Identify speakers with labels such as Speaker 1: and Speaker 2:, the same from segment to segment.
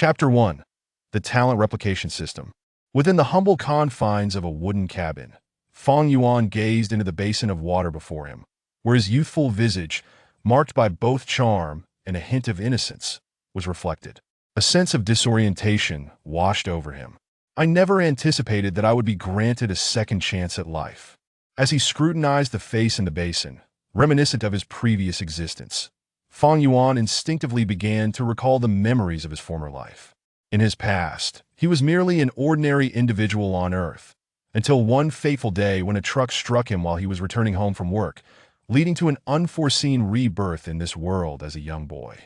Speaker 1: Chapter 1. The Talent Replication System. Within the humble confines of a wooden cabin, Fong Yuan gazed into the basin of water before him, where his youthful visage, marked by both charm and a hint of innocence, was reflected. A sense of disorientation washed over him. I never anticipated that I would be granted a second chance at life. As he scrutinized the face in the basin, reminiscent of his previous existence, Fong Yuan instinctively began to recall the memories of his former life. In his past, he was merely an ordinary individual on Earth, until one fateful day when a truck struck him while he was returning home from work, leading to an unforeseen rebirth in this world as a young boy.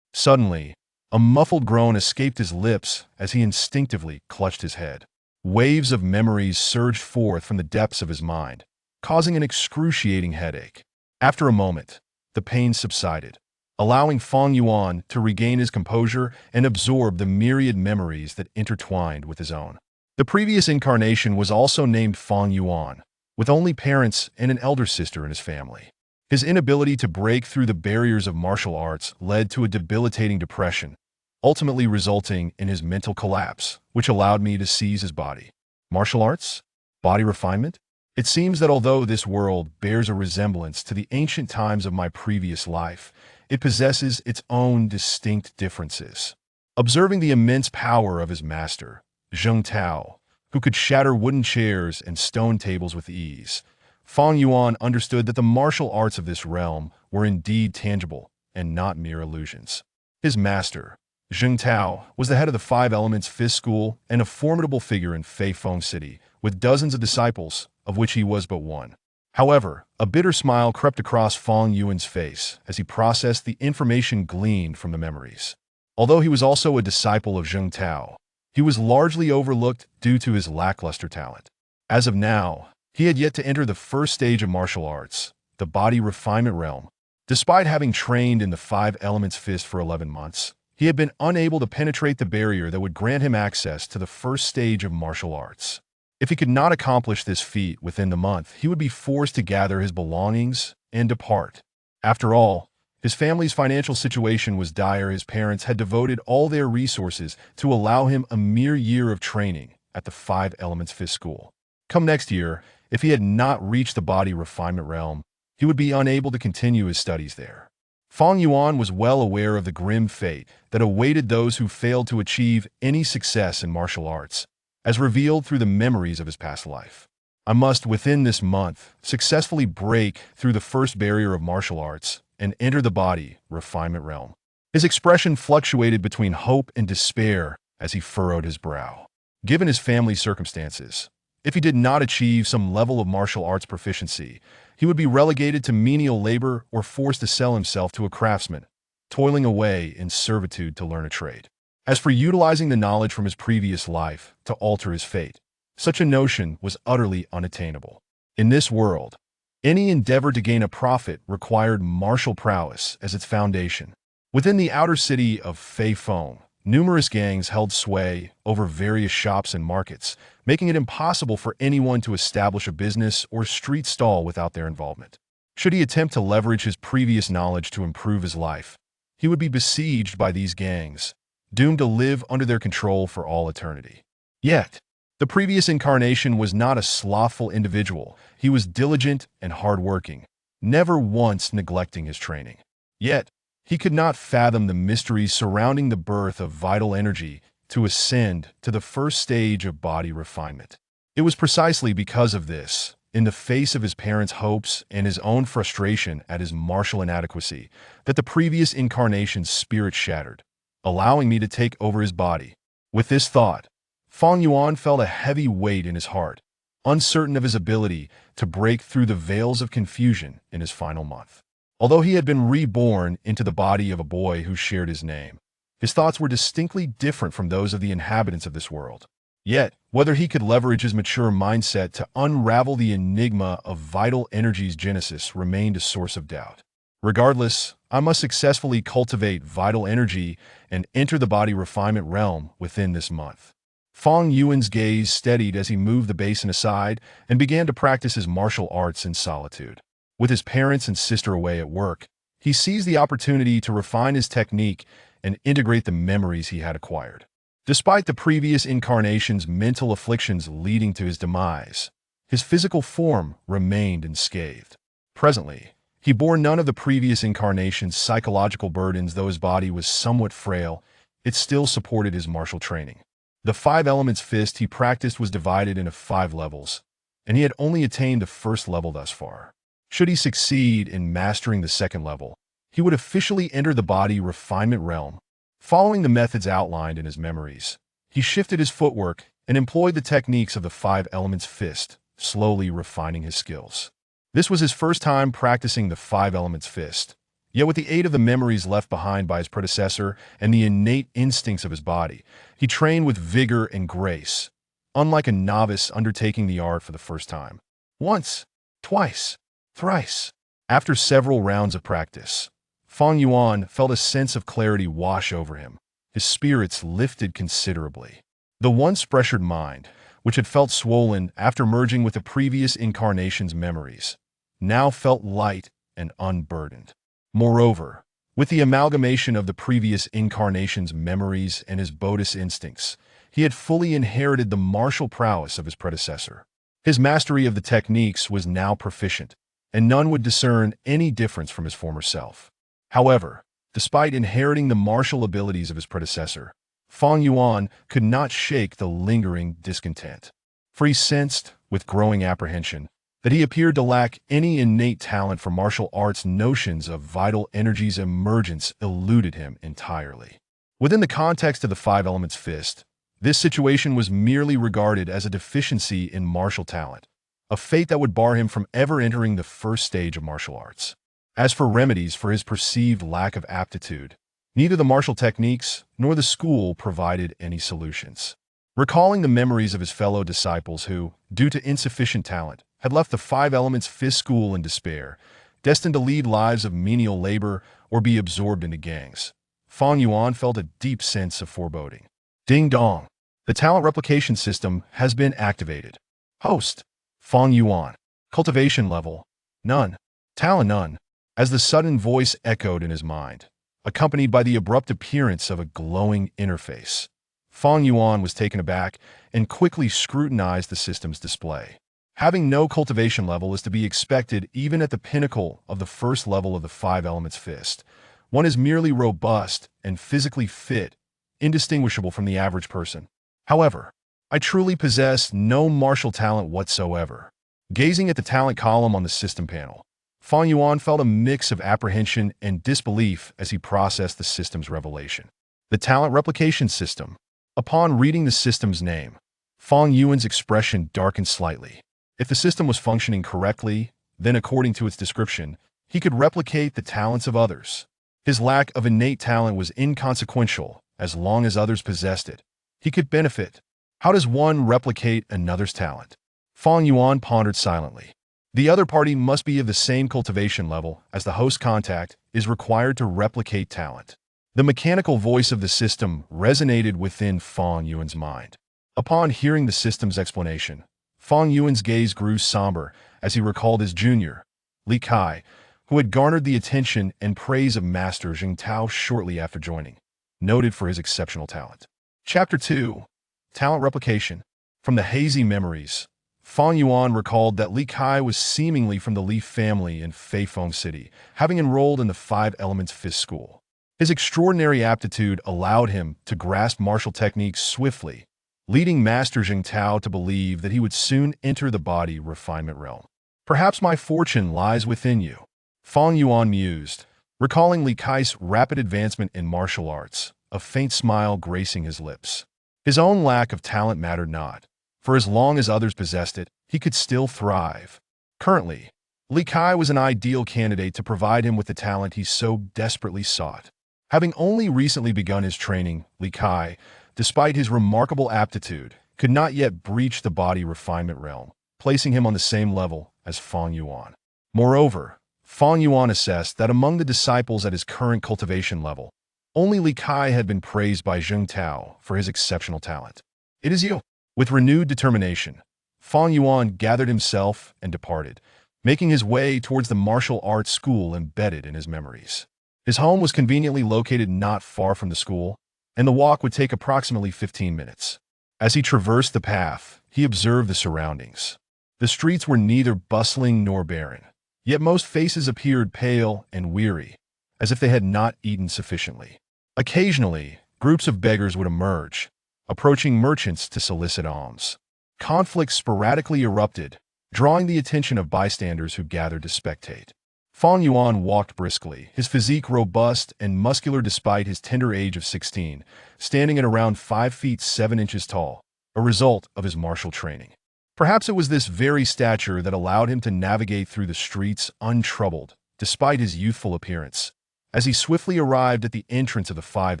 Speaker 1: Suddenly, a muffled groan escaped his lips as he instinctively clutched his head. Waves of memories surged forth from the depths of his mind, causing an excruciating headache. After a moment, the pain subsided, allowing Fong Yuan to regain his composure and absorb the myriad memories that intertwined with his own. The previous incarnation was also named Fong Yuan, with only parents and an elder sister in his family. His inability to break through the barriers of martial arts led to a debilitating depression, ultimately resulting in his mental collapse, which allowed me to seize his body. Martial arts? Body refinement? It seems that although this world bears a resemblance to the ancient times of my previous life, it possesses its own distinct differences. Observing the immense power of his master, Zheng Tao, who could shatter wooden chairs and stone tables with ease, Fong Yuan understood that the martial arts of this realm were indeed tangible and not mere illusions. His master, Zheng Tao, was the head of the Five Elements Fist School and a formidable figure in Feifeng City, with dozens of disciples, of which he was but one. However, a bitter smile crept across Fong Yuan's face as he processed the information gleaned from the memories. Although he was also a disciple of Zheng Tao, he was largely overlooked due to his lackluster talent. As of now, he had yet to enter the first stage of martial arts, the body refinement realm. Despite having trained in the Five Elements Fist for 11 months, he had been unable to penetrate the barrier that would grant him access to the first stage of martial arts. If he could not accomplish this feat within the month, he would be forced to gather his belongings and depart. After all, his family's financial situation was dire. His parents had devoted all their resources to allow him a mere year of training at the Five Elements Fist School. Come next year, if he had not reached the body refinement realm, he would be unable to continue his studies there. Fong Yuan was well aware of the grim fate that awaited those who failed to achieve any success in martial arts, as revealed through the memories of his past life. I must, within this month, successfully break through the first barrier of martial arts and enter the body refinement realm. His expression fluctuated between hope and despair as he furrowed his brow. Given his family's circumstances, if he did not achieve some level of martial arts proficiency, he would be relegated to menial labor or forced to sell himself to a craftsman, toiling away in servitude to learn a trade. As for utilizing the knowledge from his previous life to alter his fate, such a notion was utterly unattainable. In this world, any endeavor to gain a profit required martial prowess as its foundation. Within the outer city of Feifeng, numerous gangs held sway over various shops and markets, making it impossible for anyone to establish a business or street stall without their involvement. Should he attempt to leverage his previous knowledge to improve his life, he would be besieged by these gangs, doomed to live under their control for all eternity. Yet, the previous incarnation was not a slothful individual. He was diligent and hardworking, never once neglecting his training. Yet, he could not fathom the mysteries surrounding the birth of vital energy to ascend to the first stage of body refinement. It was precisely because of this, in the face of his parents' hopes and his own frustration at his martial inadequacy, that the previous incarnation's spirit shattered, allowing me to take over his body. With this thought, Fong Yuan felt a heavy weight in his heart, uncertain of his ability to break through the veils of confusion in his final month. Although he had been reborn into the body of a boy who shared his name, his thoughts were distinctly different from those of the inhabitants of this world. Yet, whether he could leverage his mature mindset to unravel the enigma of vital energy's genesis remained a source of doubt. Regardless, I must successfully cultivate vital energy and enter the body refinement realm within this month. Fong Yuan's gaze steadied as he moved the basin aside and began to practice his martial arts in solitude. With his parents and sister away at work, he seized the opportunity to refine his technique and integrate the memories he had acquired. Despite the previous incarnation's mental afflictions leading to his demise, his physical form remained unscathed. Presently, he bore none of the previous incarnation's psychological burdens. Though his body was somewhat frail, it still supported his martial training. The five elements fist he practiced was divided into 5 levels, and he had only attained the first level thus far. Should he succeed in mastering the second level, he would officially enter the body refinement realm. Following the methods outlined in his memories, he shifted his footwork and employed the techniques of the 5 elements fist, slowly refining his skills. This was his first time practicing the 5 elements fist, yet with the aid of the memories left behind by his predecessor and the innate instincts of his body, he trained with vigor and grace, unlike a novice undertaking the art for the first time. Once, twice, thrice. After several rounds of practice, Fang Yuan felt a sense of clarity wash over him. His spirits lifted considerably. The once pressured mind, which had felt swollen after merging with the previous incarnation's memories, now felt light and unburdened. Moreover, with the amalgamation of the previous incarnation's memories and his Buddhist instincts, he had fully inherited the martial prowess of his predecessor. His mastery of the techniques was now proficient, and none would discern any difference from his former self. However, despite inheriting the martial abilities of his predecessor, Fang Yuan could not shake the lingering discontent. For he sensed, with growing apprehension, that he appeared to lack any innate talent for martial arts. Notions of vital energy's emergence eluded him entirely. Within the context of the 5 elements fist, this situation was merely regarded as a deficiency in martial talent, a fate that would bar him from ever entering the first stage of martial arts. As for remedies for his perceived lack of aptitude, neither the martial techniques nor the school provided any solutions. Recalling the memories of his fellow disciples who, due to insufficient talent, had left the 5 elements fist school in despair, destined to lead lives of menial labor or be absorbed into gangs, Fang Yuan felt a deep sense of foreboding. Ding dong! The talent replication system has been activated. Host: Fang Yuan. Cultivation level: none. Talent: none. As the sudden voice echoed in his mind, accompanied by the abrupt appearance of a glowing interface, Fang Yuan was taken aback and quickly scrutinized the system's display. Having no cultivation level is to be expected even at the pinnacle of the first level of the 5 elements fist. One is merely robust and physically fit, indistinguishable from the average person. However, I truly possess no martial talent whatsoever. Gazing at the talent column on the system panel, Fang Yuan felt a mix of apprehension and disbelief as he processed the system's revelation. The talent replication system. Upon reading the system's name, Fang Yuan's expression darkened slightly. If the system was functioning correctly, then according to its description, he could replicate the talents of others. His lack of innate talent was inconsequential as long as others possessed it. He could benefit. How does one replicate another's talent? Fang Yuan pondered silently. The other party must be of the same cultivation level as the host. Contact is required to replicate talent. The mechanical voice of the system resonated within Fang Yuan's mind. Upon hearing the system's explanation, Fang Yuan's gaze grew somber as he recalled his junior, Li Kai, who had garnered the attention and praise of Master Jing Tao shortly after joining, noted for his exceptional talent. Chapter 2. Talent Replication. From the hazy memories, Fang Yuan recalled that Li Kai was seemingly from the Li family in Feifeng City, having enrolled in the 5 Elements Fist School. His extraordinary aptitude allowed him to grasp martial techniques swiftly, leading Master Jing Tao to believe that he would soon enter the body refinement realm. Perhaps my fortune lies within you, Fang Yuan mused, recalling Li Kai's rapid advancement in martial arts, a faint smile gracing his lips. His own lack of talent mattered not. For as long as others possessed it, he could still thrive. Currently, Li Kai was an ideal candidate to provide him with the talent he so desperately sought. Having only recently begun his training, Li Kai, despite his remarkable aptitude, could not yet breach the body refinement realm, placing him on the same level as Fang Yuan. Moreover, Fang Yuan assessed that among the disciples at his current cultivation level, only Li Kai had been praised by Jing Tao for his exceptional talent. It is you. With renewed determination, Fang Yuan gathered himself and departed, making his way towards the martial arts school embedded in his memories. His home was conveniently located not far from the school, and the walk would take approximately 15 minutes. As he traversed the path, he observed the surroundings. The streets were neither bustling nor barren, yet most faces appeared pale and weary, as if they had not eaten sufficiently. Occasionally, groups of beggars would emerge, approaching merchants to solicit alms. Conflicts sporadically erupted, drawing the attention of bystanders who gathered to spectate. Fang Yuan walked briskly, his physique robust and muscular despite his tender age of 16, standing at around 5 feet 7 inches tall, a result of his martial training. Perhaps it was this very stature that allowed him to navigate through the streets untroubled, despite his youthful appearance. As he swiftly arrived at the entrance of the Five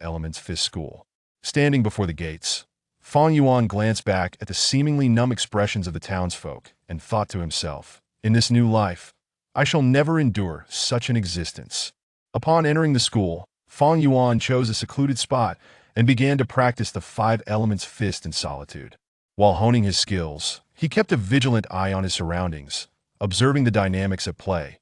Speaker 1: Elements Fist School. Standing before the gates, Fang Yuan glanced back at the seemingly numb expressions of the townsfolk and thought to himself, in this new life, I shall never endure such an existence. Upon entering the school, Fang Yuan chose a secluded spot and began to practice the Five Elements Fist in solitude. While honing his skills, he kept a vigilant eye on his surroundings, observing the dynamics at play.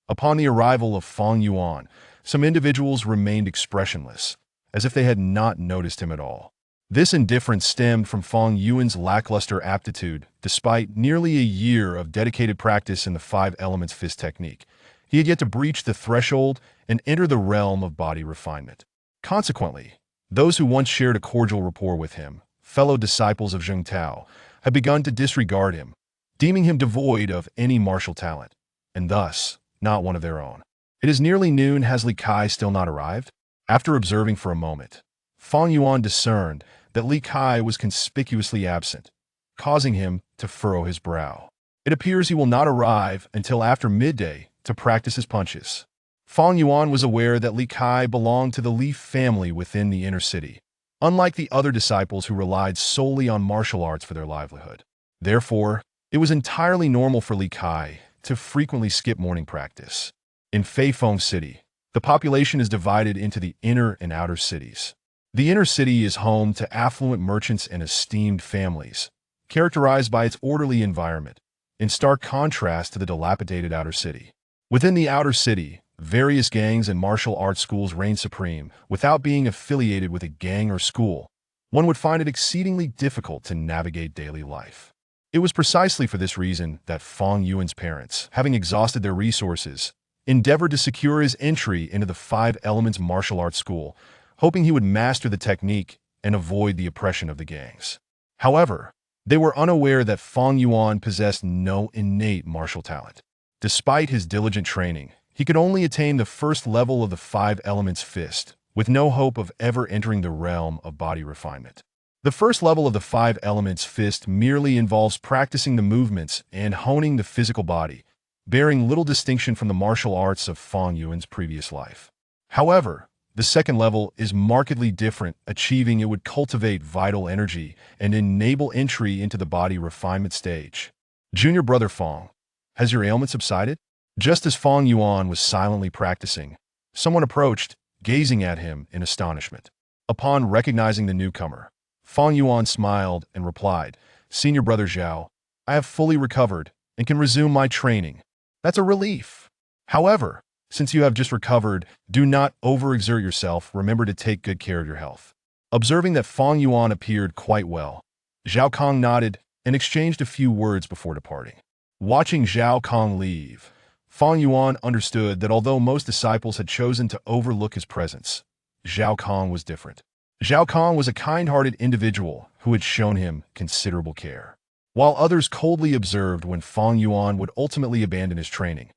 Speaker 1: Upon the arrival of Fang Yuan, some individuals remained expressionless, as if they had not noticed him at all. This indifference stemmed from Fang Yuan's lackluster aptitude. Despite nearly a year of dedicated practice in the Five Elements Fist technique, he had yet to breach the threshold and enter the realm of body refinement. Consequently, those who once shared a cordial rapport with him, fellow disciples of Zheng Tao, had begun to disregard him, deeming him devoid of any martial talent, and thus not one of their own. It is nearly noon. Has Li Kai still not arrived? After observing for a moment, Fang Yuan discerned that Li Kai was conspicuously absent, causing him to furrow his brow. It appears he will not arrive until after midday to practice his punches. Fang Yuan was aware that Li Kai belonged to the Li family within the inner city, unlike the other disciples who relied solely on martial arts for their livelihood. Therefore, it was entirely normal for Li Kai to frequently skip morning practice. In Feifeng City, the population is divided into the inner and outer cities. The inner city is home to affluent merchants and esteemed families, characterized by its orderly environment, in stark contrast to the dilapidated outer city. Within the outer city, various gangs and martial arts schools reign supreme. Without being affiliated with a gang or school, one would find it exceedingly difficult to navigate daily life. It was precisely for this reason that Fang Yuan's parents, having exhausted their resources, endeavored to secure his entry into the Five Elements martial arts school, hoping he would master the technique and avoid the oppression of the gangs. However, they were unaware that Fang Yuan possessed no innate martial talent. Despite his diligent training, he could only attain the first level of the Five Elements Fist, with no hope of ever entering the realm of body refinement. The first level of the Five Elements Fist merely involves practicing the movements and honing the physical body, bearing little distinction from the martial arts of Fang Yuan's previous life. However, the second level is markedly different, achieving it would cultivate vital energy and enable entry into the body refinement stage. Junior brother Fang, has your ailment subsided? Just as Fang Yuan was silently practicing, someone approached, gazing at him in astonishment. Upon recognizing the newcomer, Fang Yuan smiled and replied, Senior brother Xiao, I have fully recovered and can resume my training. That's a relief. However, since you have just recovered, do not overexert yourself. Remember to take good care of your health. Observing that Fang Yuan appeared quite well, Zhao Kong nodded and exchanged a few words before departing. Watching Zhao Kong leave, Fang Yuan understood that although most disciples had chosen to overlook his presence, Zhao Kong was different. Zhao Kong was a kind-hearted individual who had shown him considerable care. While others coldly observed when Fang Yuan would ultimately abandon his training,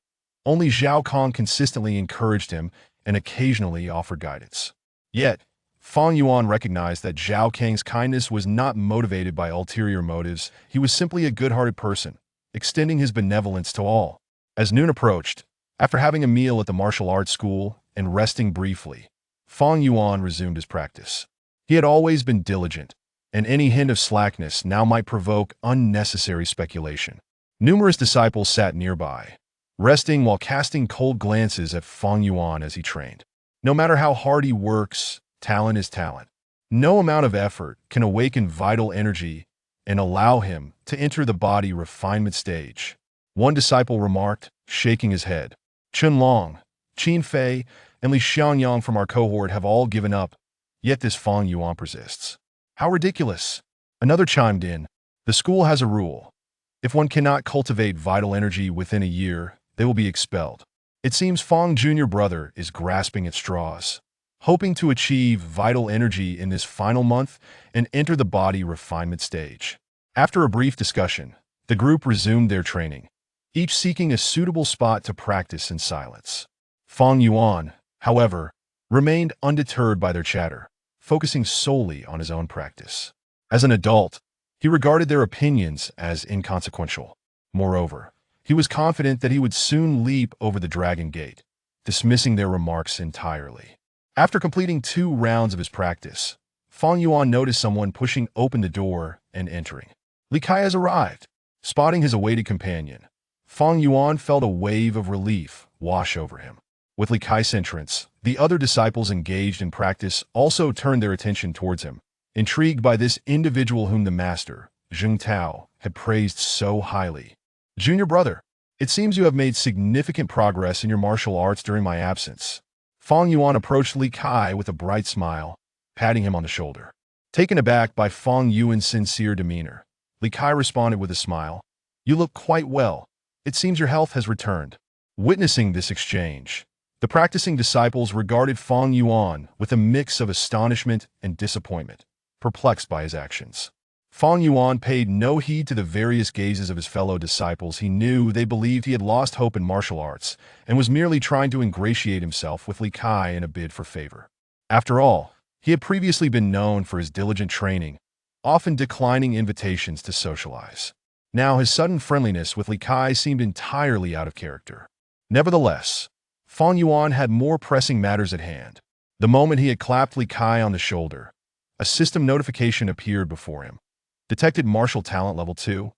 Speaker 1: only Zhao Kong consistently encouraged him and occasionally offered guidance. Yet, Fang Yuan recognized that Zhao Kang's kindness was not motivated by ulterior motives. He was simply a good-hearted person, extending his benevolence to all. As noon approached, after having a meal at the martial arts school and resting briefly, Fang Yuan resumed his practice. He had always been diligent, and any hint of slackness now might provoke unnecessary speculation. Numerous disciples sat nearby, resting while casting cold glances at Fang Yuan as he trained. No matter how hard he works, talent is talent. No amount of effort can awaken vital energy and allow him to enter the body refinement stage. One disciple remarked, shaking his head, Chun Long, Qin Fei, and Li Xianyang from our cohort have all given up, Yet this Fang Yuan persists. How ridiculous! Another chimed in. The school has a rule. If one cannot cultivate vital energy within a year, they will be expelled. It seems Fang Jr. brother is grasping at straws, hoping to achieve vital energy in this final month and enter the body refinement stage. After a brief discussion, the group resumed their training, each seeking a suitable spot to practice in silence. Fang Yuan, however, remained undeterred by their chatter, focusing solely on his own practice. As an adult, he regarded their opinions as inconsequential. Moreover, he was confident that he would soon leap over the Dragon Gate, dismissing their remarks entirely. After completing 2 rounds of his practice, Fang Yuan noticed someone pushing open the door and entering. Li Kai has arrived. Spotting his awaited companion, Fang Yuan felt a wave of relief wash over him. With Li Kai's entrance, the other disciples engaged in practice also turned their attention towards him, intrigued by this individual whom the master, Zheng Tao, had praised so highly. Junior brother, it seems you have made significant progress in your martial arts during my absence. Fang Yuan approached Li Kai with a bright smile, patting him on the shoulder. Taken aback by Fang Yuan's sincere demeanor, Li Kai responded with a smile. You look quite well. It seems your health has returned. Witnessing this exchange, the practicing disciples regarded Fang Yuan with a mix of astonishment and disappointment, perplexed by his actions. Fang Yuan paid no heed to the various gazes of his fellow disciples. He knew they believed he had lost hope in martial arts and was merely trying to ingratiate himself with Li Kai in a bid for favor. After all, he had previously been known for his diligent training, often declining invitations to socialize. Now his sudden friendliness with Li Kai seemed entirely out of character. Nevertheless, Fang Yuan had more pressing matters at hand. The moment he had clapped Li Kai on the shoulder, a system notification appeared before him. Detected martial talent level 2.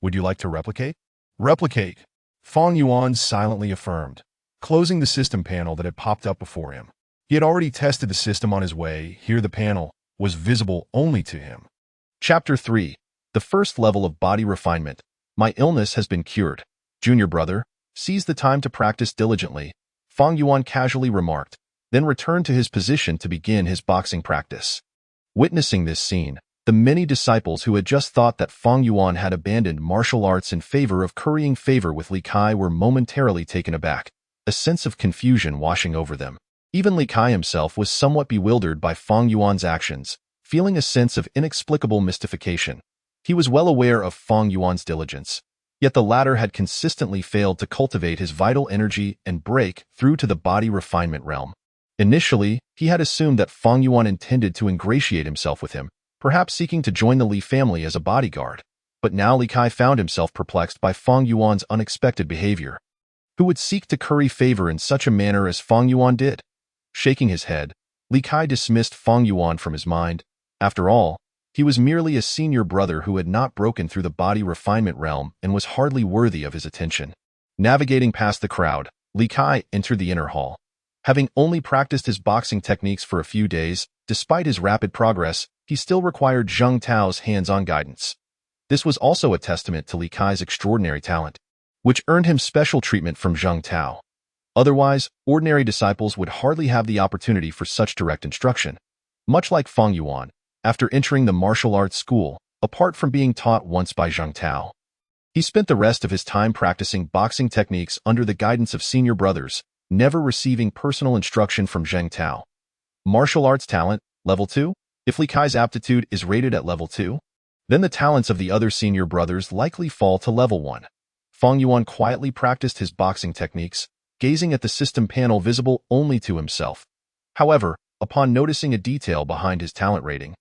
Speaker 1: Would you like to replicate? Replicate, Fang Yuan silently affirmed, closing the system panel that had popped up before him. He had already tested the system on his way. Here the panel was visible only to him. Chapter 3. The first level of body refinement. My illness has been cured. Junior brother, seize the time to practice diligently, Fang Yuan casually remarked, then returned to his position to begin his boxing practice. Witnessing this scene, the many disciples who had just thought that Fang Yuan had abandoned martial arts in favor of currying favor with Li Kai were momentarily taken aback, a sense of confusion washing over them. Even Li Kai himself was somewhat bewildered by Fang Yuan's actions, feeling a sense of inexplicable mystification. He was well aware of Fang Yuan's diligence, yet the latter had consistently failed to cultivate his vital energy and break through to the body refinement realm. Initially, he had assumed that Fang Yuan intended to ingratiate himself with him, perhaps seeking to join the Li family as a bodyguard. But now Li Kai found himself perplexed by Fang Yuan's unexpected behavior. Who would seek to curry favor in such a manner as Fang Yuan did? Shaking his head, Li Kai dismissed Fang Yuan from his mind. After all, he was merely a senior brother who had not broken through the body refinement realm and was hardly worthy of his attention. Navigating past the crowd, Li Kai entered the inner hall. Having only practiced his boxing techniques for a few days, despite his rapid progress, he still required Zheng Tao's hands-on guidance. This was also a testament to Li Kai's extraordinary talent, which earned him special treatment from Zheng Tao. Otherwise, ordinary disciples would hardly have the opportunity for such direct instruction. Much like Fang Yuan, after entering the martial arts school, apart from being taught once by Zheng Tao, he spent the rest of his time practicing boxing techniques under the guidance of senior brothers, never receiving personal instruction from Zheng Tao. Martial arts talent, level 2? If Li Kai's aptitude is rated at level 2, then the talents of the other senior brothers likely fall to level 1. Fang Yuan quietly practiced his boxing techniques, gazing at the system panel visible only to himself. However, upon noticing a detail behind his talent rating,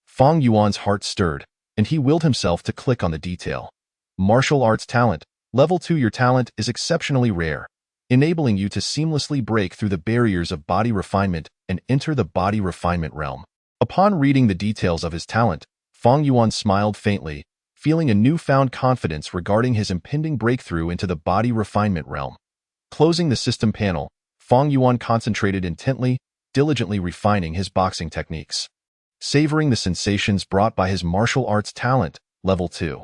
Speaker 1: Fang Yuan's heart stirred, and he willed himself to click on the detail. Martial arts talent, level 2. Your talent is exceptionally rare, enabling you to seamlessly break through the barriers of body refinement and enter the body refinement realm. Upon reading the details of his talent, Fang Yuan smiled faintly, feeling a newfound confidence regarding his impending breakthrough into the body refinement realm. Closing the system panel, Fang Yuan concentrated intently, diligently refining his boxing techniques, savoring the sensations brought by his martial arts talent, level 2.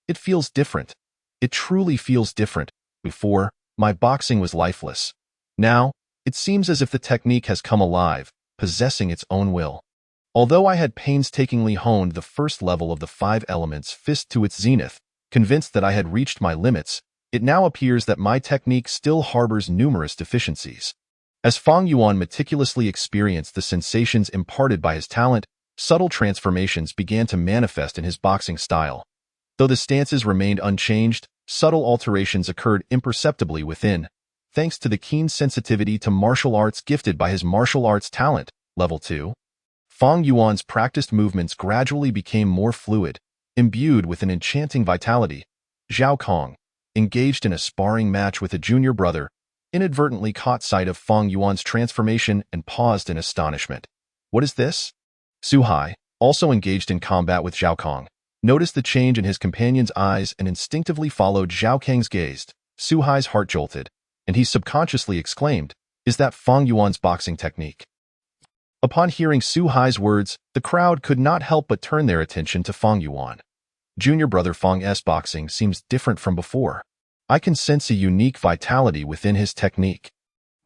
Speaker 1: It feels different. It truly feels different. Before, my boxing was lifeless. Now, it seems as if the technique has come alive, possessing its own will. Although I had painstakingly honed the first level of the 5 elements fist to its zenith, convinced that I had reached my limits, it now appears that my technique still harbors numerous deficiencies. As Fang Yuan meticulously experienced the sensations imparted by his talent, subtle transformations began to manifest in his boxing style. Though the stances remained unchanged, subtle alterations occurred imperceptibly within, thanks to the keen sensitivity to martial arts gifted by his martial arts talent, level 2. Fang Yuan's practiced movements gradually became more fluid, imbued with an enchanting vitality. Xiao Kong, engaged in a sparring match with a junior brother, inadvertently caught sight of Fang Yuan's transformation and paused in astonishment. What is this? Su Hai, also engaged in combat with Xiao Kong, noticed the change in his companion's eyes and instinctively followed Xiao Kang's gaze. Su Hai's heart jolted, and he subconsciously exclaimed, "Is that Fang Yuan's boxing technique?" Upon hearing Su Hai's words, the crowd could not help but turn their attention to Fang Yuan. Junior brother Fang's boxing seems different from before. I can sense a unique vitality within his technique.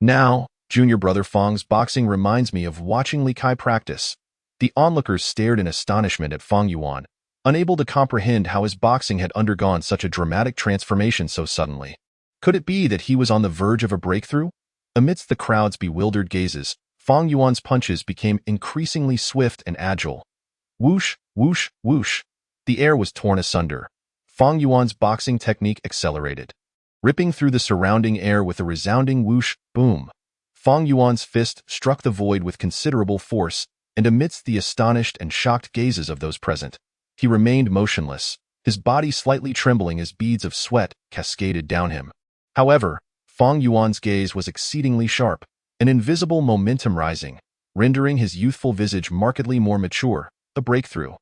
Speaker 1: Now, junior brother Fang's boxing reminds me of watching Li Kai practice. The onlookers stared in astonishment at Fang Yuan, unable to comprehend how his boxing had undergone such a dramatic transformation so suddenly. Could it be that he was on the verge of a breakthrough? Amidst the crowd's bewildered gazes, Fang Yuan's punches became increasingly swift and agile. Whoosh, whoosh, whoosh. The air was torn asunder. Fang Yuan's boxing technique accelerated, ripping through the surrounding air with a resounding whoosh, boom. Fang Yuan's fist struck the void with considerable force, and amidst the astonished and shocked gazes of those present, he remained motionless, his body slightly trembling as beads of sweat cascaded down him. However, Fang Yuan's gaze was exceedingly sharp, an invisible momentum rising, rendering his youthful visage markedly more mature. A breakthrough.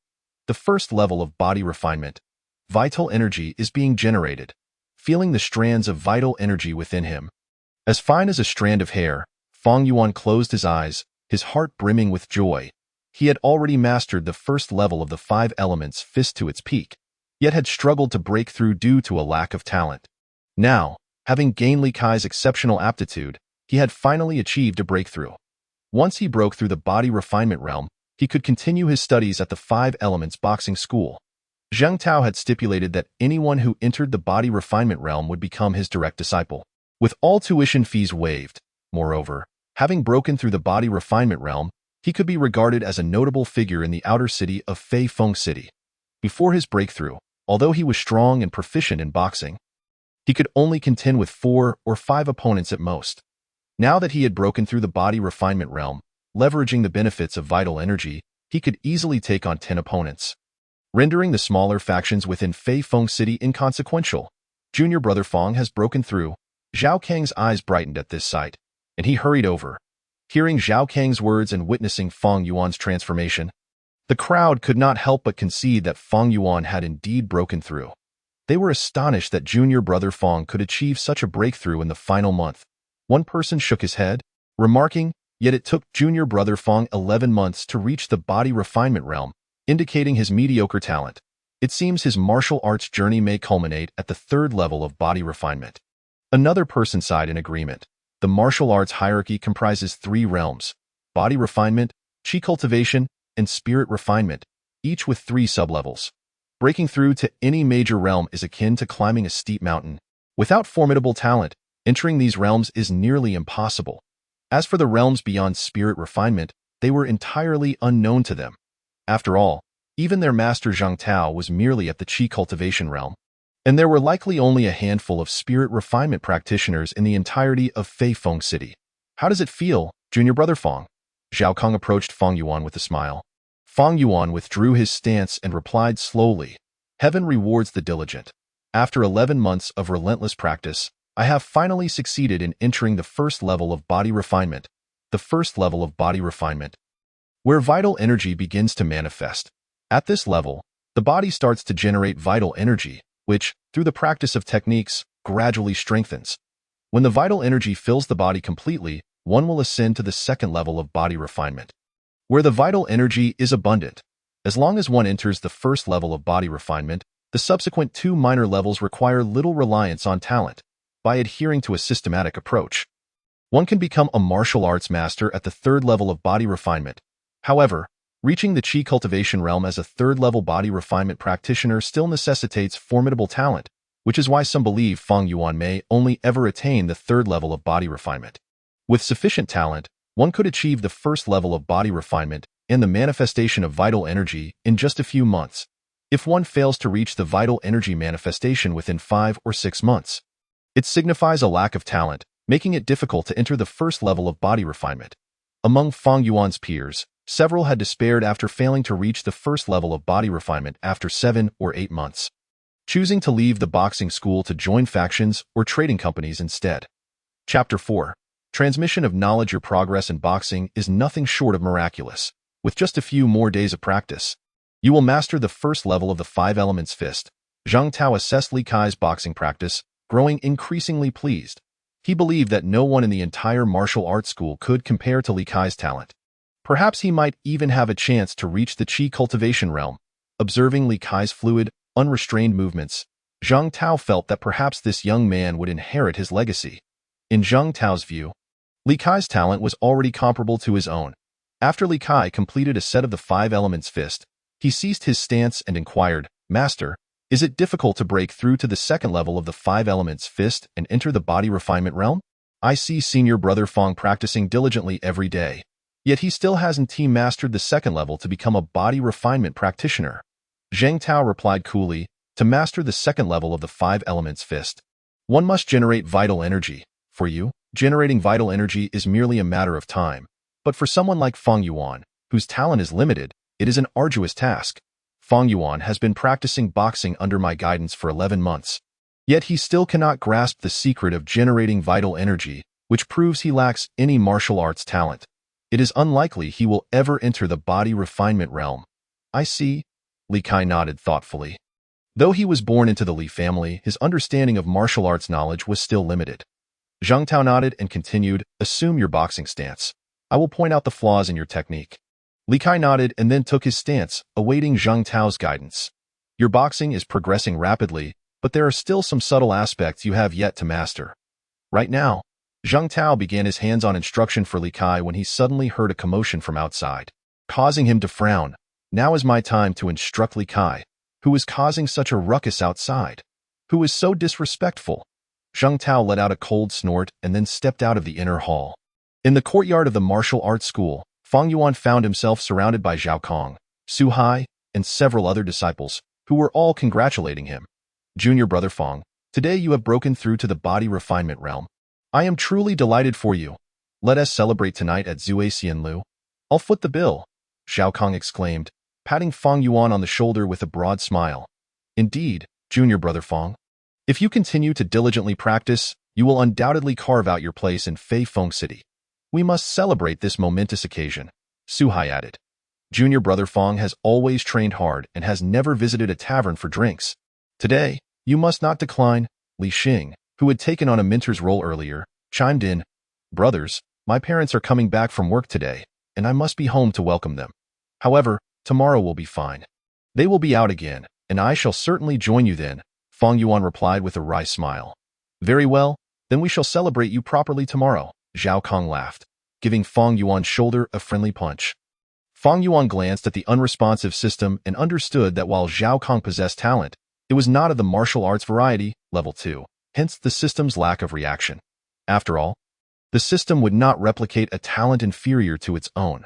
Speaker 1: The first level of body refinement. Vital energy is being generated. Feeling the strands of vital energy within him. As fine as a strand of hair, Fang Yuan closed his eyes, his heart brimming with joy. He had already mastered the first level of the 5 elements fist to its peak, yet had struggled to break through due to a lack of talent. Now, having gained Li Kai's exceptional aptitude, he had finally achieved a breakthrough. Once he broke through the body refinement realm, he could continue his studies at the 5 Elements Boxing School. Zheng Tao had stipulated that anyone who entered the body refinement realm would become his direct disciple, with all tuition fees waived. Moreover, having broken through the body refinement realm, he could be regarded as a notable figure in the outer city of Fei Feng City. Before his breakthrough, although he was strong and proficient in boxing, he could only contend with 4 or 5 opponents at most. Now that he had broken through the body refinement realm, leveraging the benefits of vital energy, he could easily take on 10 opponents, rendering the smaller factions within Fei Feng City inconsequential. Junior brother Fang has broken through. Xiao Kang's eyes brightened at this sight, and he hurried over. Hearing Xiao Kang's words and witnessing Fang Yuan's transformation, the crowd could not help but concede that Fang Yuan had indeed broken through. They were astonished that junior brother Fang could achieve such a breakthrough in the final month. One person shook his head, remarking, "Yet it took junior brother Fang 11 months to reach the body refinement realm," indicating his mediocre talent. It seems his martial arts journey may culminate at the 3rd level of body refinement. Another person sighed in agreement. The martial arts hierarchy comprises 3 realms: body refinement, chi cultivation, and spirit refinement, each with 3 sublevels. Breaking through to any major realm is akin to climbing a steep mountain. Without formidable talent, entering these realms is nearly impossible. As for the realms beyond spirit refinement, they were entirely unknown to them. After all, even their master Zheng Tao was merely at the chi cultivation realm, and there were likely only a handful of spirit refinement practitioners in the entirety of Fei Feng City. "How does it feel, junior brother Fang?" Xiao Kong approached Fang Yuan with a smile. Fang Yuan withdrew his stance and replied slowly, "Heaven rewards the diligent. After 11 months of relentless practice, I have finally succeeded in entering the first level of body refinement, the first level of body refinement, where vital energy begins to manifest. At this level, the body starts to generate vital energy, which, through the practice of techniques, gradually strengthens. When the vital energy fills the body completely, one will ascend to the 2nd level of body refinement, where the vital energy is abundant. As long as one enters the 1st level of body refinement, the subsequent 2 minor levels require little reliance on talent. By adhering to a systematic approach, One can become a martial arts master at the third level of body refinement. However, reaching the Qi cultivation realm as a third-level body refinement practitioner still necessitates formidable talent, which is why some believe Fang Yuan may only ever attain the third level of body refinement. With sufficient talent, one could achieve the first level of body refinement and the manifestation of vital energy in just a few months. If one fails to reach the vital energy manifestation within 5 or 6 months, it signifies a lack of talent, making it difficult to enter the first level of body refinement. Among Fang Yuan's peers, several had despaired after failing to reach the first level of body refinement after 7 or 8 months, choosing to leave the boxing school to join factions or trading companies instead. Chapter 4. Transmission of knowledge. Your progress in boxing is nothing short of miraculous. With just a few more days of practice, you will master the first level of the 5 elements fist. Zhang Tao assessed Li Kai's boxing practice, growing increasingly pleased. He believed that no one in the entire martial arts school could compare to Li Kai's talent. Perhaps he might even have a chance to reach the Qi cultivation realm. Observing Li Kai's fluid, unrestrained movements, Zhang Tao felt that perhaps this young man would inherit his legacy. In Zhang Tao's view, Li Kai's talent was already comparable to his own. After Li Kai completed a set of the 5 elements fist, he ceased his stance and inquired, "Master, is it difficult to break through to the second level of the 5 elements fist and enter the body refinement realm? I see senior brother Fang practicing diligently every day. Yet he still hasn't mastered the second level to become a body refinement practitioner." Zhang Tao replied coolly, "To master the second level of the 5 elements fist, one must generate vital energy. For you, generating vital energy is merely a matter of time. But for someone like Fang Yuan, whose talent is limited, it is an arduous task. Fang Yuan has been practicing boxing under my guidance for 11 months. Yet he still cannot grasp the secret of generating vital energy, which proves he lacks any martial arts talent. It is unlikely he will ever enter the body refinement realm." "I see." Li Kai nodded thoughtfully. Though he was born into the Li family, his understanding of martial arts knowledge was still limited. Zhang Tao nodded and continued, "Assume your boxing stance. I will point out the flaws in your technique." Li Kai nodded and then took his stance, awaiting Zhang Tao's guidance. "Your boxing is progressing rapidly, but there are still some subtle aspects you have yet to master. Right now." Zhang Tao began his hands-on instruction for Li Kai when he suddenly heard a commotion from outside, causing him to frown. Now is my time to instruct Li Kai, who is causing such a ruckus outside. Who is so disrespectful? Zhang Tao let out a cold snort and then stepped out of the inner hall. In the courtyard of the martial arts school, Fang Yuan found himself surrounded by Zhao Kong, Su Hai, and several other disciples, who were all congratulating him. "Junior brother Fang, today you have broken through to the body refinement realm. I am truly delighted for you. Let us celebrate tonight at Zue Xianlu. I'll foot the bill," Zhao Kong exclaimed, patting Fang Yuan on the shoulder with a broad smile. "Indeed, junior brother Fang. If you continue to diligently practice, you will undoubtedly carve out your place in Fei Feng City. We must celebrate this momentous occasion," Su Hai added. "Junior brother Fang has always trained hard and has never visited a tavern for drinks. Today, you must not decline." Li Xing, who had taken on a mentor's role earlier, chimed in, "Brothers, my parents are coming back from work today, and I must be home to welcome them. However, tomorrow will be fine. They will be out again, and I shall certainly join you then," Fang Yuan replied with a wry smile. "Very well, then we shall celebrate you properly tomorrow," Zhao Kong laughed, giving Fang Yuan's shoulder a friendly punch. Fang Yuan glanced at the unresponsive system and understood that while Zhao Kong possessed talent, it was not of the martial arts variety, level 2. Hence the system's lack of reaction. After all, the system would not replicate a talent inferior to its own.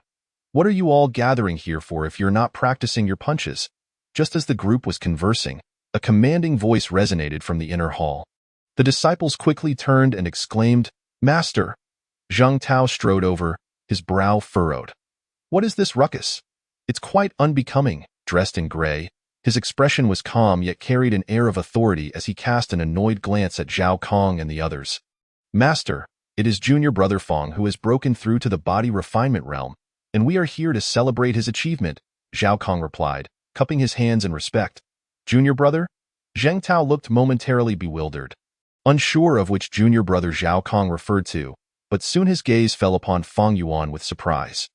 Speaker 1: "What are you all gathering here for if you're not practicing your punches?" Just as the group was conversing, a commanding voice resonated from the inner hall. The disciples quickly turned and exclaimed, "Master!" Zhang Tao strode over, his brow furrowed. "What is this ruckus? It's quite unbecoming." Dressed in gray, his expression was calm yet carried an air of authority as he cast an annoyed glance at Zhao Kong and the others. "Master, it is junior brother Fang who has broken through to the body refinement realm, and we are here to celebrate his achievement," Zhao Kong replied, cupping his hands in respect. "Junior brother?" Zhang Tao looked momentarily bewildered, unsure of which junior brother Zhao Kong referred to, but soon his gaze fell upon Fang Yuan with surprise.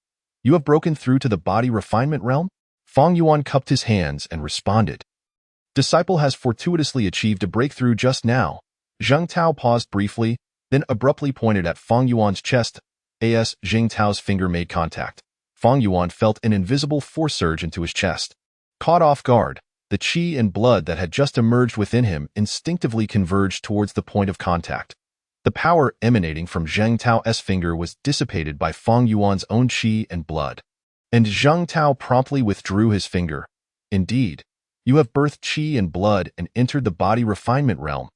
Speaker 1: "You have broken through to the body refinement realm?" Fang Yuan cupped his hands and responded. "Disciple has fortuitously achieved a breakthrough just now." Zhang Tao paused briefly, then abruptly pointed at Fang Yuan's chest. As Jing Tao's finger made contact, Fang Yuan felt an invisible force surge into his chest. Caught off guard, the qi and blood that had just emerged within him instinctively converged towards the point of contact. The power emanating from Zheng Tao's finger was dissipated by Fang Yuan's own qi and blood. And Zheng Tao promptly withdrew his finger. Indeed, you have birthed qi and blood and entered the body refinement realm.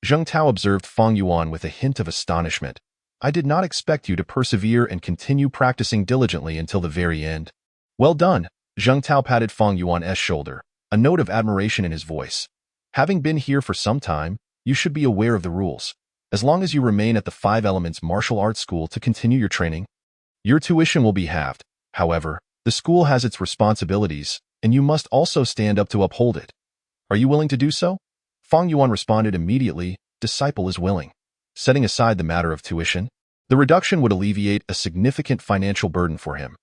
Speaker 1: Zheng Tao observed Fang Yuan with a hint of astonishment. I did not expect you to persevere and continue practicing diligently until the very end. Well done. Zheng Tao patted Fang Yuan's shoulder, a note of admiration in his voice. Having been here for some time, you should be aware of the rules. As long as you remain at the Five Elements Martial Arts School to continue your training, your tuition will be halved. However, the school has its responsibilities, and you must also stand up to uphold it. Are you willing to do so? Fang Yuan responded immediately, disciple is willing. Setting aside the matter of tuition, the reduction would alleviate a significant financial burden for him.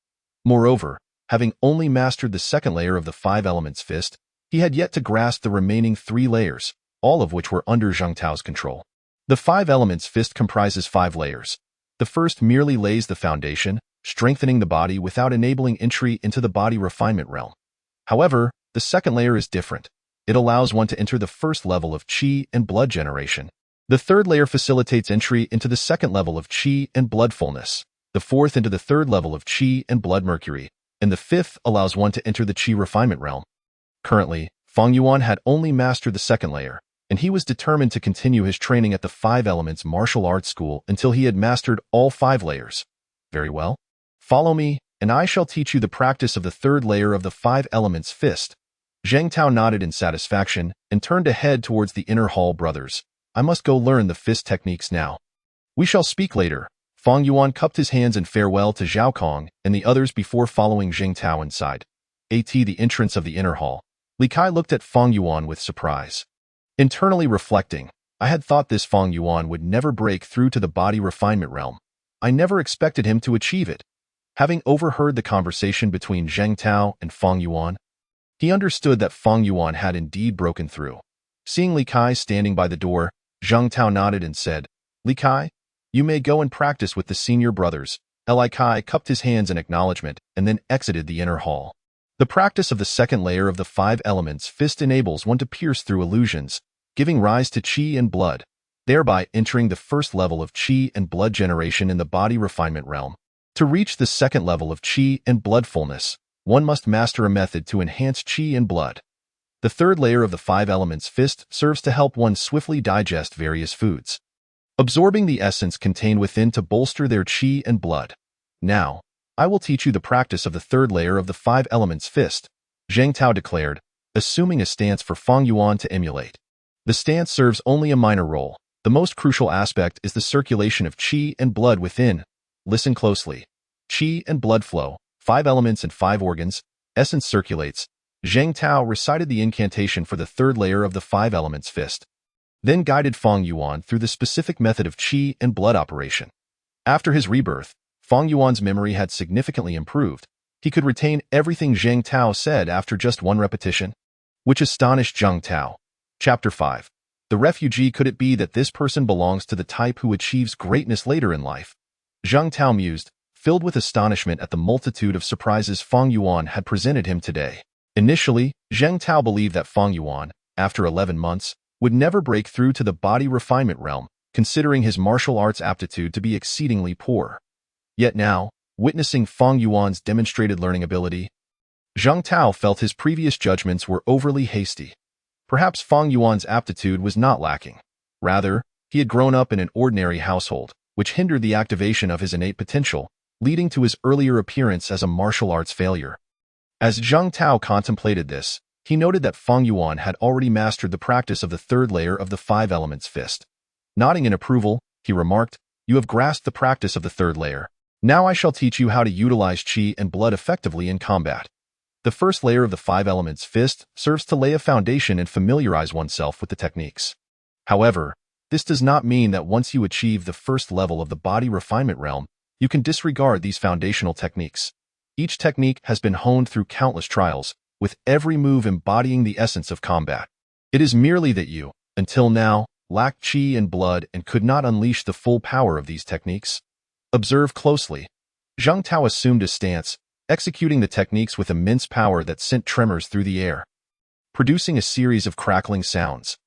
Speaker 1: Moreover, having only mastered the second layer of the Five Elements Fist, he had yet to grasp the remaining 3 layers, all of which were under Zheng Tao's control. The Five Elements Fist comprises 5 layers. The first merely lays the foundation, strengthening the body without enabling entry into the body refinement realm. However, the second layer is different. It allows one to enter the first level of qi and blood generation. The third layer facilitates entry into the second level of qi and blood fullness, the fourth into the third level of qi and blood mercury, and the fifth allows one to enter the qi refinement realm. Currently, Fang Yuan had only mastered the second layer, and he was determined to continue his training at the Five Elements Martial Arts School until he had mastered all 5 layers. Very well. Follow me, and I shall teach you the practice of the third layer of the Five Elements Fist. Zheng Tao nodded in satisfaction and turned to head towards the inner hall. Brothers, I must go learn the fist techniques now. We shall speak later. Fang Yuan cupped his hands in farewell to Zhao Kong and the others before following Zheng Tao inside. The entrance of the inner hall. Li Kai looked at Fang Yuan with surprise. Internally reflecting, I had thought this Fang Yuan would never break through to the body refinement realm. I never expected him to achieve it. Having overheard the conversation between Zheng Tao and Fang Yuan, he understood that Fang Yuan had indeed broken through. Seeing Li Kai standing by the door, Zheng Tao nodded and said, Li Kai, you may go and practice with the senior brothers. Li Kai cupped his hands in acknowledgement and then exited the inner hall. The practice of the second layer of the Five Elements Fist enables one to pierce through illusions, giving rise to qi and blood, thereby entering the first level of qi and blood generation in the body refinement realm. To reach the second level of qi and blood fullness, one must master a method to enhance qi and blood. The third layer of the Five Elements Fist serves to help one swiftly digest various foods, absorbing the essence contained within to bolster their qi and blood. Now, I will teach you the practice of the third layer of the Five Elements Fist, Zheng Tao declared, assuming a stance for Fang Yuan to emulate. The stance serves only a minor role. The most crucial aspect is the circulation of qi and blood within. Listen closely. Qi and blood flow, 5 elements and 5 organs, essence circulates. Zheng Tao recited the incantation for the third layer of the Five Elements Fist, then guided Fang Yuan through the specific method of qi and blood operation. After his rebirth, Fang Yuan's memory had significantly improved. He could retain everything Zheng Tao said after just one repetition, which astonished Zheng Tao. Chapter 5. The refugee. Could it be that this person belongs to the type who achieves greatness later in life? Zheng Tao mused, filled with astonishment at the multitude of surprises Fang Yuan had presented him today. Initially, Zheng Tao believed that Fang Yuan, after 11 months, would never break through to the body refinement realm, considering his martial arts aptitude to be exceedingly poor. Yet now, witnessing Fang Yuan's demonstrated learning ability, Zheng Tao felt his previous judgments were overly hasty. Perhaps Fang Yuan's aptitude was not lacking. Rather, he had grown up in an ordinary household, which hindered the activation of his innate potential, leading to his earlier appearance as a martial arts failure. As Zheng Tao contemplated this, he noted that Fang Yuan had already mastered the practice of the third layer of the Five Elements Fist. Nodding in approval, he remarked, "You have grasped the practice of the third layer. Now I shall teach you how to utilize qi and blood effectively in combat." The first layer of the Five Elements Fist serves to lay a foundation and familiarize oneself with the techniques. However, this does not mean that once you achieve the first level of the body refinement realm, you can disregard these foundational techniques. Each technique has been honed through countless trials, with every move embodying the essence of combat. It is merely that you, until now, lacked qi and blood and could not unleash the full power of these techniques. Observe closely. Zhang Tao assumed a stance, executing the techniques with immense power that sent tremors through the air, producing a series of crackling sounds.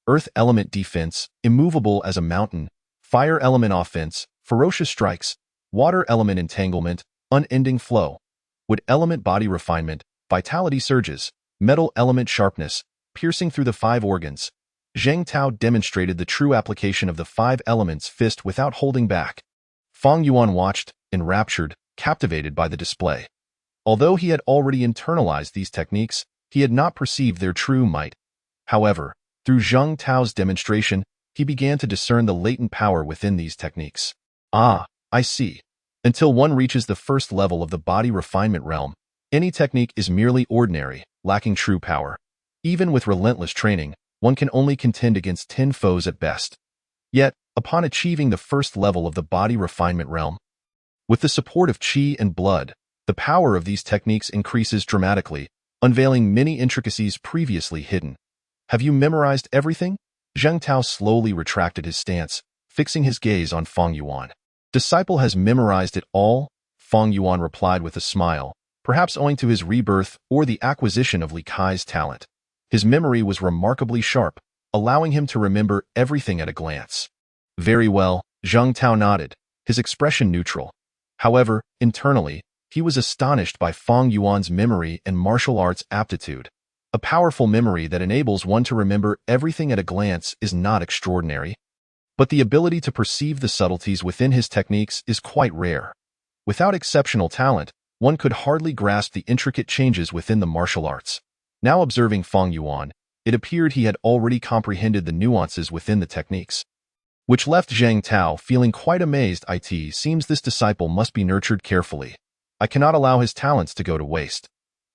Speaker 1: Earth element defense, immovable as a mountain; fire element offense, ferocious strikes; water element entanglement, unending flow; wood element body refinement, vitality surges; metal element sharpness, piercing through the five organs. Zhang Tao demonstrated the true application of the five elements fist without holding back. Fang Yuan watched, enraptured, captivated by the display. Although he had already internalized these techniques, he had not perceived their true might. However, through Zhang Tao's demonstration, he began to discern the latent power within these techniques. Ah, I see. Until one reaches the first level of the body refinement realm, any technique is merely ordinary, lacking true power. Even with relentless training, one can only contend against 10 foes at best. Yet, upon achieving the first level of the body refinement realm, with the support of qi and blood, the power of these techniques increases dramatically, unveiling many intricacies previously hidden. Have you memorized everything? Zhang Tao slowly retracted his stance, fixing his gaze on Fang Yuan. Disciple has memorized it all, Fang Yuan replied with a smile, perhaps owing to his rebirth or the acquisition of Li Kai's talent. His memory was remarkably sharp, allowing him to remember everything at a glance. Very well, Zhang Tao nodded, his expression neutral. However, internally, he was astonished by Fang Yuan's memory and martial arts aptitude. A powerful memory that enables one to remember everything at a glance is not extraordinary. But the ability to perceive the subtleties within his techniques is quite rare. Without exceptional talent, one could hardly grasp the intricate changes within the martial arts. Now observing Fang Yuan, it appeared he had already comprehended the nuances within the techniques, which left Zhang Tao feeling quite amazed. It seems this disciple must be nurtured carefully. I cannot allow his talents to go to waste.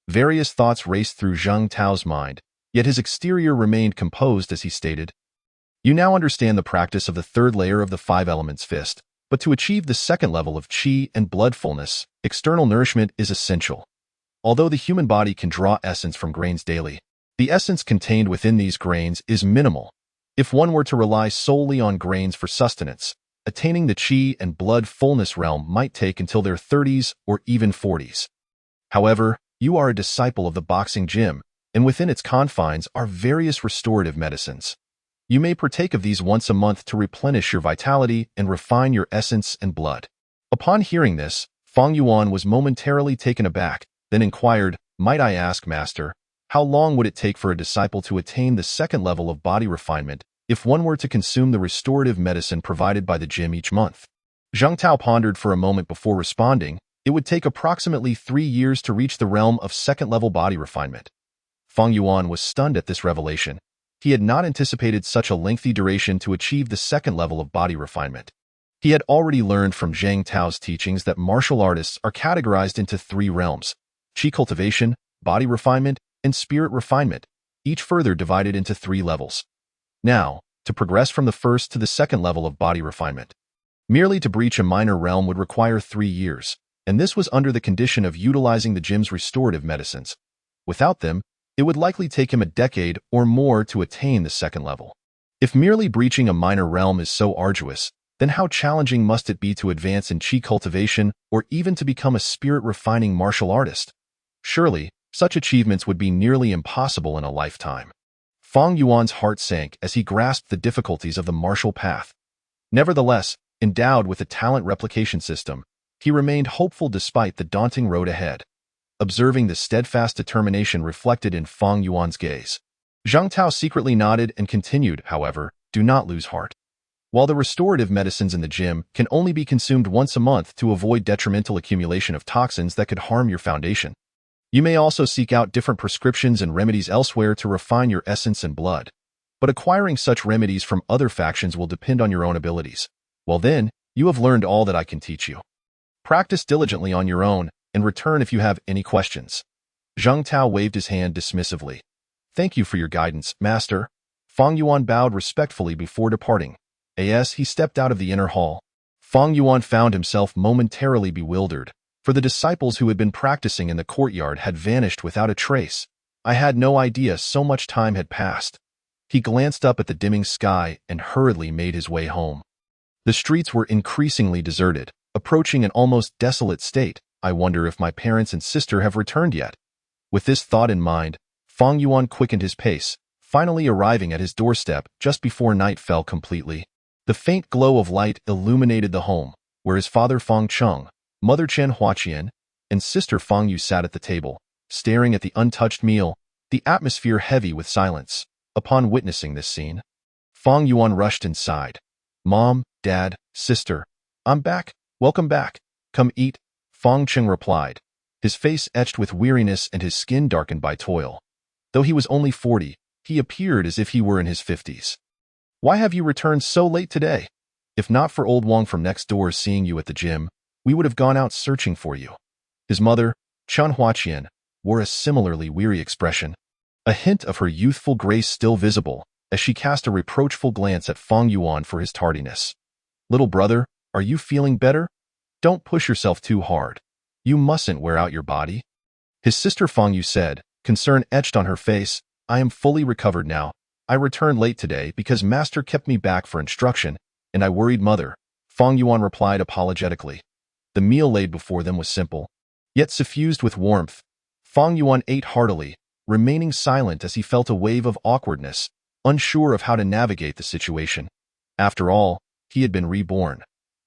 Speaker 1: Various thoughts raced through Zhang Tao's mind, yet his exterior remained composed as he stated, "You now understand the practice of the third layer of the five elements fist, but to achieve the second level of qi and blood fullness, external nourishment is essential. Although the human body can draw essence from grains daily, the essence contained within these grains is minimal. If one were to rely solely on grains for sustenance, attaining the qi and blood fullness realm might take until their 30s or even 40s. However, you are a disciple of the boxing gym, and within its confines are various restorative medicines. You may partake of these once a month to replenish your vitality and refine your essence and blood." Upon hearing this, Fang Yuan was momentarily taken aback, then inquired, "Might I ask, Master, how long would it take for a disciple to attain the second level of body refinement if one were to consume the restorative medicine provided by the gym each month?" Zhang Tao pondered for a moment before responding, "It would take approximately 3 years to reach the realm of second-level body refinement." Fang Yuan was stunned at this revelation. He had not anticipated such a lengthy duration to achieve the second level of body refinement. He had already learned from Zhang Tao's teachings that martial artists are categorized into 3 realms: qi cultivation, body refinement, and spirit refinement, each further divided into 3 levels. Now, to progress from the first to the second level of body refinement, merely to breach a minor realm would require 3 years. And this was under the condition of utilizing the gym's restorative medicines. Without them, it would likely take him a decade or more to attain the second level. If merely breaching a minor realm is so arduous, then how challenging must it be to advance in qi cultivation or even to become a spirit-refining martial artist? Surely, such achievements would be nearly impossible in a lifetime. Fang Yuan's heart sank as he grasped the difficulties of the martial path. Nevertheless, endowed with a talent replication system, he remained hopeful despite the daunting road ahead. Observing the steadfast determination reflected in Fang Yuan's gaze, Zhang Tao secretly nodded and continued, "However, do not lose heart. While the restorative medicines in the gym can only be consumed once a month to avoid detrimental accumulation of toxins that could harm your foundation, you may also seek out different prescriptions and remedies elsewhere to refine your essence and blood. But acquiring such remedies from other factions will depend on your own abilities. Well then, you have learned all that I can teach you. Practice diligently on your own, and return if you have any questions." Zhang Tao waved his hand dismissively. "Thank you for your guidance, Master." Fang Yuan bowed respectfully before departing. As he stepped out of the inner hall, Fang Yuan found himself momentarily bewildered, for the disciples who had been practicing in the courtyard had vanished without a trace. "I had no idea so much time had passed." He glanced up at the dimming sky and hurriedly made his way home. The streets were increasingly deserted, approaching an almost desolate state. I wonder if my parents and sister have returned yet. With this thought in mind, Feng Yuan quickened his pace, finally arriving at his doorstep just before night fell completely. The faint glow of light illuminated the home, where his father Feng Cheng, mother Chen Huaqian, and sister Feng Yu sat at the table, staring at the untouched meal, the atmosphere heavy with silence. Upon witnessing this scene, Feng Yuan rushed inside. "Mom, Dad, sister, I'm back. Welcome back. Come eat," Feng Cheng replied, his face etched with weariness and his skin darkened by toil. Though he was only 40, he appeared as if he were in his 50s. "Why have you returned so late today? If not for old Wang from next door seeing you at the gym, we would have gone out searching for you." His mother, Chen Huaqian, wore a similarly weary expression, a hint of her youthful grace still visible, as she cast a reproachful glance at Feng Yuan for his tardiness. "Little brother, are you feeling better? Don't push yourself too hard. You mustn't wear out your body." His sister Feng Yu said, concern etched on her face, "I am fully recovered now. I returned late today because Master kept me back for instruction, and I worried Mother," Feng Yuan replied apologetically. The meal laid before them was simple, yet suffused with warmth. Feng Yuan ate heartily, remaining silent as he felt a wave of awkwardness, unsure of how to navigate the situation. After all, he had been reborn,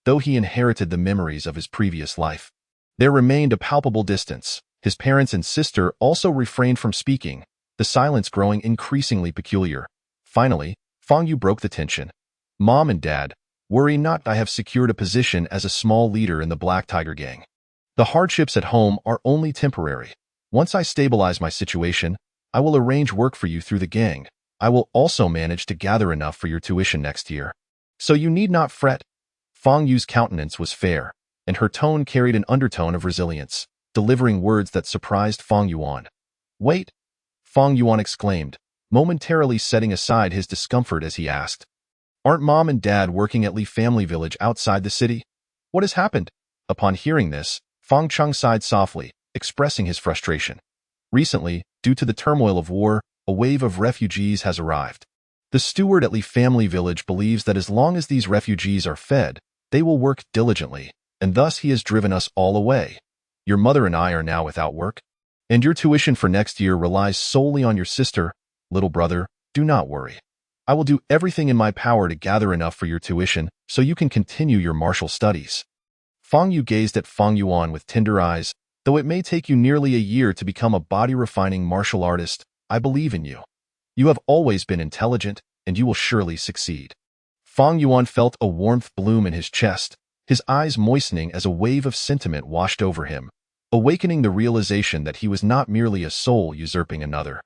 Speaker 1: though he inherited the memories of his previous life. There remained a palpable distance. His parents and sister also refrained from speaking, the silence growing increasingly peculiar. Finally, Feng Yu broke the tension. "Mom and Dad, worry not, I have secured a position as a small leader in the Black Tiger Gang. The hardships at home are only temporary. Once I stabilize my situation, I will arrange work for you through the gang. I will also manage to gather enough for your tuition next year. So you need not fret." Feng Yu's countenance was fair, and her tone carried an undertone of resilience, delivering words that surprised Feng Yuan. "Wait," Feng Yuan exclaimed, momentarily setting aside his discomfort as he asked, "Aren't Mom and Dad working at Li Family Village outside the city? What has happened?" Upon hearing this, Feng Cheng sighed softly, expressing his frustration. "Recently, due to the turmoil of war, a wave of refugees has arrived. The steward at Li Family Village believes that as long as these refugees are fed, they will work diligently, and thus he has driven us all away. Your mother and I are now without work, and your tuition for next year relies solely on your sister. Little brother, do not worry. I will do everything in my power to gather enough for your tuition so you can continue your martial studies." Feng Yu gazed at Feng Yuan with tender eyes. "Though it may take you nearly a year to become a body-refining martial artist, I believe in you. You have always been intelligent, and you will surely succeed." Feng Yuan felt a warmth bloom in his chest, his eyes moistening as a wave of sentiment washed over him, awakening the realization that he was not merely a soul usurping another,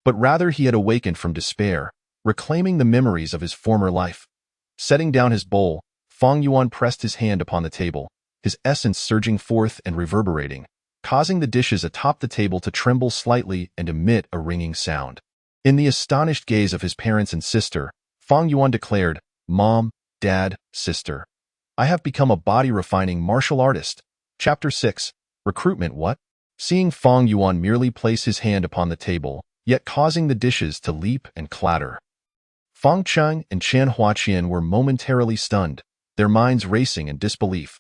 Speaker 1: but rather he had awakened from despair, reclaiming the memories of his former life. Setting down his bowl, Feng Yuan pressed his hand upon the table, his essence surging forth and reverberating, causing the dishes atop the table to tremble slightly and emit a ringing sound. In the astonished gaze of his parents and sister, Feng Yuan declared, "Mom, Dad, sister, I have become a body-refining martial artist." Chapter 6. Recruitment. What? Seeing Feng Yuan merely place his hand upon the table, yet causing the dishes to leap and clatter, Feng Cheng and Chen Huaqian were momentarily stunned, their minds racing in disbelief.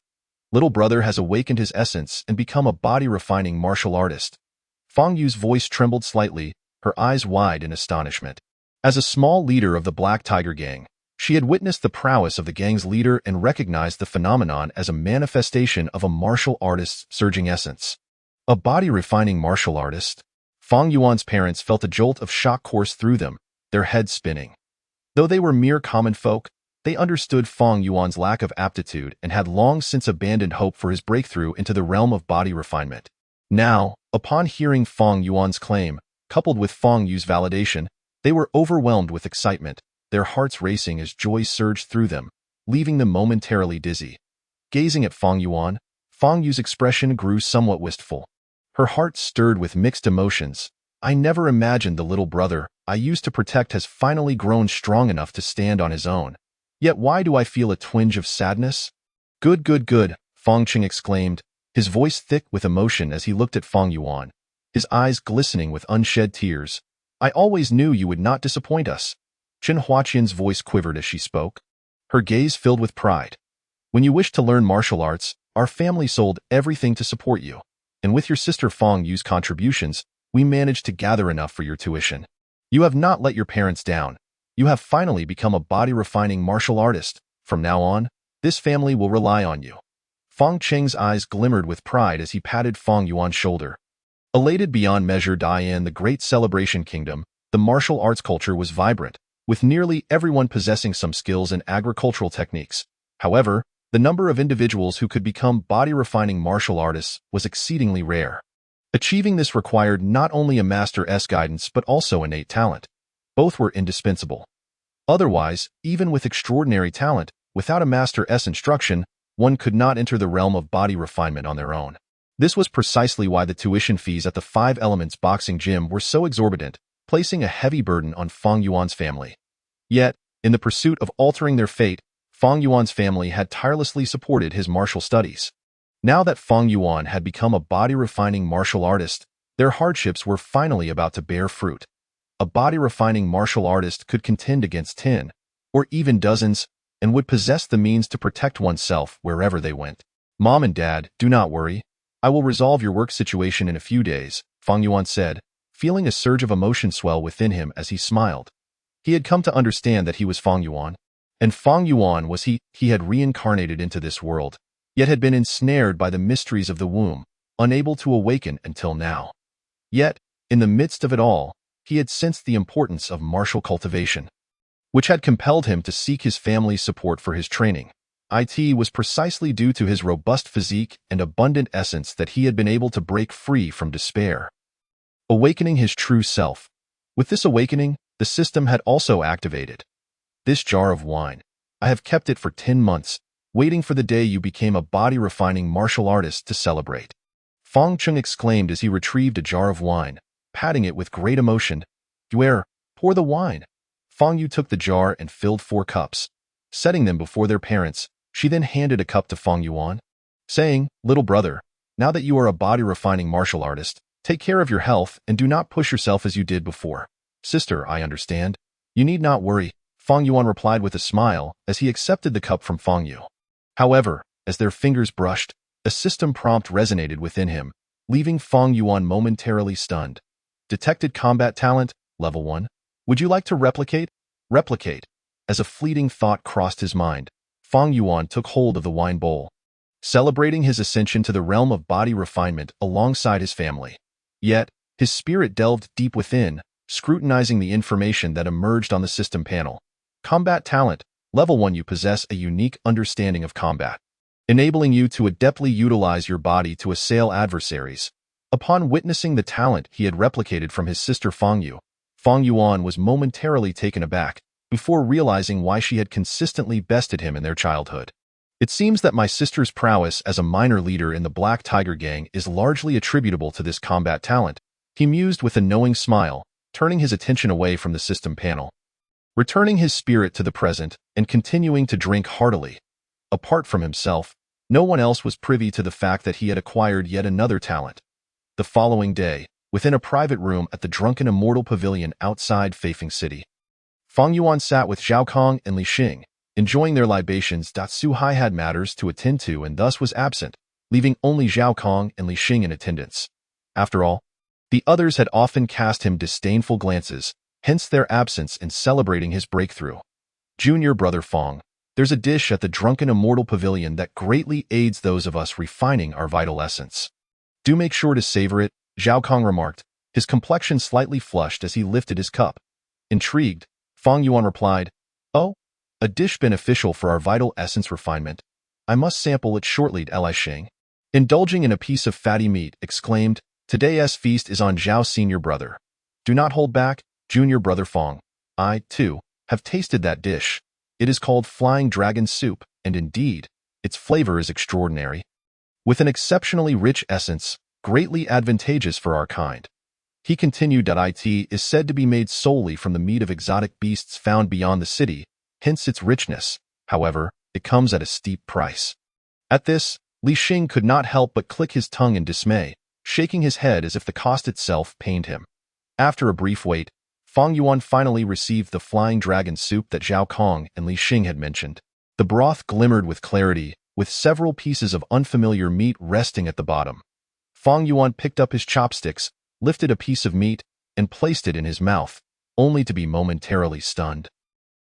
Speaker 1: Little brother has awakened his essence and become a body-refining martial artist. Feng Yu's voice trembled slightly, her eyes wide in astonishment. As a small leader of the Black Tiger Gang, she had witnessed the prowess of the gang's leader and recognized the phenomenon as a manifestation of a martial artist's surging essence. A body-refining martial artist? Feng Yuan's parents felt a jolt of shock course through them, their heads spinning. Though they were mere common folk, they understood Feng Yuan's lack of aptitude and had long since abandoned hope for his breakthrough into the realm of body refinement. Now, upon hearing Feng Yuan's claim, coupled with Feng Yu's validation, they were overwhelmed with excitement, their hearts racing as joy surged through them, leaving them momentarily dizzy. Gazing at Feng Yu's expression grew somewhat wistful. Her heart stirred with mixed emotions. "I never imagined the little brother I used to protect has finally grown strong enough to stand on his own. Yet why do I feel a twinge of sadness?" Good, Feng Cheng exclaimed, his voice thick with emotion as he looked at Feng Yuan, his eyes glistening with unshed tears. "I always knew you would not disappoint us. Chen Huaqian's voice quivered as she spoke. Her gaze filled with pride. When you wish to learn martial arts, our family sold everything to support you. And with your sister Fong Yu's contributions, we managed to gather enough for your tuition. You have not let your parents down. You have finally become a body-refining martial artist. From now on, this family will rely on you. Fong Cheng's eyes glimmered with pride as he patted Fong Yuan's shoulder. Elated beyond measure, in the great celebration kingdom, the martial arts culture was vibrant, with nearly everyone possessing some skills in agricultural techniques. However, the number of individuals who could become body-refining martial artists was exceedingly rare. Achieving this required not only a master's guidance but also innate talent. Both were indispensable. Otherwise, even with extraordinary talent, without a master's instruction, one could not enter the realm of body refinement on their own. This was precisely why the tuition fees at the Five Elements boxing gym were so exorbitant, placing a heavy burden on Fong Yuan's family. Yet, in the pursuit of altering their fate, Fong Yuan's family had tirelessly supported his martial studies. Now that Fong Yuan had become a body-refining martial artist, their hardships were finally about to bear fruit. A body-refining martial artist could contend against 10, or even dozens, and would possess the means to protect oneself wherever they went. Mom and Dad, do not worry. I will resolve your work situation in a few days, Fong Yuan said, feeling a surge of emotion swell within him as he smiled. He had come to understand that he was Fong Yuan. And Fong Yuan was he had reincarnated into this world, yet had been ensnared by the mysteries of the womb, unable to awaken until now. Yet, in the midst of it all, he had sensed the importance of martial cultivation, which had compelled him to seek his family's support for his training. It was precisely due to his robust physique and abundant essence that he had been able to break free from despair, awakening his true self. With this awakening, the system had also activated. This jar of wine. I have kept it for 10 months, waiting for the day you became a body-refining martial artist to celebrate. Fong Cheng exclaimed as he retrieved a jar of wine, patting it with great emotion. Yuer, pour the wine. Fong Yu took the jar and filled 4 cups. Setting them before their parents, she then handed a cup to Fong Yuan, saying, Little brother, now that you are a body-refining martial artist, take care of your health and do not push yourself as you did before. Sister, I understand. You need not worry. Fong Yuan replied with a smile as he accepted the cup from Fong Yu. However, as their fingers brushed, a system prompt resonated within him, leaving Fong Yuan momentarily stunned. Detected combat talent, level 1. Would you like to replicate? Replicate. As a fleeting thought crossed his mind, Fong Yuan took hold of the wine bowl, celebrating his ascension to the realm of body refinement alongside his family. Yet, his spirit delved deep within, scrutinizing the information that emerged on the system panel. Combat talent, level 1. You possess a unique understanding of combat, enabling you to adeptly utilize your body to assail adversaries. Upon witnessing the talent he had replicated from his sister Fong Yu, Fong Yuan was momentarily taken aback, before realizing why she had consistently bested him in their childhood. It seems that my sister's prowess as a minor leader in the Black Tiger Gang is largely attributable to this combat talent, he mused with a knowing smile, turning his attention away from the system panel. Returning his spirit to the present and continuing to drink heartily. Apart from himself, no one else was privy to the fact that he had acquired yet another talent. The following day, within a private room at the Drunken Immortal Pavilion outside Feifeng City, Fong Yuan sat with Zhao Kong and Li Xing, enjoying their libations. Su Hai had matters to attend to and thus was absent, leaving only Zhao Kong and Li Xing in attendance. After all, the others had often cast him disdainful glances, hence their absence in celebrating his breakthrough. Junior brother Fong, there's a dish at the Drunken Immortal Pavilion that greatly aids those of us refining our vital essence. Do make sure to savor it, Zhao Kong remarked, his complexion slightly flushed as he lifted his cup. Intrigued, Fong Yuan replied, Oh, a dish beneficial for our vital essence refinement. I must sample it shortly, Li Xing. Indulging in a piece of fatty meat, exclaimed, Today's feast is on Zhao senior brother. Do not hold back, junior brother Fong. I, too, have tasted that dish. It is called Flying Dragon Soup, and indeed, its flavor is extraordinary. With an exceptionally rich essence, greatly advantageous for our kind. He continued that it is said to be made solely from the meat of exotic beasts found beyond the city, hence its richness. However, it comes at a steep price. At this, Li Xing could not help but click his tongue in dismay, shaking his head as if the cost itself pained him. After a brief wait, Fang Yuan finally received the flying dragon soup that Zhao Kong and Li Xing had mentioned. The broth glimmered with clarity, with several pieces of unfamiliar meat resting at the bottom. Fang Yuan picked up his chopsticks, lifted a piece of meat, and placed it in his mouth, only to be momentarily stunned.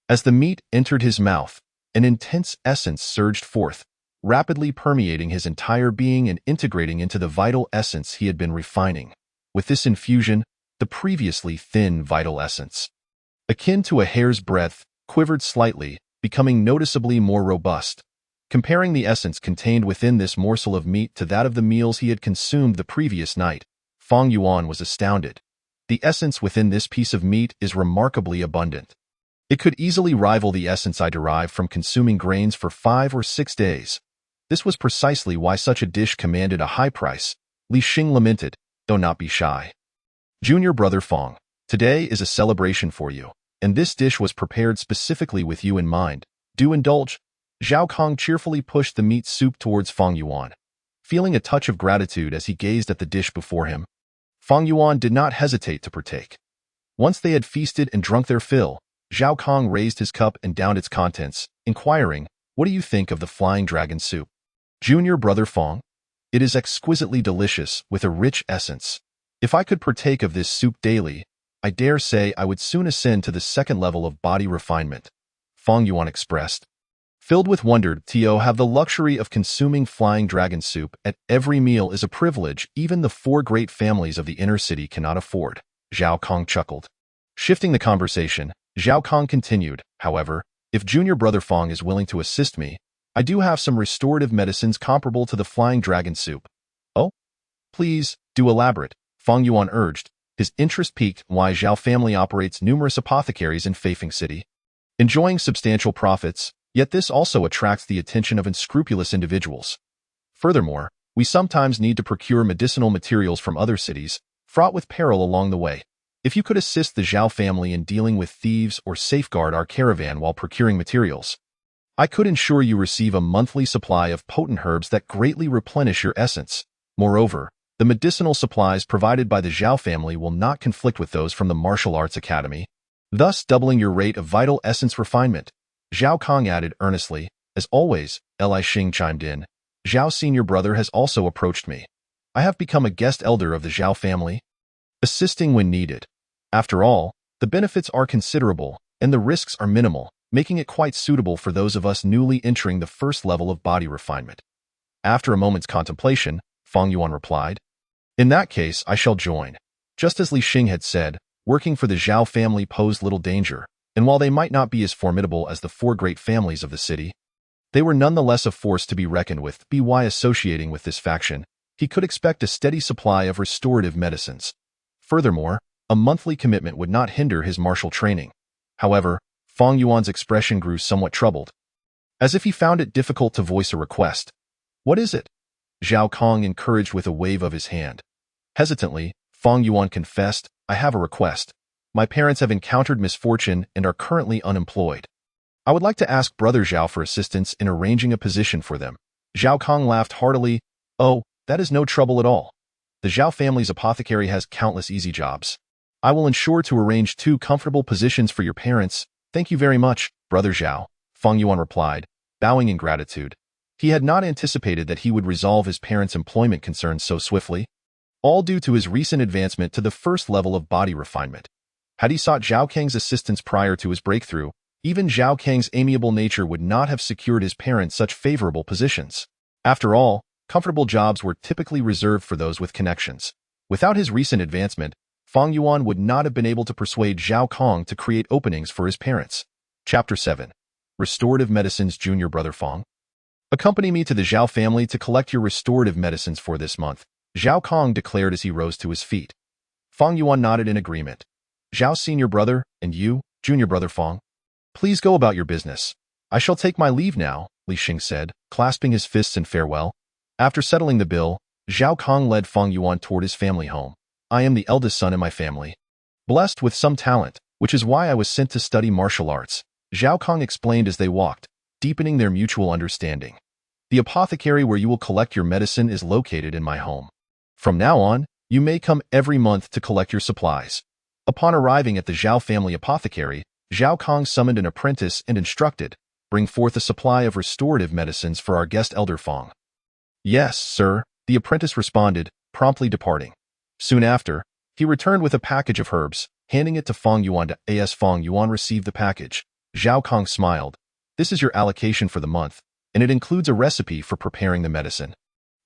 Speaker 1: As the meat entered his mouth, an intense essence surged forth, rapidly permeating his entire being and integrating into the vital essence he had been refining. With this infusion, the previously thin vital essence, akin to a hair's breadth, quivered slightly, becoming noticeably more robust. Comparing the essence contained within this morsel of meat to that of the meals he had consumed the previous night, Fang Yuan was astounded. The essence within this piece of meat is remarkably abundant. It could easily rival the essence I derived from consuming grains for 5 or 6 days. This was precisely why such a dish commanded a high price, Li Xing lamented. "Do not be shy. Junior brother Fang, today is a celebration for you, and this dish was prepared specifically with you in mind. Do indulge." Zhao Kong cheerfully pushed the meat soup towards Fang Yuan, feeling a touch of gratitude as he gazed at the dish before him. Fang Yuan did not hesitate to partake. Once they had feasted and drunk their fill, Zhao Kong raised his cup and downed its contents, inquiring, "What do you think of the flying dragon soup?" "Junior brother Fang, it is exquisitely delicious with a rich essence. If I could partake of this soup daily, I dare say I would soon ascend to the second level of body refinement," Fang Yuan expressed. Filled with wonder, to have the luxury of consuming flying dragon soup at every meal is a privilege even the 4 great families of the inner city cannot afford, Zhao Kong chuckled. Shifting the conversation, Zhao Kong continued, "However, if junior brother Fang is willing to assist me, I do have some restorative medicines comparable to the flying dragon soup." "Oh? Please, do elaborate," Fang Yuan urged, his interest piqued. "Why, Xiao family operates numerous apothecaries in Feifeng City, enjoying substantial profits, yet this also attracts the attention of unscrupulous individuals. Furthermore, we sometimes need to procure medicinal materials from other cities, fraught with peril along the way. If you could assist the Xiao family in dealing with thieves or safeguard our caravan while procuring materials, I could ensure you receive a monthly supply of potent herbs that greatly replenish your essence. Moreover, the medicinal supplies provided by the Xiao family will not conflict with those from the Martial Arts Academy, thus doubling your rate of vital essence refinement," Zhao Kong added earnestly. "As always," Li Xing chimed in, "Zhao senior brother has also approached me. I have become a guest elder of the Xiao family, assisting when needed. After all, the benefits are considerable, and the risks are minimal, making it quite suitable for those of us newly entering the first level of body refinement." After a moment's contemplation, Fang Yuan replied, "In that case, I shall join." Just as Li Xing had said, working for the Xiao family posed little danger, and while they might not be as formidable as the 4 great families of the city, they were nonetheless a force to be reckoned with. By associating with this faction, he could expect a steady supply of restorative medicines. Furthermore, a monthly commitment would not hinder his martial training. However, Fang Yuan's expression grew somewhat troubled, as if he found it difficult to voice a request. "What is it?" Zhao Kong encouraged with a wave of his hand. Hesitantly, Fang Yuan confessed, "I have a request. My parents have encountered misfortune and are currently unemployed. I would like to ask Brother Xiao for assistance in arranging a position for them." Zhao Kong laughed heartily. "Oh, that is no trouble at all. The Xiao family's apothecary has countless easy jobs. I will ensure to arrange 2 comfortable positions for your parents. Thank you very much, Brother Xiao," Fang Yuan replied, bowing in gratitude. He had not anticipated that he would resolve his parents' employment concerns so swiftly, all due to his recent advancement to the first level of body refinement. Had he sought Zhao Kang's assistance prior to his breakthrough, even Zhao Kang's amiable nature would not have secured his parents such favorable positions. After all, comfortable jobs were typically reserved for those with connections. Without his recent advancement, Fang Yuan would not have been able to persuade Zhao Kong to create openings for his parents. Chapter 7. Restorative Medicines. Junior brother Fang, accompany me to the Xiao family to collect your restorative medicines for this month, Zhao Kong declared as he rose to his feet. Fang Yuan nodded in agreement. "Zhao senior brother, and you, junior brother Fang, please go about your business. I shall take my leave now," Li Xing said, clasping his fists in farewell. After settling the bill, Zhao Kong led Fang Yuan toward his family home. "I am the eldest son in my family, blessed with some talent, which is why I was sent to study martial arts," Zhao Kong explained as they walked, deepening their mutual understanding. "The apothecary where you will collect your medicine is located in my home. From now on, you may come every month to collect your supplies." Upon arriving at the Xiao family apothecary, Zhao Kong summoned an apprentice and instructed, "Bring forth a supply of restorative medicines for our guest Elder Fong." "Yes, sir," the apprentice responded, promptly departing. Soon after, he returned with a package of herbs, handing it to Fong Yuan. As Fong Yuan received the package, Zhao Kong smiled. "This is your allocation for the month, and it includes a recipe for preparing the medicine.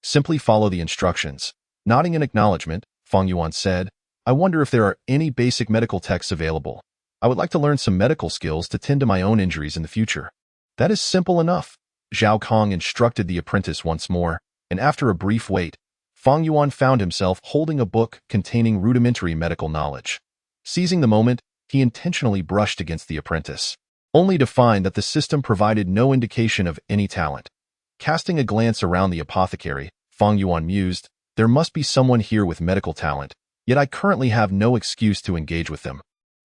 Speaker 1: Simply follow the instructions." Nodding in acknowledgement, Fong Yuan said, "I wonder if there are any basic medical texts available. I would like to learn some medical skills to tend to my own injuries in the future." "That is simple enough," Zhao Kong instructed the apprentice once more, and after a brief wait, Fong Yuan found himself holding a book containing rudimentary medical knowledge. Seizing the moment, he intentionally brushed against the apprentice, only to find that the system provided no indication of any talent. Casting a glance around the apothecary, Fong Yuan mused, "There must be someone here with medical talent, yet I currently have no excuse to engage with them."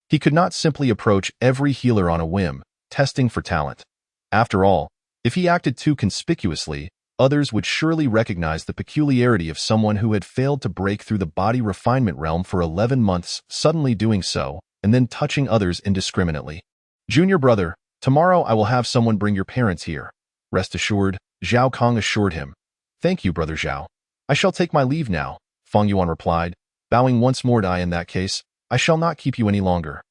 Speaker 1: He could not simply approach every healer on a whim, testing for talent. After all, if he acted too conspicuously, others would surely recognize the peculiarity of someone who had failed to break through the body refinement realm for 11 months, suddenly doing so, and then touching others indiscriminately. "Junior brother, tomorrow I will have someone bring your parents here. Rest assured," Zhao Kong assured him. "Thank you, brother Xiao. I shall take my leave now," Fong Yuan replied, bowing once more. "In that case, I shall not keep you any longer."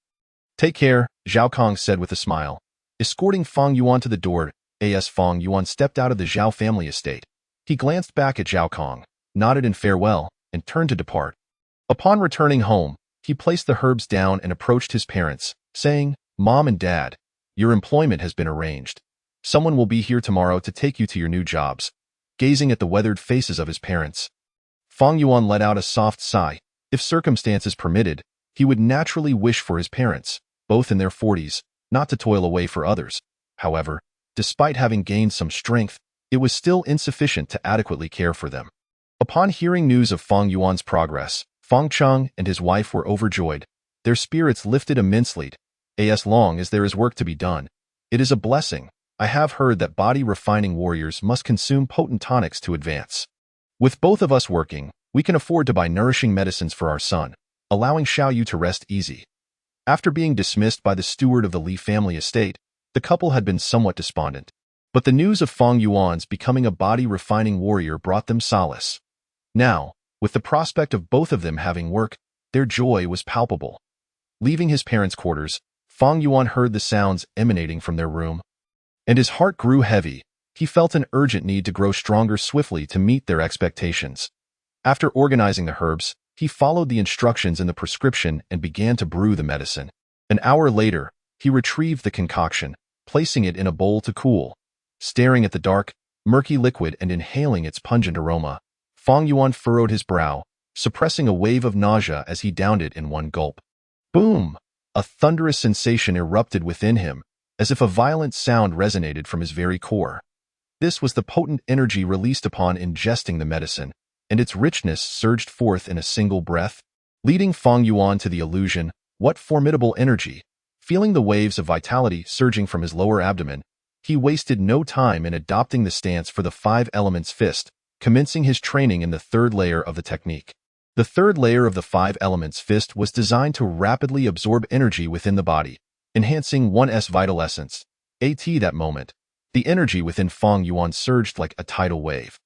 Speaker 1: "Take care," Zhao Kong said with a smile. Escorting Fong Yuan to the door, as Fong Yuan stepped out of the Xiao family estate, he glanced back at Zhao Kong, nodded in farewell, and turned to depart. Upon returning home, he placed the herbs down and approached his parents, saying, "Mom and Dad, your employment has been arranged. Someone will be here tomorrow to take you to your new jobs." Gazing at the weathered faces of his parents, Fong Yuan let out a soft sigh. If circumstances permitted, he would naturally wish for his parents, both in their 40s, not to toil away for others. However, despite having gained some strength, it was still insufficient to adequately care for them. Upon hearing news of Fong Yuan's progress, Fong Cheng and his wife were overjoyed. Their spirits lifted immensely. As long as there is work to be done, it is a blessing. I have heard that body-refining warriors must consume potent tonics to advance. With both of us working, we can afford to buy nourishing medicines for our son, allowing Xiao to rest easy. After being dismissed by the steward of the Li family estate, the couple had been somewhat despondent. But the news of Fong Yuan's becoming a body-refining warrior brought them solace. Now, with the prospect of both of them having work, their joy was palpable. Leaving his parents' quarters, Fong Yuan heard the sounds emanating from their room, and his heart grew heavy. He felt an urgent need to grow stronger swiftly to meet their expectations. After organizing the herbs, he followed the instructions in the prescription and began to brew the medicine. An hour later, he retrieved the concoction, placing it in a bowl to cool. Staring at the dark, murky liquid and inhaling its pungent aroma, Fong Yuan furrowed his brow, suppressing a wave of nausea as he downed it in one gulp. Boom! A thunderous sensation erupted within him, as if a violent sound resonated from his very core. This was the potent energy released upon ingesting the medicine, and its richness surged forth in a single breath, leading Fong Yuan to the illusion, what formidable energy! Feeling the waves of vitality surging from his lower abdomen, he wasted no time in adopting the stance for the 5 elements fist, commencing his training in the third layer of the technique. The third layer of the 5 elements fist was designed to rapidly absorb energy within the body, enhancing one's vital essence. At that moment, the energy within Fong Yuan surged like a tidal wave,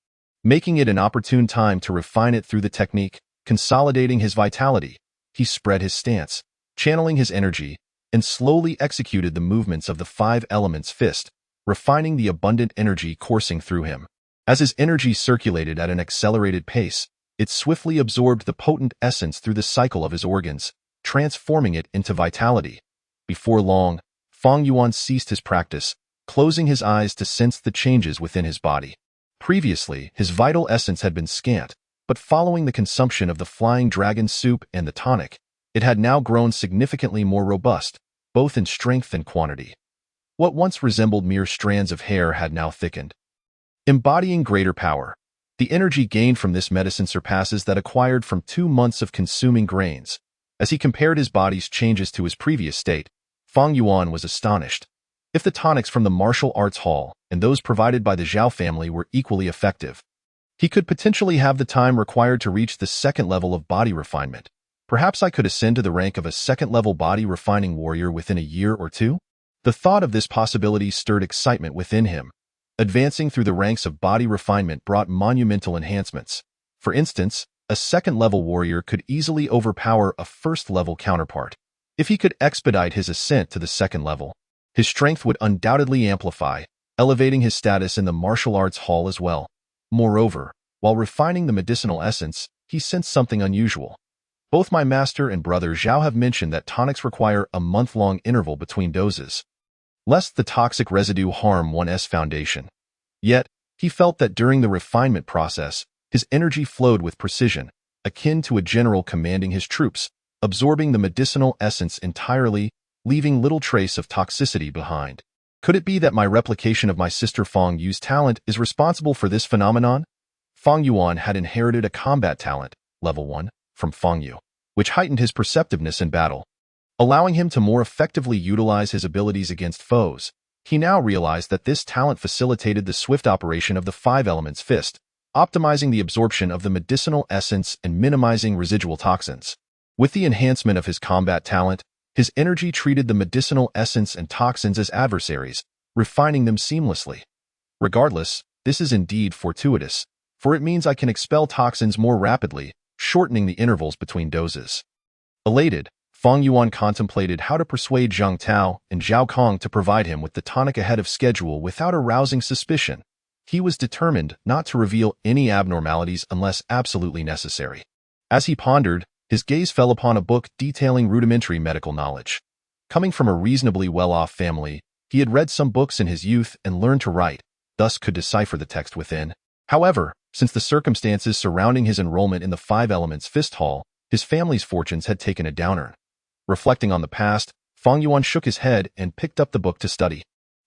Speaker 1: making it an opportune time to refine it through the technique. Consolidating his vitality, he spread his stance, channeling his energy, and slowly executed the movements of the 5 elements fist, refining the abundant energy coursing through him. As his energy circulated at an accelerated pace, it swiftly absorbed the potent essence through the cycle of his organs, transforming it into vitality. Before long, Fong Yuan ceased his practice, closing his eyes to sense the changes within his body. Previously, his vital essence had been scant, but following the consumption of the flying dragon soup and the tonic, it had now grown significantly more robust, both in strength and quantity. What once resembled mere strands of hair had now thickened, embodying greater power. The energy gained from this medicine surpasses that acquired from 2 months of consuming grains. As he compared his body's changes to his previous state, Fong Yuan was astonished. If the tonics from the martial arts hall and those provided by the Xiao family were equally effective, he could potentially have the time required to reach the second level of body refinement. Perhaps I could ascend to the rank of a second-level body-refining warrior within a year or two? The thought of this possibility stirred excitement within him. Advancing through the ranks of body refinement brought monumental enhancements. For instance, a second-level warrior could easily overpower a first-level counterpart. If he could expedite his ascent to the second level, his strength would undoubtedly amplify, elevating his status in the martial arts hall as well. Moreover, while refining the medicinal essence, he sensed something unusual. Both my master and brother Xiao have mentioned that tonics require a month-long interval between doses, lest the toxic residue harm one's foundation. Yet, he felt that during the refinement process, his energy flowed with precision, akin to a general commanding his troops, absorbing the medicinal essence entirely, leaving little trace of toxicity behind. Could it be that my replication of my sister Feng Yu's talent is responsible for this phenomenon? Feng Yuan had inherited a combat talent, level 1, from Feng Yu, which heightened his perceptiveness in battle, allowing him to more effectively utilize his abilities against foes. He now realized that this talent facilitated the swift operation of the five elements fist, optimizing the absorption of the medicinal essence and minimizing residual toxins. With the enhancement of his combat talent, his energy treated the medicinal essence and toxins as adversaries, refining them seamlessly. Regardless, this is indeed fortuitous, for it means I can expel toxins more rapidly, shortening the intervals between doses. Elated, Feng Yuan contemplated how to persuade Zhang Tao and Zhao Kong to provide him with the tonic ahead of schedule without arousing suspicion. He was determined not to reveal any abnormalities unless absolutely necessary. As he pondered, his gaze fell upon a book detailing rudimentary medical knowledge. Coming from a reasonably well-off family, he had read some books in his youth and learned to write, thus could decipher the text within. However, since the circumstances surrounding his enrollment in the Five Elements Fist Hall, his family's fortunes had taken a downer. Reflecting on the past, Feng Yuan shook his head and picked up the book to study.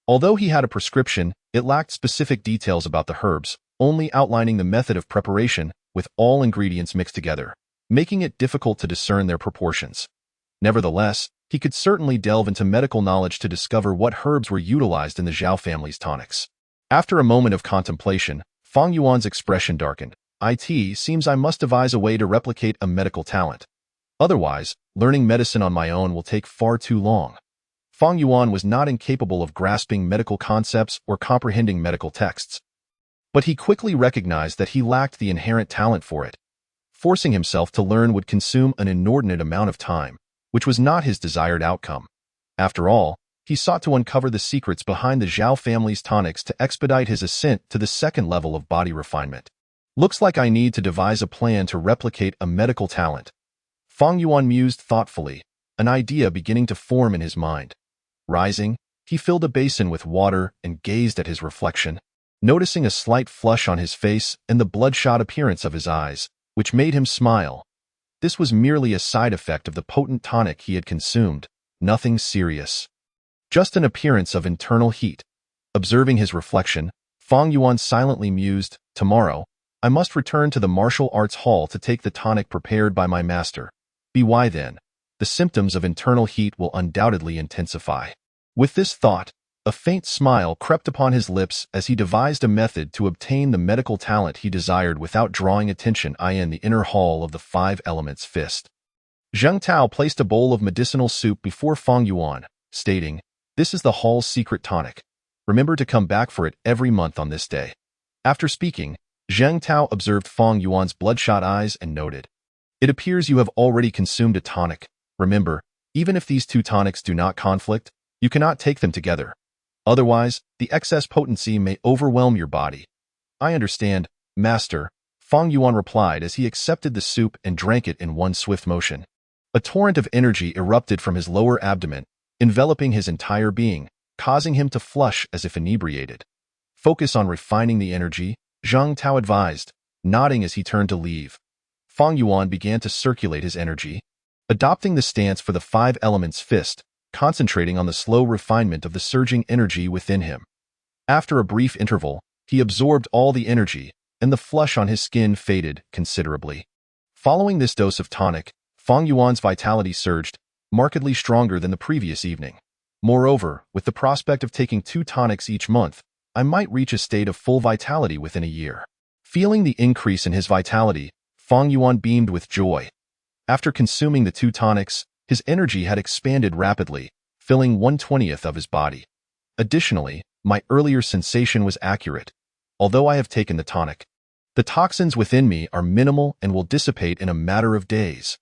Speaker 1: Although he had a prescription, it lacked specific details about the herbs, only outlining the method of preparation with all ingredients mixed together, making it difficult to discern their proportions. Nevertheless, he could certainly delve into medical knowledge to discover what herbs were utilized in the Xiao family's tonics. After a moment of contemplation, Feng Yuan's expression darkened. It seems I must devise a way to replicate a medical talent. Otherwise, learning medicine on my own will take far too long. Feng Yuan was not incapable of grasping medical concepts or comprehending medical texts. But he quickly recognized that he lacked the inherent talent for it. Forcing himself to learn would consume an inordinate amount of time, which was not his desired outcome. After all, he sought to uncover the secrets behind the Xiao family's tonics to expedite his ascent to the second level of body refinement. Looks like I need to devise a plan to replicate a medical talent. Feng Yuan mused thoughtfully, an idea beginning to form in his mind. Rising, he filled a basin with water and gazed at his reflection, noticing a slight flush on his face and the bloodshot appearance of his eyes, which made him smile. This was merely a side effect of the potent tonic he had consumed, nothing serious. Just an appearance of internal heat. Observing his reflection, Feng Yuan silently mused, "Tomorrow, I must return to the martial arts hall to take the tonic prepared by my master. By then, the symptoms of internal heat will undoubtedly intensify." With this thought, a faint smile crept upon his lips as he devised a method to obtain the medical talent he desired without drawing attention in the inner hall of the Five Elements Fist. Zhang Tao placed a bowl of medicinal soup before Feng Yuan, stating, "This is the hall's secret tonic. Remember to come back for it every month on this day." After speaking, Zhang Tao observed Feng Yuan's bloodshot eyes and noted, "It appears you have already consumed a tonic. Remember, even if these two tonics do not conflict, you cannot take them together. Otherwise, the excess potency may overwhelm your body." "I understand, Master," Feng Yuan replied as he accepted the soup and drank it in one swift motion. A torrent of energy erupted from his lower abdomen, enveloping his entire being, causing him to flush as if inebriated. "Focus on refining the energy," Zhang Tao advised, nodding as he turned to leave. Feng Yuan began to circulate his energy, adopting the stance for the Five Elements Fist, concentrating on the slow refinement of the surging energy within him. After a brief interval, he absorbed all the energy, and the flush on his skin faded considerably. Following this dose of tonic, Feng Yuan's vitality surged, markedly stronger than the previous evening. Moreover, with the prospect of taking 2 tonics each month, I might reach a state of full vitality within a year. Feeling the increase in his vitality, Feng Yuan beamed with joy. After consuming the 2 tonics, his energy had expanded rapidly, filling 1/20th of his body. Additionally, my earlier sensation was accurate. Although I have taken the tonic, the toxins within me are minimal and will dissipate in a matter of days.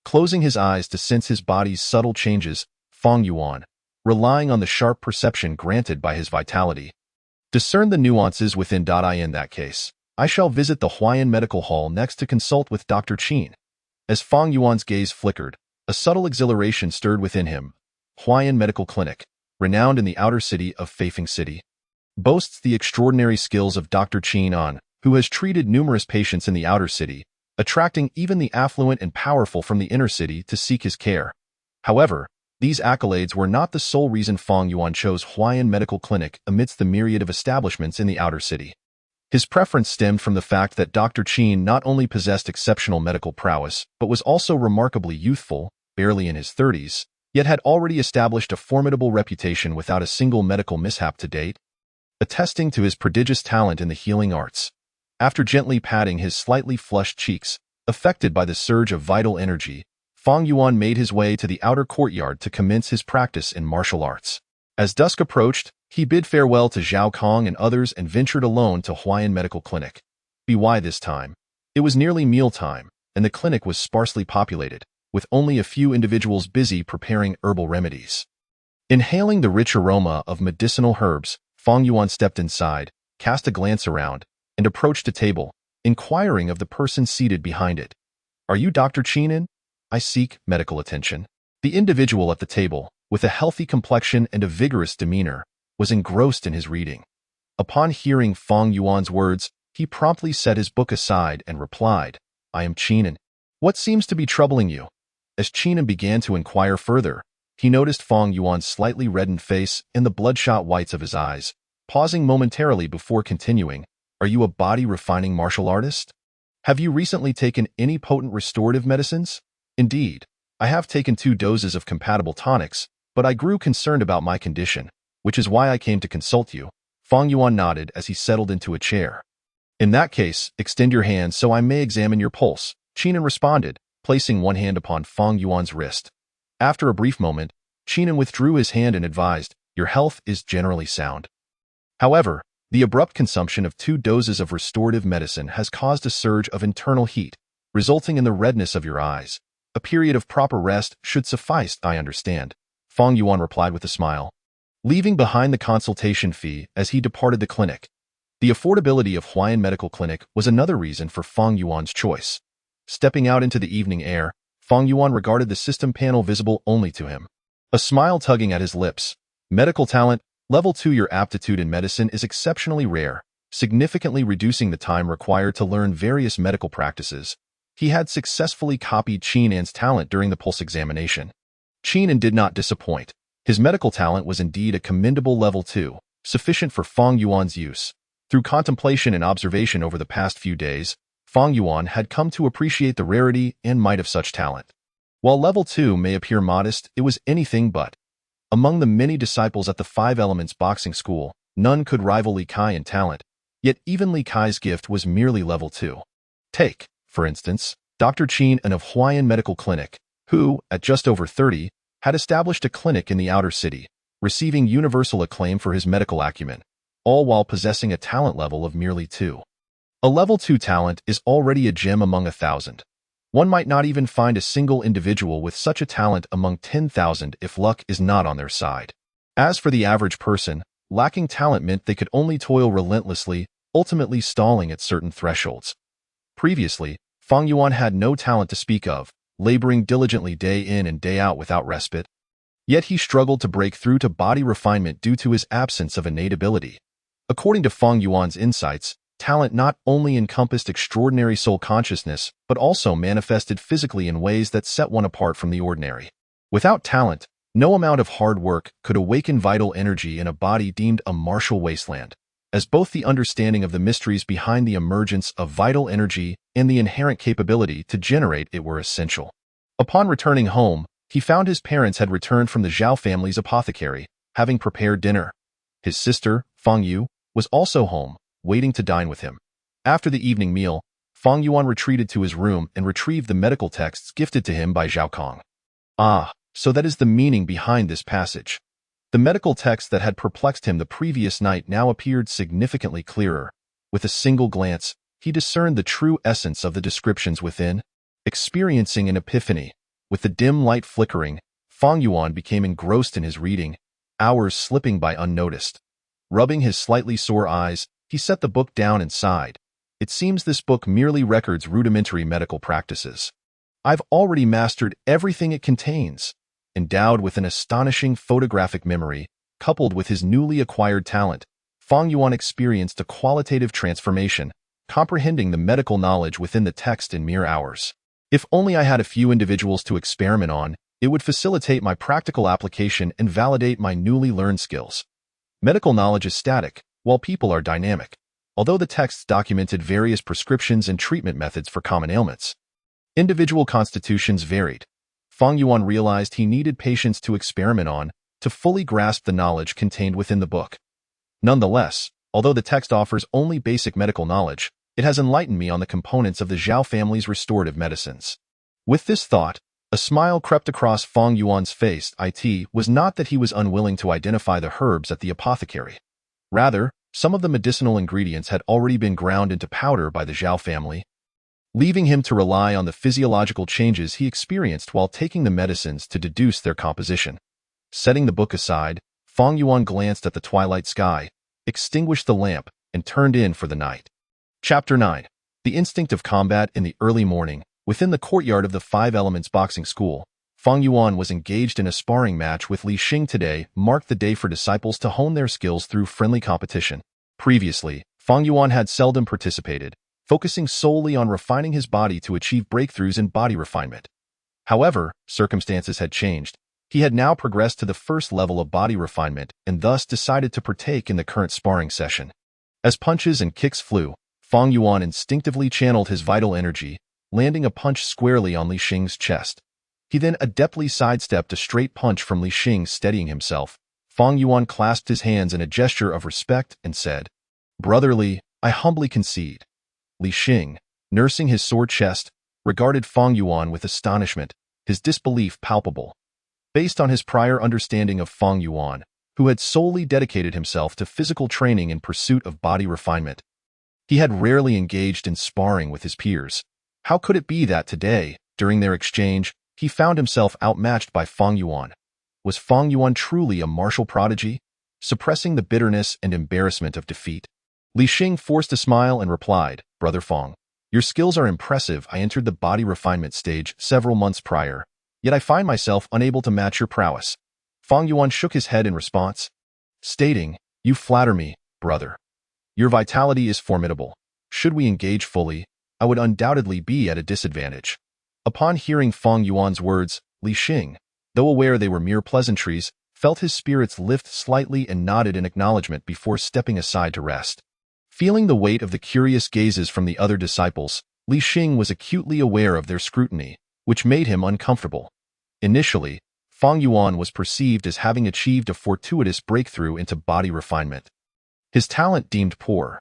Speaker 1: Closing his eyes to sense his body's subtle changes, Feng Yuan, relying on the sharp perception granted by his vitality, discern the nuances within. In that case, I shall visit the Huayan Medical Hall next to consult with Dr. Qin. As Feng Yuan's gaze flickered, a subtle exhilaration stirred within him. Huayan Medical Clinic, renowned in the outer city of Feifeng City, boasts the extraordinary skills of Dr. Qin, who has treated numerous patients in the outer city, attracting even the affluent and powerful from the inner city to seek his care. However, these accolades were not the sole reason Feng Yuan chose Huayan Medical Clinic amidst the myriad of establishments in the outer city. His preference stemmed from the fact that Dr. Qin not only possessed exceptional medical prowess, but was also remarkably youthful, barely in his 30s, yet had already established a formidable reputation without a single medical mishap to date, attesting to his prodigious talent in the healing arts. After gently patting his slightly flushed cheeks, affected by the surge of vital energy, Feng Yuan made his way to the outer courtyard to commence his practice in martial arts. As dusk approached, he bid farewell to Xiao Kong and others and ventured alone to Huayan Medical Clinic. By this time, it was nearly mealtime, and the clinic was sparsely populated, with only a few individuals busy preparing herbal remedies. Inhaling the rich aroma of medicinal herbs, Feng Yuan stepped inside, cast a glance around, and approached a table, inquiring of the person seated behind it. "Are you Dr. Qin? I seek medical attention." The individual at the table, with a healthy complexion and a vigorous demeanor, was engrossed in his reading. Upon hearing Feng Yuan's words, he promptly set his book aside and replied, "I am Qin. What seems to be troubling you?" As Qin began to inquire further, he noticed Feng Yuan's slightly reddened face and the bloodshot whites of his eyes, pausing momentarily before continuing, "Are you a body-refining martial artist? Have you recently taken any potent restorative medicines?" "Indeed, I have taken 2 doses of compatible tonics, but I grew concerned about my condition, which is why I came to consult you." Feng Yuan nodded as he settled into a chair. "In that case, extend your hand so I may examine your pulse," Qin responded, placing one hand upon Feng Yuan's wrist. After a brief moment, Qin withdrew his hand and advised, "Your health is generally sound. However, the abrupt consumption of 2 doses of restorative medicine has caused a surge of internal heat, resulting in the redness of your eyes. A period of proper rest should suffice, I understand," Feng Yuan replied with a smile, leaving behind the consultation fee as he departed the clinic. The affordability of Huayan Medical Clinic was another reason for Feng Yuan's choice. Stepping out into the evening air, Feng Yuan regarded the system panel visible only to him. A smile tugging at his lips. Medical talent, Level 2. Your aptitude in medicine is exceptionally rare, significantly reducing the time required to learn various medical practices. He had successfully copied Qin's talent during the pulse examination. Qin did not disappoint. His medical talent was indeed a commendable Level 2, sufficient for Feng Yuan's use. Through contemplation and observation over the past few days, Feng Yuan had come to appreciate the rarity and might of such talent. While Level 2 may appear modest, it was anything but. Among the many disciples at the 5 Elements boxing school, none could rival Li Kai in talent, yet even Li Kai's gift was merely Level 2. Take, for instance, Dr. Qin of Huayan Medical Clinic, who, at just over 30, had established a clinic in the outer city, receiving universal acclaim for his medical acumen, all while possessing a talent level of merely 2. A Level 2 talent is already a gem among 1,000. One might not even find a single individual with such a talent among 10,000 if luck is not on their side. As for the average person, lacking talent meant they could only toil relentlessly, ultimately stalling at certain thresholds. Previously, Feng Yuan had no talent to speak of, laboring diligently day in and day out without respite. Yet he struggled to break through to body refinement due to his absence of innate ability. According to Feng Yuan's insights, talent not only encompassed extraordinary soul consciousness, but also manifested physically in ways that set one apart from the ordinary. Without talent, no amount of hard work could awaken vital energy in a body deemed a martial wasteland, as both the understanding of the mysteries behind the emergence of vital energy and the inherent capability to generate it were essential. Upon returning home, he found his parents had returned from the Xiao family's apothecary, having prepared dinner. His sister, Feng Yu, was also home, waiting to dine with him. After the evening meal, Fang Yuan retreated to his room and retrieved the medical texts gifted to him by Xiao Kong. Ah, so that is the meaning behind this passage. The medical text that had perplexed him the previous night now appeared significantly clearer. With a single glance, he discerned the true essence of the descriptions within. Experiencing an epiphany, with the dim light flickering, Fang Yuan became engrossed in his reading, hours slipping by unnoticed. Rubbing his slightly sore eyes, he set the book down and sighed. It seems this book merely records rudimentary medical practices. I've already mastered everything it contains. Endowed with an astonishing photographic memory, coupled with his newly acquired talent, Fang Yuan experienced a qualitative transformation, comprehending the medical knowledge within the text in mere hours. If only I had a few individuals to experiment on, it would facilitate my practical application and validate my newly learned skills. Medical knowledge is static, while people are dynamic. Although the texts documented various prescriptions and treatment methods for common ailments, individual constitutions varied. Fang Yuan realized he needed patience to experiment on to fully grasp the knowledge contained within the book. Nonetheless, although the text offers only basic medical knowledge, it has enlightened me on the components of the Xiao family's restorative medicines. With this thought, a smile crept across Fang Yuan's face. It was not that he was unwilling to identify the herbs at the apothecary. Rather, some of the medicinal ingredients had already been ground into powder by the Xiao family, leaving him to rely on the physiological changes he experienced while taking the medicines to deduce their composition. Setting the book aside, Fang Yuan glanced at the twilight sky, extinguished the lamp, and turned in for the night. Chapter 9. The Instinct of Combat. In the early morning, within the courtyard of the Five Elements Boxing School, Fang Yuan was engaged in a sparring match with Li Xing. Today marked the day for disciples to hone their skills through friendly competition. Previously, Fang Yuan had seldom participated, focusing solely on refining his body to achieve breakthroughs in body refinement. However, circumstances had changed. He had now progressed to the first level of body refinement and thus decided to partake in the current sparring session. As punches and kicks flew, Fang Yuan instinctively channeled his vital energy, landing a punch squarely on Li Xing's chest. He then adeptly sidestepped a straight punch from Li Xing. Steadying himself, Fang Yuan clasped his hands in a gesture of respect and said, "Brother Li, I humbly concede." Li Xing, nursing his sore chest, regarded Fang Yuan with astonishment, his disbelief palpable. Based on his prior understanding of Fang Yuan, who had solely dedicated himself to physical training in pursuit of body refinement, he had rarely engaged in sparring with his peers. How could it be that today, during their exchange, he found himself outmatched by Fang Yuan? Was Fang Yuan truly a martial prodigy, suppressing the bitterness and embarrassment of defeat? Li Xing forced a smile and replied, "Brother Fang, your skills are impressive. I entered the body refinement stage several months prior, yet I find myself unable to match your prowess." Fang Yuan shook his head in response, stating, "You flatter me, brother. Your vitality is formidable. Should we engage fully, I would undoubtedly be at a disadvantage." Upon hearing Fang Yuan's words, Li Xing, though aware they were mere pleasantries, felt his spirits lift slightly and nodded in acknowledgement before stepping aside to rest. Feeling the weight of the curious gazes from the other disciples, Li Xing was acutely aware of their scrutiny, which made him uncomfortable. Initially, Fang Yuan was perceived as having achieved a fortuitous breakthrough into body refinement. His talent deemed poor.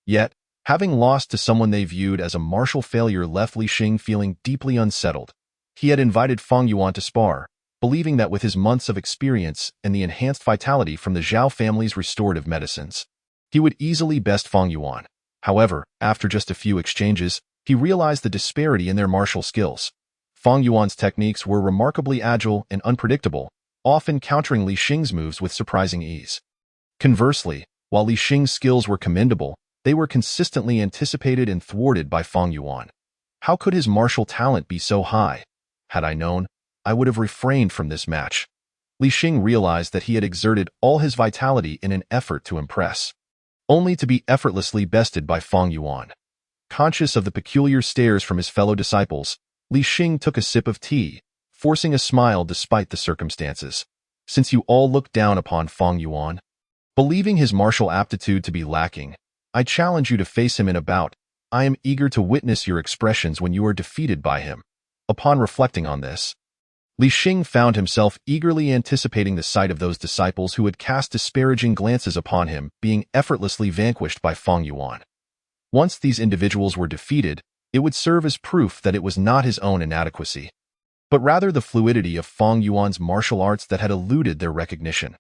Speaker 1: Yet, having lost to someone they viewed as a martial failure left Li Xing feeling deeply unsettled. He had invited Fang Yuan to spar, believing that with his months of experience and the enhanced vitality from the Xiao family's restorative medicines, he would easily best Fang Yuan. However, after just a few exchanges, he realized the disparity in their martial skills. Fang Yuan's techniques were remarkably agile and unpredictable, often countering Li Xing's moves with surprising ease. Conversely, while Li Xing's skills were commendable, they were consistently anticipated and thwarted by Fang Yuan. How could his martial talent be so high? Had I known, I would have refrained from this match. Li Xing realized that he had exerted all his vitality in an effort to impress, only to be effortlessly bested by Fang Yuan. Conscious of the peculiar stares from his fellow disciples, Li Xing took a sip of tea, forcing a smile despite the circumstances. "Since you all look down upon Fang Yuan, believing his martial aptitude to be lacking, I challenge you to face him in a bout. I am eager to witness your expressions when you are defeated by him." Upon reflecting on this, Li Xing found himself eagerly anticipating the sight of those disciples who had cast disparaging glances upon him being effortlessly vanquished by Fang Yuan. Once these individuals were defeated, it would serve as proof that it was not his own inadequacy, but rather the fluidity of Fang Yuan's martial arts that had eluded their recognition.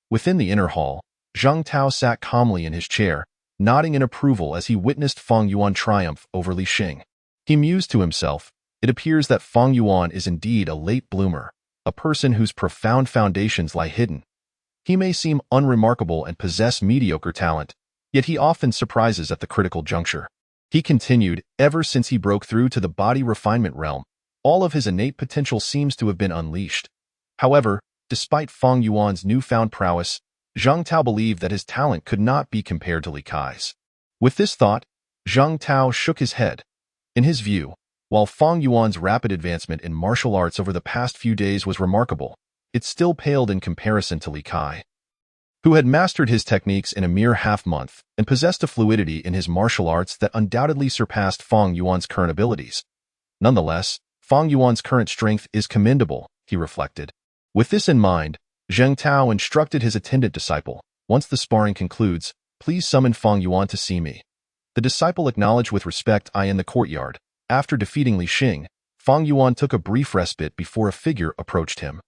Speaker 1: Within the inner hall, Zheng Tao sat calmly in his chair, nodding in approval as he witnessed Fang Yuan triumph over Li Xing. He mused to himself, it appears that Fang Yuan is indeed a late bloomer, a person whose profound foundations lie hidden. He may seem unremarkable and possess mediocre talent, yet he often surprises at the critical juncture. He continued, ever since he broke through to the body refinement realm, all of his innate potential seems to have been unleashed. However, despite Fang Yuan's newfound prowess, Zheng Tao believed that his talent could not be compared to Li Kai's. With this thought, Zheng Tao shook his head. In his view, while Fang Yuan's rapid advancement in martial arts over the past few days was remarkable, it still paled in comparison to Li Kai, who had mastered his techniques in a mere half-month and possessed a fluidity in his martial arts that undoubtedly surpassed Fang Yuan's current abilities. Nonetheless, Fang Yuan's current strength is commendable, he reflected. With this in mind, Zheng Tao instructed his attendant disciple, once the sparring concludes, please summon Fang Yuan to see me. The disciple acknowledged with respect. In the courtyard. After defeating Li Xing, Fang Yuan took a brief respite before a figure approached him.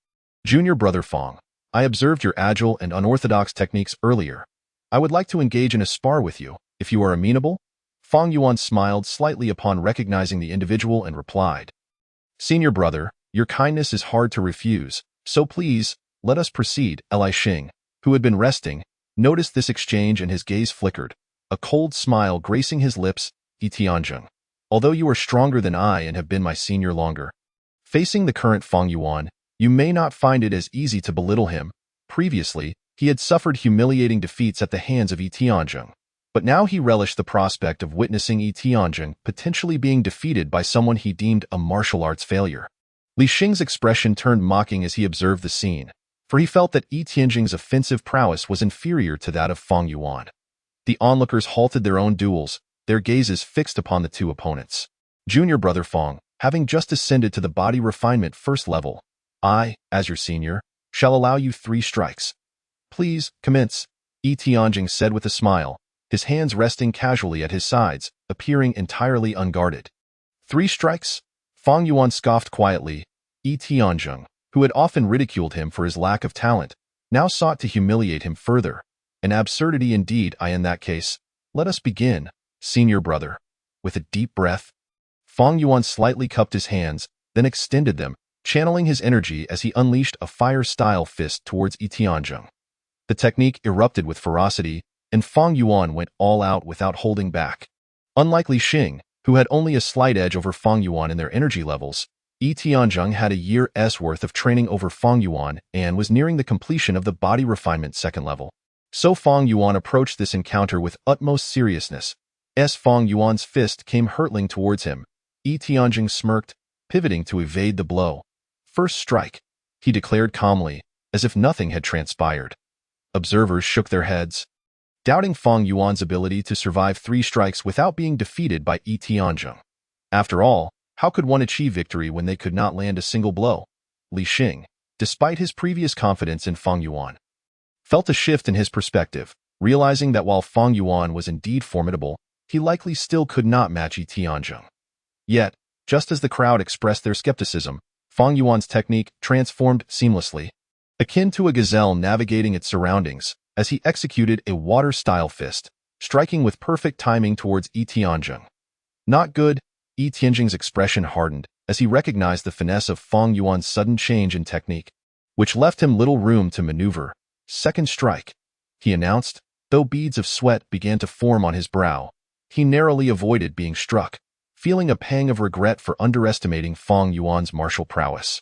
Speaker 1: Junior brother Fang, I observed your agile and unorthodox techniques earlier. I would like to engage in a spar with you, if you are amenable. Fang Yuan smiled slightly upon recognizing the individual and replied, Senior brother, your kindness is hard to refuse, so please, let us proceed. Li Xing, who had been resting, noticed this exchange and his gaze flickered, a cold smile gracing his lips. Tianzheng, although you are stronger than I and have been my senior longer, facing the current Fang Yuan, you may not find it as easy to belittle him. Previously, he had suffered humiliating defeats at the hands of Tianzheng, but now he relished the prospect of witnessing Tianzheng potentially being defeated by someone he deemed a martial arts failure. Li Xing's expression turned mocking as he observed the scene, for he felt that Tianzheng's offensive prowess was inferior to that of Fang Yuan. The onlookers halted their own duels, their gazes fixed upon the two opponents. Junior brother Fang, having just ascended to the body refinement first level, I, as your senior, shall allow you 3 strikes. Please, commence, Tianzheng said with a smile, his hands resting casually at his sides, appearing entirely unguarded. 3 strikes? Fang Yuan scoffed quietly. Tianzheng, who had often ridiculed him for his lack of talent, now sought to humiliate him further. An absurdity indeed. In that case, let us begin, senior brother. With a deep breath, Fang Yuan slightly cupped his hands, then extended them, channeling his energy as he unleashed a fire-style fist towards Tianzheng. The technique erupted with ferocity, and Fang Yuan went all out without holding back. Unlike Li Xing, who had only a slight edge over Fang Yuan in their energy levels, Tianzheng had a year's worth of training over Fang Yuan and was nearing the completion of the body refinement second level. So Fang Yuan approached this encounter with utmost seriousness. Fang Yuan's fist came hurtling towards him. Tianzheng smirked, pivoting to evade the blow. First strike, he declared calmly, as if nothing had transpired. Observers shook their heads, doubting Fang Yuan's ability to survive 3 strikes without being defeated by Tianzheng. After all, how could one achieve victory when they could not land a single blow? Li Xing, despite his previous confidence in Fang Yuan, felt a shift in his perspective, realizing that while Fang Yuan was indeed formidable, he likely still could not match Tianzheng. Yet, just as the crowd expressed their skepticism, Fang Yuan's technique transformed seamlessly, akin to a gazelle navigating its surroundings, as he executed a water-style fist, striking with perfect timing towards Tianzheng. Not good. Tianzheng's expression hardened as he recognized the finesse of Fang Yuan's sudden change in technique, which left him little room to maneuver. Second strike, he announced, though beads of sweat began to form on his brow. He narrowly avoided being struck, feeling a pang of regret for underestimating Fang Yuan's martial prowess.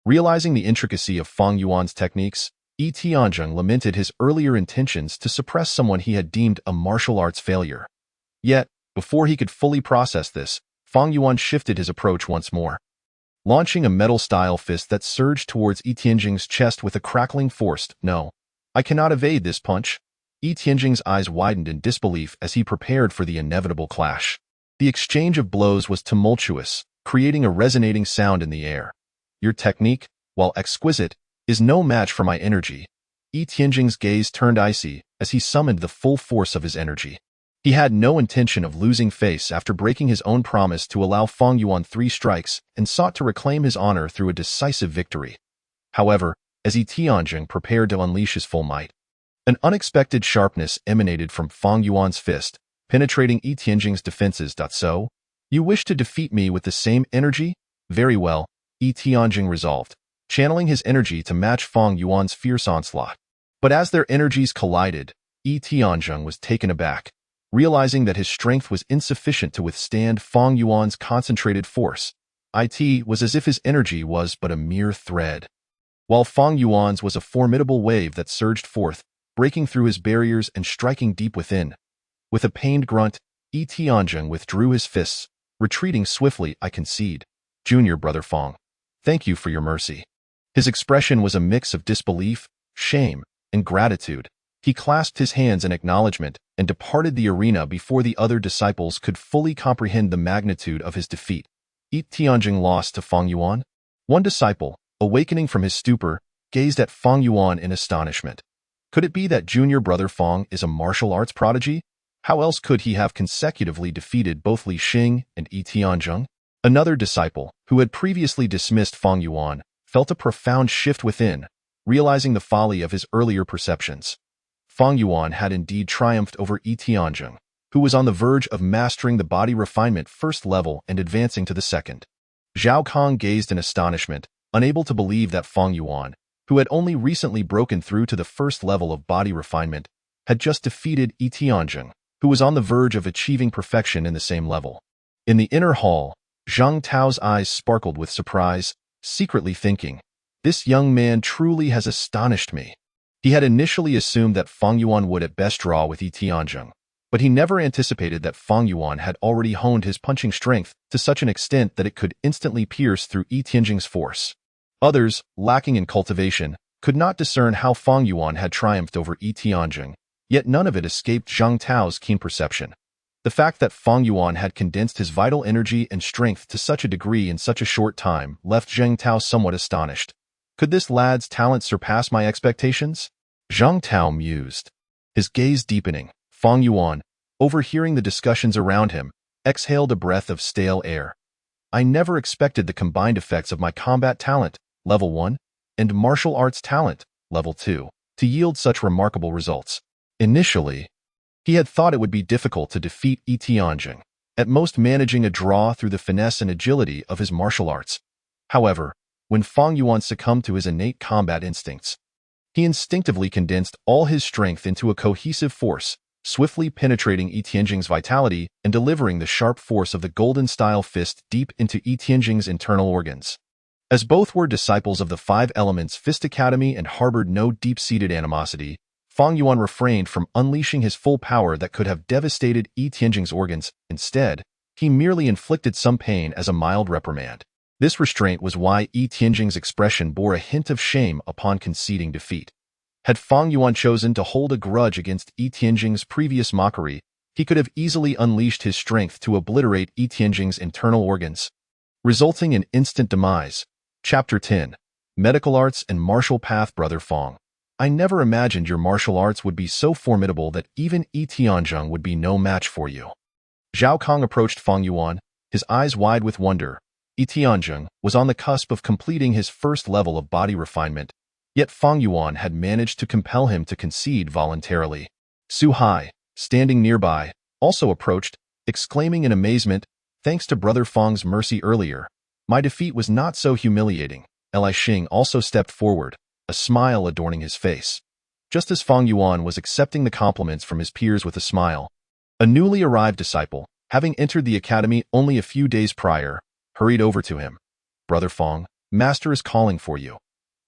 Speaker 1: Realizing the intricacy of Fang Yuan's techniques, Tianzheng lamented his earlier intentions to suppress someone he had deemed a martial arts failure. Yet, before he could fully process this, Fang Yuan shifted his approach once more, launching a metal-style fist that surged towards Tianzheng's chest with a crackling force. No, I cannot evade this punch. Tianzheng's eyes widened in disbelief as he prepared for the inevitable clash. The exchange of blows was tumultuous, creating a resonating sound in the air. Your technique, while exquisite, is no match for my energy. Tianzheng's gaze turned icy as he summoned the full force of his energy. He had no intention of losing face after breaking his own promise to allow Fang Yuan 3 strikes and sought to reclaim his honor through a decisive victory. However, as Yi Tianjing prepared to unleash his full might, an unexpected sharpness emanated from Fang Yuan's fist, penetrating Yi Tianjing's defenses. So, you wish to defeat me with the same energy? Very well, Yi Tianjing resolved, channeling his energy to match Fang Yuan's fierce onslaught. But as their energies collided, Yi Tianjing was taken aback, realizing that his strength was insufficient to withstand Fang Yuan's concentrated force. It was as if his energy was but a mere thread, while Fang Yuan's was a formidable wave that surged forth, breaking through his barriers and striking deep within. With a pained grunt, Yi Tianjing withdrew his fists, retreating swiftly. I concede, Junior Brother Fang. Thank you for your mercy. His expression was a mix of disbelief, shame, and gratitude. He clasped his hands in acknowledgement and departed the arena before the other disciples could fully comprehend the magnitude of his defeat. Yi Tianjing lost to Fang Yuan? One disciple, awakening from his stupor, gazed at Fang Yuan in astonishment. Could it be that Junior Brother Fang is a martial arts prodigy? How else could he have consecutively defeated both Li Xing and Yi Tianjing? Another disciple, who had previously dismissed Fang Yuan, felt a profound shift within, realizing the folly of his earlier perceptions. Fang Yuan had indeed triumphed over Yi Tianjing, who was on the verge of mastering the body refinement first level and advancing to the second. Zhao Kong gazed in astonishment, unable to believe that Fang Yuan, who had only recently broken through to the first level of body refinement, had just defeated Yi Tianjing, who was on the verge of achieving perfection in the same level. In the inner hall, Zhang Tao's eyes sparkled with surprise, secretly thinking, "This young man truly has astonished me." He had initially assumed that Fang Yuan would at best draw with Yi Tianjing, but he never anticipated that Fang Yuan had already honed his punching strength to such an extent that it could instantly pierce through Yi Tianjing's force. Others, lacking in cultivation, could not discern how Fang Yuan had triumphed over Yi Tianjing, yet none of it escaped Zhang Tao's keen perception. The fact that Fang Yuan had condensed his vital energy and strength to such a degree in such a short time left Zhang Tao somewhat astonished. Could this lad's talent surpass my expectations? Zhang Tao mused, his gaze deepening. Fang Yuan, overhearing the discussions around him, exhaled a breath of stale air. I never expected the combined effects of my combat talent, level 1, and martial arts talent, level 2, to yield such remarkable results. Initially, he had thought it would be difficult to defeat Yi Tianjing, at most managing a draw through the finesse and agility of his martial arts. However, when Fang Yuan succumbed to his innate combat instincts, he instinctively condensed all his strength into a cohesive force, swiftly penetrating Yi Tianjing's vitality and delivering the sharp force of the golden-style fist deep into Yi Tianjing's internal organs. As both were disciples of the Five Elements Fist Academy and harbored no deep-seated animosity, Fang Yuan refrained from unleashing his full power that could have devastated Yi Tianjing's organs. Instead, he merely inflicted some pain as a mild reprimand. This restraint was why Yi Tianjing's expression bore a hint of shame upon conceding defeat. Had Fang Yuan chosen to hold a grudge against Yi Tianjing's previous mockery, he could have easily unleashed his strength to obliterate Yi Tianjing's internal organs, resulting in instant demise. Chapter 10. Medical Arts and Martial Path. Brother Fang, I never imagined your martial arts would be so formidable that even Yi Tianjing would be no match for you. Zhao Kong approached Fang Yuan, his eyes wide with wonder. Yi Tianjing was on the cusp of completing his first level of body refinement, yet Fang Yuan had managed to compel him to concede voluntarily. Su Hai, standing nearby, also approached, exclaiming in amazement, "Thanks to Brother Fang's mercy earlier, my defeat was not so humiliating." Li Xing also stepped forward, a smile adorning his face. Just as Fang Yuan was accepting the compliments from his peers with a smile, a newly arrived disciple, having entered the academy only a few days prior, hurried over to him. "Brother Fang, Master is calling for you."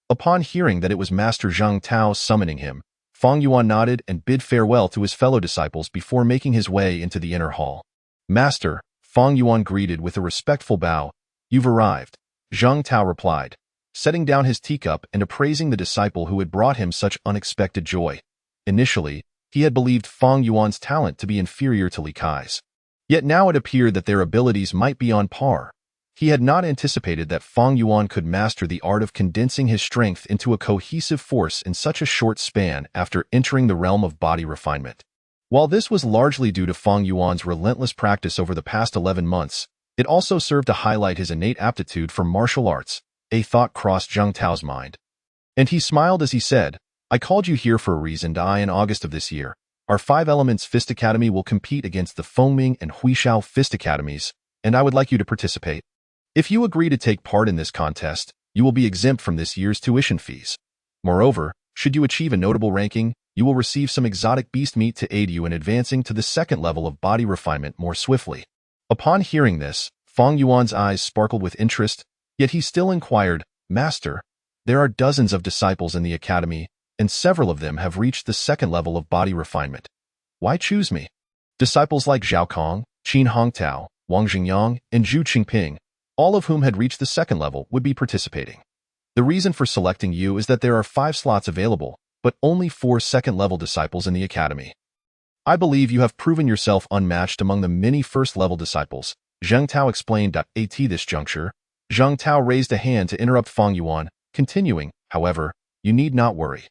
Speaker 1: Upon hearing that it was Master Zhang Tao summoning him, Fang Yuan nodded and bid farewell to his fellow disciples before making his way into the inner hall. "Master," Fang Yuan greeted with a respectful bow. "You've arrived," Zhang Tao replied, setting down his teacup and appraising the disciple who had brought him such unexpected joy. Initially, he had believed Fang Yuan's talent to be inferior to Li Kai's. Yet now it appeared that their abilities might be on par. He had not anticipated that Fang Yuan could master the art of condensing his strength into a cohesive force in such a short span after entering the realm of body refinement. While this was largely due to Fang Yuan's relentless practice over the past 11 months, it also served to highlight his innate aptitude for martial arts. A thought crossed Zheng Tao's mind. And he smiled as he said, I called you here for a reason. In August of this year, our 5 Elements Fist Academy will compete against the Fengming and Huixiao Fist Academies, and I would like you to participate. If you agree to take part in this contest, you will be exempt from this year's tuition fees. Moreover, should you achieve a notable ranking, you will receive some exotic beast meat to aid you in advancing to the second level of body refinement more swiftly. Upon hearing this, Fang Yuan's eyes sparkled with interest, yet he still inquired, Master, there are dozens of disciples in the academy, and several of them have reached the second level of body refinement. Why choose me? Disciples like Zhao Kong, Qin Hongtao, Wang Xingyang, and Zhu Qingping, all of whom had reached the second level, would be participating. The reason for selecting you is that there are 5 slots available, but only 4 second-level disciples in the academy. I believe you have proven yourself unmatched among the many first-level disciples, Zheng Tao explained. At this juncture, Zheng Tao raised a hand to interrupt Fang Yuan, continuing, however, you need not worry.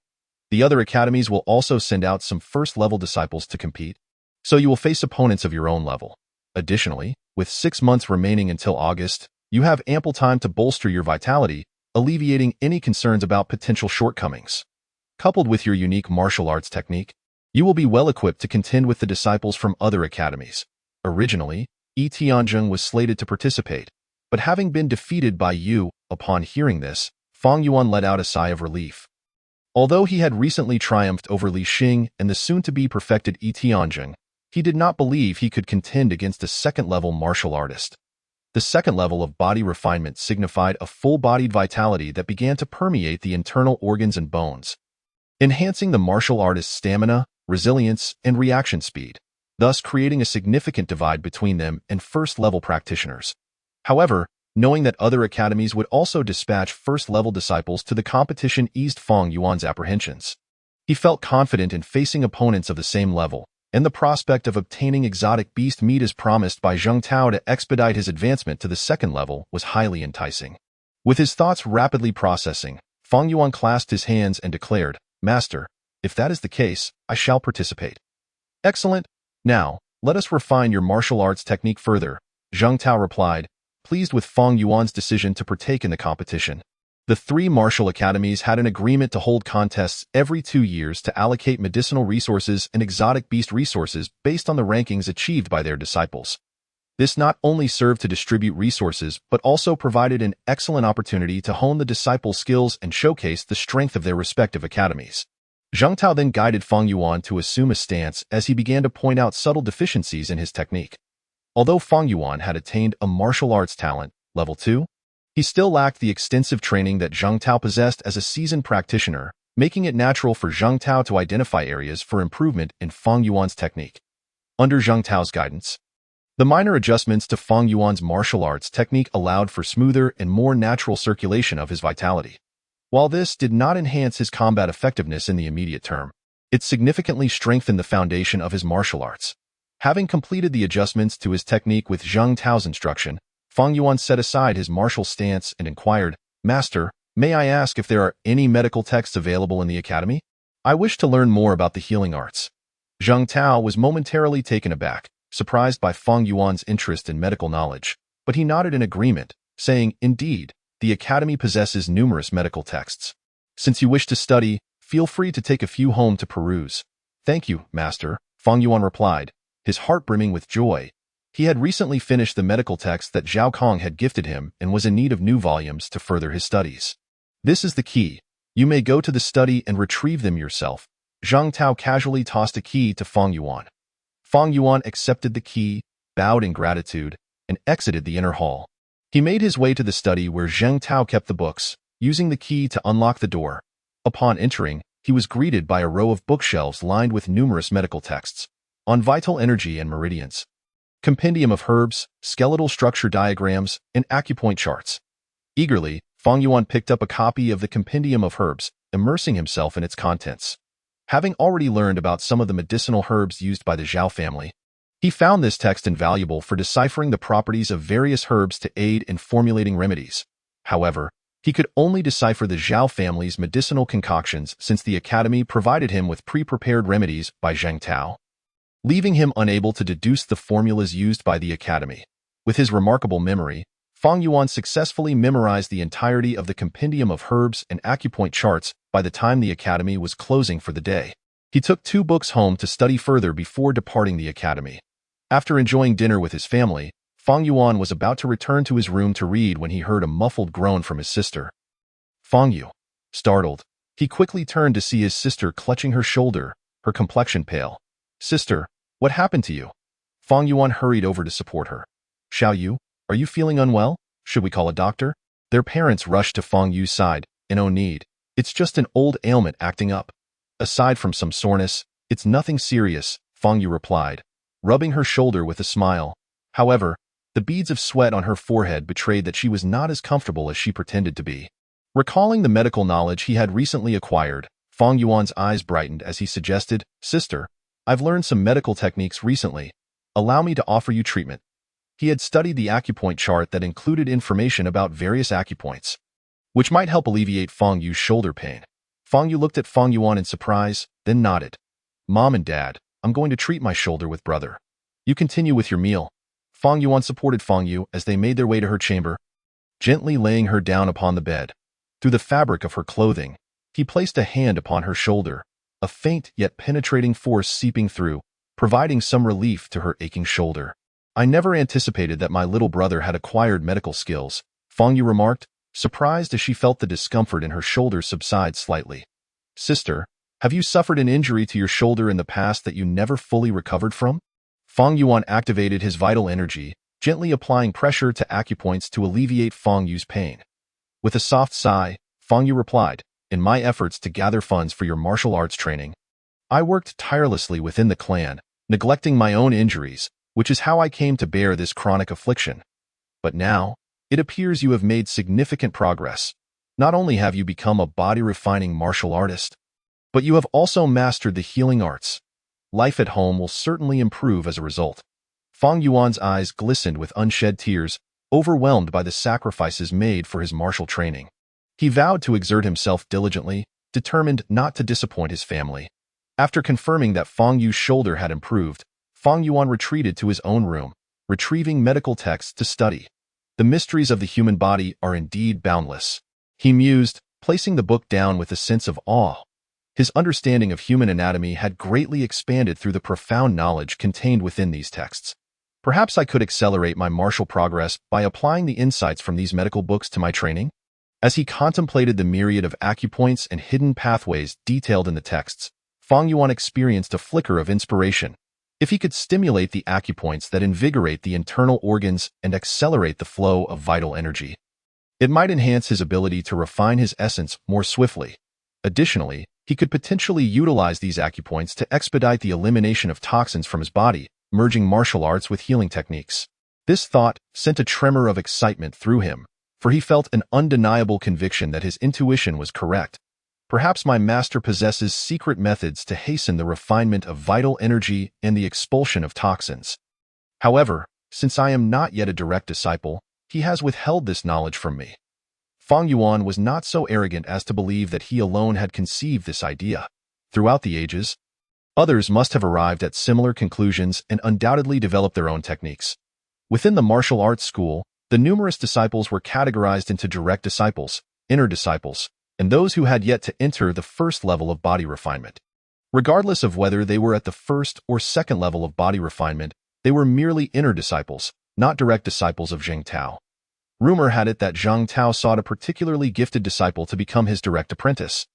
Speaker 1: The other academies will also send out some first-level disciples to compete, so you will face opponents of your own level. Additionally, with 6 months remaining until August, you have ample time to bolster your vitality, alleviating any concerns about potential shortcomings. Coupled with your unique martial arts technique, you will be well equipped to contend with the disciples from other academies. Originally, Yi Tianzheng was slated to participate, but having been defeated by you, upon hearing this, Fang Yuan let out a sigh of relief. Although he had recently triumphed over Li Xing and the soon-to-be perfected Yi Tianzheng, he did not believe he could contend against a second-level martial artist. The second level of body refinement signified a full-bodied vitality that began to permeate the internal organs and bones, enhancing the martial artist's stamina, resilience, and reaction speed, thus creating a significant divide between them and first-level practitioners. However, knowing that other academies would also dispatch first-level disciples to the competition eased Fang Yuan's apprehensions. He felt confident in facing opponents of the same level, and the prospect of obtaining exotic beast meat as promised by Zheng Tao to expedite his advancement to the second level was highly enticing. With his thoughts rapidly processing, Fang Yuan clasped his hands and declared, Master, if that is the case, I shall participate. Excellent. Now, let us refine your martial arts technique further, Zheng Tao replied, pleased with Fang Yuan's decision to partake in the competition. The 3 martial academies had an agreement to hold contests every 2 years to allocate medicinal resources and exotic beast resources based on the rankings achieved by their disciples. This not only served to distribute resources, but also provided an excellent opportunity to hone the disciples' skills and showcase the strength of their respective academies. Zheng Tao then guided Fang Yuan to assume a stance as he began to point out subtle deficiencies in his technique. Although Fang Yuan had attained a martial arts talent, level 2, he still lacked the extensive training that Zheng Tao possessed as a seasoned practitioner, making it natural for Zheng Tao to identify areas for improvement in Fang Yuan's technique. Under Zheng Tao's guidance, the minor adjustments to Fang Yuan's martial arts technique allowed for smoother and more natural circulation of his vitality. While this did not enhance his combat effectiveness in the immediate term, it significantly strengthened the foundation of his martial arts. Having completed the adjustments to his technique with Zheng Tao's instruction, Fang Yuan set aside his martial stance and inquired, Master, may I ask if there are any medical texts available in the academy? I wish to learn more about the healing arts. Zheng Tao was momentarily taken aback, surprised by Fang Yuan's interest in medical knowledge, but he nodded in agreement, saying, Indeed, the academy possesses numerous medical texts. Since you wish to study, feel free to take a few home to peruse. Thank you, Master, Fang Yuan replied, his heart brimming with joy. He had recently finished the medical text that Zhao Kong had gifted him and was in need of new volumes to further his studies. This is the key. You may go to the study and retrieve them yourself. Zheng Tao casually tossed a key to Fang Yuan. Fang Yuan accepted the key, bowed in gratitude, and exited the inner hall. He made his way to the study where Zheng Tao kept the books, using the key to unlock the door. Upon entering, he was greeted by a row of bookshelves lined with numerous medical texts on vital energy and meridians, compendium of herbs, skeletal structure diagrams, and acupoint charts. Eagerly, Fang Yuan picked up a copy of the compendium of herbs, immersing himself in its contents. Having already learned about some of the medicinal herbs used by the Xiao family, he found this text invaluable for deciphering the properties of various herbs to aid in formulating remedies. However, he could only decipher the Xiao family's medicinal concoctions since the academy provided him with pre-prepared remedies by Zheng Tao. leaving him unable to deduce the formulas used by the academy. With his remarkable memory, Fang Yuan successfully memorized the entirety of the compendium of herbs and acupoint charts by the time the academy was closing for the day. He took 2 books home to study further before departing the academy. After enjoying dinner with his family, Fang Yuan was about to return to his room to read when he heard a muffled groan from his sister. Fang Yu. Startled, he quickly turned to see his sister clutching her shoulder, her complexion pale. "Sister, what happened to you?" Fang Yuan hurried over to support her. "Xiao Yu, are you feeling unwell? Should we call a doctor?" Their parents rushed to Fang Yu's side. "No need. It's just an old ailment acting up. Aside from some soreness, it's nothing serious," Fang Yu replied, rubbing her shoulder with a smile. However, the beads of sweat on her forehead betrayed that she was not as comfortable as she pretended to be. Recalling the medical knowledge he had recently acquired, Fang Yuan's eyes brightened as he suggested, "Sister, I've learned some medical techniques recently. Allow me to offer you treatment." He had studied the acupoint chart that included information about various acupoints, which might help alleviate Fang Yu's shoulder pain. Fang Yu looked at Fang Yuan in surprise, then nodded. "Mom and Dad, I'm going to treat my shoulder with brother. You continue with your meal." Fang Yuan supported Fang Yu as they made their way to her chamber, gently laying her down upon the bed. Through the fabric of her clothing, he placed a hand upon her shoulder, a faint yet penetrating force seeping through, providing some relief to her aching shoulder. "I never anticipated that my little brother had acquired medical skills," Fang Yu remarked, surprised as she felt the discomfort in her shoulder subside slightly. "Sister, have you suffered an injury to your shoulder in the past that you never fully recovered from?" Fang Yuan activated his vital energy, gently applying pressure to acupoints to alleviate Fang Yu's pain. With a soft sigh, Fang Yu replied, "In my efforts to gather funds for your martial arts training, I worked tirelessly within the clan, neglecting my own injuries, which is how I came to bear this chronic affliction. But now, it appears you have made significant progress. Not only have you become a body-refining martial artist, but you have also mastered the healing arts. Life at home will certainly improve as a result." Fang Yuan's eyes glistened with unshed tears, overwhelmed by the sacrifices made for his martial training. He vowed to exert himself diligently, determined not to disappoint his family. After confirming that Fang Yu's shoulder had improved, Fang Yuan retreated to his own room, retrieving medical texts to study. The mysteries of the human body are indeed boundless, he mused, placing the book down with a sense of awe. His understanding of human anatomy had greatly expanded through the profound knowledge contained within these texts. Perhaps I could accelerate my martial progress by applying the insights from these medical books to my training? As he contemplated the myriad of acupoints and hidden pathways detailed in the texts, Fang Yuan experienced a flicker of inspiration. If he could stimulate the acupoints that invigorate the internal organs and accelerate the flow of vital energy, it might enhance his ability to refine his essence more swiftly. Additionally, he could potentially utilize these acupoints to expedite the elimination of toxins from his body, merging martial arts with healing techniques. This thought sent a tremor of excitement through him, for he felt an undeniable conviction that his intuition was correct. Perhaps my master possesses secret methods to hasten the refinement of vital energy and the expulsion of toxins. However, since I am not yet a direct disciple, he has withheld this knowledge from me. Fang Yuan was not so arrogant as to believe that he alone had conceived this idea. Throughout the ages, others must have arrived at similar conclusions and undoubtedly developed their own techniques. Within the martial arts school, the numerous disciples were categorized into direct disciples, inner disciples, and those who had yet to enter the first level of body refinement. Regardless of whether they were at the first or second level of body refinement, they were merely inner disciples, not direct disciples of Zheng Tao. Rumor had it that Zhang Tao sought a particularly gifted disciple to become his direct apprentice,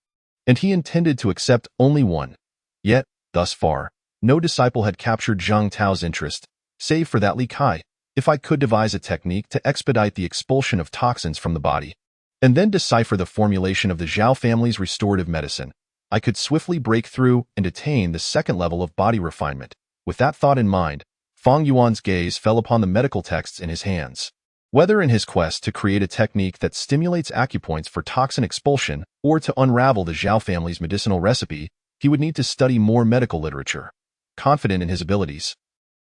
Speaker 1: and he intended to accept only one. Yet, thus far, no disciple had captured Zhang Tao's interest, save for that Li Kai. If I could devise a technique to expedite the expulsion of toxins from the body, and then decipher the formulation of the Xiao family's restorative medicine, I could swiftly break through and attain the second level of body refinement. With that thought in mind, Fang Yuan's gaze fell upon the medical texts in his hands. Whether in his quest to create a technique that stimulates acupoints for toxin expulsion or to unravel the Xiao family's medicinal recipe, he would need to study more medical literature. Confident in his abilities,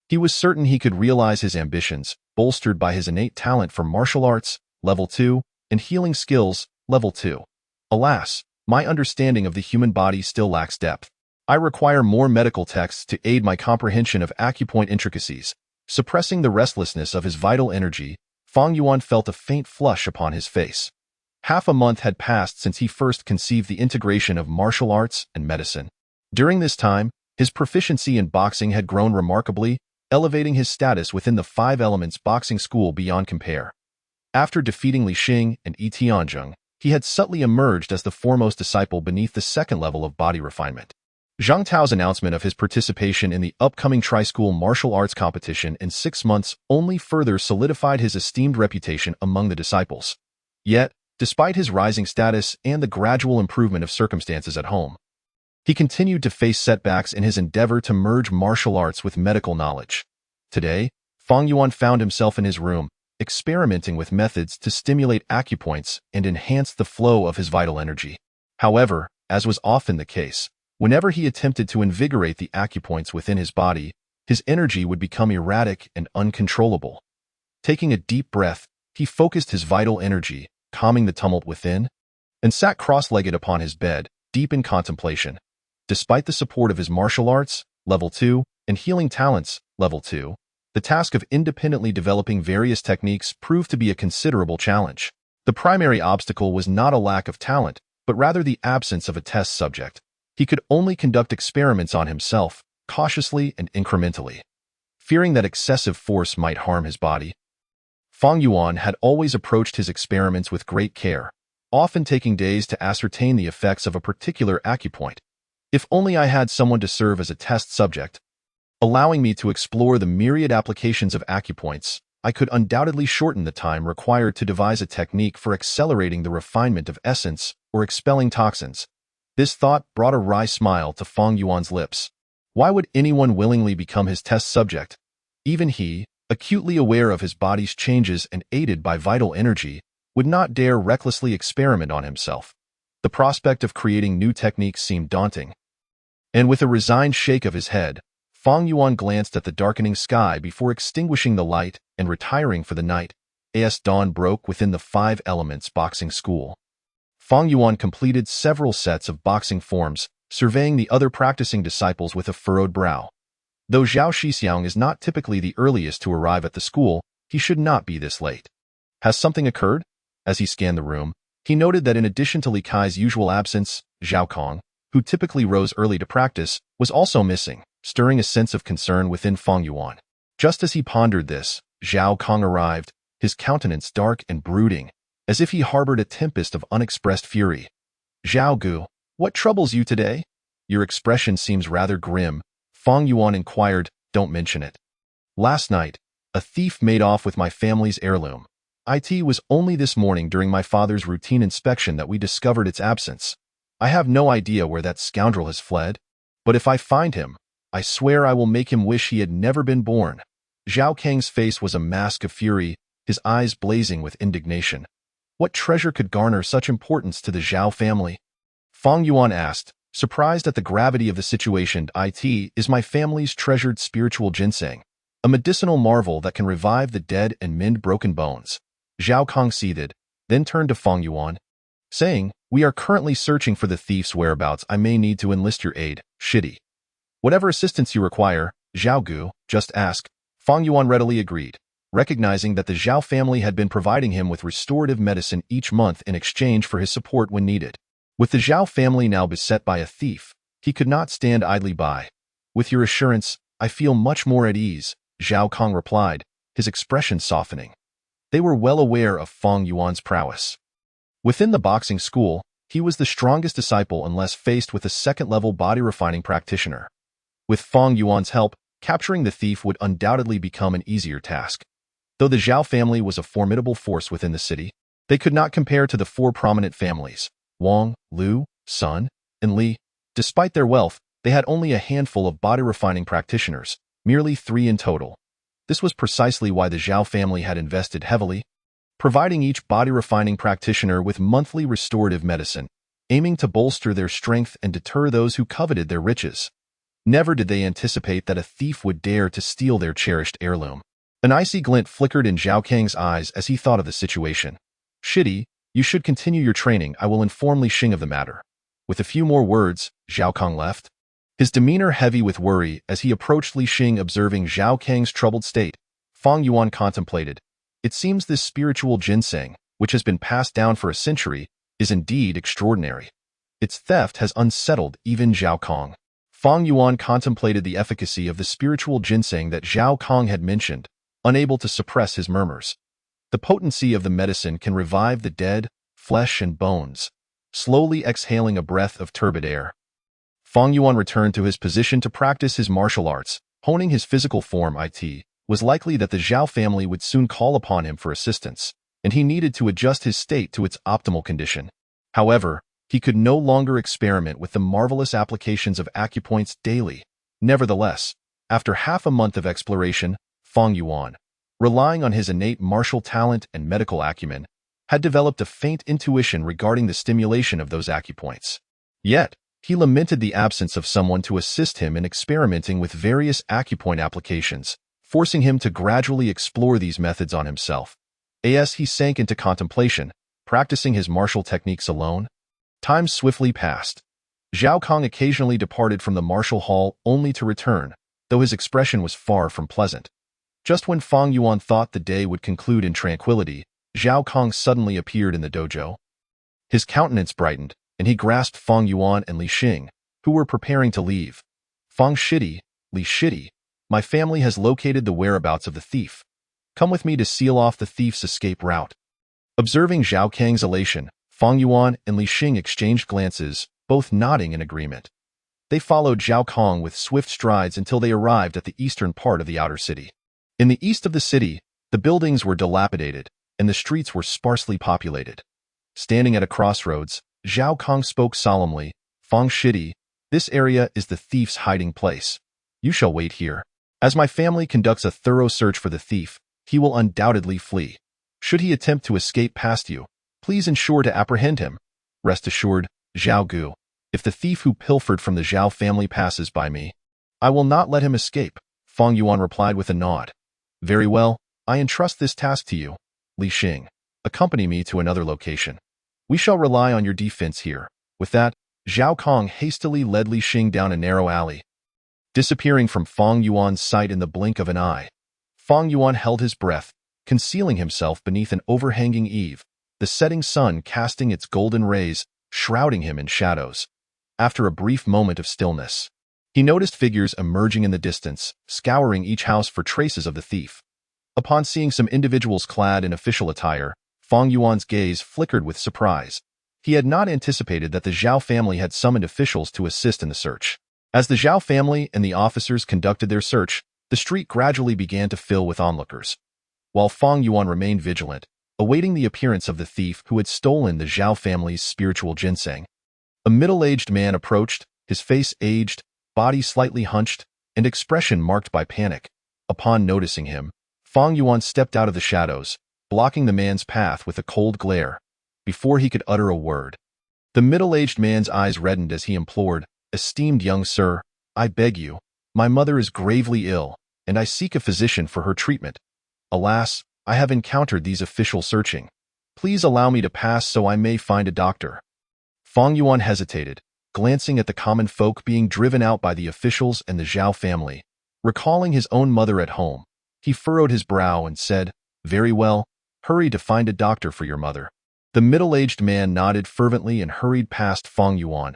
Speaker 1: he was certain he could realize his ambitions, bolstered by his innate talent for martial arts, level 2, and healing skills, level 2. Alas, my understanding of the human body still lacks depth. I require more medical texts to aid my comprehension of acupoint intricacies. Suppressing the restlessness of his vital energy, Fang Yuan felt a faint flush upon his face. Half a month had passed since he first conceived the integration of martial arts and medicine. During this time, his proficiency in boxing had grown remarkably, elevating his status within the Five Elements boxing school beyond compare. After defeating Li Xing and Yi Tianzheng, he had subtly emerged as the foremost disciple beneath the second level of body refinement. Zhang Tao's announcement of his participation in the upcoming tri-school martial arts competition in 6 months only further solidified his esteemed reputation among the disciples. Yet, despite his rising status and the gradual improvement of circumstances at home, he continued to face setbacks in his endeavor to merge martial arts with medical knowledge. Today, Fang Yuan found himself in his room, experimenting with methods to stimulate acupoints and enhance the flow of his vital energy. However, as was often the case, whenever he attempted to invigorate the acupoints within his body, his energy would become erratic and uncontrollable. Taking a deep breath, he focused his vital energy, calming the tumult within, and sat cross-legged upon his bed, deep in contemplation. Despite the support of his martial arts, level 2, and healing talents, level 2, the task of independently developing various techniques proved to be a considerable challenge. The primary obstacle was not a lack of talent, but rather the absence of a test subject. He could only conduct experiments on himself, cautiously and incrementally. Fearing that excessive force might harm his body, Fang Yuan had always approached his experiments with great care, often taking days to ascertain the effects of a particular acupoint. If only I had someone to serve as a test subject, allowing me to explore the myriad applications of acupoints, I could undoubtedly shorten the time required to devise a technique for accelerating the refinement of essence or expelling toxins. This thought brought a wry smile to Fang Yuan's lips. Why would anyone willingly become his test subject? Even he, acutely aware of his body's changes and aided by vital energy, would not dare recklessly experiment on himself. The prospect of creating new techniques seemed daunting. And with a resigned shake of his head, Fang Yuan glanced at the darkening sky before extinguishing the light and retiring for the night. As dawn broke within the Five Elements boxing school, Fang Yuan completed several sets of boxing forms, surveying the other practicing disciples with a furrowed brow. Though Xiao Xixiang is not typically the earliest to arrive at the school, he should not be this late. Has something occurred? As he scanned the room, he noted that in addition to Li Kai's usual absence, Zhao Kong, who typically rose early to practice, was also missing, stirring a sense of concern within Fang Yuan. Just as he pondered this, Zhao Kong arrived, his countenance dark and brooding, as if he harbored a tempest of unexpressed fury. "Zhao Gu, what troubles you today? Your expression seems rather grim," Fang Yuan inquired. "Don't mention it. Last night, a thief made off with my family's heirloom. It was only this morning during my father's routine inspection that we discovered its absence. I have no idea where that scoundrel has fled, but if I find him, I swear I will make him wish he had never been born." Zhao Kang's face was a mask of fury, his eyes blazing with indignation. What treasure could garner such importance to the Xiao family? Fang Yuan asked, surprised at the gravity of the situation. "It is my family's treasured spiritual ginseng, a medicinal marvel that can revive the dead and mend broken bones." Zhao Kong seethed, then turned to Fang Yuan, saying, "We are currently searching for the thief's whereabouts. I may need to enlist your aid, Shitty. Whatever assistance you require, Zhao Gu, just ask." Fang Yuan readily agreed, recognizing that the Xiao family had been providing him with restorative medicine each month in exchange for his support when needed. With the Xiao family now beset by a thief, he could not stand idly by. "With your assurance, I feel much more at ease," Zhao Kong replied, his expression softening. They were well aware of Fang Yuan's prowess. Within the boxing school, he was the strongest disciple unless faced with a second-level body-refining practitioner. With Fang Yuan's help, capturing the thief would undoubtedly become an easier task. Though the Xiao family was a formidable force within the city, they could not compare to the four prominent families, Wang, Liu, Sun, and Li. Despite their wealth, they had only a handful of body-refining practitioners, merely 3 in total. This was precisely why the Xiao family had invested heavily, providing each body-refining practitioner with monthly restorative medicine, aiming to bolster their strength and deter those who coveted their riches. Never did they anticipate that a thief would dare to steal their cherished heirloom. An icy glint flickered in Zhao Kang's eyes as he thought of the situation. "Shitty, you should continue your training. I will inform Li Xing of the matter." With a few more words, Zhao Kang left. His demeanor heavy with worry as he approached Li Xing. Observing Zhao Kang's troubled state, Fang Yuan contemplated. It seems this spiritual ginseng, which has been passed down for a century, is indeed extraordinary. Its theft has unsettled even Zhao Kang. Fang Yuan contemplated the efficacy of the spiritual ginseng that Zhao Kang had mentioned, unable to suppress his murmurs. The potency of the medicine can revive the dead, flesh and bones. Slowly exhaling a breath of turbid air, Fang Yuan returned to his position to practice his martial arts, honing his physical form. It was likely that the Xiao family would soon call upon him for assistance, and he needed to adjust his state to its optimal condition. However, he could no longer experiment with the marvelous applications of acupoints daily. Nevertheless, after half a month of exploration, Fang Yuan, relying on his innate martial talent and medical acumen, had developed a faint intuition regarding the stimulation of those acupoints. Yet, he lamented the absence of someone to assist him in experimenting with various acupoint applications, forcing him to gradually explore these methods on himself. As he sank into contemplation, practicing his martial techniques alone, time swiftly passed. Zhao Kang occasionally departed from the martial hall only to return, though his expression was far from pleasant. Just when Fang Yuan thought the day would conclude in tranquility, Zhao Kang suddenly appeared in the dojo. His countenance brightened, and he grasped Fang Yuan and Li Xing, who were preparing to leave. Fang Shidi, Li Shidi, my family has located the whereabouts of the thief. Come with me to seal off the thief's escape route. Observing Zhao Kang's elation, Fang Yuan and Li Xing exchanged glances, both nodding in agreement. They followed Zhao Kang with swift strides until they arrived at the eastern part of the outer city. In the east of the city, the buildings were dilapidated, and the streets were sparsely populated. Standing at a crossroads, Zhao Kang spoke solemnly, Fang Shidi, this area is the thief's hiding place. You shall wait here. As my family conducts a thorough search for the thief, he will undoubtedly flee. Should he attempt to escape past you, please ensure to apprehend him. Rest assured, Zhao Gu, if the thief who pilfered from the Xiao family passes by me, I will not let him escape. Fang Yuan replied with a nod. Very well, I entrust this task to you. Li Xing, accompany me to another location. We shall rely on your defense here. With that, Zhao Kang hastily led Li Xing down a narrow alley, disappearing from Fang Yuan's sight in the blink of an eye. Fang Yuan held his breath, concealing himself beneath an overhanging eave, the setting sun casting its golden rays, shrouding him in shadows. After a brief moment of stillness, he noticed figures emerging in the distance, scouring each house for traces of the thief. Upon seeing some individuals clad in official attire, Fang Yuan's gaze flickered with surprise. He had not anticipated that the Xiao family had summoned officials to assist in the search. As the Xiao family and the officers conducted their search, the street gradually began to fill with onlookers, while Fang Yuan remained vigilant, awaiting the appearance of the thief who had stolen the Xiao family's spiritual ginseng. A middle-aged man approached, his face aged, body slightly hunched, and expression marked by panic. Upon noticing him, Fang Yuan stepped out of the shadows, blocking the man's path with a cold glare. Before he could utter a word, the middle-aged man's eyes reddened as he implored, Esteemed young sir, I beg you, my mother is gravely ill, and I seek a physician for her treatment. Alas, I have encountered these official searching. Please allow me to pass so I may find a doctor. Fang Yuan hesitated, glancing at the common folk being driven out by the officials and the Xiao family. Recalling his own mother at home, he furrowed his brow and said, Very well, hurry to find a doctor for your mother. The middle-aged man nodded fervently and hurried past Fang Yuan.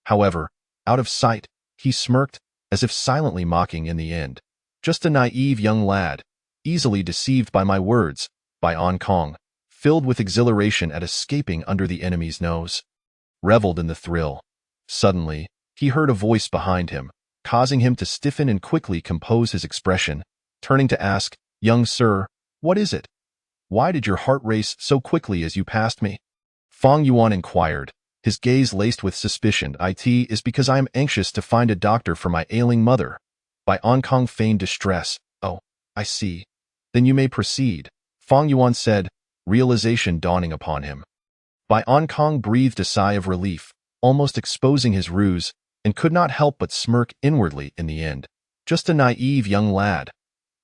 Speaker 1: However, out of sight, he smirked, as if silently mocking in the end. Just a naive young lad, easily deceived by my words, by An Kong, filled with exhilaration at escaping under the enemy's nose, reveled in the thrill. Suddenly, he heard a voice behind him, causing him to stiffen and quickly compose his expression, turning to ask, Young sir, what is it? Why did your heart race so quickly as you passed me? Fang Yuan inquired, his gaze laced with suspicion. It is because I am anxious to find a doctor for my ailing mother. By An Kong feigned distress. Oh, I see. Then you may proceed, Fang Yuan said, realization dawning upon him. By An Kong breathed a sigh of relief, almost exposing his ruse, and could not help but smirk inwardly in the end. Just a naive young lad.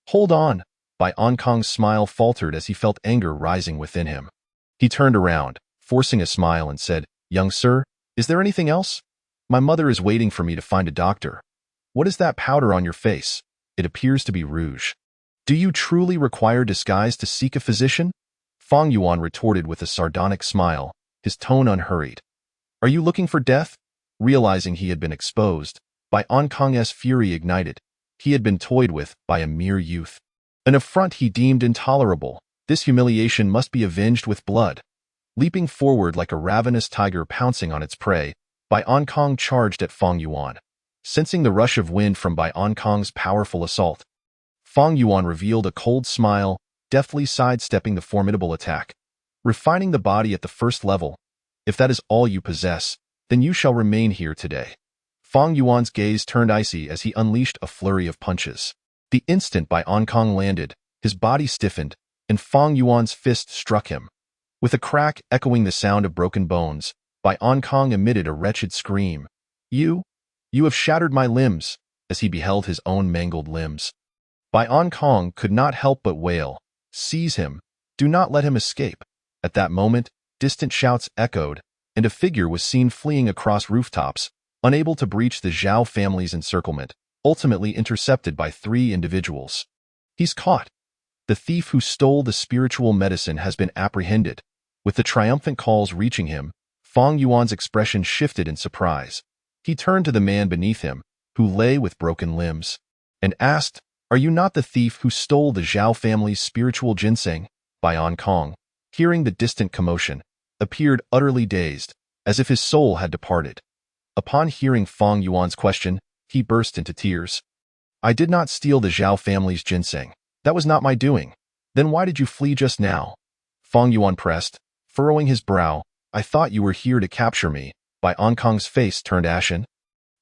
Speaker 1: Hold on. By An Kong's smile faltered as he felt anger rising within him. He turned around, forcing a smile, and said, Young sir, is there anything else? My mother is waiting for me to find a doctor. What is that powder on your face? It appears to be rouge. Do you truly require disguise to seek a physician? Fang Yuan retorted with a sardonic smile, his tone unhurried. Are you looking for death? Realizing he had been exposed, by Ankang's fury ignited, he had been toyed with by a mere youth. An affront he deemed intolerable. This humiliation must be avenged with blood. Leaping forward like a ravenous tiger pouncing on its prey, Bai Ankang charged at Fang Yuan. Sensing the rush of wind from Bai Ankang's powerful assault, Fang Yuan revealed a cold smile, deftly sidestepping the formidable attack. Refining the body at the first level, if that is all you possess, then you shall remain here today. Fang Yuan's gaze turned icy as he unleashed a flurry of punches. The instant Bai Ankang landed, his body stiffened, and Fang Yuan's fist struck him. With a crack echoing the sound of broken bones, Bai Ankang emitted a wretched scream. You have shattered my limbs, as he beheld his own mangled limbs. Bai Ankang could not help but wail. Seize him. Do not let him escape. At that moment, distant shouts echoed, and a figure was seen fleeing across rooftops, unable to breach the Xiao family's encirclement, ultimately intercepted by 3 individuals. He's caught. The thief who stole the spiritual medicine has been apprehended. With the triumphant calls reaching him, Fang Yuan's expression shifted in surprise. He turned to the man beneath him, who lay with broken limbs, and asked, Are you not the thief who stole the Xiao family's spiritual ginseng? Bai Ankang, hearing the distant commotion, appeared utterly dazed, as if his soul had departed. Upon hearing Fang Yuan's question, he burst into tears. I did not steal the Xiao family's ginseng. That was not my doing. Then why did you flee just now? Fang Yuan pressed, furrowing his brow. I thought you were here to capture me. Bai Ankang's face turned ashen,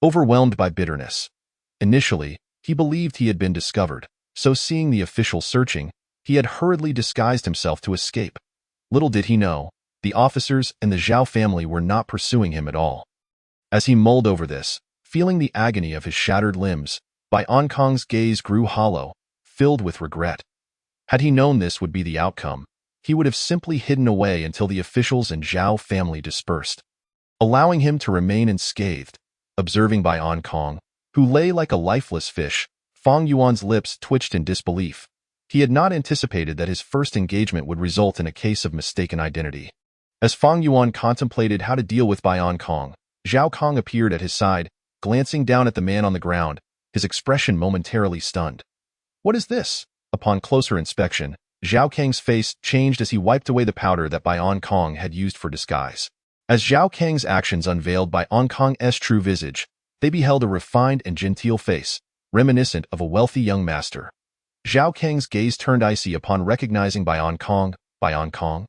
Speaker 1: overwhelmed by bitterness. Initially, he believed he had been discovered, so seeing the official searching, he had hurriedly disguised himself to escape. Little did he know, the officers and the Xiao family were not pursuing him at all. As he mulled over this, feeling the agony of his shattered limbs, Bai Ankang's gaze grew hollow, filled with regret. Had he known this would be the outcome, he would have simply hidden away until the officials and Xiao family dispersed, allowing him to remain unscathed. Observing Bai Ankang, who lay like a lifeless fish, Fang Yuan's lips twitched in disbelief. He had not anticipated that his first engagement would result in a case of mistaken identity. As Fang Yuan contemplated how to deal with Bai Ankang, Zhao Kong appeared at his side, glancing down at the man on the ground, his expression momentarily stunned. What is this? Upon closer inspection, Zhao Kang's face changed as he wiped away the powder that Bai Ankang had used for disguise. As Zhao Kang's actions unveiled Bai Ankang's true visage, they beheld a refined and genteel face, reminiscent of a wealthy young master. Zhao Kang's gaze turned icy upon recognizing Bai Ankang. Bai Ankang?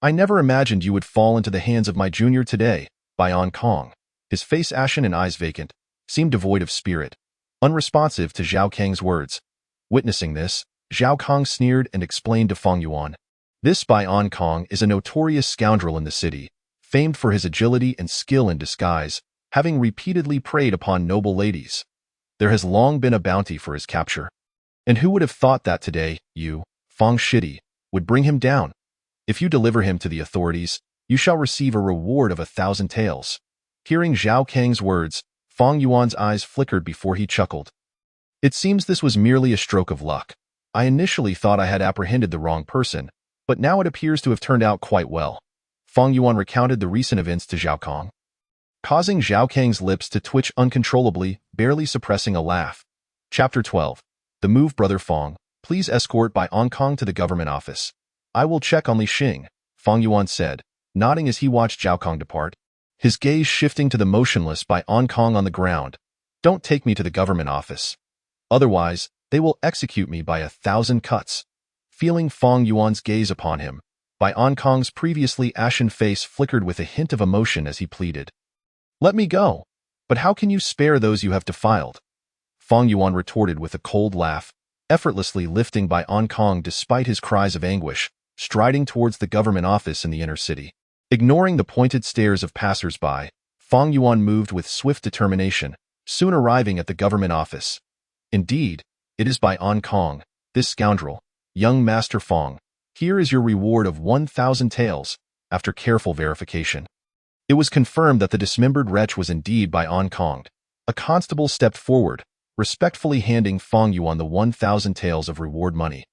Speaker 1: I never imagined you would fall into the hands of my junior today. Bai Ankang, his face ashen and eyes vacant, seemed devoid of spirit, unresponsive to Zhao Kang's words. Witnessing this, Zhao Kang sneered and explained to Fang Yuan. This Bai Ankang is a notorious scoundrel in the city, famed for his agility and skill in disguise, having repeatedly preyed upon noble ladies. There has long been a bounty for his capture. And who would have thought that today, you, Fang Shidi, would bring him down? If you deliver him to the authorities, you shall receive a reward of 1,000 taels. Hearing Zhao Kang's words, Fang Yuan's eyes flickered before he chuckled. It seems this was merely a stroke of luck. I initially thought I had apprehended the wrong person, but now it appears to have turned out quite well. Fang Yuan recounted the recent events to Zhao Kang, causing Zhao Kang's lips to twitch uncontrollably, barely suppressing a laugh. Chapter 12. The move, Brother Fang. Please escort Bai Ankang to the government office. I will check on Li Xing, Fang Yuan said, nodding as he watched Zhao Kang depart, his gaze shifting to the motionless Bai Ankang on the ground. Don't take me to the government office. Otherwise, they will execute me by 1,000 cuts. Feeling Fang Yuan's gaze upon him, Bai Ankang's previously ashen face flickered with a hint of emotion as he pleaded. Let me go. But how can you spare those you have defiled? Fang Yuan retorted with a cold laugh, effortlessly lifting Bai Ankang despite his cries of anguish, striding towards the government office in the inner city. Ignoring the pointed stares of passers-by, Fang Yuan moved with swift determination, soon arriving at the government office. Indeed, it is Bai Ankang, this scoundrel, young Master Fang. Here is your reward of 1,000 taels, after careful verification. It was confirmed that the dismembered wretch was indeed by Konged. A constable stepped forward, respectfully handing Fang Yuan the 1,000 taels of reward money.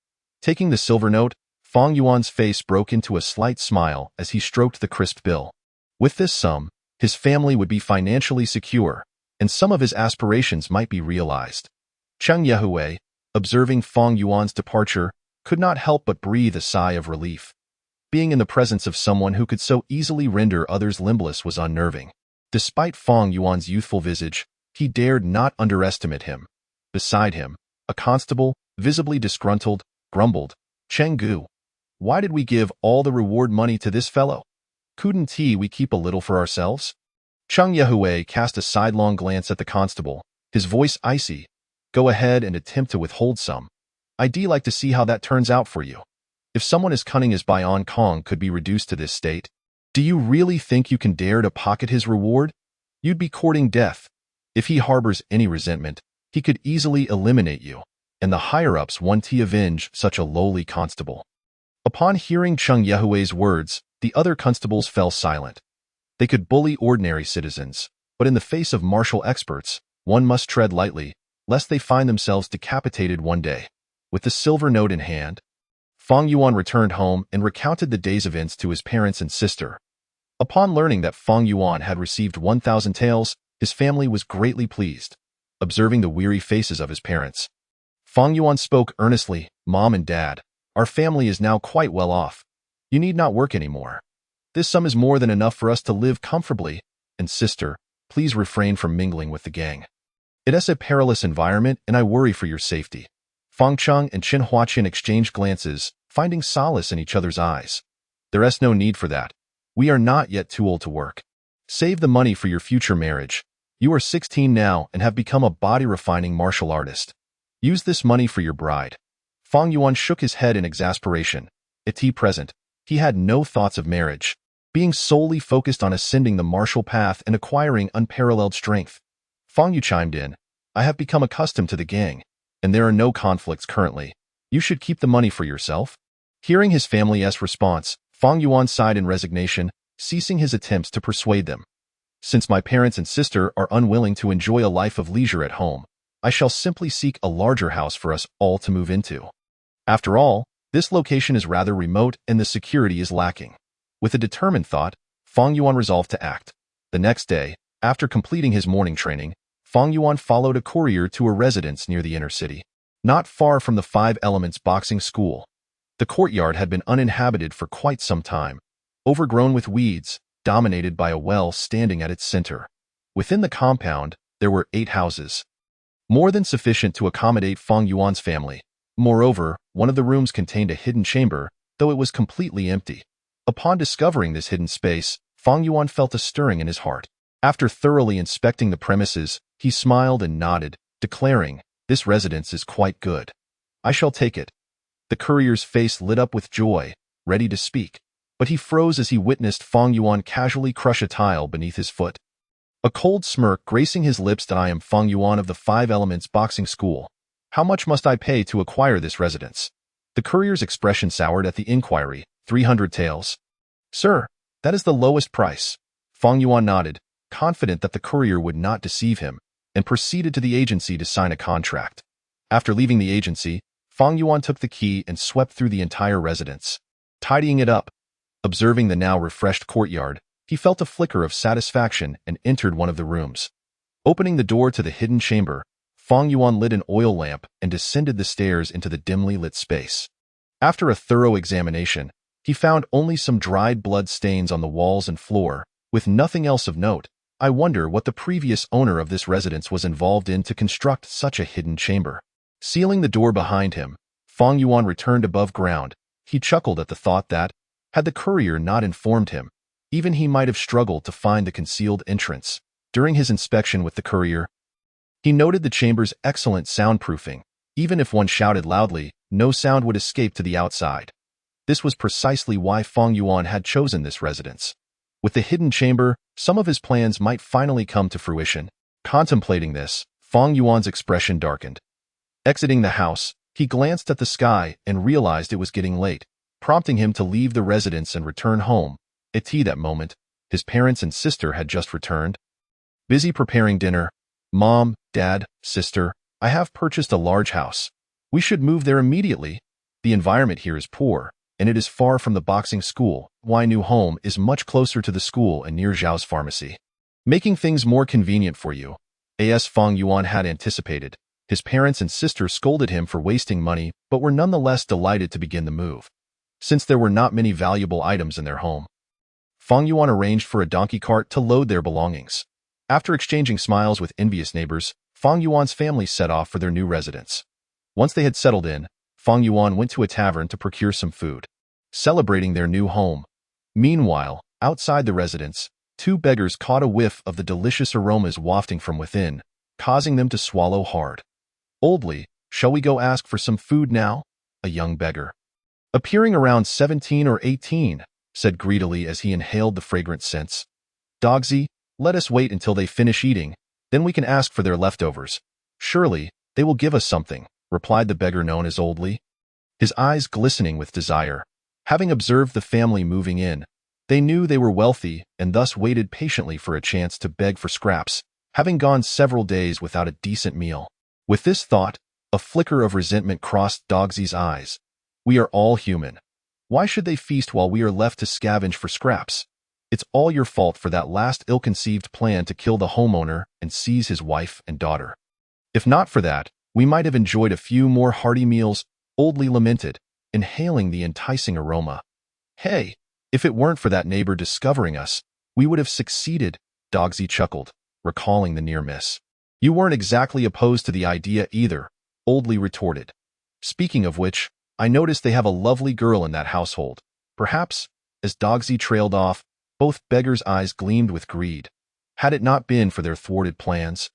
Speaker 1: Taking the silver note, Fang Yuan's face broke into a slight smile as he stroked the crisp bill. With this sum, his family would be financially secure, and some of his aspirations might be realized. Cheng Yehui, observing Fang Yuan's departure, could not help but breathe a sigh of relief. Being in the presence of someone who could so easily render others limbless was unnerving. Despite Fang Yuan's youthful visage, he dared not underestimate him. Beside him, a constable, visibly disgruntled, grumbled, "Cheng Gu, why did we give all the reward money to this fellow? Couldn't we keep a little for ourselves?" Cheng Yehui cast a sidelong glance at the constable, his voice icy. "Go ahead and attempt to withhold some. I'd like to see how that turns out for you. If someone as cunning as Bayan Kong could be reduced to this state, do you really think you can dare to pocket his reward? You'd be courting death. If he harbors any resentment, he could easily eliminate you, and the higher-ups want to avenge such a lowly constable." Upon hearing Cheng Yehui's words, the other constables fell silent. They could bully ordinary citizens, but in the face of martial experts, one must tread lightly, lest they find themselves decapitated one day. With the silver note in hand, Fang Yuan returned home and recounted the day's events to his parents and sister. Upon learning that Fang Yuan had received 1,000 taels, his family was greatly pleased. Observing the weary faces of his parents, Fang Yuan spoke earnestly, "Mom and Dad, our family is now quite well off. You need not work anymore. This sum is more than enough for us to live comfortably, and sister, please refrain from mingling with the gang. It is a perilous environment and I worry for your safety." Fang Cheng and Qin Huaqin exchanged glances, finding solace in each other's eyes. "There is no need for that. We are not yet too old to work. Save the money for your future marriage. You are 16 now and have become a body-refining martial artist. Use this money for your bride." Fang Yuan shook his head in exasperation. At present, he had no thoughts of marriage, being solely focused on ascending the martial path and acquiring unparalleled strength. Fang Yu chimed in, "I have become accustomed to the gang, and there are no conflicts currently. You should keep the money for yourself." Hearing his family's response, Fang Yuan sighed in resignation, ceasing his attempts to persuade them. "Since my parents and sister are unwilling to enjoy a life of leisure at home, I shall simply seek a larger house for us all to move into. After all, this location is rather remote and the security is lacking." With a determined thought, Fang Yuan resolved to act. The next day, after completing his morning training, Fang Yuan followed a courier to a residence near the inner city, not far from the Five Elements boxing school. The courtyard had been uninhabited for quite some time, overgrown with weeds, dominated by a well standing at its center. Within the compound, there were 8 houses, more than sufficient to accommodate Fang Yuan's family. Moreover, one of the rooms contained a hidden chamber, though it was completely empty. Upon discovering this hidden space, Fang Yuan felt a stirring in his heart. After thoroughly inspecting the premises, he smiled and nodded, declaring, "This residence is quite good. I shall take it." The courier's face lit up with joy, ready to speak, but he froze as he witnessed Fang Yuan casually crush a tile beneath his foot. A cold smirk gracing his lips. "I am Fang Yuan of the Five Elements boxing school. How much must I pay to acquire this residence?" The courier's expression soured at the inquiry. 300 taels. "Sir, that is the lowest price." Fang Yuan nodded, confident that the courier would not deceive him, and proceeded to the agency to sign a contract. After leaving the agency, Fang Yuan took the key and swept through the entire residence, tidying it up. Observing the now refreshed courtyard, he felt a flicker of satisfaction and entered one of the rooms. Opening the door to the hidden chamber, Fang Yuan lit an oil lamp and descended the stairs into the dimly lit space. After a thorough examination, he found only some dried blood stains on the walls and floor, with nothing else of note. I wonder what the previous owner of this residence was involved in to construct such a hidden chamber. Sealing the door behind him, Fang Yuan returned above ground. He chuckled at the thought that, had the courier not informed him, even he might have struggled to find the concealed entrance. During his inspection with the courier, he noted the chamber's excellent soundproofing. Even if one shouted loudly, no sound would escape to the outside. This was precisely why Fang Yuan had chosen this residence. With the hidden chamber, some of his plans might finally come to fruition. Contemplating this, Fang Yuan's expression darkened. Exiting the house, he glanced at the sky and realized it was getting late, prompting him to leave the residence and return home. At that moment, His parents and sister had just returned. Busy preparing dinner. Mom, Dad, sister, I have purchased a large house. We should move there immediately. The environment here is poor, and it is far from the boxing school. My new home is much closer to the school and near Xiao's pharmacy, making things more convenient for you. As Fang Yuan had anticipated, his parents and sister scolded him for wasting money, but were nonetheless delighted to begin the move, since there were not many valuable items in their home. Fang Yuan arranged for a donkey cart to load their belongings. After exchanging smiles with envious neighbors, Fang Yuan's family set off for their new residence. Once they had settled in, Fang Yuan went to a tavern to procure some food, celebrating their new home. Meanwhile, outside the residence, two beggars caught a whiff of the delicious aromas wafting from within, causing them to swallow hard. "Oldly, shall we go ask for some food now?" a young beggar, appearing around 17 or 18, said greedily as he inhaled the fragrant scents. "Dogsy, let us wait until they finish eating, then we can ask for their leftovers. Surely, they will give us something," replied the beggar known as Oldly, his eyes glistening with desire. Having observed the family moving in, they knew they were wealthy and thus waited patiently for a chance to beg for scraps, having gone several days without a decent meal. With this thought, a flicker of resentment crossed Dogsy's eyes. "We are all human. Why should they feast while we are left to scavenge for scraps? It's all your fault for that last ill-conceived plan to kill the homeowner and seize his wife and daughter. If not for that, we might have enjoyed a few more hearty meals," Oldly lamented, inhaling the enticing aroma. "Hey, if it weren't for that neighbor discovering us, we would have succeeded," Dogsy chuckled, recalling the near miss. "You weren't exactly opposed to the idea either," Oldly retorted. "Speaking of which, I noticed they have a lovely girl in that household. Perhaps," as Dogsy trailed off, both beggars' eyes gleamed with greed. Had it not been for their thwarted plans,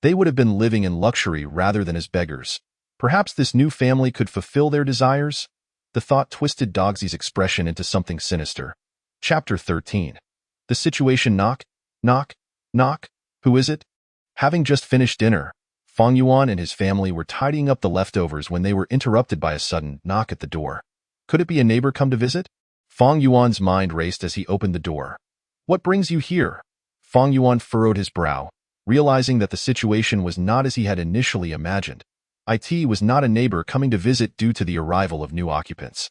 Speaker 1: they would have been living in luxury rather than as beggars. Perhaps this new family could fulfill their desires? The thought twisted Dogsy's expression into something sinister. Chapter 13. The situation. Knock, knock, knock. Who is it? Having just finished dinner, Fang Yuan and his family were tidying up the leftovers when they were interrupted by a sudden knock at the door. Could it be a neighbor come to visit? Fang Yuan's mind raced as he opened the door. "What brings you here?" Fang Yuan furrowed his brow, realizing that the situation was not as he had initially imagined. It was not a neighbor coming to visit due to the arrival of new occupants.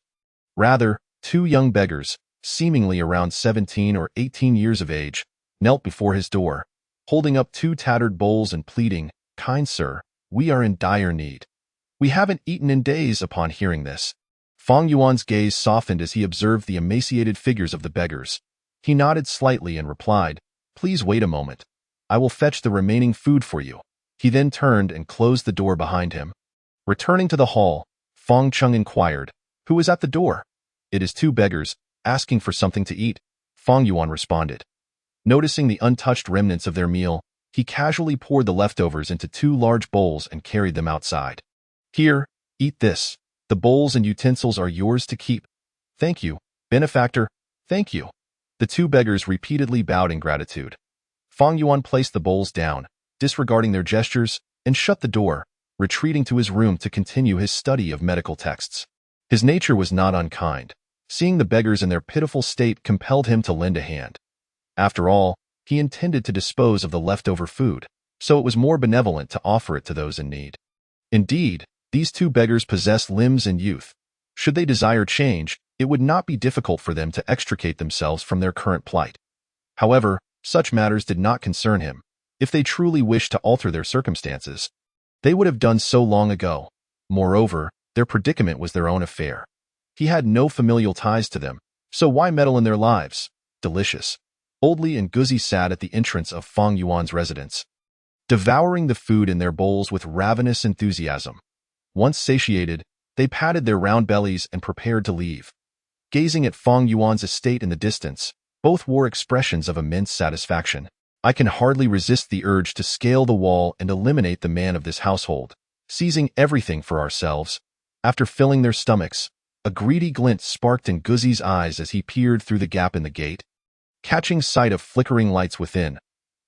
Speaker 1: Rather, two young beggars, seemingly around 17 or 18 years of age, knelt before his door, holding up two tattered bowls and pleading, "Kind sir, we are in dire need. We haven't eaten in days." Upon hearing this, Fang Yuan's gaze softened as he observed the emaciated figures of the beggars. He nodded slightly and replied, "Please wait a moment. I will fetch the remaining food for you." He then turned and closed the door behind him. Returning to the hall, Fang Chung inquired, "Who is at the door?" "It is two beggars, asking for something to eat," Fang Yuan responded. Noticing the untouched remnants of their meal, he casually poured the leftovers into two large bowls and carried them outside. "Here, eat this. The bowls and utensils are yours to keep." "Thank you, benefactor, thank you." The two beggars repeatedly bowed in gratitude. Fang Yuan placed the bowls down, disregarding their gestures, and shut the door, retreating to his room to continue his study of medical texts. His nature was not unkind. Seeing the beggars in their pitiful state compelled him to lend a hand. After all, he intended to dispose of the leftover food, so it was more benevolent to offer it to those in need. Indeed, these two beggars possessed limbs and youth. Should they desire change, it would not be difficult for them to extricate themselves from their current plight. However, such matters did not concern him. If they truly wished to alter their circumstances, they would have done so long ago. Moreover, their predicament was their own affair. He had no familial ties to them, so why meddle in their lives? Delicious. Oldly and Guzzi sat at the entrance of Fang Yuan's residence, devouring the food in their bowls with ravenous enthusiasm. Once satiated, they patted their round bellies and prepared to leave. Gazing at Fang Yuan's estate in the distance, both wore expressions of immense satisfaction. "I can hardly resist the urge to scale the wall and eliminate the man of this household, seizing everything for ourselves." After filling their stomachs, a greedy glint sparked in Guzzi's eyes as he peered through the gap in the gate. Catching sight of flickering lights within,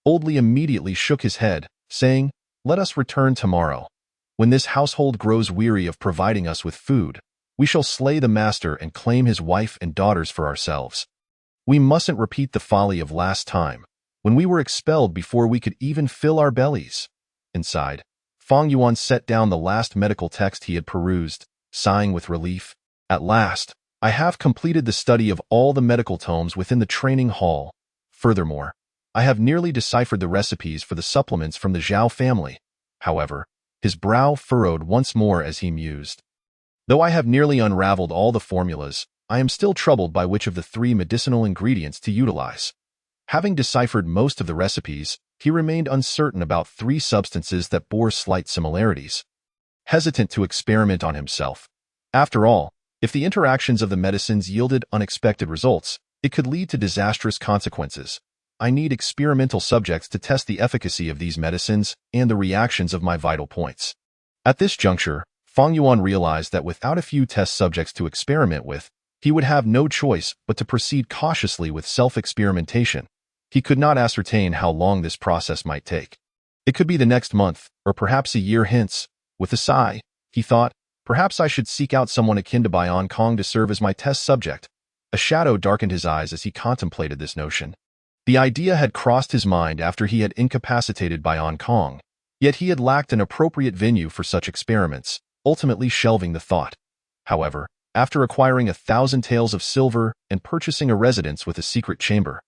Speaker 1: Oldly immediately shook his head, saying, "Let us return tomorrow. When this household grows weary of providing us with food, we shall slay the master and claim his wife and daughters for ourselves." We mustn't repeat the folly of last time, when we were expelled before we could even fill our bellies. Inside, Fang Yuan set down the last medical text he had perused, sighing with relief. At last, I have completed the study of all the medical tomes within the training hall. Furthermore, I have nearly deciphered the recipes for the supplements from the Xiao family. However, his brow furrowed once more as he mused. Though I have nearly unraveled all the formulas, I am still troubled by which of the 3 medicinal ingredients to utilize. Having deciphered most of the recipes, he remained uncertain about 3 substances that bore slight similarities. Hesitant to experiment on himself. After all, if the interactions of the medicines yielded unexpected results, it could lead to disastrous consequences. I need experimental subjects to test the efficacy of these medicines and the reactions of my vital points. At this juncture, Fang Yuan realized that without a few test subjects to experiment with, he would have no choice but to proceed cautiously with self-experimentation. He could not ascertain how long this process might take. It could be the next month, or perhaps a year hence. With a sigh, he thought, perhaps I should seek out someone akin to Bayan Kong to serve as my test subject. A shadow darkened his eyes as he contemplated this notion. The idea had crossed his mind after he had incapacitated Bayan Kong, yet he had lacked an appropriate venue for such experiments, ultimately shelving the thought. However, after acquiring 1,000 taels of silver and purchasing a residence with a secret chamber,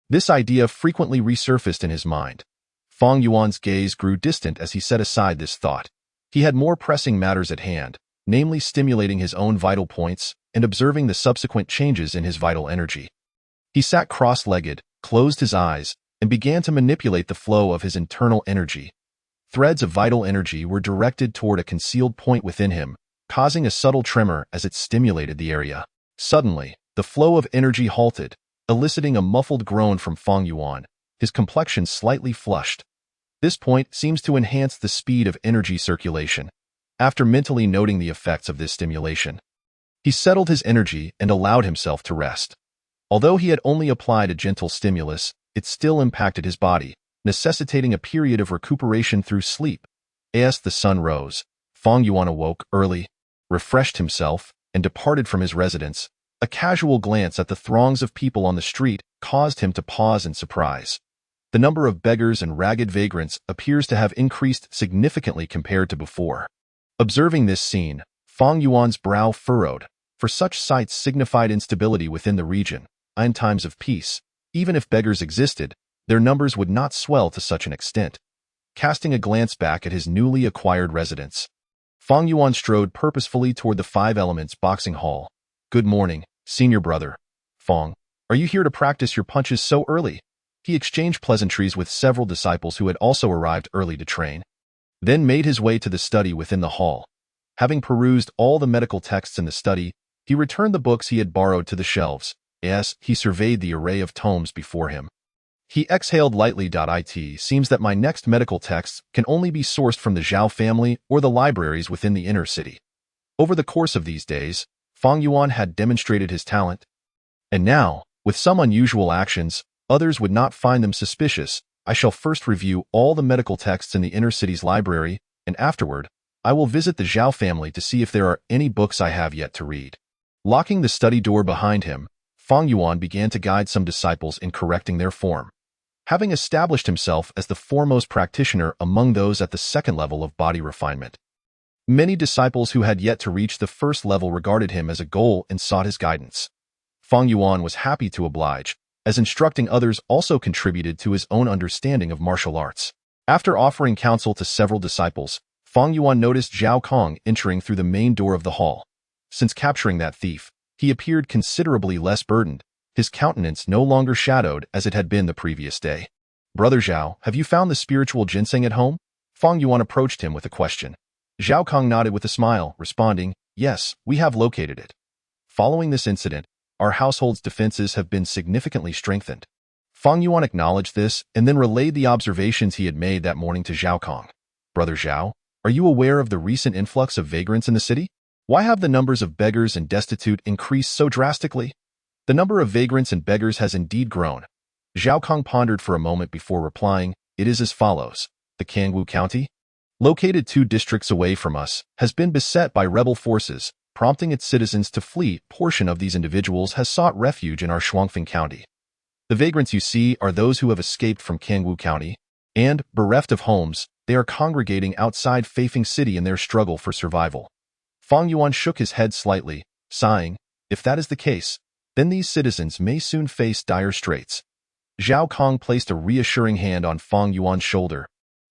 Speaker 1: this idea frequently resurfaced in his mind. Fang Yuan's gaze grew distant as he set aside this thought. He had more pressing matters at hand, namely stimulating his own vital points and observing the subsequent changes in his vital energy. He sat cross-legged, closed his eyes, and began to manipulate the flow of his internal energy. Threads of vital energy were directed toward a concealed point within him, causing a subtle tremor as it stimulated the area. Suddenly, the flow of energy halted, eliciting a muffled groan from Fang Yuan, his complexion slightly flushed. This point seems to enhance the speed of energy circulation. After mentally noting the effects of this stimulation, he settled his energy and allowed himself to rest. Although he had only applied a gentle stimulus, it still impacted his body, necessitating a period of recuperation through sleep. As the sun rose, Fang Yuan awoke early, refreshed himself, and departed from his residence. A casual glance at the throngs of people on the street caused him to pause in surprise. The number of beggars and ragged vagrants appears to have increased significantly compared to before. Observing this scene, Fang Yuan's brow furrowed, for such sights signified instability within the region. In times of peace, even if beggars existed, their numbers would not swell to such an extent. Casting a glance back at his newly acquired residence, Fang Yuan strode purposefully toward the 5 Elements boxing hall. Good morning, senior brother. Fang, are you here to practice your punches so early? He exchanged pleasantries with several disciples who had also arrived early to train, then made his way to the study within the hall. Having perused all the medical texts in the study, he returned the books he had borrowed to the shelves. As he surveyed the array of tomes before him, he exhaled lightly. It seems that my next medical texts can only be sourced from the Xiao family or the libraries within the inner city. Over the course of these days, Fang Yuan had demonstrated his talent, and now, with some unusual actions, others would not find them suspicious. I shall first review all the medical texts in the inner city's library, and afterward, I will visit the Xiao family to see if there are any books I have yet to read. Locking the study door behind him, Fang Yuan began to guide some disciples in correcting their form. Having established himself as the foremost practitioner among those at the second level of body refinement, many disciples who had yet to reach the first level regarded him as a goal and sought his guidance. Fang Yuan was happy to oblige, as instructing others also contributed to his own understanding of martial arts. After offering counsel to several disciples, Fang Yuan noticed Zhao Kong entering through the main door of the hall. Since capturing that thief, he appeared considerably less burdened, his countenance no longer shadowed as it had been the previous day. Brother Xiao, have you found the spiritual ginseng at home? Fang Yuan approached him with a question. Zhao Kong nodded with a smile, responding, yes, we have located it. Following this incident, our household's defenses have been significantly strengthened. Fang Yuan acknowledged this and then relayed the observations he had made that morning to Zhao Kong. Brother Xiao, are you aware of the recent influx of vagrants in the city? Why have the numbers of beggars and destitute increased so drastically? The number of vagrants and beggars has indeed grown. Zhao Kong pondered for a moment before replying, it is as follows. The Kangwu County, located 2 districts away from us, has been beset by rebel forces, prompting its citizens to flee. A portion of these individuals has sought refuge in our Shuangfeng County. The vagrants you see are those who have escaped from Kangwu County, and, bereft of homes, they are congregating outside Feifeng City in their struggle for survival. Fang Yuan shook his head slightly, sighing, if that is the case, then these citizens may soon face dire straits. Zhao Kong placed a reassuring hand on Fang Yuan's shoulder,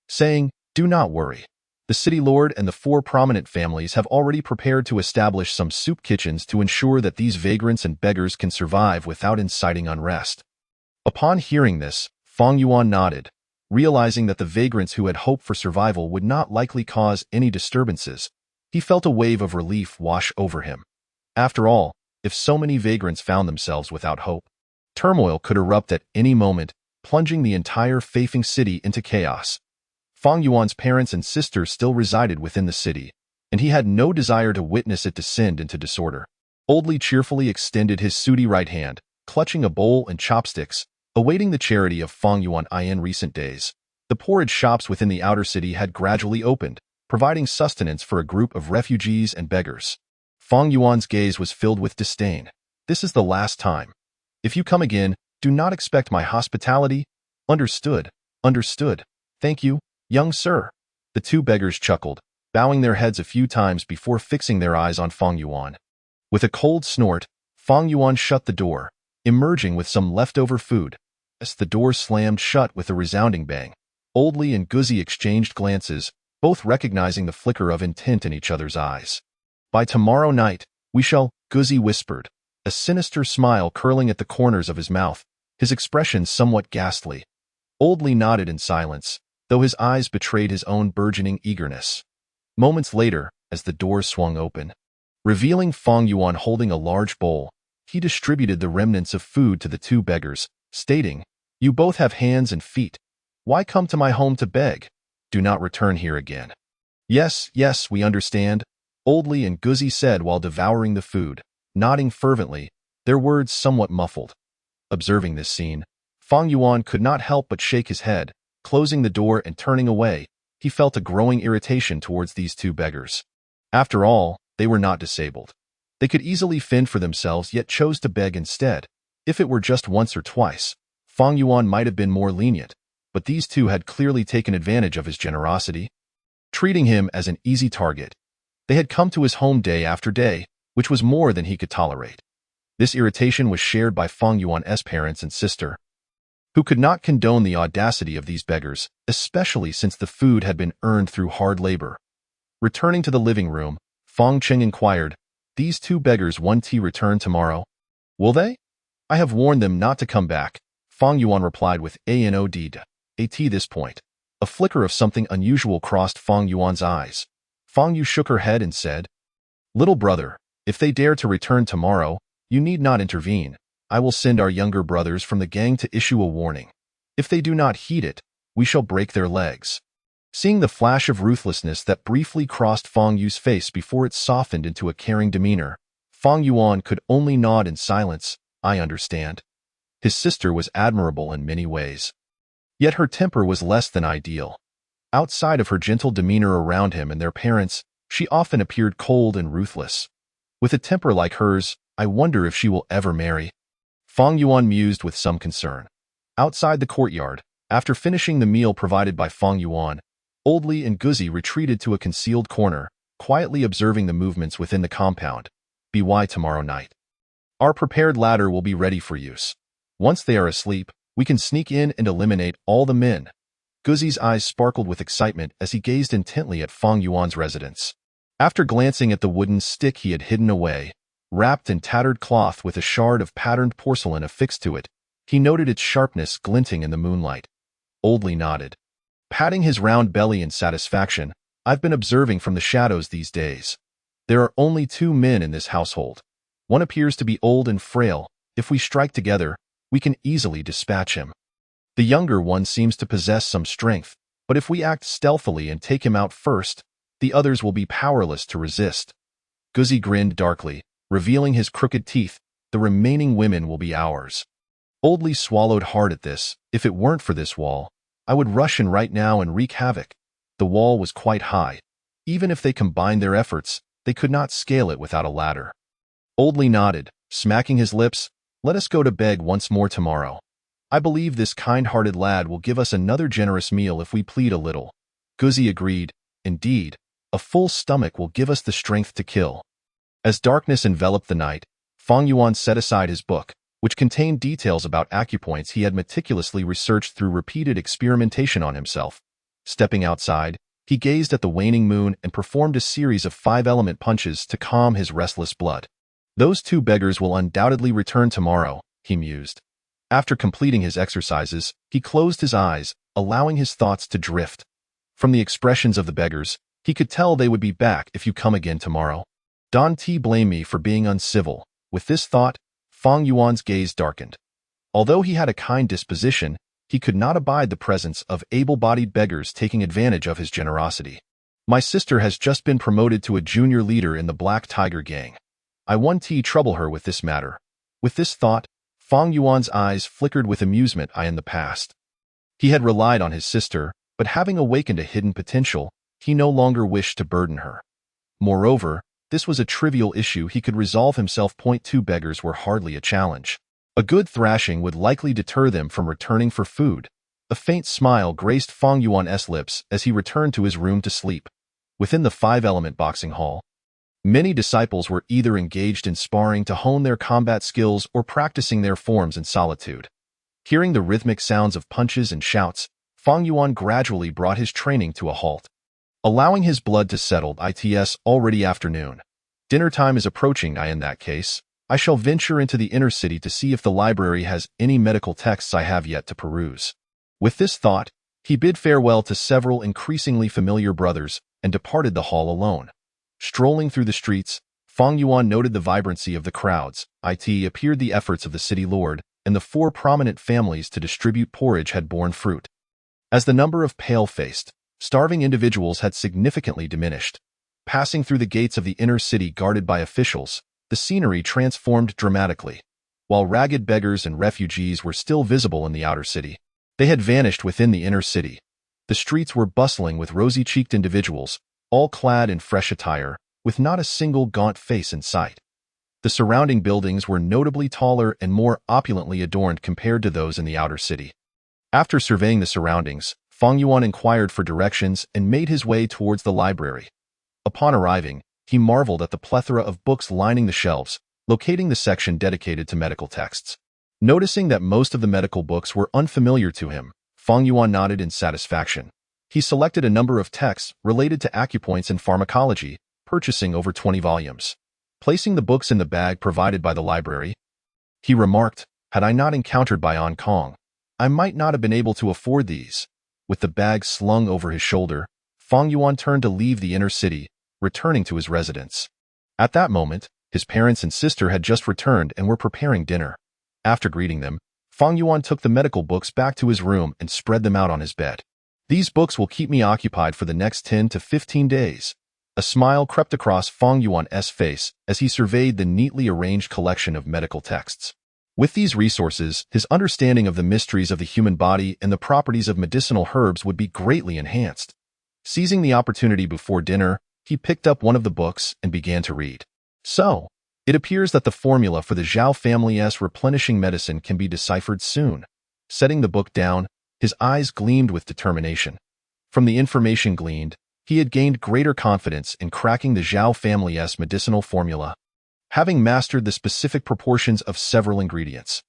Speaker 1: saying, do not worry. The city lord and the 4 prominent families have already prepared to establish some soup kitchens to ensure that these vagrants and beggars can survive without inciting unrest. Upon hearing this, Fang Yuan nodded, realizing that the vagrants who had hoped for survival would not likely cause any disturbances. He felt a wave of relief wash over him. After all, if so many vagrants found themselves without hope, turmoil could erupt at any moment, plunging the entire Feifeng City into chaos. Fang Yuan's parents and sisters still resided within the city, and he had no desire to witness it descend into disorder. Old Li cheerfully extended his sooty right hand, clutching a bowl and chopsticks, awaiting the charity of Fang Yuan. In recent days, the porridge shops within the outer city had gradually opened, providing sustenance for a group of refugees and beggars. Fang Yuan's gaze was filled with disdain. This is the last time. If you come again, do not expect my hospitality. Understood. Understood. Thank you, young sir. The 2 beggars chuckled, bowing their heads a few times before fixing their eyes on Fang Yuan. With a cold snort, Fang Yuan shut the door, emerging with some leftover food. As the door slammed shut with a resounding bang, Old Li and Guzi exchanged glances, both recognizing the flicker of intent in each other's eyes. By tomorrow night, we shall, Guzi whispered, a sinister smile curling at the corners of his mouth, his expression somewhat ghastly. Old Li nodded in silence, though his eyes betrayed his own burgeoning eagerness. Moments later, as the door swung open, revealing Fang Yuan holding a large bowl, he distributed the remnants of food to the 2 beggars, stating, you both have hands and feet. Why come to my home to beg? Do not return here again. Yes, yes, we understand, Old Li and Guzi said while devouring the food, nodding fervently, their words somewhat muffled. Observing this scene, Fang Yuan could not help but shake his head. Closing the door and turning away, he felt a growing irritation towards these 2 beggars. After all, they were not disabled. They could easily fend for themselves yet chose to beg instead. If it were just once or twice, Fang Yuan might have been more lenient, but these 2 had clearly taken advantage of his generosity, treating him as an easy target. They had come to his home day after day, which was more than he could tolerate. This irritation was shared by Fang Yuan's parents and sister, who could not condone the audacity of these beggars, especially since the food had been earned through hard labor. Returning to the living room, Fang Qing inquired, these 2 beggars want to return tomorrow? Will they? I have warned them not to come back, Fang Yuan replied with at this point. A flicker of something unusual crossed Fang Yuan's eyes. Fang Yu shook her head and said, little brother, if they dare to return tomorrow, you need not intervene. I will send our younger brothers from the gang to issue a warning. If they do not heed it, we shall break their legs. Seeing the flash of ruthlessness that briefly crossed Fang Yu's face before it softened into a caring demeanor, Fang Yuan could only nod in silence. I understand. His sister was admirable in many ways. Yet her temper was less than ideal. Outside of her gentle demeanor around him and their parents, she often appeared cold and ruthless. With a temper like hers, I wonder if she will ever marry. Fang Yuan mused with some concern. Outside the courtyard, after finishing the meal provided by Fang Yuan, Old Li and Guzi retreated to a concealed corner, quietly observing the movements within the compound. By tomorrow night, our prepared ladder will be ready for use. Once they are asleep, we can sneak in and eliminate all the men. Guzi's eyes sparkled with excitement as he gazed intently at Fang Yuan's residence. After glancing at the wooden stick he had hidden away, wrapped in tattered cloth with a shard of patterned porcelain affixed to it, he noted its sharpness glinting in the moonlight. Old Li nodded, patting his round belly in satisfaction. I've been observing from the shadows these days. There are only 2 men in this household. One appears to be old and frail. If we strike together, we can easily dispatch him. The younger one seems to possess some strength, but if we act stealthily and take him out first, the others will be powerless to resist. Guzi grinned darkly, revealing his crooked teeth. The remaining women will be ours. Old Li swallowed hard at this. If it weren't for this wall, I would rush in right now and wreak havoc. The wall was quite high. Even if they combined their efforts, they could not scale it without a ladder. Old Li nodded, smacking his lips. Let us go to beg once more tomorrow. I believe this kind-hearted lad will give us another generous meal if we plead a little. Guzi agreed. Indeed, a full stomach will give us the strength to kill. As darkness enveloped the night, Fang Yuan set aside his book, which contained details about acupoints he had meticulously researched through repeated experimentation on himself. Stepping outside, he gazed at the waning moon and performed a series of 5-element punches to calm his restless blood. Those 2 beggars will undoubtedly return tomorrow, he mused. After completing his exercises, he closed his eyes, allowing his thoughts to drift. From the expressions of the beggars, he could tell they would be back if you come again tomorrow. Don't blame me for being uncivil. With this thought, Fang Yuan's gaze darkened. Although he had a kind disposition, he could not abide the presence of able-bodied beggars taking advantage of his generosity. My sister has just been promoted to a junior leader in the Black Tiger Gang. I won't trouble her with this matter. With this thought, Fang Yuan's eyes flickered with amusement in the past. He had relied on his sister, but having awakened a hidden potential, he no longer wished to burden her. Moreover, this was a trivial issue he could resolve himself. 2 beggars were hardly a challenge. A good thrashing would likely deter them from returning for food. A faint smile graced Fang Yuan's lips as he returned to his room to sleep. Within the 5-element boxing hall, many disciples were either engaged in sparring to hone their combat skills or practicing their forms in solitude. Hearing the rhythmic sounds of punches and shouts, Fang Yuan gradually brought his training to a halt. Allowing his blood to settle, it's already afternoon. Dinner time is approaching. In that case, I shall venture into the inner city to see if the library has any medical texts I have yet to peruse. With this thought, he bid farewell to several increasingly familiar brothers and departed the hall alone. Strolling through the streets, Fang Yuan noted the vibrancy of the crowds. It appeared the efforts of the city lord and the 4 prominent families to distribute porridge had borne fruit. As the number of pale-faced, starving individuals had significantly diminished. Passing through the gates of the inner city guarded by officials, the scenery transformed dramatically. While ragged beggars and refugees were still visible in the outer city, they had vanished within the inner city. The streets were bustling with rosy-cheeked individuals, all clad in fresh attire, with not a single gaunt face in sight. The surrounding buildings were notably taller and more opulently adorned compared to those in the outer city. After surveying the surroundings, Fang Yuan inquired for directions and made his way towards the library. Upon arriving, he marveled at the plethora of books lining the shelves, locating the section dedicated to medical texts. Noticing that most of the medical books were unfamiliar to him, Fang Yuan nodded in satisfaction. He selected a number of texts related to acupoints and pharmacology, purchasing over 20 volumes. Placing the books in the bag provided by the library, he remarked, had I not encountered by Hong Kong, I might not have been able to afford these. With the bag slung over his shoulder, Fang Yuan turned to leave the inner city, returning to his residence. At that moment, his parents and sister had just returned and were preparing dinner. After greeting them, Fang Yuan took the medical books back to his room and spread them out on his bed. These books will keep me occupied for the next 10 to 15 days. A smile crept across Fang Yuan's face as he surveyed the neatly arranged collection of medical texts. With these resources, his understanding of the mysteries of the human body and the properties of medicinal herbs would be greatly enhanced. Seizing the opportunity before dinner, he picked up one of the books and began to read. So, it appears that the formula for the Xiao family's replenishing medicine can be deciphered soon. Setting the book down, his eyes gleamed with determination. From the information gleaned, he had gained greater confidence in cracking the Xiao family's medicinal formula. Having mastered the specific proportions of several ingredients,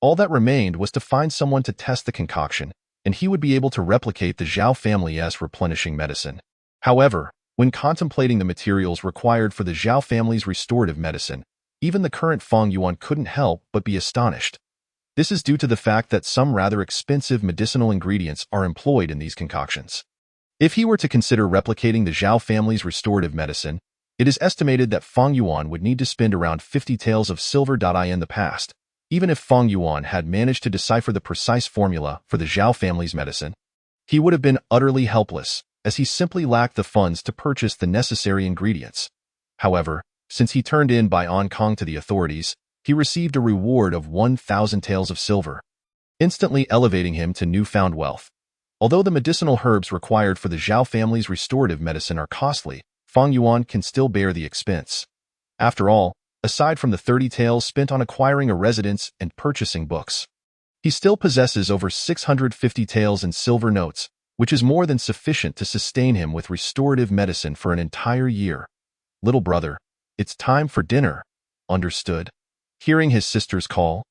Speaker 1: all that remained was to find someone to test the concoction, and he would be able to replicate the Xiao family's replenishing medicine. However, when contemplating the materials required for the Xiao family's restorative medicine, even the current Fang Yuan couldn't help but be astonished. This is due to the fact that some rather expensive medicinal ingredients are employed in these concoctions. If he were to consider replicating the Xiao family's restorative medicine, it is estimated that Fang Yuan would need to spend around 50 taels of silver. In the past, even if Fang Yuan had managed to decipher the precise formula for the Xiao family's medicine, he would have been utterly helpless, as he simply lacked the funds to purchase the necessary ingredients. However, since he turned in by Hong Kong to the authorities, he received a reward of 1,000 taels of silver, instantly elevating him to newfound wealth. Although the medicinal herbs required for the Xiao family's restorative medicine are costly, Fang Yuan can still bear the expense. After all, aside from the 30 taels spent on acquiring a residence and purchasing books, he still possesses over 650 taels in silver notes, which is more than sufficient to sustain him with restorative medicine for an entire year. Little brother, it's time for dinner. Understood? Hearing his sister's call,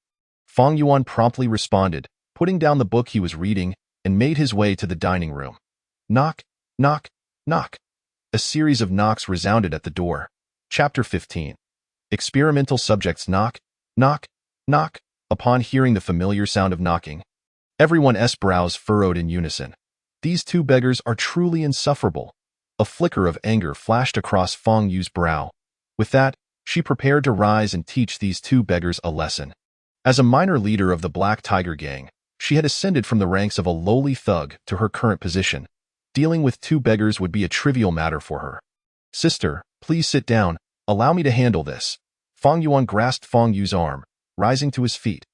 Speaker 1: Fang Yuan promptly responded, putting down the book he was reading, and made his way to the dining room. Knock, knock, knock. A series of knocks resounded at the door. Chapter 15. Experimental subjects knock, knock, knock. Upon hearing the familiar sound of knocking, everyone's brows furrowed in unison. These two beggars are truly insufferable. A flicker of anger flashed across Fang Yu's brow. With that, she prepared to rise and teach these two beggars a lesson. As a minor leader of the Black Tiger Gang, she had ascended from the ranks of a lowly thug to her current position. Dealing with two beggars would be a trivial matter for her. Sister, please sit down. Allow me to handle this. Fang Yuan grasped Fang Yu's arm, rising to his feet.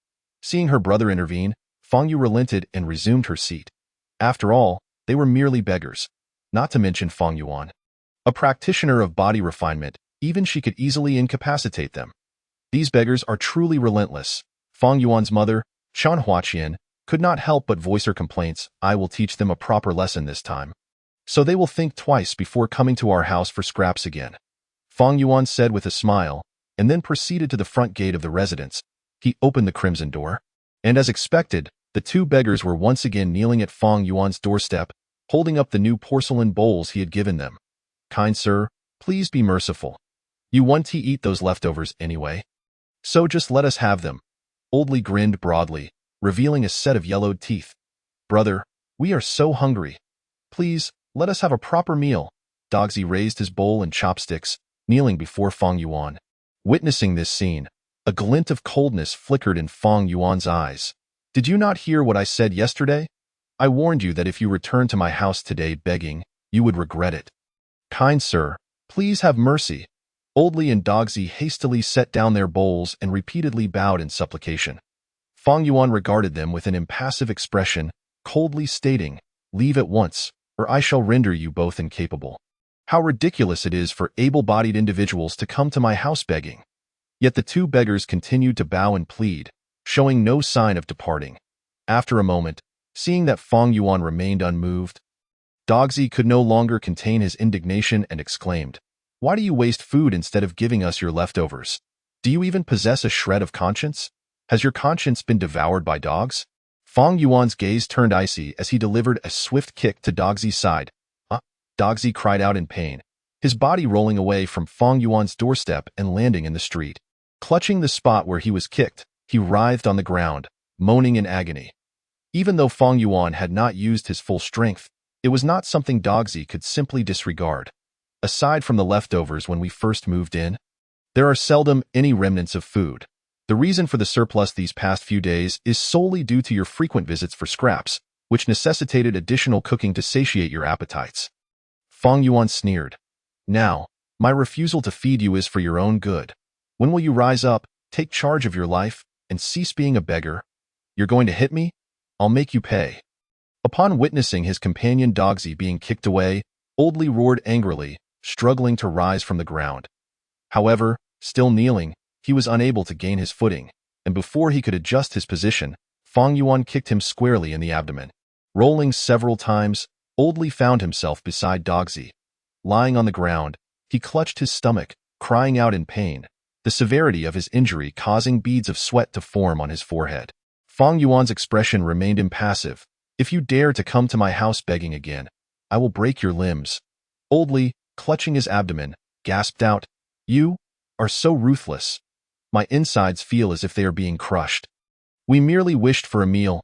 Speaker 1: Seeing her brother intervene, Fang Yu relented and resumed her seat. After all, they were merely beggars. Not to mention Fang Yuan, a practitioner of body refinement, even she could easily incapacitate them. These beggars are truly relentless. Fang Yuan's mother, Shan Huaqian, could not help but voice her complaints. I will teach them a proper lesson this time, so they will think twice before coming to our house for scraps again. Fang Yuan said with a smile, and then proceeded to the front gate of the residence. He opened the crimson door, and as expected, the two beggars were once again kneeling at Fang Yuan's doorstep, holding up the new porcelain bowls he had given them. Kind sir, please be merciful. You want to eat those leftovers anyway, so just let us have them. Oldly grinned broadly, revealing a set of yellowed teeth. Brother, we are so hungry. Please, let us have a proper meal. Dogsy raised his bowl and chopsticks, kneeling before Fang Yuan. Witnessing this scene, a glint of coldness flickered in Fang Yuan's eyes. Did you not hear what I said yesterday? I warned you that if you returned to my house today begging, you would regret it. Kind sir, please have mercy. Oldly and Dogsy hastily set down their bowls and repeatedly bowed in supplication. Fang Yuan regarded them with an impassive expression, coldly stating, Leave at once, or I shall render you both incapable. How ridiculous it is for able-bodied individuals to come to my house begging. Yet the two beggars continued to bow and plead, showing no sign of departing. After a moment, seeing that Fang Yuan remained unmoved, Dogsy could no longer contain his indignation and exclaimed, Why do you waste food instead of giving us your leftovers? Do you even possess a shred of conscience? Has your conscience been devoured by dogs? Fang Yuan's gaze turned icy as he delivered a swift kick to Dogsy's side. Dogsy cried out in pain, his body rolling away from Fang Yuan's doorstep and landing in the street. Clutching the spot where he was kicked, he writhed on the ground, moaning in agony. Even though Fang Yuan had not used his full strength, it was not something Dogsy could simply disregard. Aside from the leftovers when we first moved in, there are seldom any remnants of food. The reason for the surplus these past few days is solely due to your frequent visits for scraps, which necessitated additional cooking to satiate your appetites. Fang Yuan sneered. Now, my refusal to feed you is for your own good. When will you rise up, take charge of your life, and cease being a beggar? You're going to hit me? I'll make you pay. Upon witnessing his companion Dogsy being kicked away, Oldly roared angrily, struggling to rise from the ground. However, still kneeling, he was unable to gain his footing, and before he could adjust his position, Fang Yuan kicked him squarely in the abdomen. Rolling several times, Oldly found himself beside Dogsy. Lying on the ground, he clutched his stomach, crying out in pain, the severity of his injury causing beads of sweat to form on his forehead. Fang Yuan's expression remained impassive. If you dare to come to my house begging again, I will break your limbs. Oldly, clutching his abdomen, gasped out, You are so ruthless. My insides feel as if they are being crushed. We merely wished for a meal.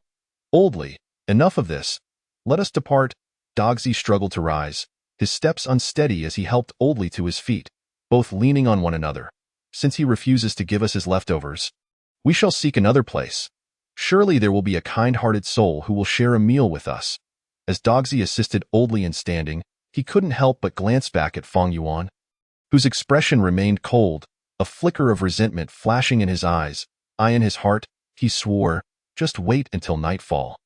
Speaker 1: Oldly, enough of this. Let us depart. Dogsy struggled to rise, his steps unsteady as he helped Oldly to his feet, both leaning on one another. Since he refuses to give us his leftovers, we shall seek another place. Surely there will be a kind-hearted soul who will share a meal with us. As Dogsy assisted Oldly in standing, he couldn't help but glance back at Fang Yuan, whose expression remained cold, a flicker of resentment flashing in his eyes. In his heart, he swore, Just wait until nightfall.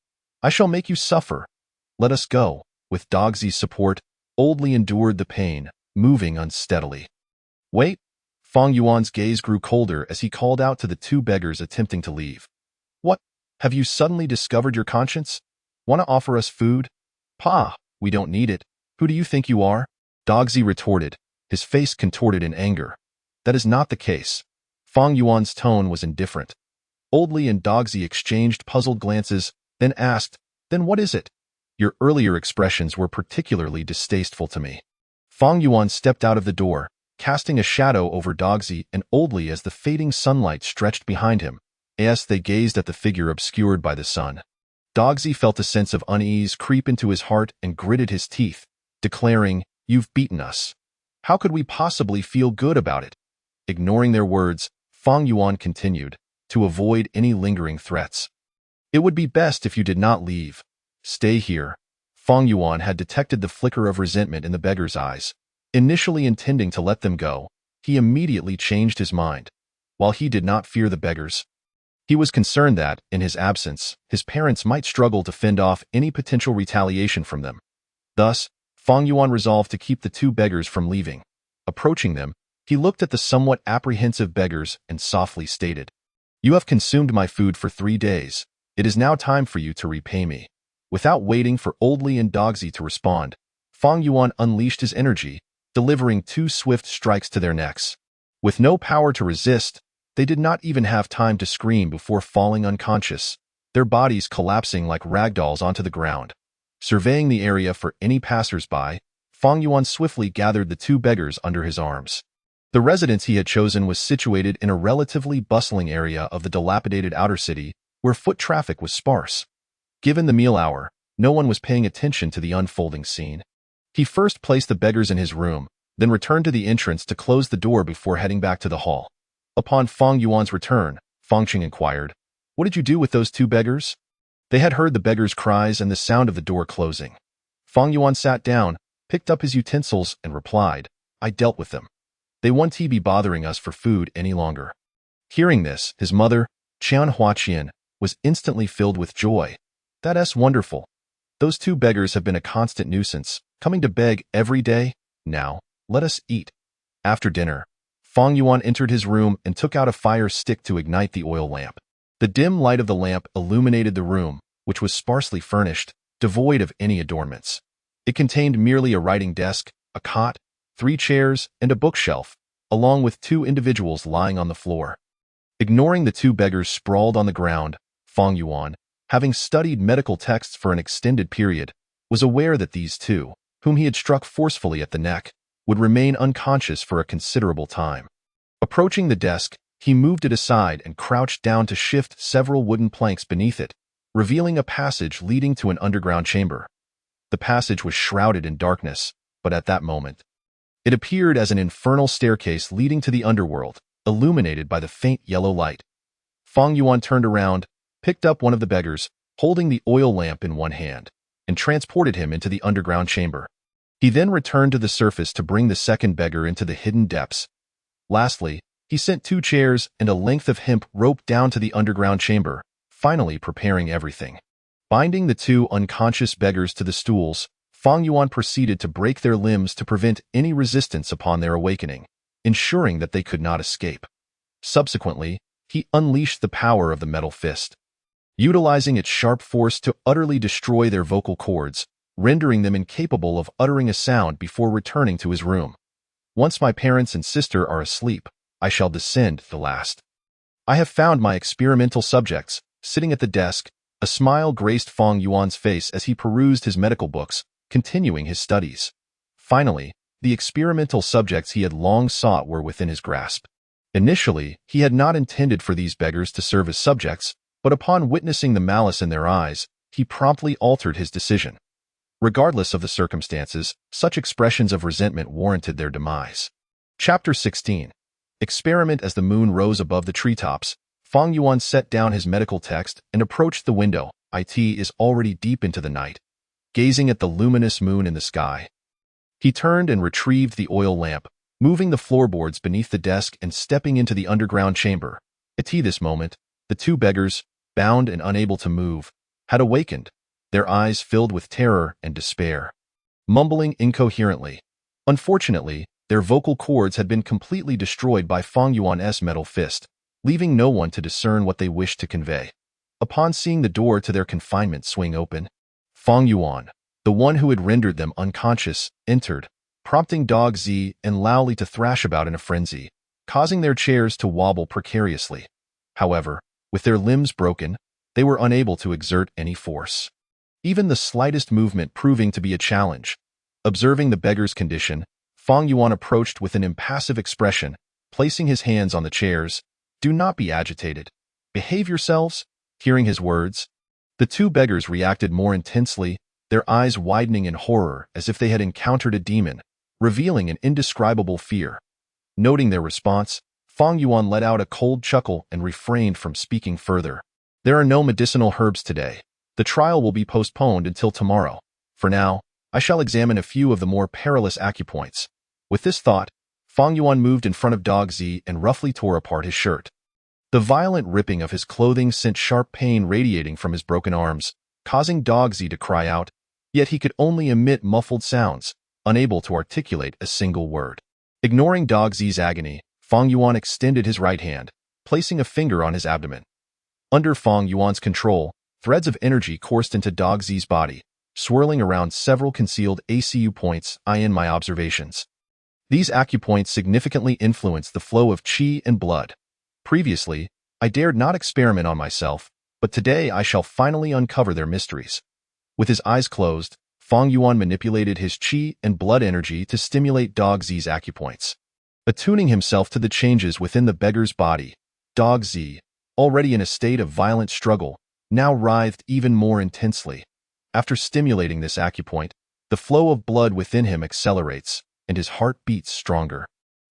Speaker 1: I shall make you suffer. Let us go. With Dogsy's support, Oldly endured the pain, moving unsteadily. Wait! Fang Yuan's gaze grew colder as he called out to the two beggars attempting to leave. What? Have you suddenly discovered your conscience? Want to offer us food? Pa, we don't need it. Who do you think you are? Dogzi retorted, his face contorted in anger. That is not the case. Fang Yuan's tone was indifferent. Oldly and Dogzi exchanged puzzled glances, then asked, Then what is it? Your earlier expressions were particularly distasteful to me. Fang Yuan stepped out of the door, casting a shadow over Dogzi and Oldly as the fading sunlight stretched behind him, as they gazed at the figure obscured by the sun. Dogzi felt a sense of unease creep into his heart and gritted his teeth, declaring, You've beaten us. How could we possibly feel good about it? Ignoring their words, Fang Yuan continued, to avoid any lingering threats. It would be best if you did not leave. Stay here. Fang Yuan had detected the flicker of resentment in the beggar's eyes. Initially intending to let them go, he immediately changed his mind. While he did not fear the beggars, he was concerned that, in his absence, his parents might struggle to fend off any potential retaliation from them. Thus, Fang Yuan resolved to keep the two beggars from leaving. Approaching them, he looked at the somewhat apprehensive beggars and softly stated, You have consumed my food for 3 days. It is now time for you to repay me. Without waiting for Oldly and Dogzi to respond, Fang Yuan unleashed his energy, delivering 2 swift strikes to their necks. With no power to resist, they did not even have time to scream before falling unconscious, their bodies collapsing like ragdolls onto the ground. Surveying the area for any passers-by, Fang Yuan swiftly gathered the 2 beggars under his arms. The residence he had chosen was situated in a relatively bustling area of the dilapidated outer city, where foot traffic was sparse. Given the meal hour, no one was paying attention to the unfolding scene. He first placed the beggars in his room, then returned to the entrance to close the door before heading back to the hall. Upon Fang Yuan's return, Fangqing inquired, What did you do with those 2 beggars? They had heard the beggars' cries and the sound of the door closing. Fang Yuan sat down, picked up his utensils, and replied, I dealt with them. They won't be bothering us for food any longer. Hearing this, his mother, Qian Huaqian, was instantly filled with joy. That's wonderful. Those 2 beggars have been a constant nuisance, coming to beg every day. Now, let us eat. After dinner, Fang Yuan entered his room and took out a fire stick to ignite the oil lamp. The dim light of the lamp illuminated the room, which was sparsely furnished, devoid of any adornments. It contained merely a writing desk, a cot, 3 chairs, and a bookshelf, along with 2 individuals lying on the floor. Ignoring the 2 beggars sprawled on the ground, Fang Yuan, having studied medical texts for an extended period, was aware that these 2, whom he had struck forcefully at the neck, would remain unconscious for a considerable time. Approaching the desk, he moved it aside and crouched down to shift several wooden planks beneath it, revealing a passage leading to an underground chamber. The passage was shrouded in darkness, but at that moment, it appeared as an infernal staircase leading to the underworld, illuminated by the faint yellow light. Fang Yuan turned around, picked up one of the beggars, holding the oil lamp in one hand, and transported him into the underground chamber. He then returned to the surface to bring the second beggar into the hidden depths. Lastly, he sent 2 chairs and a length of hemp rope down to the underground chamber, finally preparing everything. Binding the 2 unconscious beggars to the stools, Fang Yuan proceeded to break their limbs to prevent any resistance upon their awakening, ensuring that they could not escape. Subsequently, he unleashed the power of the metal fist, utilizing its sharp force to utterly destroy their vocal cords, rendering them incapable of uttering a sound before returning to his room. Once my parents and sister are asleep, I shall descend the last. I have found my experimental subjects, sitting at the desk. A smile graced Fang Yuan's face as he perused his medical books, continuing his studies. Finally, the experimental subjects he had long sought were within his grasp. Initially, he had not intended for these beggars to serve as subjects, but upon witnessing the malice in their eyes, he promptly altered his decision. Regardless of the circumstances, such expressions of resentment warranted their demise. Chapter 16. Experiment. As the moon rose above the treetops, Fang Yuan set down his medical text and approached the window. It is already deep into the night. Gazing at the luminous moon in the sky, he turned and retrieved the oil lamp, moving the floorboards beneath the desk and stepping into the underground chamber. At this moment, the 2 beggars, bound and unable to move, had awakened, their eyes filled with terror and despair. Mumbling incoherently, Unfortunately, their vocal cords had been completely destroyed by Fang Yuan's metal fist, leaving no one to discern what they wished to convey. Upon seeing the door to their confinement swing open, Fang Yuan, the one who had rendered them unconscious, entered, prompting Dog Zi and Lao Li to thrash about in a frenzy, causing their chairs to wobble precariously. However, with their limbs broken, they were unable to exert any force. Even the slightest movement proving to be a challenge. Observing the beggar's condition, Fang Yuan approached with an impassive expression, placing his hands on the chairs. "Do not be agitated. Behave yourselves." Hearing his words, the two beggars reacted more intensely, their eyes widening in horror as if they had encountered a demon, revealing an indescribable fear. Noting their response, Fang Yuan let out a cold chuckle and refrained from speaking further. "There are no medicinal herbs today. The trial will be postponed until tomorrow. For now, I shall examine a few of the more perilous acupoints." With this thought, Fang Yuan moved in front of Dog Zi and roughly tore apart his shirt. The violent ripping of his clothing sent sharp pain radiating from his broken arms, causing Dog Zi to cry out, yet he could only emit muffled sounds, unable to articulate a single word. Ignoring Dog Zi's agony, Fang Yuan extended his right hand, placing a finger on his abdomen. Under Fang Yuan's control, threads of energy coursed into Dog Zi's body, swirling around several concealed acupoints in my observations. These acupoints significantly influenced the flow of qi and blood. Previously, I dared not experiment on myself, but today I shall finally uncover their mysteries. With his eyes closed, Fang Yuan manipulated his qi and blood energy to stimulate Dog Zi's acupoints. Attuning himself to the changes within the beggar's body, Dog Zi, already in a state of violent struggle, now writhed even more intensely. After stimulating this acupoint, the flow of blood within him accelerates, and his heart beats stronger.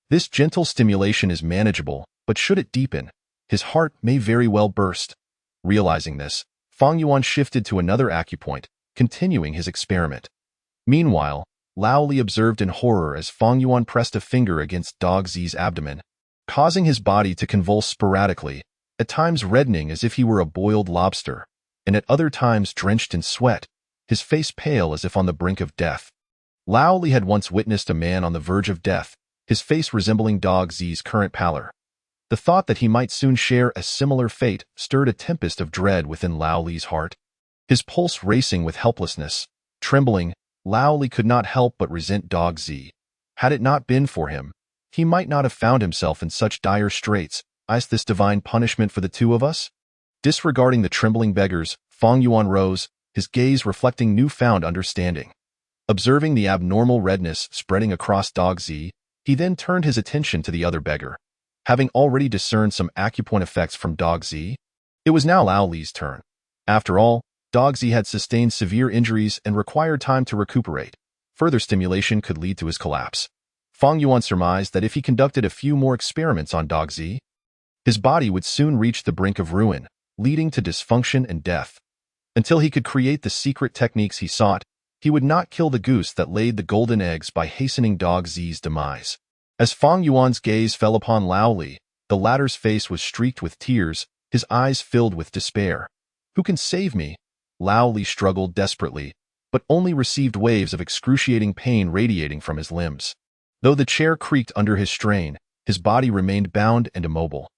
Speaker 1: This gentle stimulation is manageable, but should it deepen, his heart may very well burst. Realizing this, Fang Yuan shifted to another acupoint, continuing his experiment. Meanwhile, Lao Li observed in horror as Fang Yuan pressed a finger against Dog Zi's abdomen, causing his body to convulse sporadically, at times reddening as if he were a boiled lobster, and at other times drenched in sweat, his face pale as if on the brink of death. Lao Li had once witnessed a man on the verge of death, his face resembling Dog Zi's current pallor. The thought that he might soon share a similar fate stirred a tempest of dread within Lao Li's heart. His pulse racing with helplessness, trembling, Lao Li could not help but resent Dog Zi. Had it not been for him, he might not have found himself in such dire straits. Is this divine punishment for the two of us? Disregarding the trembling beggars, Fang Yuan rose, his gaze reflecting newfound understanding. Observing the abnormal redness spreading across Dog Zi, he then turned his attention to the other beggar. Having already discerned some acupoint effects from Dog Zi, it was now Lao Li's turn. After all, Dog Zi had sustained severe injuries and required time to recuperate. Further stimulation could lead to his collapse. Fang Yuan surmised that if he conducted a few more experiments on Dog Zi, his body would soon reach the brink of ruin, leading to dysfunction and death. Until he could create the secret techniques he sought, he would not kill the goose that laid the golden eggs by hastening Dog Zi's demise. As Fang Yuan's gaze fell upon Lao Li, the latter's face was streaked with tears, his eyes filled with despair. "Who can save me?" Lao Li struggled desperately, but only received waves of excruciating pain radiating from his limbs. Though the chair creaked under his strain, his body remained bound and immobile.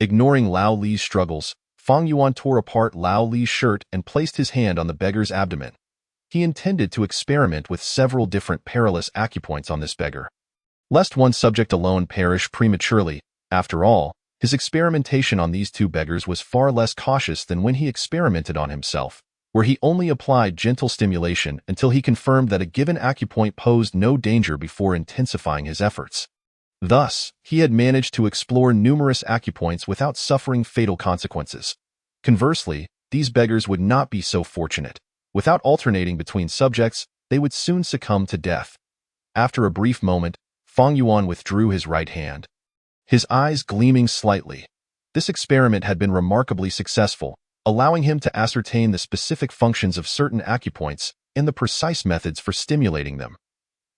Speaker 1: Ignoring Lao Li's struggles, Fang Yuan tore apart Lao Li's shirt and placed his hand on the beggar's abdomen. He intended to experiment with several different perilous acupoints on this beggar, lest one subject alone perish prematurely. After all, his experimentation on these two beggars was far less cautious than when he experimented on himself, where he only applied gentle stimulation until he confirmed that a given acupoint posed no danger before intensifying his efforts. Thus, he had managed to explore numerous acupoints without suffering fatal consequences. Conversely, these beggars would not be so fortunate. Without alternating between subjects, they would soon succumb to death. After a brief moment, Fang Yuan withdrew his right hand, his eyes gleaming slightly. This experiment had been remarkably successful, allowing him to ascertain the specific functions of certain acupoints and the precise methods for stimulating them.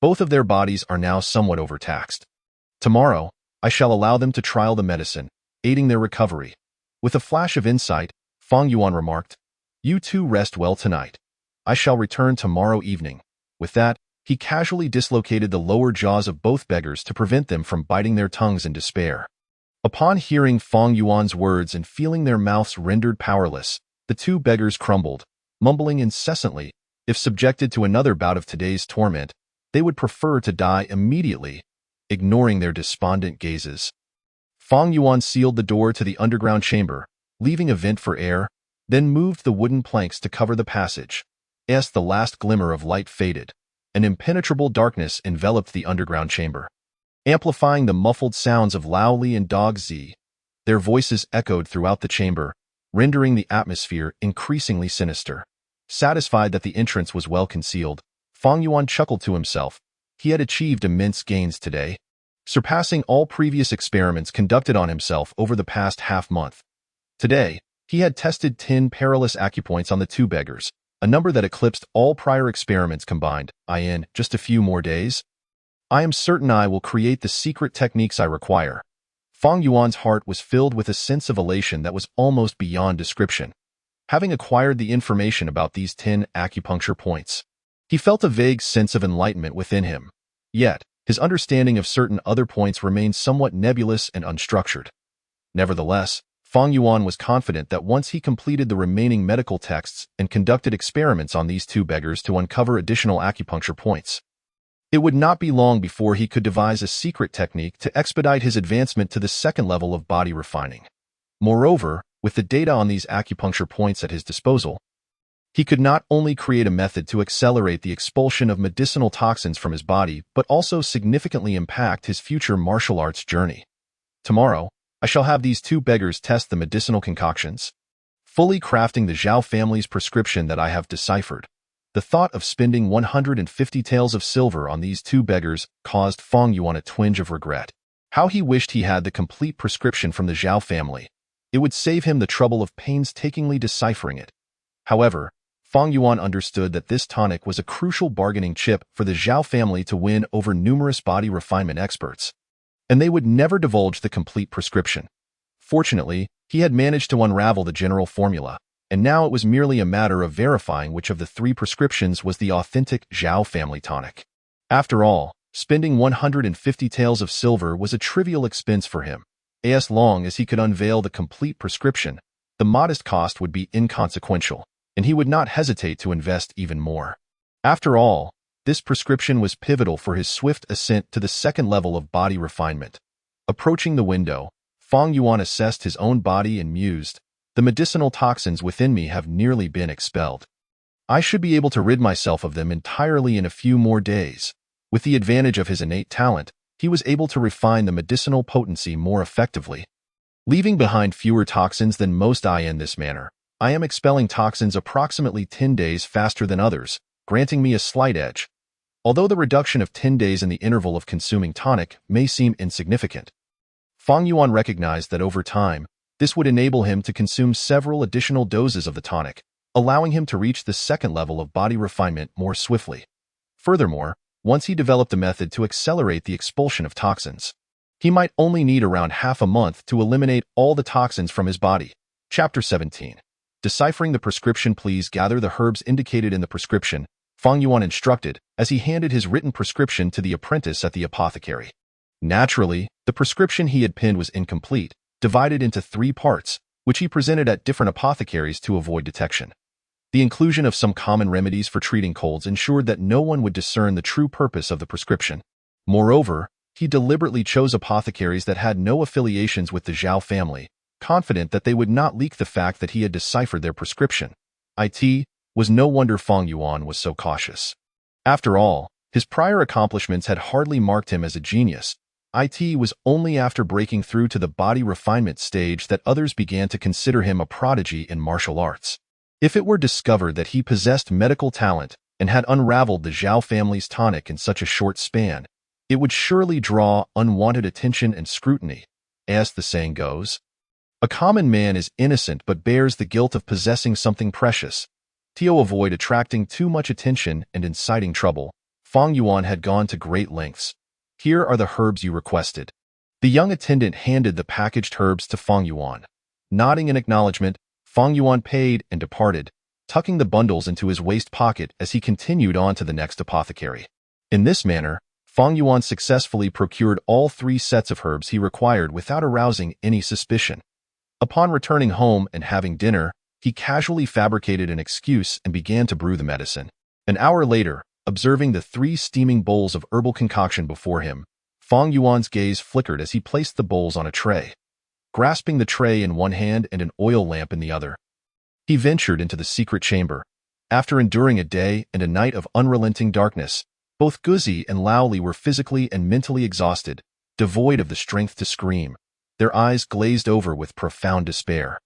Speaker 1: Both of their bodies are now somewhat overtaxed. Tomorrow, I shall allow them to trial the medicine, aiding their recovery. With a flash of insight, Fang Yuan remarked, "You two rest well tonight. I shall return tomorrow evening." With that, he casually dislocated the lower jaws of both beggars to prevent them from biting their tongues in despair. Upon hearing Fang Yuan's words and feeling their mouths rendered powerless, the two beggars crumbled, mumbling incessantly. If subjected to another bout of today's torment, they would prefer to die immediately, ignoring their despondent gazes. Fang Yuan sealed the door to the underground chamber, leaving a vent for air, then moved the wooden planks to cover the passage. As the last glimmer of light faded, an impenetrable darkness enveloped the underground chamber, amplifying the muffled sounds of Lao Li and Dog Zi. Their voices echoed throughout the chamber, rendering the atmosphere increasingly sinister. Satisfied that the entrance was well concealed, Fang Yuan chuckled to himself. He had achieved immense gains today, surpassing all previous experiments conducted on himself over the past half-month. Today, he had tested 10 perilous acupoints on the two beggars, a number that eclipsed all prior experiments combined. In just a few more days, I am certain I will create the secret techniques I require. Fang Yuan's heart was filled with a sense of elation that was almost beyond description. Having acquired the information about these 10 acupuncture points, he felt a vague sense of enlightenment within him. Yet, his understanding of certain other points remained somewhat nebulous and unstructured. Nevertheless, Fang Yuan was confident that once he completed the remaining medical texts and conducted experiments on these two beggars to uncover additional acupuncture points, it would not be long before he could devise a secret technique to expedite his advancement to the second level of body refining. Moreover, with the data on these acupuncture points at his disposal, he could not only create a method to accelerate the expulsion of medicinal toxins from his body, but also significantly impact his future martial arts journey. Tomorrow, I shall have these two beggars test the medicinal concoctions, fully crafting the Xiao family's prescription that I have deciphered. The thought of spending 150 taels of silver on these two beggars caused Fang Yuan a twinge of regret. How he wished he had the complete prescription from the Xiao family. It would save him the trouble of painstakingly deciphering it. However, Fang Yuan understood that this tonic was a crucial bargaining chip for the Xiao family to win over numerous body refinement experts, and they would never divulge the complete prescription. Fortunately, he had managed to unravel the general formula, and now it was merely a matter of verifying which of the 3 prescriptions was the authentic Xiao family tonic. After all, spending 150 taels of silver was a trivial expense for him. As long as he could unveil the complete prescription, the modest cost would be inconsequential, and he would not hesitate to invest even more. After all, this prescription was pivotal for his swift ascent to the second level of body refinement. Approaching the window, Fang Yuan assessed his own body and mused, "The medicinal toxins within me have nearly been expelled. I should be able to rid myself of them entirely in a few more days." With the advantage of his innate talent, he was able to refine the medicinal potency more effectively. Leaving behind fewer toxins than most in this manner, I am expelling toxins approximately 10 days faster than others, granting me a slight edge. Although the reduction of 10 days in the interval of consuming tonic may seem insignificant, Fang Yuan recognized that over time, this would enable him to consume several additional doses of the tonic, allowing him to reach the second level of body refinement more swiftly. Furthermore, once he developed a method to accelerate the expulsion of toxins, he might only need around half a month to eliminate all the toxins from his body. Chapter 17. Deciphering the prescription. Please gather the herbs indicated in the prescription, Fang Yuan instructed as he handed his written prescription to the apprentice at the apothecary. Naturally, the prescription he had penned was incomplete, divided into 3 parts, which he presented at different apothecaries to avoid detection. The inclusion of some common remedies for treating colds ensured that no one would discern the true purpose of the prescription. Moreover, he deliberately chose apothecaries that had no affiliations with the Xiao family, confident that they would not leak the fact that he had deciphered their prescription. It was no wonder Fang Yuan was so cautious. After all, his prior accomplishments had hardly marked him as a genius. It was only after breaking through to the body refinement stage that others began to consider him a prodigy in martial arts. If it were discovered that he possessed medical talent and had unraveled the Xiao family's tonic in such a short span, it would surely draw unwanted attention and scrutiny. As the saying goes, a common man is innocent but bears the guilt of possessing something precious. To avoid attracting too much attention and inciting trouble, Fang Yuan had gone to great lengths. Here are the herbs you requested. The young attendant handed the packaged herbs to Fang Yuan. Nodding in acknowledgement, Fang Yuan paid and departed, tucking the bundles into his waist pocket as he continued on to the next apothecary. In this manner, Fang Yuan successfully procured all 3 sets of herbs he required without arousing any suspicion. Upon returning home and having dinner, he casually fabricated an excuse and began to brew the medicine. An hour later, observing the 3 steaming bowls of herbal concoction before him, Fang Yuan's gaze flickered as he placed the bowls on a tray. Grasping the tray in one hand and an oil lamp in the other, he ventured into the secret chamber. After enduring a day and a night of unrelenting darkness, both Guzi and Lao Li were physically and mentally exhausted, devoid of the strength to scream, their eyes glazed over with profound despair.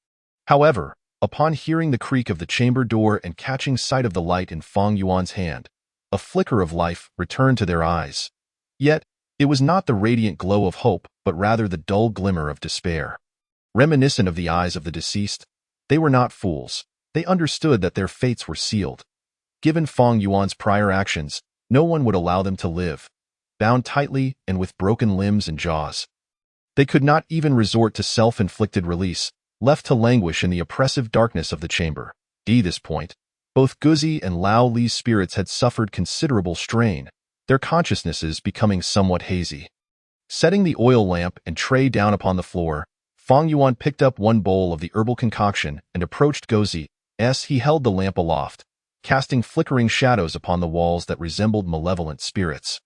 Speaker 1: However, upon hearing the creak of the chamber door and catching sight of the light in Fang Yuan's hand, a flicker of life returned to their eyes. Yet, it was not the radiant glow of hope, but rather the dull glimmer of despair. Reminiscent of the eyes of the deceased, they were not fools. They understood that their fates were sealed. Given Fang Yuan's prior actions, no one would allow them to live. Bound tightly and with broken limbs and jaws, they could not even resort to self-inflicted release, left to languish in the oppressive darkness of the chamber. At this point, both Guzi and Lao Li's spirits had suffered considerable strain, their consciousnesses becoming somewhat hazy. Setting the oil lamp and tray down upon the floor, Fang Yuan picked up one bowl of the herbal concoction and approached Guzi. He held the lamp aloft, casting flickering shadows upon the walls that resembled malevolent spirits.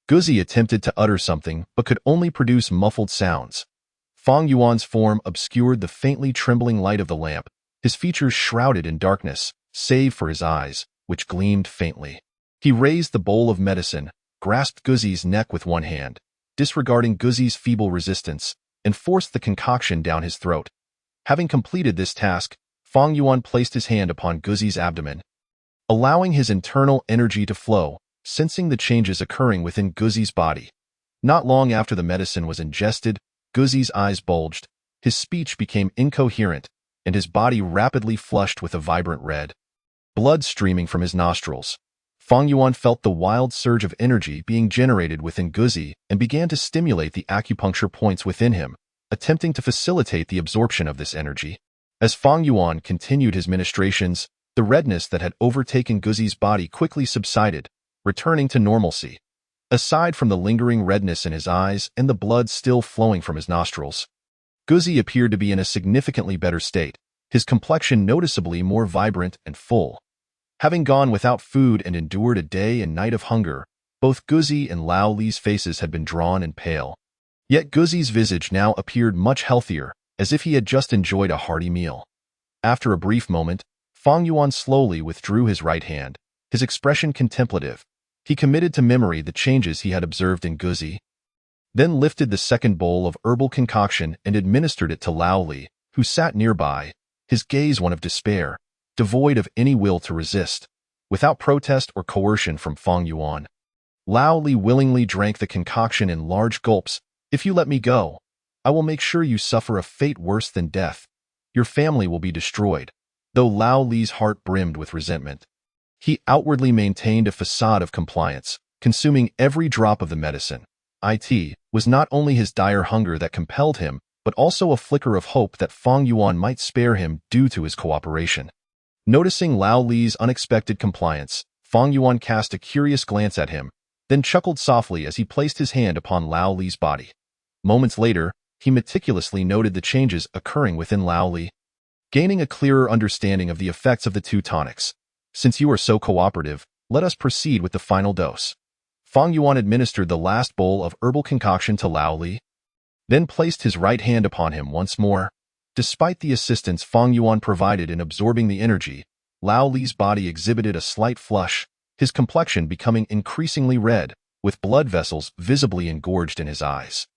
Speaker 1: Guzi attempted to utter something but could only produce muffled sounds. Fang Yuan's form obscured the faintly trembling light of the lamp, his features shrouded in darkness, save for his eyes, which gleamed faintly. He raised the bowl of medicine, grasped Guzi's neck with one hand, disregarding Guzi's feeble resistance, and forced the concoction down his throat. Having completed this task, Fang Yuan placed his hand upon Guzi's abdomen, allowing his internal energy to flow, sensing the changes occurring within Guzi's body. Not long after the medicine was ingested, Guzi's eyes bulged, his speech became incoherent, and his body rapidly flushed with a vibrant red. Blood streaming from his nostrils, Fang Yuan felt the wild surge of energy being generated within Guzi and began to stimulate the acupuncture points within him, attempting to facilitate the absorption of this energy. As Fang Yuan continued his ministrations, the redness that had overtaken Guzi's body quickly subsided, returning to normalcy. Aside from the lingering redness in his eyes and the blood still flowing from his nostrils, Guzi appeared to be in a significantly better state, his complexion noticeably more vibrant and full. Having gone without food and endured a day and night of hunger, both Guzi and Lao Li's faces had been drawn and pale. Yet Guzi's visage now appeared much healthier, as if he had just enjoyed a hearty meal. After a brief moment, Fang Yuan slowly withdrew his right hand, his expression contemplative. He committed to memory the changes he had observed in Guzi, then lifted the second bowl of herbal concoction and administered it to Lao Li, who sat nearby, his gaze one of despair, devoid of any will to resist. Without protest or coercion from Fang Yuan, Lao Li willingly drank the concoction in large gulps. "If you let me go, I will make sure you suffer a fate worse than death. Your family will be destroyed." Though Lao Li's heart brimmed with resentment, he outwardly maintained a facade of compliance, consuming every drop of the medicine. It was not only his dire hunger that compelled him, but also a flicker of hope that Fang Yuan might spare him due to his cooperation. Noticing Lao Li's unexpected compliance, Fang Yuan cast a curious glance at him, then chuckled softly as he placed his hand upon Lao Li's body. Moments later, he meticulously noted the changes occurring within Lao Li, gaining a clearer understanding of the effects of the 2 tonics. "Since you are so cooperative, let us proceed with the final dose." Fang Yuan administered the last bowl of herbal concoction to Lao Li, then placed his right hand upon him once more. Despite the assistance Fang Yuan provided in absorbing the energy, Lao Li's body exhibited a slight flush, his complexion becoming increasingly red, with blood vessels visibly engorged in his eyes.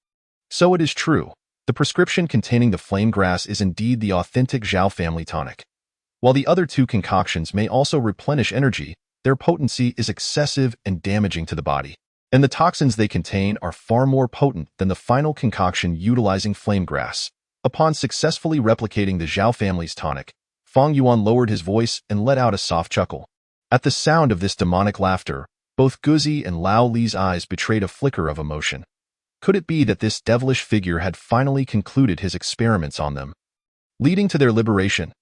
Speaker 1: So it is true, the prescription containing the flame grass is indeed the authentic Xiao family tonic. While the other 2 concoctions may also replenish energy, their potency is excessive and damaging to the body, and the toxins they contain are far more potent than the final concoction utilizing flame grass. Upon successfully replicating the Xiao family's tonic, Fang Yuan lowered his voice and let out a soft chuckle. At the sound of this demonic laughter, both Guzi and Lao Li's eyes betrayed a flicker of emotion. Could it be that this devilish figure had finally concluded his experiments on them, leading to their liberation?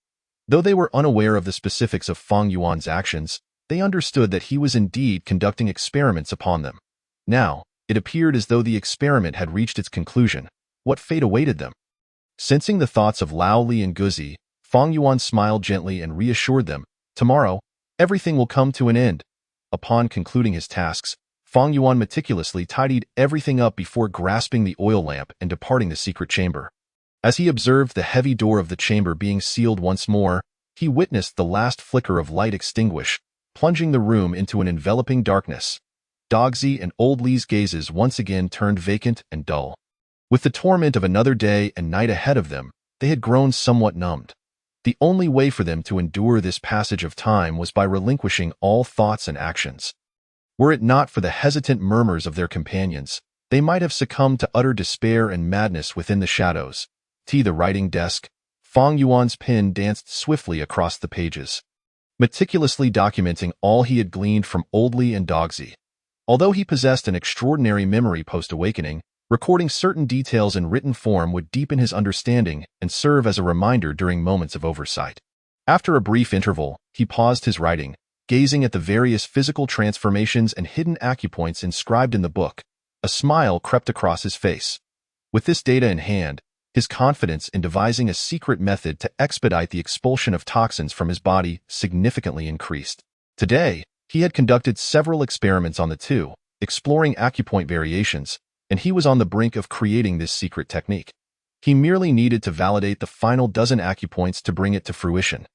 Speaker 1: Though they were unaware of the specifics of Fang Yuan's actions, they understood that he was indeed conducting experiments upon them. Now, it appeared as though the experiment had reached its conclusion. What fate awaited them? Sensing the thoughts of Lao Li and Guzi, Fang Yuan smiled gently and reassured them, "Tomorrow, everything will come to an end." Upon concluding his tasks, Fang Yuan meticulously tidied everything up before grasping the oil lamp and departing the secret chamber. As he observed the heavy door of the chamber being sealed once more, he witnessed the last flicker of light extinguish, plunging the room into an enveloping darkness. Dogzi and Old Li's gazes once again turned vacant and dull. With the torment of another day and night ahead of them, they had grown somewhat numbed. The only way for them to endure this passage of time was by relinquishing all thoughts and actions. Were it not for the hesitant murmurs of their companions, they might have succumbed to utter despair and madness within the shadows. The writing desk, Fang Yuan's pen danced swiftly across the pages, meticulously documenting all he had gleaned from Old Li and Dogzi. Although he possessed an extraordinary memory post-awakening, recording certain details in written form would deepen his understanding and serve as a reminder during moments of oversight. After a brief interval, he paused his writing, gazing at the various physical transformations and hidden acupoints inscribed in the book. A smile crept across his face. With this data in hand, his confidence in devising a secret method to expedite the expulsion of toxins from his body significantly increased. Today, he had conducted several experiments on the two, exploring acupoint variations, and he was on the brink of creating this secret technique. He merely needed to validate the final dozen acupoints to bring it to fruition.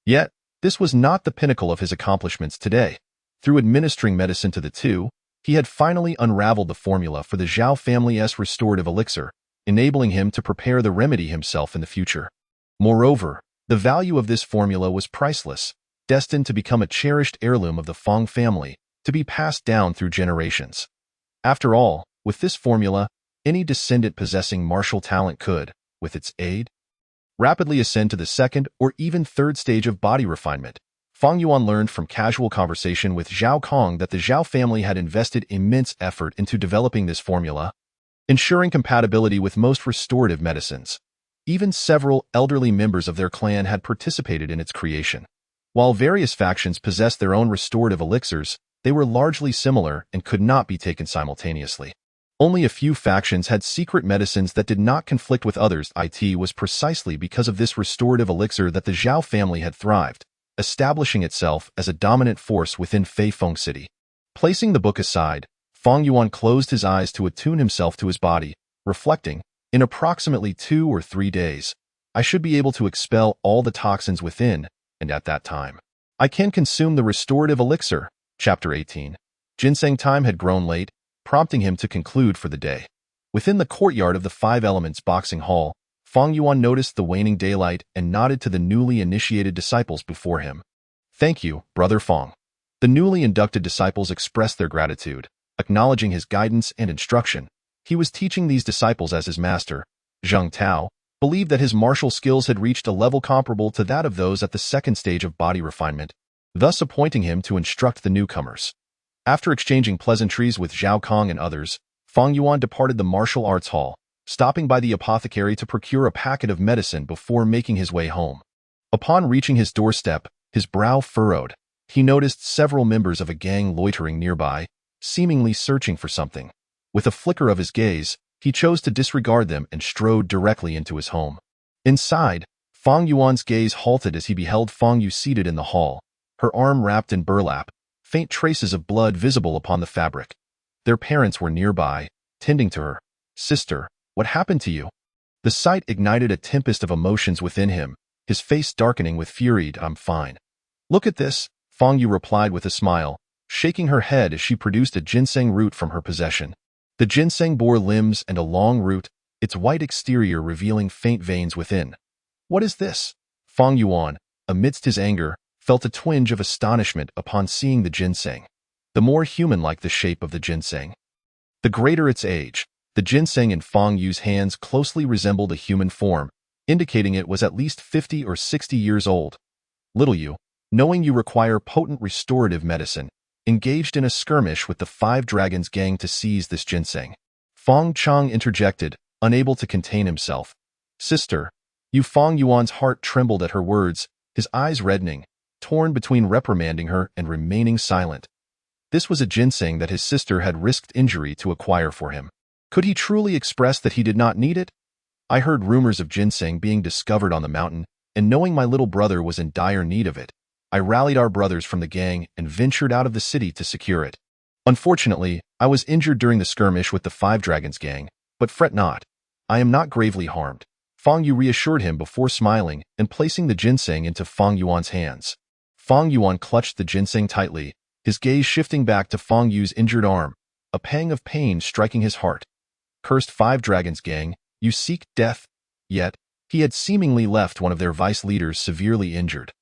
Speaker 1: Yet, this was not the pinnacle of his accomplishments today. Through administering medicine to the two, he had finally unraveled the formula for the Xiao family's restorative elixir, enabling him to prepare the remedy himself in the future. Moreover, the value of this formula was priceless, destined to become a cherished heirloom of the Fang family, to be passed down through generations. After all, with this formula, any descendant possessing martial talent could, with its aid, rapidly ascend to the second or even third stage of body refinement. Fang Yuan learned from casual conversation with Zhao Kong that the Xiao family had invested immense effort into developing this formula, ensuring compatibility with most restorative medicines. Even several elderly members of their clan had participated in its creation. While various factions possessed their own restorative elixirs, they were largely similar and could not be taken simultaneously. Only a few factions had secret medicines that did not conflict with others. It was precisely because of this restorative elixir that the Xiao family had thrived, establishing itself as a dominant force within Feifeng City. Placing the book aside, Fang Yuan closed his eyes to attune himself to his body, reflecting, in approximately 2 or 3 days, I should be able to expel all the toxins within, and at that time, I can consume the restorative elixir. Chapter 18. Ginseng time had grown late, prompting him to conclude for the day. Within the courtyard of the Five Elements boxing hall, Fang Yuan noticed the waning daylight and nodded to the newly initiated disciples before him. "Thank you, Brother Fang." The newly inducted disciples expressed their gratitude, acknowledging his guidance and instruction. He was teaching these disciples as his master. Zheng Tao believed that his martial skills had reached a level comparable to that of those at the second stage of body refinement, thus appointing him to instruct the newcomers. After exchanging pleasantries with Zhao Kong and others, Fang Yuan departed the martial arts hall, stopping by the apothecary to procure a packet of medicine before making his way home. Upon reaching his doorstep, his brow furrowed. He noticed several members of a gang loitering nearby, seemingly searching for something. With a flicker of his gaze, he chose to disregard them and strode directly into his home. Inside, Fang Yuan's gaze halted as he beheld Fang Yu seated in the hall, her arm wrapped in burlap, faint traces of blood visible upon the fabric. Their parents were nearby, tending to her. "Sister, what happened to you?" The sight ignited a tempest of emotions within him, his face darkening with fury. "I'm fine." "Look at this," Fang Yu replied with a smile, shaking her head as she produced a ginseng root from her possession. The ginseng bore limbs and a long root, its white exterior revealing faint veins within. "What is this?" Fang Yuan, amidst his anger, felt a twinge of astonishment upon seeing the ginseng. The more human-like the shape of the ginseng, the greater its age. The ginseng in Fang Yu's hands closely resembled a human form, indicating it was at least 50 or 60 years old. Little Yu, knowing you require potent restorative medicine, engaged in a skirmish with the Five Dragons gang to seize this ginseng. Fang Chang interjected, unable to contain himself. "Sister." Fang Yuan's heart trembled at her words, his eyes reddening. torn between reprimanding her and remaining silent. This was a ginseng that his sister had risked injury to acquire for him. Could he truly express that he did not need it? I heard rumors of ginseng being discovered on the mountain, and knowing my little brother was in dire need of it, I rallied our brothers from the gang and ventured out of the city to secure it. Unfortunately, I was injured during the skirmish with the Five Dragons gang, but fret not. I am not gravely harmed. Fang Yu reassured him before smiling and placing the ginseng into Fang Yuan's hands. Fang Yuan clutched the ginseng tightly, his gaze shifting back to Fang Yu's injured arm, a pang of pain striking his heart. Cursed Five Dragons gang, you seek death? Yet, he had seemingly left one of their vice leaders severely injured.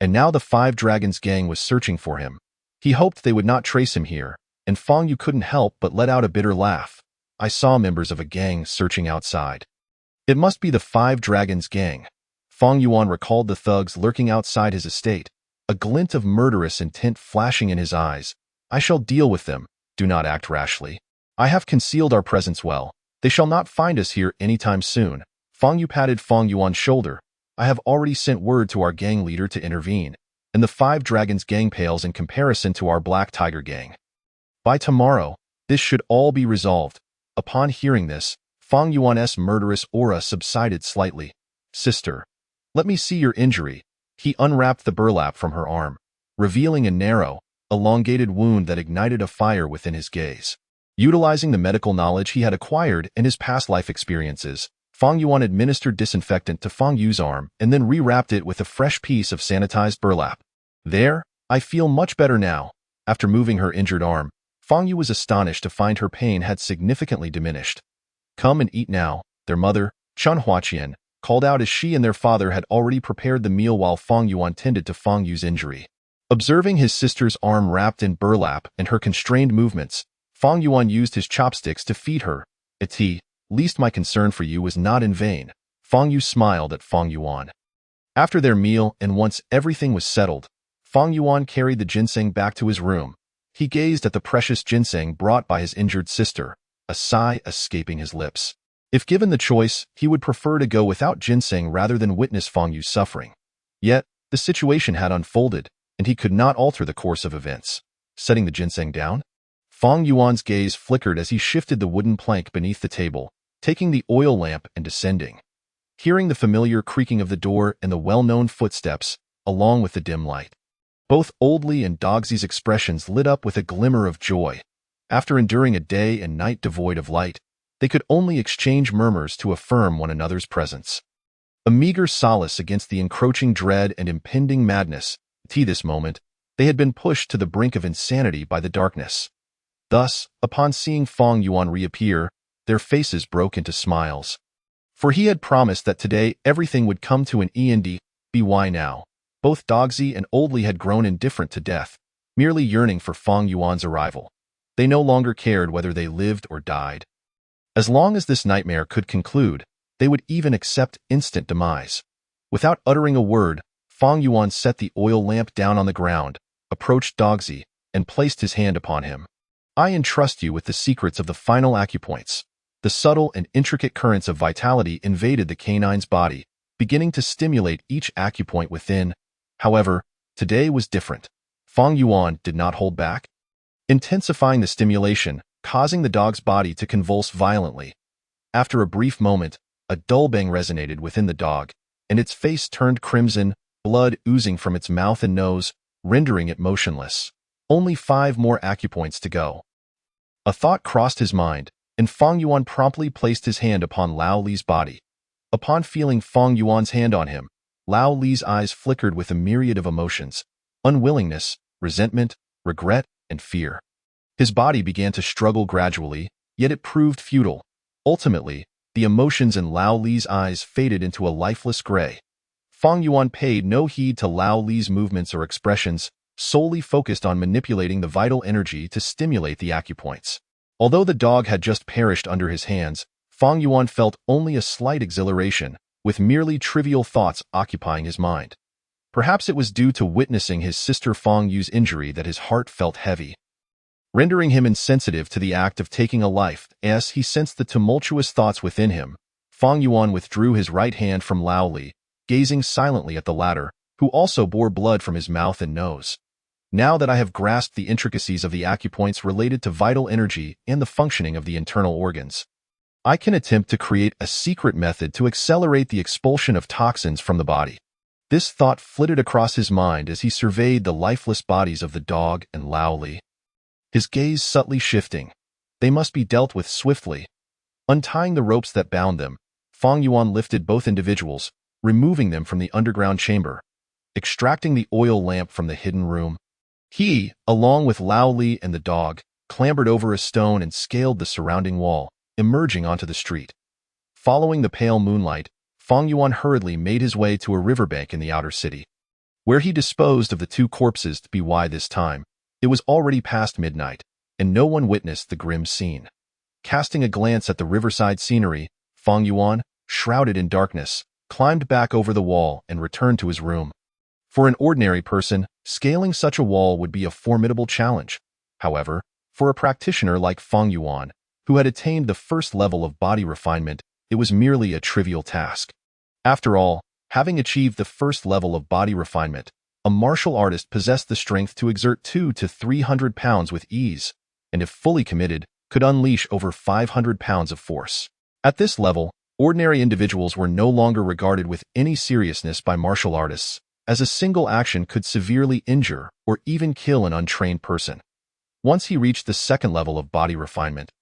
Speaker 1: And now the Five Dragons gang was searching for him. He hoped they would not trace him here, and Fang Yu couldn't help but let out a bitter laugh. I saw members of a gang searching outside. It must be the Five Dragons gang. Fang Yuan recalled the thugs lurking outside his estate, a glint of murderous intent flashing in his eyes. I shall deal with them. Do not act rashly. I have concealed our presence well. They shall not find us here anytime soon. Fang Yu patted Fang Yuan's shoulder. I have already sent word to our gang leader to intervene, and the Five Dragons gang pales in comparison to our Black Tiger gang. By tomorrow, this should all be resolved. Upon hearing this, Fang Yuan's murderous aura subsided slightly. Sister, let me see your injury. He unwrapped the burlap from her arm, revealing a narrow, elongated wound that ignited a fire within his gaze. Utilizing the medical knowledge he had acquired in his past life experiences, Fang Yuan administered disinfectant to Fang Yu's arm and then rewrapped it with a fresh piece of sanitized burlap. There, I feel much better now. After moving her injured arm, Fang Yu was astonished to find her pain had significantly diminished. Come and eat now, their mother, Chun Huaqian, called out as she and their father had already prepared the meal while Fang Yuan tended to Fang Yu's injury. Observing his sister's arm wrapped in burlap and her constrained movements, Fang Yuan used his chopsticks to feed her. At least my concern for you was not in vain. Fang Yu smiled at Fang Yuan. After their meal and once everything was settled, Fang Yuan carried the ginseng back to his room. He gazed at the precious ginseng brought by his injured sister, a sigh escaping his lips. If given the choice, he would prefer to go without ginseng rather than witness Fang Yu's suffering. Yet, the situation had unfolded, and he could not alter the course of events. Setting the ginseng down, Fang Yuan's gaze flickered as he shifted the wooden plank beneath the table, taking the oil lamp and descending. Hearing the familiar creaking of the door and the well-known footsteps, along with the dim light, both Old Li and Dogsy's expressions lit up with a glimmer of joy. After enduring a day and night devoid of light, they could only exchange murmurs to affirm one another's presence. A meager solace against the encroaching dread and impending madness, to this moment, they had been pushed to the brink of insanity by the darkness. Thus, upon seeing Fang Yuan reappear, their faces broke into smiles. For he had promised that today everything would come to an end. By now, both Dogsy and Old Li had grown indifferent to death, merely yearning for Fang Yuan's arrival. They no longer cared whether they lived or died. As long as this nightmare could conclude, they would even accept instant demise. Without uttering a word, Fang Yuan set the oil lamp down on the ground, approached Dogsy, and placed his hand upon him. I entrust you with the secrets of the final acupoints. The subtle and intricate currents of vitality invaded the canine's body, beginning to stimulate each acupoint within. However, today was different. Fang Yuan did not hold back, intensifying the stimulation, causing the dog's body to convulse violently. After a brief moment, a dull bang resonated within the dog, and its face turned crimson, blood oozing from its mouth and nose, rendering it motionless. Only 5 more acupoints to go. A thought crossed his mind, and Fang Yuan promptly placed his hand upon Lao Li's body. Upon feeling Fang Yuan's hand on him, Lao Li's eyes flickered with a myriad of emotions: unwillingness, resentment, regret, and fear. His body began to struggle gradually, yet it proved futile. Ultimately, the emotions in Lao Li's eyes faded into a lifeless gray. Fang Yuan paid no heed to Lao Li's movements or expressions, solely focused on manipulating the vital energy to stimulate the acupoints. Although the dog had just perished under his hands, Fang Yuan felt only a slight exhilaration, with merely trivial thoughts occupying his mind. Perhaps it was due to witnessing his sister Fang Yu's injury that his heart felt heavy, rendering him insensitive to the act of taking a life. As he sensed the tumultuous thoughts within him, Fang Yuan withdrew his right hand from Lao Li, gazing silently at the latter, who also bore blood from his mouth and nose. Now that I have grasped the intricacies of the acupoints related to vital energy and the functioning of the internal organs, I can attempt to create a secret method to accelerate the expulsion of toxins from the body. This thought flitted across his mind as he surveyed the lifeless bodies of the dog and Lao Li. His gaze subtly shifting. They must be dealt with swiftly. Untying the ropes that bound them, Fang Yuan lifted both individuals, removing them from the underground chamber. Extracting the oil lamp from the hidden room, he, along with Lao Li and the dog, clambered over a stone and scaled the surrounding wall, emerging onto the street. Following the pale moonlight, Fang Yuan hurriedly made his way to a riverbank in the outer city, where he disposed of the two corpses. To be why this time, it was already past midnight, and no one witnessed the grim scene. Casting a glance at the riverside scenery, Fang Yuan, shrouded in darkness, climbed back over the wall and returned to his room. For an ordinary person, scaling such a wall would be a formidable challenge. However, for a practitioner like Fang Yuan, who had attained the first level of body refinement, it was merely a trivial task. After all, having achieved the first level of body refinement, a martial artist possessed the strength to exert 200 to 300 pounds with ease, and if fully committed, could unleash over 500 pounds of force. At this level, ordinary individuals were no longer regarded with any seriousness by martial artists, as a single action could severely injure or even kill an untrained person. Once he reached the second level of body refinement,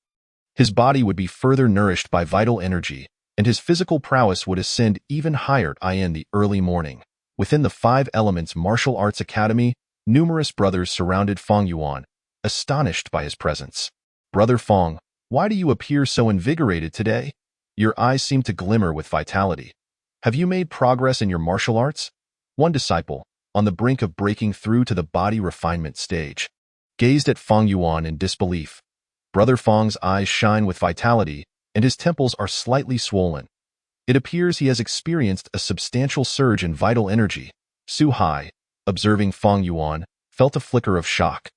Speaker 1: his body would be further nourished by vital energy, and his physical prowess would ascend even higher. In the early morning, within the Five Elements Martial Arts Academy, numerous brothers surrounded Fang Yuan, astonished by his presence. "Brother Fang, why do you appear so invigorated today? Your eyes seem to glimmer with vitality. Have you made progress in your martial arts?" One disciple, on the brink of breaking through to the body refinement stage, gazed at Fang Yuan in disbelief. Brother Fang's eyes shine with vitality, and his temples are slightly swollen. It appears he has experienced a substantial surge in vital energy. Su Hai, observing Fang Yuan, felt a flicker of shock.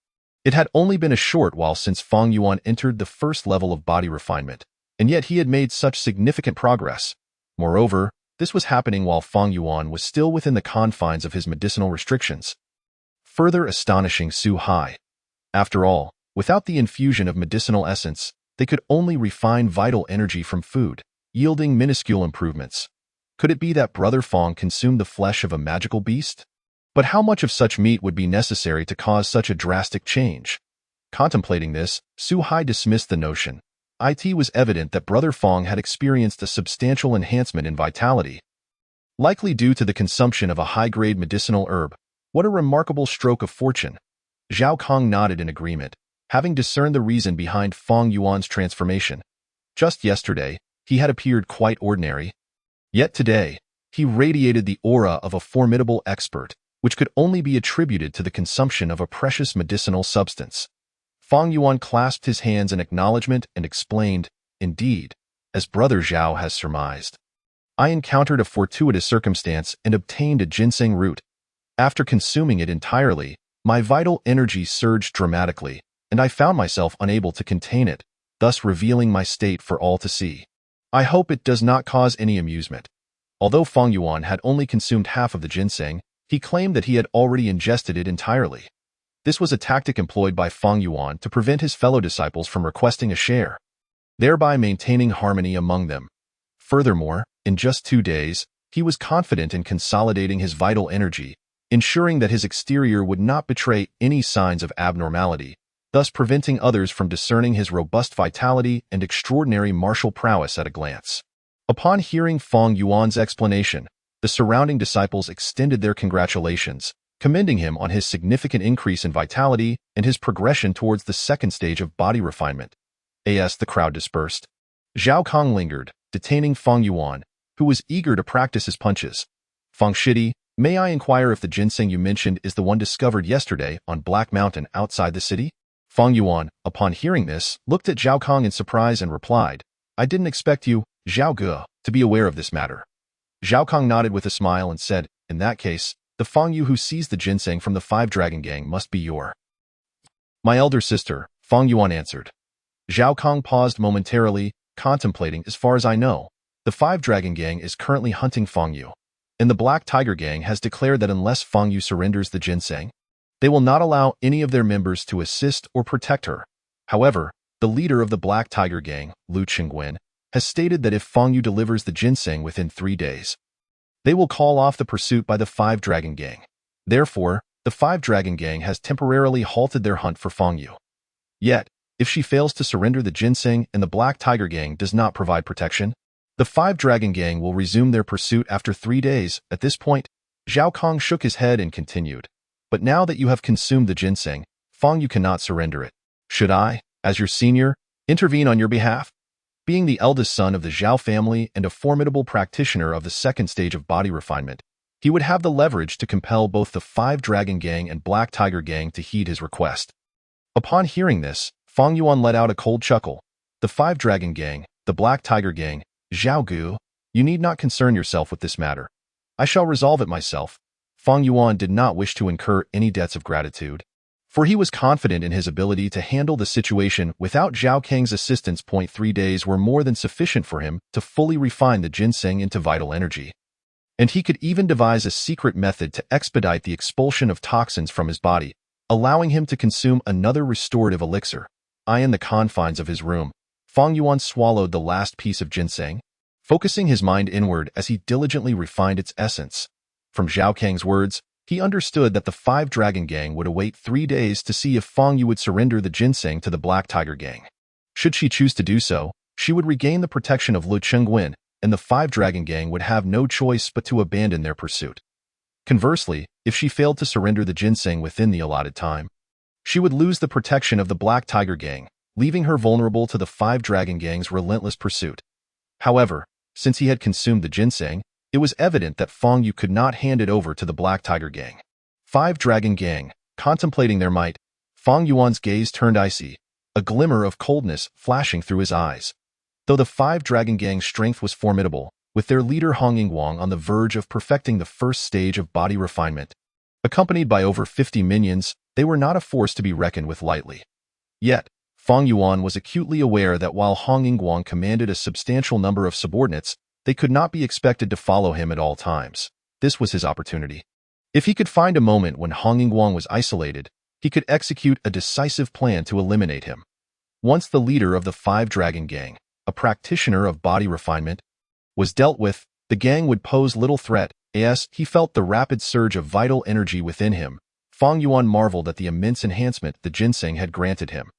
Speaker 1: It had only been a short while since Fang Yuan entered the first level of body refinement, and yet he had made such significant progress. Moreover, this was happening while Fang Yuan was still within the confines of his medicinal restrictions, further astonishing Su Hai. After all, without the infusion of medicinal essence, they could only refine vital energy from food, yielding minuscule improvements. Could it be that Brother Fang consumed the flesh of a magical beast? But how much of such meat would be necessary to cause such a drastic change? Contemplating this, Su Hai dismissed the notion. It was evident that Brother Fang had experienced a substantial enhancement in vitality, likely due to the consumption of a high-grade medicinal herb. What a remarkable stroke of fortune! Zhao Kong nodded in agreement, having discerned the reason behind Fang Yuan's transformation. Just yesterday, he had appeared quite ordinary. Yet today, he radiated the aura of a formidable expert, which could only be attributed to the consumption of a precious medicinal substance. Fang Yuan clasped his hands in acknowledgement and explained, "Indeed, as Brother Xiao has surmised, I encountered a fortuitous circumstance and obtained a ginseng root. After consuming it entirely, my vital energy surged dramatically, and I found myself unable to contain it, thus revealing my state for all to see. I hope it does not cause any amusement." Although Fang Yuan had only consumed half of the ginseng, he claimed that he had already ingested it entirely. This was a tactic employed by Fang Yuan to prevent his fellow disciples from requesting a share, thereby maintaining harmony among them. Furthermore, in just 2 days, he was confident in consolidating his vital energy, ensuring that his exterior would not betray any signs of abnormality, thus preventing others from discerning his robust vitality and extraordinary martial prowess at a glance. Upon hearing Fang Yuan's explanation, the surrounding disciples extended their congratulations, commending him on his significant increase in vitality and his progression towards the second stage of body refinement. As the crowd dispersed, Zhao Kong lingered, detaining Fang Yuan, who was eager to practice his punches. "Fang Shidi, may I inquire if the ginseng you mentioned is the one discovered yesterday on Black Mountain outside the city?" Fang Yuan, upon hearing this, looked at Zhao Kong in surprise and replied, "I didn't expect you, Zhao Ge, to be aware of this matter." Zhao Kong nodded with a smile and said, "In that case, the Fang Yu who seized the ginseng from the Five Dragon Gang must be my elder sister," Fang Yuan answered. Zhao Kong paused momentarily, contemplating. "As far as I know, the Five Dragon Gang is currently hunting Fang Yu, and the Black Tiger Gang has declared that unless Fang Yu surrenders the ginseng, they will not allow any of their members to assist or protect her. However, the leader of the Black Tiger Gang, Lu Qingguan, has stated that if Fang Yu delivers the ginseng within 3 days, they will call off the pursuit by the Five Dragon Gang. Therefore, the Five Dragon Gang has temporarily halted their hunt for Fang Yu. Yet, if she fails to surrender the ginseng and the Black Tiger Gang does not provide protection, the Five Dragon Gang will resume their pursuit after 3 days. At this point, Zhao Kong shook his head and continued, "But now that you have consumed the ginseng, Fang Yu cannot surrender it. Should I, as your senior, intervene on your behalf?" Being the eldest son of the Xiao family and a formidable practitioner of the second stage of body refinement, he would have the leverage to compel both the Five Dragon Gang and Black Tiger Gang to heed his request. Upon hearing this, Fang Yuan let out a cold chuckle. "The Five Dragon Gang, the Black Tiger Gang, Zhao Gu, you need not concern yourself with this matter. I shall resolve it myself." Fang Yuan did not wish to incur any debts of gratitude, for he was confident in his ability to handle the situation without Zhao Kang's assistance. 3 days were more than sufficient for him to fully refine the ginseng into vital energy. And he could even devise a secret method to expedite the expulsion of toxins from his body, allowing him to consume another restorative elixir. In the confines of his room, Fang Yuan swallowed the last piece of ginseng, focusing his mind inward as he diligently refined its essence. From Zhao Kang's words, he understood that the Five Dragon Gang would await 3 days to see if Fang Yu would surrender the ginseng to the Black Tiger Gang. Should she choose to do so, she would regain the protection of Lu Qingguan, and the Five Dragon Gang would have no choice but to abandon their pursuit. Conversely, if she failed to surrender the ginseng within the allotted time, she would lose the protection of the Black Tiger Gang, leaving her vulnerable to the Five Dragon Gang's relentless pursuit. However, since he had consumed the ginseng, it was evident that Fang Yu could not hand it over to the Black Tiger Gang. Five Dragon Gang, contemplating their might, Fang Yuan's gaze turned icy, a glimmer of coldness flashing through his eyes. Though the Five Dragon Gang's strength was formidable, with their leader Hong Yingguang on the verge of perfecting the first stage of body refinement, accompanied by over 50 minions, they were not a force to be reckoned with lightly. Yet, Fang Yuan was acutely aware that while Hong Yingguang commanded a substantial number of subordinates, they could not be expected to follow him at all times. This was his opportunity. If he could find a moment when Hong Yingguang was isolated, he could execute a decisive plan to eliminate him. Once the leader of the Five Dragon Gang, a practitioner of body refinement, was dealt with, the gang would pose little threat. As he felt the rapid surge of vital energy within him, Fang Yuan marveled at the immense enhancement the ginseng had granted him.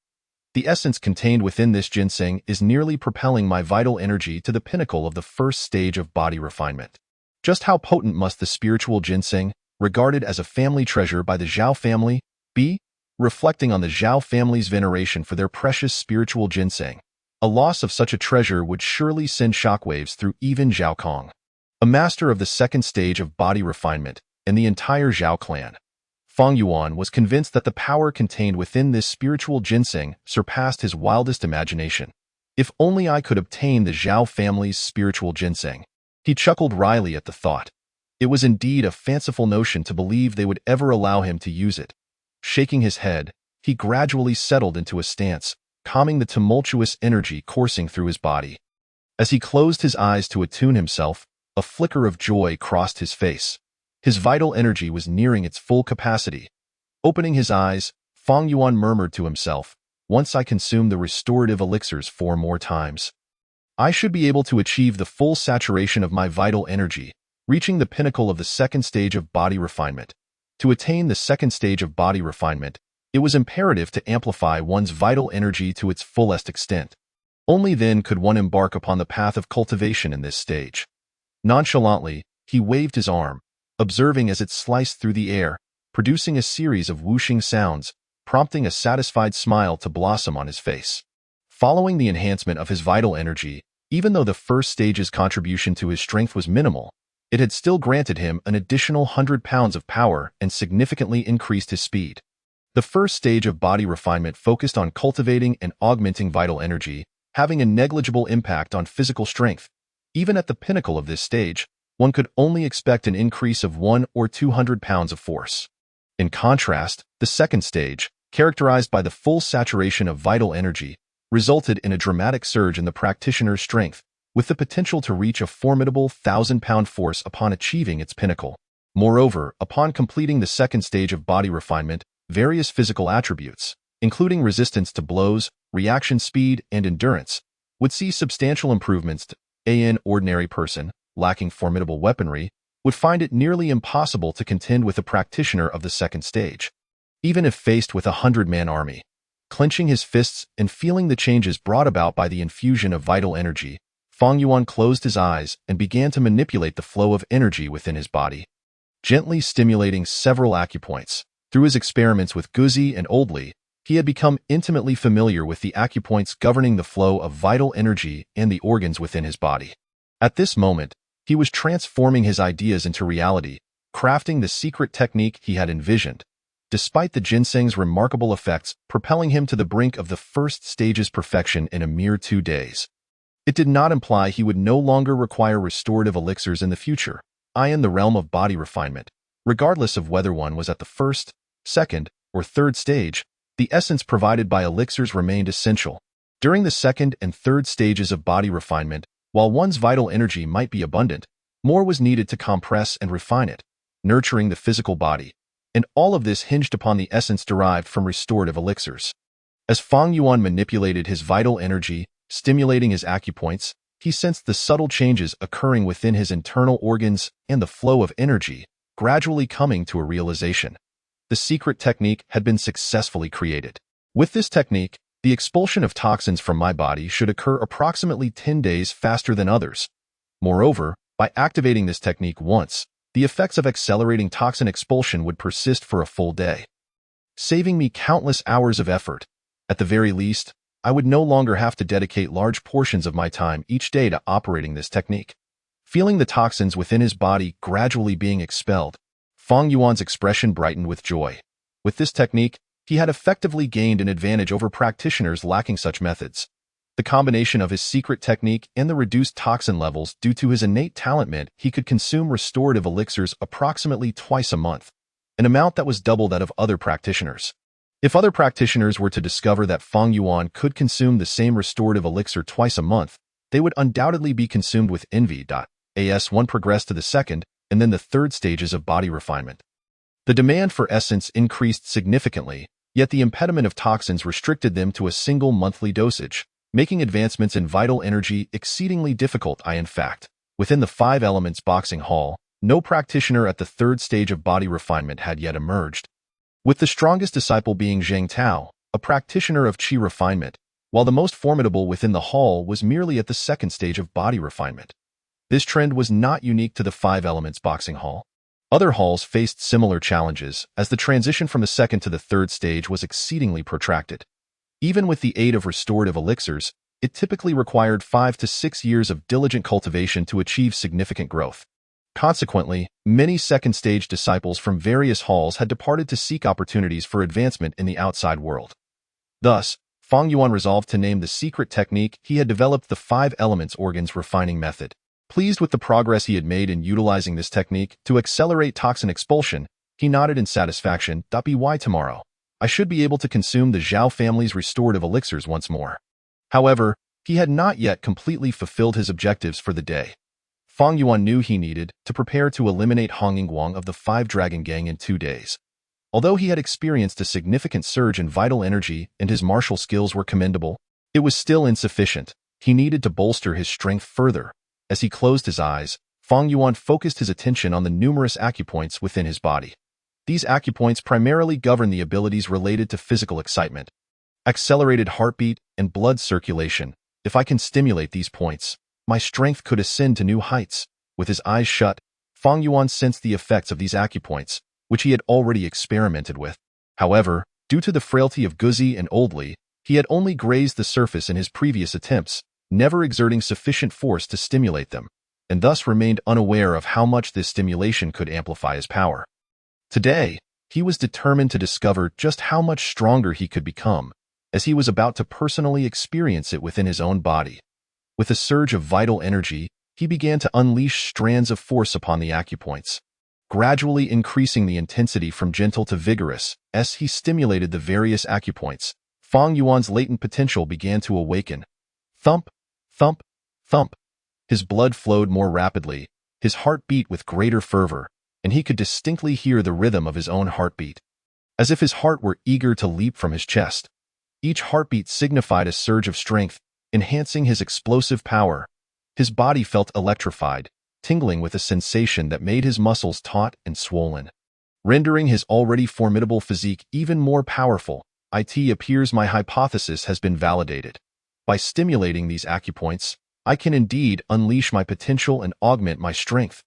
Speaker 1: "The essence contained within this ginseng is nearly propelling my vital energy to the pinnacle of the first stage of body refinement. Just how potent must the spiritual ginseng, regarded as a family treasure by the Xiao family, be?" Reflecting on the Xiao family's veneration for their precious spiritual ginseng, a loss of such a treasure would surely send shockwaves through even Zhao Kong, a master of the second stage of body refinement, and the entire Xiao clan. Fang Yuan was convinced that the power contained within this spiritual ginseng surpassed his wildest imagination. "If only I could obtain the Xiao family's spiritual ginseng." He chuckled wryly at the thought. It was indeed a fanciful notion to believe they would ever allow him to use it. Shaking his head, he gradually settled into a stance, calming the tumultuous energy coursing through his body. As he closed his eyes to attune himself, a flicker of joy crossed his face. His vital energy was nearing its full capacity. Opening his eyes, Fang Yuan murmured to himself, "Once I consume the restorative elixirs 4 more times, I should be able to achieve the full saturation of my vital energy, reaching the pinnacle of the second stage of body refinement." To attain the second stage of body refinement, it was imperative to amplify one's vital energy to its fullest extent. Only then could one embark upon the path of cultivation in this stage. Nonchalantly, he waved his arm, observing as it sliced through the air, producing a series of whooshing sounds, prompting a satisfied smile to blossom on his face. Following the enhancement of his vital energy, even though the first stage's contribution to his strength was minimal, it had still granted him an additional 100 pounds of power and significantly increased his speed. The first stage of body refinement focused on cultivating and augmenting vital energy, having a negligible impact on physical strength. Even at the pinnacle of this stage, one could only expect an increase of 100 or 200 pounds of force. In contrast, the second stage, characterized by the full saturation of vital energy, resulted in a dramatic surge in the practitioner's strength, with the potential to reach a formidable 1,000-pound force upon achieving its pinnacle. Moreover, upon completing the second stage of body refinement, various physical attributes, including resistance to blows, reaction speed, and endurance, would see substantial improvements. An ordinary person, lacking formidable weaponry, would find it nearly impossible to contend with a practitioner of the second stage, even if faced with a 100-man army. Clenching his fists and feeling the changes brought about by the infusion of vital energy, Fang Yuan closed his eyes and began to manipulate the flow of energy within his body, gently stimulating several acupoints. Through his experiments with Guzi and Oldli, he had become intimately familiar with the acupoints governing the flow of vital energy and the organs within his body. At this moment, he was transforming his ideas into reality, crafting the secret technique he had envisioned. Despite the ginseng's remarkable effects propelling him to the brink of the first stage's perfection in a mere 2 days, it did not imply he would no longer require restorative elixirs in the future. In the realm of body refinement, regardless of whether one was at the first, second, or third stage, the essence provided by elixirs remained essential. During the second and third stages of body refinement, while one's vital energy might be abundant, more was needed to compress and refine it, nurturing the physical body, and all of this hinged upon the essence derived from restorative elixirs. As Fang Yuan manipulated his vital energy, stimulating his acupoints, he sensed the subtle changes occurring within his internal organs and the flow of energy, gradually coming to a realization. The secret technique had been successfully created. With this technique, the expulsion of toxins from my body should occur approximately 10 days faster than others. Moreover, by activating this technique once, the effects of accelerating toxin expulsion would persist for a full day, saving me countless hours of effort. At the very least, I would no longer have to dedicate large portions of my time each day to operating this technique. Feeling the toxins within his body gradually being expelled, Fang Yuan's expression brightened with joy. With this technique, he had effectively gained an advantage over practitioners lacking such methods. The combination of his secret technique and the reduced toxin levels due to his innate talent meant he could consume restorative elixirs approximately twice a month, an amount that was double that of other practitioners. If other practitioners were to discover that Fang Yuan could consume the same restorative elixir twice a month, they would undoubtedly be consumed with envy. As one progressed to the second and then the third stages of body refinement, the demand for essence increased significantly, yet the impediment of toxins restricted them to a single monthly dosage, making advancements in vital energy exceedingly difficult. In fact, within the 5 elements boxing hall, no practitioner at the third stage of body refinement had yet emerged, with the strongest disciple being Zheng Tao, a practitioner of qi refinement, while the most formidable within the hall was merely at the second stage of body refinement. This trend was not unique to the 5 elements boxing hall. Other halls faced similar challenges, as the transition from the second to the third stage was exceedingly protracted. Even with the aid of restorative elixirs, it typically required 5 to 6 years of diligent cultivation to achieve significant growth. Consequently, many second-stage disciples from various halls had departed to seek opportunities for advancement in the outside world. Thus, Fang Yuan resolved to name the secret technique he had developed the 5 elements organs refining method. Pleased with the progress he had made in utilizing this technique to accelerate toxin expulsion, he nodded in satisfaction. By tomorrow, I should be able to consume the Xiao family's restorative elixirs once more. However, he had not yet completely fulfilled his objectives for the day. Fang Yuan knew he needed to prepare to eliminate Hong Yingguang of the 5 Dragon Gang in 2 days. Although he had experienced a significant surge in vital energy and his martial skills were commendable, it was still insufficient. He needed to bolster his strength further. As he closed his eyes, Fang Yuan focused his attention on the numerous acupoints within his body. These acupoints primarily govern the abilities related to physical excitement, accelerated heartbeat, and blood circulation. If I can stimulate these points, my strength could ascend to new heights. With his eyes shut, Fang Yuan sensed the effects of these acupoints, which he had already experimented with. However, due to the frailty of Guzi and Oldli, he had only grazed the surface in his previous attempts, never exerting sufficient force to stimulate them, and thus remained unaware of how much this stimulation could amplify his power. Today, he was determined to discover just how much stronger he could become, as he was about to personally experience it within his own body. With a surge of vital energy, he began to unleash strands of force upon the acupoints, gradually increasing the intensity from gentle to vigorous. As he stimulated the various acupoints, Fang Yuan's latent potential began to awaken. Thump, thump, thump. His blood flowed more rapidly, his heart beat with greater fervor, and he could distinctly hear the rhythm of his own heartbeat, as if his heart were eager to leap from his chest. Each heartbeat signified a surge of strength, enhancing his explosive power. His body felt electrified, tingling with a sensation that made his muscles taut and swollen, rendering his already formidable physique even more powerful. It appears my hypothesis has been validated. By stimulating these acupoints, I can indeed unleash my potential and augment my strength.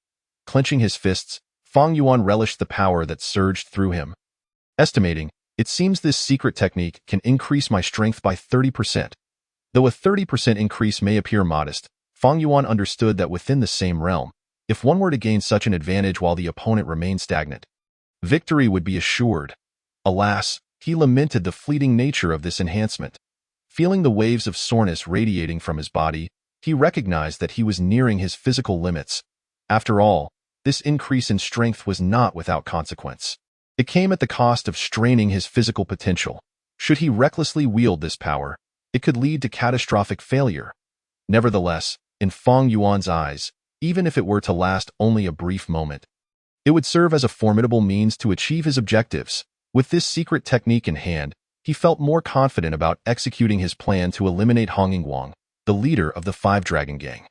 Speaker 1: Clenching his fists, Fang Yuan relished the power that surged through him. Estimating, it seems this secret technique can increase my strength by 30%. Though a 30% increase may appear modest, Fang Yuan understood that within the same realm, if one were to gain such an advantage while the opponent remained stagnant, victory would be assured. Alas, he lamented the fleeting nature of this enhancement. Feeling the waves of soreness radiating from his body, he recognized that he was nearing his physical limits. After all, this increase in strength was not without consequence. It came at the cost of straining his physical potential. Should he recklessly wield this power, it could lead to catastrophic failure. Nevertheless, in Fang Yuan's eyes, even if it were to last only a brief moment, it would serve as a formidable means to achieve his objectives. With this secret technique in hand, he felt more confident about executing his plan to eliminate Hong Yingguang, the leader of the Five Dragon Gang.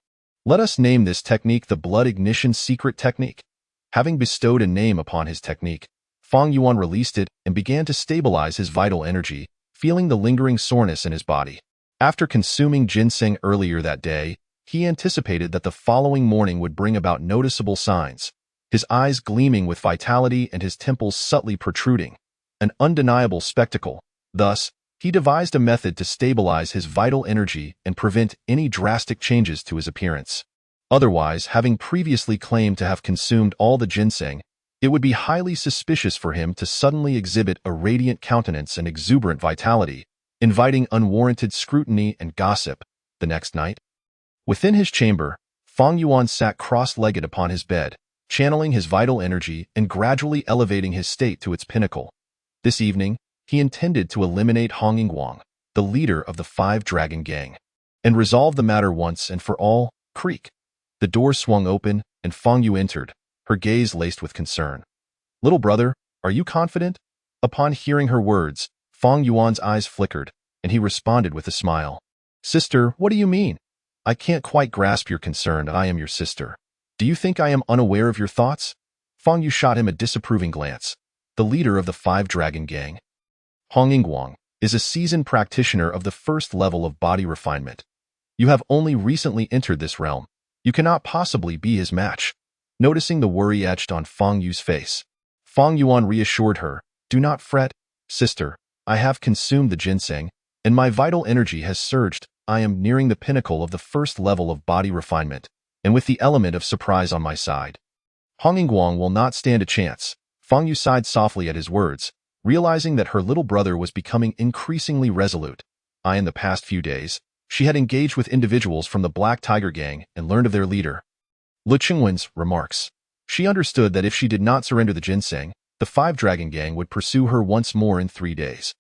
Speaker 1: Let us name this technique the Blood Ignition Secret Technique. Having bestowed a name upon his technique, Fang Yuan released it and began to stabilize his vital energy, feeling the lingering soreness in his body. After consuming ginseng earlier that day, he anticipated that the following morning would bring about noticeable signs, his eyes gleaming with vitality and his temples subtly protruding. An undeniable spectacle. Thus, he devised a method to stabilize his vital energy and prevent any drastic changes to his appearance. Otherwise, having previously claimed to have consumed all the ginseng, it would be highly suspicious for him to suddenly exhibit a radiant countenance and exuberant vitality, inviting unwarranted scrutiny and gossip. The next night, within his chamber, Fang Yuan sat cross-legged upon his bed, channeling his vital energy and gradually elevating his state to its pinnacle. This evening, he intended to eliminate Hong Yingguang, the leader of the Five Dragon Gang, and resolve the matter once and for all. Creak. The door swung open, and Fang Yu entered, her gaze laced with concern. "Little brother, are you confident?" Upon hearing her words, Fang Yuan's eyes flickered, and he responded with a smile. "Sister, what do you mean? I can't quite grasp your concern. I am your sister. Do you think I am unaware of your thoughts?" Fang Yu shot him a disapproving glance. The leader of the Five Dragon Gang, Hong Yingguang, is a seasoned practitioner of the first level of body refinement. You have only recently entered this realm. You cannot possibly be his match. Noticing the worry etched on Fang Yu's face, Fang Yuan reassured her, "Do not fret, sister. I have consumed the ginseng, and my vital energy has surged. I am nearing the pinnacle of the first level of body refinement, and with the element of surprise on my side. Hong Yingguang will not stand a chance." Fang Yu sighed softly at his words, realizing that her little brother was becoming increasingly resolute. In the past few days, she had engaged with individuals from the Black Tiger Gang and learned of their leader, Lu Qingwen's remarks. She understood that if she did not surrender the ginseng, the Five Dragon Gang would pursue her once more in 3 days.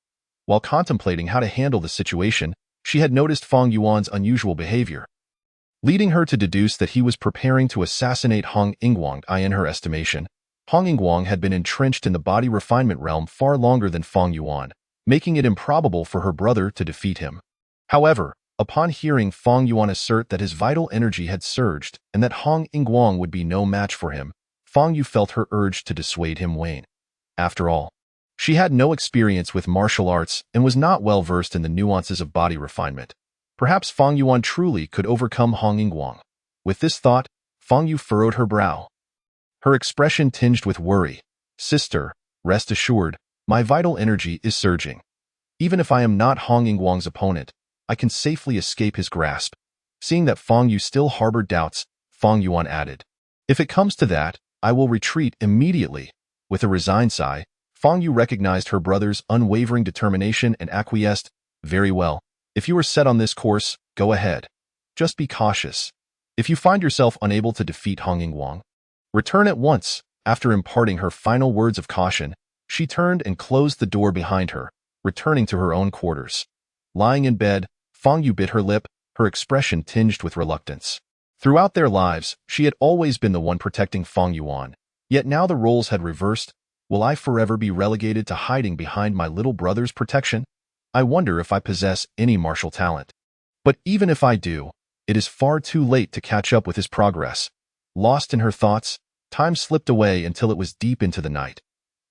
Speaker 1: While contemplating how to handle the situation, she had noticed Fang Yuan's unusual behavior, leading her to deduce that he was preparing to assassinate Hong Yingguang. In her estimation, Hong Yingguang had been entrenched in the body refinement realm far longer than Fang Yuan, making it improbable for her brother to defeat him. However, upon hearing Fang Yuan assert that his vital energy had surged and that Hong Yingguang would be no match for him, Fang Yu felt her urge to dissuade him wane. After all, she had no experience with martial arts and was not well versed in the nuances of body refinement. Perhaps Fang Yuan truly could overcome Hong Yingguang. With this thought, Fang Yu furrowed her brow, her expression tinged with worry. "Sister, rest assured, my vital energy is surging. Even if I am not Hong Yingguang's opponent, I can safely escape his grasp." Seeing that Fang Yu still harbored doubts, Fang Yuan added, "If it comes to that, I will retreat immediately." With a resigned sigh, Fang Yu recognized her brother's unwavering determination and acquiesced. "Very well. If you are set on this course, go ahead. Just be cautious. If you find yourself unable to defeat Hong Yingguang, return at once." After imparting her final words of caution, she turned and closed the door behind her, returning to her own quarters. Lying in bed, Fang Yu bit her lip, her expression tinged with reluctance. Throughout their lives, she had always been the one protecting Fang Yuan. Yet now the roles had reversed. Will I forever be relegated to hiding behind my little brother's protection? I wonder if I possess any martial talent. But even if I do, it is far too late to catch up with his progress. Lost in her thoughts, time slipped away until it was deep into the night.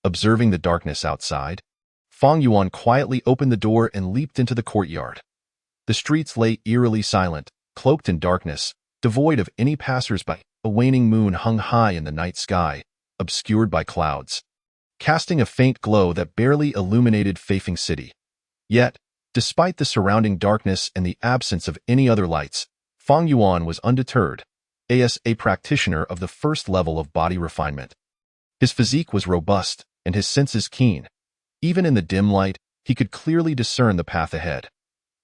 Speaker 1: Observing the darkness outside, Fang Yuan quietly opened the door and leaped into the courtyard. The streets lay eerily silent, cloaked in darkness, devoid of any passers-by. A waning moon hung high in the night sky, obscured by clouds, casting a faint glow that barely illuminated Feifeng City. Yet, despite the surrounding darkness and the absence of any other lights, Fang Yuan was undeterred, as a practitioner of the first level of body refinement. His physique was robust and his senses keen. Even in the dim light, he could clearly discern the path ahead.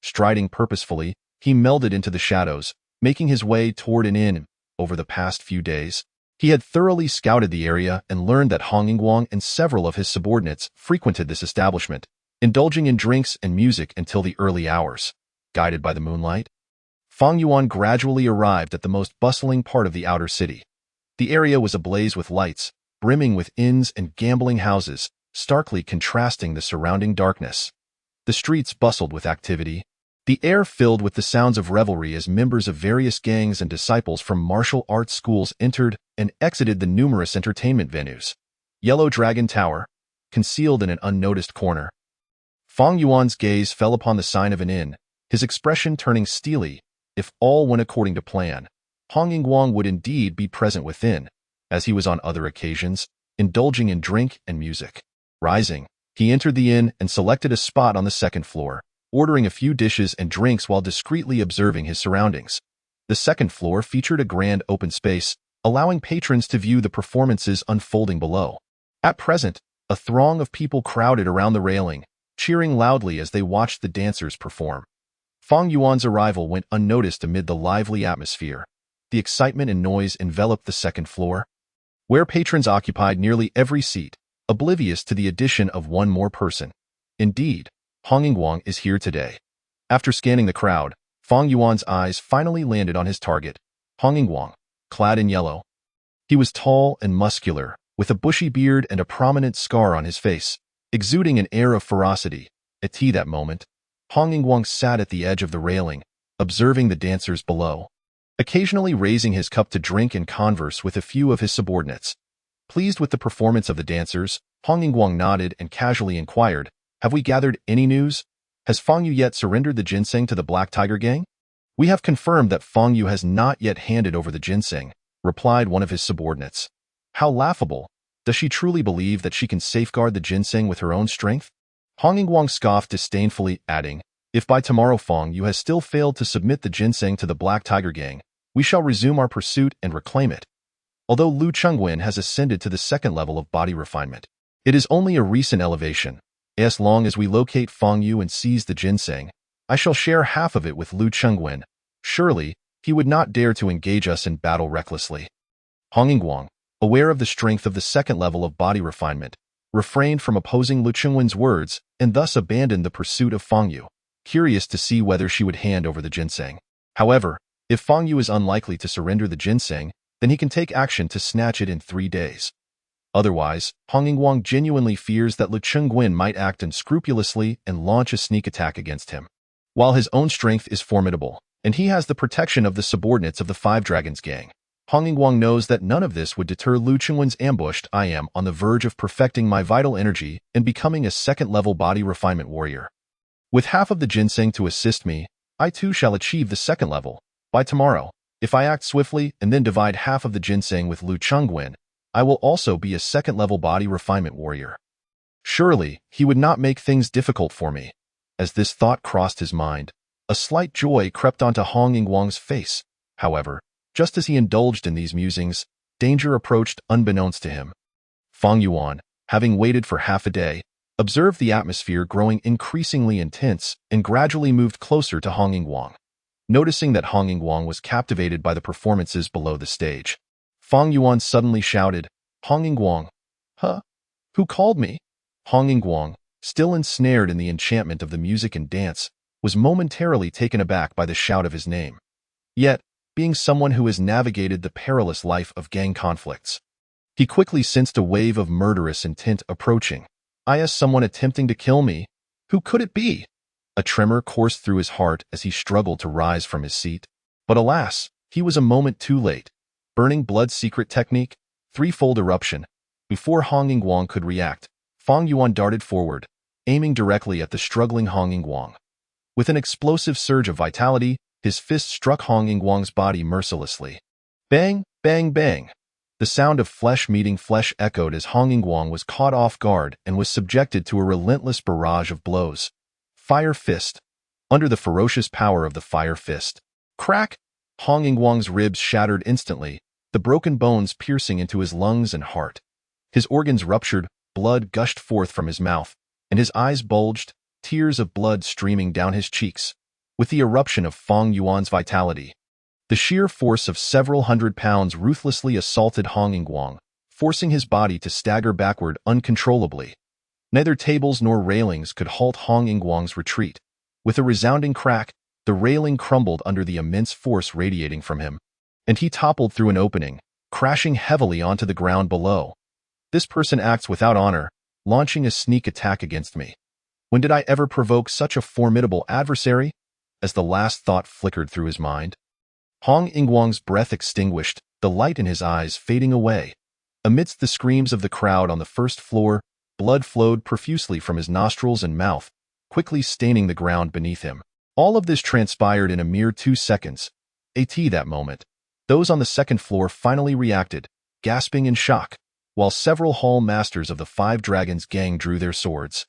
Speaker 1: Striding purposefully, he melded into the shadows, making his way toward an inn. Over the past few days, he had thoroughly scouted the area and learned that Hong Yingguang and several of his subordinates frequented this establishment, indulging in drinks and music until the early hours. Guided by the moonlight, Fang Yuan gradually arrived at the most bustling part of the outer city. The area was ablaze with lights, brimming with inns and gambling houses, starkly contrasting the surrounding darkness. The streets bustled with activity, the air filled with the sounds of revelry as members of various gangs and disciples from martial arts schools entered and exited the numerous entertainment venues. Yellow Dragon Tower, concealed in an unnoticed corner. Fang Yuan's gaze fell upon the sign of an inn, his expression turning steely. If all went according to plan, Hong Yingguang would indeed be present within, as he was on other occasions, indulging in drink and music. Rising, he entered the inn and selected a spot on the second floor, ordering a few dishes and drinks while discreetly observing his surroundings. The second floor featured a grand open space, allowing patrons to view the performances unfolding below. At present, a throng of people crowded around the railing, cheering loudly as they watched the dancers perform. Fang Yuan's arrival went unnoticed amid the lively atmosphere. The excitement and noise enveloped the second floor, where patrons occupied nearly every seat, oblivious to the addition of one more person. Indeed, Hong Yingguang is here today. After scanning the crowd, Fang Yuan's eyes finally landed on his target, Hong Yingguang, clad in yellow. He was tall and muscular, with a bushy beard and a prominent scar on his face, exuding an air of ferocity. At that moment, Hong Yingguang sat at the edge of the railing, observing the dancers below, occasionally raising his cup to drink and converse with a few of his subordinates. Pleased with the performance of the dancers, Hong Yingguang nodded and casually inquired, "Have we gathered any news? Has Fang Yu yet surrendered the ginseng to the Black Tiger Gang?" "We have confirmed that Fang Yu has not yet handed over the ginseng," replied one of his subordinates. "How laughable! Does she truly believe that she can safeguard the ginseng with her own strength?" Hong Yingguang scoffed disdainfully, adding, "If by tomorrow Fang Yu has still failed to submit the ginseng to the Black Tiger Gang, we shall resume our pursuit and reclaim it." Although Lu Chengwen has ascended to the second level of body refinement, it is only a recent elevation. As long as we locate Fang Yu and seize the ginseng, I shall share half of it with Lu Chengwen. Surely, he would not dare to engage us in battle recklessly. Hong Yingguang, aware of the strength of the second level of body refinement, refrained from opposing Lu Chengwen's words and thus abandoned the pursuit of Fang Yu, curious to see whether she would hand over the ginseng. However, if Fang Yu is unlikely to surrender the ginseng, then he can take action to snatch it in 3 days. Otherwise, Hong Yingguang genuinely fears that Lu Chengwen might act unscrupulously and launch a sneak attack against him. While his own strength is formidable, and he has the protection of the subordinates of the Five Dragons Gang, Hong Yingguang knows that none of this would deter Lu Chengwen's ambush. I am on the verge of perfecting my vital energy and becoming a second-level body refinement warrior. With half of the ginseng to assist me, I too shall achieve the second level. By tomorrow, if I act swiftly and then divide half of the ginseng with Lu Chengwen, I will also be a second-level body refinement warrior. Surely, he would not make things difficult for me. As this thought crossed his mind, a slight joy crept onto Hong Yingguang's face. However, just as he indulged in these musings, danger approached unbeknownst to him. Fang Yuan, having waited for half a day, observed the atmosphere growing increasingly intense and gradually moved closer to Hong Yingguang. Noticing that Hong Yingguang was captivated by the performances below the stage, Fang Yuan suddenly shouted, "Hong Yingguang! Huh? Who called me?" Hong Yingguang, still ensnared in the enchantment of the music and dance, was momentarily taken aback by the shout of his name. Yet, being someone who has navigated the perilous life of gang conflicts. He quickly sensed a wave of murderous intent approaching. Is someone attempting to kill me? Who could it be? A tremor coursed through his heart as he struggled to rise from his seat. But alas, he was a moment too late. Burning blood secret technique, threefold eruption. Before Hong Yingguang could react, Fang Yuan darted forward, aiming directly at the struggling Hong Yingguang. With an explosive surge of vitality, his fist struck Hong Yingguang's body mercilessly. Bang, bang, bang. The sound of flesh meeting flesh echoed as Hong Yingguang was caught off guard and was subjected to a relentless barrage of blows. Fire fist. Under the ferocious power of the fire fist. Crack! Hong Yingguang's ribs shattered instantly, the broken bones piercing into his lungs and heart. His organs ruptured, blood gushed forth from his mouth, and his eyes bulged, tears of blood streaming down his cheeks. With the eruption of Fang Yuan's vitality, the sheer force of several hundred pounds ruthlessly assaulted Hong Yingguang, forcing his body to stagger backward uncontrollably. Neither tables nor railings could halt Hong Yingguang's retreat. With a resounding crack, the railing crumbled under the immense force radiating from him, and he toppled through an opening, crashing heavily onto the ground below. This person acts without honor, launching a sneak attack against me. When did I ever provoke such a formidable adversary? As the last thought flickered through his mind, Hong Yingguang's breath extinguished, the light in his eyes fading away. Amidst the screams of the crowd on the first floor, blood flowed profusely from his nostrils and mouth, quickly staining the ground beneath him. All of this transpired in a mere 2 seconds. That moment, those on the second floor finally reacted, gasping in shock, while several hall masters of the Five Dragons gang drew their swords.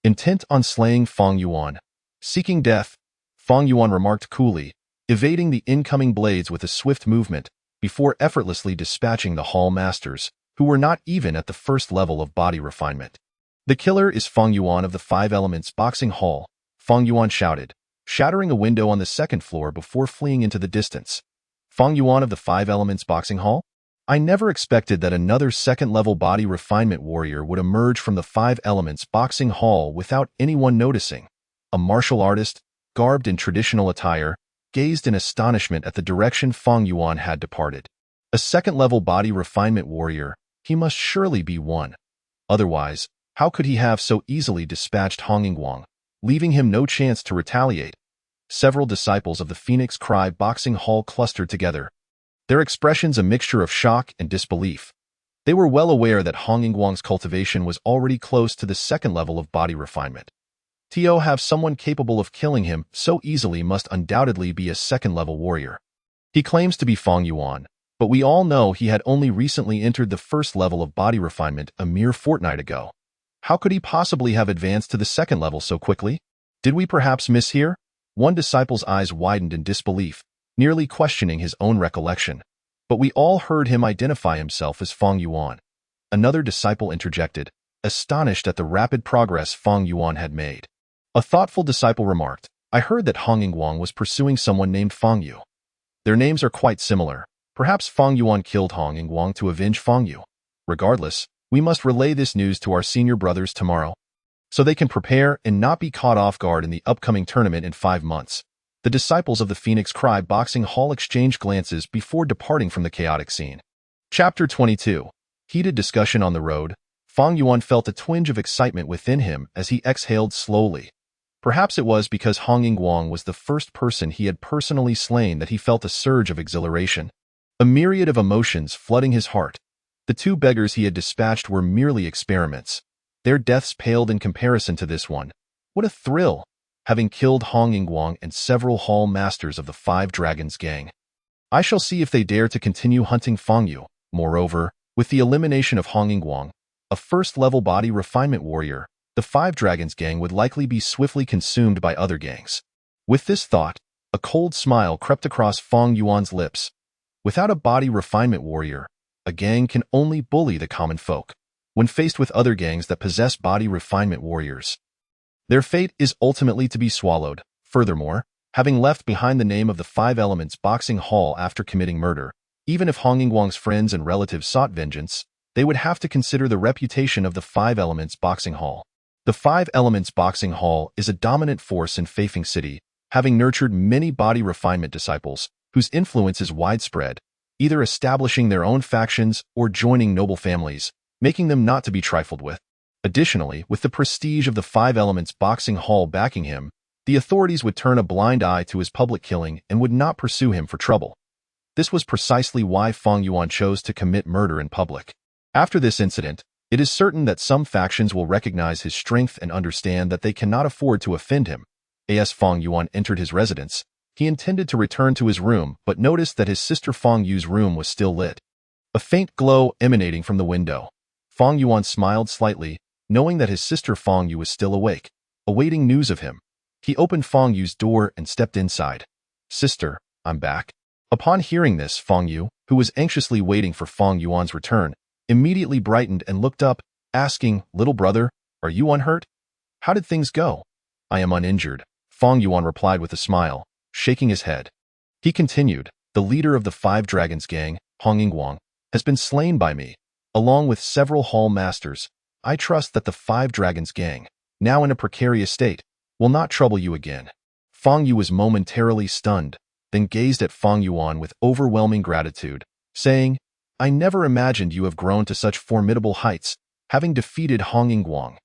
Speaker 1: Intent on slaying Fang Yuan. Seeking death, Fang Yuan remarked coolly, evading the incoming blades with a swift movement, before effortlessly dispatching the hall masters, who were not even at the first level of body refinement. The killer is Fang Yuan of the Five Elements Boxing Hall, Fang Yuan shouted, shattering a window on the second floor before fleeing into the distance. Fang Yuan of the Five Elements Boxing Hall? I never expected that another second-level body refinement warrior would emerge from the Five Elements Boxing Hall without anyone noticing. A martial artist, garbed in traditional attire, gazed in astonishment at the direction Fang Yuan had departed. A second-level body refinement warrior, he must surely be one. Otherwise, how could he have so easily dispatched Hong Yingguang, leaving him no chance to retaliate? Several disciples of the Phoenix Cry Boxing Hall clustered together, their expressions a mixture of shock and disbelief. They were well aware that Hong Yingguang's cultivation was already close to the second level of body refinement. To have someone capable of killing him so easily must undoubtedly be a second-level warrior. He claims to be Fang Yuan, but we all know he had only recently entered the first level of body refinement a mere fortnight ago. How could he possibly have advanced to the second level so quickly? Did we perhaps mishear? One disciple's eyes widened in disbelief, nearly questioning his own recollection. But we all heard him identify himself as Fang Yuan. Another disciple interjected, astonished at the rapid progress Fang Yuan had made. A thoughtful disciple remarked, I heard that Hong Yingguang was pursuing someone named Fang Yu. Their names are quite similar. Perhaps Fang Yuan killed Hong Yingguang to avenge Fang Yu. Regardless, we must relay this news to our senior brothers tomorrow, so they can prepare and not be caught off guard in the upcoming tournament in 5 months. The disciples of the Phoenix Cry Boxing Hall exchanged glances before departing from the chaotic scene. Chapter 22. Heated discussion on the road. Fang Yuan felt a twinge of excitement within him as he exhaled slowly. Perhaps it was because Hong Yingguang was the first person he had personally slain that he felt a surge of exhilaration. A myriad of emotions flooding his heart. The 2 beggars he had dispatched were merely experiments. Their deaths paled in comparison to this one. What a thrill, having killed Hong Yingguang and several hall masters of the Five Dragons gang. I shall see if they dare to continue hunting Fang Yu. Moreover, with the elimination of Hong Yingguang, a first-level body refinement warrior, the Five Dragons gang would likely be swiftly consumed by other gangs. With this thought, a cold smile crept across Fang Yuan's lips. Without a body refinement warrior, a gang can only bully the common folk. When faced with other gangs that possess body refinement warriors, their fate is ultimately to be swallowed. Furthermore, having left behind the name of the Five Elements Boxing Hall after committing murder, even if Hong Yingguang's friends and relatives sought vengeance, they would have to consider the reputation of the Five Elements Boxing Hall. The Five Elements Boxing Hall is a dominant force in Feifeng City, having nurtured many body refinement disciples, whose influence is widespread, either establishing their own factions or joining noble families, making them not to be trifled with. Additionally, with the prestige of the Five Elements Boxing Hall backing him, the authorities would turn a blind eye to his public killing and would not pursue him for trouble. This was precisely why Fang Yuan chose to commit murder in public. After this incident, it is certain that some factions will recognize his strength and understand that they cannot afford to offend him. As Fang Yuan entered his residence, he intended to return to his room but noticed that his sister Fang Yu's room was still lit. A faint glow emanating from the window. Fang Yuan smiled slightly, knowing that his sister Fang Yu was still awake, awaiting news of him. He opened Fang Yu's door and stepped inside. "Sister, I'm back." Upon hearing this, Fang Yu, who was anxiously waiting for Fang Yuan's return, immediately brightened and looked up, asking, "Little brother, are you unhurt? How did things go?" "I am uninjured," Fang Yuan replied with a smile, shaking his head. He continued, "The leader of the Five Dragons gang, Hong Yingguang, has been slain by me, along with several hall masters. I trust that the Five Dragons gang, now in a precarious state, will not trouble you again." Fang Yu was momentarily stunned, then gazed at Fang Yuan with overwhelming gratitude, saying, "I never imagined you have grown to such formidable heights, having defeated Hong Yingguang.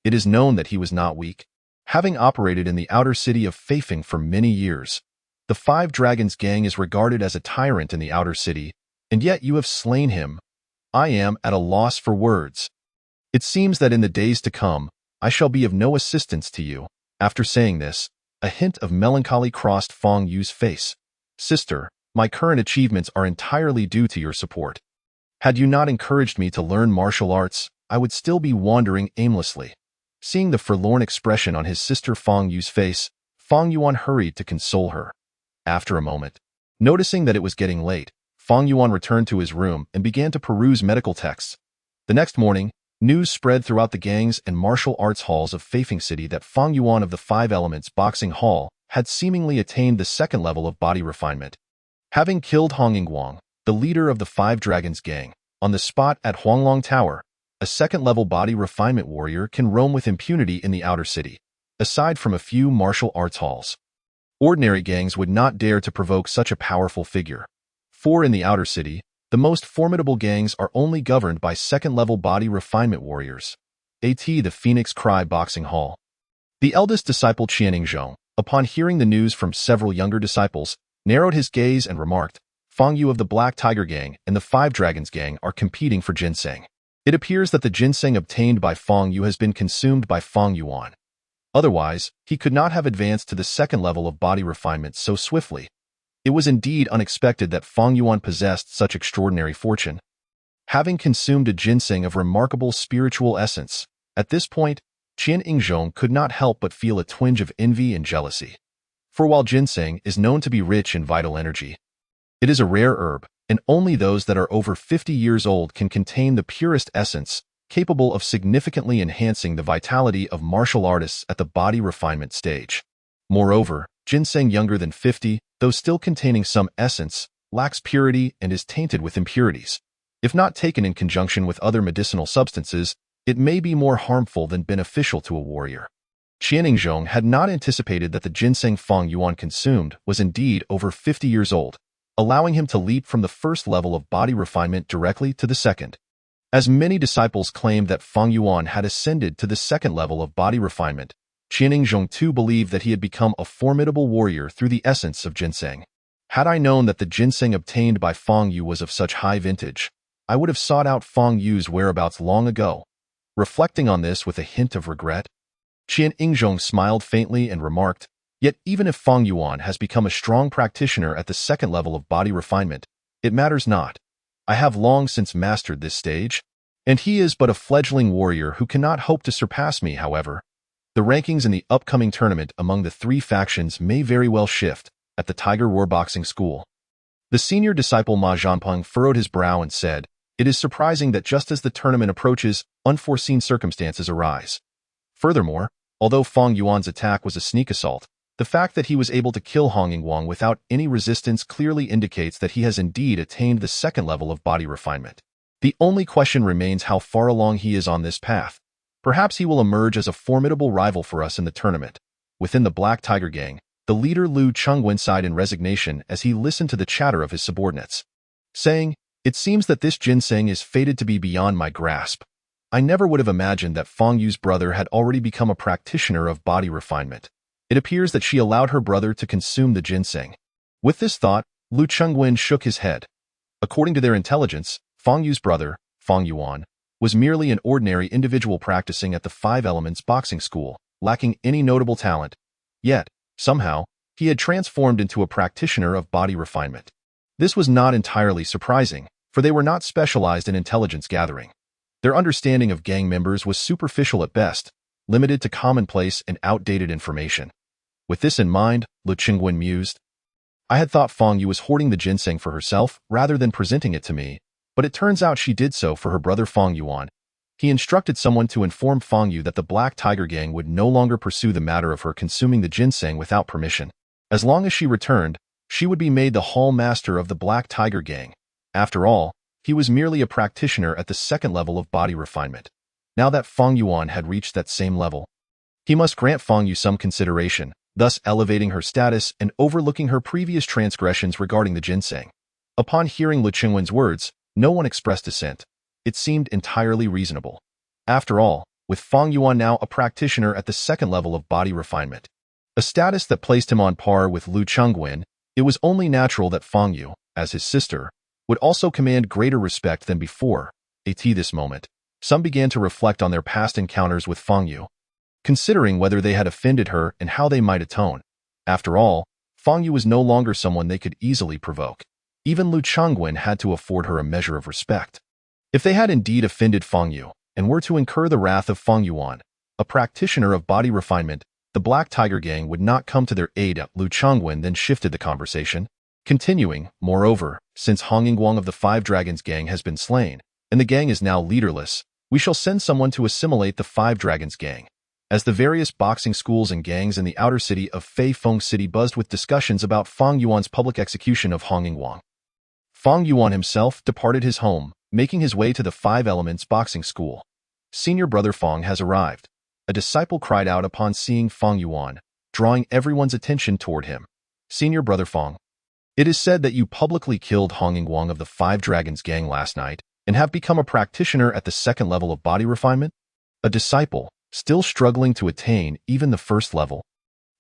Speaker 1: It is known that he was not weak, having operated in the outer city of Feifeng for many years. The Five Dragons gang is regarded as a tyrant in the outer city, and yet you have slain him. I am at a loss for words. It seems that in the days to come, I shall be of no assistance to you." After saying this, a hint of melancholy crossed Fang Yu's face. "Sister, my current achievements are entirely due to your support. Had you not encouraged me to learn martial arts, I would still be wandering aimlessly." Seeing the forlorn expression on his sister Fang Yu's face, Fang Yuan hurried to console her. After a moment, noticing that it was getting late, Fang Yuan returned to his room and began to peruse medical texts. The next morning, news spread throughout the gangs and martial arts halls of Feifeng City that Fang Yuan of the Five Elements Boxing Hall had seemingly attained the second level of body refinement. Having killed Hong Yingguang, the leader of the Five Dragons gang, on the spot at Huanglong Tower, a second-level body refinement warrior can roam with impunity in the outer city, aside from a few martial arts halls. Ordinary gangs would not dare to provoke such a powerful figure. For in the outer city, the most formidable gangs are only governed by second-level body refinement warriors. The Phoenix Cry Boxing Hall. The eldest disciple Qianning, upon hearing the news from several younger disciples, narrowed his gaze and remarked, "Fang Yu of the Black Tiger Gang and the Five Dragons Gang are competing for ginseng. It appears that the ginseng obtained by Fang Yu has been consumed by Fang Yuan. Otherwise, he could not have advanced to the second level of body refinement so swiftly. It was indeed unexpected that Fang Yuan possessed such extraordinary fortune. Having consumed a ginseng of remarkable spiritual essence, at this point, Qian Yingzhong could not help but feel a twinge of envy and jealousy. For while ginseng is known to be rich in vital energy, it is a rare herb, and only those that are over 50 years old can contain the purest essence, capable of significantly enhancing the vitality of martial artists at the body refinement stage. Moreover, ginseng younger than 50, though still containing some essence, lacks purity and is tainted with impurities. If not taken in conjunction with other medicinal substances, it may be more harmful than beneficial to a warrior. Qianning had not anticipated that the ginseng Fang Yuan consumed was indeed over 50 years old, allowing him to leap from the first level of body refinement directly to the second. As many disciples claimed that Fang Yuan had ascended to the second level of body refinement, Qianning too believed that he had become a formidable warrior through the essence of ginseng. Had I known that the ginseng obtained by Fang Yu was of such high vintage, I would have sought out Fang Yu's whereabouts long ago. Reflecting on this with a hint of regret, Qianning smiled faintly and remarked, "Yet even if Fang Yuan has become a strong practitioner at the second level of body refinement, it matters not. I have long since mastered this stage, and he is but a fledgling warrior who cannot hope to surpass me, however. The rankings in the upcoming tournament among the three factions may very well shift at the Tiger Roar Boxing School." The senior disciple Ma Zhanpeng furrowed his brow and said, "It is surprising that just as the tournament approaches, unforeseen circumstances arise. Furthermore, although Fang Yuan's attack was a sneak assault, the fact that he was able to kill Hong Yingguang without any resistance clearly indicates that he has indeed attained the second level of body refinement. The only question remains how far along he is on this path. Perhaps he will emerge as a formidable rival for us in the tournament." Within the Black Tiger Gang, the The leader Lu Chengwen sighed in resignation as he listened to the chatter of his subordinates, saying, "It seems that this ginseng is fated to be beyond my grasp. I never would have imagined that Feng Yu's brother had already become a practitioner of body refinement. It appears that she allowed her brother to consume the ginseng." With this thought, Lu Chengwen shook his head. According to their intelligence, Feng Yu's brother, Feng Yuan, was merely an ordinary individual practicing at the Five Elements boxing school, lacking any notable talent. Yet, somehow, he had transformed into a practitioner of body refinement. This was not entirely surprising, for they were not specialized in intelligence gathering. Their understanding of gang members was superficial at best, limited to commonplace and outdated information. With this in mind, Lu Chengwen mused, "I had thought Feng Yu was hoarding the ginseng for herself rather than presenting it to me, but it turns out she did so for her brother Feng Yuan. He instructed someone to inform Feng Yu that the Black Tiger Gang would no longer pursue the matter of her consuming the ginseng without permission. As long as she returned, she would be made the hall master of the Black Tiger Gang. After all, he was merely a practitioner at the second level of body refinement. Now that Feng Yuan had reached that same level, he must grant Feng Yu some consideration, thus elevating her status and overlooking her previous transgressions regarding the ginseng." Upon hearing Lu Chengwen's words, no one expressed dissent. It seemed entirely reasonable. After all, with Feng Yuan now a practitioner at the second level of body refinement, a status that placed him on par with Lu Chengwen, it was only natural that Feng Yu, as his sister, would also command greater respect than before. At this moment, some began to reflect on their past encounters with Feng Yu, considering whether they had offended her and how they might atone. After all, Feng Yu was no longer someone they could easily provoke. Even Lu Chengwen had to afford her a measure of respect. If they had indeed offended Feng Yu and were to incur the wrath of Feng Yuan, a practitioner of body refinement, the Black Tiger Gang would not come to their aid. Lu Chengwen then shifted the conversation, continuing, "Moreover, since Hong Yingguang of the Five Dragons Gang has been slain, and the gang is now leaderless, we shall send someone to assimilate the Five Dragons Gang." As the various boxing schools and gangs in the outer city of Fei Feng City buzzed with discussions about Feng Yuan's public execution of Hong Yingguang, Feng Yuan himself departed his home, making his way to the Five Elements boxing school. "Senior brother Feng has arrived," a disciple cried out upon seeing Feng Yuan, drawing everyone's attention toward him. "Senior brother Feng, it is said that you publicly killed Hong Yingguang of the Five Dragons Gang last night and have become a practitioner at the second level of body refinement?" A disciple, still struggling to attain even the first level,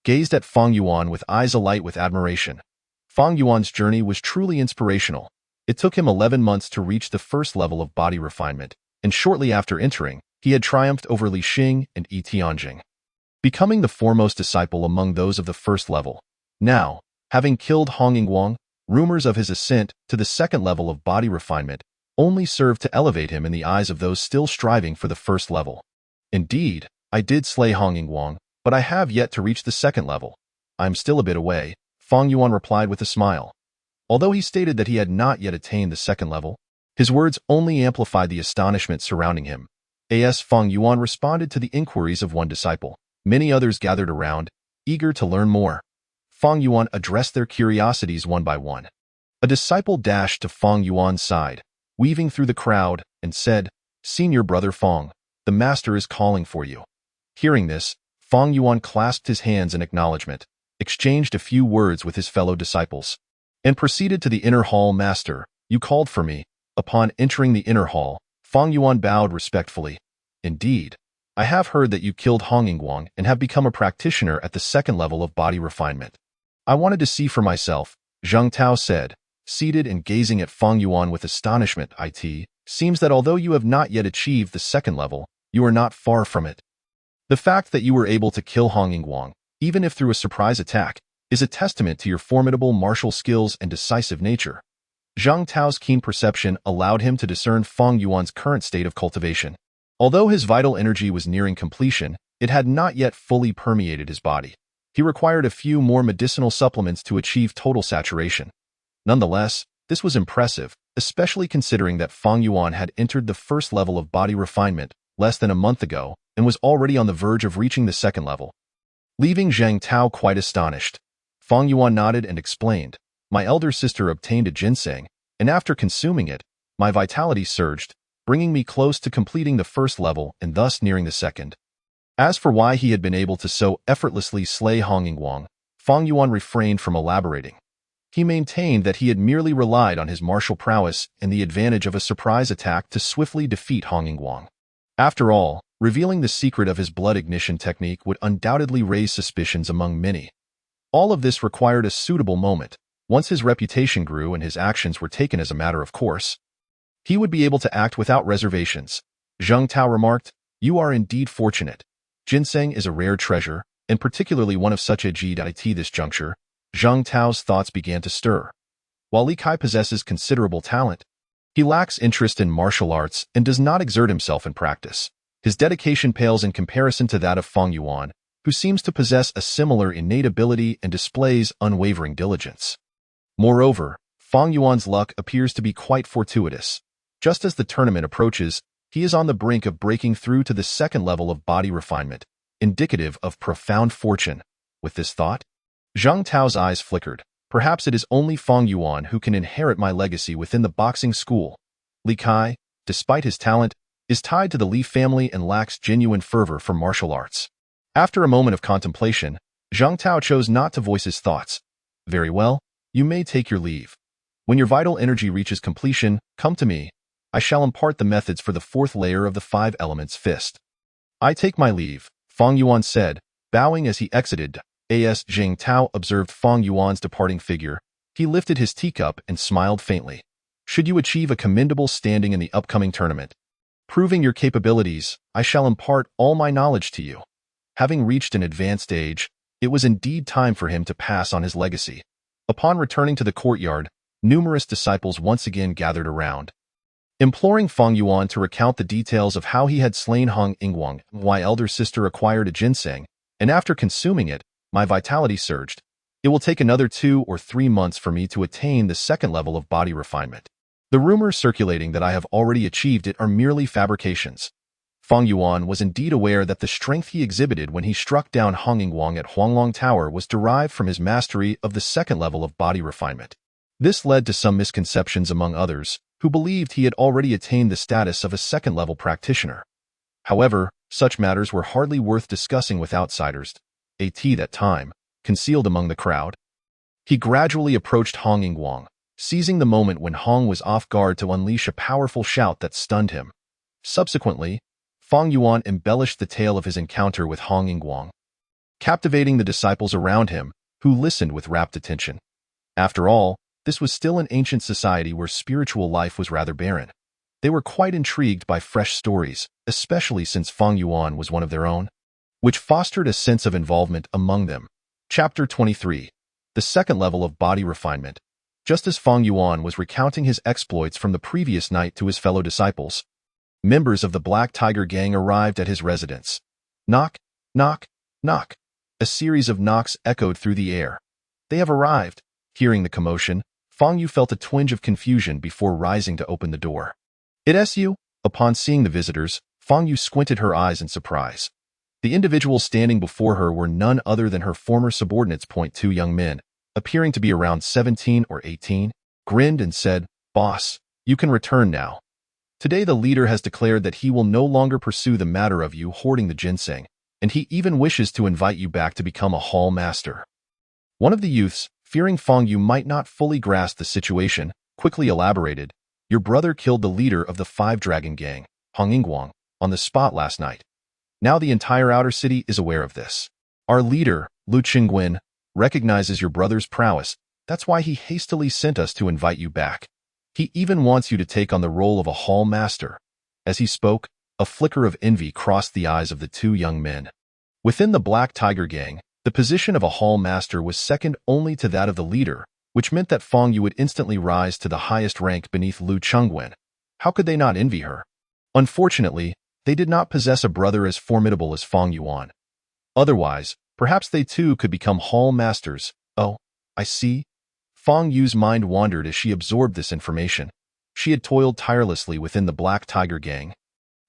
Speaker 1: gazed at Feng Yuan with eyes alight with admiration. Feng Yuan's journey was truly inspirational. It took him 11 months to reach the first level of body refinement, and shortly after entering, he had triumphed over Li Xing and Yi Tianjing, becoming the foremost disciple among those of the first level. Now, having killed Hong Yingguang, rumors of his ascent to the second level of body refinement only served to elevate him in the eyes of those still striving for the first level. "Indeed, I did slay Hong Yingguang, but I have yet to reach the second level. I am still a bit away," Feng Yuan replied with a smile. Although he stated that he had not yet attained the second level, his words only amplified the astonishment surrounding him. As Feng Yuan responded to the inquiries of one disciple, many others gathered around, eager to learn more. Feng Yuan addressed their curiosities one by one. A disciple dashed to Feng Yuan's side, weaving through the crowd, and said, "Senior brother Feng, the master is calling for you." Hearing this, Feng Yuan clasped his hands in acknowledgement, exchanged a few words with his fellow disciples, and proceeded to the inner hall. "Master, you called for me." Upon entering the inner hall, Feng Yuan bowed respectfully. "Indeed, I have heard that you killed Hong Yingguang and have become a practitioner at the second level of body refinement. I wanted to see for myself," Zhang Tao said, seated and gazing at Feng Yuan with astonishment. "It seems that although you have not yet achieved the second level, you are not far from it. The fact that you were able to kill Hong Yingguang, even if through a surprise attack, is a testament to your formidable martial skills and decisive nature." Zhang Tao's keen perception allowed him to discern Feng Yuan's current state of cultivation. Although his vital energy was nearing completion, it had not yet fully permeated his body. He required a few more medicinal supplements to achieve total saturation. Nonetheless, this was impressive, especially considering that Feng Yuan had entered the first level of body refinement less than a month ago and was already on the verge of reaching the second level. Leaving Zhang Tao quite astonished, Feng Yuan nodded and explained, "My elder sister obtained a ginseng, and after consuming it, my vitality surged, bringing me close to completing the first level and thus nearing the second." As for why he had been able to so effortlessly slay Hong Yingguang, Fang Yuan refrained from elaborating. He maintained that he had merely relied on his martial prowess and the advantage of a surprise attack to swiftly defeat Hong Yingguang. After all, revealing the secret of his blood ignition technique would undoubtedly raise suspicions among many. All of this required a suitable moment. Once his reputation grew and his actions were taken as a matter of course, he would be able to act without reservations. Zheng Tao remarked, "You are indeed fortunate. Ginseng is a rare treasure, and particularly one of such a GIT this juncture." Zheng Tao's thoughts began to stir. While Li Kai possesses considerable talent, he lacks interest in martial arts and does not exert himself in practice. His dedication pales in comparison to that of Fang Yuan, who seems to possess a similar innate ability and displays unwavering diligence. Moreover, Fang Yuan's luck appears to be quite fortuitous. Just as the tournament approaches, he is on the brink of breaking through to the second level of body refinement, indicative of profound fortune. With this thought, Zheng Tao's eyes flickered. Perhaps it is only Fang Yuan who can inherit my legacy within the boxing school. Li Kai, despite his talent, is tied to the Li family and lacks genuine fervor for martial arts. After a moment of contemplation, Zheng Tao chose not to voice his thoughts. Very well, you may take your leave. When your vital energy reaches completion, come to me. I shall impart the methods for the fourth layer of the 5 elements fist. I take my leave, Fang Yuan said, bowing as he exited. As Zheng Tao observed Fang Yuan's departing figure, he lifted his teacup and smiled faintly. Should you achieve a commendable standing in the upcoming tournament, proving your capabilities, I shall impart all my knowledge to you. Having reached an advanced age, it was indeed time for him to pass on his legacy. Upon returning to the courtyard, numerous disciples once again gathered around, imploring Fang Yuan to recount the details of how he had slain Hong Yingguang. My elder sister acquired a ginseng, and after consuming it, my vitality surged. It will take another 2 or 3 months for me to attain the second level of body refinement. The rumors circulating that I have already achieved it are merely fabrications. Fang Yuan was indeed aware that the strength he exhibited when he struck down Hong Yingguang at Huanglong Tower was derived from his mastery of the second level of body refinement. This led to some misconceptions among others, who believed he had already attained the status of a second-level practitioner. However, such matters were hardly worth discussing with outsiders. At that time, concealed among the crowd, he gradually approached Hong Yingguang, seizing the moment when Hong was off guard to unleash a powerful shout that stunned him. Subsequently, Fang Yuan embellished the tale of his encounter with Hong Yingguang, captivating the disciples around him, who listened with rapt attention. After all, this was still an ancient society where spiritual life was rather barren. They were quite intrigued by fresh stories, especially since Fang Yuan was one of their own, which fostered a sense of involvement among them. Chapter 23. The second level of body refinement. Just as Fang Yuan was recounting his exploits from the previous night to his fellow disciples, members of the Black Tiger Gang arrived at his residence. Knock, knock, knock. A series of knocks echoed through the air. They have arrived. Hearing the commotion, Fang Yu felt a twinge of confusion before rising to open the door. It's you? Upon seeing the visitors, Fang Yu squinted her eyes in surprise. The individuals standing before her were none other than her former subordinates. 2 young men, appearing to be around 17 or 18, grinned and said, "Boss, you can return now. Today the leader has declared that he will no longer pursue the matter of you hoarding the ginseng, and he even wishes to invite you back to become a hall master." One of the youths, fearing Fang Yu might not fully grasp the situation, quickly elaborated, "Your brother killed the leader of the 5 Dragon Gang, Hong Yingguang, on the spot last night. Now the entire outer city is aware of this. Our leader, Lu Qingguin, recognizes your brother's prowess. That's why he hastily sent us to invite you back. He even wants you to take on the role of a hall master." As he spoke, a flicker of envy crossed the eyes of the 2 young men. Within the Black Tiger Gang, the position of a hall master was second only to that of the leader, which meant that Fang Yu would instantly rise to the highest rank beneath Lu Qingguin. How could they not envy her? Unfortunately, they did not possess a brother as formidable as Fang Yuan. Otherwise, perhaps they too could become hall masters. Oh, I see. Fang Yu's mind wandered as she absorbed this information. She had toiled tirelessly within the Black Tiger Gang,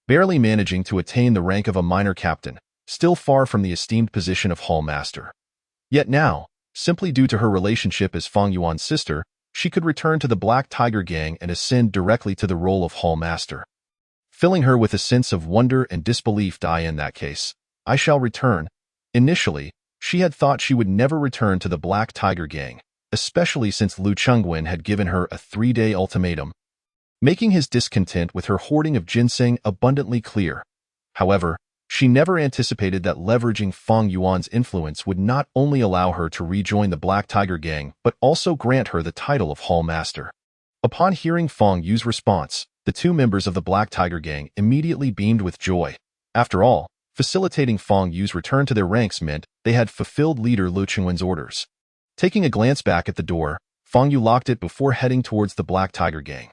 Speaker 1: barely managing to attain the rank of a minor captain, still far from the esteemed position of hall master. Yet now, simply due to her relationship as Fang Yuan's sister, she could return to the Black Tiger Gang and ascend directly to the role of hall master. Filling her with a sense of wonder and disbelief, in that case, I shall return. Initially, She had thought she would never return to the Black Tiger Gang, especially since Lu Chengwen had given her a 3-day ultimatum, making his discontent with her hoarding of ginseng abundantly clear. However, she never anticipated that leveraging Fang Yuan's influence would not only allow her to rejoin the Black Tiger Gang but also grant her the title of Hall Master. Upon hearing Fang Yu's response, the two members of the Black Tiger Gang immediately beamed with joy. After all, facilitating Fang Yu's return to their ranks meant they had fulfilled leader Lu Chengwen's orders. Taking a glance back at the door, Fang Yu locked it before heading towards the Black Tiger Gang.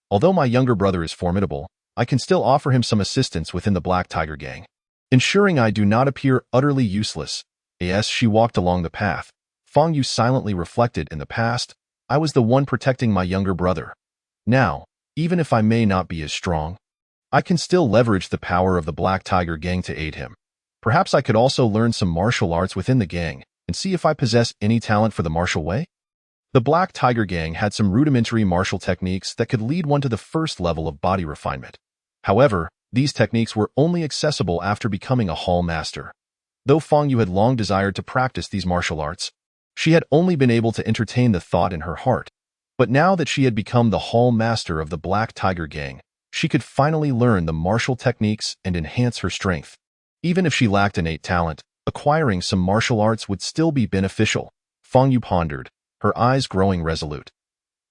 Speaker 1: Although my younger brother is formidable, I can still offer him some assistance within the Black Tiger Gang, ensuring I do not appear utterly useless. As she walked along the path, Fang Yu silently reflected, in the past, I was the one protecting my younger brother. Now, even if I may not be as strong, I can still leverage the power of the Black Tiger Gang to aid him. Perhaps I could also learn some martial arts within the gang and see if I possess any talent for the martial way? The Black Tiger Gang had some rudimentary martial techniques that could lead one to the first level of body refinement. However, these techniques were only accessible after becoming a Hall Master. Though Fang Yu had long desired to practice these martial arts, she had only been able to entertain the thought in her heart. But now that she had become the Hall Master of the Black Tiger Gang, she could finally learn the martial techniques and enhance her strength. Even if she lacked innate talent, acquiring some martial arts would still be beneficial. Fang Yu pondered, her eyes growing resolute.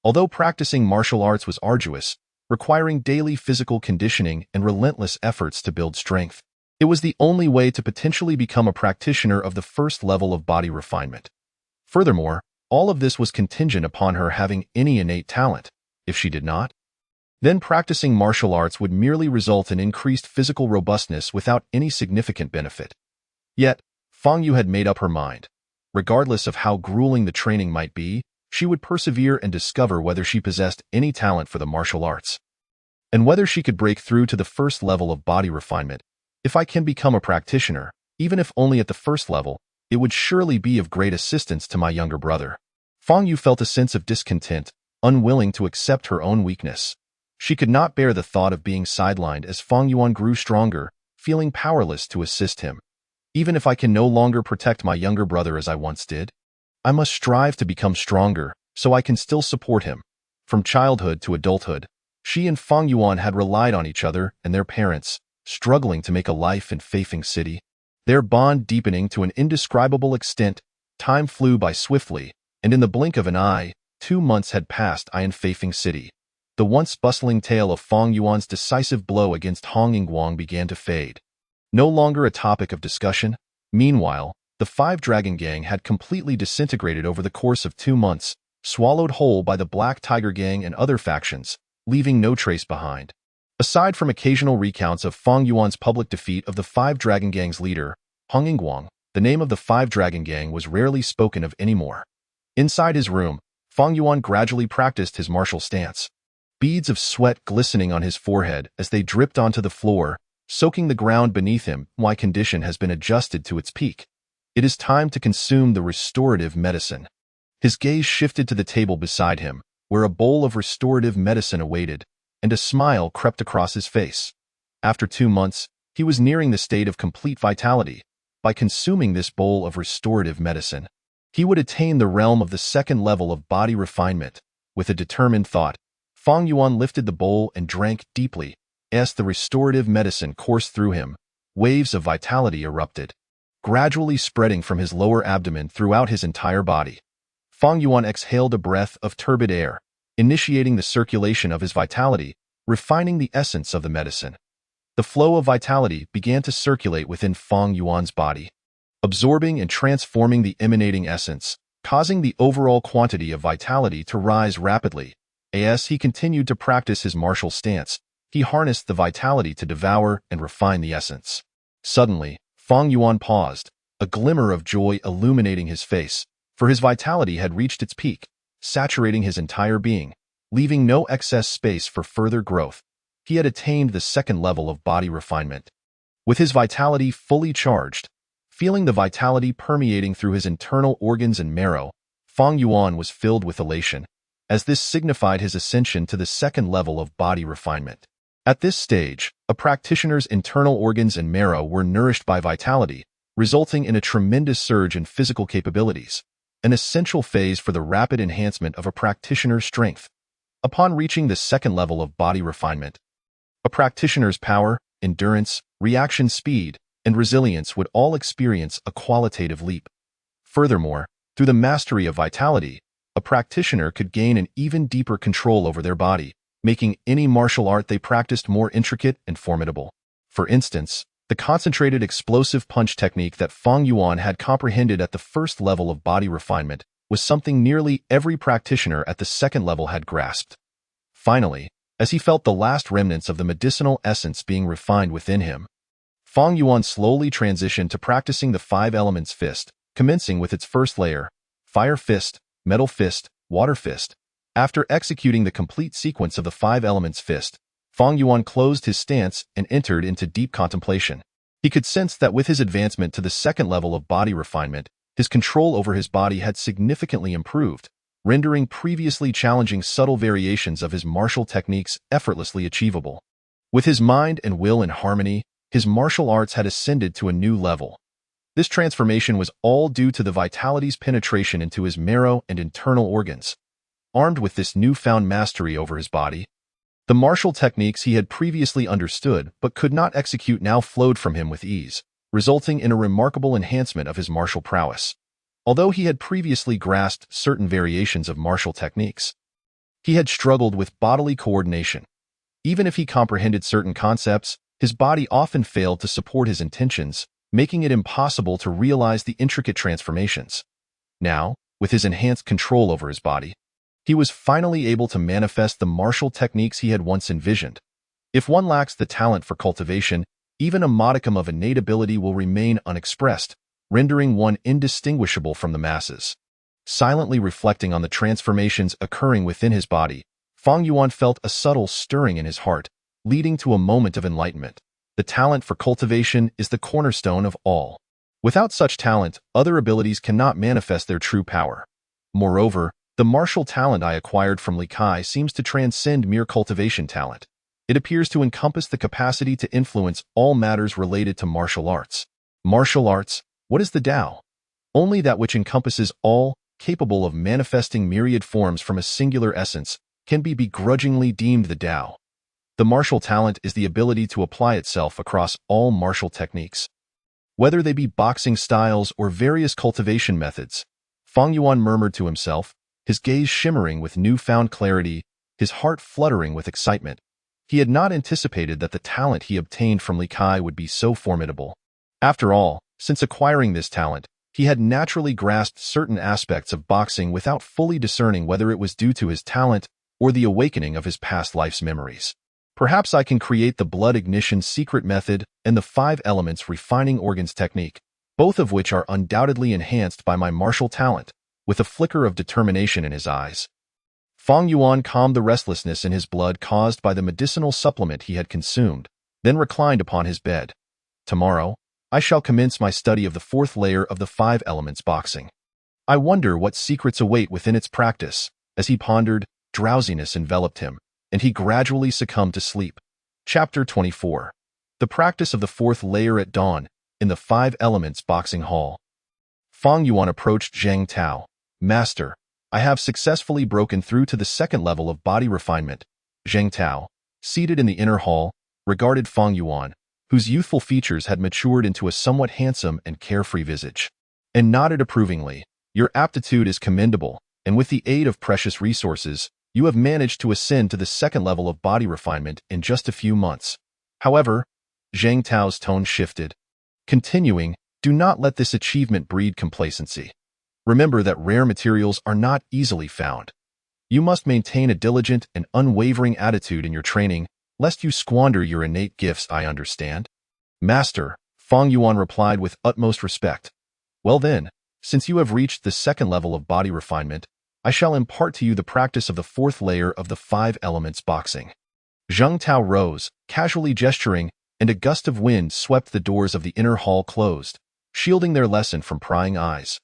Speaker 1: Although practicing martial arts was arduous, requiring daily physical conditioning and relentless efforts to build strength, it was the only way to potentially become a practitioner of the first level of body refinement. Furthermore, all of this was contingent upon her having any innate talent. If she did not, then practicing martial arts would merely result in increased physical robustness without any significant benefit. Yet, Fang Yu had made up her mind. Regardless of how grueling the training might be, she would persevere and discover whether she possessed any talent for the martial arts, and whether she could break through to the first level of body refinement. If I can become a practitioner, even if only at the first level, it would surely be of great assistance to my younger brother. Fang Yu felt a sense of discontent, unwilling to accept her own weakness. She could not bear the thought of being sidelined as Fang Yuan grew stronger, feeling powerless to assist him. Even if I can no longer protect my younger brother as I once did, I must strive to become stronger so I can still support him. From childhood to adulthood, she and Fang Yuan had relied on each other and their parents, struggling to make a life in Feifeng City. Their bond deepening to an indescribable extent, time flew by swiftly, and in the blink of an eye, 2 months had passed in Feifeng City. The once bustling tale of Fang Yuan's decisive blow against Hong Yingguang began to fade. No longer a topic of discussion, meanwhile, the Five Dragon Gang had completely disintegrated over the course of 2 months, swallowed whole by the Black Tiger Gang and other factions, leaving no trace behind. Aside from occasional recounts of Fang Yuan's public defeat of the Five Dragon Gang's leader, Hong Yingguang, the name of the Five Dragon Gang was rarely spoken of anymore. Inside his room, Fang Yuan gradually practiced his martial stance. Beads of sweat glistening on his forehead as they dripped onto the floor, soaking the ground beneath him. My condition has been adjusted to its peak. It is time to consume the restorative medicine. His gaze shifted to the table beside him, where a bowl of restorative medicine awaited, and a smile crept across his face. After 2 months, he was nearing the state of complete vitality. By consuming this bowl of restorative medicine, he would attain the realm of the second level of body refinement. With a determined thought, Fang Yuan lifted the bowl and drank deeply. As the restorative medicine coursed through him, waves of vitality erupted, gradually spreading from his lower abdomen throughout his entire body. Fang Yuan exhaled a breath of turbid air, initiating the circulation of his vitality, refining the essence of the medicine. The flow of vitality began to circulate within Fang Yuan's body, absorbing and transforming the emanating essence, causing the overall quantity of vitality to rise rapidly. As he continued to practice his martial stance, he harnessed the vitality to devour and refine the essence. Suddenly, Fang Yuan paused, a glimmer of joy illuminating his face, for his vitality had reached its peak, saturating his entire being, leaving no excess space for further growth. He had attained the second level of body refinement. With his vitality fully charged, feeling the vitality permeating through his internal organs and marrow, Fang Yuan was filled with elation, as this signified his ascension to the second level of body refinement. At this stage, a practitioner's internal organs and marrow were nourished by vitality, resulting in a tremendous surge in physical capabilities, an essential phase for the rapid enhancement of a practitioner's strength. Upon reaching the second level of body refinement, a practitioner's power, endurance, reaction speed, and resilience would all experience a qualitative leap. Furthermore, through the mastery of vitality, a practitioner could gain an even deeper control over their body, making any martial art they practiced more intricate and formidable. For instance, the concentrated explosive punch technique that Fang Yuan had comprehended at the first level of body refinement was something nearly every practitioner at the second level had grasped. Finally, as he felt the last remnants of the medicinal essence being refined within him, Fang Yuan slowly transitioned to practicing the five elements fist, commencing with its first layer, fire fist, metal fist, water fist. After executing the complete sequence of the five elements fist, Fang Yuan closed his stance and entered into deep contemplation. He could sense that with his advancement to the second level of body refinement, his control over his body had significantly improved, rendering previously challenging subtle variations of his martial techniques effortlessly achievable. With his mind and will in harmony, his martial arts had ascended to a new level. This transformation was all due to the vitality's penetration into his marrow and internal organs. Armed with this newfound mastery over his body, the martial techniques he had previously understood but could not execute now flowed from him with ease, resulting in a remarkable enhancement of his martial prowess. Although he had previously grasped certain variations of martial techniques, he had struggled with bodily coordination. Even if he comprehended certain concepts, his body often failed to support his intentions, making it impossible to realize the intricate transformations. Now, with his enhanced control over his body, he was finally able to manifest the martial techniques he had once envisioned. If one lacks the talent for cultivation, even a modicum of innate ability will remain unexpressed, rendering one indistinguishable from the masses. Silently reflecting on the transformations occurring within his body, Fang Yuan felt a subtle stirring in his heart, leading to a moment of enlightenment. The talent for cultivation is the cornerstone of all. Without such talent, other abilities cannot manifest their true power. Moreover, the martial talent I acquired from Li Kai seems to transcend mere cultivation talent. It appears to encompass the capacity to influence all matters related to martial arts. Martial arts, what is the Tao? Only that which encompasses all, capable of manifesting myriad forms from a singular essence, can be begrudgingly deemed the Tao. The martial talent is the ability to apply itself across all martial techniques. Whether they be boxing styles or various cultivation methods, Fang Yuan murmured to himself, his gaze shimmering with newfound clarity, his heart fluttering with excitement. He had not anticipated that the talent he obtained from Li Kai would be so formidable. After all, since acquiring this talent, he had naturally grasped certain aspects of boxing without fully discerning whether it was due to his talent or the awakening of his past life's memories. Perhaps I can create the blood ignition secret method and the five elements refining organs technique, both of which are undoubtedly enhanced by my martial talent. With a flicker of determination in his eyes, Fang Yuan calmed the restlessness in his blood caused by the medicinal supplement he had consumed, then reclined upon his bed. Tomorrow, I shall commence my study of the fourth layer of the five elements boxing. I wonder what secrets await within its practice. As he pondered, drowsiness enveloped him, and he gradually succumbed to sleep. Chapter 24. The practice of the fourth layer at dawn, in the five elements boxing hall. Fang Yuan approached Zhang Tao. Master, I have successfully broken through to the second level of body refinement. Zhang Tao, seated in the inner hall, regarded Fang Yuan, whose youthful features had matured into a somewhat handsome and carefree visage, and nodded approvingly. Your aptitude is commendable, and with the aid of precious resources, you have managed to ascend to the second level of body refinement in just a few months. However, Zhang Tao's tone shifted. Continuing, do not let this achievement breed complacency. Remember that rare materials are not easily found. You must maintain a diligent and unwavering attitude in your training, lest you squander your innate gifts. I understand. Master, Fang Yuan replied with utmost respect. Well then, since you have reached the second level of body refinement, I shall impart to you the practice of the fourth layer of the five elements boxing. Zhang Tao rose, casually gesturing, and a gust of wind swept the doors of the inner hall closed, shielding their lesson from prying eyes.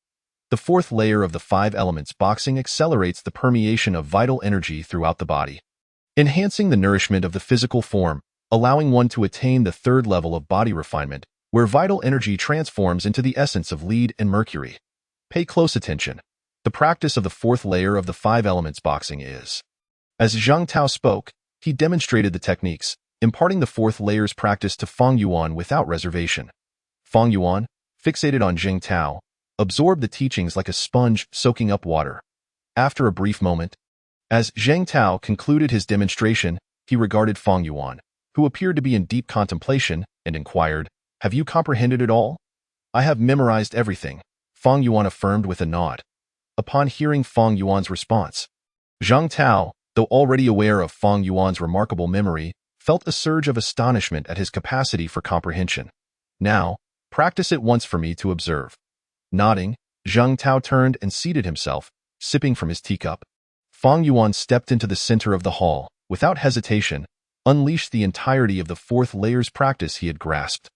Speaker 1: The fourth layer of the five elements boxing accelerates the permeation of vital energy throughout the body, enhancing the nourishment of the physical form, allowing one to attain the third level of body refinement, where vital energy transforms into the essence of lead and mercury. Pay close attention. The practice of the fourth layer of the five elements boxing is. As Zhang Tao spoke, he demonstrated the techniques, imparting the fourth layer's practice to Feng Yuan without reservation. Feng Yuan, fixated on Zhang Tao, absorbed the teachings like a sponge soaking up water. After a brief moment, as Zhang Tao concluded his demonstration, he regarded Feng Yuan, who appeared to be in deep contemplation, and inquired, "Have you comprehended it all?" "I have memorized everything," Feng Yuan affirmed with a nod. Upon hearing Feng Yuan's response, Zhang Tao, though already aware of Feng Yuan's remarkable memory, felt a surge of astonishment at his capacity for comprehension. "Now, practice it once for me to observe." Nodding, Zhang Tao turned and seated himself, sipping from his teacup. Feng Yuan stepped into the center of the hall, without hesitation, unleashed the entirety of the fourth layer's practice he had grasped.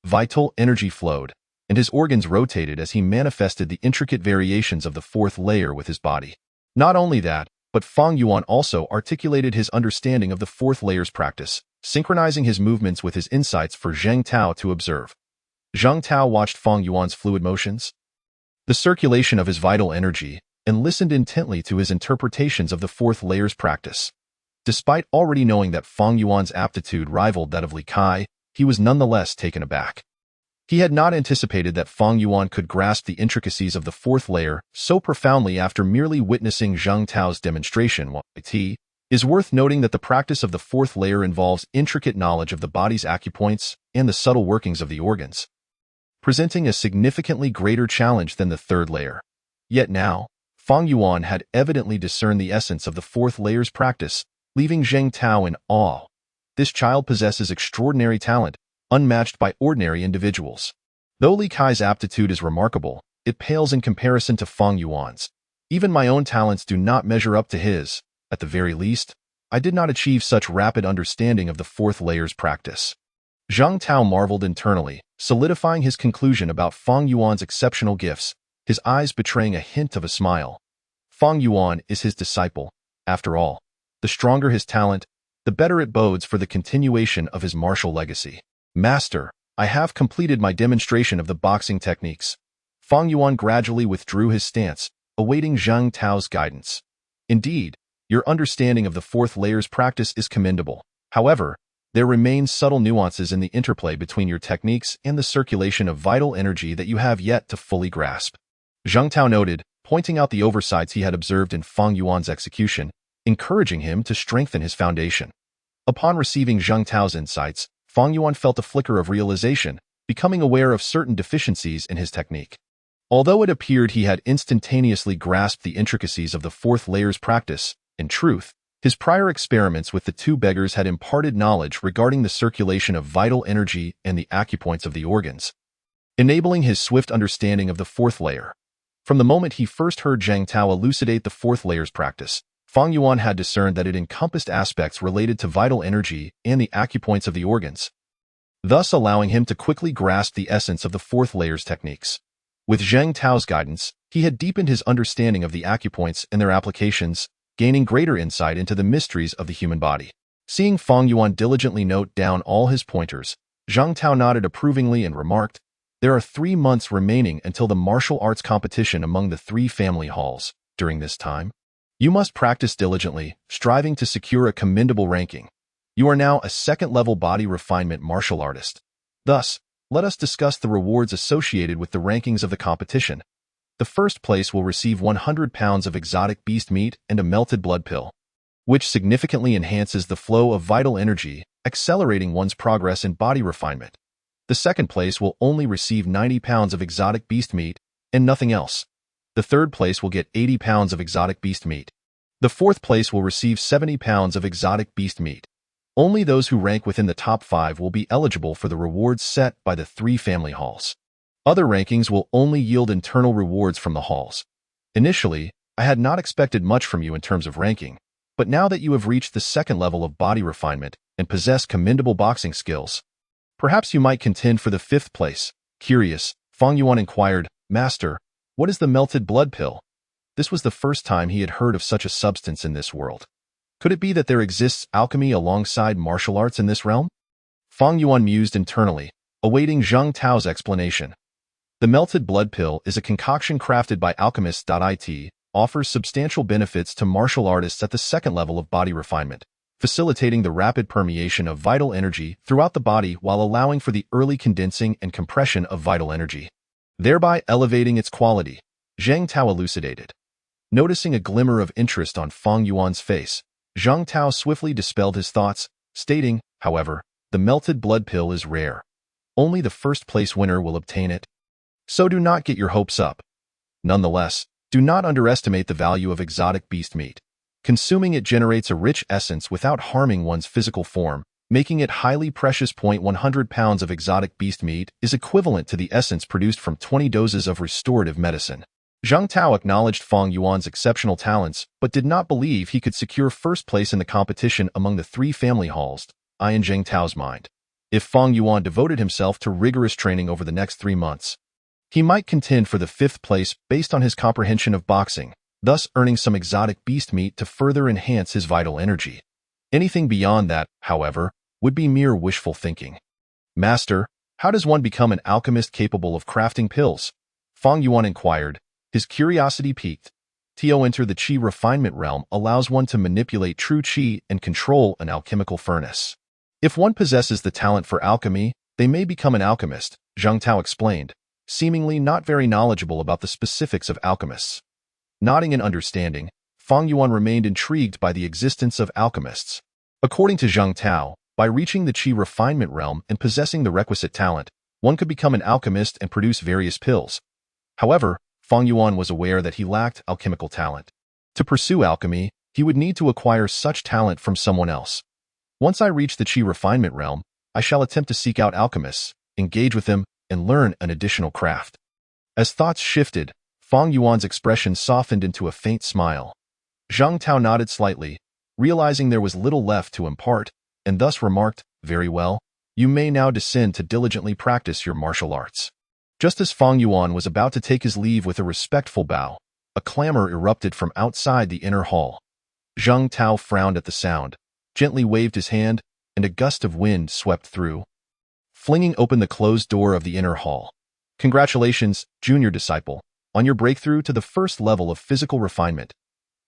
Speaker 1: Vital energy flowed, and his organs rotated as he manifested the intricate variations of the fourth layer with his body. Not only that, but Feng Yuan also articulated his understanding of the fourth layer's practice, synchronizing his movements with his insights for Zhang Tao to observe. Zhang Tao watched Feng Yuan's fluid motions, the circulation of his vital energy, and listened intently to his interpretations of the fourth layer's practice. Despite already knowing that Feng Yuan's aptitude rivaled that of Li Kai, he was nonetheless taken aback. He had not anticipated that Feng Yuan could grasp the intricacies of the fourth layer so profoundly after merely witnessing Zhang Tao's demonstration. It is worth noting that the practice of the fourth layer involves intricate knowledge of the body's acupoints and the subtle workings of the organs, presenting a significantly greater challenge than the third layer. Yet now, Feng Yuan had evidently discerned the essence of the fourth layer's practice, leaving Zhang Tao in awe. This child possesses extraordinary talent, unmatched by ordinary individuals. Though Li Kai's aptitude is remarkable, it pales in comparison to Feng Yuan's. Even my own talents do not measure up to his. At the very least, I did not achieve such rapid understanding of the fourth layer's practice. Zhang Tao marveled internally, solidifying his conclusion about Feng Yuan's exceptional gifts, his eyes betraying a hint of a smile. Feng Yuan is his disciple. After all, the stronger his talent, the better it bodes for the continuation of his martial legacy. "Master, I have completed my demonstration of the boxing techniques." Feng Yuan gradually withdrew his stance, awaiting Zhang Tao's guidance. "Indeed, your understanding of the fourth layer's practice is commendable. However, there remain subtle nuances in the interplay between your techniques and the circulation of vital energy that you have yet to fully grasp." Zhang Tao noted, pointing out the oversights he had observed in Feng Yuan's execution, encouraging him to strengthen his foundation. Upon receiving Zhang Tao's insights, Feng Yuan felt a flicker of realization, becoming aware of certain deficiencies in his technique. Although it appeared he had instantaneously grasped the intricacies of the fourth layer's practice, in truth, his prior experiments with the two beggars had imparted knowledge regarding the circulation of vital energy and the acupoints of the organs, enabling his swift understanding of the fourth layer. From the moment he first heard Zhang Tao elucidate the fourth layer's practice, Feng Yuan had discerned that it encompassed aspects related to vital energy and the acupoints of the organs, thus allowing him to quickly grasp the essence of the fourth layer's techniques. With Zhang Tao's guidance, he had deepened his understanding of the acupoints and their applications, gaining greater insight into the mysteries of the human body. Seeing Feng Yuan diligently note down all his pointers, Zhang Tao nodded approvingly and remarked, "There are 3 months remaining until the martial arts competition among the 3 family halls. During this time, you must practice diligently, striving to secure a commendable ranking. You are now a second-level body refinement martial artist. Thus, let us discuss the rewards associated with the rankings of the competition. The first place will receive 100 pounds of exotic beast meat and a melted blood pill, which significantly enhances the flow of vital energy, accelerating one's progress in body refinement. The second place will only receive 90 pounds of exotic beast meat and nothing else. The third place will get 80 pounds of exotic beast meat. The fourth place will receive 70 pounds of exotic beast meat. Only those who rank within the top 5 will be eligible for the rewards set by the 3 family halls. Other rankings will only yield internal rewards from the halls. Initially, I had not expected much from you in terms of ranking, but now that you have reached the second level of body refinement and possess commendable boxing skills, perhaps you might contend for the 5th place." Curious, Feng Yuan inquired, "Master, what is the melted blood pill?" This was the first time he had heard of such a substance in this world. Could it be that there exists alchemy alongside martial arts in this realm? Feng Yuan mused internally, awaiting Zheng Tao's explanation. The melted blood pill is a concoction crafted by alchemists.it, offers substantial benefits to martial artists at the second level of body refinement, facilitating the rapid permeation of vital energy throughout the body while allowing for the early condensing and compression of vital energy, thereby elevating its quality, Zheng Tao elucidated. Noticing a glimmer of interest on Fang Yuan's face, Zheng Tao swiftly dispelled his thoughts, stating, however, the melted blood pill is rare. Only the first-place winner will obtain it. So do not get your hopes up. Nonetheless, do not underestimate the value of exotic beast meat. Consuming it generates a rich essence without harming one's physical form, making it highly precious. 100 pounds of exotic beast meat is equivalent to the essence produced from 20 doses of restorative medicine. Zheng Tao acknowledged Fang Yuan's exceptional talents, but did not believe he could secure first place in the competition among the three family halls, in Zheng Tao's mind. If Fang Yuan devoted himself to rigorous training over the next 3 months, he might contend for the 5th place based on his comprehension of boxing, thus earning some exotic beast meat to further enhance his vital energy. Anything beyond that, however, would be mere wishful thinking. Master, how does one become an alchemist capable of crafting pills? Fang Yuan inquired, his curiosity piqued. To enter the qi refinement realm allows one to manipulate true qi and control an alchemical furnace. If one possesses the talent for alchemy, they may become an alchemist, Zheng Tao explained, seemingly not very knowledgeable about the specifics of alchemists. Nodding in understanding, Fang Yuan remained intrigued by the existence of alchemists. According to Zheng Tao, by reaching the qi refinement realm and possessing the requisite talent, one could become an alchemist and produce various pills. However, Fang Yuan was aware that he lacked alchemical talent. To pursue alchemy, he would need to acquire such talent from someone else. Once I reach the qi refinement realm, I shall attempt to seek out alchemists, engage with them, and learn an additional craft. As thoughts shifted, Fang Yuan's expression softened into a faint smile. Zheng Tao nodded slightly, realizing there was little left to impart, and thus remarked, very well, you may now descend to diligently practice your martial arts. Just as Fang Yuan was about to take his leave with a respectful bow, a clamor erupted from outside the inner hall. Zheng Tao frowned at the sound, gently waved his hand, and a gust of wind swept through, flinging open the closed door of the inner hall. Congratulations, junior disciple, on your breakthrough to the first level of physical refinement.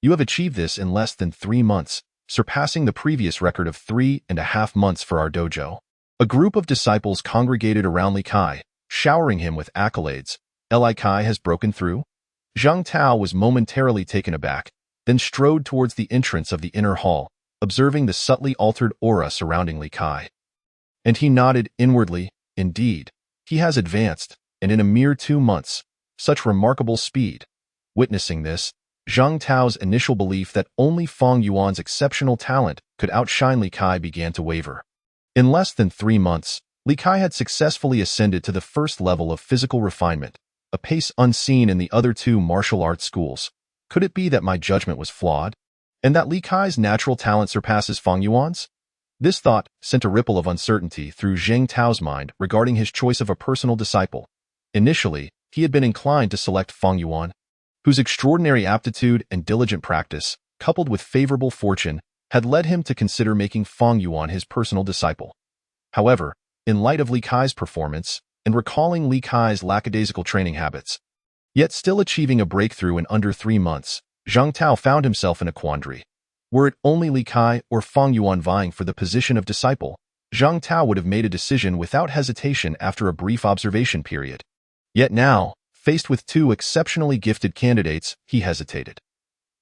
Speaker 1: You have achieved this in less than 3 months, surpassing the previous record of 3.5 months for our dojo. A group of disciples congregated around Li Kai, showering him with accolades. Li Kai has broken through? Zheng Tao was momentarily taken aback, then strode towards the entrance of the inner hall, observing the subtly altered aura surrounding Li Kai. And he nodded inwardly, indeed, he has advanced, and in a mere 2 months, such remarkable speed. Witnessing this, Zheng Tao's initial belief that only Fang Yuan's exceptional talent could outshine Li Kai began to waver. In less than 3 months, Li Kai had successfully ascended to the first level of physical refinement, a pace unseen in the other 2 martial arts schools. Could it be that my judgment was flawed, and that Li Kai's natural talent surpasses Fang Yuan's? This thought sent a ripple of uncertainty through Zheng Tao's mind regarding his choice of a personal disciple. Initially, he had been inclined to select Fang Yuan, whose extraordinary aptitude and diligent practice, coupled with favorable fortune, had led him to consider making Fang Yuan his personal disciple. However, in light of Li Kai's performance, and recalling Li Kai's lackadaisical training habits, yet still achieving a breakthrough in under 3 months, Zheng Tao found himself in a quandary. Were it only Li Kai or Fang Yuan vying for the position of disciple, Zheng Tao would have made a decision without hesitation after a brief observation period. Yet now, faced with 2 exceptionally gifted candidates, he hesitated.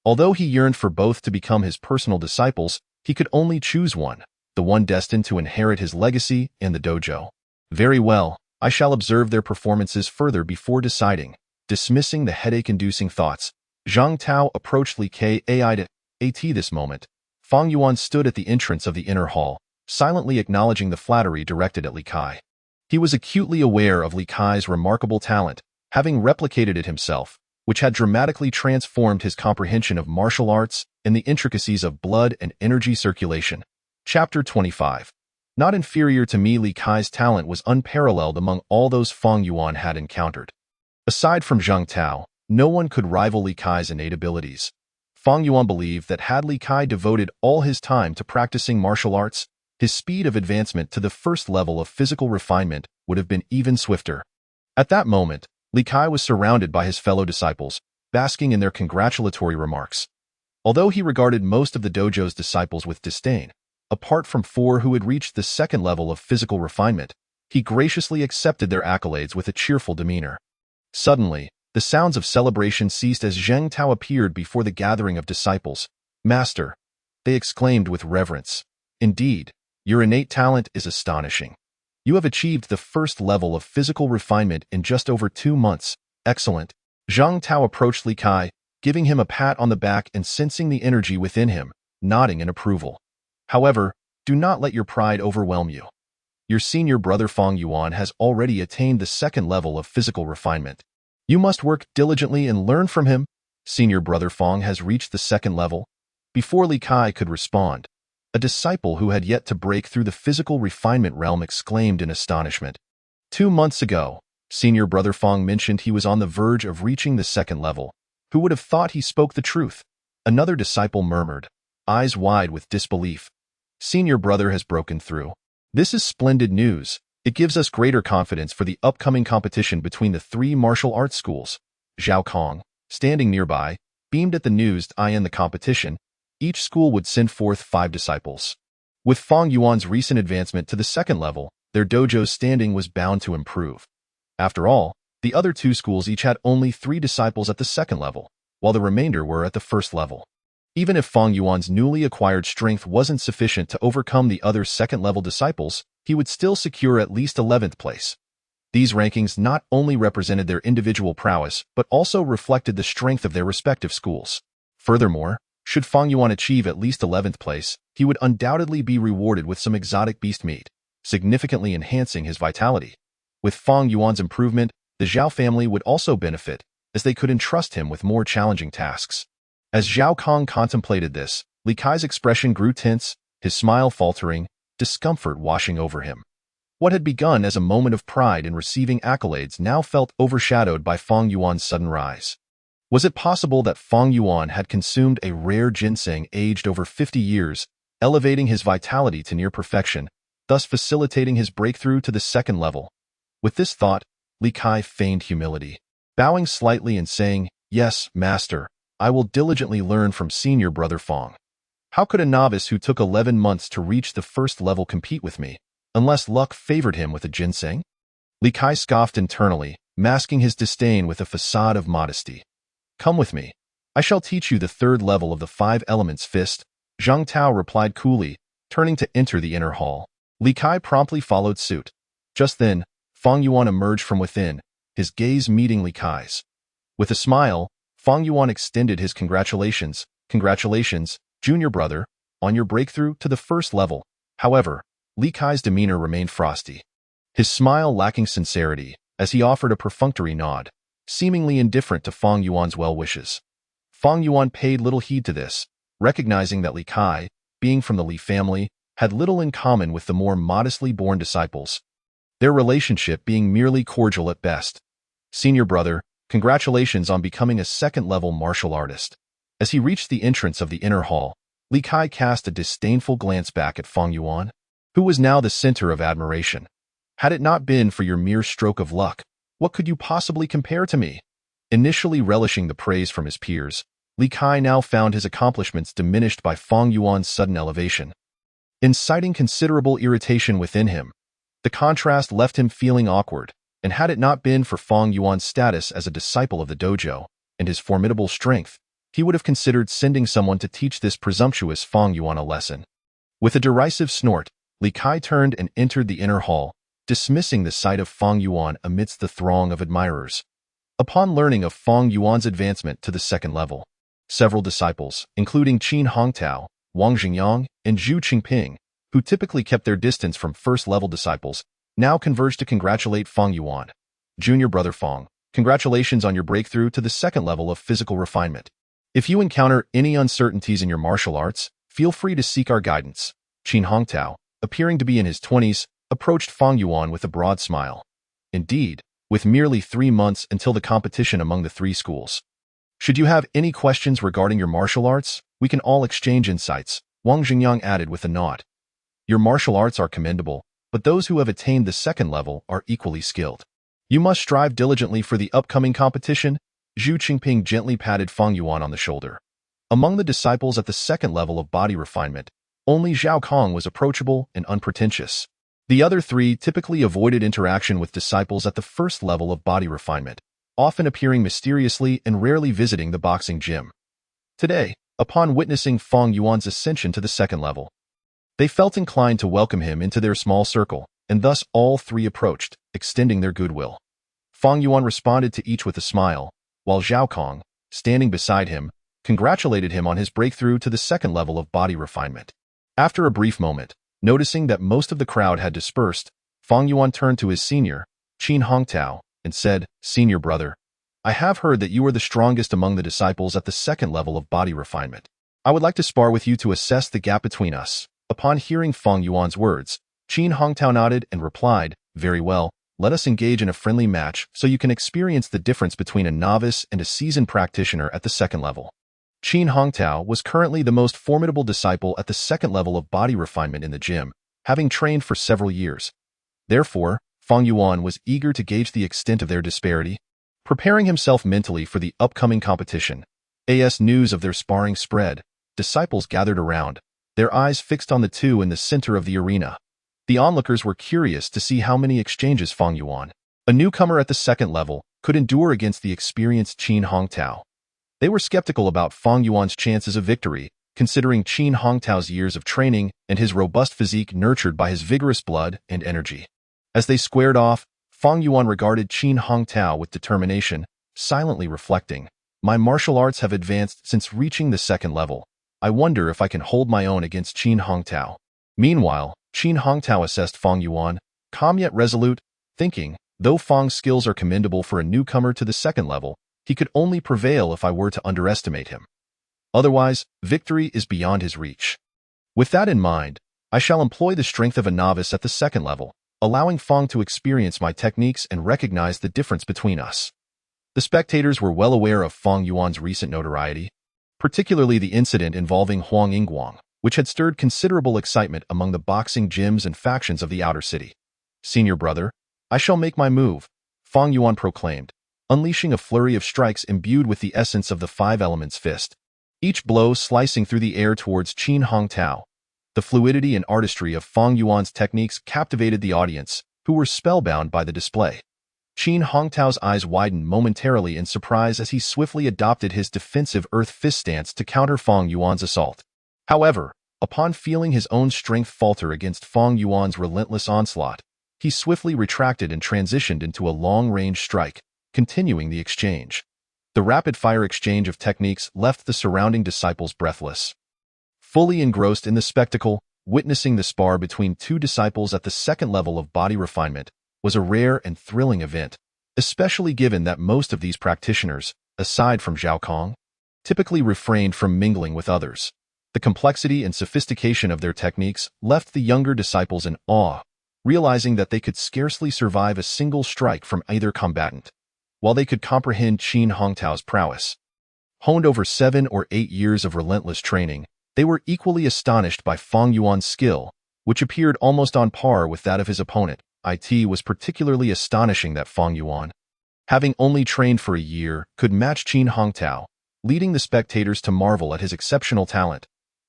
Speaker 1: Although he yearned for both to become his personal disciples, he could only choose one, the one destined to inherit his legacy and the dojo. Very well, I shall observe their performances further before deciding. Dismissing the headache-inducing thoughts, Zheng Tao approached Li Kai at this moment. Fang Yuan stood at the entrance of the inner hall, silently acknowledging the flattery directed at Li Kai. He was acutely aware of Li Kai's remarkable talent, having replicated it himself, which had dramatically transformed his comprehension of martial arts and the intricacies of blood and energy circulation. Chapter 25. Not inferior to me, Li Kai's talent was unparalleled among all those Fang Yuan had encountered. Aside from Zheng Tao, no one could rival Li Kai's innate abilities. Fang Yuan believed that had Li Kai devoted all his time to practicing martial arts, his speed of advancement to the first level of physical refinement would have been even swifter. At that moment, Li Kai was surrounded by his fellow disciples, basking in their congratulatory remarks. Although he regarded most of the dojo's disciples with disdain, apart from 4 who had reached the second level of physical refinement, he graciously accepted their accolades with a cheerful demeanor. Suddenly, the sounds of celebration ceased as Zheng Tao appeared before the gathering of disciples. "Master," they exclaimed with reverence, "indeed, your innate talent is astonishing. You have achieved the first level of physical refinement in just over 2 months. Excellent." Zheng Tao approached Li Kai, giving him a pat on the back and sensing the energy within him, nodding in approval. "However, do not let your pride overwhelm you. Your senior brother Fang Yuan has already attained the second level of physical refinement. You must work diligently and learn from him." "Senior brother Fang has reached the second level?" Before Li Kai could respond, a disciple who had yet to break through the physical refinement realm exclaimed in astonishment. 2 months ago, senior brother Fang mentioned he was on the verge of reaching the second level. Who would have thought he spoke the truth? Another disciple murmured, eyes wide with disbelief. "Senior brother has broken through. This is splendid news. It gives us greater confidence for the upcoming competition between the 3 martial arts schools." Xiao Kong, standing nearby, beamed at the news. In the competition, each school would send forth 5 disciples. With Fang Yuan's recent advancement to the second level, their dojo's standing was bound to improve. After all, the other 2 schools each had only 3 disciples at the second level, while the remainder were at the first level. Even if Fang Yuan's newly acquired strength wasn't sufficient to overcome the other second-level disciples, he would still secure at least 11th place. These rankings not only represented their individual prowess, but also reflected the strength of their respective schools. Furthermore, should Fang Yuan achieve at least 11th place, he would undoubtedly be rewarded with some exotic beast meat, significantly enhancing his vitality. With Fang Yuan's improvement, the Xiao family would also benefit, as they could entrust him with more challenging tasks. As Xiao Kong contemplated this, Li Kai's expression grew tense, his smile faltering, discomfort washing over him. What had begun as a moment of pride in receiving accolades now felt overshadowed by Fang Yuan's sudden rise. Was it possible that Fang Yuan had consumed a rare ginseng aged over 50 years, elevating his vitality to near perfection, thus facilitating his breakthrough to the second level? With this thought, Li Kai feigned humility, bowing slightly and saying, "Yes, master, I will diligently learn from senior brother Fang. How could a novice who took 11 months to reach the first level compete with me, unless luck favored him with a ginseng?" Li Kai scoffed internally, masking his disdain with a facade of modesty. "Come with me. I shall teach you the third level of the 5 elements fist," Zheng Tao replied coolly, turning to enter the inner hall. Li Kai promptly followed suit. Just then, Fang Yuan emerged from within, his gaze meeting Li Kai's. With a smile, Fang Yuan extended his congratulations. "Congratulations, junior brother, on your breakthrough to the first level." However, Li Kai's demeanor remained frosty, his smile lacking sincerity, as he offered a perfunctory nod, seemingly indifferent to Fang Yuan's well wishes. Fang Yuan paid little heed to this, recognizing that Li Kai, being from the Li family, had little in common with the more modestly born disciples, their relationship being merely cordial at best. "Senior brother, congratulations on becoming a second-level martial artist." As he reached the entrance of the inner hall, Li Kai cast a disdainful glance back at Fang Yuan, who was now the center of admiration. "Had it not been for your mere stroke of luck, what could you possibly compare to me?" Initially relishing the praise from his peers, Li Kai now found his accomplishments diminished by Fang Yuan's sudden elevation, inciting considerable irritation within him. The contrast left him feeling awkward, and had it not been for Fang Yuan's status as a disciple of the dojo and his formidable strength, he would have considered sending someone to teach this presumptuous Fang Yuan a lesson. With a derisive snort, Li Kai turned and entered the inner hall, dismissing the sight of Fang Yuan amidst the throng of admirers. Upon learning of Fang Yuan's advancement to the second level, several disciples, including Qin Hongtao, Wang Xingyang, and Zhu Qingping, who typically kept their distance from first-level disciples, now converged to congratulate Fang Yuan. "Junior brother Fang, congratulations on your breakthrough to the second level of physical refinement. If you encounter any uncertainties in your martial arts, feel free to seek our guidance." Qin Hongtao, appearing to be in his 20s, approached Fang Yuan with a broad smile. Indeed, with merely 3 months until the competition among the 3 schools. "Should you have any questions regarding your martial arts, we can all exchange insights," Wang Xingyang added with a nod. "Your martial arts are commendable, but those who have attained the second level are equally skilled. You must strive diligently for the upcoming competition. Zhu Qingping gently patted Fang Yuan on the shoulder. Among the disciples at the second level of body refinement, only Zhao Kong was approachable and unpretentious. The other three typically avoided interaction with disciples at the first level of body refinement, often appearing mysteriously and rarely visiting the boxing gym. Today, upon witnessing Fang Yuan's ascension to the second level, they felt inclined to welcome him into their small circle, and thus all three approached, extending their goodwill. Fang Yuan responded to each with a smile, while Zhao Kong, standing beside him, congratulated him on his breakthrough to the second level of body refinement. After a brief moment, noticing that most of the crowd had dispersed, Fang Yuan turned to his senior, Qin Hongtao, and said, "Senior brother, I have heard that you are the strongest among the disciples at the second level of body refinement. I would like to spar with you to assess the gap between us." Upon hearing Fang Yuan's words, Qin Hongtao nodded and replied, "Very well, let us engage in a friendly match so you can experience the difference between a novice and a seasoned practitioner at the second level." Qin Hongtao was currently the most formidable disciple at the second level of body refinement in the gym, having trained for several years. Therefore, Fang Yuan was eager to gauge the extent of their disparity. Preparing himself mentally for the upcoming competition, as news of their sparring spread, disciples gathered around, their eyes fixed on the two in the center of the arena. The onlookers were curious to see how many exchanges Fang Yuan, a newcomer at the second level, could endure against the experienced Qin Hongtao. They were skeptical about Fang Yuan's chances of victory, considering Qin Hongtao's years of training and his robust physique nurtured by his vigorous blood and energy. As they squared off, Fang Yuan regarded Qin Hongtao with determination, silently reflecting, "My martial arts have advanced since reaching the second level. I wonder if I can hold my own against Qin Hongtao." Meanwhile, Qin Hongtao assessed Fang Yuan, calm yet resolute, thinking, though Fang's skills are commendable for a newcomer to the second level, he could only prevail if I were to underestimate him. Otherwise, victory is beyond his reach. With that in mind, I shall employ the strength of a novice at the second level, allowing Fang to experience my techniques and recognize the difference between us. The spectators were well aware of Fang Yuan's recent notoriety, particularly the incident involving Huang Yingguang, which had stirred considerable excitement among the boxing gyms and factions of the outer city. "Senior brother, I shall make my move," Fang Yuan proclaimed, unleashing a flurry of strikes imbued with the essence of the five elements fist, each blow slicing through the air towards Qin Hongtao. The fluidity and artistry of Fang Yuan's techniques captivated the audience, who were spellbound by the display. Qin Hongtao's eyes widened momentarily in surprise as he swiftly adopted his defensive earth fist stance to counter Fang Yuan's assault. However, upon feeling his own strength falter against Fang Yuan's relentless onslaught, he swiftly retracted and transitioned into a long-range strike, continuing the exchange. The rapid-fire exchange of techniques left the surrounding disciples breathless. Fully engrossed in the spectacle, witnessing the spar between two disciples at the second level of body refinement was a rare and thrilling event, especially given that most of these practitioners, aside from Zhao Kong, typically refrained from mingling with others. The complexity and sophistication of their techniques left the younger disciples in awe, realizing that they could scarcely survive a single strike from either combatant. While they could comprehend Qin Hongtao's prowess, honed over 7 or 8 years of relentless training, they were equally astonished by Fang Yuan's skill, which appeared almost on par with that of his opponent. It was particularly astonishing that Fang Yuan, having only trained for a year, could match Qin Hongtao, leading the spectators to marvel at his exceptional talent.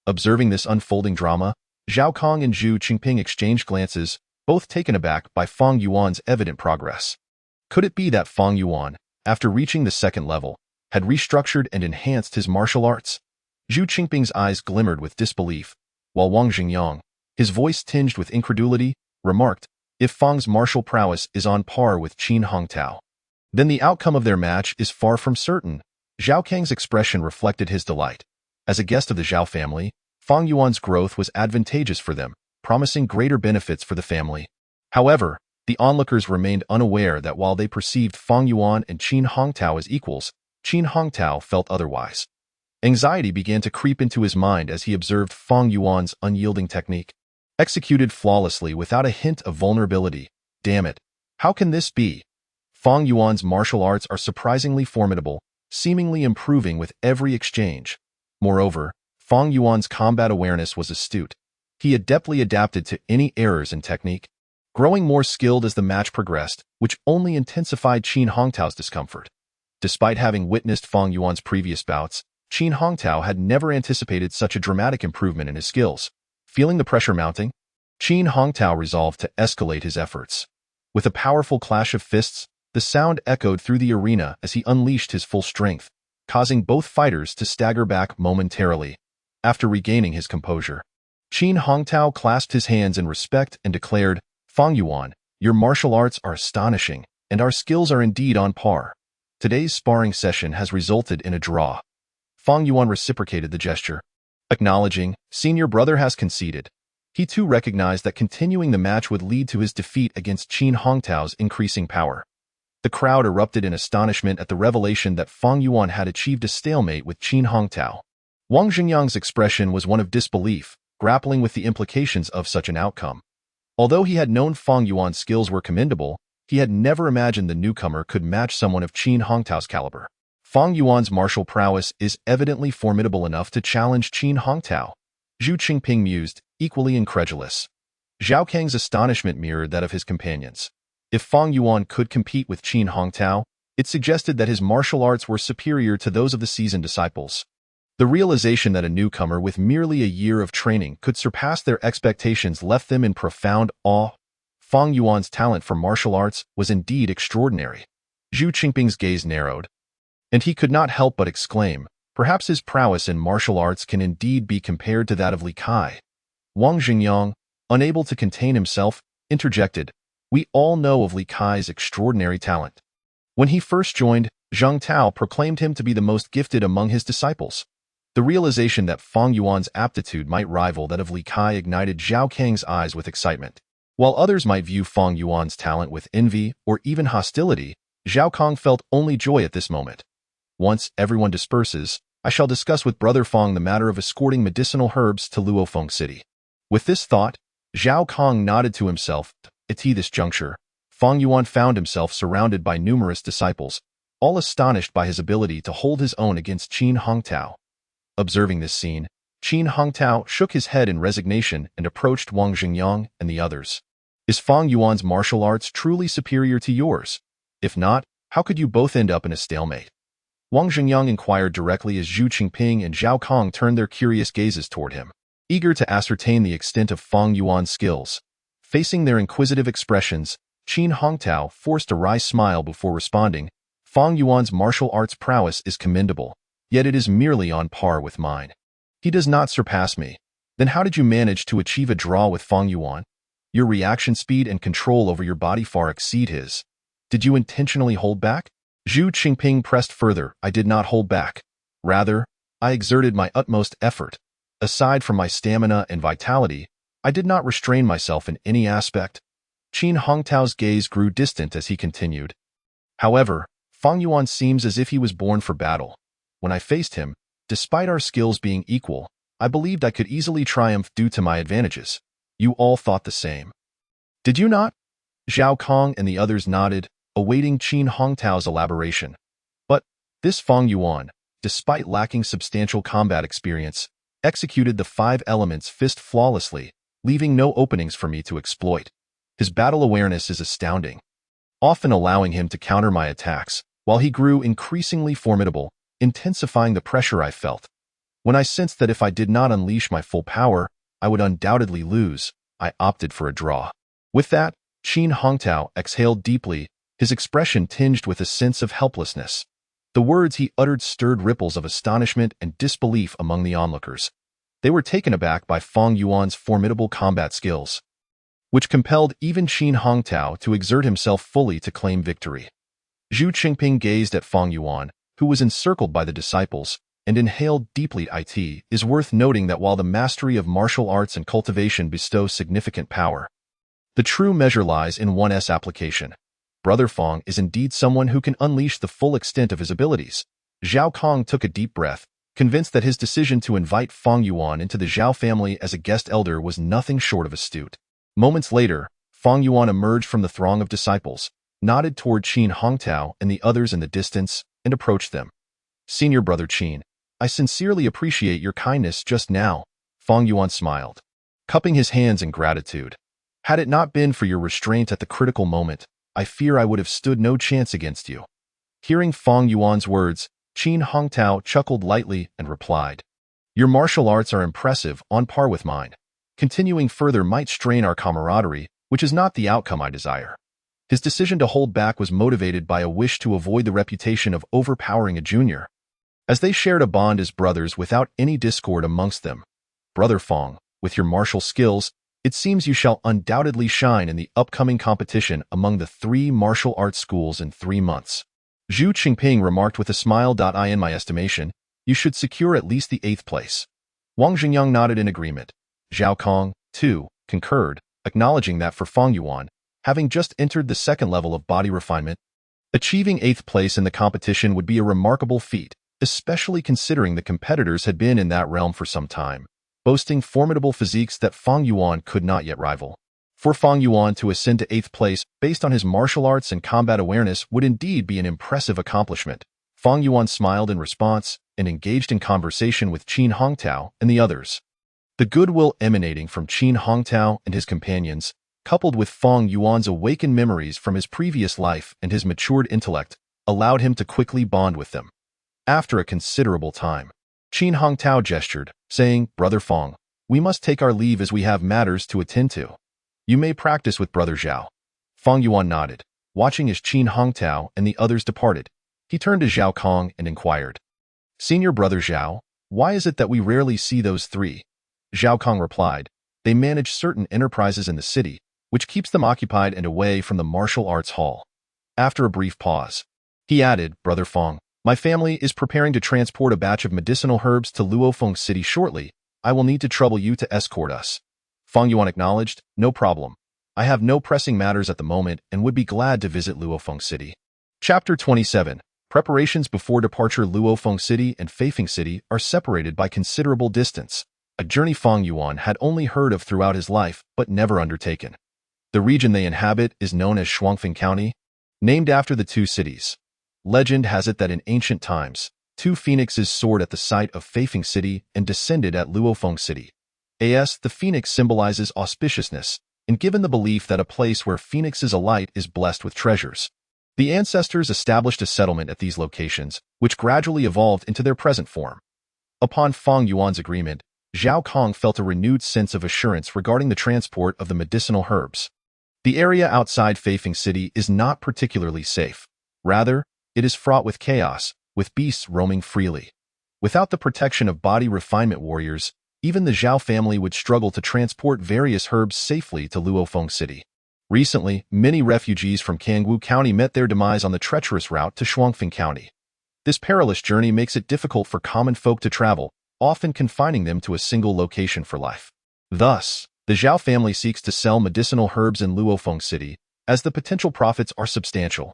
Speaker 1: Observing this unfolding drama, Zhao Kong and Zhu Qingping exchanged glances, both taken aback by Fang Yuan's evident progress. Could it be that Fang Yuan, after reaching the second level, had restructured and enhanced his martial arts? Zhu Qingping's eyes glimmered with disbelief, while Wang Xingyang, his voice tinged with incredulity, remarked, "If Fang's martial prowess is on par with Qin Hongtao, then the outcome of their match is far from certain." Zhao Kang's expression reflected his delight. As a guest of the Xiao family, Fang Yuan's growth was advantageous for them, promising greater benefits for the family. However, the onlookers remained unaware that while they perceived Fang Yuan and Qin Hongtao as equals, Qin Hongtao felt otherwise. Anxiety began to creep into his mind as he observed Fang Yuan's unyielding technique, executed flawlessly without a hint of vulnerability. Damn it! How can this be? Fang Yuan's martial arts are surprisingly formidable, seemingly improving with every exchange. Moreover, Fang Yuan's combat awareness was astute. He adeptly adapted to any errors in technique. growing more skilled as the match progressed, which only intensified Qin Hongtao's discomfort. Despite having witnessed Fang Yuan's previous bouts, Qin Hongtao had never anticipated such a dramatic improvement in his skills. Feeling the pressure mounting, Qin Hongtao resolved to escalate his efforts. With a powerful clash of fists, the sound echoed through the arena as he unleashed his full strength, causing both fighters to stagger back momentarily. After regaining his composure, Qin Hongtao clasped his hands in respect and declared, "Fang Yuan, your martial arts are astonishing, and our skills are indeed on par. Today's sparring session has resulted in a draw." Fang Yuan reciprocated the gesture, acknowledging, "Senior brother has conceded." He too recognized that continuing the match would lead to his defeat against Qin Hongtao's increasing power. The crowd erupted in astonishment at the revelation that Fang Yuan had achieved a stalemate with Qin Hongtao. Wang Xingyang's expression was one of disbelief, grappling with the implications of such an outcome. Although he had known Fang Yuan's skills were commendable, he had never imagined the newcomer could match someone of Qin Hongtao's caliber. Fang Yuan's martial prowess is evidently formidable enough to challenge Qin Hongtao. Zhu Qingping mused, equally incredulous. Zhao Kang's astonishment mirrored that of his companions. If Fang Yuan could compete with Qin Hongtao, it suggested that his martial arts were superior to those of the seasoned disciples. The realization that a newcomer with merely a year of training could surpass their expectations left them in profound awe. Fang Yuan's talent for martial arts was indeed extraordinary. Zhu Qingping's gaze narrowed, and he could not help but exclaim, "Perhaps his prowess in martial arts can indeed be compared to that of Li Kai." Wang Xingyang, unable to contain himself, interjected, "We all know of Li Kai's extraordinary talent. When he first joined, Zhang Tao proclaimed him to be the most gifted among his disciples." The realization that Fang Yuan's aptitude might rival that of Li Kai ignited Zhao Kang's eyes with excitement. While others might view Fang Yuan's talent with envy or even hostility, Zhao Kang felt only joy at this moment. "Once everyone disperses, I shall discuss with Brother Fang the matter of escorting medicinal herbs to Luofeng City." With this thought, Zhao Kang nodded to himself. At this juncture, Fang Yuan found himself surrounded by numerous disciples, all astonished by his ability to hold his own against Qin Hongtao. Observing this scene, Qin Hongtao shook his head in resignation and approached Wang Xingyang and the others. "Is Fang Yuan's martial arts truly superior to yours? If not, how could you both end up in a stalemate?" Wang Xingyang inquired directly as Zhu Qingping and Zhao Kang turned their curious gazes toward him, eager to ascertain the extent of Fang Yuan's skills. Facing their inquisitive expressions, Qin Hongtao forced a wry smile before responding, "Fang Yuan's martial arts prowess is commendable, yet it is merely on par with mine. He does not surpass me. Then how did you manage to achieve a draw with Fang Yuan? Your reaction speed and control over your body far exceed his. Did you intentionally hold back?" Zhu Qingping pressed further, "I did not hold back. Rather, I exerted my utmost effort. Aside from my stamina and vitality, I did not restrain myself in any aspect." Qin Hongtao's gaze grew distant as he continued. "However, Fang Yuan seems as if he was born for battle. When I faced him, despite our skills being equal, I believed I could easily triumph due to my advantages. You all thought the same. Did you not?" Zhao Kang and the others nodded, awaiting Qin Hongtao's elaboration. But this Fang Yuan, despite lacking substantial combat experience, executed the 5 elements fist flawlessly, leaving no openings for me to exploit. His battle awareness is astounding, often allowing him to counter my attacks, while he grew increasingly formidable, intensifying the pressure I felt. When I sensed that if I did not unleash my full power, I would undoubtedly lose, I opted for a draw. With that, Qin Hongtao exhaled deeply, his expression tinged with a sense of helplessness. The words he uttered stirred ripples of astonishment and disbelief among the onlookers. They were taken aback by Fang Yuan's formidable combat skills, which compelled even Qin Hongtao to exert himself fully to claim victory. Zhu Qingping gazed at Fang Yuan, who was encircled by the disciples, and inhaled deeply. It is worth noting that while the mastery of martial arts and cultivation bestow significant power, the true measure lies in one's application. Brother Fang is indeed someone who can unleash the full extent of his abilities. Zhao Kang took a deep breath, convinced that his decision to invite Fang Yuan into the Xiao family as a guest elder was nothing short of astute. Moments later, Fang Yuan emerged from the throng of disciples, nodded toward Qin Hongtao and the others in the distance, and approached them. "Senior brother Qin, I sincerely appreciate your kindness just now." Fang Yuan smiled, cupping his hands in gratitude. Had it not been for your restraint at the critical moment, I fear I would have stood no chance against you." Hearing Fang Yuan's words, Qin Hongtao chuckled lightly and replied, "Your martial arts are impressive, on par with mine. Continuing further might strain our camaraderie, which is not the outcome I desire." His decision to hold back was motivated by a wish to avoid the reputation of overpowering a junior. As they shared a bond as brothers without any discord amongst them, "Brother Fang, with your martial skills, it seems you shall undoubtedly shine in the upcoming competition among the 3 martial arts schools in 3 months." Zhu Qingping remarked with a smile. "In my estimation, you should secure at least the 8th place." Wang Xingyang nodded in agreement. Zhao Kong, too, concurred, acknowledging that for Fang Yuan, having just entered the 2nd level of body refinement, achieving 8th place in the competition would be a remarkable feat, especially considering the competitors had been in that realm for some time, boasting formidable physiques that Fang Yuan could not yet rival. For Fang Yuan to ascend to 8th place based on his martial arts and combat awareness would indeed be an impressive accomplishment. Fang Yuan smiled in response and engaged in conversation with Qin Hongtao and the others. The goodwill emanating from Qin Hongtao and his companions, coupled with Fang Yuan's awakened memories from his previous life and his matured intellect, allowed him to quickly bond with them. After a considerable time, Qin Hongtao gestured, saying, "Brother Fang, we must take our leave as we have matters to attend to. You may practice with Brother Xiao." Fang Yuan nodded. Watching as Qin Hongtao and the others departed, he turned to Zhao Kong and inquired, "Senior Brother Xiao, why is it that we rarely see those 3? Zhao Kong replied, "They manage certain enterprises in the city, which keeps them occupied and away from the martial arts hall." After a brief pause, he added, "Brother Fang, my family is preparing to transport a batch of medicinal herbs to Luofeng City shortly. I will need to trouble you to escort us." Fang Yuan acknowledged, "No problem. I have no pressing matters at the moment and would be glad to visit Luofeng City." Chapter 27. Preparations before departure. Luofeng City and Feifeng City are separated by considerable distance, a journey Fang Yuan had only heard of throughout his life but never undertaken. The region they inhabit is known as Shuangfeng County, named after the 2 cities. Legend has it that in ancient times, 2 phoenixes soared at the site of Feifeng City and descended at Luofeng City. The phoenix symbolizes auspiciousness, and given the belief that a place where phoenixes alight is blessed with treasures, the ancestors established a settlement at these locations, which gradually evolved into their present form. Upon Fang Yuan's agreement, Zhao Kong felt a renewed sense of assurance regarding the transport of the medicinal herbs. The area outside Feifeng City is not particularly safe. Rather, it is fraught with chaos, with beasts roaming freely. Without the protection of body refinement warriors, even the Xiao family would struggle to transport various herbs safely to Luofeng City. Recently, many refugees from Kangwu County met their demise on the treacherous route to Shuangfeng County. This perilous journey makes it difficult for common folk to travel, often confining them to a single location for life. Thus, the Xiao family seeks to sell medicinal herbs in Luofeng City, as the potential profits are substantial.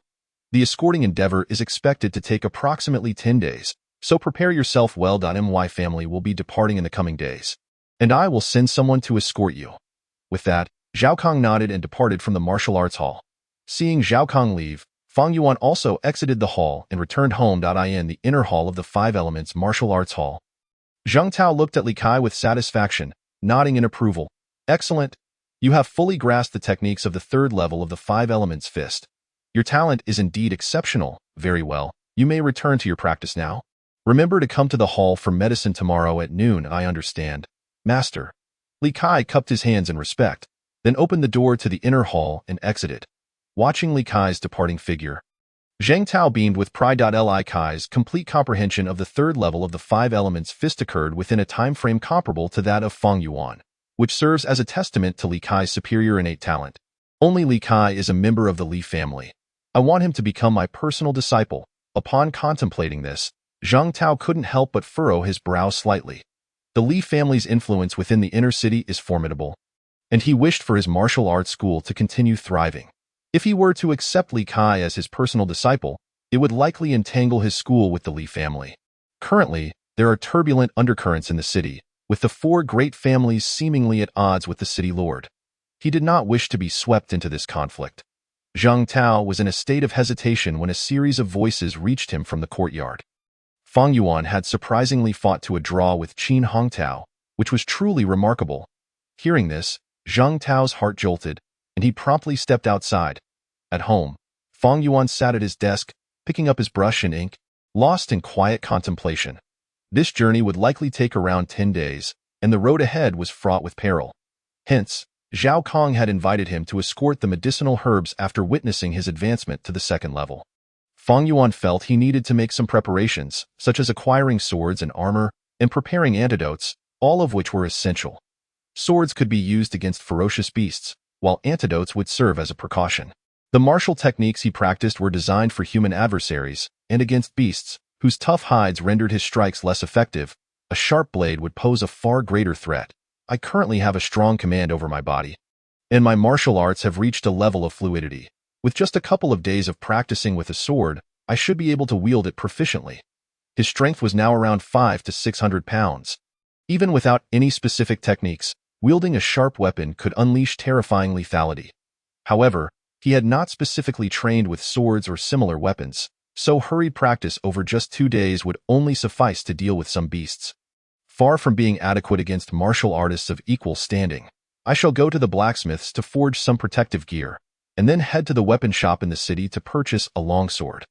Speaker 1: The escorting endeavor is expected to take approximately 10 days, so prepare yourself well. My family will be departing in the coming days, and I will send someone to escort you." With that, Zhao Kong nodded and departed from the martial arts hall. Seeing Zhao Kong leave, Fang Yuan also exited the hall and returned home. In the inner hall of the 5 Elements Martial Arts Hall, Zhang Tao looked at Li Kai with satisfaction, nodding in approval. "Excellent. You have fully grasped the techniques of the 3rd level of the 5 Elements Fist. Your talent is indeed exceptional. Very well. You may return to your practice now. Remember to come to the hall for medicine tomorrow at noon." "I understand, Master." Li Kai cupped his hands in respect, then opened the door to the inner hall and exited. Watching Li Kai's departing figure, Zhang Tao beamed with pride. Li Kai's complete comprehension of the 3rd level of the 5 Elements Fist occurred within a time frame comparable to that of Fang Yuan, which serves as a testament to Li Kai's superior innate talent. Only Li Kai is a member of the Li family. I want him to become my personal disciple. Upon contemplating this, Zhang Tao couldn't help but furrow his brow slightly. The Li family's influence within the inner city is formidable, and he wished for his martial arts school to continue thriving. If he were to accept Li Kai as his personal disciple, it would likely entangle his school with the Li family. Currently, there are turbulent undercurrents in the city, with the 4 great families seemingly at odds with the city lord. He did not wish to be swept into this conflict. Zhang Tao was in a state of hesitation when a series of voices reached him from the courtyard. Fang Yuan had surprisingly fought to a draw with Qin Hongtao, which was truly remarkable. Hearing this, Zhang Tao's heart jolted, and he promptly stepped outside. At home, Fang Yuan sat at his desk, picking up his brush and ink, lost in quiet contemplation. This journey would likely take around 10 days, and the road ahead was fraught with peril. Hence, Zhao Kong had invited him to escort the medicinal herbs after witnessing his advancement to the second level. Fang Yuan felt he needed to make some preparations, such as acquiring swords and armor, and preparing antidotes, all of which were essential. Swords could be used against ferocious beasts, while antidotes would serve as a precaution. The martial techniques he practiced were designed for human adversaries, and against beasts, whose tough hides rendered his strikes less effective, a sharp blade would pose a far greater threat. I currently have a strong command over my body, and my martial arts have reached a level of fluidity. With just a couple of days of practicing with a sword, I should be able to wield it proficiently. His strength was now around 500 to 600 pounds. Even without any specific techniques, wielding a sharp weapon could unleash terrifying lethality. However, he had not specifically trained with swords or similar weapons, so hurried practice over just 2 days would only suffice to deal with some beasts. Far from being adequate against martial artists of equal standing, I shall go to the blacksmiths to forge some protective gear, and then head to the weapon shop in the city to purchase a longsword.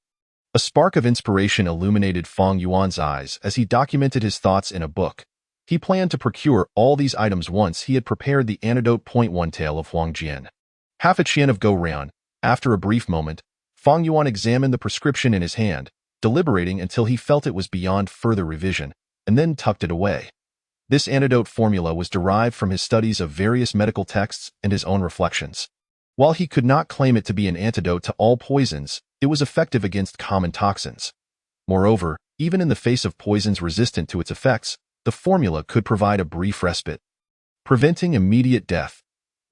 Speaker 1: A spark of inspiration illuminated Fang Yuan's eyes as he documented his thoughts in a book. He planned to procure all these items once he had prepared the antidote. 1 Tale of Huang Jian. Half a qian of go round. After a brief moment, Fang Yuan examined the prescription in his hand, deliberating until he felt it was beyond further revision, and then tucked it away. This antidote formula was derived from his studies of various medical texts and his own reflections. While he could not claim it to be an antidote to all poisons, it was effective against common toxins. Moreover, even in the face of poisons resistant to its effects, the formula could provide a brief respite, preventing immediate death.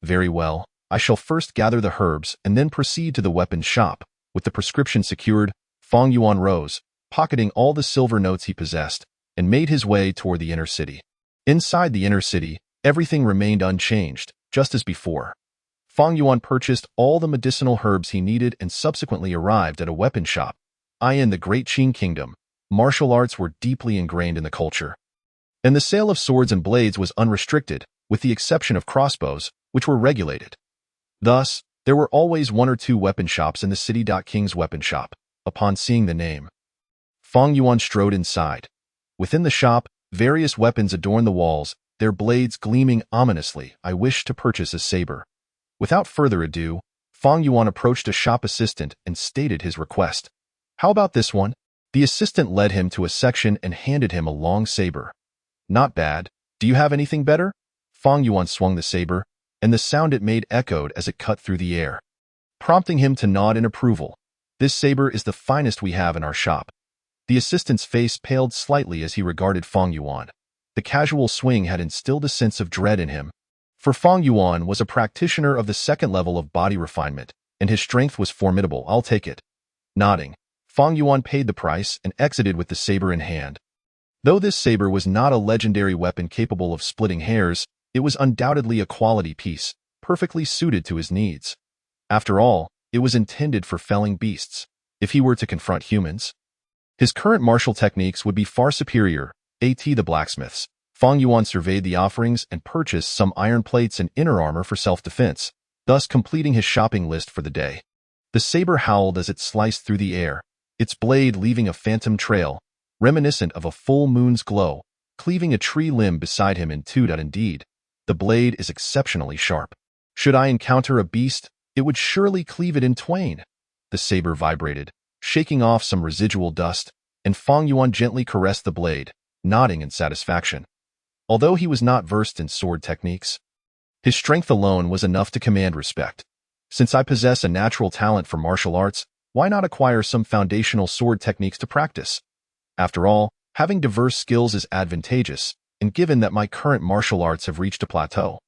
Speaker 1: Very well, I shall first gather the herbs and then proceed to the weapons shop. With the prescription secured, Fang Yuan rose, pocketing all the silver notes he possessed, and made his way toward the inner city. Inside the inner city, everything remained unchanged, just as before. Fang Yuan purchased all the medicinal herbs he needed and subsequently arrived at a weapon shop. In the Great Qing Kingdom, martial arts were deeply ingrained in the culture, and the sale of swords and blades was unrestricted, with the exception of crossbows, which were regulated. Thus, there were always 1 or 2 weapon shops in the city. King's weapon shop. Upon seeing the name, Fang Yuan strode inside. Within the shop, various weapons adorned the walls, their blades gleaming ominously. I wish to purchase a saber. Without further ado, Fang Yuan approached a shop assistant and stated his request. How about this one? The assistant led him to a section and handed him a long saber. Not bad. Do you have anything better? Fang Yuan swung the saber, and the sound it made echoed as it cut through the air, prompting him to nod in approval. This saber is the finest we have in our shop. The assistant's face paled slightly as he regarded Fang Yuan. The casual swing had instilled a sense of dread in him. For Fang Yuan was a practitioner of the second level of body refinement, and his strength was formidable. I'll take it. Nodding, Fang Yuan paid the price and exited with the saber in hand. Though this saber was not a legendary weapon capable of splitting hairs, it was undoubtedly a quality piece, perfectly suited to his needs. After all, it was intended for felling beasts. If he were to confront humans, his current martial techniques would be far superior. The blacksmiths. Fang Yuan surveyed the offerings and purchased some iron plates and inner armor for self-defense, thus completing his shopping list for the day. The saber howled as it sliced through the air, its blade leaving a phantom trail, reminiscent of a full moon's glow, cleaving a tree limb beside him in two. Indeed, the blade is exceptionally sharp. Should I encounter a beast, it would surely cleave it in twain. The saber vibrated, shaking off some residual dust, and Fang Yuan gently caressed the blade, nodding in satisfaction. Although he was not versed in sword techniques, his strength alone was enough to command respect. Since I possess a natural talent for martial arts, why not acquire some foundational sword techniques to practice? After all, having diverse skills is advantageous, and given that my current martial arts have reached a plateau,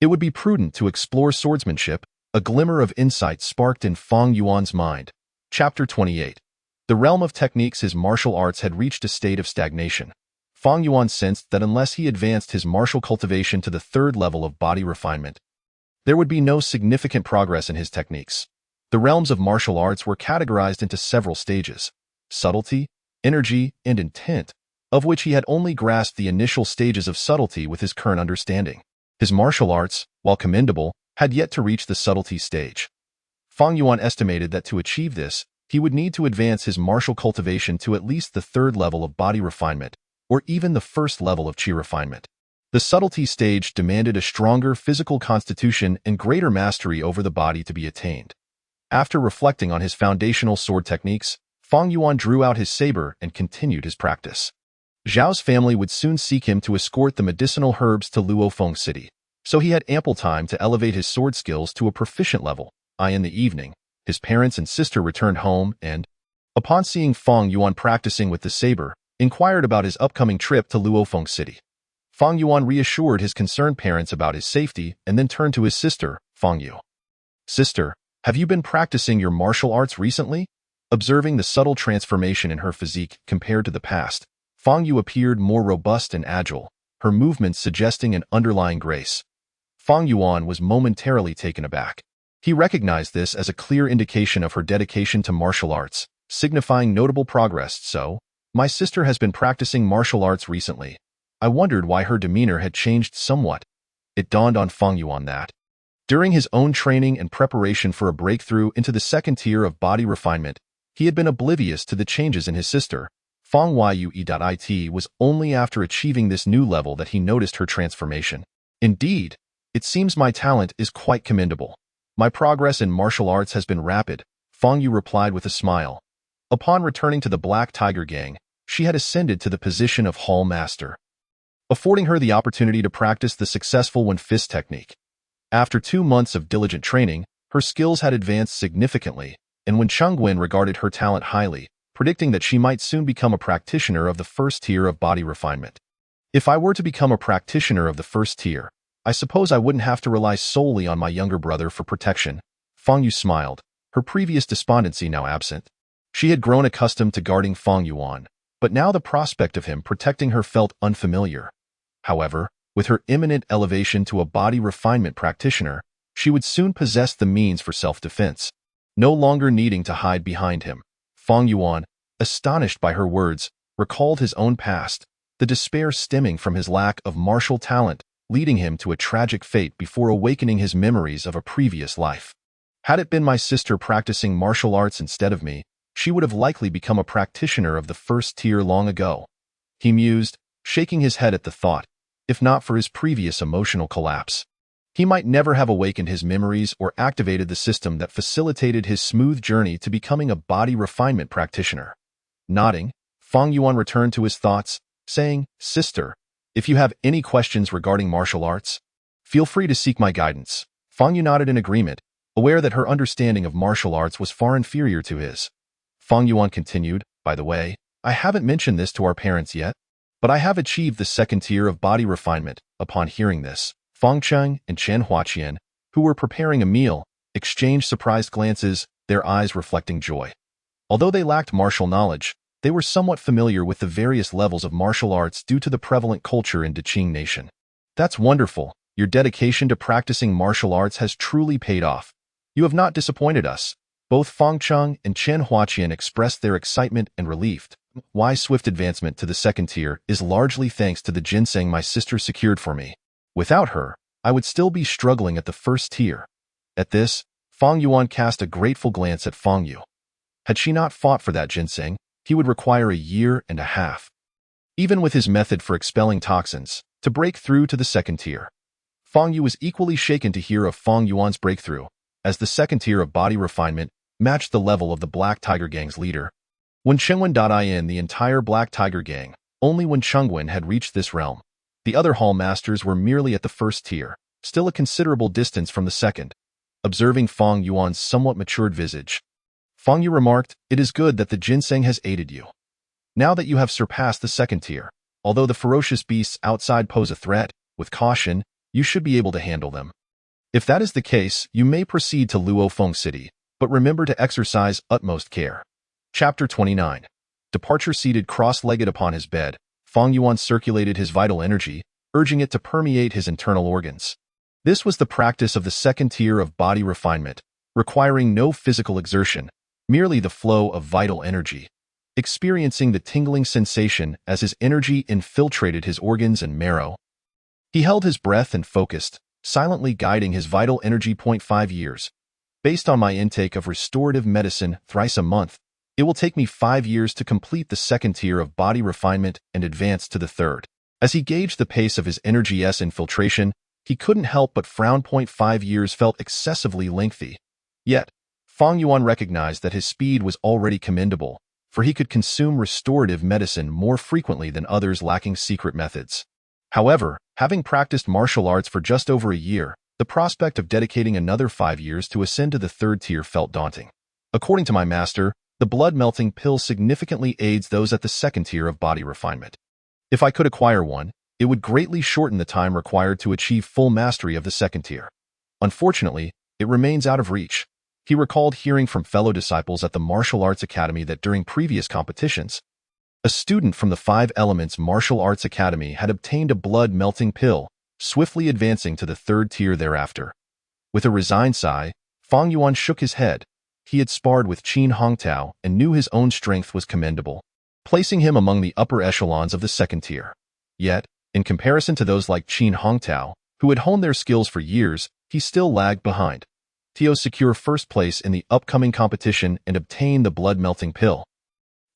Speaker 1: it would be prudent to explore swordsmanship. A glimmer of insight sparked in Fang Yuan's mind. Chapter 28. The realm of techniques. His martial arts had reached a state of stagnation. Fang Yuan sensed that unless he advanced his martial cultivation to the third level of body refinement, there would be no significant progress in his techniques. The realms of martial arts were categorized into several stages: subtlety, energy, and intent, of which he had only grasped the initial stages of subtlety with his current understanding. His martial arts, while commendable, had yet to reach the subtlety stage. Fang Yuan estimated that to achieve this, he would need to advance his martial cultivation to at least the third level of body refinement, or even the first level of qi refinement. The subtlety stage demanded a stronger physical constitution and greater mastery over the body to be attained. After reflecting on his foundational sword techniques, Fang Yuan drew out his saber and continued his practice. Xiao's family would soon seek him to escort the medicinal herbs to Luofeng City, so he had ample time to elevate his sword skills to a proficient level. In the evening, his parents and sister returned home and, upon seeing Fang Yuan practicing with the saber, inquired about his upcoming trip to Luofeng City. Fang Yuan reassured his concerned parents about his safety and then turned to his sister, Fang Yu. "Sister, have you been practicing your martial arts recently?" Observing the subtle transformation in her physique compared to the past, Fang Yu appeared more robust and agile, her movements suggesting an underlying grace. Fang Yuan was momentarily taken aback. He recognized this as a clear indication of her dedication to martial arts, signifying notable progress. "So, my sister has been practicing martial arts recently. I wondered why her demeanor had changed somewhat." It dawned on Fang Yuan that, during his own training and preparation for a breakthrough into the second tier of body refinement, he had been oblivious to the changes in his sister. Fang Yue.it was only after achieving this new level that he noticed her transformation. "Indeed, it seems my talent is quite commendable. My progress in martial arts has been rapid," Fang Yu replied with a smile. Upon returning to the Black Tiger Gang, she had ascended to the position of Hall Master, affording her the opportunity to practice the successful one fist technique. After 2 months of diligent training, her skills had advanced significantly, and Wen Chengwen regarded her talent highly, predicting that she might soon become a practitioner of the first tier of body refinement. "If I were to become a practitioner of the first tier, I suppose I wouldn't have to rely solely on my younger brother for protection." Fang Yu smiled, her previous despondency now absent. She had grown accustomed to guarding Fang Yuan, but now the prospect of him protecting her felt unfamiliar. However, with her imminent elevation to a body refinement practitioner, she would soon possess the means for self-defense, no longer needing to hide behind him. Fang Yuan, astonished by her words, recalled his own past, the despair stemming from his lack of martial talent, leading him to a tragic fate before awakening his memories of a previous life. "Had it been my sister practicing martial arts instead of me, she would have likely become a practitioner of the first tier long ago," he mused, shaking his head at the thought. If not for his previous emotional collapse, he might never have awakened his memories or activated the system that facilitated his smooth journey to becoming a body refinement practitioner. Nodding, Fang Yuan returned to his thoughts, saying, "Sister, if you have any questions regarding martial arts, feel free to seek my guidance." Fang Yu nodded in agreement, aware that her understanding of martial arts was far inferior to his. Fang Yuan continued, "By the way, I haven't mentioned this to our parents yet, but I have achieved the second tier of body refinement." Upon hearing this, Fang Cheng and Chen Huaqian, who were preparing a meal, exchanged surprised glances, their eyes reflecting joy. Although they lacked martial knowledge, they were somewhat familiar with the various levels of martial arts due to the prevalent culture in Deqing Nation. "That's wonderful. Your dedication to practicing martial arts has truly paid off. You have not disappointed us." Both Fang Cheng and Chen Huaqian expressed their excitement and relief. "My swift advancement to the second tier is largely thanks to the ginseng my sister secured for me. Without her, I would still be struggling at the first tier." At this, Fang Yuan cast a grateful glance at Fang Yu. Had she not fought for that ginseng, he would require 1.5 years. Even with his method for expelling toxins, to break through to the second tier. Fang Yu was equally shaken to hear of Fang Yuan's breakthrough, as the second tier of body refinement matched the level of the Black Tiger Gang's leader. Wen Chengwen.in the entire Black Tiger Gang, only Wen Chengwen had reached this realm. The other Hall Masters were merely at the first tier, still a considerable distance from the second. Observing Fang Yuan's somewhat matured visage, Fang Yu remarked, "It is good that the ginseng has aided you. Now that you have surpassed the second tier, although the ferocious beasts outside pose a threat, with caution, you should be able to handle them. If that is the case, you may proceed to Luofeng City, but remember to exercise utmost care." Chapter 29. Departure. Seated cross-legged upon his bed, Fang Yuan circulated his vital energy, urging it to permeate his internal organs. This was the practice of the second tier of body refinement, requiring no physical exertion, merely the flow of vital energy. Experiencing the tingling sensation as his energy infiltrated his organs and marrow, He held his breath and focused, silently guiding his vital energy. 5 years. Based on my intake of restorative medicine thrice a month, it will take me 5 years to complete the second tier of body refinement and advance to the third. As he gauged the pace of his energy's infiltration, he couldn't help but frown. 5 years felt excessively lengthy. Yet, Fang Yuan recognized that his speed was already commendable, for he could consume restorative medicine more frequently than others lacking secret methods. However, having practiced martial arts for just over a year, the prospect of dedicating another 5 years to ascend to the third tier felt daunting. According to my master, the blood-melting pill significantly aids those at the second tier of body refinement. If I could acquire one, it would greatly shorten the time required to achieve full mastery of the second tier. Unfortunately, it remains out of reach. He recalled hearing from fellow disciples at the Martial Arts Academy that during previous competitions, a student from the Five Elements Martial Arts Academy had obtained a blood-melting pill, swiftly advancing to the third tier thereafter. With a resigned sigh, Fang Yuan shook his head. He had sparred with Qin Hongtao and knew his own strength was commendable, placing him among the upper echelons of the second tier. Yet, in comparison to those like Qin Hongtao, who had honed their skills for years, he still lagged behind. To secure first place in the upcoming competition and obtain the blood-melting pill,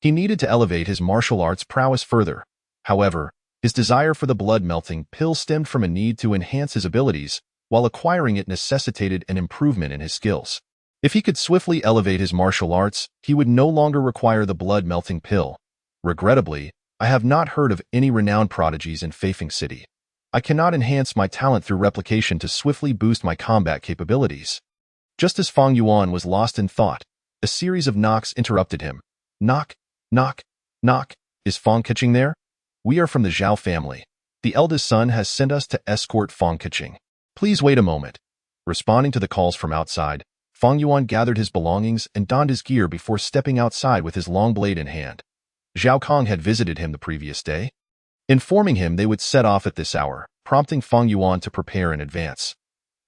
Speaker 1: he needed to elevate his martial arts prowess further. However, his desire for the blood-melting pill stemmed from a need to enhance his abilities, while acquiring it necessitated an improvement in his skills. If he could swiftly elevate his martial arts, he would no longer require the blood-melting pill. Regrettably, I have not heard of any renowned prodigies in Fafing City. I cannot enhance my talent through replication to swiftly boost my combat capabilities. Just as Fang Yuan was lost in thought, a series of knocks interrupted him. Knock, knock, knock. Is Fang Keqing there? We are from the Xiao family. The eldest son has sent us to escort Fang Keqing. Please wait a moment. Responding to the calls from outside, Fang Yuan gathered his belongings and donned his gear before stepping outside with his long blade in hand. Zhao Kong had visited him the previous day, informing him they would set off at this hour, prompting Fang Yuan to prepare in advance.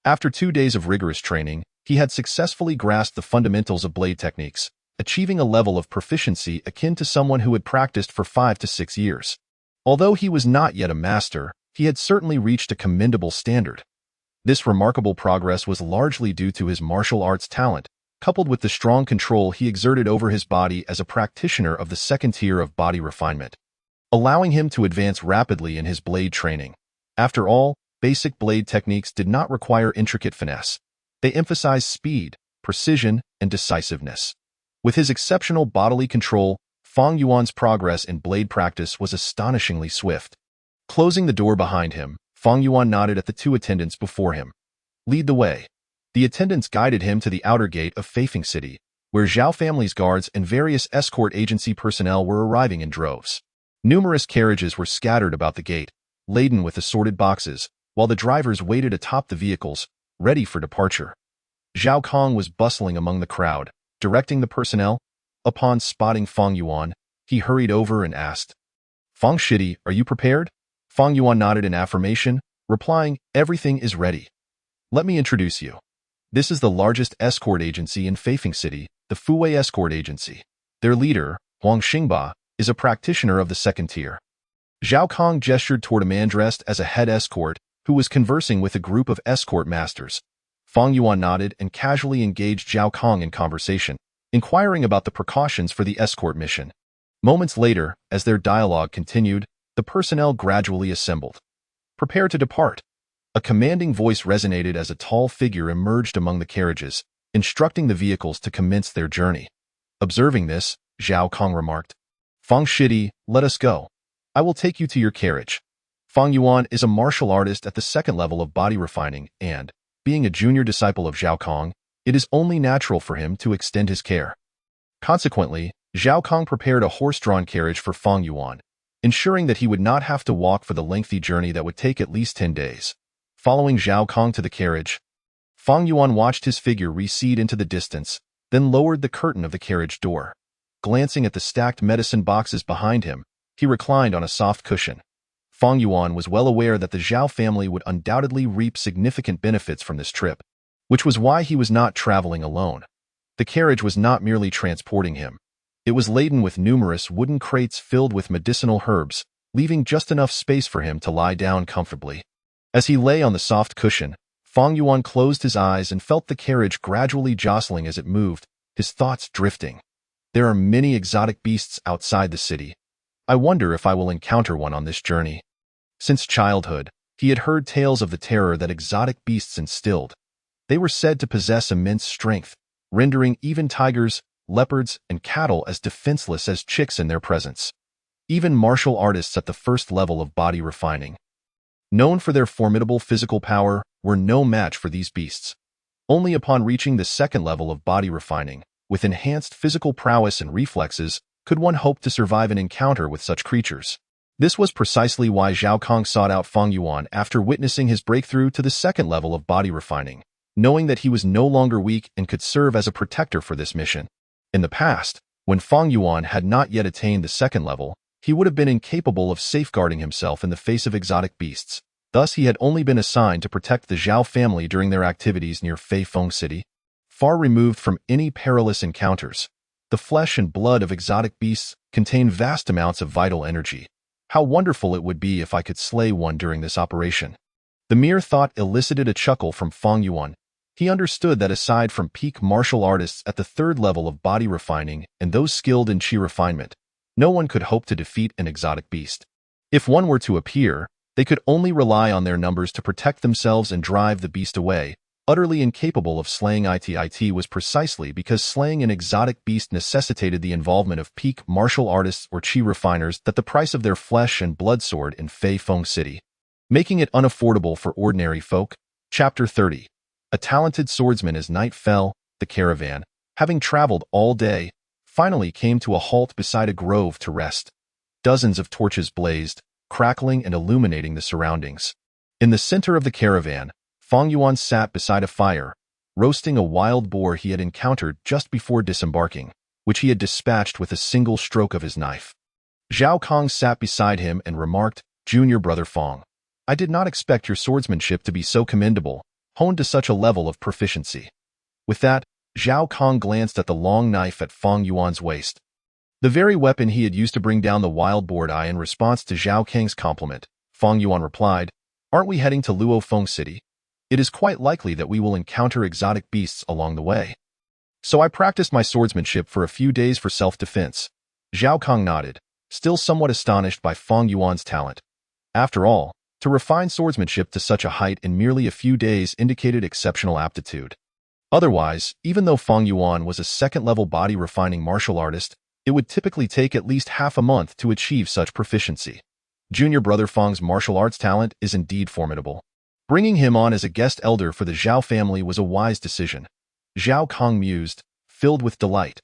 Speaker 1: After 2 days of rigorous training, he had successfully grasped the fundamentals of blade techniques, achieving a level of proficiency akin to someone who had practiced for 5 to 6 years. Although he was not yet a master, he had certainly reached a commendable standard. This remarkable progress was largely due to his martial arts talent, coupled with the strong control he exerted over his body as a practitioner of the second tier of body refinement, allowing him to advance rapidly in his blade training. After all, basic blade techniques did not require intricate finesse. They emphasized speed, precision, and decisiveness. With his exceptional bodily control, Fang Yuan's progress in blade practice was astonishingly swift. Closing the door behind him, Fang Yuan nodded at the 2 attendants before him. Lead the way. The attendants guided him to the outer gate of Fafing City, where Xiao family's guards and various escort agency personnel were arriving in droves. Numerous carriages were scattered about the gate, laden with assorted boxes, while the drivers waited atop the vehicles, ready for departure. Zhao Kong was bustling among the crowd, directing the personnel. Upon spotting Fang Yuan, he hurried over and asked, Fang Shidi, are you prepared? Fang Yuan nodded in affirmation, replying, everything is ready. Let me introduce you. This is the largest escort agency in Fafing City, the Fuwei Escort Agency. Their leader, Huang Xingba, is a practitioner of the second tier. Zhao Kong gestured toward a man dressed as a head escort who was conversing with a group of escort masters. Fang Yuan nodded and casually engaged Zhao Kong in conversation, inquiring about the precautions for the escort mission. Moments later, as their dialogue continued, the personnel gradually assembled. Prepare to depart. A commanding voice resonated as a tall figure emerged among the carriages, instructing the vehicles to commence their journey. Observing this, Zhao Kong remarked, Fang Shidi, let us go. I will take you to your carriage. Fang Yuan is a martial artist at the second level of body refining and, being a junior disciple of Zhao Kong, it is only natural for him to extend his care. Consequently, Zhao Kong prepared a horse-drawn carriage for Fang Yuan, ensuring that he would not have to walk for the lengthy journey that would take at least 10 days. Following Zhao Kong to the carriage, Fang Yuan watched his figure recede into the distance, then lowered the curtain of the carriage door. Glancing at the stacked medicine boxes behind him, he reclined on a soft cushion. Fang Yuan was well aware that the Xiao family would undoubtedly reap significant benefits from this trip, which was why he was not traveling alone. The carriage was not merely transporting him. It was laden with numerous wooden crates filled with medicinal herbs, leaving just enough space for him to lie down comfortably. As he lay on the soft cushion, Fang Yuan closed his eyes and felt the carriage gradually jostling as it moved, his thoughts drifting. There are many exotic beasts outside the city. I wonder if I will encounter one on this journey. Since childhood, he had heard tales of the terror that exotic beasts instilled. They were said to possess immense strength, rendering even tigers, leopards, and cattle as defenseless as chicks in their presence. Even martial artists at the first level of body refining, known for their formidable physical power, were no match for these beasts. Only upon reaching the second level of body refining, with enhanced physical prowess and reflexes, could one hope to survive an encounter with such creatures. This was precisely why Zhao Kong sought out Fang Yuan after witnessing his breakthrough to the second level of body refining, knowing that he was no longer weak and could serve as a protector for this mission. In the past, when Fang Yuan had not yet attained the second level, he would have been incapable of safeguarding himself in the face of exotic beasts. Thus, he had only been assigned to protect the Xiao family during their activities near Feifeng City. Far removed from any perilous encounters, the flesh and blood of exotic beasts contain vast amounts of vital energy. How wonderful it would be if I could slay one during this operation. The mere thought elicited a chuckle from Fang Yuan. He understood that aside from peak martial artists at the third level of body refining and those skilled in qi refinement, no one could hope to defeat an exotic beast. If one were to appear, they could only rely on their numbers to protect themselves and drive the beast away. Utterly incapable of slaying it was precisely because slaying an exotic beast necessitated the involvement of peak martial artists or qi refiners that the price of their flesh and blood soared in Feifeng City, making it unaffordable for ordinary folk. Chapter 30. A talented swordsman. As night fell, the caravan, having traveled all day, finally came to a halt beside a grove to rest. Dozens of torches blazed, crackling and illuminating the surroundings. In the center of the caravan, Fang Yuan sat beside a fire, roasting a wild boar he had encountered just before disembarking, which he had dispatched with a single stroke of his knife. Zhao Kong sat beside him and remarked, "Junior brother Fang, I did not expect your swordsmanship to be so commendable, honed to such a level of proficiency." With that, Zhao Kong glanced at the long knife at Fang Yuan's waist. The very weapon he had used to bring down the wild boar. In response to Zhao Kang's compliment, Fang Yuan replied, "Aren't we heading to Luofeng City? It is quite likely that we will encounter exotic beasts along the way. So I practiced my swordsmanship for a few days for self-defense." Zhao Kong nodded, still somewhat astonished by Fang Yuan's talent. After all, to refine swordsmanship to such a height in merely a few days indicated exceptional aptitude. Otherwise, even though Fang Yuan was a second-level body-refining martial artist, it would typically take at least half a month to achieve such proficiency. Junior brother Fang's martial arts talent is indeed formidable. Bringing him on as a guest elder for the Xiao family was a wise decision. Zhao Kong mused, filled with delight.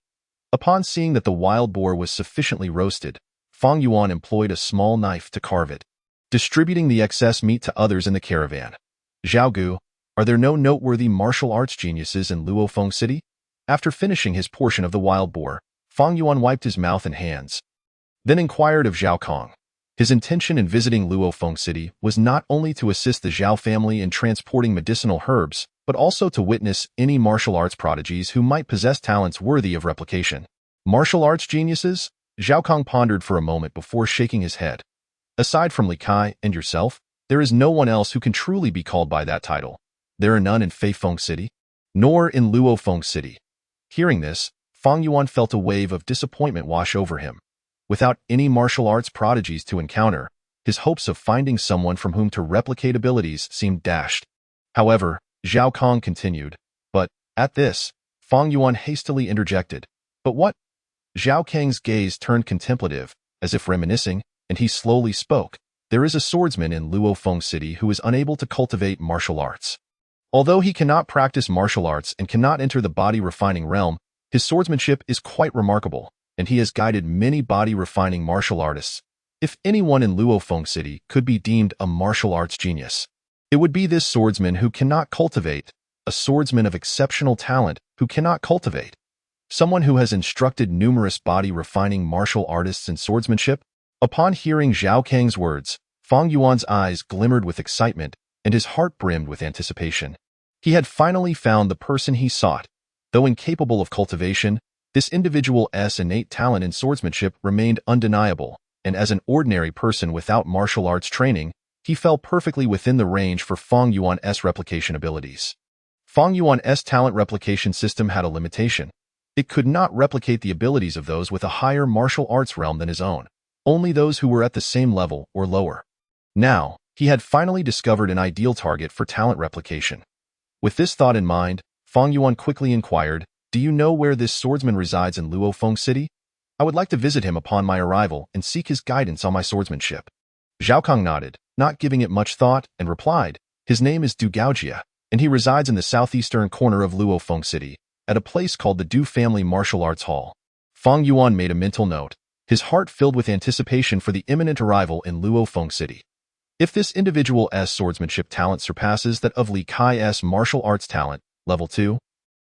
Speaker 1: Upon seeing that the wild boar was sufficiently roasted, Fang Yuan employed a small knife to carve it, distributing the excess meat to others in the caravan. "Zhao Gu, are there no noteworthy martial arts geniuses in Luofeng City?" After finishing his portion of the wild boar, Fang Yuan wiped his mouth and hands, then inquired of Zhao Kong. His intention in visiting Luofeng City was not only to assist the Xiao family in transporting medicinal herbs, but also to witness any martial arts prodigies who might possess talents worthy of replication. Martial arts geniuses? Zhao Kong pondered for a moment before shaking his head. Aside from Li Kai and yourself, there is no one else who can truly be called by that title. There are none in Feifeng City, nor in Luofeng City. Hearing this, Fang Yuan felt a wave of disappointment wash over him. Without any martial arts prodigies to encounter, his hopes of finding someone from whom to replicate abilities seemed dashed. However, Zhao Kong continued, "But, at this," Fang Yuan hastily interjected, "But what?" Zhao Kang's gaze turned contemplative, as if reminiscing, and he slowly spoke, "There is a swordsman in Luofeng City who is unable to cultivate martial arts. Although he cannot practice martial arts and cannot enter the body-refining realm, his swordsmanship is quite remarkable, and he has guided many body-refining martial artists. If anyone in Luofeng City could be deemed a martial arts genius, it would be this swordsman who cannot cultivate, a swordsman of exceptional talent who cannot cultivate. Someone who has instructed numerous body-refining martial artists in swordsmanship." Upon hearing Zhao Kang's words, Fang Yuan's eyes glimmered with excitement, and his heart brimmed with anticipation. He had finally found the person he sought. Though incapable of cultivation, this individual's innate talent in swordsmanship remained undeniable, and as an ordinary person without martial arts training, he fell perfectly within the range for Fang Yuan's replication abilities. Fang Yuan's talent replication system had a limitation. It could not replicate the abilities of those with a higher martial arts realm than his own, only those who were at the same level or lower. Now, he had finally discovered an ideal target for talent replication. With this thought in mind, Fang Yuan quickly inquired, "Do you know where this swordsman resides in Luofeng City? I would like to visit him upon my arrival and seek his guidance on my swordsmanship." Zhao Kong nodded, not giving it much thought, and replied, "His name is Du Gaojia, and he resides in the southeastern corner of Luofeng City, at a place called the Du Family Martial Arts Hall." Fang Yuan made a mental note, his heart filled with anticipation for the imminent arrival in Luofeng City. If this individual's swordsmanship talent surpasses that of Li Kai's martial arts talent, level 2,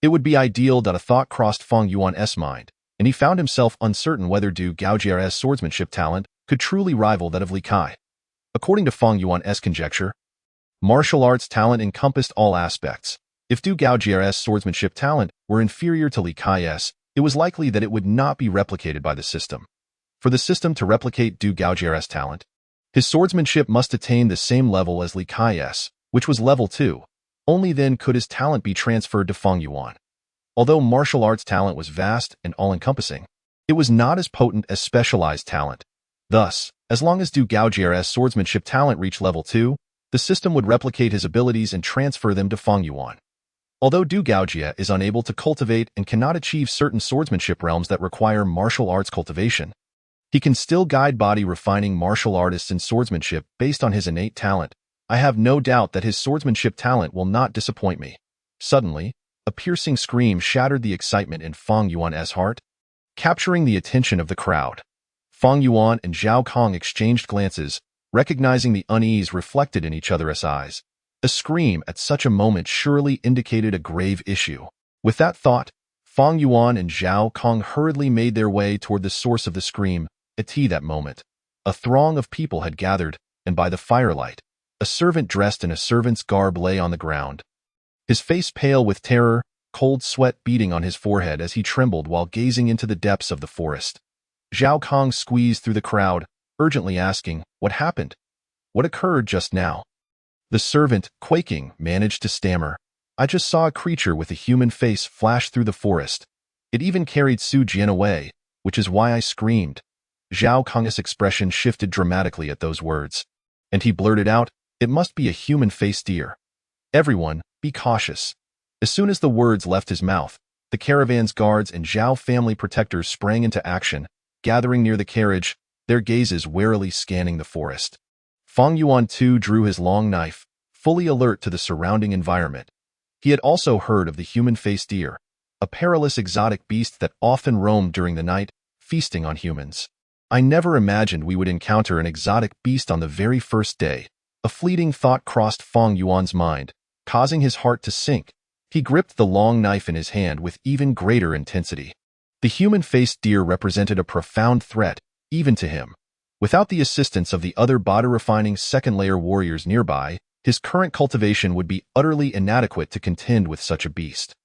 Speaker 1: it would be ideal. A thought crossed Fang Yuan's mind, and he found himself uncertain whether Du Gaojia's swordsmanship talent could truly rival that of Li Kai. According to Fang Yuan's conjecture, martial arts talent encompassed all aspects. If Du Gaojia's swordsmanship talent were inferior to Li Kai's, it was likely that it would not be replicated by the system. For the system to replicate Du Gaojia's talent, his swordsmanship must attain the same level as Li Kai's, which was level 2. Only then could his talent be transferred to Fang Yuan. Although martial arts talent was vast and all-encompassing, it was not as potent as specialized talent. Thus, as long as Du Gaojia's swordsmanship talent reached level 2, the system would replicate his abilities and transfer them to Fang Yuan. Although Du Gaojia is unable to cultivate and cannot achieve certain swordsmanship realms that require martial arts cultivation, he can still guide body-refining martial artists in swordsmanship based on his innate talent. I have no doubt that his swordsmanship talent will not disappoint me. Suddenly, a piercing scream shattered the excitement in Fang Yuan's heart, capturing the attention of the crowd. Fang Yuan and Zhao Kong exchanged glances, recognizing the unease reflected in each other's eyes. A scream at such a moment surely indicated a grave issue. With that thought, Fang Yuan and Zhao Kong hurriedly made their way toward the source of the scream. At that moment, a throng of people had gathered, and by the firelight, a servant dressed in a servant's garb lay on the ground. His face pale with terror, cold sweat beading on his forehead as he trembled while gazing into the depths of the forest. Zhao Kong squeezed through the crowd, urgently asking, "What happened? What occurred just now?" The servant, quaking, managed to stammer, "I just saw a creature with a human face flash through the forest. It even carried Su Jian away, which is why I screamed." Zhao Kong's expression shifted dramatically at those words, and he blurted out, "It must be a human-faced deer. Everyone, be cautious." As soon as the words left his mouth, the caravan's guards and Zhao family protectors sprang into action, gathering near the carriage, their gazes warily scanning the forest. Fang Yuan too drew his long knife, fully alert to the surrounding environment. He had also heard of the human-faced deer, a perilous exotic beast that often roamed during the night, feasting on humans. "I never imagined we would encounter an exotic beast on the very first day." A fleeting thought crossed Fang Yuan's mind, causing his heart to sink. He gripped the long knife in his hand with even greater intensity. The human-faced deer represented a profound threat, even to him. Without the assistance of the other body-refining second-layer warriors nearby, his current cultivation would be utterly inadequate to contend with such a beast.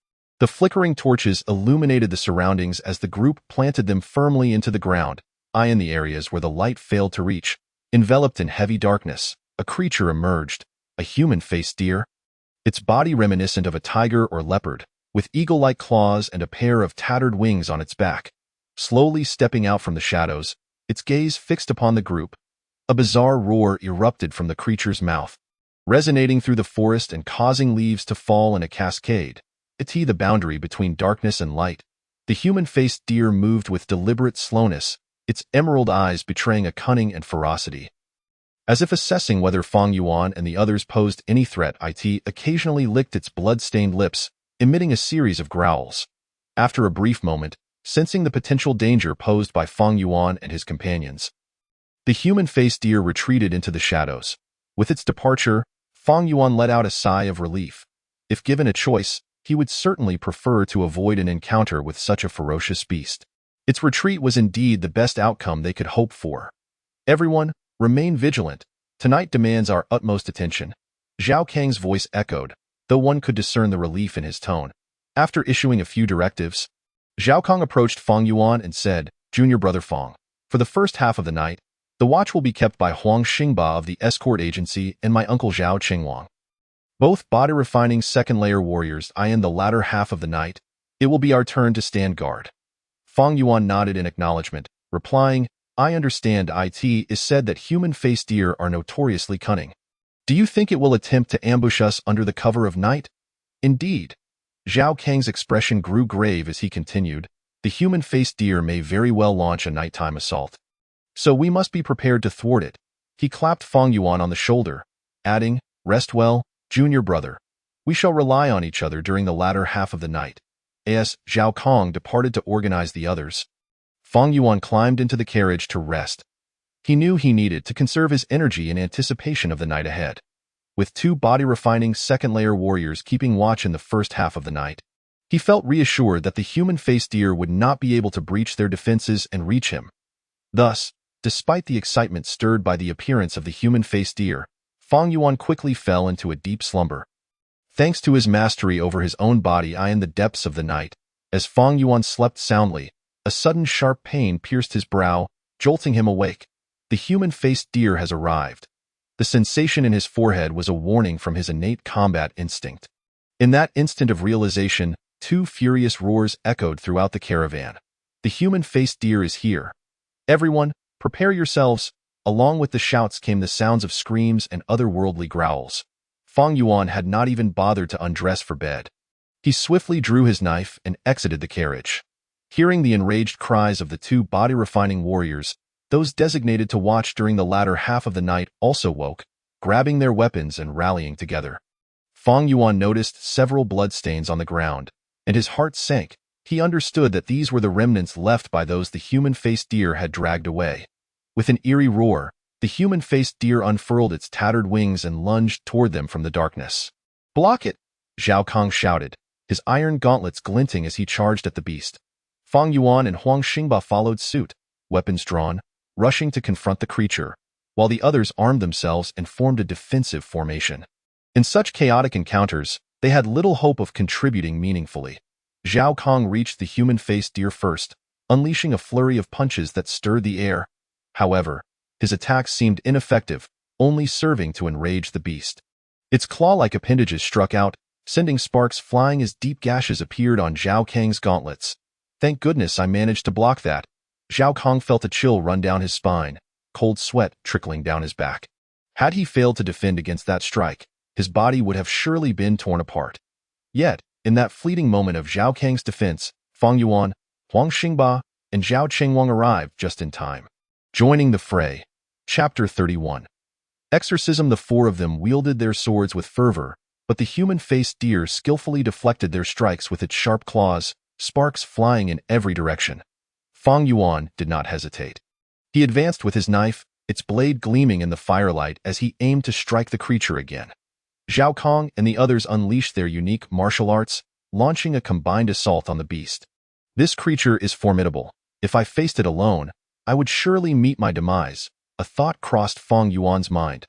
Speaker 1: The flickering torches illuminated the surroundings as the group planted them firmly into the ground, in the areas where the light failed to reach. Enveloped in heavy darkness, a creature emerged, a human-faced deer. Its body reminiscent of a tiger or leopard, with eagle-like claws and a pair of tattered wings on its back. Slowly stepping out from the shadows, its gaze fixed upon the group. A bizarre roar erupted from the creature's mouth, resonating through the forest and causing leaves to fall in a cascade. The boundary between darkness and light. The human-faced deer moved with deliberate slowness, its emerald eyes betraying a cunning and ferocity. As if assessing whether Fang Yuan and the others posed any threat, it occasionally licked its blood-stained lips, emitting a series of growls. After a brief moment, sensing the potential danger posed by Fang Yuan and his companions, the human-faced deer retreated into the shadows. With its departure, Fang Yuan let out a sigh of relief. If given a choice, he would certainly prefer to avoid an encounter with such a ferocious beast. Its retreat was indeed the best outcome they could hope for. "Everyone, remain vigilant. Tonight demands our utmost attention." Zhao Kang's voice echoed, though one could discern the relief in his tone. After issuing a few directives, Zhao Kang approached Fang Yuan and said, "Junior brother Fang, for the first half of the night, The watch will be kept by Huang Xingba of the escort agency and my uncle Xiao Qingwang. Both body-refining second-layer warriors in the latter half of the night. It will be our turn to stand guard. Fang Yuan nodded in acknowledgement, replying, I understand. It is said that human-faced deer are notoriously cunning. Do you think it will attempt to ambush us under the cover of night? Indeed. Zhao Kang's expression grew grave as he continued, the human-faced deer may very well launch a nighttime assault. So we must be prepared to thwart it. He clapped Fang Yuan on the shoulder, adding, Rest well, junior brother. We shall rely on each other during the latter half of the night. As Zhao Kang departed to organize the others, Fang Yuan climbed into the carriage to rest. He knew he needed to conserve his energy in anticipation of the night ahead. With two body-refining second-layer warriors keeping watch in the first half of the night, he felt reassured that the human-faced deer would not be able to breach their defenses and reach him. Thus, despite the excitement stirred by the appearance of the human-faced deer, Fang Yuan quickly fell into a deep slumber. Thanks to his mastery over his own body in the depths of the night, as Fang Yuan slept soundly, a sudden sharp pain pierced his brow, jolting him awake. The human-faced deer has arrived. The sensation in his forehead was a warning from his innate combat instinct. In that instant of realization, two furious roars echoed throughout the caravan. The human-faced deer is here. Everyone, prepare yourselves. Along with the shouts came the sounds of screams and otherworldly growls. Fang Yuan had not even bothered to undress for bed. He swiftly drew his knife and exited the carriage. Hearing the enraged cries of the two body-refining warriors, those designated to watch during the latter half of the night also woke, grabbing their weapons and rallying together. Fang Yuan noticed several bloodstains on the ground, and his heart sank. He understood that these were the remnants left by those the human-faced deer had dragged away. With an eerie roar, the human-faced deer unfurled its tattered wings and lunged toward them from the darkness. Block it! Zhao Kang shouted, his iron gauntlets glinting as he charged at the beast. Fang Yuan and Huang Xingba followed suit, weapons drawn, rushing to confront the creature, while the others armed themselves and formed a defensive formation. In such chaotic encounters, they had little hope of contributing meaningfully. Zhao Kang reached the human-faced deer first, unleashing a flurry of punches that stirred the air. However, his attacks seemed ineffective, only serving to enrage the beast. Its claw-like appendages struck out, sending sparks flying as deep gashes appeared on Zhao Kang's gauntlets. Thank goodness I managed to block that. Zhao Kang felt a chill run down his spine, cold sweat trickling down his back. Had he failed to defend against that strike, his body would have surely been torn apart. Yet, in that fleeting moment of Zhao Kang's defense, Fang Yuan, Huang Xingba, and Zhao Qingwang arrived just in time. Joining the fray. Chapter 31. Exorcism. The four of them wielded their swords with fervor, but the human-faced deer skillfully deflected their strikes with its sharp claws, sparks flying in every direction. Fang Yuan did not hesitate. He advanced with his knife, its blade gleaming in the firelight as he aimed to strike the creature again. Zhao Kang and the others unleashed their unique martial arts, launching a combined assault on the beast. This creature is formidable. If I faced it alone, I would surely meet my demise, a thought crossed Fang Yuan's mind.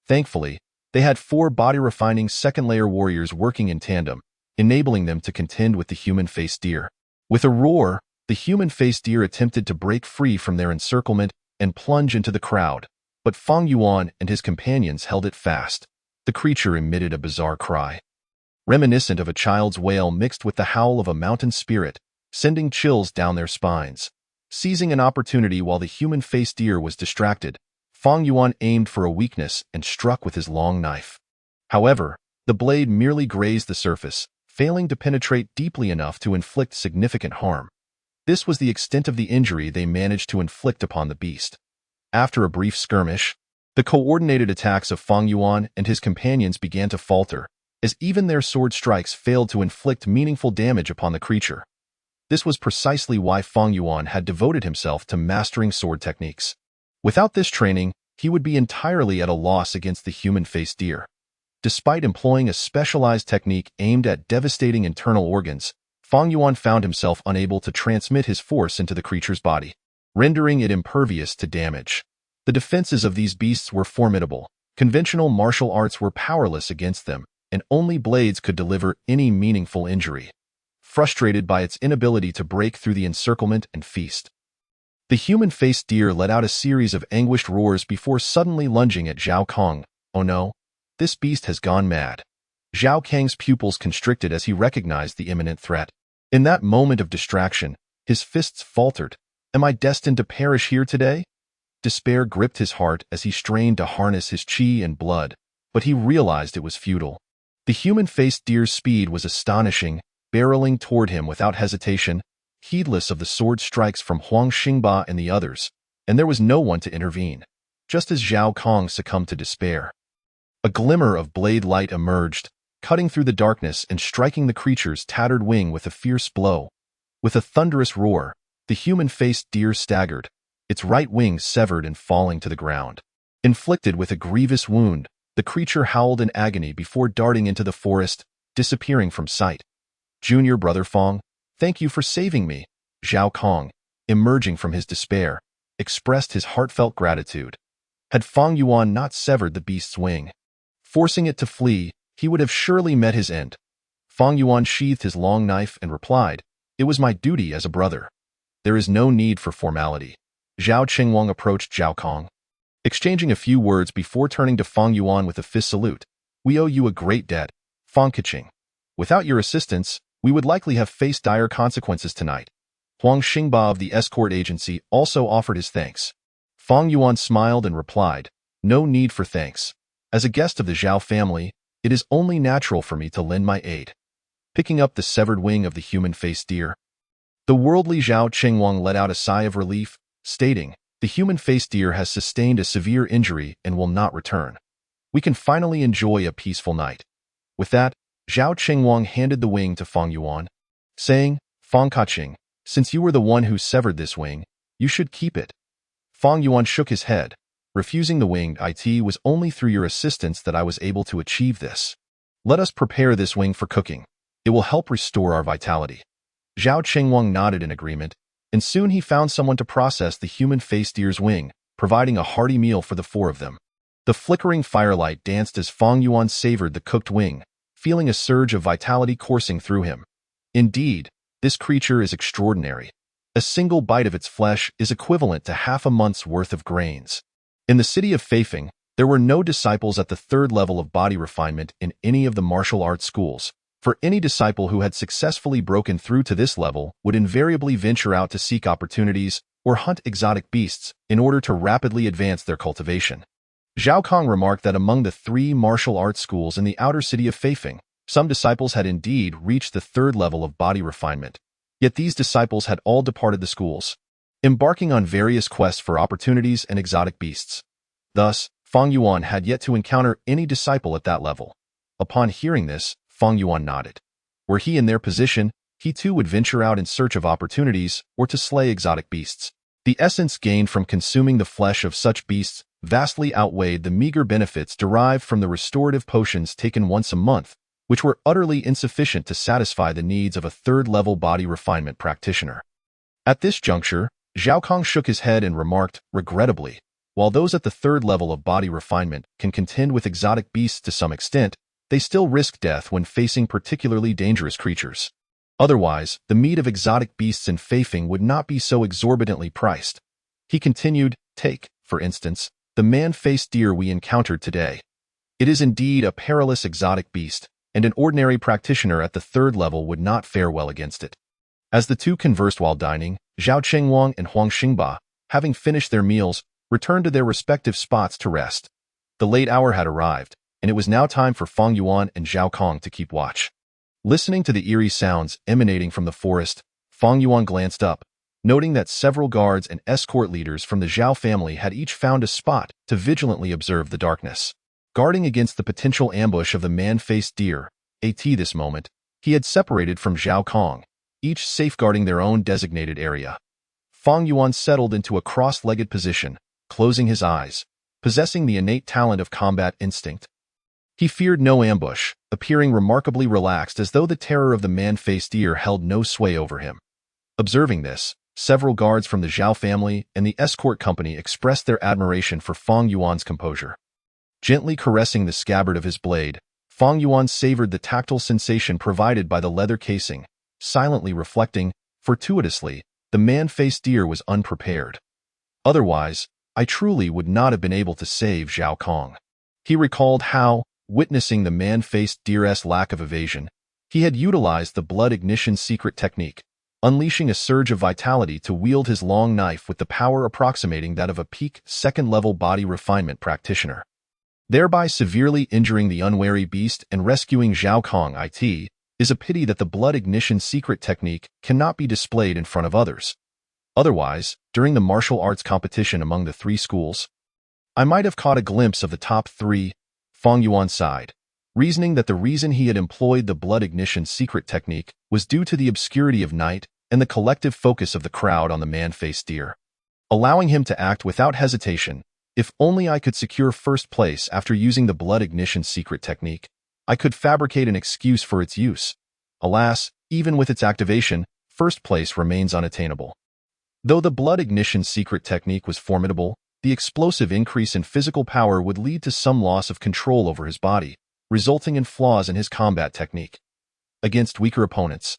Speaker 1: Thankfully, they had four body-refining second-layer warriors working in tandem, enabling them to contend with the human-faced deer. With a roar, the human-faced deer attempted to break free from their encirclement and plunge into the crowd, but Fang Yuan and his companions held it fast. The creature emitted a bizarre cry, reminiscent of a child's wail mixed with the howl of a mountain spirit, sending chills down their spines. Seizing an opportunity while the human-faced deer was distracted, Fang Yuan aimed for a weakness and struck with his long knife. However, the blade merely grazed the surface, failing to penetrate deeply enough to inflict significant harm. This was the extent of the injury they managed to inflict upon the beast. After a brief skirmish, the coordinated attacks of Fang Yuan and his companions began to falter, as even their sword strikes failed to inflict meaningful damage upon the creature. This was precisely why Fang Yuan had devoted himself to mastering sword techniques. Without this training, he would be entirely at a loss against the human-faced deer. Despite employing a specialized technique aimed at devastating internal organs, Fang Yuan found himself unable to transmit his force into the creature's body, rendering it impervious to damage. The defenses of these beasts were formidable. Conventional martial arts were powerless against them, and only blades could deliver any meaningful injury. Frustrated by its inability to break through the encirclement and feast, The human-faced deer let out a series of anguished roars before suddenly lunging at Zhao Kong. Oh no, this beast has gone mad. Zhao Kang's pupils constricted as he recognized the imminent threat. In that moment of distraction, his fists faltered. Am I destined to perish here today? Despair gripped his heart as he strained to harness his chi and blood, but he realized it was futile. The human-faced deer's speed was astonishing, barreling toward him without hesitation, heedless of the sword strikes from Huang Xingba and the others, and there was no one to intervene, just as Zhao Kong succumbed to despair. A glimmer of blade light emerged, cutting through the darkness and striking the creature's tattered wing with a fierce blow. With a thunderous roar, the human-faced deer staggered, its right wing severed and falling to the ground. Inflicted with a grievous wound, the creature howled in agony before darting into the forest, disappearing from sight. Junior Brother Fong, thank you for saving me. Zhao Kong, emerging from his despair, expressed his heartfelt gratitude. Had Fong Yuan not severed the beast's wing, forcing it to flee, he would have surely met his end. Fong Yuan sheathed his long knife and replied, "It was my duty as a brother. There is no need for formality." Zhao Qingwang approached Zhao Kong, exchanging a few words before turning to Fong Yuan with a fist salute. "We owe you a great debt, Fong Keqing. Without your assistance, we would likely have faced dire consequences tonight." Huang Xingba of the escort agency also offered his thanks. Fong Yuan smiled and replied, "No need for thanks. As a guest of the Xiao family, it is only natural for me to lend my aid." Picking up the severed wing of the human-faced deer, the worldly Zhao Qingwang let out a sigh of relief, stating, "The human-faced deer has sustained a severe injury and will not return. We can finally enjoy a peaceful night." With that, Zhao Qingwang handed the wing to Fong Yuan, saying, "Fong Keqing, since you were the one who severed this wing, you should keep it." Fong Yuan shook his head, refusing the wing. "It was only through your assistance that I was able to achieve this. Let us prepare this wing for cooking. It will help restore our vitality." Zhao Qingwang nodded in agreement, and soon he found someone to process the human-faced deer's wing, providing a hearty meal for the four of them. The flickering firelight danced as Fong Yuan savored the cooked wing, feeling a surge of vitality coursing through him. Indeed, this creature is extraordinary. A single bite of its flesh is equivalent to half a month's worth of grains. In the city of Feifeng, there were no disciples at the third level of body refinement in any of the martial arts schools, for any disciple who had successfully broken through to this level would invariably venture out to seek opportunities or hunt exotic beasts in order to rapidly advance their cultivation. Zhao Kong remarked that among the 3 martial arts schools in the outer city of Feifeng, some disciples had indeed reached the third level of body refinement, yet these disciples had all departed the schools, embarking on various quests for opportunities and exotic beasts. Thus, Fong Yuan had yet to encounter any disciple at that level. Upon hearing this, Fong Yuan nodded. Were he in their position, he too would venture out in search of opportunities or to slay exotic beasts. The essence gained from consuming the flesh of such beasts vastly outweighed the meager benefits derived from the restorative potions taken once a month, which were utterly insufficient to satisfy the needs of a third-level body refinement practitioner. At this juncture, Zhao Kong shook his head and remarked, regrettably, while those at the third level of body refinement can contend with exotic beasts to some extent, they still risk death when facing particularly dangerous creatures. Otherwise, the meat of exotic beasts in Feifeng would not be so exorbitantly priced. He continued, "Take, for instance, the man-faced deer we encountered today. It is indeed a perilous exotic beast, and an ordinary practitioner at the third level would not fare well against it." As the two conversed while dining, Zhao Qingwang and Huang Xingba, having finished their meals, returned to their respective spots to rest. The late hour had arrived, and it was now time for Fong Yuan and Zhao Kong to keep watch. Listening to the eerie sounds emanating from the forest, Fong Yuan glanced up, noting that several guards and escort leaders from the Xiao family had each found a spot to vigilantly observe the darkness. Guarding against the potential ambush of the man-faced deer, this moment, he had separated from Zhao Kong, each safeguarding their own designated area. Fong Yuan settled into a cross-legged position, closing his eyes, possessing the innate talent of combat instinct. He feared no ambush, appearing remarkably relaxed as though the terror of the man-faced deer held no sway over him. Observing this, several guards from the Xiao family and the escort company expressed their admiration for Fong Yuan's composure. Gently caressing the scabbard of his blade, Fong Yuan savored the tactile sensation provided by the leather casing, silently reflecting, fortuitously, the man-faced deer was unprepared. Otherwise, I truly would not have been able to save Xiao Kong. He recalled how, witnessing the man-faced deer's lack of evasion, he had utilized the blood ignition secret technique, unleashing a surge of vitality to wield his long knife with the power approximating that of a peak second-level body refinement practitioner, thereby severely injuring the unwary beast and rescuing Xiao Kong. It is a pity that the blood ignition secret technique cannot be displayed in front of others. Otherwise, during the martial arts competition among the three schools, I might have caught a glimpse of the top three. Fang Yuan sighed, reasoning that the reason he had employed the blood ignition secret technique was due to the obscurity of night and the collective focus of the crowd on the man-faced deer, allowing him to act without hesitation. If only I could secure first place after using the blood ignition secret technique, I could fabricate an excuse for its use. Alas, even with its activation, first place remains unattainable. Though the blood ignition secret technique was formidable, the explosive increase in physical power would lead to some loss of control over his body, resulting in flaws in his combat technique. Against weaker opponents,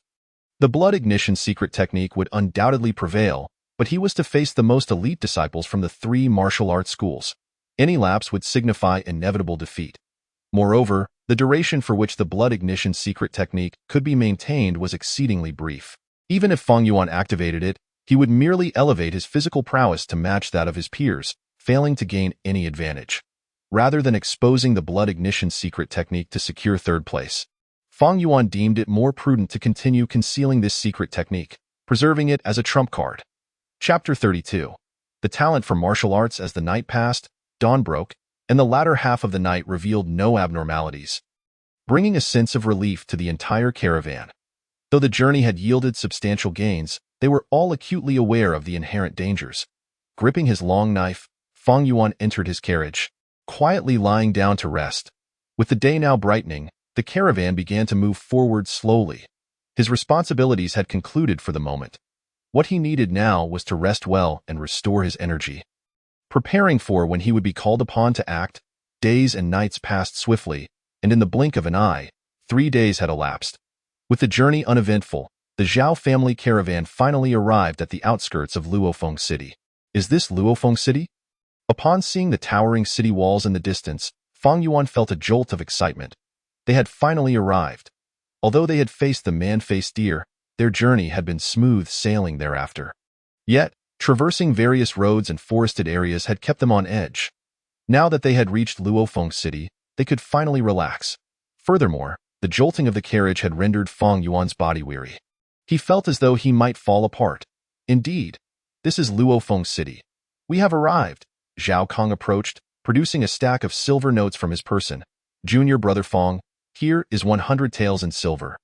Speaker 1: the blood ignition secret technique would undoubtedly prevail, but he was to face the most elite disciples from the three martial arts schools. Any lapse would signify inevitable defeat. Moreover, the duration for which the blood ignition secret technique could be maintained was exceedingly brief. Even if Fang Yuan activated it, he would merely elevate his physical prowess to match that of his peers, failing to gain any advantage. Rather than exposing the blood ignition secret technique to secure third place, Fang Yuan deemed it more prudent to continue concealing this secret technique, preserving it as a trump card. Chapter 32. The talent for martial arts. As the night passed, dawn broke, and the latter half of the night revealed no abnormalities, bringing a sense of relief to the entire caravan. Though the journey had yielded substantial gains, they were all acutely aware of the inherent dangers. Gripping his long knife, Fang Yuan entered his carriage, quietly lying down to rest. With the day now brightening, the caravan began to move forward slowly. His responsibilities had concluded for the moment. What he needed now was to rest well and restore his energy. Preparing for when he would be called upon to act, days and nights passed swiftly, and in the blink of an eye, 3 days had elapsed. With the journey uneventful, the Xiao family caravan finally arrived at the outskirts of Luofeng City. Is this Luofeng City? Upon seeing the towering city walls in the distance, Fang Yuan felt a jolt of excitement. They had finally arrived. Although they had faced the man-faced deer, their journey had been smooth sailing thereafter. Yet, traversing various roads and forested areas had kept them on edge. Now that they had reached Luofeng City, they could finally relax. Furthermore, the jolting of the carriage had rendered Fang Yuan's body weary. He felt as though he might fall apart. Indeed, this is Luofeng City. We have arrived. Xiao Kong approached, producing a stack of silver notes from his person. Junior brother Fang, here is 100 taels in silver.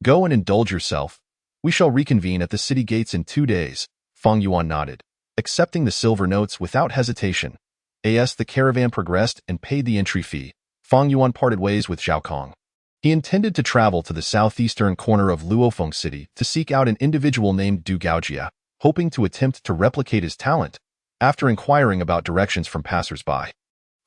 Speaker 1: Go and indulge yourself. We shall reconvene at the city gates in 2 days. Fang Yuan nodded, accepting the silver notes without hesitation. As the caravan progressed and paid the entry fee, Fang Yuan parted ways with Xiao Kong. He intended to travel to the southeastern corner of Luofeng City to seek out an individual named Du Gaojia, hoping to attempt to replicate his talent. After inquiring about directions from passers-by,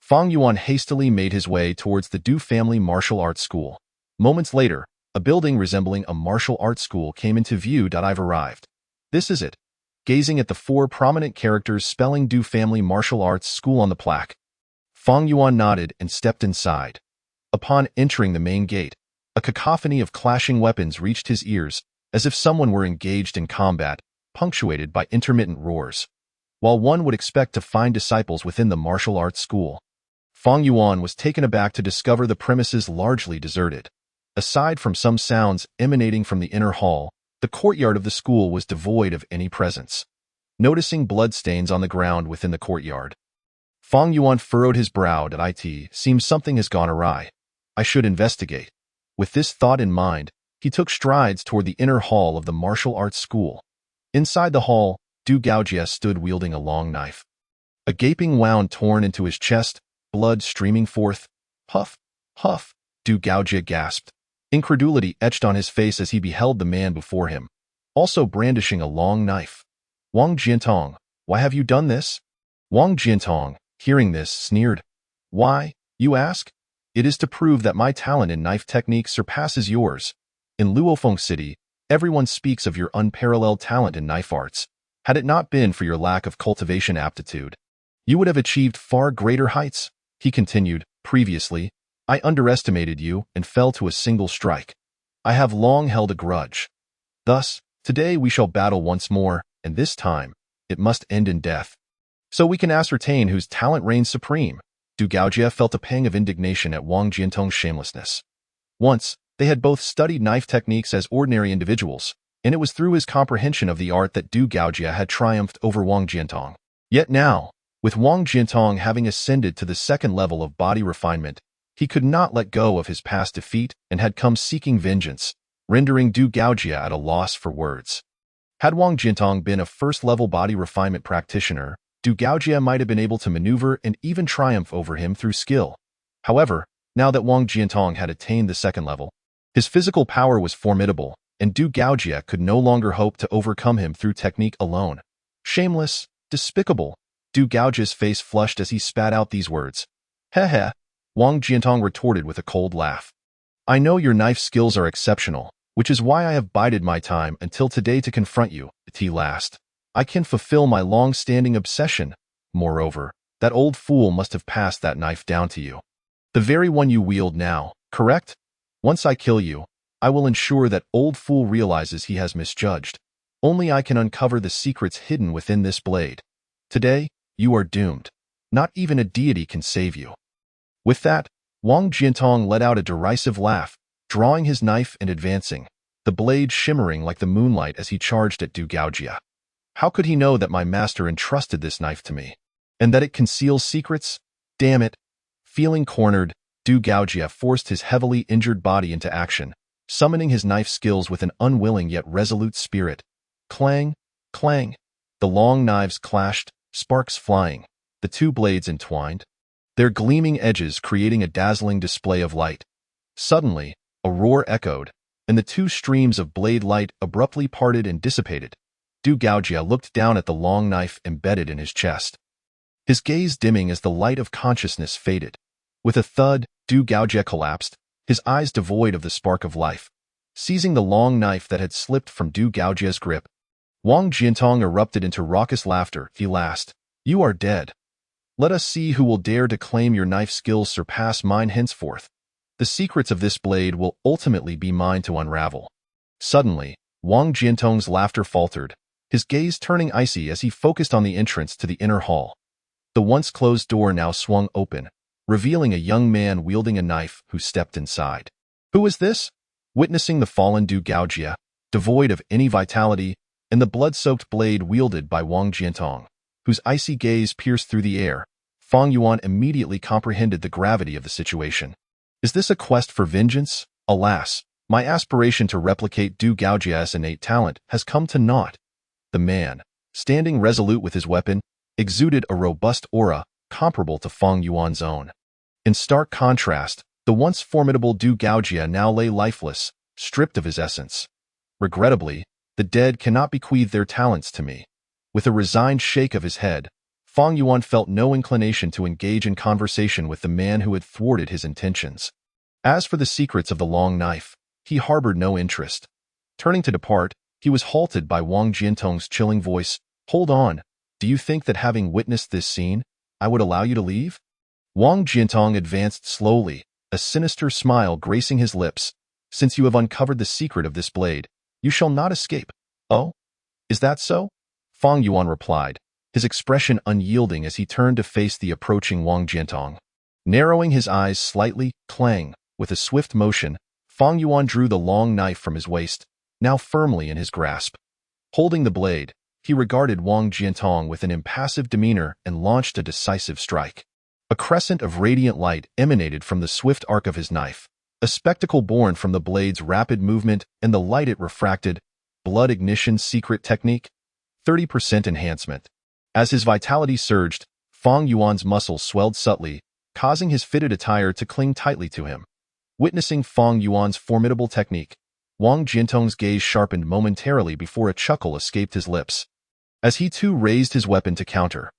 Speaker 1: Fang Yuan hastily made his way towards the Du family martial arts school. Moments later, a building resembling a martial arts school came into view. I've arrived. This is it. Gazing at the 4 prominent characters spelling Du family martial arts school on the plaque, Fang Yuan nodded and stepped inside. Upon entering the main gate, a cacophony of clashing weapons reached his ears, as if someone were engaged in combat, punctuated by intermittent roars. While one would expect to find disciples within the martial arts school, Fang Yuan was taken aback to discover the premises largely deserted. Aside from some sounds emanating from the inner hall, the courtyard of the school was devoid of any presence. Noticing bloodstains on the ground within the courtyard, Fang Yuan furrowed his brow. It seems something has gone awry. I should investigate. With this thought in mind, he took strides toward the inner hall of the martial arts school. Inside the hall, Du Gaojia stood wielding a long knife. A gaping wound torn into his chest, blood streaming forth. Huff, huff, Du Gaojia gasped. Incredulity etched on his face as he beheld the man before him, also brandishing a long knife. Wang Jiantong, why have you done this? Wang Jiantong, hearing this, sneered. Why, you ask? It is to prove that my talent in knife technique surpasses yours. In Luofeng City, Everyone speaks of your unparalleled talent in knife arts. Had it not been for your lack of cultivation aptitude, you would have achieved far greater heights. He continued, previously, I underestimated you and fell to a single strike. I have long held a grudge. Thus, today we shall battle once more, and this time, it must end in death. So we can ascertain whose talent reigns supreme. Du Gaojia felt a pang of indignation at Wang Jiantong's shamelessness. Once, they had both studied knife techniques as ordinary individuals, and it was through his comprehension of the art that Du Gaojia had triumphed over Wang Jiantong. Yet now, with Wang Jiantong having ascended to the second level of body refinement, he could not let go of his past defeat and had come seeking vengeance, rendering Du Gaojia at a loss for words. Had Wang Jiantong been a first-level body refinement practitioner, Du Gaojia might have been able to maneuver and even triumph over him through skill. However, now that Wang Jiantong had attained the second level, his physical power was formidable, and Du Gaojia could no longer hope to overcome him through technique alone. Shameless, despicable. Du Gaojia's face flushed as he spat out these words. Heh. Wang Jiantong retorted with a cold laugh. I know your knife skills are exceptional, which is why I have bided my time until today to confront you, at last. I can fulfill my long-standing obsession. Moreover, that old fool must have passed that knife down to you. The very one you wield now, correct? Once I kill you, I will ensure that old fool realizes he has misjudged. Only I can uncover the secrets hidden within this blade. Today, you are doomed. Not even a deity can save you. With that, Wang Jiantong let out a derisive laugh, drawing his knife and advancing, the blade shimmering like the moonlight as he charged at Du Gaojia. How could he know that my master entrusted this knife to me? And that it conceals secrets? Damn it! Feeling cornered, Du Gaojia forced his heavily injured body into action, summoning his knife skills with an unwilling yet resolute spirit. Clang, clang. The long knives clashed, sparks flying, the two blades entwined, their gleaming edges creating a dazzling display of light. Suddenly, a roar echoed, and the two streams of blade light abruptly parted and dissipated. Du Gaojia looked down at the long knife embedded in his chest, his gaze dimming as the light of consciousness faded. With a thud, Du Gaojia collapsed, his eyes devoid of the spark of life. Seizing the long knife that had slipped from Du Gaojia's grip, Wang Jiantong erupted into raucous laughter. He laughed. You are dead. Let us see who will dare to claim your knife skills surpass mine henceforth. The secrets of this blade will ultimately be mine to unravel. Suddenly, Wang Jiantong's laughter faltered, his gaze turning icy as he focused on the entrance to the inner hall. The once closed door now swung open, revealing a young man wielding a knife who stepped inside. Who is this? Witnessing the fallen Du Gaojia, devoid of any vitality, and the blood-soaked blade wielded by Wang Jiantong, whose icy gaze pierced through the air, Fang Yuan immediately comprehended the gravity of the situation. Is this a quest for vengeance? Alas, my aspiration to replicate Du Gaojia's innate talent has come to naught. The man, standing resolute with his weapon, exuded a robust aura comparable to Fang Yuan's own. In stark contrast, the once formidable Du Gaojia now lay lifeless, stripped of his essence. Regrettably, the dead cannot bequeath their talents to me. With a resigned shake of his head, Fang Yuan felt no inclination to engage in conversation with the man who had thwarted his intentions. As for the secrets of the long knife, he harbored no interest. Turning to depart, he was halted by Wang Jiantong's chilling voice. Hold on, do you think that having witnessed this scene, I would allow you to leave? Wang Jiantong advanced slowly, a sinister smile gracing his lips. Since you have uncovered the secret of this blade, you shall not escape. Oh? Is that so? Fang Yuan replied, his expression unyielding as he turned to face the approaching Wang Jiantong. Narrowing his eyes slightly, clang, with a swift motion, Fang Yuan drew the long knife from his waist, now firmly in his grasp. Holding the blade, he regarded Wang Jiantong with an impassive demeanor and launched a decisive strike. A crescent of radiant light emanated from the swift arc of his knife, a spectacle born from the blade's rapid movement and the light it refracted. Blood ignition secret technique? 30% enhancement. As his vitality surged, Fang Yuan's muscles swelled subtly, causing his fitted attire to cling tightly to him. Witnessing Fang Yuan's formidable technique, Wang Jiantong's gaze sharpened momentarily before a chuckle escaped his lips, as he too raised his weapon to counter.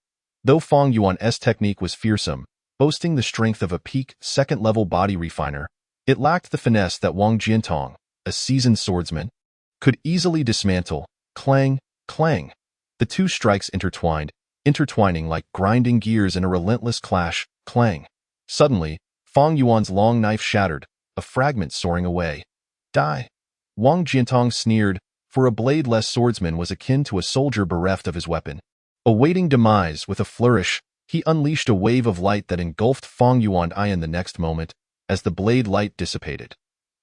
Speaker 1: Though Fang Yuan's technique was fearsome, boasting the strength of a peak second-level body refiner, it lacked the finesse that Wang Jiantong, a seasoned swordsman, could easily dismantle. Clang, clang. The two strikes intertwining like grinding gears in a relentless clash. Clang. Suddenly, Fang Yuan's long knife shattered, a fragment soaring away. Die. Wang Jiantong sneered, for a blade-less swordsman was akin to a soldier bereft of his weapon. Awaiting demise with a flourish, he unleashed a wave of light that engulfed Fang Yuan in the next moment, as the blade light dissipated.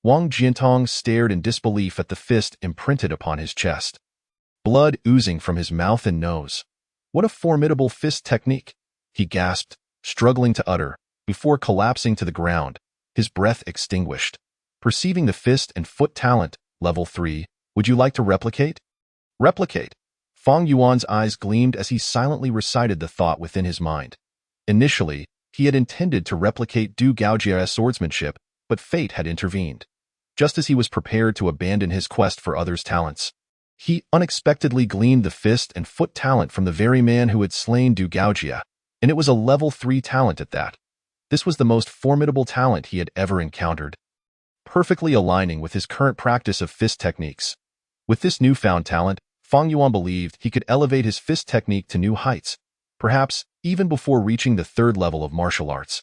Speaker 1: Wang Jiantong stared in disbelief at the fist imprinted upon his chest. Blood oozing from his mouth and nose. What a formidable fist technique, he gasped, struggling to utter, before collapsing to the ground, his breath extinguished. Perceiving the fist and foot talent, level 3, would you like to replicate? Replicate. Fang Yuan's eyes gleamed as he silently recited the thought within his mind. Initially, he had intended to replicate Du Gaojia's swordsmanship, but fate had intervened. Just as he was prepared to abandon his quest for others' talents, he unexpectedly gleaned the fist and foot talent from the very man who had slain Du Gaojia, and it was a level 3 talent at that. This was the most formidable talent he had ever encountered, perfectly aligning with his current practice of fist techniques. With this newfound talent, Fang Yuan believed he could elevate his fist technique to new heights, perhaps even before reaching the 3rd level of martial arts.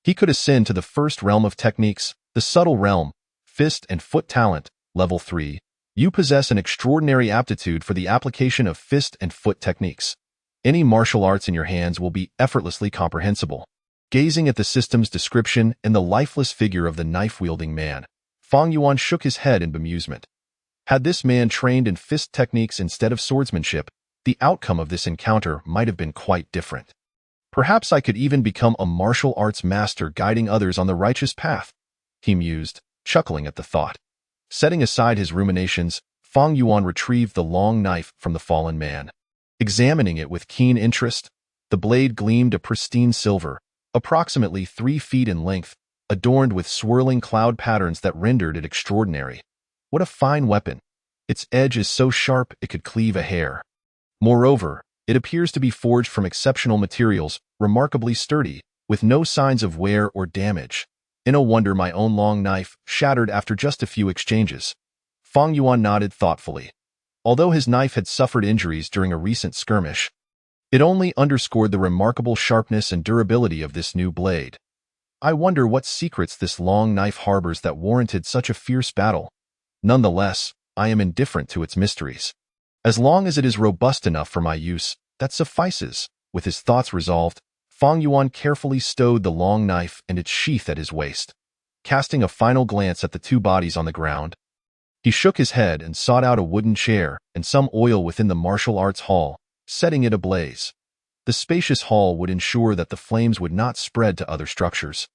Speaker 1: He could ascend to the 1st realm of techniques, the subtle realm, fist and foot talent, level 3. You possess an extraordinary aptitude for the application of fist and foot techniques. Any martial arts in your hands will be effortlessly comprehensible. Gazing at the system's description and the lifeless figure of the knife-wielding man, Fang Yuan shook his head in bemusement. Had this man trained in fist techniques instead of swordsmanship, the outcome of this encounter might have been quite different. Perhaps I could even become a martial arts master guiding others on the righteous path, he mused, chuckling at the thought. Setting aside his ruminations, Fang Yuan retrieved the long knife from the fallen man. Examining it with keen interest, the blade gleamed a pristine silver, approximately 3 feet in length, adorned with swirling cloud patterns that rendered it extraordinary. What a fine weapon! Its edge is so sharp it could cleave a hair. Moreover, it appears to be forged from exceptional materials, remarkably sturdy, with no signs of wear or damage. No wonder my own long knife shattered after just a few exchanges. Fang Yuan nodded thoughtfully. Although his knife had suffered injuries during a recent skirmish, it only underscored the remarkable sharpness and durability of this new blade. I wonder what secrets this long knife harbors that warranted such a fierce battle. Nonetheless, I am indifferent to its mysteries. As long as it is robust enough for my use, that suffices. With his thoughts resolved, Fang Yuan carefully stowed the long knife and its sheath at his waist. Casting a final glance at the two bodies on the ground, he shook his head and sought out a wooden chair and some oil within the martial arts hall, setting it ablaze. The spacious hall would ensure that the flames would not spread to other structures,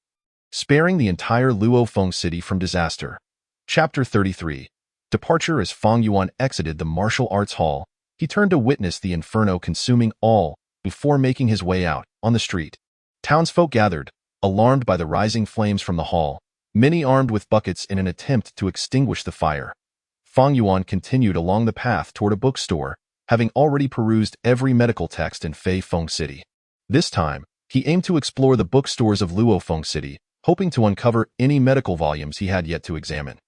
Speaker 1: sparing the entire Luofeng city from disaster. Chapter 33. Departure. As Fang Yuan exited the martial arts hall, he turned to witness the inferno consuming all before making his way out on the street. Townsfolk gathered, alarmed by the rising flames from the hall, many armed with buckets in an attempt to extinguish the fire. Fang Yuan continued along the path toward a bookstore, having already perused every medical text in Fei Feng City. This time, he aimed to explore the bookstores of Luofeng City, hoping to uncover any medical volumes he had yet to examine.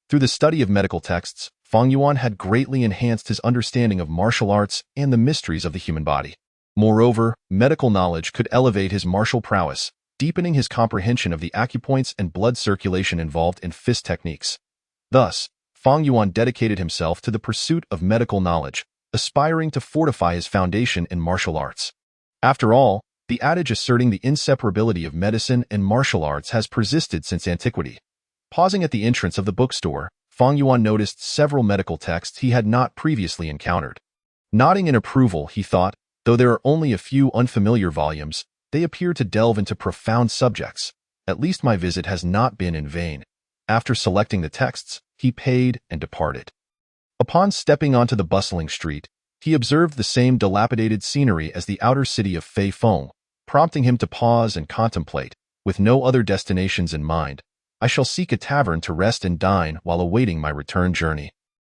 Speaker 1: Through the study of medical texts, Fang Yuan had greatly enhanced his understanding of martial arts and the mysteries of the human body. Moreover, medical knowledge could elevate his martial prowess, deepening his comprehension of the acupoints and blood circulation involved in fist techniques. Thus, Fang Yuan dedicated himself to the pursuit of medical knowledge, aspiring to fortify his foundation in martial arts. After all, the adage asserting the inseparability of medicine and martial arts has persisted since antiquity. Pausing at the entrance of the bookstore, Fang Yuan noticed several medical texts he had not previously encountered. Nodding in approval, he thought, though there are only a few unfamiliar volumes, they appear to delve into profound subjects. At least my visit has not been in vain. After selecting the texts, he paid and departed. Upon stepping onto the bustling street, he observed the same dilapidated scenery as the outer city of Fei Feng, prompting him to pause and contemplate. With no other destinations in mind, I shall seek a tavern to rest and dine while awaiting my return journey.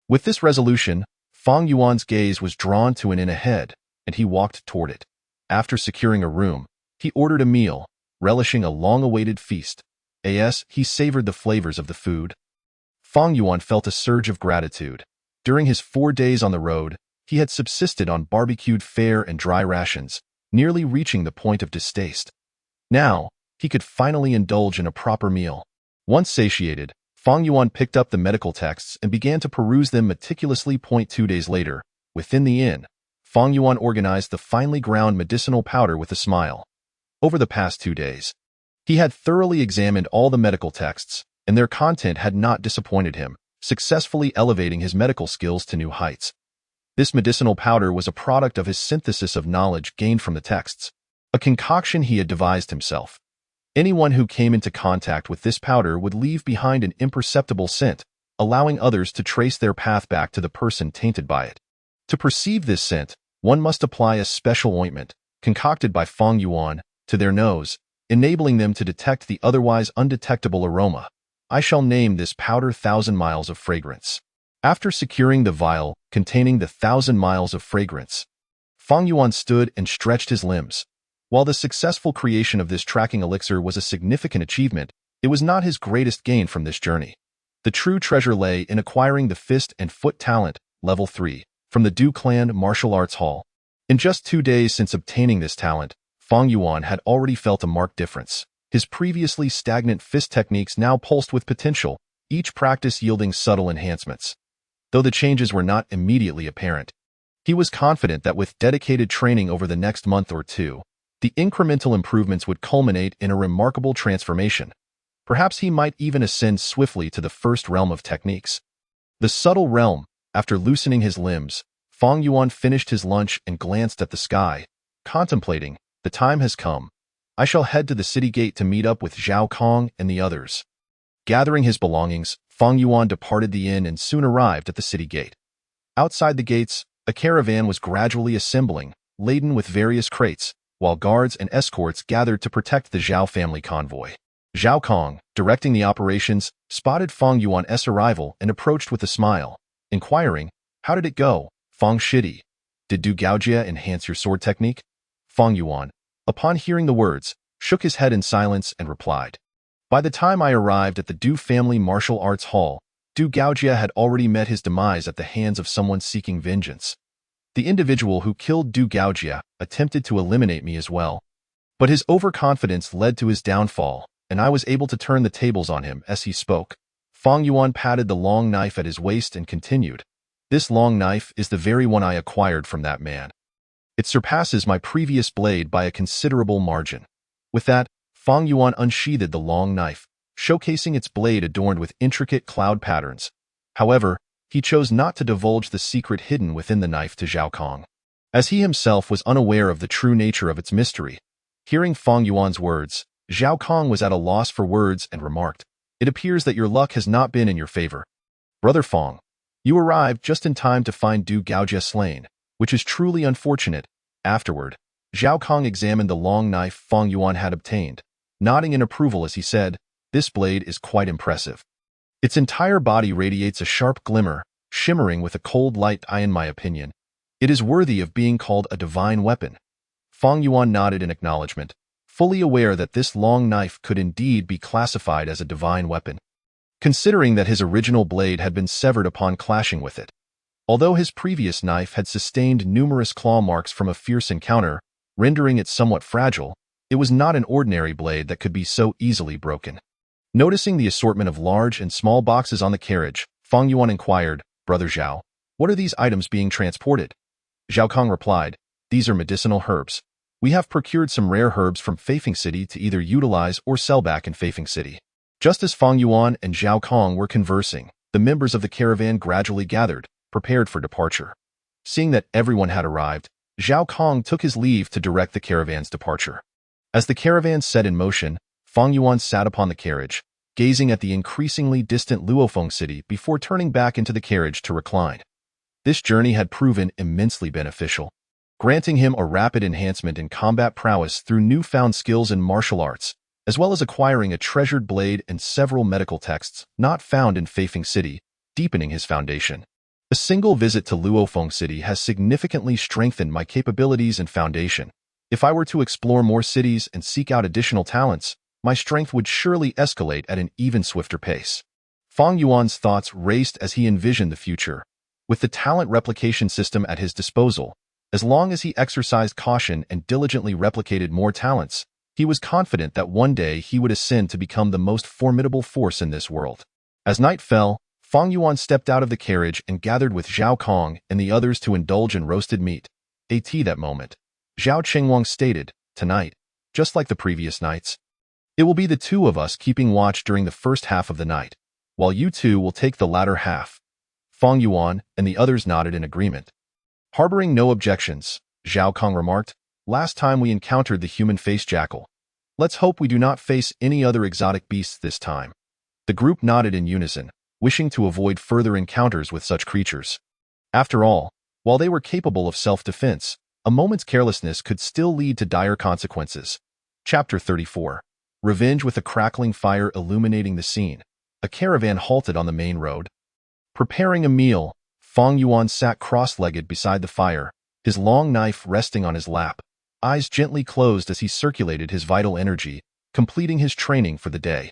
Speaker 1: With this resolution, Fang Yuan's gaze was drawn to an inn ahead, and he walked toward it. After securing a room, he ordered a meal, relishing a long-awaited feast. As he savored the flavors of the food, Fang Yuan felt a surge of gratitude. During his 4 days on the road, he had subsisted on barbecued fare and dry rations, nearly reaching the point of distaste. Now, he could finally indulge in a proper meal. Once satiated, Fang Yuan picked up the medical texts and began to peruse them meticulously. 2 days later, within the inn, Fang Yuan organized the finely ground medicinal powder with a smile. Over the past 2 days, he had thoroughly examined all the medical texts, and their content had not disappointed him, successfully elevating his medical skills to new heights. This medicinal powder was a product of his synthesis of knowledge gained from the texts, a concoction he had devised himself. Anyone who came into contact with this powder would leave behind an imperceptible scent, allowing others to trace their path back to the person tainted by it. To perceive this scent, one must apply a special ointment, concocted by Fang Yuan, to their nose, enabling them to detect the otherwise undetectable aroma. I shall name this powder 1,000 miles of fragrance. After securing the vial containing the 1,000 miles of fragrance, Fang Yuan stood and stretched his limbs. While the successful creation of this tracking elixir was a significant achievement, it was not his greatest gain from this journey. The true treasure lay in acquiring the fist and foot talent, level 3, from the Du Clan Martial Arts Hall. In just 2 days since obtaining this talent, Fang Yuan had already felt a marked difference. His previously stagnant fist techniques now pulsed with potential, each practice yielding subtle enhancements. Though the changes were not immediately apparent, he was confident that with dedicated training over the next month or two, the incremental improvements would culminate in a remarkable transformation. Perhaps he might even ascend swiftly to the first realm of techniques. The subtle realm. After loosening his limbs, Fang Yuan finished his lunch and glanced at the sky, contemplating, the time has come. I shall head to the city gate to meet up with Zhao Kong and the others. Gathering his belongings, Fang Yuan departed the inn and soon arrived at the city gate. Outside the gates, a caravan was gradually assembling, laden with various crates, while guards and escorts gathered to protect the Xiao family convoy. Zhao Kong, directing the operations, spotted Fang Yuan's arrival and approached with a smile, inquiring, "How did it go, Fang Shidi? Did Du Gaojia enhance your sword technique?" Fang Yuan, upon hearing the words, shook his head in silence and replied, "By the time I arrived at the Du family martial arts hall, Du Gaojia had already met his demise at the hands of someone seeking vengeance. The individual who killed Du Gaojia attempted to eliminate me as well. But his overconfidence led to his downfall, and I was able to turn the tables on him." As he spoke, Fang Yuan patted the long knife at his waist and continued, "This long knife is the very one I acquired from that man. It surpasses my previous blade by a considerable margin." With that, Fang Yuan unsheathed the long knife, showcasing its blade adorned with intricate cloud patterns. However, he chose not to divulge the secret hidden within the knife to Zhao Kong, as he himself was unaware of the true nature of its mystery. Hearing Fang Yuan's words, Zhao Kong was at a loss for words and remarked, "It appears that your luck has not been in your favor. Brother Fang, you arrived just in time to find Du Gaojia slain, which is truly unfortunate." Afterward, Zhao Kong examined the long knife Fang Yuan had obtained, nodding in approval as he said, "This blade is quite impressive. Its entire body radiates a sharp glimmer, shimmering with a cold light. In my opinion, it is worthy of being called a divine weapon." Fang Yuan nodded in acknowledgement, fully aware that this long knife could indeed be classified as a divine weapon, considering that his original blade had been severed upon clashing with it. Although his previous knife had sustained numerous claw marks from a fierce encounter, rendering it somewhat fragile, it was not an ordinary blade that could be so easily broken. Noticing the assortment of large and small boxes on the carriage, Fang Yuan inquired, "Brother Xiao, what are these items being transported?" Zhao Kong replied, "These are medicinal herbs. We have procured some rare herbs from Feifeng City to either utilize or sell back in Feifeng City." Just as Fang Yuan and Zhao Kong were conversing, the members of the caravan gradually gathered, prepared for departure. Seeing that everyone had arrived, Zhao Kong took his leave to direct the caravan's departure. As the caravan set in motion, Fang Yuan sat upon the carriage, gazing at the increasingly distant Luofeng city before turning back into the carriage to recline. This journey had proven immensely beneficial, granting him a rapid enhancement in combat prowess through newfound skills in martial arts, as well as acquiring a treasured blade and several medical texts not found in Feifeng City, deepening his foundation. A single visit to Luofeng City has significantly strengthened my capabilities and foundation. If I were to explore more cities and seek out additional talents, my strength would surely escalate at an even swifter pace. Fang Yuan's thoughts raced as he envisioned the future, With the talent replication system at his disposal, as long as he exercised caution and diligently replicated more talents, he was confident that one day he would ascend to become the most formidable force in this world. As night fell, Fang Yuan stepped out of the carriage and gathered with Zhao Kong and the others to indulge in roasted meat. That moment, Zhao Qingwang stated, "Tonight, just like the previous nights, it will be the two of us keeping watch during the first half of the night, while you two will take the latter half." Fang Yuan and the others nodded in agreement. Harboring no objections, Zhao Kong remarked, "Last time we encountered the human-faced jackal. Let's hope we do not face any other exotic beasts this time." The group nodded in unison, wishing to avoid further encounters with such creatures. After all, while they were capable of self-defense, a moment's carelessness could still lead to dire consequences. Chapter 34. Revenge. With a crackling fire illuminating the scene, a caravan halted on the main road. Preparing a meal, Fang Yuan sat cross-legged beside the fire, his long knife resting on his lap, eyes gently closed as he circulated his vital energy, completing his training for the day.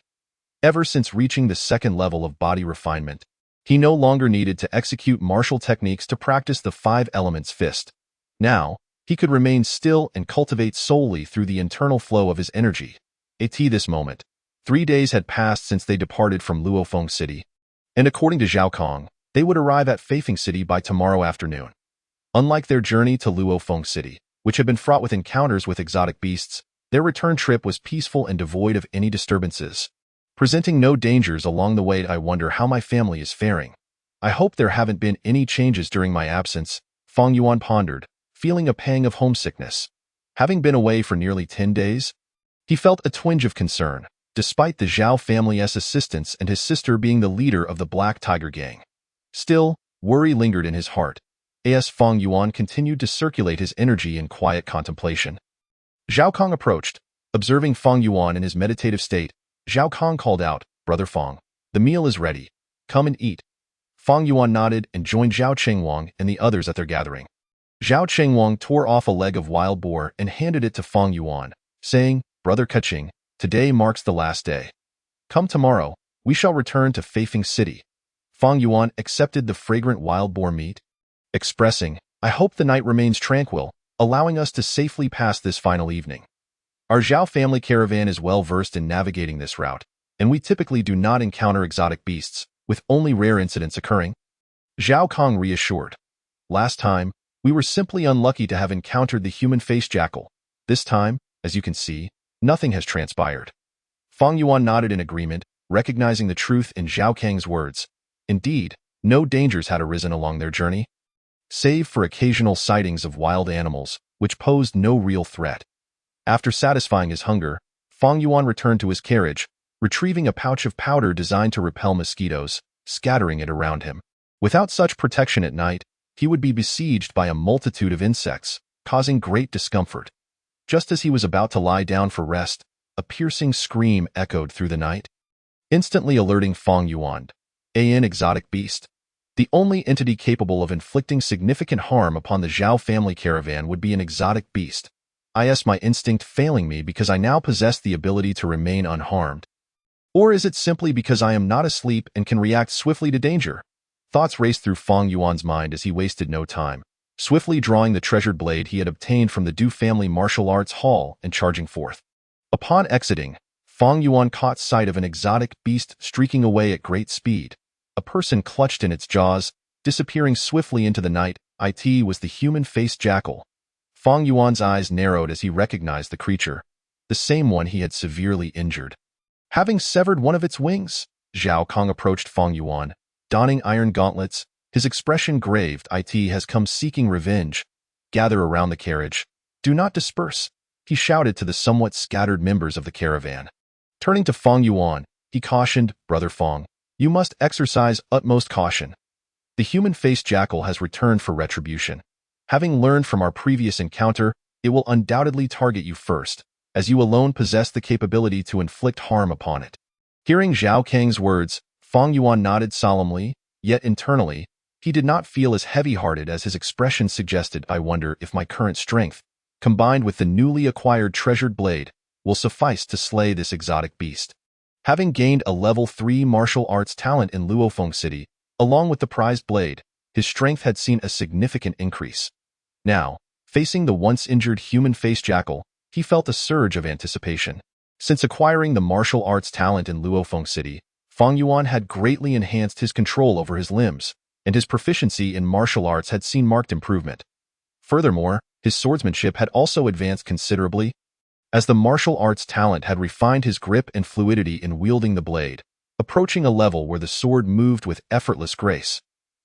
Speaker 1: Ever since reaching the second level of body refinement, he no longer needed to execute martial techniques to practice the five elements fist. Now, he could remain still and cultivate solely through the internal flow of his energy. This moment, 3 days had passed since they departed from Luofeng City, and according to Zhao Kong, they would arrive at Feifeng City by tomorrow afternoon. Unlike their journey to Luofeng City, which had been fraught with encounters with exotic beasts, their return trip was peaceful and devoid of any disturbances. Presenting no dangers along the way. "I wonder how my family is faring. I hope there haven't been any changes during my absence," Fang Yuan pondered, feeling a pang of homesickness. Having been away for nearly 10 days, he felt a twinge of concern, despite the Xiao family's assistance and his sister being the leader of the Black Tiger gang. Still, worry lingered in his heart. As Fang Yuan continued to circulate his energy in quiet contemplation. Zhao Kong approached. Observing Fang Yuan in his meditative state, Zhao Kong called out, "Brother Fang, the meal is ready. Come and eat." Fang Yuan nodded and joined Zhao Qingwang and the others at their gathering. Zhao Qingwang tore off a leg of wild boar and handed it to Fang Yuan, saying, "Brother Keqing, today marks the last day. Come tomorrow, we shall return to Feifeng City." Fang Yuan accepted the fragrant wild boar meat, expressing, "I hope the night remains tranquil, allowing us to safely pass this final evening. Our Xiao family caravan is well versed in navigating this route, and we typically do not encounter exotic beasts, with only rare incidents occurring." Zhao Kong reassured. "Last time, we were simply unlucky to have encountered the human-faced jackal. This time, as you can see, nothing has transpired." Fang Yuan nodded in agreement, recognizing the truth in Zhao Kang's words. Indeed, no dangers had arisen along their journey, save for occasional sightings of wild animals, which posed no real threat. After satisfying his hunger, Fang Yuan returned to his carriage, retrieving a pouch of powder designed to repel mosquitoes, scattering it around him. Without such protection at night, he would be besieged by a multitude of insects, causing great discomfort. Just as he was about to lie down for rest, a piercing scream echoed through the night, instantly alerting Fang Yuan. An exotic beast. The only entity capable of inflicting significant harm upon the Xiao family caravan would be an exotic beast. My instinct failing me because I now possess the ability to remain unharmed? Or is it simply because I am not asleep and can react swiftly to danger? Thoughts raced through Fang Yuan's mind as he wasted no time, swiftly drawing the treasured blade he had obtained from the Du family martial arts hall and charging forth. Upon exiting, Fang Yuan caught sight of an exotic beast streaking away at great speed. A person clutched in its jaws, disappearing swiftly into the night. It was the human-faced jackal. Fang Yuan's eyes narrowed as he recognized the creature, the same one he had severely injured. Having severed one of its wings, Zhao Kong approached Fang Yuan, donning iron gauntlets, his expression grave. "It has come seeking revenge. Gather around the carriage. Do not disperse," he shouted to the somewhat scattered members of the caravan. Turning to Fang Yuan, he cautioned, "Brother Fang, you must exercise utmost caution. The human-faced jackal has returned for retribution. Having learned from our previous encounter, it will undoubtedly target you first, as you alone possess the capability to inflict harm upon it." Hearing Zhao Kang's words, Fang Yuan nodded solemnly, yet internally, he did not feel as heavy-hearted as his expression suggested. "I wonder if my current strength, combined with the newly acquired treasured blade, will suffice to slay this exotic beast." Having gained a level 3 martial arts talent in Luofeng City, along with the prized blade, his strength had seen a significant increase. Now, facing the once injured human-faced jackal, he felt a surge of anticipation. Since acquiring the martial arts talent in Luofeng City, Fang Yuan had greatly enhanced his control over his limbs, and his proficiency in martial arts had seen marked improvement. Furthermore, his swordsmanship had also advanced considerably, as the martial arts talent had refined his grip and fluidity in wielding the blade, approaching a level where the sword moved with effortless grace.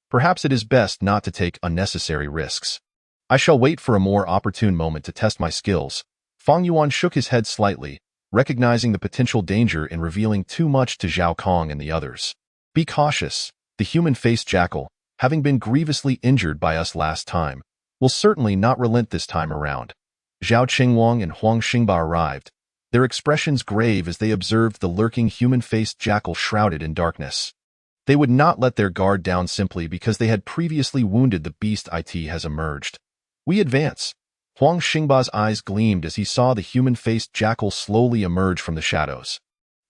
Speaker 1: Perhaps it is best not to take unnecessary risks. I shall wait for a more opportune moment to test my skills. Fang Yuan shook his head slightly, recognizing the potential danger in revealing too much to Zhao Kong and the others. Be cautious. The human-faced jackal, having been grievously injured by us last time, will certainly not relent this time around. Zhao Qingwang and Huang Xingba arrived, their expressions grave as they observed the lurking human-faced jackal shrouded in darkness. They would not let their guard down simply because they had previously wounded the beast. It has emerged. We advance. Huang Xingba's eyes gleamed as he saw the human-faced jackal slowly emerge from the shadows.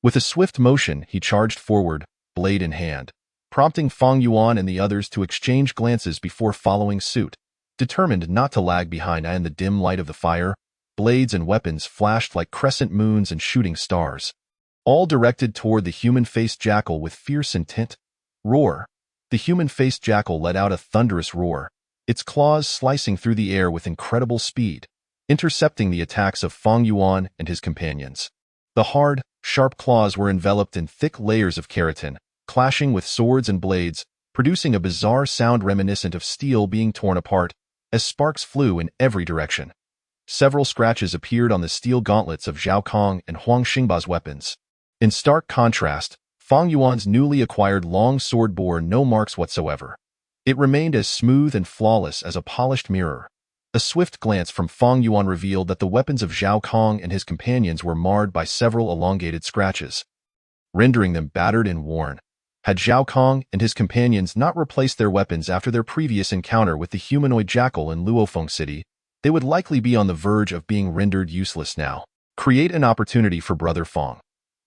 Speaker 1: With a swift motion, he charged forward, blade in hand, prompting Fang Yuan and the others to exchange glances before following suit. Determined not to lag behind in the dim light of the fire, blades and weapons flashed like crescent moons and shooting stars, all directed toward the human-faced jackal with fierce intent. Roar! The human-faced jackal let out a thunderous roar, its claws slicing through the air with incredible speed, intercepting the attacks of Fang Yuan and his companions. The hard, sharp claws were enveloped in thick layers of keratin, clashing with swords and blades, producing a bizarre sound reminiscent of steel being torn apart, as sparks flew in every direction. Several scratches appeared on the steel gauntlets of Zhao Kong and Huang Xingba's weapons. In stark contrast, Fang Yuan's newly acquired long sword bore no marks whatsoever. It remained as smooth and flawless as a polished mirror. A swift glance from Fang Yuan revealed that the weapons of Zhao Kong and his companions were marred by several elongated scratches, rendering them battered and worn. Had Zhao Kong and his companions not replaced their weapons after their previous encounter with the humanoid jackal in Luofeng City, they would likely be on the verge of being rendered useless now. Create an opportunity for Brother Fang.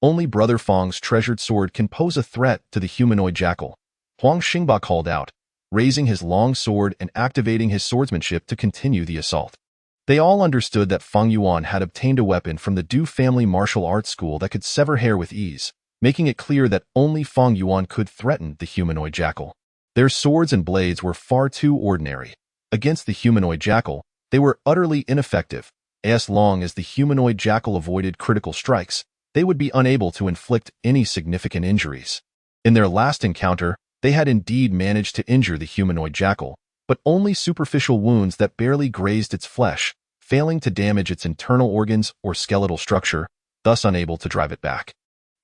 Speaker 1: Only Brother Fang's treasured sword can pose a threat to the humanoid jackal. Huang Xingba called out, raising his long sword and activating his swordsmanship to continue the assault. They all understood that Fang Yuan had obtained a weapon from the Du family martial arts school that could sever hair with ease, making it clear that only Fang Yuan could threaten the humanoid jackal. Their swords and blades were far too ordinary. Against the humanoid jackal, they were utterly ineffective. As long as the humanoid jackal avoided critical strikes, they would be unable to inflict any significant injuries. In their last encounter, they had indeed managed to injure the humanoid jackal, but only superficial wounds that barely grazed its flesh, failing to damage its internal organs or skeletal structure, thus unable to drive it back.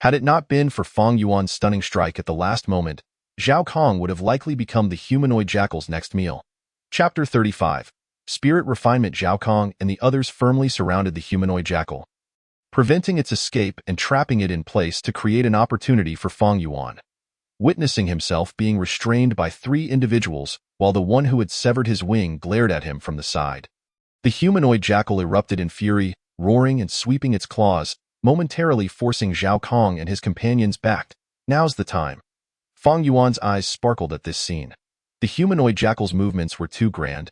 Speaker 1: Had it not been for Fang Yuan's stunning strike at the last moment, Zhao Kong would have likely become the humanoid jackal's next meal. Chapter 35. Spirit Refinement. Zhao Kong and the others firmly surrounded the humanoid jackal, preventing its escape and trapping it in place to create an opportunity for Fang Yuan. Witnessing himself being restrained by 3 individuals while the one who had severed his wing glared at him from the side, the humanoid jackal erupted in fury, roaring and sweeping its claws, momentarily forcing Zhao Kong and his companions back. Now's the time. Fang Yuan's eyes sparkled at this scene. The humanoid jackal's movements were too grand,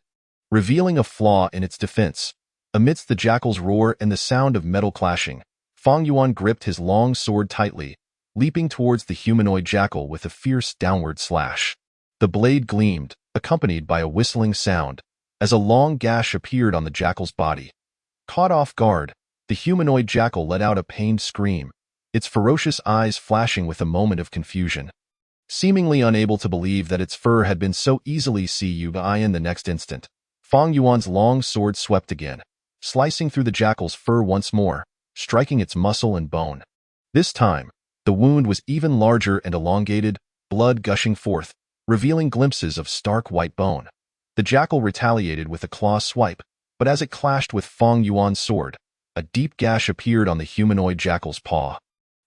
Speaker 1: revealing a flaw in its defense. Amidst the jackal's roar and the sound of metal clashing, Fang Yuan gripped his long sword tightly, leaping towards the humanoid jackal with a fierce downward slash. The blade gleamed, accompanied by a whistling sound, as a long gash appeared on the jackal's body. Caught off guard, the humanoid jackal let out a pained scream, its ferocious eyes flashing with a moment of confusion. Seemingly unable to believe that its fur had been so easily seized in the next instant, Fang Yuan's long sword swept again, slicing through the jackal's fur once more, striking its muscle and bone. This time, the wound was even larger and elongated, blood gushing forth, revealing glimpses of stark white bone. The jackal retaliated with a claw swipe, but as it clashed with Fang Yuan's sword, a deep gash appeared on the humanoid jackal's paw.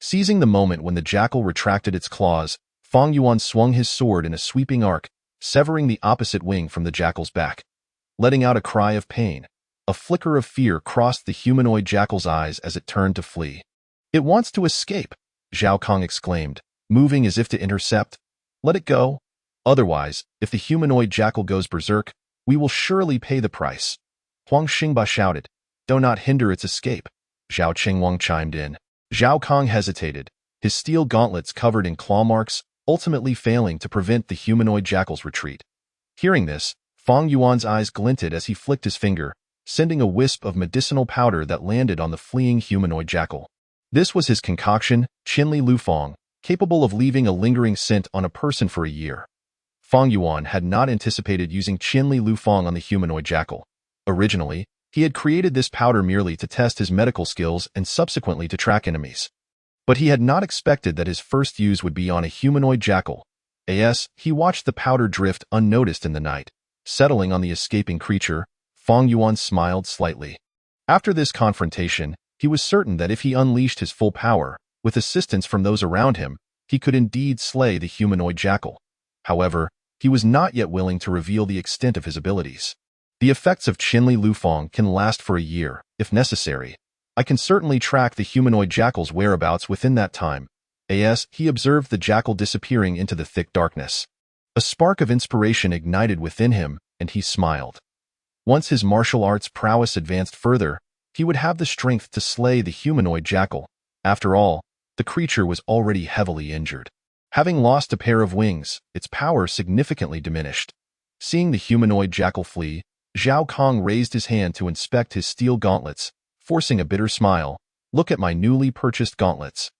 Speaker 1: Seizing the moment when the jackal retracted its claws, Fang Yuan swung his sword in a sweeping arc, severing the opposite wing from the jackal's back. Letting out a cry of pain, a flicker of fear crossed the humanoid jackal's eyes as it turned to flee. "It wants to escape," Zhao Kong exclaimed, moving as if to intercept. "Let it go." Otherwise, if the humanoid jackal goes berserk, we will surely pay the price. Huang Xingba shouted. Do not hinder its escape. Zhao Qingwang chimed in. Zhao Kong hesitated, his steel gauntlets covered in claw marks, ultimately failing to prevent the humanoid jackal's retreat. Hearing this, Fang Yuan's eyes glinted as he flicked his finger, sending a wisp of medicinal powder that landed on the fleeing humanoid jackal. This was his concoction, Qinli Lufang, capable of leaving a lingering scent on a person for a year. Fang Yuan had not anticipated using Qinli Lufang on the humanoid jackal. Originally, he had created this powder merely to test his medical skills and subsequently to track enemies. But he had not expected that his first use would be on a humanoid jackal. As he watched the powder drift unnoticed in the night, settling on the escaping creature, Fang Yuan smiled slightly. After this confrontation, he was certain that if he unleashed his full power, with assistance from those around him, he could indeed slay the humanoid jackal. However, he was not yet willing to reveal the extent of his abilities. The effects of Qinli Lufang can last for a year, if necessary. I can certainly track the humanoid jackal's whereabouts within that time. As he observed the jackal disappearing into the thick darkness. A spark of inspiration ignited within him, and he smiled. Once his martial arts prowess advanced further, he would have the strength to slay the humanoid jackal. After all, the creature was already heavily injured. Having lost a pair of wings, its power significantly diminished. Seeing the humanoid jackal flee, Zhao Kong raised his hand to inspect his steel gauntlets, forcing a bitter smile. Look at my newly purchased gauntlets.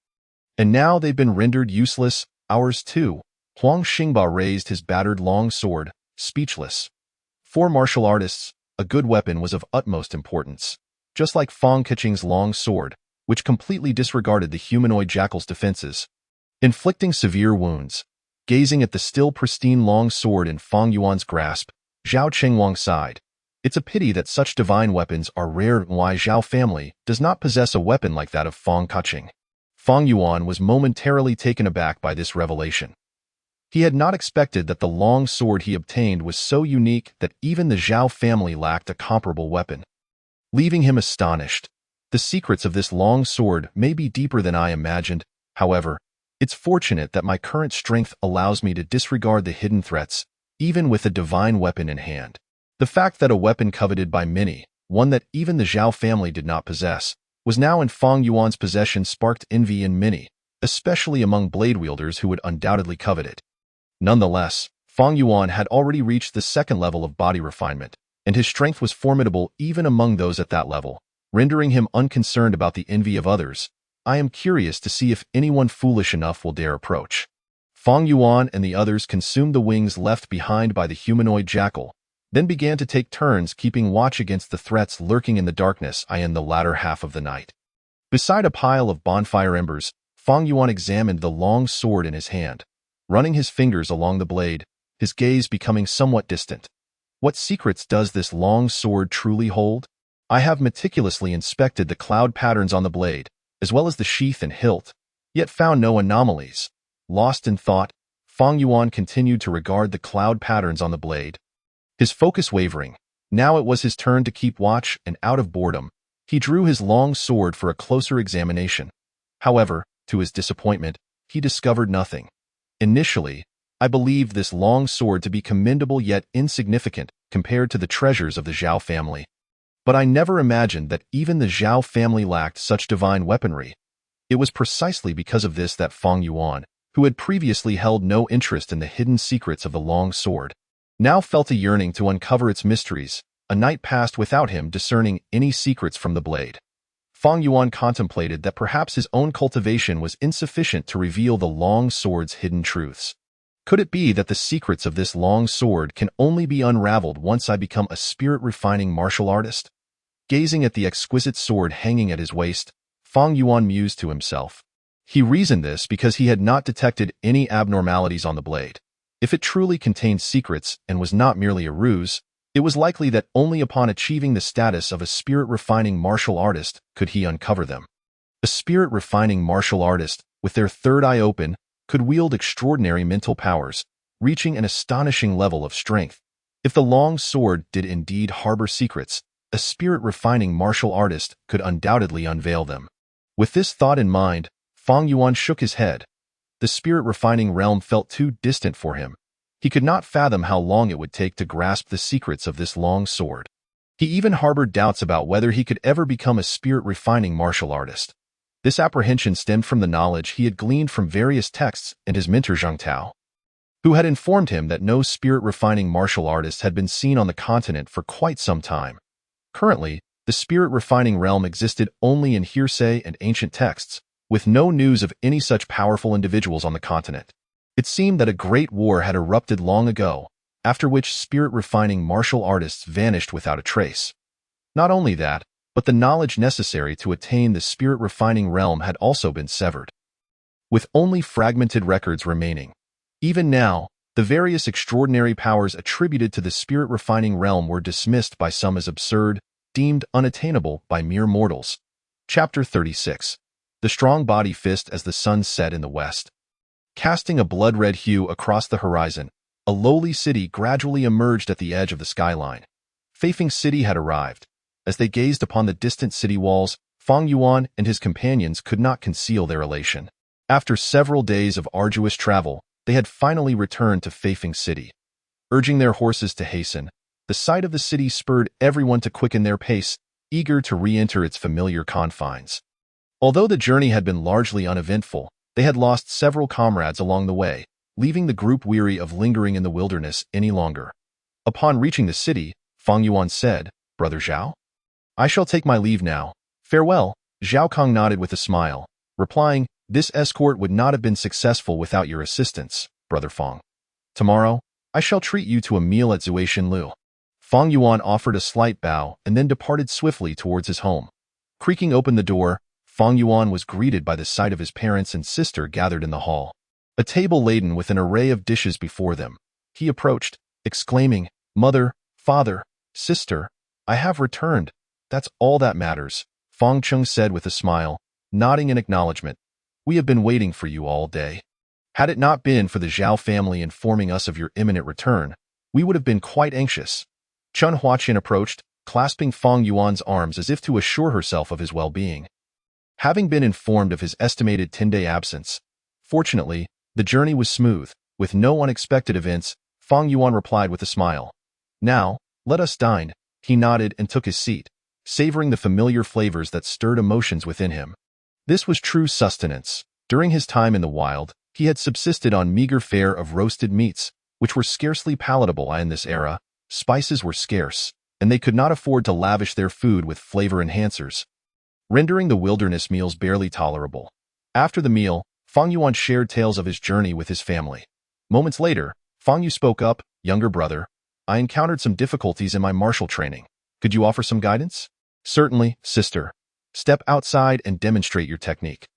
Speaker 1: And now they've been rendered useless, ours too. Huang Xingba raised his battered long sword, speechless. For martial artists, a good weapon was of utmost importance. Just like Fang Keqing's long sword, which completely disregarded the humanoid jackal's defenses, inflicting severe wounds. Gazing at the still pristine long sword in Fang Yuan's grasp, Zhao Qingwang sighed. It's a pity that such divine weapons are rare and why Xiao family does not possess a weapon like that of Fang Keqing. Fang Yuan was momentarily taken aback by this revelation. He had not expected that the long sword he obtained was so unique that even the Xiao family lacked a comparable weapon. Leaving him astonished. The secrets of this long sword may be deeper than I imagined. However, it's fortunate that my current strength allows me to disregard the hidden threats, even with a divine weapon in hand. The fact that a weapon coveted by many, one that even the Xiao family did not possess, was now in Fang Yuan's possession sparked envy in many, especially among blade wielders who would undoubtedly covet it. Nonetheless, Fang Yuan had already reached the second level of body refinement, and his strength was formidable even among those at that level, rendering him unconcerned about the envy of others. I am curious to see if anyone foolish enough will dare approach. Fang Yuan and the others consumed the wings left behind by the humanoid jackal, then began to take turns keeping watch against the threats lurking in the darkness in the latter half of the night. Beside a pile of bonfire embers, Fang Yuan examined the long sword in his hand, running his fingers along the blade, his gaze becoming somewhat distant. What secrets does this long sword truly hold? I have meticulously inspected the cloud patterns on the blade, as well as the sheath and hilt, yet found no anomalies. Lost in thought, Fang Yuan continued to regard the cloud patterns on the blade. His focus wavering. Now it was his turn to keep watch, and out of boredom, he drew his long sword for a closer examination. However, to his disappointment, he discovered nothing. Initially, I believed this long sword to be commendable yet insignificant compared to the treasures of the Xiao family. But I never imagined that even the Xiao family lacked such divine weaponry. It was precisely because of this that Fang Yuan, who had previously held no interest in the hidden secrets of the long sword, now felt a yearning to uncover its mysteries. A night passed without him discerning any secrets from the blade. Fang Yuan contemplated that perhaps his own cultivation was insufficient to reveal the long sword's hidden truths. Could it be that the secrets of this long sword can only be unraveled once I become a spirit-refining martial artist? Gazing at the exquisite sword hanging at his waist, Fang Yuan mused to himself. He reasoned this because he had not detected any abnormalities on the blade. If it truly contained secrets and was not merely a ruse, it was likely that only upon achieving the status of a spirit-refining martial artist could he uncover them. A spirit-refining martial artist, with their third eye open, could wield extraordinary mental powers, reaching an astonishing level of strength. If the long sword did indeed harbor secrets, a spirit-refining martial artist could undoubtedly unveil them. With this thought in mind, Fang Yuan shook his head. The spirit-refining realm felt too distant for him. He could not fathom how long it would take to grasp the secrets of this long sword. He even harbored doubts about whether he could ever become a spirit-refining martial artist. This apprehension stemmed from the knowledge he had gleaned from various texts and his mentor Zhang Tao, who had informed him that no spirit-refining martial artist had been seen on the continent for quite some time. Currently, the spirit-refining realm existed only in hearsay and ancient texts, with no news of any such powerful individuals on the continent. It seemed that a great war had erupted long ago, after which spirit-refining martial artists vanished without a trace. Not only that, but the knowledge necessary to attain the spirit-refining realm had also been severed, with only fragmented records remaining. Even now, the various extraordinary powers attributed to the spirit-refining realm were dismissed by some as absurd, deemed unattainable by mere mortals. Chapter 36. The strong body fist as the sun set in the west. Casting a blood-red hue across the horizon, a lowly city gradually emerged at the edge of the skyline. Feifeng City had arrived. As they gazed upon the distant city walls, Fang Yuan and his companions could not conceal their elation. After several days of arduous travel, they had finally returned to Feifeng City. Urging their horses to hasten, the sight of the city spurred everyone to quicken their pace, eager to re-enter its familiar confines. Although the journey had been largely uneventful, they had lost several comrades along the way, leaving the group weary of lingering in the wilderness any longer. Upon reaching the city, Fang Yuan said, "Brother Xiao, I shall take my leave now. Farewell." Zhao Kong nodded with a smile, replying, "This escort would not have been successful without your assistance, Brother Fang. Tomorrow, I shall treat you to a meal at Zuishan Lu." Fang Yuan offered a slight bow and then departed swiftly towards his home. Creaking open the door, Fang Yuan was greeted by the sight of his parents and sister gathered in the hall. A table laden with an array of dishes before them. He approached, exclaiming, "Mother, father, sister, I have returned. That's all that matters," Fang Chung said with a smile, nodding in acknowledgement. "We have been waiting for you all day. Had it not been for the Xiao family informing us of your imminent return, we would have been quite anxious." Chun Huaqin approached, clasping Fang Yuan's arms as if to assure herself of his well-being. Having been informed of his estimated 10-day absence, fortunately, the journey was smooth, with no unexpected events. Fang Yuan replied with a smile. "Now, let us dine." He nodded and took his seat, savoring the familiar flavors that stirred emotions within him. This was true sustenance. During his time in the wild, he had subsisted on meager fare of roasted meats, which were scarcely palatable in this era. Spices were scarce, and they could not afford to lavish their food with flavor enhancers, rendering the wilderness meals barely tolerable. After the meal, Fang Yuan shared tales of his journey with his family. Moments later, Fang Yu spoke up, "Younger brother, I encountered some difficulties in my martial training. Could you offer some guidance?" "Certainly, sister. Step outside and demonstrate your technique."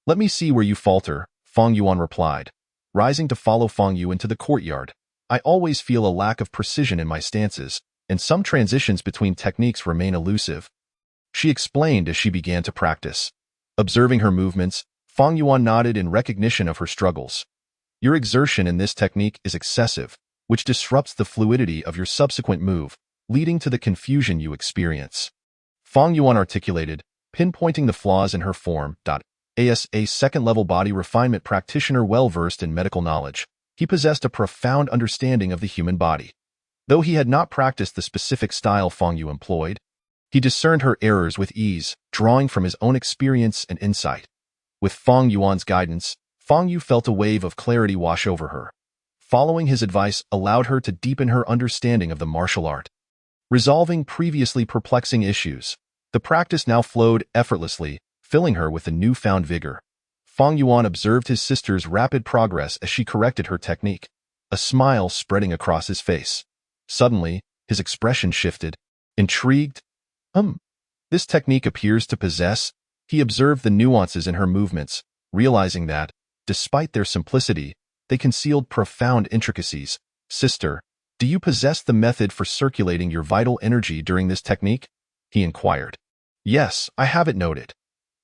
Speaker 1: "Let me see where you falter," Fang Yuan replied, rising to follow Fang Yu into the courtyard. "I always feel a lack of precision in my stances, and some transitions between techniques remain elusive," she explained as she began to practice. Observing her movements, Fang Yuan nodded in recognition of her struggles. "Your exertion in this technique is excessive, which disrupts the fluidity of your subsequent move, leading to the confusion you experience," Fang Yuan articulated, pinpointing the flaws in her form. As a second-level body refinement practitioner well-versed in medical knowledge, he possessed a profound understanding of the human body. Though he had not practiced the specific style Fang Yu employed, he discerned her errors with ease, drawing from his own experience and insight. With Fang Yuan's guidance, Fang Yu felt a wave of clarity wash over her. Following his advice allowed her to deepen her understanding of the martial art. Resolving previously perplexing issues, the practice now flowed effortlessly, filling her with a newfound vigor. Fang Yuan observed his sister's rapid progress as she corrected her technique, a smile spreading across his face. Suddenly, his expression shifted. Intrigued, this technique appears to possess. He observed the nuances in her movements, realizing that, despite their simplicity, they concealed profound intricacies. "Sister, do you possess the method for circulating your vital energy during this technique?" he inquired. "Yes, I have it noted.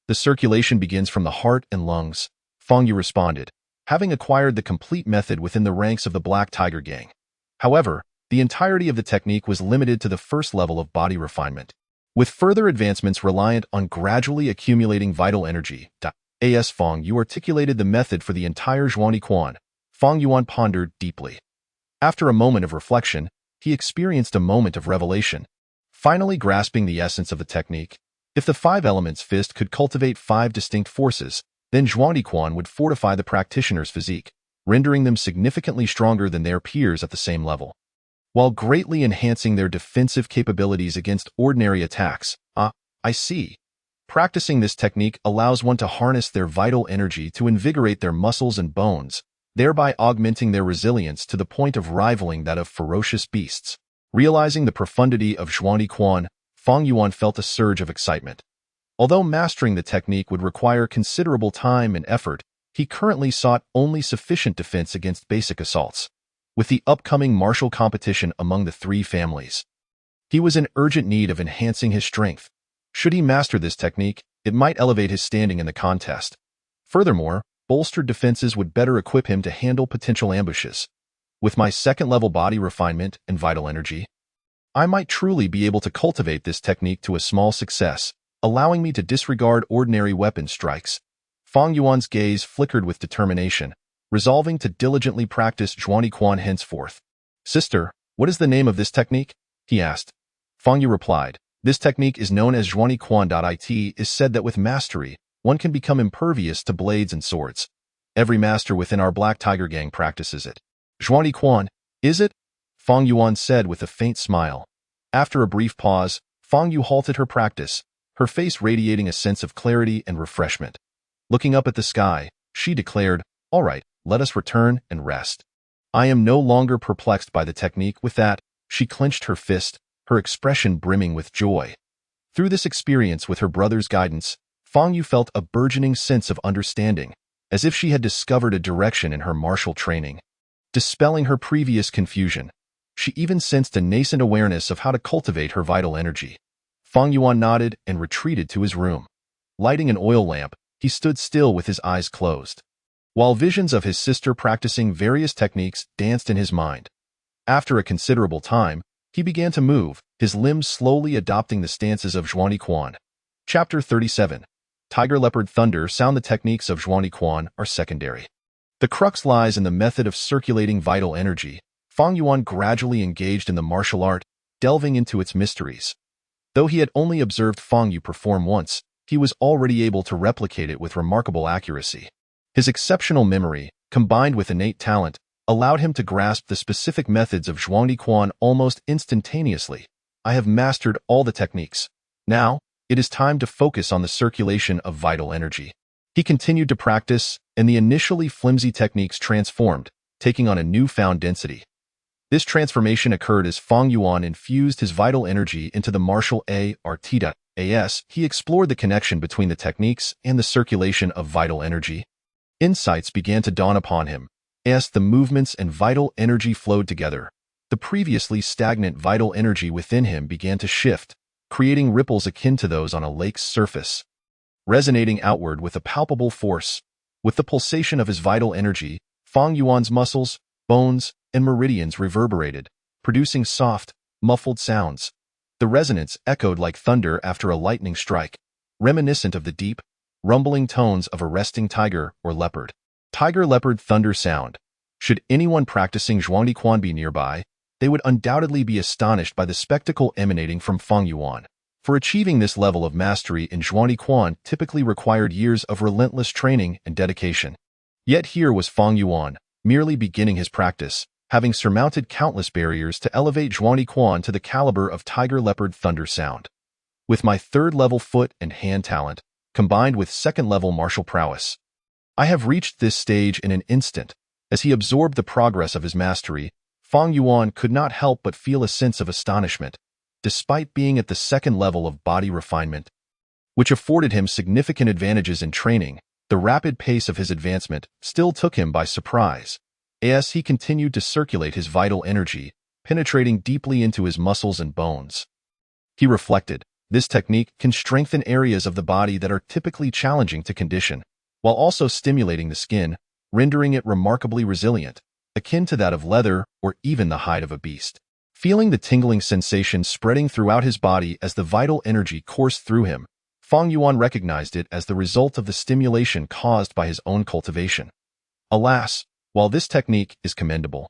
Speaker 1: The circulation begins from the heart and lungs," Fang Yu responded, having acquired the complete method within the ranks of the Black Tiger Gang. However, the entirety of the technique was limited to the first level of body refinement, with further advancements reliant on gradually accumulating vital energy. As Fang Yu articulated the method for the entire Zhuangdi Quan, Fang Yuan pondered deeply. After a moment of reflection, he experienced a moment of revelation, finally grasping the essence of the technique. If the five elements fist could cultivate five distinct forces, then Zhuangdiquan would fortify the practitioner's physique, rendering them significantly stronger than their peers at the same level, while greatly enhancing their defensive capabilities against ordinary attacks. I see. Practicing this technique allows one to harness their vital energy to invigorate their muscles and bones, thereby augmenting their resilience to the point of rivaling that of ferocious beasts. Realizing the profundity of Zhuangdiquan, Fang Yuan felt a surge of excitement. Although mastering the technique would require considerable time and effort, he currently sought only sufficient defense against basic assaults. With the upcoming martial competition among the three families, he was in urgent need of enhancing his strength. Should he master this technique, it might elevate his standing in the contest. Furthermore, bolstered defenses would better equip him to handle potential ambushes. With my second-level body refinement and vital energy, I might truly be able to cultivate this technique to a small success, allowing me to disregard ordinary weapon strikes. Fang Yuan's gaze flickered with determination, resolving to diligently practice Zhuangdiquan henceforth. "Sister, what is the name of this technique?" he asked. Fang Yu replied, "This technique is known as Zhuangdiquan. It is said that with mastery, one can become impervious to blades and swords. Every master within our Black Tiger gang practices it." "Zhuangdiquan, is it?" Fang Yuan said with a faint smile. After a brief pause, Fang Yu halted her practice, her face radiating a sense of clarity and refreshment. Looking up at the sky, she declared, "All right, let us return and rest. I am no longer perplexed by the technique." With that, she clenched her fist, her expression brimming with joy. Through this experience with her brother's guidance, Fang Yu felt a burgeoning sense of understanding, as if she had discovered a direction in her martial training. Dispelling her previous confusion, she even sensed a nascent awareness of how to cultivate her vital energy. Fang Yuan nodded and retreated to his room. Lighting an oil lamp, he stood still with his eyes closed, while visions of his sister practicing various techniques danced in his mind. After a considerable time, he began to move, his limbs slowly adopting the stances of Zhuangdiquan. Chapter 37. Tiger Leopard Thunder Sound. The techniques of Zhuangdiquan are secondary. The crux lies in the method of circulating vital energy. Fang Yuan gradually engaged in the martial art, delving into its mysteries. Though he had only observed Fang Yu perform once, he was already able to replicate it with remarkable accuracy. His exceptional memory, combined with innate talent, allowed him to grasp the specific methods of Zhuangdiquan almost instantaneously. "I have mastered all the techniques. Now, it is time to focus on the circulation of vital energy." He continued to practice, and the initially flimsy techniques transformed, taking on a newfound density. This transformation occurred as Fang Yuan infused his vital energy into the martial art. He explored the connection between the techniques and the circulation of vital energy. Insights began to dawn upon him. As the movements and vital energy flowed together, the previously stagnant vital energy within him began to shift, creating ripples akin to those on a lake's surface, resonating outward with a palpable force. With the pulsation of his vital energy, Fang Yuan's muscles, bones, and meridians reverberated, producing soft, muffled sounds. The resonance echoed like thunder after a lightning strike, reminiscent of the deep, rumbling tones of a resting tiger or leopard. Tiger Leopard Thunder Sound. Should anyone practicing Zhuangdiquan be nearby, they would undoubtedly be astonished by the spectacle emanating from Fang Yuan. For achieving this level of mastery in Zhuangdiquan typically required years of relentless training and dedication. Yet here was Fang Yuan, merely beginning his practice, having surmounted countless barriers to elevate Zhuangdiquan to the caliber of Tiger Leopard Thunder Sound. With my third-level foot and hand talent, combined with second-level martial prowess, I have reached this stage in an instant. As he absorbed the progress of his mastery, Fang Yuan could not help but feel a sense of astonishment. Despite being at the second level of body refinement, which afforded him significant advantages in training, the rapid pace of his advancement still took him by surprise. As he continued to circulate his vital energy, penetrating deeply into his muscles and bones, he reflected, this technique can strengthen areas of the body that are typically challenging to condition, while also stimulating the skin, rendering it remarkably resilient, akin to that of leather or even the hide of a beast. Feeling the tingling sensation spreading throughout his body as the vital energy coursed through him, Fang Yuan recognized it as the result of the stimulation caused by his own cultivation. Alas, while this technique is commendable,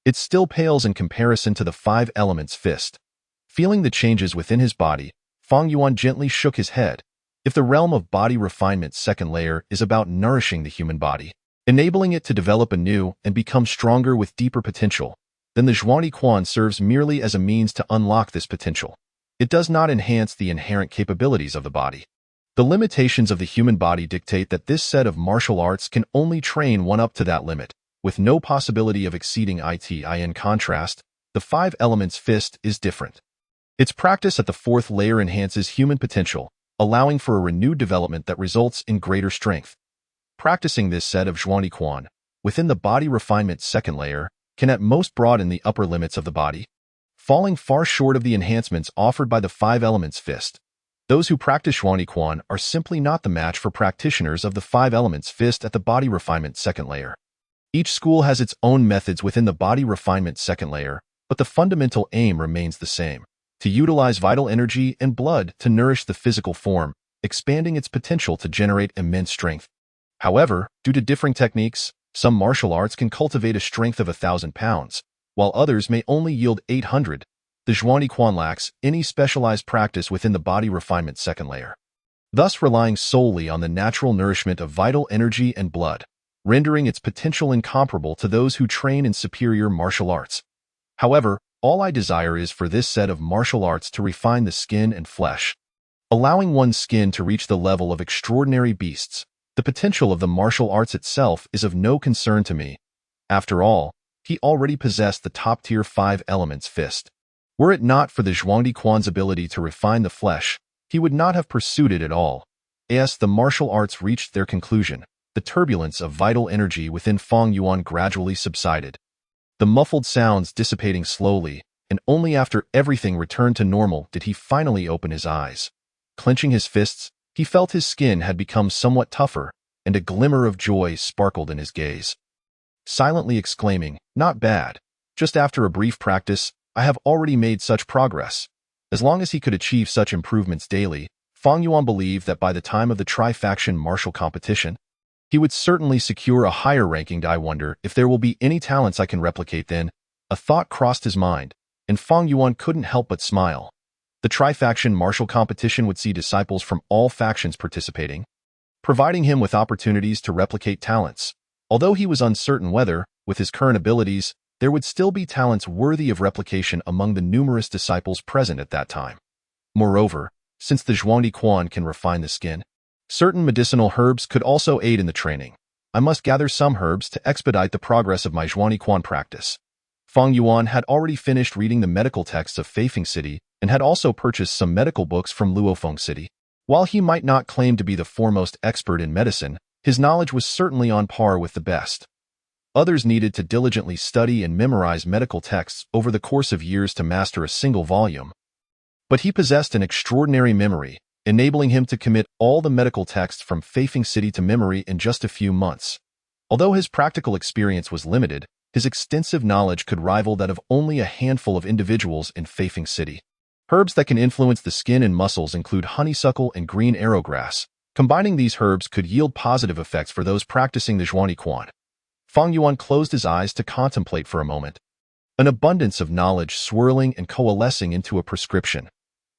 Speaker 1: It still pales in comparison to the five elements fist. Feeling the changes within his body, Fang Yuan gently shook his head. If the realm of body refinement's second layer is about nourishing the human body, enabling it to develop anew and become stronger with deeper potential, then the Zhuangdi Quan serves merely as a means to unlock this potential. It does not enhance the inherent capabilities of the body. The limitations of the human body dictate that this set of martial arts can only train one up to that limit, with no possibility of exceeding it. In contrast, the five elements fist is different. Its practice at the fourth layer enhances human potential, allowing for a renewed development that results in greater strength. Practicing this set of Zhuangdi Quan within the body refinement's second layer can at most broaden the upper limits of the body, falling far short of the enhancements offered by the five elements fist. Those who practice Zhuangdi Quan are simply not the match for practitioners of the five elements fist at the body refinement second layer. Each school has its own methods within the body refinement second layer, but the fundamental aim remains the same: to utilize vital energy and blood to nourish the physical form, expanding its potential to generate immense strength. However, due to differing techniques, some martial arts can cultivate a strength of 1,000 pounds, while others may only yield 800. The Zhuangdi Quan lacks any specialized practice within the body refinement second layer, thus relying solely on the natural nourishment of vital energy and blood, rendering its potential incomparable to those who train in superior martial arts. However, all I desire is for this set of martial arts to refine the skin and flesh, allowing one's skin to reach the level of extraordinary beasts. The potential of the martial arts itself is of no concern to me. After all, he already possessed the top-tier five elements fist. Were it not for the Zhuangdi Quan's ability to refine the flesh, he would not have pursued it at all. As the martial arts reached their conclusion, the turbulence of vital energy within Fang Yuan gradually subsided, the muffled sounds dissipating slowly, and only after everything returned to normal did he finally open his eyes. Clenching his fists, he felt his skin had become somewhat tougher, and a glimmer of joy sparkled in his gaze. Silently exclaiming, "Not bad. Just after a brief practice, I have already made such progress." As long as he could achieve such improvements daily, Fang Yuan believed that by the time of the tri-faction martial competition, he would certainly secure a higher ranking. I wonder if there will be any talents I can replicate then. A thought crossed his mind, and Fang Yuan couldn't help but smile. The tri-faction martial competition would see disciples from all factions participating, providing him with opportunities to replicate talents. Although he was uncertain whether, with his current abilities, there would still be talents worthy of replication among the numerous disciples present at that time. Moreover, since the Zhuangdi Quan can refine the skin, certain medicinal herbs could also aid in the training. I must gather some herbs to expedite the progress of my Zhuangdi Quan practice. Fang Yuan had already finished reading the medical texts of Feifeng City and had also purchased some medical books from Luofeng City. While he might not claim to be the foremost expert in medicine, his knowledge was certainly on par with the best. Others needed to diligently study and memorize medical texts over the course of years to master a single volume. But he possessed an extraordinary memory, enabling him to commit all the medical texts from Feifeng City to memory in just a few months. Although his practical experience was limited, his extensive knowledge could rival that of only a handful of individuals in Feifeng City. Herbs that can influence the skin and muscles include honeysuckle and green arrowgrass. Combining these herbs could yield positive effects for those practicing the Zhuangdi Quan. Fang Yuan closed his eyes to contemplate for a moment. An abundance of knowledge swirling and coalescing into a prescription.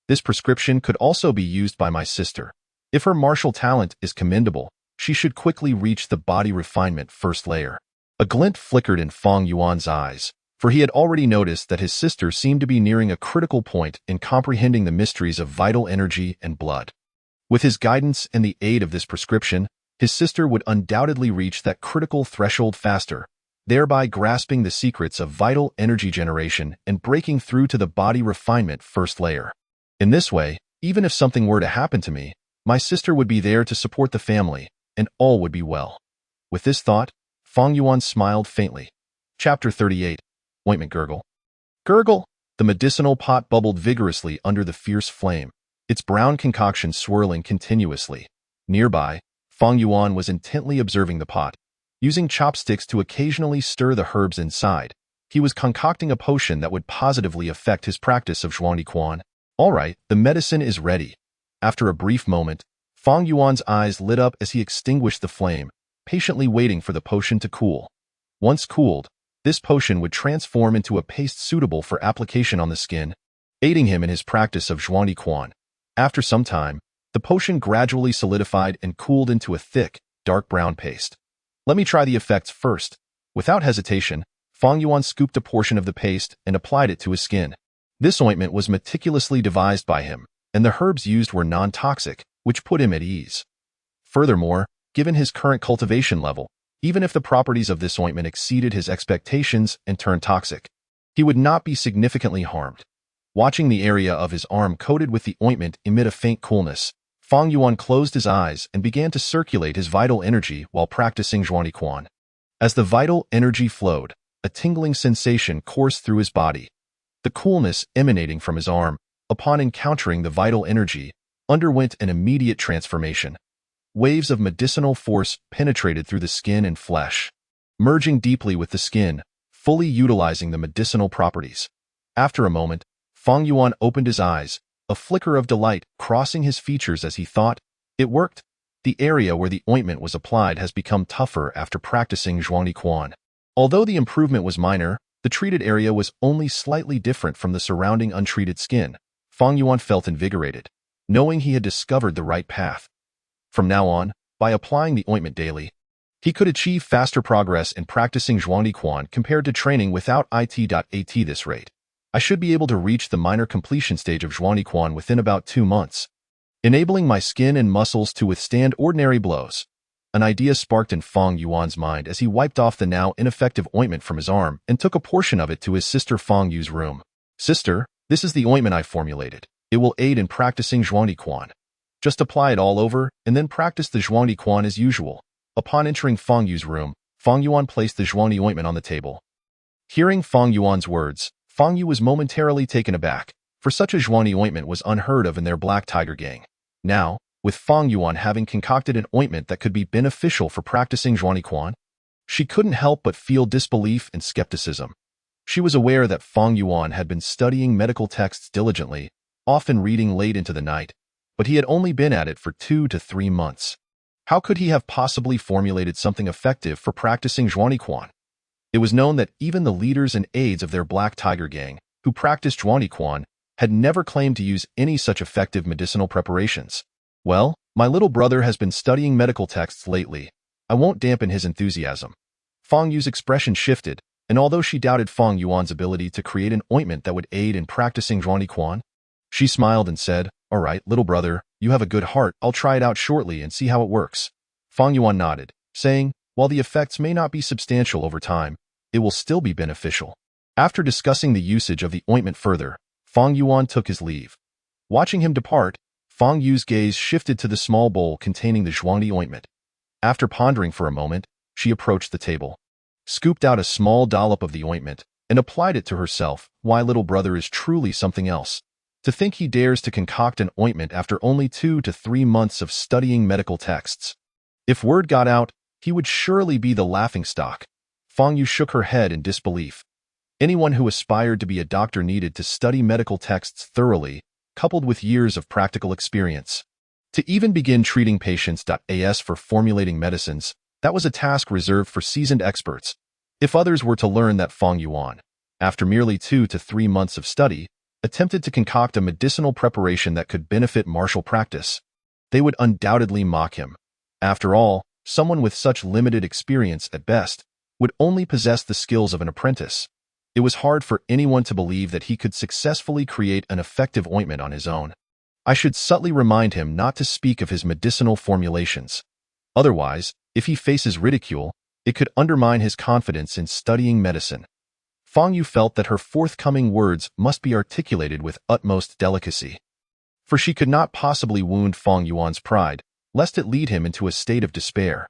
Speaker 1: This prescription could also be used by my sister. If her martial talent is commendable, she should quickly reach the body refinement first layer. A glint flickered in Fang Yuan's eyes, for he had already noticed that his sister seemed to be nearing a critical point in comprehending the mysteries of vital energy and blood. With his guidance and the aid of this prescription, his sister would undoubtedly reach that critical threshold faster, thereby grasping the secrets of vital energy generation and breaking through to the body refinement first layer. In this way, even if something were to happen to me, my sister would be there to support the family, and all would be well. With this thought, Fang Yuan smiled faintly. Chapter 38. Ointment Gurgle. Gurgle! The medicinal pot bubbled vigorously under the fierce flame, its brown concoction swirling continuously. Nearby, Fang Yuan was intently observing the pot. Using chopsticks to occasionally stir the herbs inside, he was concocting a potion that would positively affect his practice of Zhuangdi Quan. All right, the medicine is ready. After a brief moment, Fang Yuan's eyes lit up as he extinguished the flame, patiently waiting for the potion to cool. Once cooled, This potion would transform into a paste suitable for application on the skin, aiding him in his practice of Zhuangdi Quan. After some time, the potion gradually solidified and cooled into a thick, dark brown paste. Let me try the effects first. Without hesitation, Fang Yuan scooped a portion of the paste and applied it to his skin. This ointment was meticulously devised by him, and the herbs used were non-toxic, which put him at ease. Furthermore, given his current cultivation level, even if the properties of this ointment exceeded his expectations and turned toxic, he would not be significantly harmed. Watching the area of his arm coated with the ointment emit a faint coolness, Fang Yuan closed his eyes and began to circulate his vital energy while practicing Zhuangdi Quan. As the vital energy flowed, a tingling sensation coursed through his body. The coolness emanating from his arm, upon encountering the vital energy, underwent an immediate transformation. Waves of medicinal force penetrated through the skin and flesh, merging deeply with the skin, fully utilizing the medicinal properties. After a moment, Fang Yuan opened his eyes, a flicker of delight crossing his features as he thought, "It worked. The area where the ointment was applied has become tougher after practicing Zhuangdi Quan." Although the improvement was minor, the treated area was only slightly different from the surrounding untreated skin. Fang Yuan felt invigorated, knowing he had discovered the right path. From now on, by applying the ointment daily, he could achieve faster progress in practicing Zhuangdi Quan compared to training without it.at this rate. I should be able to reach the minor completion stage of Zhuangdi Quan within about 2 months, enabling my skin and muscles to withstand ordinary blows. An idea sparked in Fang Yuan's mind as he wiped off the now ineffective ointment from his arm and took a portion of it to his sister Fang Yu's room. "Sister, this is the ointment I formulated. It will aid in practicing Zhuangdi Quan. Just apply it all over and then practice the Zhuangdi Quan as usual." Upon entering Fang Yu's room, Fang Yuan placed the Zhuangdi ointment on the table. Hearing Fang Yuan's words, Fang Yu was momentarily taken aback, for such a Zhuangdi ointment was unheard of in their Black Tiger gang. Now, with Fang Yuan having concocted an ointment that could be beneficial for practicing Zhuangdi Quan, she couldn't help but feel disbelief and skepticism. She was aware that Fang Yuan had been studying medical texts diligently, often reading late into the night, but he had only been at it for 2 to 3 months. How could he have possibly formulated something effective for practicing Zhuangdi Quan? It was known that even the leaders and aides of their Black Tiger gang, who practiced Zhuangdi Quan, had never claimed to use any such effective medicinal preparations. "Well, my little brother has been studying medical texts lately. I won't dampen his enthusiasm." Fang Yu's expression shifted, and although she doubted Fang Yuan's ability to create an ointment that would aid in practicing Zhuangdi Quan, she smiled and said, "All right, little brother, you have a good heart. I'll try it out shortly and see how it works." Fang Yuan nodded, saying, "While the effects may not be substantial over time, it will still be beneficial." After discussing the usage of the ointment further, Fang Yuan took his leave. Watching him depart, Fang Yu's gaze shifted to the small bowl containing the Zhuangdi ointment. After pondering for a moment, she approached the table, scooped out a small dollop of the ointment, and applied it to herself. "Why, little brother is truly something else. To think he dares to concoct an ointment after only 2 to 3 months of studying medical texts. If word got out, he would surely be the laughingstock." Fang Yu shook her head in disbelief. Anyone who aspired to be a doctor needed to study medical texts thoroughly, coupled with years of practical experience. To even begin treating patients.as for formulating medicines, that was a task reserved for seasoned experts. If others were to learn that Fang Yuan, after merely 2 to 3 months of study, attempted to concoct a medicinal preparation that could benefit martial practice, they would undoubtedly mock him. After all, someone with such limited experience at best would only possess the skills of an apprentice. It was hard for anyone to believe that he could successfully create an effective ointment on his own. I should subtly remind him not to speak of his medicinal formulations. Otherwise, if he faces ridicule, it could undermine his confidence in studying medicine. Fang Yu felt that her forthcoming words must be articulated with utmost delicacy, for she could not possibly wound Fang Yuan's pride, lest it lead him into a state of despair.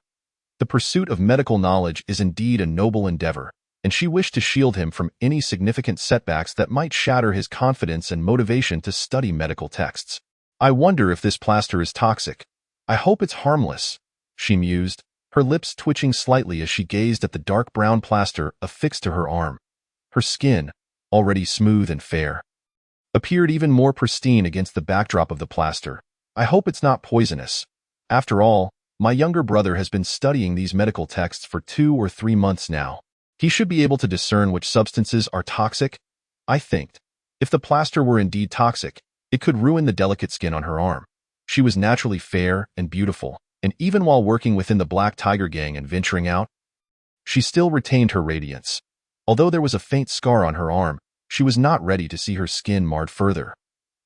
Speaker 1: The pursuit of medical knowledge is indeed a noble endeavor, and she wished to shield him from any significant setbacks that might shatter his confidence and motivation to study medical texts. "I wonder if this plaster is toxic. I hope it's harmless," she mused, her lips twitching slightly as she gazed at the dark brown plaster affixed to her arm. Her skin, already smooth and fair, appeared even more pristine against the backdrop of the plaster. "I hope it's not poisonous. After all, my younger brother has been studying these medical texts for 2 or 3 months now." He should be able to discern which substances are toxic, I think. If the plaster were indeed toxic, it could ruin the delicate skin on her arm. She was naturally fair and beautiful, and even while working within the Black Tiger Gang and venturing out, she still retained her radiance. Although there was a faint scar on her arm, she was not ready to see her skin marred further.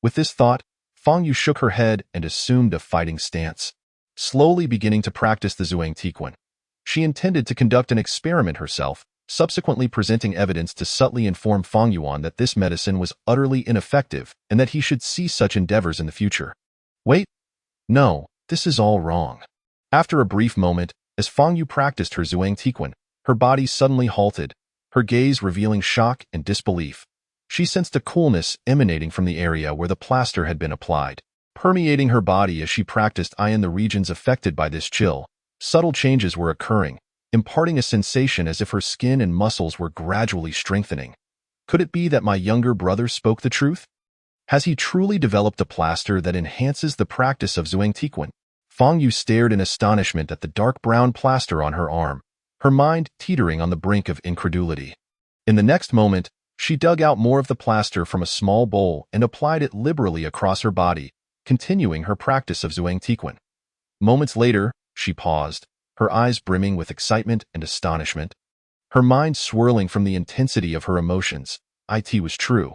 Speaker 1: With this thought, Fang Yu shook her head and assumed a fighting stance, slowly beginning to practice the Zhuang Tiquan. She intended to conduct an experiment herself, subsequently presenting evidence to subtly inform Fang Yuan that this medicine was utterly ineffective and that he should cease such endeavors in the future. Wait, no, this is all wrong. After a brief moment, as Fang Yu practiced her Zhuang Tiquan, her body suddenly halted, her gaze revealing shock and disbelief. She sensed a coolness emanating from the area where the plaster had been applied, permeating her body as she practiced in the regions affected by this chill. Subtle changes were occurring, imparting a sensation as if her skin and muscles were gradually strengthening. Could it be that my younger brother spoke the truth? Has he truly developed a plaster that enhances the practice of Zhuang Tiquan? Fang Yu stared in astonishment at the dark brown plaster on her arm, her mind teetering on the brink of incredulity. In the next moment, she dug out more of the plaster from a small bowl and applied it liberally across her body, continuing her practice of Zhuang Tiquan. Moments later, she paused, her eyes brimming with excitement and astonishment. Her mind swirling from the intensity of her emotions. It was true.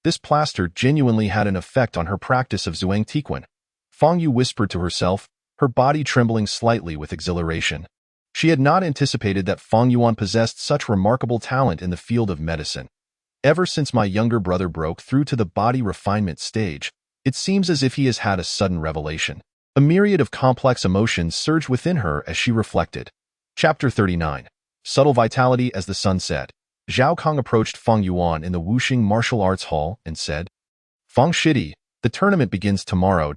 Speaker 1: This plaster genuinely had an effect on her practice of Zhuang Tiquan. Fang Yu whispered to herself, her body trembling slightly with exhilaration. She had not anticipated that Fang Yuan possessed such remarkable talent in the field of medicine. Ever since my younger brother broke through to the body refinement stage, it seems as if he has had a sudden revelation. A myriad of complex emotions surged within her as she reflected. Chapter 39. Subtle Vitality. As the sun set, Zhao Kong approached Fang Yuan in the Wuxing Martial Arts Hall and said, Fang Shidi, the tournament begins tomorrow.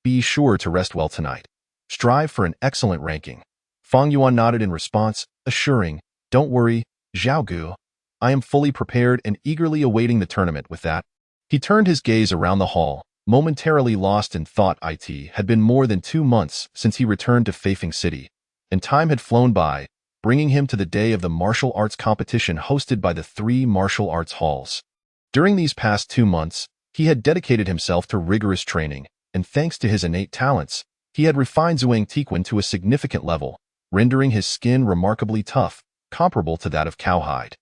Speaker 1: Be sure to rest well tonight. Strive for an excellent ranking. Fang Yuan nodded in response, assuring, Don't worry, Zhao Gu. I am fully prepared and eagerly awaiting the tournament. With that, he turned his gaze around the hall, momentarily lost in thought. It had been more than 2 months since he returned to Feifeng City, and time had flown by, bringing him to the day of the martial arts competition hosted by the 3 martial arts halls. During these past 2 months, he had dedicated himself to rigorous training, and thanks to his innate talents, he had refined Zhuang Tiquan to a significant level, rendering his skin remarkably tough, comparable to that of cowhide.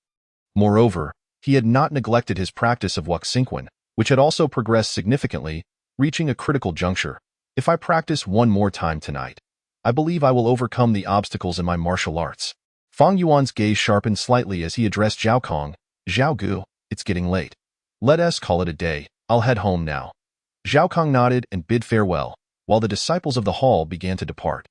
Speaker 1: Moreover, he had not neglected his practice of Wuxingquan, which had also progressed significantly, reaching a critical juncture. If I practice one more time tonight, I believe I will overcome the obstacles in my martial arts. Fang Yuan's gaze sharpened slightly as he addressed Zhao Kong. Zhao Gu, it's getting late. Let us call it a day. I'll head home now. Zhao Kong nodded and bid farewell, while the disciples of the hall began to depart.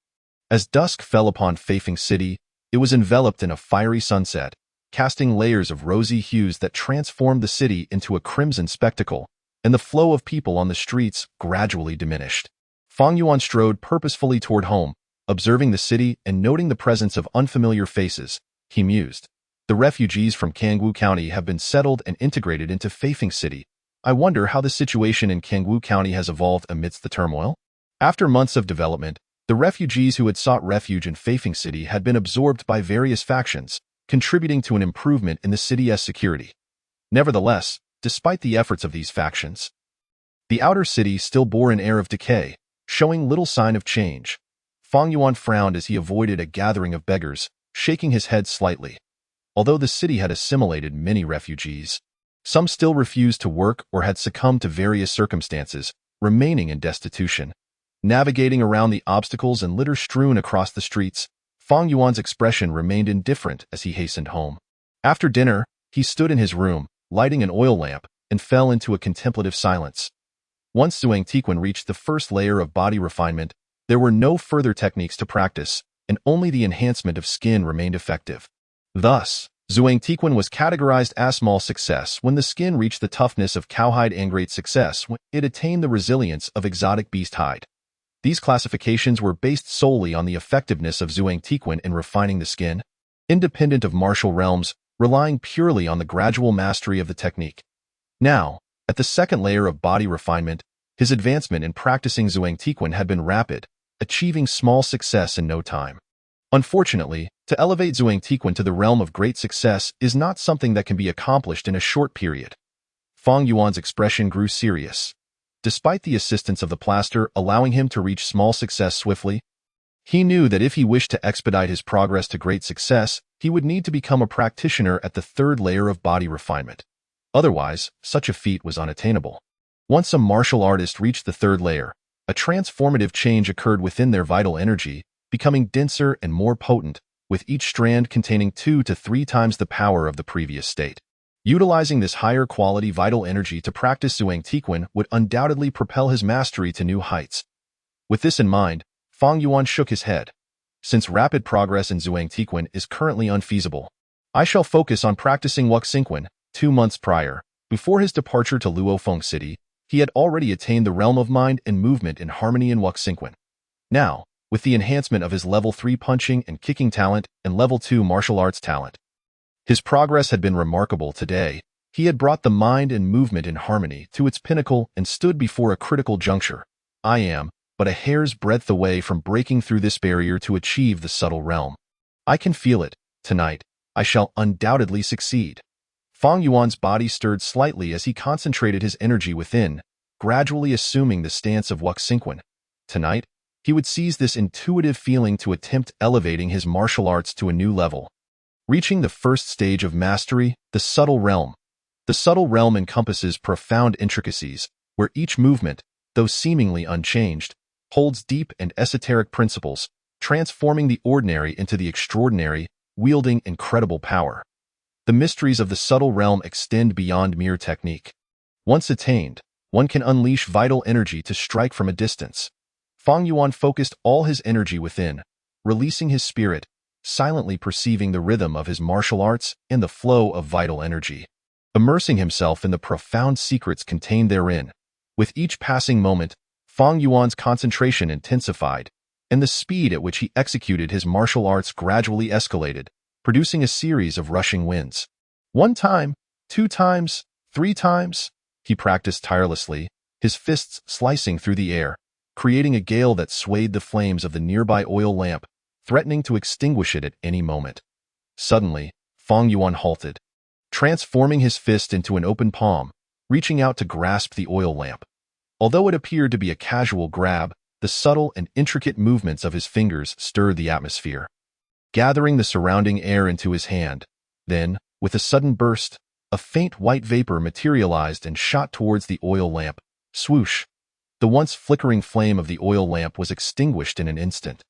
Speaker 1: As dusk fell upon Feifeng City, it was enveloped in a fiery sunset, casting layers of rosy hues that transformed the city into a crimson spectacle, and the flow of people on the streets gradually diminished. Fang Yuan strode purposefully toward home, observing the city and noting the presence of unfamiliar faces. He mused. The refugees from Kangwu County have been settled and integrated into Feifeng City. I wonder how the situation in Kangwu County has evolved amidst the turmoil. After months of development, the refugees who had sought refuge in Feifeng City had been absorbed by various factions, contributing to an improvement in the city's security. Nevertheless, despite the efforts of these factions, the outer city still bore an air of decay, showing little sign of change. Fang Yuan frowned as he avoided a gathering of beggars, shaking his head slightly. Although the city had assimilated many refugees, some still refused to work or had succumbed to various circumstances, remaining in destitution. Navigating around the obstacles and litter strewn across the streets, Fang Yuan's expression remained indifferent as he hastened home. After dinner, he stood in his room, lighting an oil lamp, and fell into a contemplative silence. Once Zhuang Tiquan reached the first layer of body refinement, there were no further techniques to practice, and only the enhancement of skin remained effective. Thus, Zhuang Tiquan was categorized as small success when the skin reached the toughness of cowhide and great success when it attained the resilience of exotic beast hide. These classifications were based solely on the effectiveness of Zhuang Tiquan in refining the skin, independent of martial realms, relying purely on the gradual mastery of the technique. Now, at the second layer of body refinement, his advancement in practicing Zhuang Tiquan had been rapid, achieving small success in no time. Unfortunately, To elevate Zhuang Tiquan to the realm of great success is not something that can be accomplished in a short period. Fang Yuan's expression grew serious. Despite the assistance of the plaster allowing him to reach small success swiftly, he knew that if he wished to expedite his progress to great success, he would need to become a practitioner at the third layer of body refinement. Otherwise, such a feat was unattainable. Once a martial artist reached the third layer, a transformative change occurred within their vital energy, becoming denser and more potent, with each strand containing 2 to 3 times the power of the previous state. Utilizing this higher quality vital energy to practice Zhuang Tiquan would undoubtedly propel his mastery to new heights. With this in mind, Fang Yuan shook his head. Since rapid progress in Zhuang Tiquan is currently unfeasible, I shall focus on practicing Wuxingquan. 2 months prior, before his departure to Luofeng City, he had already attained the realm of mind and movement in harmony in Wuxingquan. Now, with the enhancement of his level 3 punching and kicking talent and level 2 martial arts talent, his progress had been remarkable today. He had brought the mind and movement in harmony to its pinnacle and stood before a critical juncture. I am but a hair's breadth away from breaking through this barrier to achieve the subtle realm. I can feel it. Tonight, I shall undoubtedly succeed. Fang Yuan's body stirred slightly as he concentrated his energy within, gradually assuming the stance of Wuxingquan. Tonight, he would seize this intuitive feeling to attempt elevating his martial arts to a new level. Reaching the first stage of mastery, the subtle realm. The subtle realm encompasses profound intricacies, where each movement, though seemingly unchanged, holds deep and esoteric principles, transforming the ordinary into the extraordinary, wielding incredible power. The mysteries of the subtle realm extend beyond mere technique. Once attained, one can unleash vital energy to strike from a distance. Fang Yuan focused all his energy within, releasing his spirit, silently perceiving the rhythm of his martial arts and the flow of vital energy, immersing himself in the profound secrets contained therein. With each passing moment, Fang Yuan's concentration intensified, and the speed at which he executed his martial arts gradually escalated, producing a series of rushing winds. 1 time, 2 times, 3 times, he practiced tirelessly, his fists slicing through the air, creating a gale that swayed the flames of the nearby oil lamp, threatening to extinguish it at any moment. Suddenly, Fang Yuan halted, transforming his fist into an open palm, reaching out to grasp the oil lamp. Although it appeared to be a casual grab, the subtle and intricate movements of his fingers stirred the atmosphere, gathering the surrounding air into his hand. Then, with a sudden burst, a faint white vapor materialized and shot towards the oil lamp. Swoosh! The once flickering flame of the oil lamp was extinguished in an instant.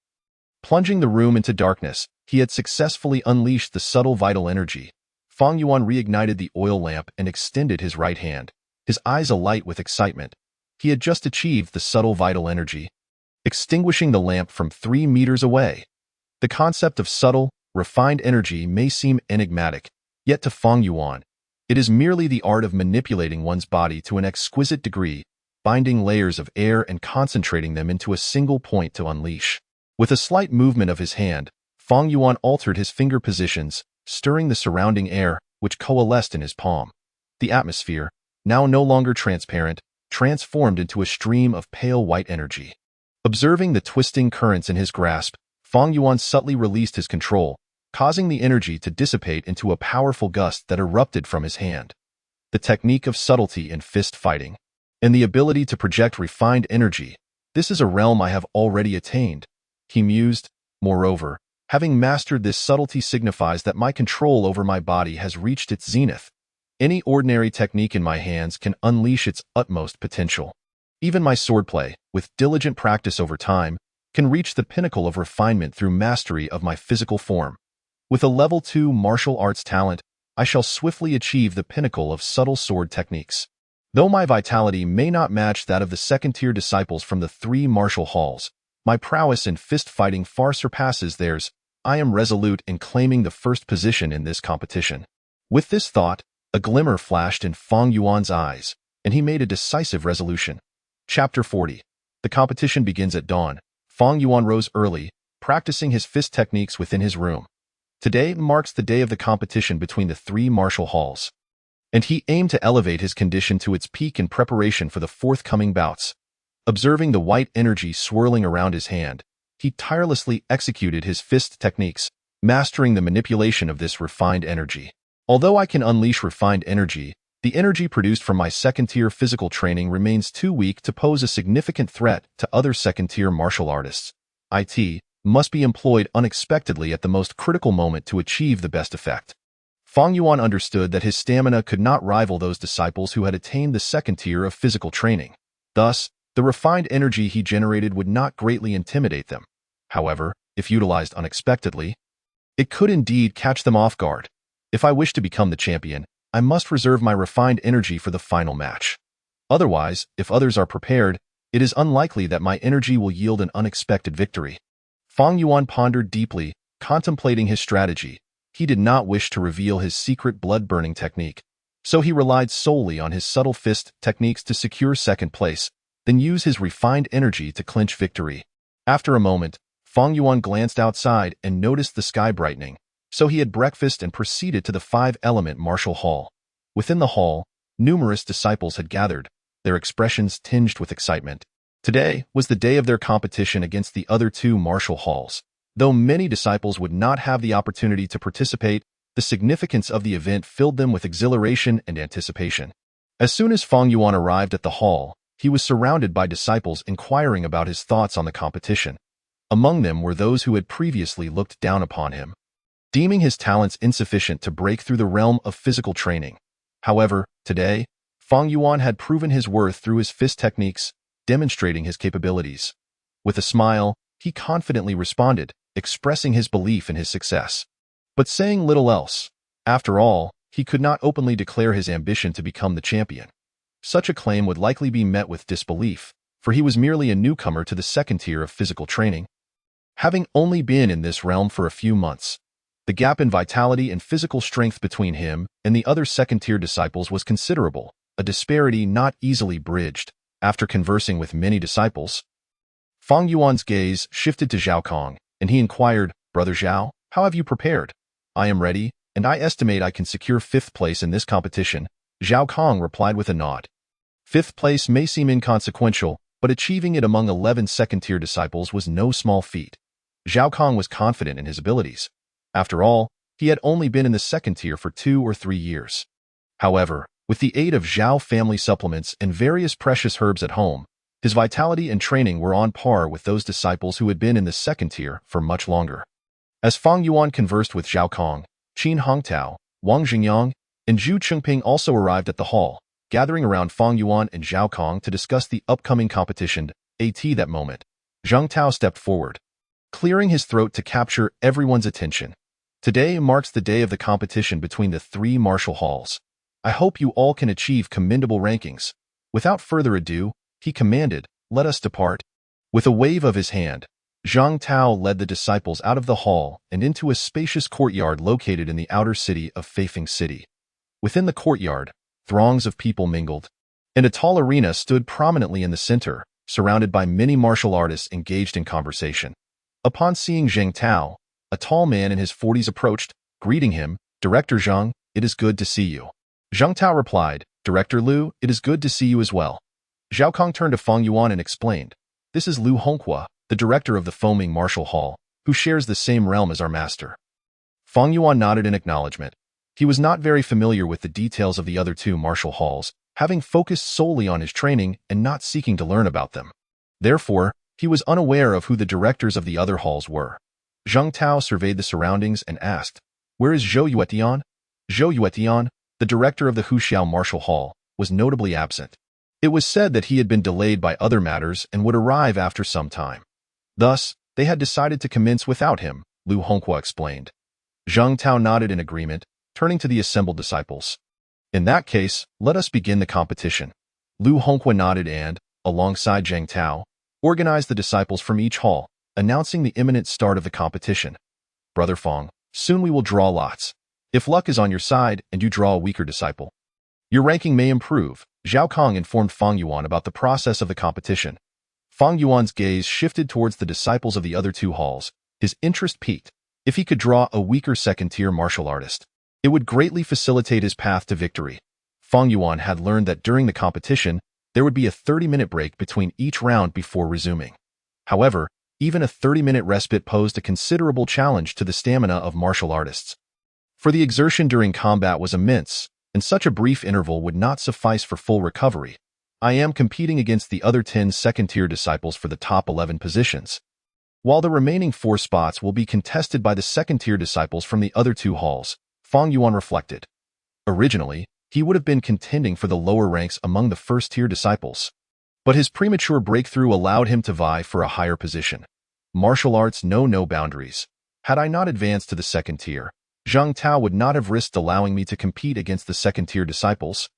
Speaker 1: Plunging the room into darkness, he had successfully unleashed the subtle vital energy. Fang Yuan reignited the oil lamp and extended his right hand, his eyes alight with excitement. He had just achieved the subtle vital energy, extinguishing the lamp from 3 meters away. The concept of subtle, refined energy may seem enigmatic, yet to Fang Yuan, it is merely the art of manipulating one's body to an exquisite degree, binding layers of air and concentrating them into a single point to unleash. With a slight movement of his hand, Fang Yuan altered his finger positions, stirring the surrounding air, which coalesced in his palm. The atmosphere, now no longer transparent, transformed into a stream of pale white energy. Observing the twisting currents in his grasp, Fang Yuan subtly released his control, causing the energy to dissipate into a powerful gust that erupted from his hand. The technique of subtlety in fist fighting, and the ability to project refined energy, this is a realm I have already attained, he mused. Moreover, having mastered this subtlety signifies that my control over my body has reached its zenith. Any ordinary technique in my hands can unleash its utmost potential. Even my swordplay, with diligent practice over time, can reach the pinnacle of refinement through mastery of my physical form. With a level 2 martial arts talent, I shall swiftly achieve the pinnacle of subtle sword techniques. Though my vitality may not match that of the second-tier disciples from the 3 martial halls, my prowess in fist fighting far surpasses theirs. I am resolute in claiming the first position in this competition. With this thought, a glimmer flashed in Fang Yuan's eyes, and he made a decisive resolution. Chapter 40. The competition begins at dawn. Fang Yuan rose early, practicing his fist techniques within his room. Today marks the day of the competition between the 3 martial halls, and he aimed to elevate his condition to its peak in preparation for the forthcoming bouts. Observing the white energy swirling around his hand, he tirelessly executed his fist techniques, mastering the manipulation of this refined energy. Although I can unleash refined energy, the energy produced from my second-tier physical training remains too weak to pose a significant threat to other second-tier martial artists. It must be employed unexpectedly at the most critical moment to achieve the best effect. Fang Yuan understood that his stamina could not rival those disciples who had attained the second tier of physical training. Thus, the refined energy he generated would not greatly intimidate them. However, if utilized unexpectedly, it could indeed catch them off guard. If I wish to become the champion, I must reserve my refined energy for the final match. Otherwise, if others are prepared, it is unlikely that my energy will yield an unexpected victory. Fang Yuan pondered deeply, contemplating his strategy. He did not wish to reveal his secret blood-burning technique, so he relied solely on his subtle fist techniques to secure second place, then use his refined energy to clinch victory. After a moment, Fang Yuan glanced outside and noticed the sky brightening, so he had breakfast and proceeded to the five-element martial hall. Within the hall, numerous disciples had gathered, their expressions tinged with excitement. Today was the day of their competition against the other two martial halls. Though many disciples would not have the opportunity to participate, the significance of the event filled them with exhilaration and anticipation. As soon as Fang Yuan arrived at the hall, he was surrounded by disciples inquiring about his thoughts on the competition. Among them were those who had previously looked down upon him, deeming his talents insufficient to break through the realm of physical training. However, today, Fang Yuan had proven his worth through his fist techniques, demonstrating his capabilities. With a smile, he confidently responded, expressing his belief in his success, but saying little else. After all, he could not openly declare his ambition to become the champion. Such a claim would likely be met with disbelief, for he was merely a newcomer to the second tier of physical training. Having only been in this realm for a few months, the gap in vitality and physical strength between him and the other second-tier disciples was considerable, a disparity not easily bridged. After conversing with many disciples, Fang Yuan's gaze shifted to Xiao Kong, and he inquired, "Brother Xiao, how have you prepared?" "I am ready, and I estimate I can secure 5th place in this competition," Xiao Kong replied with a nod. 5th place may seem inconsequential, but achieving it among 11 second-tier disciples was no small feat. Xiao Kong was confident in his abilities. After all, he had only been in the second tier for 2 or 3 years. However, with the aid of Xiao family supplements and various precious herbs at home, his vitality and training were on par with those disciples who had been in the second tier for much longer. As Fang Yuan conversed with Xiao Kong, Qin Hongtao, Wang Xingyang, and Zhu Chengping also arrived at the hall, gathering around Fang Yuan and Xiao Kong to discuss the upcoming competition. At that moment, Zhang Tao stepped forward, clearing his throat to capture everyone's attention. Today marks the day of the competition between the 3 martial halls. I hope you all can achieve commendable rankings. Without further ado, he commanded, "Let us depart." With a wave of his hand, Zhang Tao led the disciples out of the hall and into a spacious courtyard located in the outer city of Feifeng City. Within the courtyard, throngs of people mingled, and a tall arena stood prominently in the center, surrounded by many martial artists engaged in conversation. Upon seeing Zhang Tao, a tall man in his 40s approached, greeting him, "Director Zhang, it is good to see you." Zhang Tao replied, "Director Liu, it is good to see you as well." Xiao Kong turned to Fang Yuan and explained, "This is Liu Honghua, the director of the Foaming Martial Hall, who shares the same realm as our master." Fang Yuan nodded in acknowledgement. He was not very familiar with the details of the other 2 martial halls, having focused solely on his training and not seeking to learn about them. Therefore, he was unaware of who the directors of the other halls were. Zhang Tao surveyed the surroundings and asked, "Where is Zhou Yuetian?" Zhou Yuetian, the director of the Xiao Martial Hall, was notably absent. It was said that he had been delayed by other matters and would arrive after some time. Thus, they had decided to commence without him, Liu Honghua explained. Zhang Tao nodded in agreement, turning to the assembled disciples. "In that case, let us begin the competition." Liu Honghua nodded and, alongside Zhang Tao, organized the disciples from each hall, announcing the imminent start of the competition. "Brother Fang, soon we will draw lots. If luck is on your side and you draw a weaker disciple, your ranking may improve." Xiao Kong informed Fang Yuan about the process of the competition. Fang Yuan's gaze shifted towards the disciples of the other 2 halls, his interest piqued. If he could draw a weaker second-tier martial artist, it would greatly facilitate his path to victory. Fang Yuan had learned that during the competition, there would be a 30-minute break between each round before resuming. However, Even a 30-minute respite posed a considerable challenge to the stamina of martial artists. For the exertion during combat was immense, and such a brief interval would not suffice for full recovery. I am competing against the other 10 second-tier disciples for the top 11 positions, while the remaining 4 spots will be contested by the second-tier disciples from the other 2 halls, Fang Yuan reflected. Originally, he would have been contending for the lower ranks among the first-tier disciples, but his premature breakthrough allowed him to vie for a higher position. Martial arts know no boundaries. Had I not advanced to the second tier, Zhang Tao would not have risked allowing me to compete against the second-tier disciples.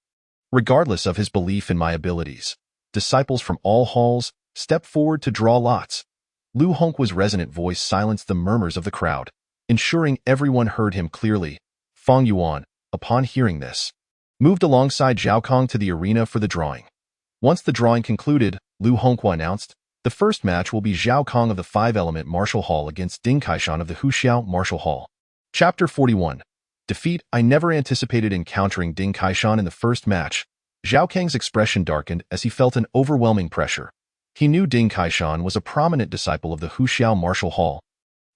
Speaker 1: Regardless of his belief in my abilities, disciples from all halls stepped forward to draw lots. Lu Honghua's resonant voice silenced the murmurs of the crowd, ensuring everyone heard him clearly. Fang Yuan, upon hearing this, moved alongside Zhao Kong to the arena for the drawing. Once the drawing concluded, Lu Honghua announced, the first match will be Zhao Kong of the 5-element Martial Hall against Ding Kaishan of the Xiao Martial Hall. Chapter 41. Defeat. I never anticipated encountering Ding Kaishan in the first match. Zhao Kang's expression darkened as he felt an overwhelming pressure. He knew Ding Kaishan was a prominent disciple of the Xiao Martial Hall,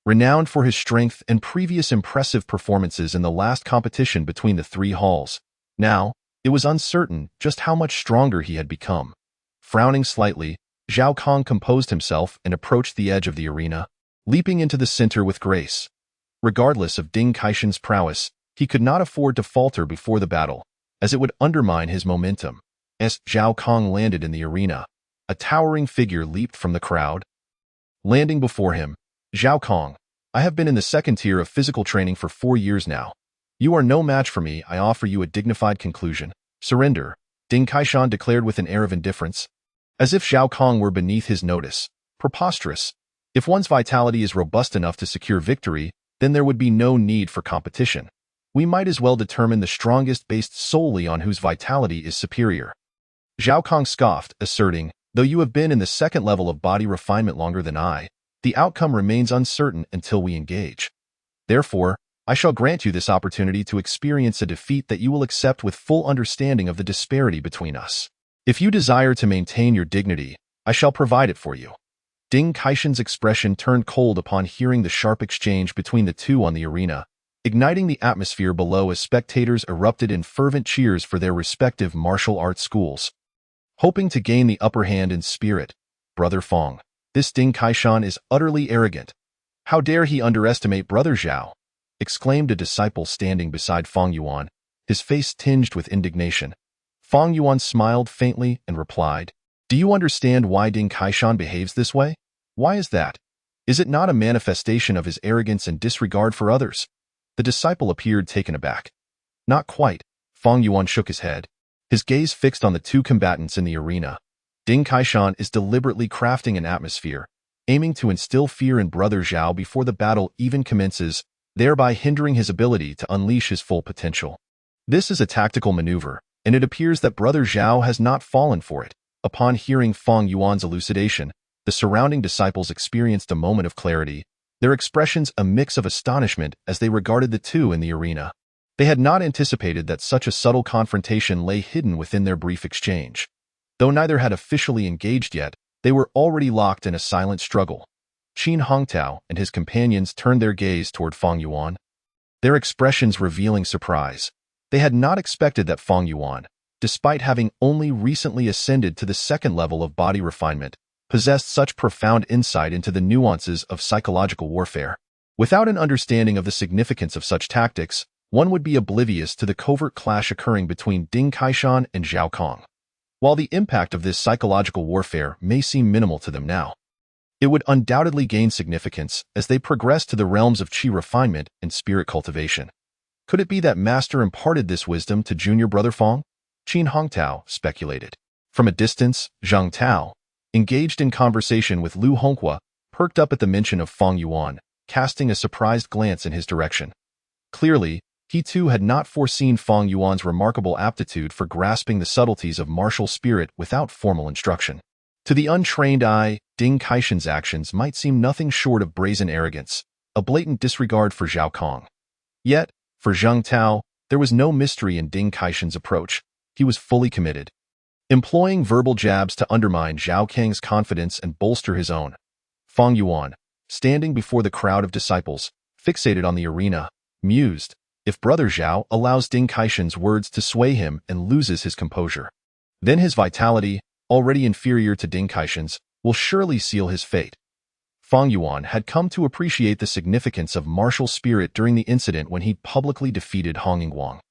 Speaker 1: renowned for his strength and previous impressive performances in the last competition between the 3 halls. Now, it was uncertain just how much stronger he had become. Frowning slightly, Zhao Kong composed himself and approached the edge of the arena, leaping into the center with grace. Regardless of Ding Kaishan's prowess, he could not afford to falter before the battle, as it would undermine his momentum. As Zhao Kong landed in the arena, a towering figure leaped from the crowd. Landing before him, Zhao Kong, I have been in the second tier of physical training for 4 years now. You are no match for me. I offer you a dignified conclusion. Surrender, Ding Kaishan declared with an air of indifference, as if Zhao Kong were beneath his notice. Preposterous. If one's vitality is robust enough to secure victory, then there would be no need for competition. We might as well determine the strongest based solely on whose vitality is superior. Zhao Kong scoffed, asserting, though you have been in the second level of body refinement longer than I, the outcome remains uncertain until we engage. Therefore, I shall grant you this opportunity to experience a defeat that you will accept with full understanding of the disparity between us. If you desire to maintain your dignity, I shall provide it for you. Ding Kaishan's expression turned cold upon hearing the sharp exchange between the two on the arena, igniting the atmosphere below as spectators erupted in fervent cheers for their respective martial arts schools. Hoping to gain the upper hand in spirit, Brother Fong, this Ding Kaishan is utterly arrogant. How dare he underestimate Brother Xiao? Exclaimed a disciple standing beside Fang Yuan, his face tinged with indignation. Fang Yuan smiled faintly and replied, do you understand why Ding Kaishan behaves this way? Why is that? Is it not a manifestation of his arrogance and disregard for others? The disciple appeared taken aback. Not quite. Fang Yuan shook his head, his gaze fixed on the 2 combatants in the arena. Ding Kaishan is deliberately crafting an atmosphere, aiming to instill fear in Brother Xiao before the battle even commences, thereby hindering his ability to unleash his full potential. This is a tactical maneuver, and it appears that Brother Xiao has not fallen for it. Upon hearing Fang Yuan's elucidation, the surrounding disciples experienced a moment of clarity, their expressions a mix of astonishment as they regarded the 2 in the arena. They had not anticipated that such a subtle confrontation lay hidden within their brief exchange. Though neither had officially engaged yet, they were already locked in a silent struggle. Qin Hongtao and his companions turned their gaze toward Fang Yuan, their expressions revealing surprise. They had not expected that Fang Yuan, despite having only recently ascended to the second level of body refinement, possessed such profound insight into the nuances of psychological warfare. Without an understanding of the significance of such tactics, one would be oblivious to the covert clash occurring between Ding Kaishan and Zhao Kong. While the impact of this psychological warfare may seem minimal to them now, it would undoubtedly gain significance as they progress to the realms of qi refinement and spirit cultivation. Could it be that Master imparted this wisdom to junior Brother Fong? Qin Hongtao speculated. From a distance, Zhang Tao, engaged in conversation with Lu Honghua, perked up at the mention of Fang Yuan, casting a surprised glance in his direction. Clearly, he too had not foreseen Fang Yuan's remarkable aptitude for grasping the subtleties of martial spirit without formal instruction. To the untrained eye, Ding Kaishan's actions might seem nothing short of brazen arrogance, a blatant disregard for Zhao Kong. Yet, for Zhang Tao, there was no mystery in Ding Kaishan's approach. He was fully committed, employing verbal jabs to undermine Zhao Kang's confidence and bolster his own. Fang Yuan, standing before the crowd of disciples, fixated on the arena, mused, if Brother Xiao allows Ding Caishan's words to sway him and loses his composure, then his vitality, already inferior to Ding Caishan's, will surely seal his fate. Fang Yuan had come to appreciate the significance of martial spirit during the incident when he publicly defeated Hong Yingguang,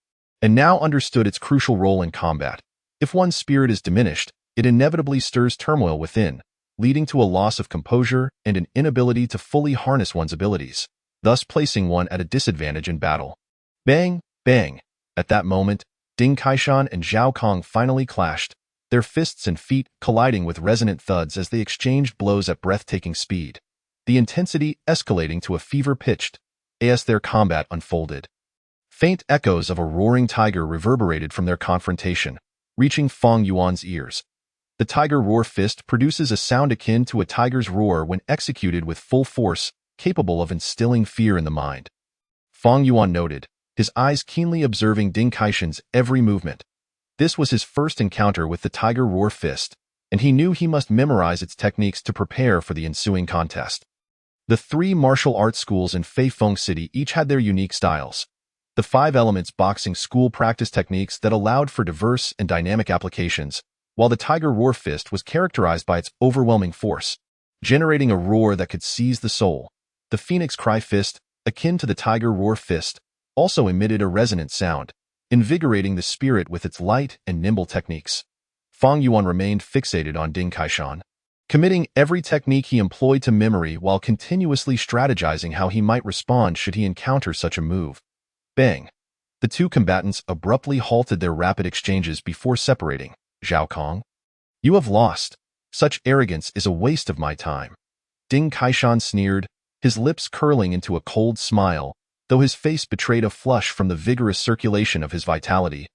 Speaker 1: and now understood its crucial role in combat. If one's spirit is diminished, it inevitably stirs turmoil within, leading to a loss of composure and an inability to fully harness one's abilities, thus placing one at a disadvantage in battle. Bang! Bang! At that moment, Ding Caishan and Zhao Kong finally clashed, their fists and feet colliding with resonant thuds as they exchanged blows at breathtaking speed, the intensity escalating to a fever-pitched as their combat unfolded. Faint echoes of a roaring tiger reverberated from their confrontation, reaching Fang Yuan's ears. The tiger roar fist produces a sound akin to a tiger's roar when executed with full force, capable of instilling fear in the mind. Fang Yuan noted, his eyes keenly observing Ding Caishan's every movement. This was his first encounter with the tiger roar fist, and he knew he must memorize its techniques to prepare for the ensuing contest. The 3 martial arts schools in Feifeng City each had their unique styles. The 5 Elements boxing school practiced techniques that allowed for diverse and dynamic applications, while the tiger roar fist was characterized by its overwhelming force, generating a roar that could seize the soul. The Phoenix Cry fist, akin to the tiger roar fist, also emitted a resonant sound, invigorating the spirit with its light and nimble techniques. Fang Yuan remained fixated on Ding Caishan, committing every technique he employed to memory while continuously strategizing how he might respond should he encounter such a move. Bang! The 2 combatants abruptly halted their rapid exchanges before separating. Zhao Kong, you have lost. Such arrogance is a waste of my time. Ding Caishan sneered, his lips curling into a cold smile, though his face betrayed a flush from the vigorous circulation of his vitality,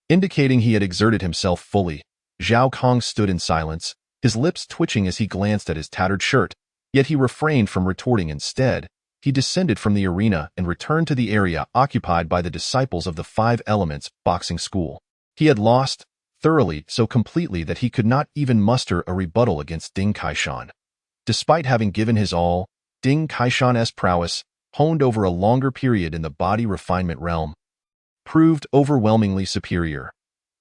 Speaker 1: indicating he had exerted himself fully. Zhao Kong stood in silence, his lips twitching as he glanced at his tattered shirt, yet he refrained from retorting. Instead, he descended from the arena and returned to the area occupied by the disciples of the 5 Elements boxing school. He had lost, thoroughly, so completely that he could not even muster a rebuttal against Ding Caishan. Despite having given his all, Ding Caishan's prowess, honed over a longer period in the body refinement realm, proved overwhelmingly superior.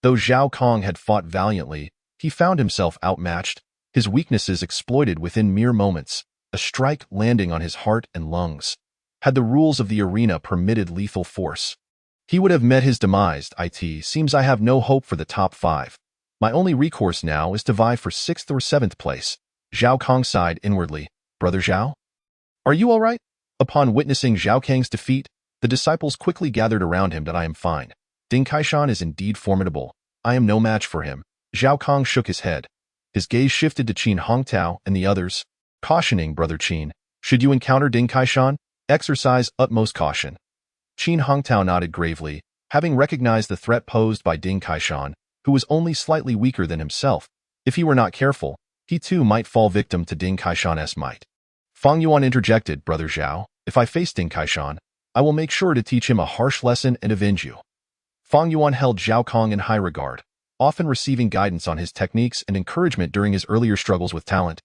Speaker 1: Though Zhao Kong had fought valiantly, he found himself outmatched, his weaknesses exploited within mere moments, a strike landing on his heart and lungs. Had the rules of the arena permitted lethal force, he would have met his demise. It seems I have no hope for the top 5. My only recourse now is to vie for 6th or 7th place. Zhao Kong sighed inwardly. Brother Xiao? Are you all right? Upon witnessing Zhao Kang's defeat, the disciples quickly gathered around him. That I am fine. Ding Caishan is indeed formidable. I am no match for him. Zhao Kong shook his head. His gaze shifted to Qin Hongtao and the others, cautioning Brother Qin, should you encounter Ding Caishan, exercise utmost caution. Qin Hongtao nodded gravely, having recognized the threat posed by Ding Caishan, who was only slightly weaker than himself. If he were not careful, he too might fall victim to Ding Caishan's might. Fang Yuan interjected, Brother Xiao, if I face Ding Caishan, I will make sure to teach him a harsh lesson and avenge you. Fang Yuan held Zhao Kong in high regard, often receiving guidance on his techniques and encouragement during his earlier struggles with talent,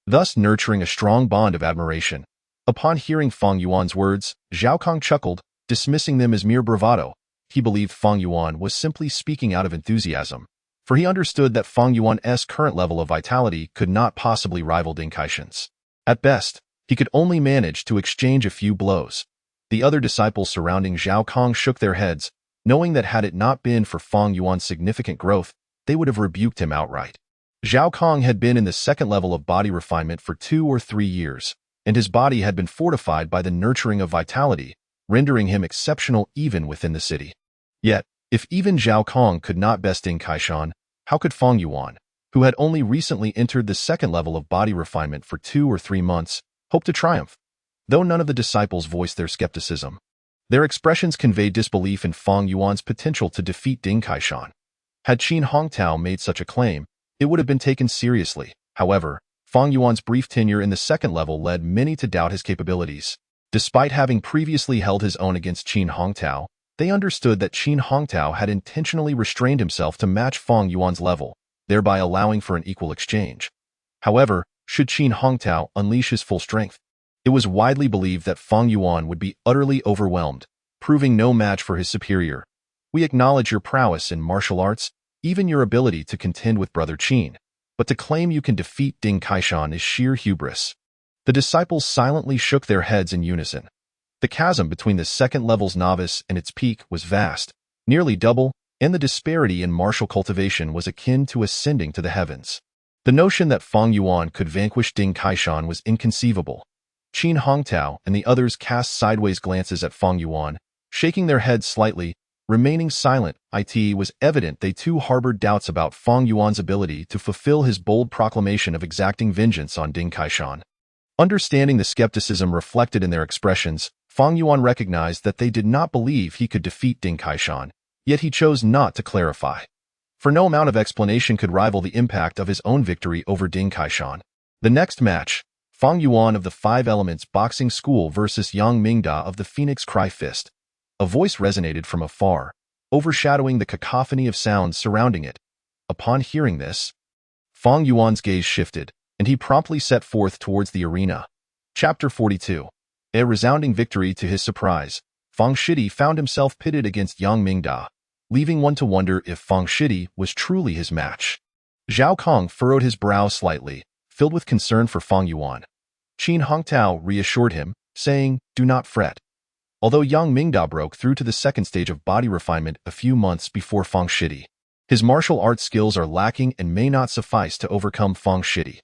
Speaker 1: thus nurturing a strong bond of admiration. Upon hearing Fang Yuan's words, Zhao Kong chuckled, dismissing them as mere bravado. He believed Fang Yuan was simply speaking out of enthusiasm, for he understood that Fang Yuan's current level of vitality could not possibly rival Ding Caishan's. At best, he could only manage to exchange a few blows. The other disciples surrounding Zhao Kong shook their heads, knowing that had it not been for Fang Yuan's significant growth, they would have rebuked him outright. Zhao Kong had been in the 2nd level of body refinement for 2 or 3 years, and his body had been fortified by the nurturing of vitality, rendering him exceptional even within the city. Yet, if even Zhao Kong could not best Ding Caishan, how could Fang Yuan, who had only recently entered the 2nd level of body refinement for 2 or 3 months, hope to triumph? Though none of the disciples voiced their skepticism, their expressions conveyed disbelief in Fang Yuan's potential to defeat Ding Caishan. Had Qin Hongtao made such a claim, it would have been taken seriously. However, Fang Yuan's brief tenure in the 2nd level led many to doubt his capabilities. Despite having previously held his own against Qin Hongtao, they understood that Qin Hongtao had intentionally restrained himself to match Fang Yuan's level, thereby allowing for an equal exchange. However, should Qin Hongtao unleash his full strength. It was widely believed that Feng Yuan would be utterly overwhelmed, proving no match for his superior. We acknowledge your prowess in martial arts, even your ability to contend with Brother Qin, but to claim you can defeat Ding Kaishan is sheer hubris. The disciples silently shook their heads in unison. The chasm between the second level's novice and its peak was vast, nearly double, and the disparity in martial cultivation was akin to ascending to the heavens. The notion that Feng Yuan could vanquish Ding Kaishan was inconceivable. Qin Hongtao and the others cast sideways glances at Feng Yuan, shaking their heads slightly, remaining silent. It was evident they too harbored doubts about Feng Yuan's ability to fulfill his bold proclamation of exacting vengeance on Ding Kaishan. Understanding the skepticism reflected in their expressions, Feng Yuan recognized that they did not believe he could defeat Ding Kaishan, yet he chose not to clarify. For no amount of explanation could rival the impact of his own victory over Ding Kaishan. The next match, Feng Yuan of the Five Elements Boxing School versus Yang Mingda of the Phoenix Cry Fist. A voice resonated from afar, overshadowing the cacophony of sounds surrounding it. Upon hearing this, Feng Yuan's gaze shifted, and he promptly set forth towards the arena. Chapter 42. A resounding victory to his surprise, Feng Shidi found himself pitted against Yang Mingda, leaving one to wonder if Feng Shidi was truly his match. Zhao Kong furrowed his brow slightly, filled with concern for Feng Yuan. Qin Hongtao reassured him, saying, "Do not fret." Although Yang Mingda broke through to the second stage of body refinement a few months before Feng Shidi, his martial arts skills are lacking and may not suffice to overcome Feng Shidi.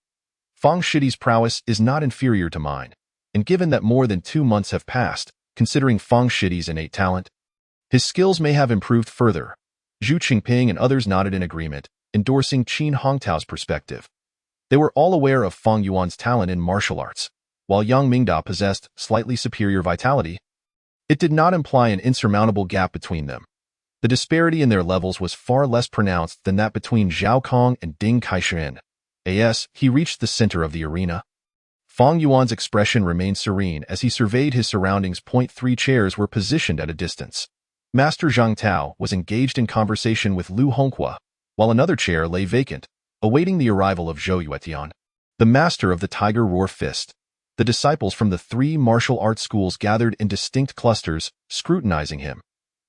Speaker 1: Feng Shidi's prowess is not inferior to mine, and given that more than 2 months have passed, considering Feng Shidi's innate talent, his skills may have improved further. Zhu Qingping and others nodded in agreement, endorsing Qin Hongtao's perspective. They were all aware of Feng Yuan's talent in martial arts. While Yang Mingda possessed slightly superior vitality, it did not imply an insurmountable gap between them. The disparity in their levels was far less pronounced than that between Zhao Kong and Ding Kaishan. As he reached the center of the arena, Feng Yuan's expression remained serene as he surveyed his surroundings. 3 chairs were positioned at a distance. Master Zhang Tao was engaged in conversation with Lu Honghua, while another chair lay vacant, awaiting the arrival of Zhou Yuetian, the master of the Tiger Roar Fist. The disciples from the 3 martial arts schools gathered in distinct clusters, scrutinizing him.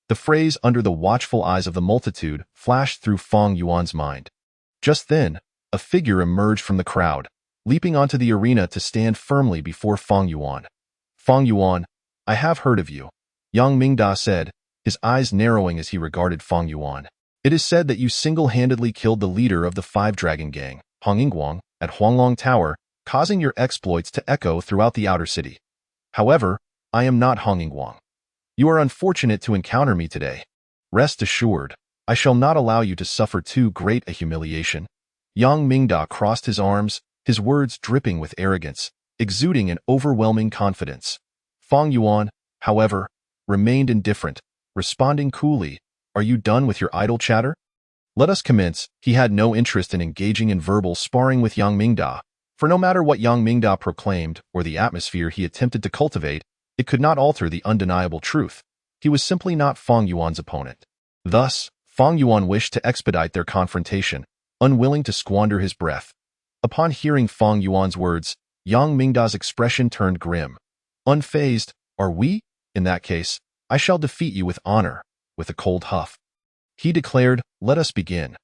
Speaker 1: The phrase "under the watchful eyes of the multitude" flashed through Feng Yuan's mind. Just then, a figure emerged from the crowd, leaping onto the arena to stand firmly before Feng Yuan. "Feng Yuan, I have heard of you," Yang Mingda said, his eyes narrowing as he regarded Feng Yuan. "It is said that you single-handedly killed the leader of the 5 Dragon Gang, Hong Yingguang, at Huanglong Tower, causing your exploits to echo throughout the outer city. However, I am not Hong Yingguang. You are unfortunate to encounter me today. Rest assured, I shall not allow you to suffer too great a humiliation." Yang Mingda crossed his arms, his words dripping with arrogance, exuding an overwhelming confidence. Feng Yuan, however, remained indifferent, responding coolly, "Are you done with your idle chatter? Let us commence." He had no interest in engaging in verbal sparring with Yang Mingda, for no matter what Yang Mingda proclaimed or the atmosphere he attempted to cultivate, it could not alter the undeniable truth. He was simply not Feng Yuan's opponent. Thus, Feng Yuan wished to expedite their confrontation, unwilling to squander his breath. Upon hearing Feng Yuan's words, Yang Mingda's expression turned grim. Unfazed, "Are we? In that case, I shall defeat you with honor." With a cold huff, he declared, "Let us begin.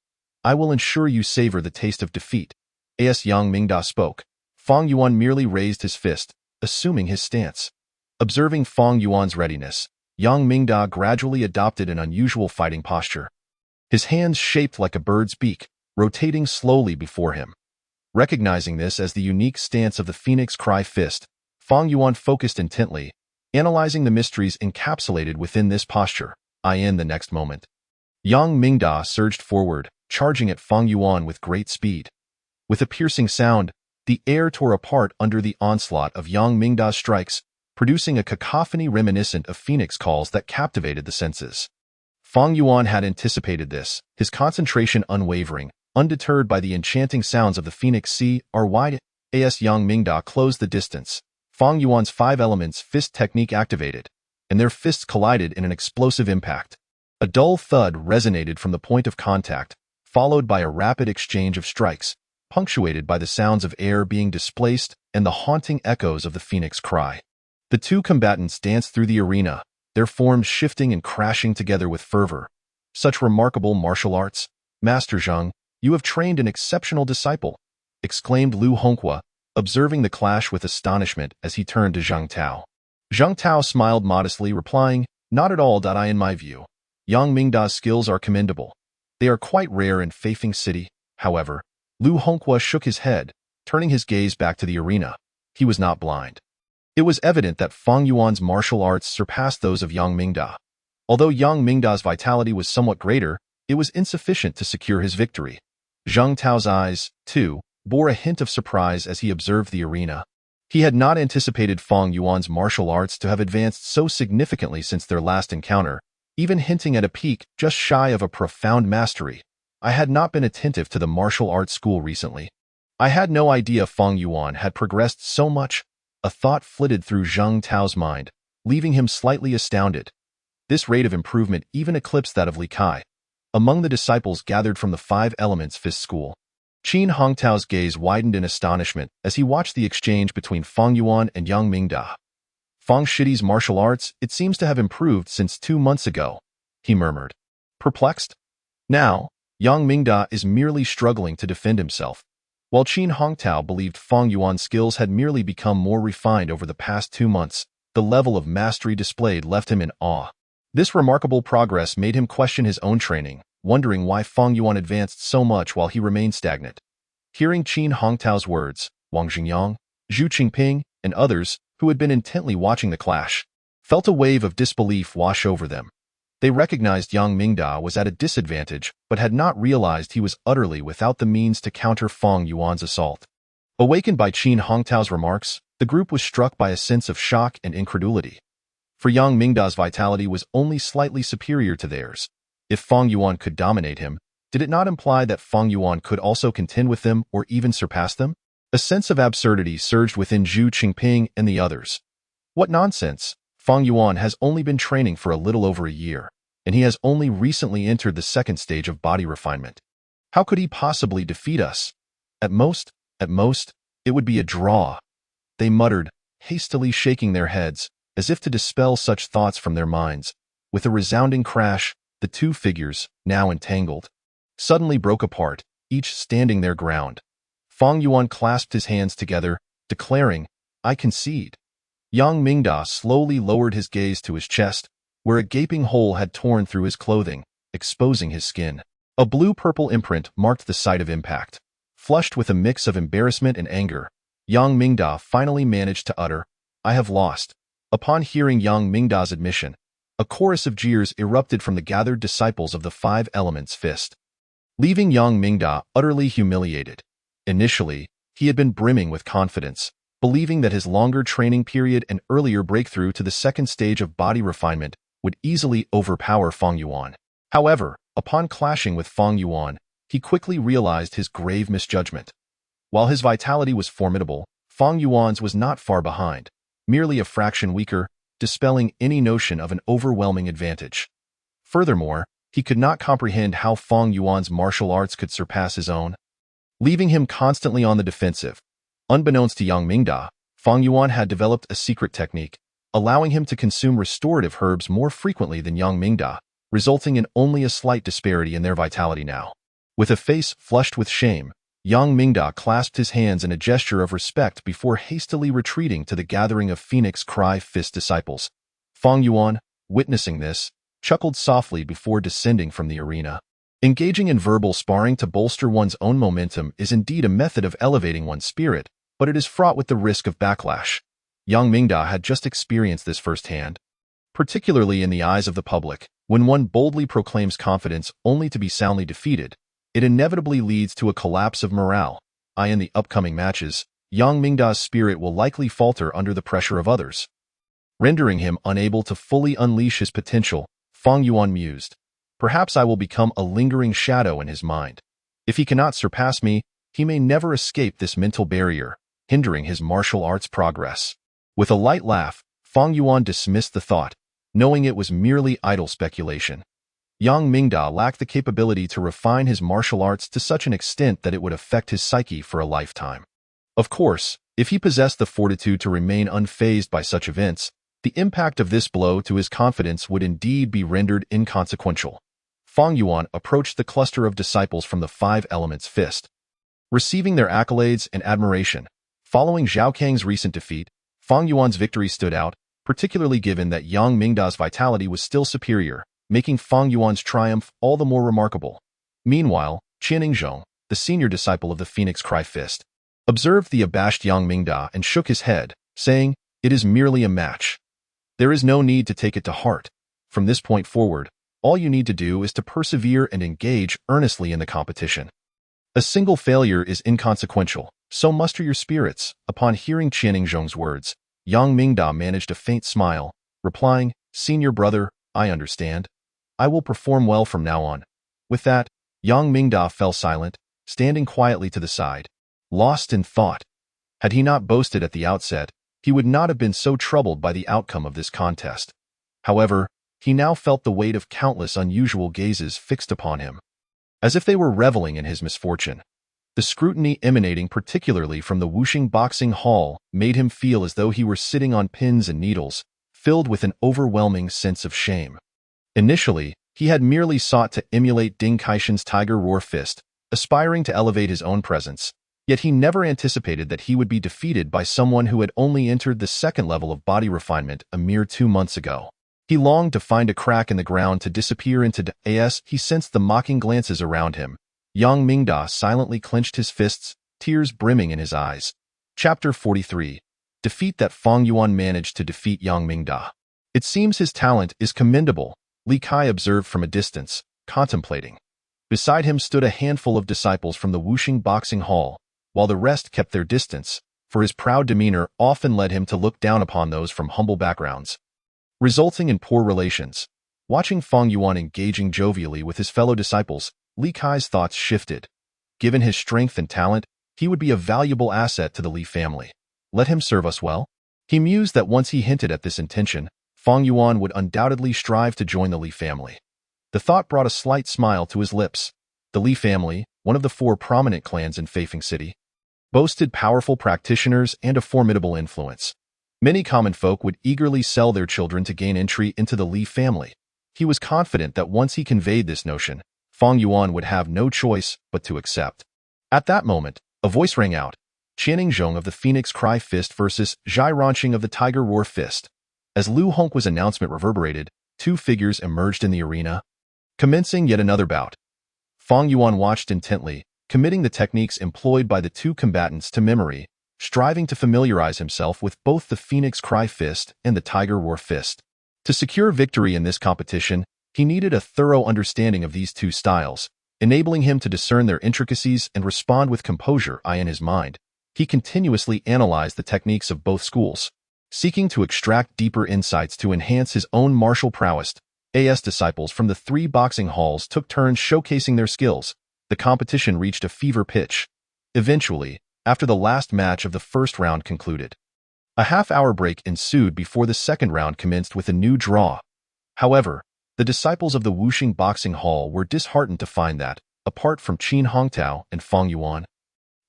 Speaker 1: I will ensure you savor the taste of defeat." As Yang Mingda spoke, Feng Yuan merely raised his fist, assuming his stance. Observing Feng Yuan's readiness, Yang Mingda gradually adopted an unusual fighting posture. His hands shaped like a bird's beak, rotating slowly before him. Recognizing this as the unique stance of the Phoenix Cry Fist, Feng Yuan focused intently, analyzing the mysteries encapsulated within this posture. In the next moment, Yang Mingda surged forward, charging at Feng Yuan with great speed. With a piercing sound, the air tore apart under the onslaught of Yang Mingda's strikes, producing a cacophony reminiscent of phoenix calls that captivated the senses. Feng Yuan had anticipated this, his concentration unwavering, undeterred by the enchanting sounds of the phoenix sea or wide. As Yang Mingda closed the distance, Feng Yuan's 5 elements fist technique activated, and their fists collided in an explosive impact. A dull thud resonated from the point of contact, followed by a rapid exchange of strikes, punctuated by the sounds of air being displaced and the haunting echoes of the phoenix cry. The two combatants danced through the arena, their forms shifting and crashing together with fervor. Such remarkable martial arts! Master Zheng, you have trained an exceptional disciple, exclaimed Lu Honghua, observing the clash with astonishment as he turned to Zhang Tao. Zhang Tao smiled modestly, replying, "Not at all. In my view, Yang Mingda's skills are commendable. They are quite rare in Feifeng City." However, Lu Honghua shook his head, turning his gaze back to the arena. He was not blind. It was evident that Fang Yuan's martial arts surpassed those of Yang Mingda. Although Yang Mingda's vitality was somewhat greater, it was insufficient to secure his victory. Zhang Tao's eyes, too, bore a hint of surprise as he observed the arena. He had not anticipated Fang Yuan's martial arts to have advanced so significantly since their last encounter, even hinting at a peak just shy of a profound mastery. I had not been attentive to the martial arts school recently. I had no idea Fang Yuan had progressed so much. A thought flitted through Zhang Tao's mind, leaving him slightly astounded. This rate of improvement even eclipsed that of Li Kai. Among the disciples gathered from the Five Elements Fist School, Qin Hongtao's gaze widened in astonishment as he watched the exchange between Fang Yuan and Yang Mingda. Fang Shidi's martial arts, it seems to have improved since 2 months ago, he murmured. Perplexed? Now, Yang Mingda is merely struggling to defend himself, while Qin Hongtao believed Fang Yuan's skills had merely become more refined over the past 2 months. The level of mastery displayed left him in awe. This remarkable progress made him question his own training, wondering why Fang Yuan advanced so much while he remained stagnant. Hearing Qin Hongtao's words, Wang Xingyang, Zhu Qingping, and others, who had been intently watching the clash, felt a wave of disbelief wash over them. They recognized Yang Mingda was at a disadvantage, but had not realized he was utterly without the means to counter Fang Yuan's assault. Awakened by Qin Hongtao's remarks, the group was struck by a sense of shock and incredulity. For Yang Mingda's vitality was only slightly superior to theirs. If Fang Yuan could dominate him, did it not imply that Fang Yuan could also contend with them or even surpass them? A sense of absurdity surged within Zhu Qingping and the others. What nonsense! Fang Yuan has only been training for a little over a year, and he has only recently entered the second stage of body refinement. How could he possibly defeat us? At most, it would be a draw. They muttered, hastily shaking their heads, as if to dispel such thoughts from their minds. With a resounding crash, the two figures, now entangled, suddenly broke apart, each standing their ground. Fang Yuan clasped his hands together, declaring, "I concede." Yang Mingda slowly lowered his gaze to his chest, where a gaping hole had torn through his clothing, exposing his skin. A blue-purple imprint marked the site of impact. Flushed with a mix of embarrassment and anger, Yang Mingda finally managed to utter, "I have lost." Upon hearing Yang Mingda's admission, a chorus of jeers erupted from the gathered disciples of the Five Elements Fist, leaving Yang Mingda utterly humiliated. Initially, he had been brimming with confidence, believing that his longer training period and earlier breakthrough to the second stage of body refinement would easily overpower Fang Yuan. However, upon clashing with Fang Yuan, he quickly realized his grave misjudgment. While his vitality was formidable, Fang Yuan's was not far behind, merely a fraction weaker, dispelling any notion of an overwhelming advantage. Furthermore, he could not comprehend how Fang Yuan's martial arts could surpass his own, leaving him constantly on the defensive. Unbeknownst to Yang Mingda, Fang Yuan had developed a secret technique, allowing him to consume restorative herbs more frequently than Yang Mingda, resulting in only a slight disparity in their vitality now. With a face flushed with shame, Yang Mingda clasped his hands in a gesture of respect before hastily retreating to the gathering of Phoenix Cry Fist disciples. Fang Yuan, witnessing this, chuckled softly before descending from the arena. Engaging in verbal sparring to bolster one's own momentum is indeed a method of elevating one's spirit, but it is fraught with the risk of backlash. Yang Mingda had just experienced this firsthand. Particularly in the eyes of the public, when one boldly proclaims confidence only to be soundly defeated, it inevitably leads to a collapse of morale. In the upcoming matches, Yang Mingda's spirit will likely falter under the pressure of others, rendering him unable to fully unleash his potential. Fang Yuan mused. Perhaps I will become a lingering shadow in his mind. If he cannot surpass me, he may never escape this mental barrier, hindering his martial arts progress. With a light laugh, Fang Yuan dismissed the thought, knowing it was merely idle speculation. Yang Mingda lacked the capability to refine his martial arts to such an extent that it would affect his psyche for a lifetime. Of course, if he possessed the fortitude to remain unfazed by such events, the impact of this blow to his confidence would indeed be rendered inconsequential. Fang Yuan approached the cluster of disciples from the Five Elements Fist. Receiving their accolades and admiration, following Zhao Kang's recent defeat, Fang Yuan's victory stood out, particularly given that Yang Mingda's vitality was still superior, making Fang Yuan's triumph all the more remarkable. Meanwhile, Qian Yingzhong, the senior disciple of the Phoenix Cry Fist, observed the abashed Yang Mingda and shook his head, saying, "It is merely a match. There is no need to take it to heart. From this point forward, all you need to do is to persevere and engage earnestly in the competition. A single failure is inconsequential, so muster your spirits." Upon hearing Qian Yingzhong's words, Yang Mingda managed a faint smile, replying, "Senior brother, I understand. I will perform well from now on." With that, Yang Mingda fell silent, standing quietly to the side, lost in thought. Had he not boasted at the outset, he would not have been so troubled by the outcome of this contest. However, he now felt the weight of countless unusual gazes fixed upon him, as if they were reveling in his misfortune. The scrutiny emanating particularly from the Wuxing Boxing Hall made him feel as though he were sitting on pins and needles, filled with an overwhelming sense of shame. Initially, he had merely sought to emulate Ding Kaishan's Tiger Roar Fist, aspiring to elevate his own presence, yet he never anticipated that he would be defeated by someone who had only entered the second level of body refinement a mere 2 months ago. He longed to find a crack in the ground to disappear into as he sensed the mocking glances around him. Yang Mingda silently clenched his fists, tears brimming in his eyes. Chapter 43. Defeat that Fang Yuan managed to defeat Yang Mingda. It seems his talent is commendable, Li Kai observed from a distance, contemplating. Beside him stood a handful of disciples from the Wuxing Boxing Hall, while the rest kept their distance, for his proud demeanor often led him to look down upon those from humble backgrounds, resulting in poor relations. Watching Fang Yuan engaging jovially with his fellow disciples, Li Kai's thoughts shifted. Given his strength and talent, he would be a valuable asset to the Li family. Let him serve us well? He mused that once he hinted at this intention, Fang Yuan would undoubtedly strive to join the Li family. The thought brought a slight smile to his lips. The Li family, one of the 4 prominent clans in Feifeng City, boasted powerful practitioners and a formidable influence. Many common folk would eagerly sell their children to gain entry into the Li family. He was confident that once he conveyed this notion, Fang Yuan would have no choice but to accept. At that moment, a voice rang out. Qian Yingzhong of the Phoenix Cry Fist versus Zhai Ranqing of the Tiger Roar Fist. As Lu Hongqua's announcement reverberated, 2 figures emerged in the arena, commencing yet another bout. Fang Yuan watched intently, committing the techniques employed by the 2 combatants to memory, striving to familiarize himself with both the Phoenix Cry Fist and the Tiger Roar Fist. To secure victory in this competition, he needed a thorough understanding of these 2 styles, enabling him to discern their intricacies and respond with composure. In his mind, he continuously analyzed the techniques of both schools, seeking to extract deeper insights to enhance his own martial prowess. Disciples from the 3 boxing halls took turns showcasing their skills. The competition reached a fever pitch. Eventually, after the last match of the first round concluded, a half-hour break ensued before the second round commenced with a new draw. However, the disciples of the Wuxing Boxing Hall were disheartened to find that, apart from Qin Hongtao and Fang Yuan,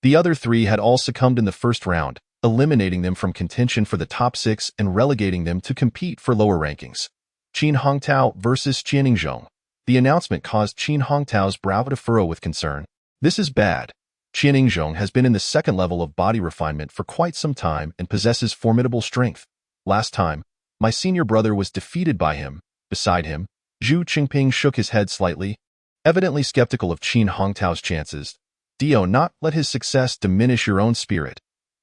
Speaker 1: the other 3 had all succumbed in the first round, eliminating them from contention for the top 6 and relegating them to compete for lower rankings. Qin Hongtao versus Qian Yingzhong. The announcement caused Qin Hongtao's brow to furrow with concern. This is bad. Qian Yingzhong has been in the second level of body refinement for quite some time and possesses formidable strength. Last time, my senior brother was defeated by him. Beside him, Zhu Qingping shook his head slightly, evidently skeptical of Qin Hongtao's chances. Do not let his success diminish your own spirit.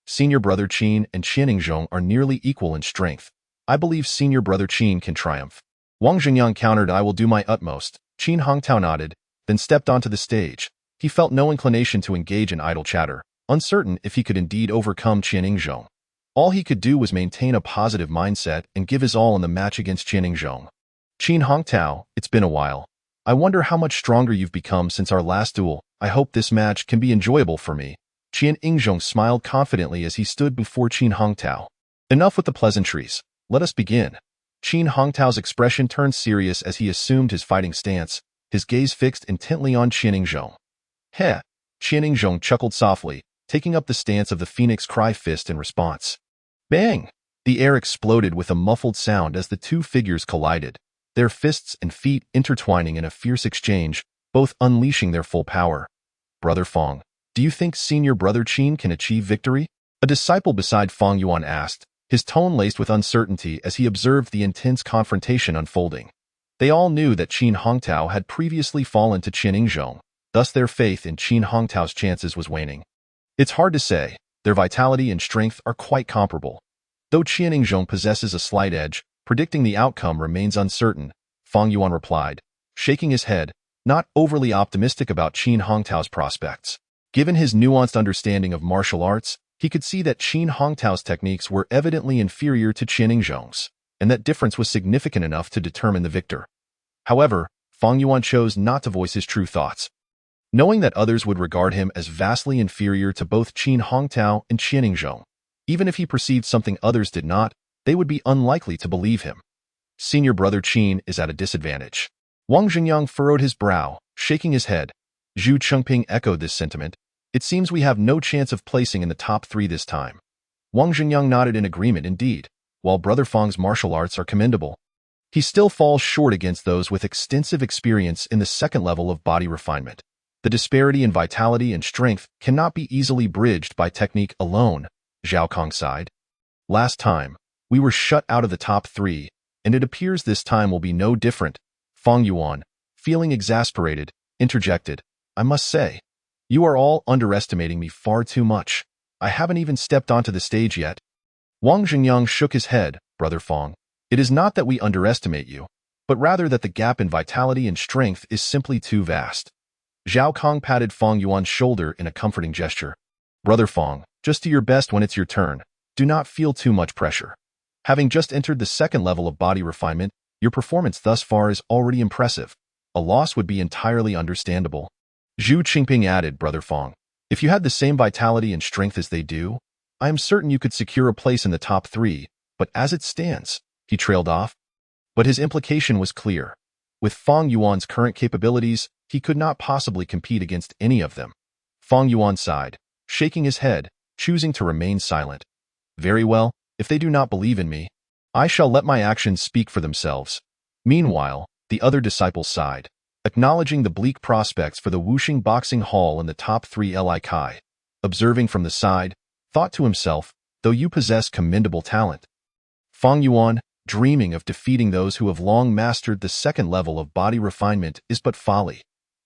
Speaker 1: Senior brother Qin and Qian Yingzhong are nearly equal in strength. I believe senior brother Qin can triumph. Wang Zhengyang countered, "I will do my utmost." Qin Hongtao nodded, then stepped onto the stage. He felt no inclination to engage in idle chatter, uncertain if he could indeed overcome Qian Yingzhong. All he could do was maintain a positive mindset and give his all in the match against Qian Yingzhong. Qin Hongtao, it's been a while. I wonder how much stronger you've become since our last duel. I hope this match can be enjoyable for me. Qian Yingzhong smiled confidently as he stood before Qin Hongtao. Enough with the pleasantries. Let us begin. Qin Hongtao's expression turned serious as he assumed his fighting stance, his gaze fixed intently on Qian Yingzhong. Heh! Qian Yingzhong chuckled softly, taking up the stance of the Phoenix Cry fist in response. Bang! The air exploded with a muffled sound as the two figures collided, their fists and feet intertwining in a fierce exchange, both unleashing their full power. Brother Fong, do you think Senior Brother Qin can achieve victory? A disciple beside Fong Yuan asked, his tone laced with uncertainty as he observed the intense confrontation unfolding. They all knew that Qin Hongtao had previously fallen to Qian Yingzhong, thus their faith in Qin Hongtao's chances was waning. It's hard to say, their vitality and strength are quite comparable. Though Qian Yingzhong possesses a slight edge, predicting the outcome remains uncertain, Fong Yuan replied, shaking his head, not overly optimistic about Qin Hongtao's prospects. Given his nuanced understanding of martial arts, he could see that Qin Hongtao's techniques were evidently inferior to Qian Yingzhong's, and that difference was significant enough to determine the victor. However, Fong Yuan chose not to voice his true thoughts. Knowing that others would regard him as vastly inferior to both Qin Hongtao and Qian Yingzhong, even if he perceived something others did not, they would be unlikely to believe him. Senior Brother Qin is at a disadvantage. Wang Xingyang furrowed his brow, shaking his head. Zhu Chengping echoed this sentiment. It seems we have no chance of placing in the top 3 this time. Wang Xingyang nodded in agreement indeed. While Brother Fong's martial arts are commendable, he still falls short against those with extensive experience in the second level of body refinement. The disparity in vitality and strength cannot be easily bridged by technique alone, Xiao Kong sighed. Last time, we were shut out of the top 3, and it appears this time will be no different. Fong Yuan, feeling exasperated, interjected, I must say, you are all underestimating me far too much. I haven't even stepped onto the stage yet. Wang Xingyang shook his head, Brother Fong. It is not that we underestimate you, but rather that the gap in vitality and strength is simply too vast. Xiao Kong patted Fong Yuan's shoulder in a comforting gesture. Brother Fong, just do your best when it's your turn. Do not feel too much pressure. Having just entered the second level of body refinement, your performance thus far is already impressive. A loss would be entirely understandable. Zhu Qingping added, Brother Fong, if you had the same vitality and strength as they do, I am certain you could secure a place in the top 3, but as it stands, he trailed off. But his implication was clear. With Fong Yuan's current capabilities, he could not possibly compete against any of them. Fong Yuan sighed, shaking his head, choosing to remain silent. Very well, if they do not believe in me, I shall let my actions speak for themselves. Meanwhile, the other disciples sighed, acknowledging the bleak prospects for the Wuxing Boxing Hall in the top 3 Li Kai. Observing from the side, thought to himself, though you possess commendable talent. Fong Yuan, dreaming of defeating those who have long mastered the second level of body refinement is but folly.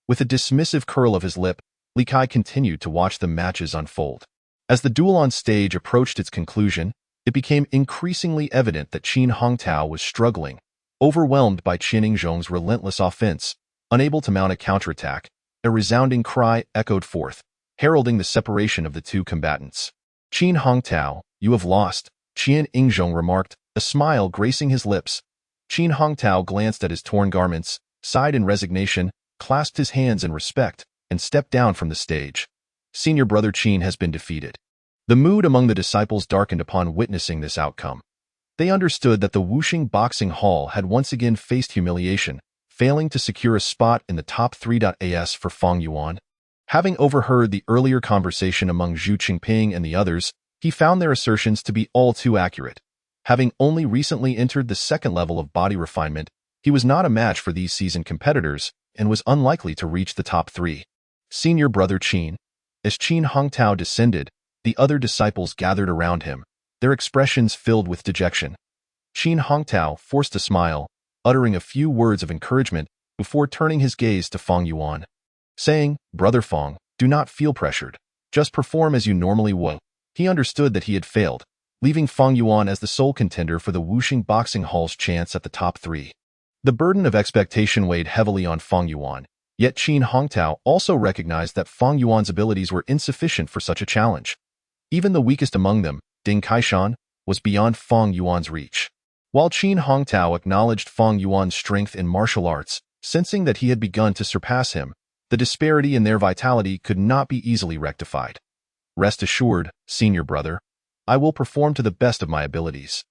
Speaker 1: With a dismissive curl of his lip, Li Kai continued to watch the matches unfold. As the duel on stage approached its conclusion, it became increasingly evident that Qin Hongtao was struggling, overwhelmed by Qian Yingzhong's relentless offense. Unable to mount a counterattack, a resounding cry echoed forth, heralding the separation of the two combatants. Qin Hongtao, you have lost, Qian Yingzhong remarked, a smile gracing his lips. Qin Hongtao glanced at his torn garments, sighed in resignation, clasped his hands in respect, and stepped down from the stage. Senior Brother Qin has been defeated. The mood among the disciples darkened upon witnessing this outcome. They understood that the Wuxing Boxing Hall had once again faced humiliation, failing to secure a spot in the top 3. For Fong Yuan. Having overheard the earlier conversation among Zhu Qingping and the others, he found their assertions to be all too accurate. Having only recently entered the second level of body refinement, he was not a match for these seasoned competitors and was unlikely to reach the top 3. Senior Brother Qin. As Qin Hongtao descended, the other disciples gathered around him, their expressions filled with dejection. Qin Hongtao forced a smile, uttering a few words of encouragement before turning his gaze to Fong Yuan, saying, Brother Fong, do not feel pressured. Just perform as you normally would. He understood that he had failed, leaving Fong Yuan as the sole contender for the Wuxing Boxing Hall's chance at the top 3. The burden of expectation weighed heavily on Fong Yuan, yet Qin Hongtao also recognized that Fong Yuan's abilities were insufficient for such a challenge. Even the weakest among them, Ding Kaishan, was beyond Fong Yuan's reach. While Qin Hongtao acknowledged Fong Yuan's strength in martial arts, sensing that he had begun to surpass him, the disparity in their vitality could not be easily rectified. Rest assured, Senior Brother, I will perform to the best of my abilities.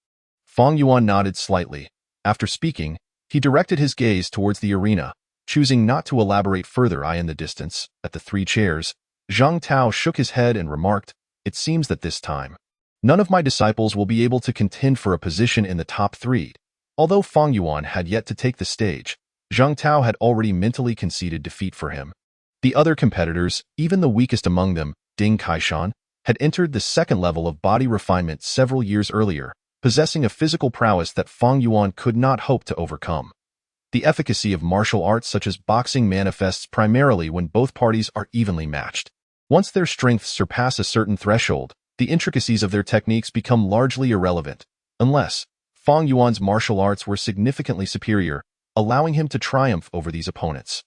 Speaker 1: Fong Yuan nodded slightly, After speaking, he directed his gaze towards the arena, choosing not to elaborate further. In the distance, at the 3 chairs, Zhang Tao shook his head and remarked, "It seems that this time, none of my disciples will be able to contend for a position in the top 3. Although Fang Yuan had yet to take the stage, Zhang Tao had already mentally conceded defeat for him. The other competitors, even the weakest among them, Ding Kaishan, had entered the 2nd level of body refinement several years earlier, possessing a physical prowess that Fang Yuan could not hope to overcome. The efficacy of martial arts such as boxing manifests primarily when both parties are evenly matched. Once their strengths surpass a certain threshold, the intricacies of their techniques become largely irrelevant, unless Fang Yuan's martial arts were significantly superior, allowing him to triumph over these opponents.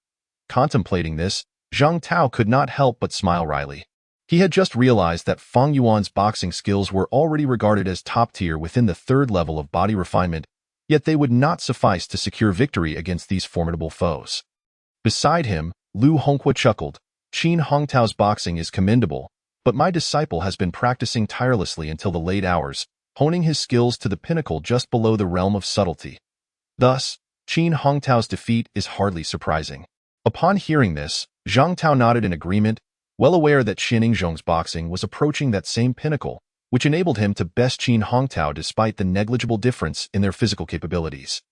Speaker 1: Contemplating this, Zhang Tao could not help but smile wryly. He had just realized that Fang Yuan's boxing skills were already regarded as top tier within the 3rd level of body refinement, yet they would not suffice to secure victory against these formidable foes. Beside him, Lu Hongqua chuckled, "Qin Hongtao's boxing is commendable, but my disciple has been practicing tirelessly until the late hours, honing his skills to the pinnacle just below the realm of subtlety. Thus, Qin Hongtao's defeat is hardly surprising." Upon hearing this, Zhang Tao nodded in agreement, well aware that Xianing Zhong's boxing was approaching that same pinnacle, which enabled him to best Qin Hongtao despite the negligible difference in their physical capabilities.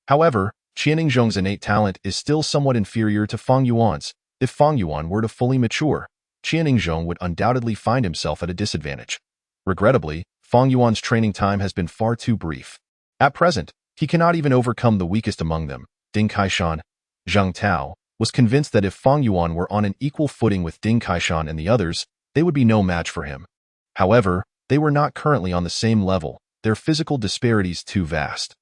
Speaker 1: However, Xianing Zhong's innate talent is still somewhat inferior to Fang Yuan's. If Fang Yuan were to fully mature, Xianing Zhong would undoubtedly find himself at a disadvantage. Regrettably, Fang Yuan's training time has been far too brief. At present, he cannot even overcome the weakest among them, Ding Kaishan. Zhang Tao was convinced that if Fang Yuan were on an equal footing with Ding Kaishan and the others, they would be no match for him. However, they were not currently on the same level, their physical disparities too vast.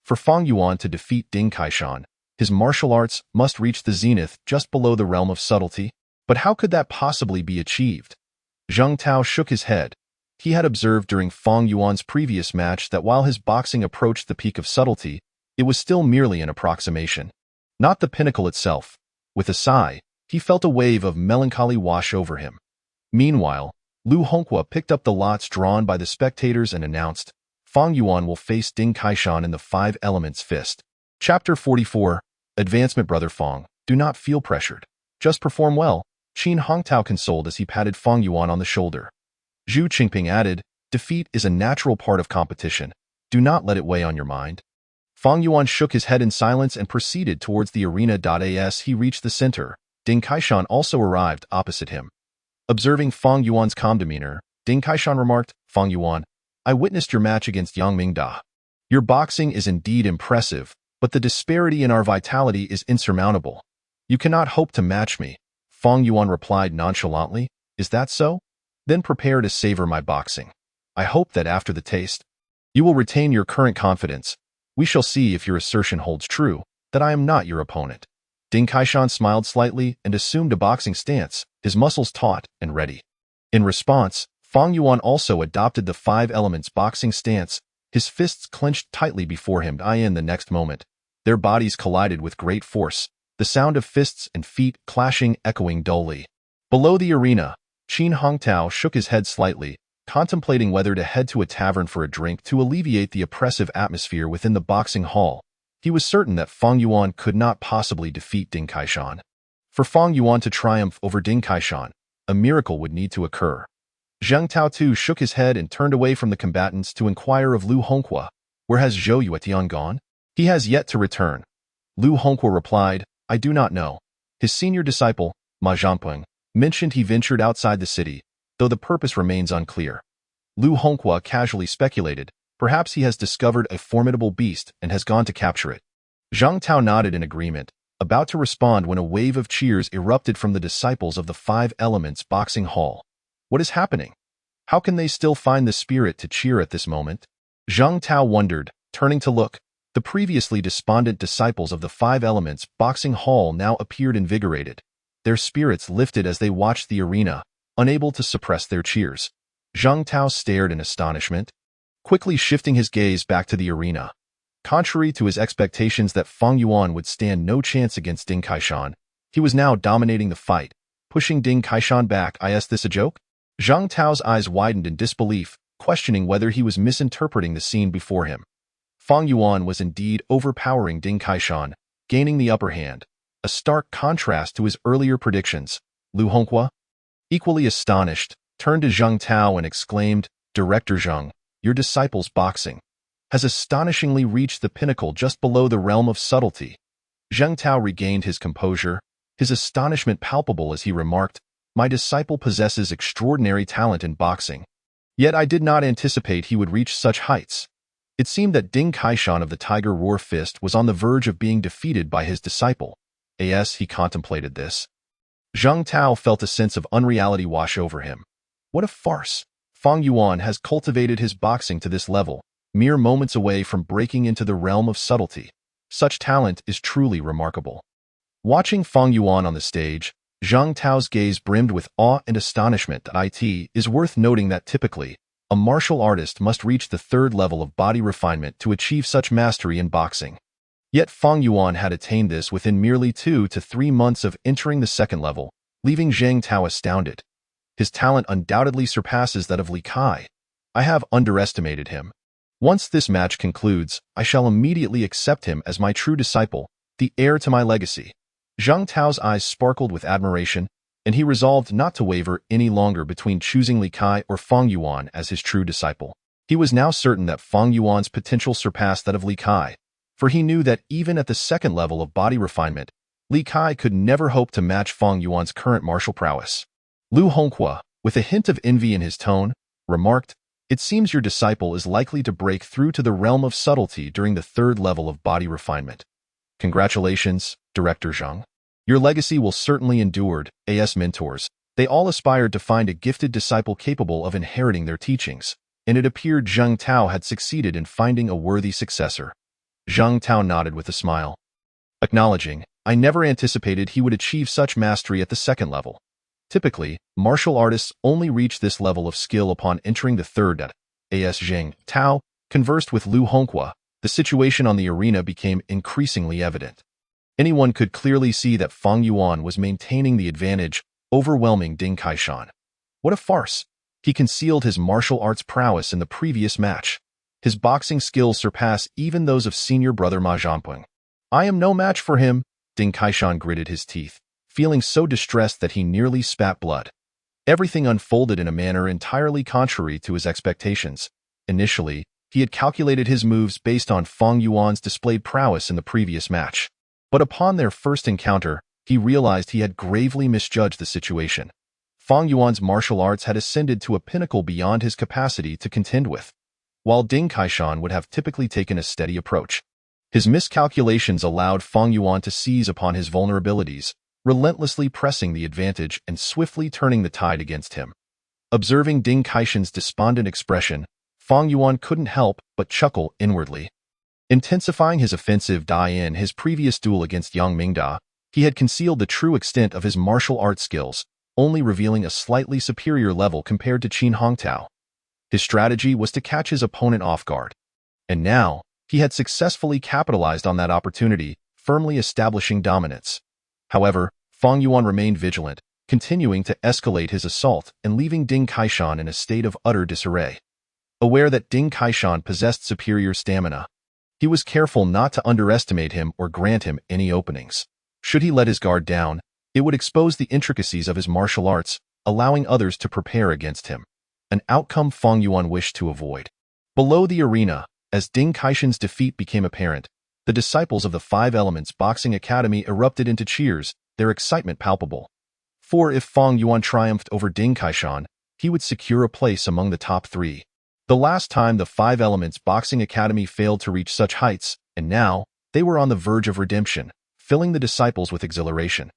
Speaker 1: For Fang Yuan to defeat Ding Kaishan, his martial arts must reach the zenith just below the realm of subtlety. But how could that possibly be achieved? Zhang Tao shook his head. He had observed during Fang Yuan's previous match that while his boxing approached the peak of subtlety, it was still merely an approximation, not the pinnacle itself. With a sigh, he felt a wave of melancholy wash over him. Meanwhile, Lu Hongqua picked up the lots drawn by the spectators and announced, "Fang Yuan will face Ding Kaishan in the 5 Elements Fist." Chapter 44, Advancement. Brother Fang, do not feel pressured. Just perform well, Qin Hongtao consoled as he patted Fang Yuan on the shoulder. Zhu Qingping added, "Defeat is a natural part of competition. Do not let it weigh on your mind." Fang Yuan shook his head in silence and proceeded towards the arena. As he reached the center, Ding Kaishan also arrived opposite him. Observing Fang Yuan's calm demeanor, Ding Kaishan remarked, "Fang Yuan, I witnessed your match against Yang Mingda. Your boxing is indeed impressive, but the disparity in our vitality is insurmountable. You cannot hope to match me." Fang Yuan replied nonchalantly, "Is that so? Then prepare to savor my boxing. I hope that after the taste, you will retain your current confidence. We shall see if your assertion holds true, that I am not your opponent." Ding Kaishan smiled slightly and assumed a boxing stance, his muscles taut and ready. In response, Fang Yuan also adopted the 5 Elements boxing stance, his fists clenched tightly before him. In the next moment, their bodies collided with great force, the sound of fists and feet clashing echoing dully. Below the arena, Qin Hongtao shook his head slightly, contemplating whether to head to a tavern for a drink to alleviate the oppressive atmosphere within the boxing hall. He was certain that Fang Yuan could not possibly defeat Ding Kaishan. For Fang Yuan to triumph over Ding Kaishan, a miracle would need to occur. Zhang Tao too shook his head and turned away from the combatants to inquire of Lu Hongqua, "Where has Zhou Yuetian gone?" "He has yet to return." Lu Hongqua replied, "I do not know." His senior disciple, Ma Zhanpeng, mentioned he ventured outside the city, though the purpose remains unclear. Lu Hongqua casually speculated, perhaps he has discovered a formidable beast and has gone to capture it. Zhang Tao nodded in agreement, about to respond when a wave of cheers erupted from the disciples of the 5 Elements boxing hall. What is happening? How can they still find the spirit to cheer at this moment? Zhang Tao wondered, turning to look. The previously despondent disciples of the 5 Elements boxing hall now appeared invigorated. Their spirits lifted as they watched the arena, unable to suppress their cheers. Zhang Tao stared in astonishment, quickly shifting his gaze back to the arena. Contrary to his expectations that Fang Yuan would stand no chance against Ding Kaishan, he was now dominating the fight, pushing Ding Kaishan back. Is this a joke? Zhang Tao's eyes widened in disbelief, questioning whether he was misinterpreting the scene before him. Fang Yuan was indeed overpowering Ding Kaishan, gaining the upper hand, a stark contrast to his earlier predictions. Lu Honghua, equally astonished, turned to Zheng Tao and exclaimed, "Director Zheng, your disciple's boxing has astonishingly reached the pinnacle just below the realm of subtlety." Zheng Tao regained his composure, his astonishment palpable as he remarked, "My disciple possesses extraordinary talent in boxing. Yet I did not anticipate he would reach such heights." It seemed that Ding Kaishan of the Tiger Roar Fist was on the verge of being defeated by his disciple. As he contemplated this, Zheng Tao felt a sense of unreality wash over him. What a farce! Fang Yuan has cultivated his boxing to this level, mere moments away from breaking into the realm of subtlety. Such talent is truly remarkable. Watching Fang Yuan on the stage, Zheng Tao's gaze brimmed with awe and astonishment. It is worth noting that typically, a martial artist must reach the third level of body refinement to achieve such mastery in boxing. Yet Fang Yuan had attained this within merely 2 to 3 months of entering the second level, leaving Zheng Tao astounded. His talent undoubtedly surpasses that of Li Kai. I have underestimated him. Once this match concludes, I shall immediately accept him as my true disciple, the heir to my legacy. Zheng Tao's eyes sparkled with admiration, and he resolved not to waver any longer between choosing Li Kai or Fang Yuan as his true disciple. He was now certain that Fang Yuan's potential surpassed that of Li Kai, for he knew that even at the second level of body refinement, Li Kai could never hope to match Fang Yuan's current martial prowess. Lu Honghua, with a hint of envy in his tone, remarked, "It seems your disciple is likely to break through to the realm of subtlety during the third level of body refinement. Congratulations, Director Zheng. Your legacy will certainly endure." As mentors, they all aspired to find a gifted disciple capable of inheriting their teachings, and it appeared Zheng Tao had succeeded in finding a worthy successor. Zheng Tao nodded with a smile, acknowledging, "I never anticipated he would achieve such mastery at the second level. Typically, martial artists only reach this level of skill upon entering the third. As Zheng Tao conversed with Lu Honghua, the situation on the arena became increasingly evident. Anyone could clearly see that Fang Yuan was maintaining the advantage, overwhelming Ding Kaishan. What a farce! He concealed his martial arts prowess in the previous match. His boxing skills surpass even those of senior brother Ma Zhanpeng. I am no match for him. Ding Kaishan gritted his teeth, feeling so distressed that he nearly spat blood. Everything unfolded in a manner entirely contrary to his expectations. Initially, he had calculated his moves based on Fang Yuan's displayed prowess in the previous match. But upon their first encounter, he realized he had gravely misjudged the situation. Fang Yuan's martial arts had ascended to a pinnacle beyond his capacity to contend with, while Ding Kaishan would have typically taken a steady approach. His miscalculations allowed Fang Yuan to seize upon his vulnerabilities, relentlessly pressing the advantage and swiftly turning the tide against him. Observing Ding Kaishan's despondent expression, Fang Yuan couldn't help but chuckle inwardly. Intensifying his offensive in his previous duel against Yang Mingda, he had concealed the true extent of his martial arts skills, only revealing a slightly superior level compared to Qin Hongtao. His strategy was to catch his opponent off guard. And now, he had successfully capitalized on that opportunity, firmly establishing dominance. However, Fang Yuan remained vigilant, continuing to escalate his assault and leaving Ding Kaishan in a state of utter disarray. Aware that Ding Kaishan possessed superior stamina, he was careful not to underestimate him or grant him any openings. Should he let his guard down, it would expose the intricacies of his martial arts, allowing others to prepare against him, an outcome Fang Yuan wished to avoid. Below the arena, as Ding Kaishan's defeat became apparent, the disciples of the Five Elements Boxing Academy erupted into cheers, their excitement palpable. For if Fang Yuan triumphed over Ding Kaishan, he would secure a place among the top 3. The last time the Five Elements Boxing Academy failed to reach such heights, and now, they were on the verge of redemption, filling the disciples with exhilaration.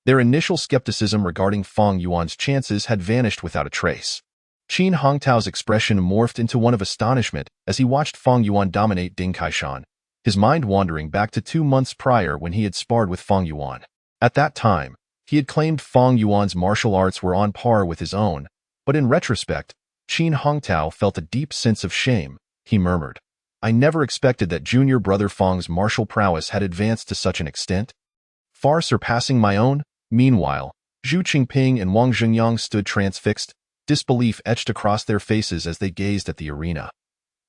Speaker 1: Their initial skepticism regarding Fang Yuan's chances had vanished without a trace. Qin Hongtao's expression morphed into one of astonishment as he watched Fang Yuan dominate Ding Kaishan, his mind wandering back to 2 months prior when he had sparred with Fang Yuan. At that time, he had claimed Fang Yuan's martial arts were on par with his own, but in retrospect, Qin Hongtao felt a deep sense of shame. He murmured, "I never expected that junior brother Fang's martial prowess had advanced to such an extent, far surpassing my own." Meanwhile, Zhu Qingping and Wang Zhengyang stood transfixed, disbelief etched across their faces as they gazed at the arena.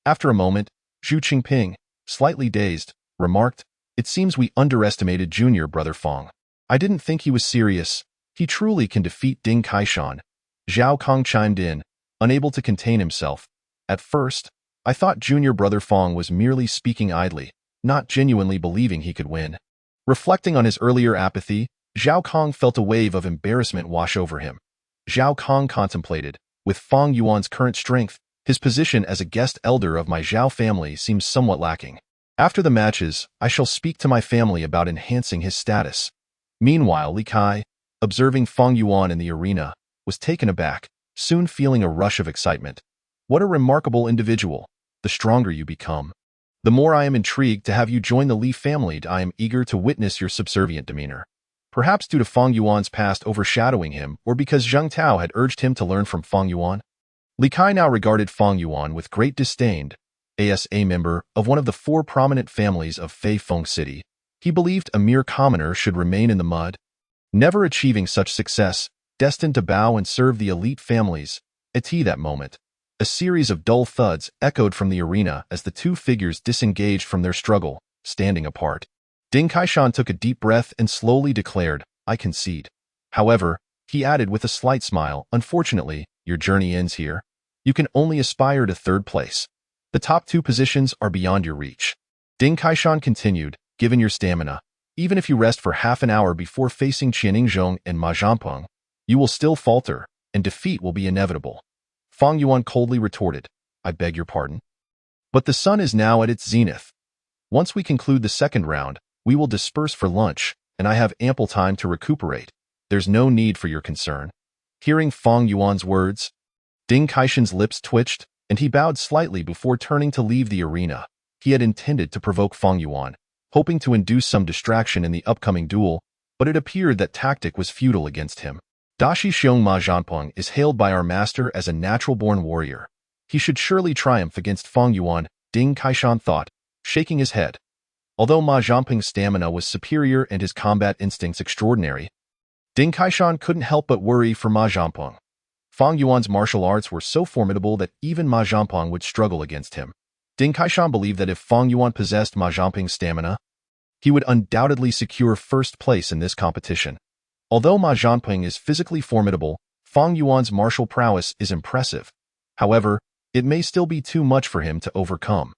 Speaker 1: After a moment, Zhu Qingping, slightly dazed, remarked, "It seems we underestimated Junior Brother Fong. I didn't think he was serious. He truly can defeat Ding Kaishan." Xiao Kong chimed in, unable to contain himself. At first, I thought Junior Brother Fong was merely speaking idly, not genuinely believing he could win. Reflecting on his earlier apathy, Xiao Kong felt a wave of embarrassment wash over him. Xiao Kong contemplated, with Fong Yuan's current strength, his position as a guest elder of my Xiao family seems somewhat lacking. After the matches, I shall speak to my family about enhancing his status. Meanwhile, Li Kai, observing Fong Yuan in the arena, was taken aback, soon feeling a rush of excitement. What a remarkable individual. The stronger you become, the more I am intrigued to have you join the Li family. I am eager to witness your subservient demeanor. Perhaps due to Fong Yuan's past overshadowing him, or because Zheng Tao had urged him to learn from Fong Yuan. Li Kai now regarded Fong Yuan with great disdain. As a member of one of the 4 prominent families of Fei Feng City, he believed a mere commoner should remain in the mud, never achieving such success, destined to bow and serve the elite families. At that moment, a series of dull thuds echoed from the arena as the 2 figures disengaged from their struggle, standing apart. Ding Kaishan took a deep breath and slowly declared, "I concede." However, he added with a slight smile, "Unfortunately, your journey ends here. You can only aspire to 3rd place. The top 2 positions are beyond your reach." Ding Kaishan continued, "Given your stamina, even if you rest for half an hour before facing Qianinzhong and Ma Zhanpeng, you will still falter, and defeat will be inevitable." Fong Yuan coldly retorted, "I beg your pardon. But the sun is now at its zenith. Once we conclude the 2nd round, we will disperse for lunch, and I have ample time to recuperate. There's no need for your concern." Hearing Fong Yuan's words, Ding Kaishan's lips twitched, and he bowed slightly before turning to leave the arena. He had intended to provoke Fong Yuan, hoping to induce some distraction in the upcoming duel, but it appeared that tactic was futile against him. Dashi Xiong Ma Zhanpeng is hailed by our master as a natural-born warrior. He should surely triumph against Fong Yuan, Ding Kaishan thought, shaking his head. Although Ma Zhanpeng's stamina was superior and his combat instincts extraordinary, Ding Kaishan couldn't help but worry for Ma Zhanpeng. Fong Yuan's martial arts were so formidable that even Ma Zhanpeng would struggle against him. Ding Kaishan believed that if Fong Yuan possessed Ma Zhanpeng's stamina, he would undoubtedly secure 1st place in this competition. Although Ma Zhanpeng is physically formidable, Fong Yuan's martial prowess is impressive. However, it may still be too much for him to overcome.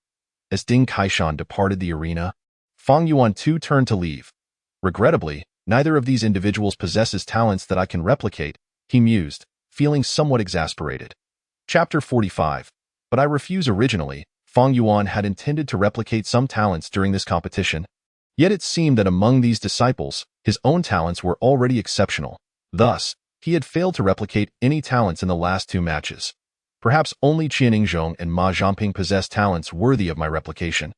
Speaker 1: As Ding Kaishan departed the arena, Fong Yuan too turned to leave. "Regrettably, neither of these individuals possesses talents that I can replicate," he mused, feeling somewhat exasperated. Chapter 45. But I refuse. Originally, Fong Yuan had intended to replicate some talents during this competition. Yet it seemed that among these disciples, his own talents were already exceptional. Thus, he had failed to replicate any talents in the last 2 matches. Perhaps only Qianinzhong and Ma Zhanping possessed talents worthy of my replication.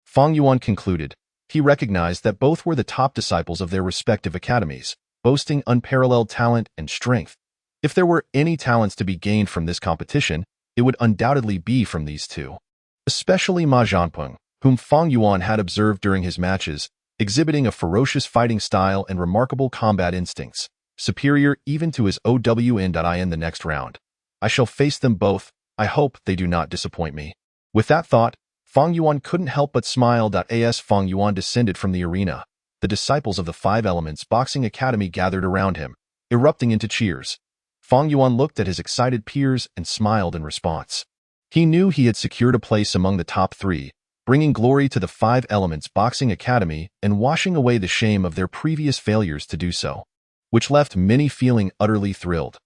Speaker 1: Fong Yuan concluded. He recognized that both were the top disciples of their respective academies, boasting unparalleled talent and strength. If there were any talents to be gained from this competition, it would undoubtedly be from these 2. Especially Ma Zhanpeng, whom Fong Yuan had observed during his matches, exhibiting a ferocious fighting style and remarkable combat instincts, superior even to his OWN. In the next round, I shall face them both. I hope they do not disappoint me. With that thought, Fong Yuan couldn't help but smile. As Fong Yuan descended from the arena, the disciples of the 5 Elements Boxing Academy gathered around him, erupting into cheers. Fong Yuan looked at his excited peers and smiled in response. He knew he had secured a place among the top 3, bringing glory to the 5 Elements Boxing Academy and washing away the shame of their previous failures to do so, which left many feeling utterly thrilled.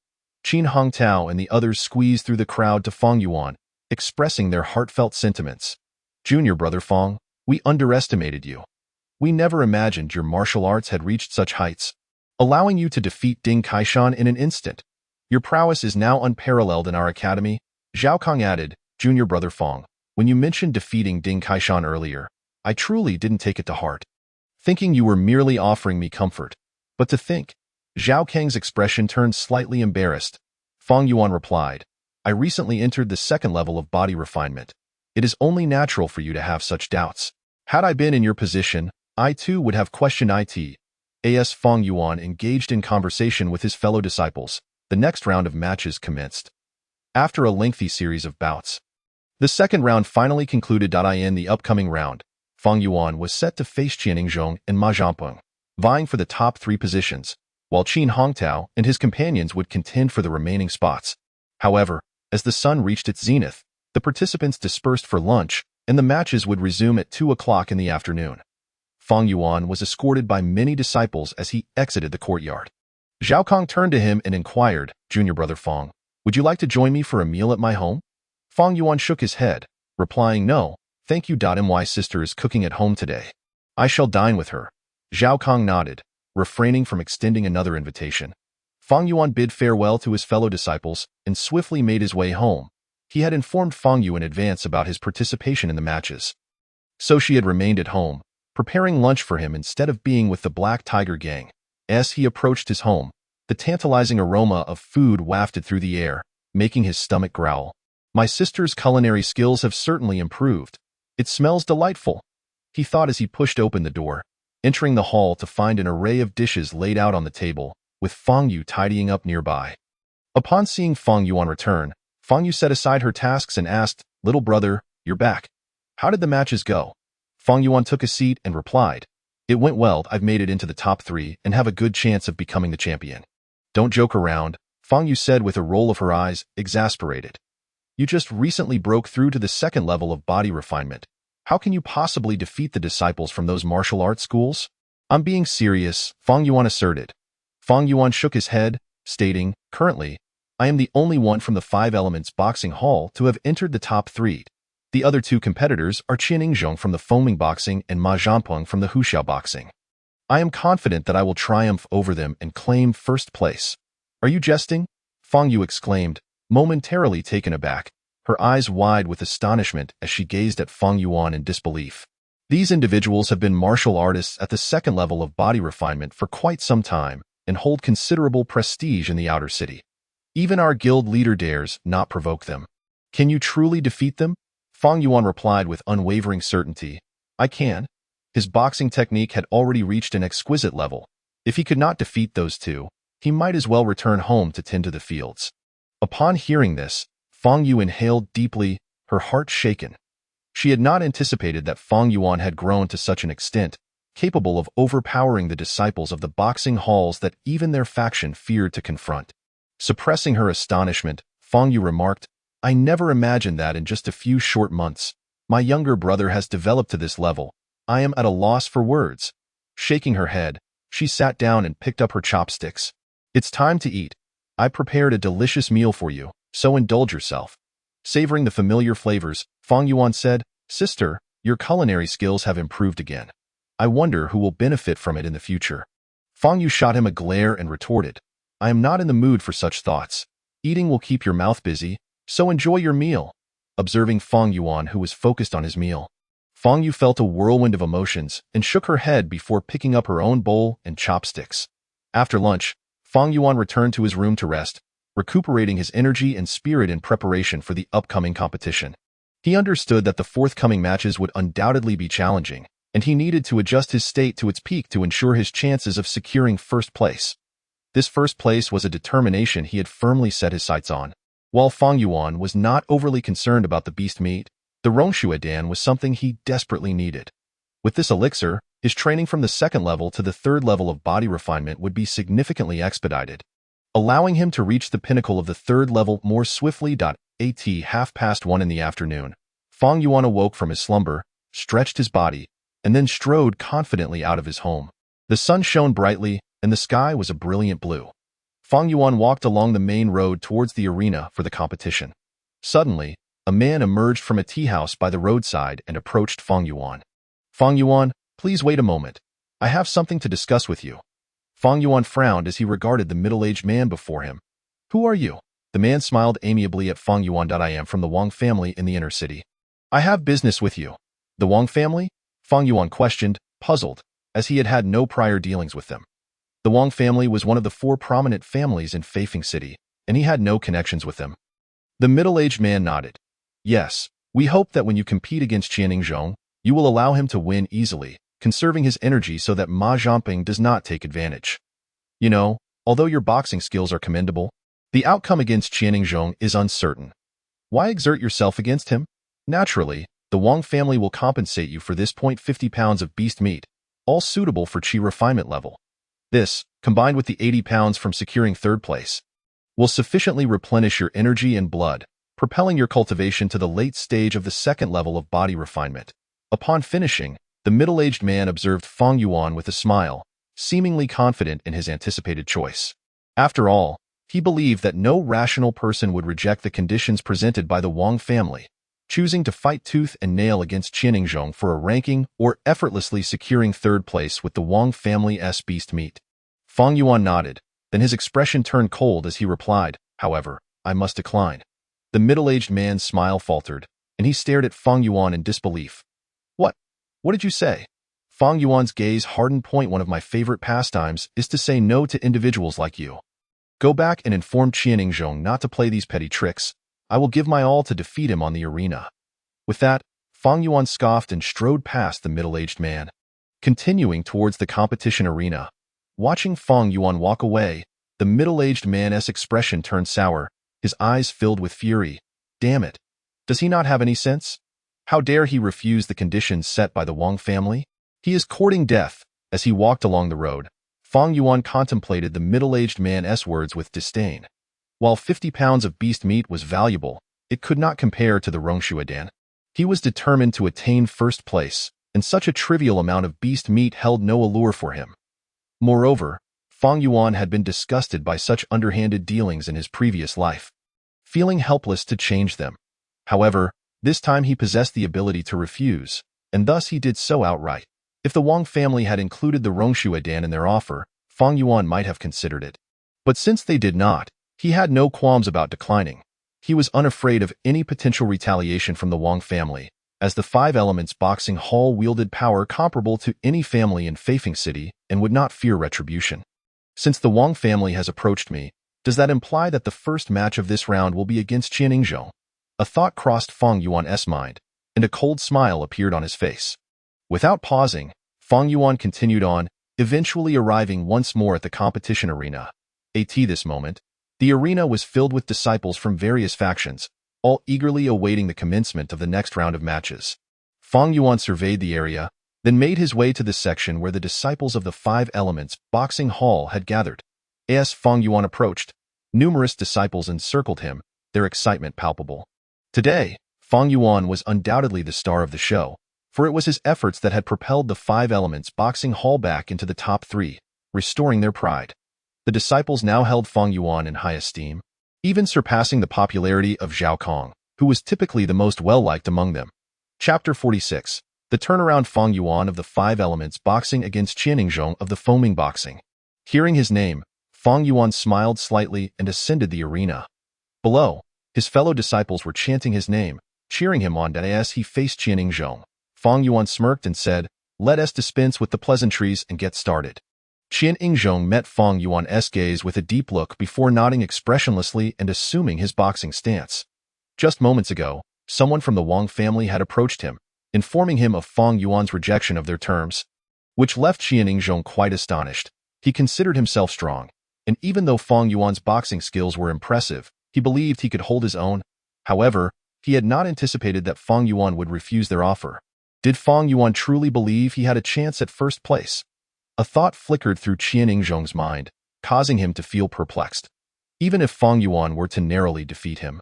Speaker 1: Qin Hongtao and the others squeezed through the crowd to Fong Yuan, expressing their heartfelt sentiments. "Junior Brother Fong, we underestimated you. We never imagined your martial arts had reached such heights, allowing you to defeat Ding Kaishan in an instant. Your prowess is now unparalleled in our academy." Xiao Kong added, "Junior Brother Fong, when you mentioned defeating Ding Kaishan earlier, I truly didn't take it to heart, thinking you were merely offering me comfort. But to think..." Xiao Kang's expression turned slightly embarrassed. Fong Yuan replied, "I recently entered the 2nd level of body refinement. It is only natural for you to have such doubts. Had I been in your position, I too would have questioned it." As Fong Yuan engaged in conversation with his fellow disciples, the next round of matches commenced. After a lengthy series of bouts, The second round finally concluded. In the upcoming round, Fang Yuan was set to face Qianing Zhong and Ma Zhampeng, vying for the top 3 positions, while Qin Hongtao and his companions would contend for the remaining spots. However, as the sun reached its zenith, the participants dispersed for lunch, and the matches would resume at 2 o'clock in the afternoon. Fang Yuan was escorted by many disciples as he exited the courtyard. Zhao Kong turned to him and inquired, "Junior brother Fang, would you like to join me for a meal at my home?" Fang Yuan shook his head, replying, "No, thank you. My sister is cooking at home today. I shall dine with her." Zhao Kong nodded, refraining from extending another invitation. Fang Yuan bid farewell to his fellow disciples and swiftly made his way home. He had informed Fang Yu in advance about his participation in the matches. So she had remained at home, preparing lunch for him instead of being with the Black Tiger gang. As he approached his home, the tantalizing aroma of food wafted through the air, making his stomach growl. "My sister's culinary skills have certainly improved. It smells delightful," he thought as he pushed open the door, entering the hall to find an array of dishes laid out on the table, with Fang Yu tidying up nearby. Upon seeing Fang Yuan return, Fang Yu set aside her tasks and asked, "Little brother, you're back. How did the matches go?" Fang Yuan took a seat and replied, "It went well. I've made it into the top 3 and have a good chance of becoming the champion." "Don't joke around," Fang Yu said with a roll of her eyes, exasperated. "You just recently broke through to the 2nd level of body refinement. How can you possibly defeat the disciples from those martial arts schools?" "I'm being serious," Fang Yuan asserted. Fang Yuan shook his head, stating, "Currently, I am the only one from the 5 Elements Boxing Hall to have entered the top 3. The other 2 competitors are Qianing Zhong from the Foaming Boxing and Ma Zhampeng from the Xiao Boxing. I am confident that I will triumph over them and claim 1st place." "Are you jesting?" Fang Yu exclaimed, momentarily taken aback, her eyes wide with astonishment as she gazed at Fang Yuan in disbelief. These individuals have been martial artists at the 2nd level of body refinement for quite some time and hold considerable prestige in the outer city. Even our guild leader dares not provoke them. "Can you truly defeat them?" Fang Yuan replied with unwavering certainty, "I can." His boxing technique had already reached an exquisite level. If he could not defeat those 2, he might as well return home to tend to the fields. Upon hearing this, Fang Yu inhaled deeply, her heart shaken. She had not anticipated that Fang Yuan had grown to such an extent, capable of overpowering the disciples of the boxing halls that even their faction feared to confront. Suppressing her astonishment, Fang Yu remarked, "I never imagined that in just a few short months, my younger brother has developed to this level. I am at a loss for words." Shaking her head, she sat down and picked up her chopsticks. "It's time to eat. I prepared a delicious meal for you, so indulge yourself." Savoring the familiar flavors, Fang Yuan said, "Sister, your culinary skills have improved again. I wonder who will benefit from it in the future." Fang Yu shot him a glare and retorted, "I am not in the mood for such thoughts. Eating will keep your mouth busy, so enjoy your meal." Observing Fang Yuan, who was focused on his meal, Fang Yu felt a whirlwind of emotions and shook her head before picking up her own bowl and chopsticks. After lunch, Fang Yuan returned to his room to rest, recuperating his energy and spirit in preparation for the upcoming competition. He understood that the forthcoming matches would undoubtedly be challenging, and he needed to adjust his state to its peak to ensure his chances of securing 1st place. This 1st place was a determination he had firmly set his sights on. While Fang Yuan was not overly concerned about the beast meat, the Rongshu Dan was something he desperately needed. With this elixir, his training from the 2nd level to the 3rd level of body refinement would be significantly expedited, allowing him to reach the pinnacle of the 3rd level more swiftly. At 1:30 in the afternoon, Fang Yuan awoke from his slumber, stretched his body, and then strode confidently out of his home. The sun shone brightly, and the sky was a brilliant blue. Fang Yuan walked along the main road towards the arena for the competition. Suddenly, a man emerged from a tea house by the roadside and approached Fang Yuan. "Fang Yuan, please wait a moment. I have something to discuss with you." Fang Yuan frowned as he regarded the middle-aged man before him. "Who are you?" The man smiled amiably at Fang Yuan. "I am from the Wang family in the inner city. I have business with you." "The Wang family?" Fang Yuan questioned, puzzled, as he had had no prior dealings with them. The Wang family was one of the 4 prominent families in Feifeng City, and he had no connections with them. The middle-aged man nodded. "Yes, we hope that when you compete against Qianing Zhong, you will allow him to win easily, conserving his energy so that Ma Zhamping does not take advantage. You know, although your boxing skills are commendable, the outcome against Qianing Zhong is uncertain. Why exert yourself against him?" Naturally, the Wang family will compensate you for this. 50 pounds of beast meat, all suitable for qi refinement level. This, combined with the 80 pounds from securing third place, will sufficiently replenish your energy and blood, propelling your cultivation to the late stage of the second level of body refinement. Upon finishing, the middle-aged man observed Feng Yuan with a smile, seemingly confident in his anticipated choice. After all, he believed that no rational person would reject the conditions presented by the Wang family, choosing to fight tooth and nail against Qianlingzhong for a ranking or effortlessly securing third place with the Wang family's beast meat. Feng Yuan nodded, then his expression turned cold as he replied, "However, I must decline." The middle-aged man's smile faltered, and he stared at Feng Yuan in disbelief. What? What did you say?" Feng Yuan's gaze hardened. "One of my favorite pastimes is to say no to individuals like you. Go back and inform Qianlingzhong not to play these petty tricks. I will give my all to defeat him on the arena." With that, Feng Yuan scoffed and strode past the middle-aged man, continuing towards the competition arena. Watching Feng Yuan walk away, the middle-aged man's expression turned sour, his eyes filled with fury. Damn it! Does he not have any sense? How dare he refuse the conditions set by the Wang family? He is courting death. As he walked along the road, Feng Yuan contemplated the middle-aged man's words with disdain. While 50 pounds of beast meat was valuable, it could not compare to the Rongshuadan. He was determined to attain first place, and such a trivial amount of beast meat held no allure for him. Moreover, Feng Yuan had been disgusted by such underhanded dealings in his previous life, feeling helpless to change them. However, this time he possessed the ability to refuse, and thus he did so outright. If the Wang family had included the Rongshuadan in their offer, Feng Yuan might have considered it. But since they did not, he had no qualms about declining. He was unafraid of any potential retaliation from the Wang family, as the Five Elements Boxing Hall wielded power comparable to any family in Feifeng City and would not fear retribution. Since the Wang family has approached me, does that imply that the first match of this round will be against Qianlingzhong? A thought crossed Feng Yuan's mind, and a cold smile appeared on his face. Without pausing, Feng Yuan continued on, eventually arriving once more at the competition arena. At this moment, the arena was filled with disciples from various factions, all eagerly awaiting the commencement of the next round of matches. Feng Yuan surveyed the area, then made his way to the section where the disciples of the Five Elements Boxing Hall had gathered. As Feng Yuan approached, numerous disciples encircled him, their excitement palpable. Today, Feng Yuan was undoubtedly the star of the show, for it was his efforts that had propelled the Five Elements Boxing Hall back into the top 3, restoring their pride. The disciples now held Feng Yuan in high esteem, even surpassing the popularity of Xiao Kong, who was typically the most well-liked among them. Chapter 46. The turnaround. Feng Yuan of the Five Elements Boxing against Qianlingzhong of the Foaming Boxing. Hearing his name, Feng Yuan smiled slightly and ascended the arena. Below, his fellow disciples were chanting his name, cheering him on as he faced Qianlingzhong. Feng Yuan smirked and said, "Let us dispense with the pleasantries and get started." Qianlingzhong met Feng Yuan's gaze with a deep look before nodding expressionlessly and assuming his boxing stance. Just moments ago, someone from the Wang family had approached him, informing him of Feng Yuan's rejection of their terms, which left Qianlingzhong quite astonished. He considered himself strong, and even though Feng Yuan's boxing skills were impressive, he believed he could hold his own. However, he had not anticipated that Feng Yuan would refuse their offer. Did Feng Yuan truly believe he had a chance at first place? A thought flickered through Qianlingzhong's mind, causing him to feel perplexed. Even if Feng Yuan were to narrowly defeat him,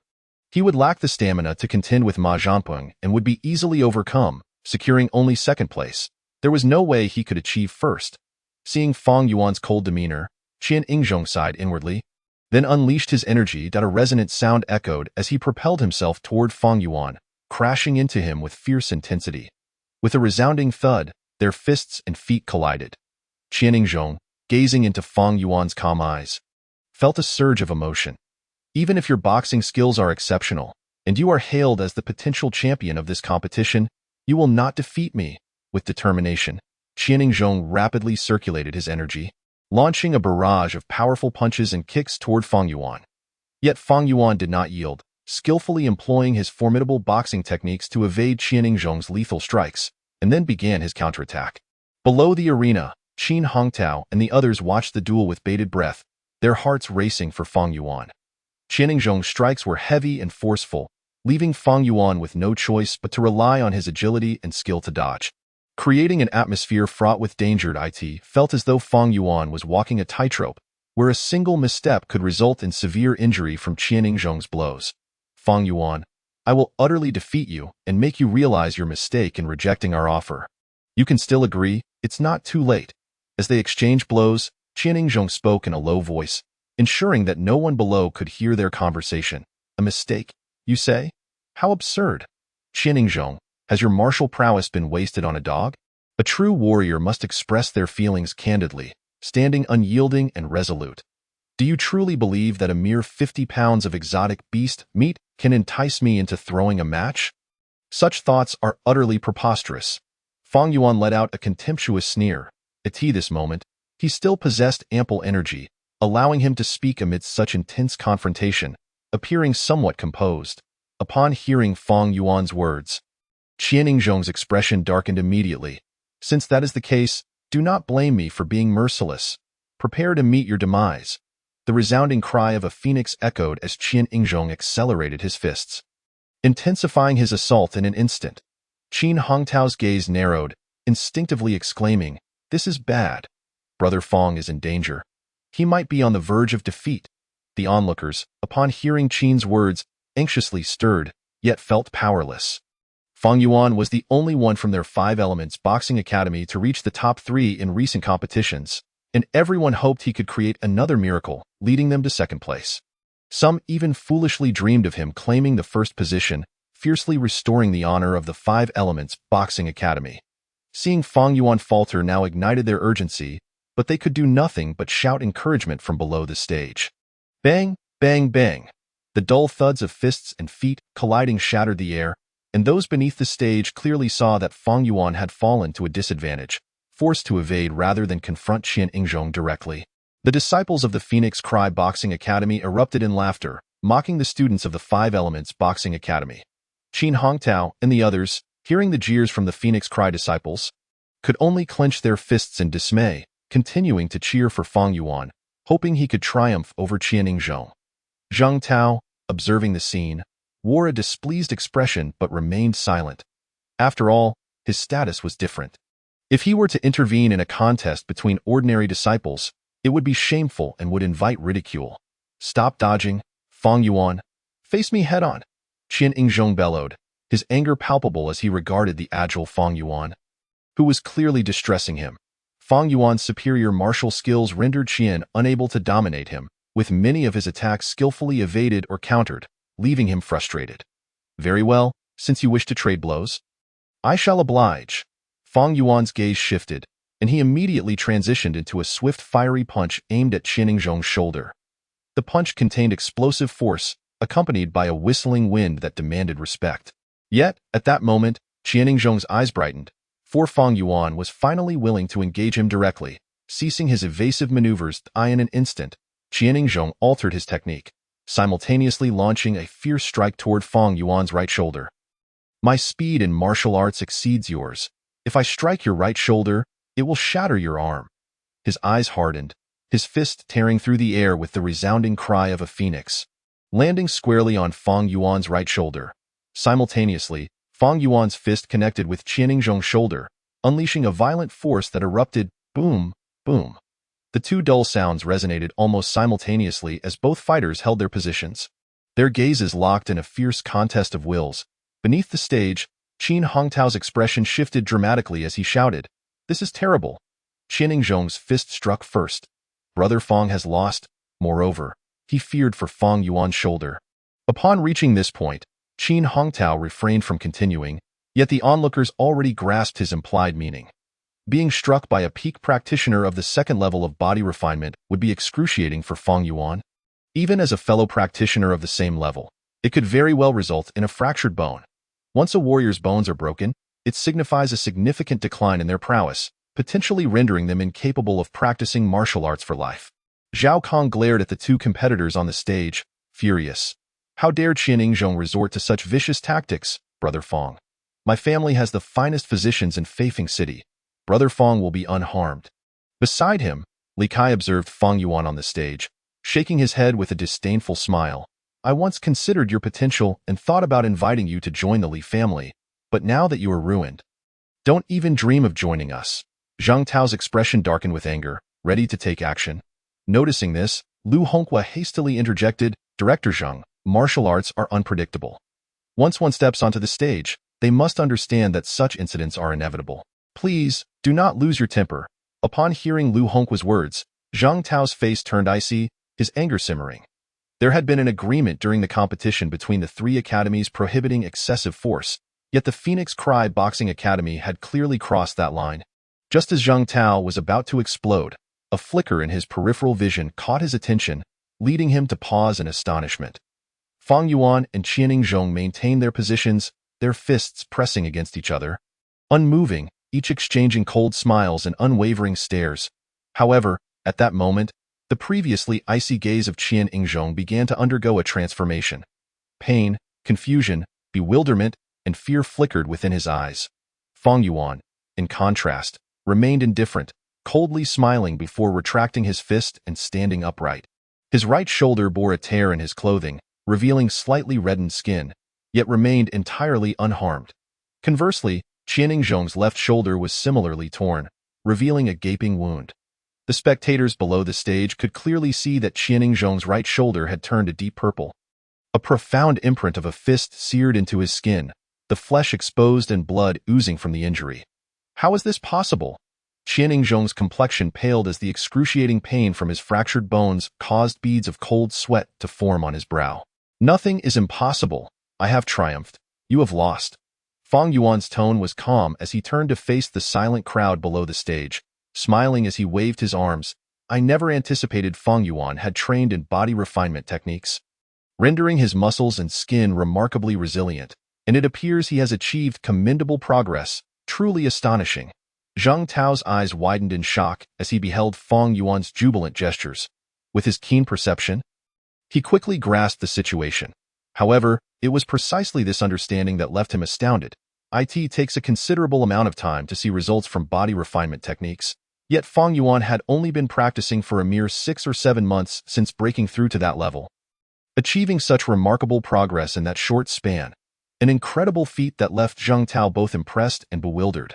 Speaker 1: he would lack the stamina to contend with Ma Zhanpeng and would be easily overcome, securing only second place. There was no way he could achieve first. Seeing Feng Yuan's cold demeanor, Qianlingzhong sighed inwardly, then unleashed his energy. A resonant sound echoed as he propelled himself toward Feng Yuan, crashing into him with fierce intensity. With a resounding thud, their fists and feet collided. Qianlingzhong, gazing into Feng Yuan's calm eyes, felt a surge of emotion. Even if your boxing skills are exceptional, and you are hailed as the potential champion of this competition, you will not defeat me. With determination, Qianlingzhong rapidly circulated his energy, launching a barrage of powerful punches and kicks toward Feng Yuan. Yet Feng Yuan did not yield, skillfully employing his formidable boxing techniques to evade Qianlingzhong's lethal strikes, and then began his counterattack. Below the arena, Qin Hongtao and the others watched the duel with bated breath, their hearts racing for Feng Yuan. Qianlingzhong's strikes were heavy and forceful, leaving Fang Yuan with no choice but to rely on his agility and skill to dodge. Creating an atmosphere fraught with danger, it felt as though Fang Yuan was walking a tightrope, where a single misstep could result in severe injury from Qian Yingzhong's blows. Fang Yuan, I will utterly defeat you and make you realize your mistake in rejecting our offer. You can still agree, it's not too late. As they exchanged blows, Qian Yingzhong spoke in a low voice, ensuring that no one below could hear their conversation. A mistake, you say? How absurd. Qian Yingzhong, has your martial prowess been wasted on a dog? A true warrior must express their feelings candidly, standing unyielding and resolute. Do you truly believe that a mere 50 pounds of exotic beast meat can entice me into throwing a match? Such thoughts are utterly preposterous. Fang Yuan let out a contemptuous sneer. At this moment, he still possessed ample energy, allowing him to speak amidst such intense confrontation, appearing somewhat composed. Upon hearing Fang Yuan's words, Qian Yingzhong's expression darkened immediately. Since that is the case, do not blame me for being merciless. Prepare to meet your demise. The resounding cry of a phoenix echoed as Qian Yingzhong accelerated his fists, intensifying his assault in an instant. Qin Hongtao's gaze narrowed, instinctively exclaiming, "This is bad. Brother Fang is in danger. He might be on the verge of defeat." The onlookers, upon hearing Qin's words, anxiously stirred, yet felt powerless. Fang Yuan was the only one from their 5 Elements Boxing Academy to reach the top 3 in recent competitions, and everyone hoped he could create another miracle, leading them to second place. Some even foolishly dreamed of him claiming the first position, fiercely restoring the honor of the 5 Elements Boxing Academy. Seeing Fang Yuan falter now ignited their urgency, but they could do nothing but shout encouragement from below the stage. Bang, bang, bang. The dull thuds of fists and feet colliding shattered the air, and those beneath the stage clearly saw that Fang Yuan had fallen to a disadvantage, forced to evade rather than confront Qian Yingzhong directly. The disciples of the Phoenix Cry Boxing Academy erupted in laughter, mocking the students of the 5 Elements Boxing Academy. Qin Hongtao and the others, hearing the jeers from the Phoenix Cry disciples, could only clench their fists in dismay, continuing to cheer for Fang Yuan, hoping he could triumph over Qian Yingzhong. Zhang Tao, observing the scene, wore a displeased expression but remained silent. After all, his status was different. If he were to intervene in a contest between ordinary disciples, it would be shameful and would invite ridicule. Stop dodging, Fang Yuan. Face me head on. Qian Yingzhong bellowed, his anger palpable as he regarded the agile Fang Yuan, who was clearly distressing him. Fang Yuan's superior martial skills rendered Qian unable to dominate him, with many of his attacks skillfully evaded or countered, leaving him frustrated. Very well, since you wish to trade blows, I shall oblige. Fang Yuan's gaze shifted, and he immediately transitioned into a swift fiery punch aimed at Qian Yingzhong's shoulder. The punch contained explosive force, accompanied by a whistling wind that demanded respect. Yet, at that moment, Qian Yingzhong's eyes brightened, for Fang Yuan was finally willing to engage him directly. Ceasing his evasive maneuvers in an instant, Qian Yingzhong altered his technique, simultaneously launching a fierce strike toward Fang Yuan's right shoulder. My speed in martial arts exceeds yours. If I strike your right shoulder, it will shatter your arm. His eyes hardened, his fist tearing through the air with the resounding cry of a phoenix, landing squarely on Fang Yuan's right shoulder. Simultaneously, Fang Yuan's fist connected with Qian Yingzhong's shoulder, unleashing a violent force that erupted, boom, boom. The two dull sounds resonated almost simultaneously as both fighters held their positions, their gazes locked in a fierce contest of wills. Beneath the stage, Qin Hongtao's expression shifted dramatically as he shouted, "This is terrible." Qian Yingzhong's fist struck first. Brother Fang has lost. Moreover, he feared for Fang Yuan's shoulder. Upon reaching this point, Qin Hongtao refrained from continuing, yet the onlookers already grasped his implied meaning. Being struck by a peak practitioner of the second level of body refinement would be excruciating for Fang Yuan. Even as a fellow practitioner of the same level, it could very well result in a fractured bone. Once a warrior's bones are broken, it signifies a significant decline in their prowess, potentially rendering them incapable of practicing martial arts for life. Zhao Kong glared at the two competitors on the stage, furious. How dared Qian Yingzhong resort to such vicious tactics, Brother Fang? My family has the finest physicians in Feifeng City. Brother Fang will be unharmed. Beside him, Li Kai observed Fang Yuan on the stage, shaking his head with a disdainful smile. I once considered your potential and thought about inviting you to join the Li family, but now that you are ruined, don't even dream of joining us. Zhang Tao's expression darkened with anger, ready to take action. Noticing this, Lu Honghua hastily interjected, Director Zhang, martial arts are unpredictable. Once one steps onto the stage, they must understand that such incidents are inevitable. Please, do not lose your temper. Upon hearing Lu Honghua's words, Zhang Tao's face turned icy, his anger simmering. There had been an agreement during the competition between the three academies prohibiting excessive force, yet the Phoenix Cry Boxing Academy had clearly crossed that line. Just as Zhang Tao was about to explode, a flicker in his peripheral vision caught his attention, leading him to pause in astonishment. Fang Yuan and Qianing Zhong maintained their positions, their fists pressing against each other, unmoving, each exchanging cold smiles and unwavering stares. However, at that moment, the previously icy gaze of Qianing Zhong began to undergo a transformation. Pain, confusion, bewilderment, and fear flickered within his eyes. Fang Yuan, in contrast, remained indifferent, coldly smiling before retracting his fist and standing upright. His right shoulder bore a tear in his clothing, revealing slightly reddened skin, yet remained entirely unharmed. Conversely, Qianing Zhong's left shoulder was similarly torn, revealing a gaping wound. The spectators below the stage could clearly see that Qianing Zhong's right shoulder had turned a deep purple. A profound imprint of a fist seared into his skin, the flesh exposed and blood oozing from the injury. How is this possible? Qianing Zhong's complexion paled as the excruciating pain from his fractured bones caused beads of cold sweat to form on his brow. Nothing is impossible. I have triumphed. You have lost. Fang Yuan's tone was calm as he turned to face the silent crowd below the stage, smiling as he waved his arms. I never anticipated Fang Yuan had trained in body refinement techniques, rendering his muscles and skin remarkably resilient, and it appears he has achieved commendable progress, truly astonishing. Zhang Tao's eyes widened in shock as he beheld Fang Yuan's jubilant gestures. With his keen perception, he quickly grasped the situation. However, it was precisely this understanding that left him astounded. It takes a considerable amount of time to see results from body refinement techniques, yet Fang Yuan had only been practicing for a mere 6 or 7 months since breaking through to that level. Achieving such remarkable progress in that short span, an incredible feat that left Zhang Tao both impressed and bewildered.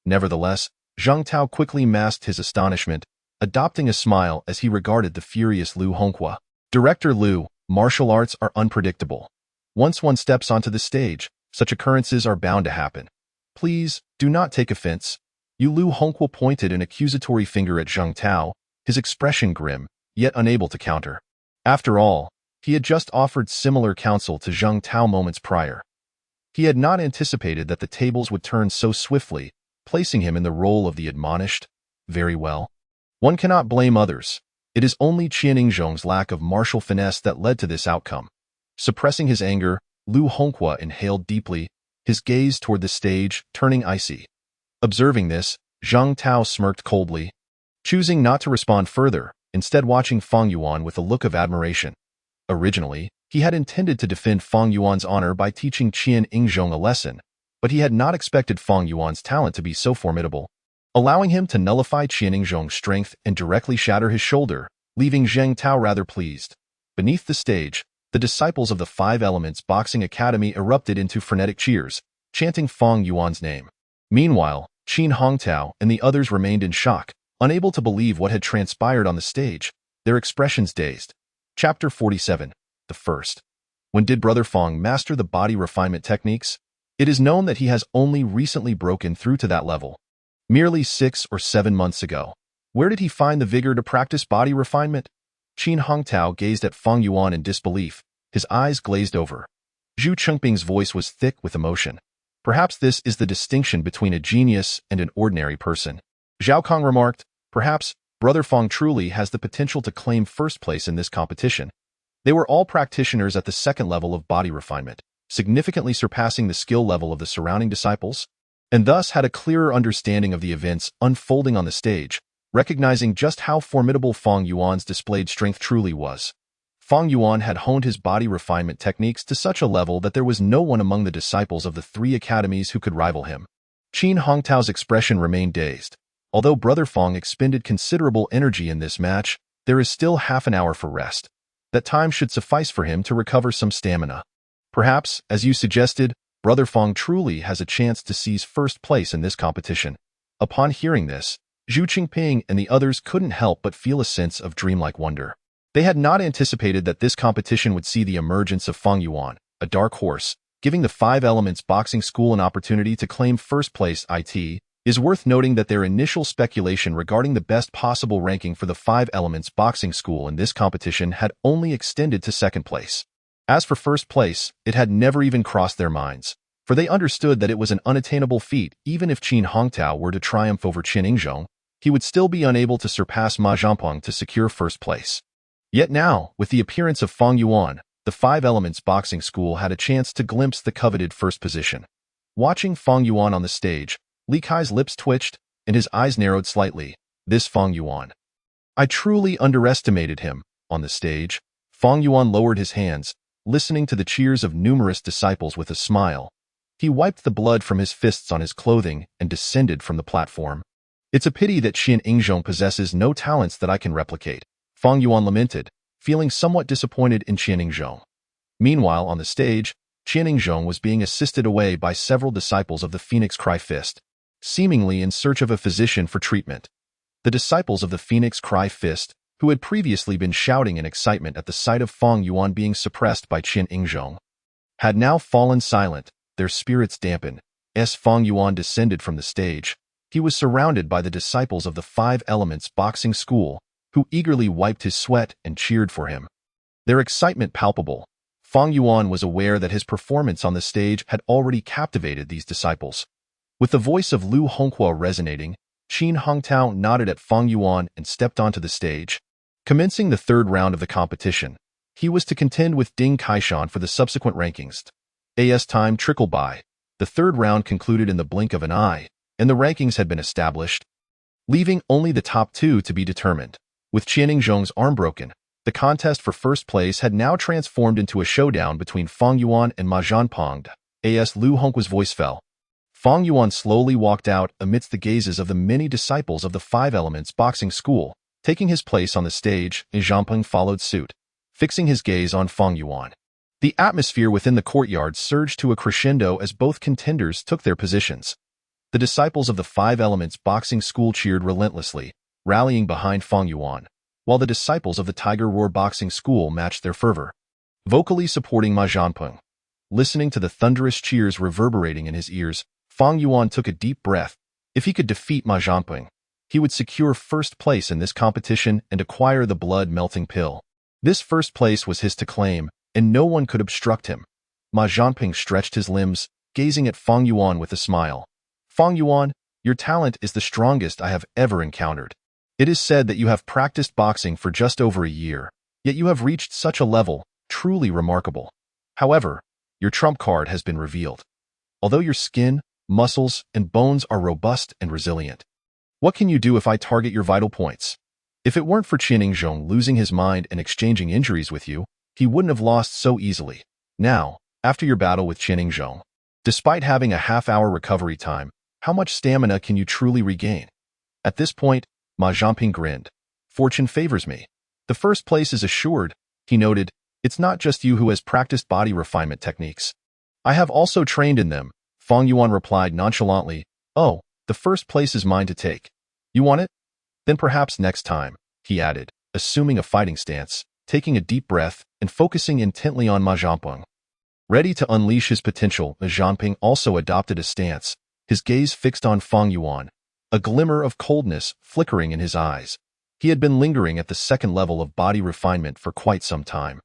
Speaker 1: Nevertheless, Zhang Tao quickly masked his astonishment, adopting a smile as he regarded the furious Lu Honghua. Director Lu, martial arts are unpredictable. Once one steps onto the stage, such occurrences are bound to happen. Please, do not take offense. Lu Honghua pointed an accusatory finger at Zhang Tao, his expression grim, yet unable to counter. After all, he had just offered similar counsel to Zhang Tao moments prior. He had not anticipated that the tables would turn so swiftly, placing him in the role of the admonished. Very well. One cannot blame others. It is only Qianing Zhong's lack of martial finesse that led to this outcome. Suppressing his anger, Lu Honghua inhaled deeply, his gaze toward the stage turning icy. Observing this, Zhang Tao smirked coldly, choosing not to respond further, instead watching Fang Yuan with a look of admiration. Originally, he had intended to defend Fang Yuan's honor by teaching Qianing Zhong a lesson, but he had not expected Fang Yuan's talent to be so formidable, allowing him to nullify Qianing Zhong's strength and directly shatter his shoulder, leaving Zhang Tao rather pleased. Beneath the stage, the disciples of the Five Elements Boxing Academy erupted into frenetic cheers, chanting Fang Yuan's name. Meanwhile, Qin Hongtao and the others remained in shock, unable to believe what had transpired on the stage, their expressions dazed. Chapter 47. The First. When did Brother Fang master the body refinement techniques? It is known that he has only recently broken through to that level. Merely 6 or 7 months ago. Where did he find the vigor to practice body refinement? Qin Hongtao gazed at Fang Yuan in disbelief, his eyes glazed over. Zhu Chengping's voice was thick with emotion. Perhaps this is the distinction between a genius and an ordinary person. Zhao Kong remarked, perhaps Brother Fang truly has the potential to claim first place in this competition. They were all practitioners at the second level of body refinement, significantly surpassing the skill level of the surrounding disciples, and thus had a clearer understanding of the events unfolding on the stage, recognizing just how formidable Fang Yuan's displayed strength truly was. Fang Yuan had honed his body refinement techniques to such a level that there was no one among the disciples of the 3 academies who could rival him. Qin Hongtao's expression remained dazed. Although Brother Fang expended considerable energy in this match, there is still half an hour for rest. that time should suffice for him to recover some stamina. Perhaps, as you suggested, Brother Fong truly has a chance to seize first place in this competition. Upon hearing this, Zhu Qingping and the others couldn't help but feel a sense of dreamlike wonder. They had not anticipated that this competition would see the emergence of Feng Yuan, a dark horse, giving the Five Elements Boxing School an opportunity to claim first place. It is worth noting that their initial speculation regarding the best possible ranking for the Five Elements Boxing School in this competition had only extended to second place. As for first place, it had never even crossed their minds, for they understood that it was an unattainable feat. Even if Qin Hongtao were to triumph over Qin Yingzhong, he would still be unable to surpass Ma Zhanpeng to secure first place. Yet now, with the appearance of Feng Yuan, the Five Elements Boxing School had a chance to glimpse the coveted first position. Watching Feng Yuan on the stage, Li Kai's lips twitched, and his eyes narrowed slightly. This Feng Yuan. I truly underestimated him. On the stage, Feng Yuan lowered his hands, listening to the cheers of numerous disciples with a smile. He wiped the blood from his fists on his clothing and descended from the platform. It's a pity that Qin Yingzhong possesses no talents that I can replicate, Feng Yuan lamented, feeling somewhat disappointed in Qin Yingzhong. Meanwhile, on the stage, Qin Yingzhong was being assisted away by several disciples of the Phoenix Cry Fist, seemingly in search of a physician for treatment. The disciples of the Phoenix Cry Fist, who had previously been shouting in excitement at the sight of Feng Yuan being suppressed by Qin Yingzhong, had now fallen silent, their spirits dampened. As Feng Yuan descended from the stage, he was surrounded by the disciples of the Five Elements Boxing School, who eagerly wiped his sweat and cheered for him. Their excitement palpable, Feng Yuan was aware that his performance on the stage had already captivated these disciples. With the voice of Lu Honghua resonating, Qin Hongtao nodded at Feng Yuan and stepped onto the stage. Commencing the third round of the competition, he was to contend with Ding Kaishan for the subsequent rankings. As time trickled by, the third round concluded in the blink of an eye, and the rankings had been established, leaving only the top two to be determined. With Qin Yingzhong's arm broken, the contest for first place had now transformed into a showdown between Feng Yuan and Ma Zhanpeng. As Lu Honghua's voice fell, Feng Yuan slowly walked out amidst the gazes of the many disciples of the Five Elements Boxing School. Taking his place on the stage, Zhanpeng followed suit, fixing his gaze on Feng Yuan. The atmosphere within the courtyard surged to a crescendo as both contenders took their positions. The disciples of the Five Elements Boxing School cheered relentlessly, rallying behind Feng Yuan, while the disciples of the Tiger Roar Boxing School matched their fervor, vocally supporting Ma Zhanpeng. Listening to the thunderous cheers reverberating in his ears, Feng Yuan took a deep breath. If he could defeat Ma Zhanpeng, he would secure first place in this competition and acquire the blood-melting pill. This first place was his to claim, and no one could obstruct him. Ma Zhanpeng stretched his limbs, gazing at Feng Yuan with a smile. Feng Yuan, your talent is the strongest I have ever encountered. It is said that you have practiced boxing for just over a year, yet you have reached such a level, truly remarkable. However, your trump card has been revealed. Although your skin, muscles, and bones are robust and resilient, what can you do if I target your vital points? If it weren't for Qin Yingzhong losing his mind and exchanging injuries with you, he wouldn't have lost so easily. Now, after your battle with Qin Yingzhong, despite having a half-hour recovery time, how much stamina can you truly regain? At this point, Ma Zhanping grinned. Fortune favors me. The first place is assured, he noted. It's not just you who has practiced body refinement techniques. I have also trained in them, Feng Yuan replied nonchalantly. Oh, the first place is mine to take. You want it? Then perhaps next time, he added, assuming a fighting stance, taking a deep breath, and focusing intently on Ma Zhanpeng. Ready to unleash his potential, Ma Zhanping also adopted a stance, his gaze fixed on Feng Yuan, a glimmer of coldness flickering in his eyes. He had been lingering at the second level of body refinement for quite some time,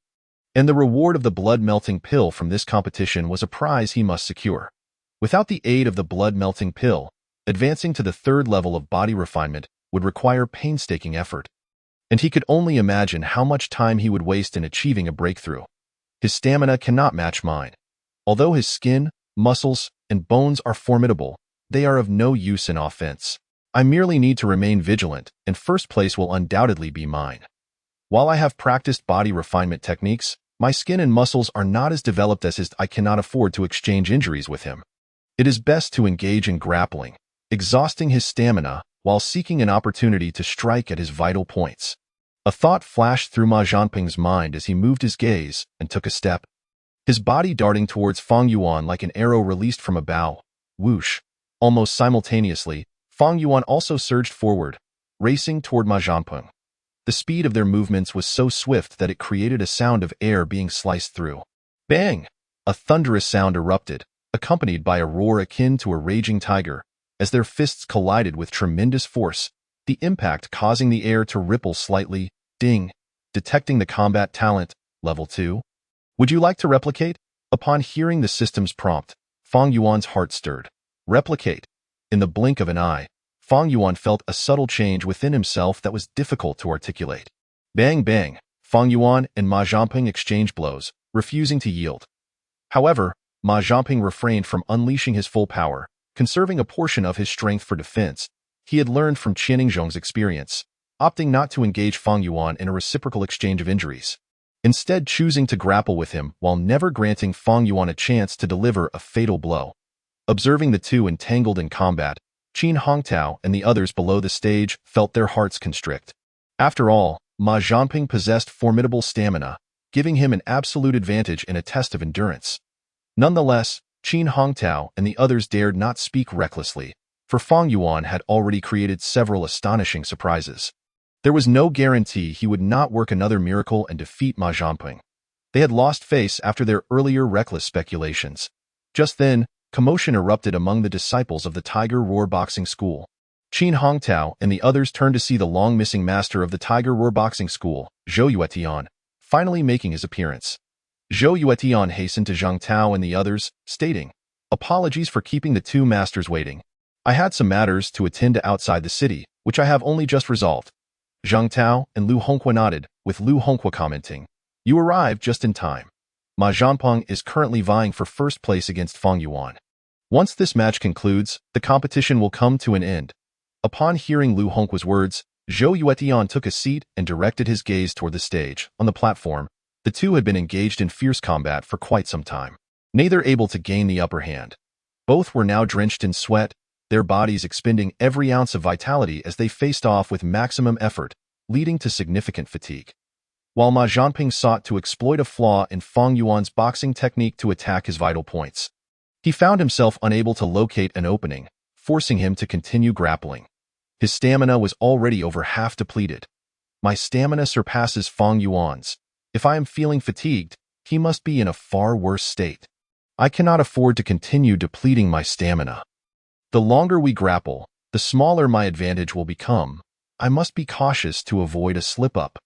Speaker 1: and the reward of the blood-melting pill from this competition was a prize he must secure. Without the aid of the blood-melting pill, advancing to the third level of body refinement would require painstaking effort, and he could only imagine how much time he would waste in achieving a breakthrough. His stamina cannot match mine. Although his skin, muscles, and bones are formidable, they are of no use in offense. I merely need to remain vigilant, and first place will undoubtedly be mine. While I have practiced body refinement techniques, my skin and muscles are not as developed as his. I cannot afford to exchange injuries with him. It is best to engage in grappling, exhausting his stamina while seeking an opportunity to strike at his vital points. A thought flashed through Ma Zhanping's mind as he moved his gaze and took a step, his body darting towards Fang Yuan like an arrow released from a bow. Whoosh! Almost simultaneously, Fang Yuan also surged forward, racing toward Ma Zhanping. The speed of their movements was so swift that it created a sound of air being sliced through. Bang! A thunderous sound erupted, accompanied by a roar akin to a raging tiger, as their fists collided with tremendous force, the impact causing the air to ripple slightly. Ding! Detecting the combat talent, level 2. Would you like to replicate? Upon hearing the system's prompt, Fang Yuan's heart stirred. Replicate. In the blink of an eye, Fang Yuan felt a subtle change within himself that was difficult to articulate. Bang bang, Fang Yuan and Ma Zhanping exchanged blows, refusing to yield. However, Ma Zhanping refrained from unleashing his full power, conserving a portion of his strength for defense. He had learned from Qianlingzhong's experience, opting not to engage Fang Yuan in a reciprocal exchange of injuries, instead choosing to grapple with him while never granting Fang Yuan a chance to deliver a fatal blow. Observing the two entangled in combat, Qin Hongtao and the others below the stage felt their hearts constrict. After all, Ma Zhanping possessed formidable stamina, giving him an absolute advantage in a test of endurance. Nonetheless, Qin Hongtao and the others dared not speak recklessly, for Fang Yuan had already created several astonishing surprises. There was no guarantee he would not work another miracle and defeat Ma Zhanping. They had lost face after their earlier reckless speculations. Just then, commotion erupted among the disciples of the Tiger Roar Boxing School. Qin Hongtao and the others turned to see the long-missing master of the Tiger Roar Boxing School, Zhou Yuetian, finally making his appearance. Zhou Yuetian hastened to Zhang Tao and the others, stating, "Apologies for keeping the two masters waiting. I had some matters to attend to outside the city, which I have only just resolved." Zhang Tao and Lu Hongqua nodded, with Lu Hongqua commenting, "You arrived just in time. Ma Zhanping is currently vying for first place against Fang Yuan. Once this match concludes, the competition will come to an end." Upon hearing Lu Hongqua's words, Zhou Yuetian took a seat and directed his gaze toward the stage. On the platform, the two had been engaged in fierce combat for quite some time, neither able to gain the upper hand. Both were now drenched in sweat, their bodies expending every ounce of vitality as they faced off with maximum effort, leading to significant fatigue. While Ma Zhanping sought to exploit a flaw in Fang Yuan's boxing technique to attack his vital points, he found himself unable to locate an opening, forcing him to continue grappling. His stamina was already over half depleted. "My stamina surpasses Fang Yuan's. If I am feeling fatigued, he must be in a far worse state. I cannot afford to continue depleting my stamina. The longer we grapple, the smaller my advantage will become. I must be cautious to avoid a slip-up.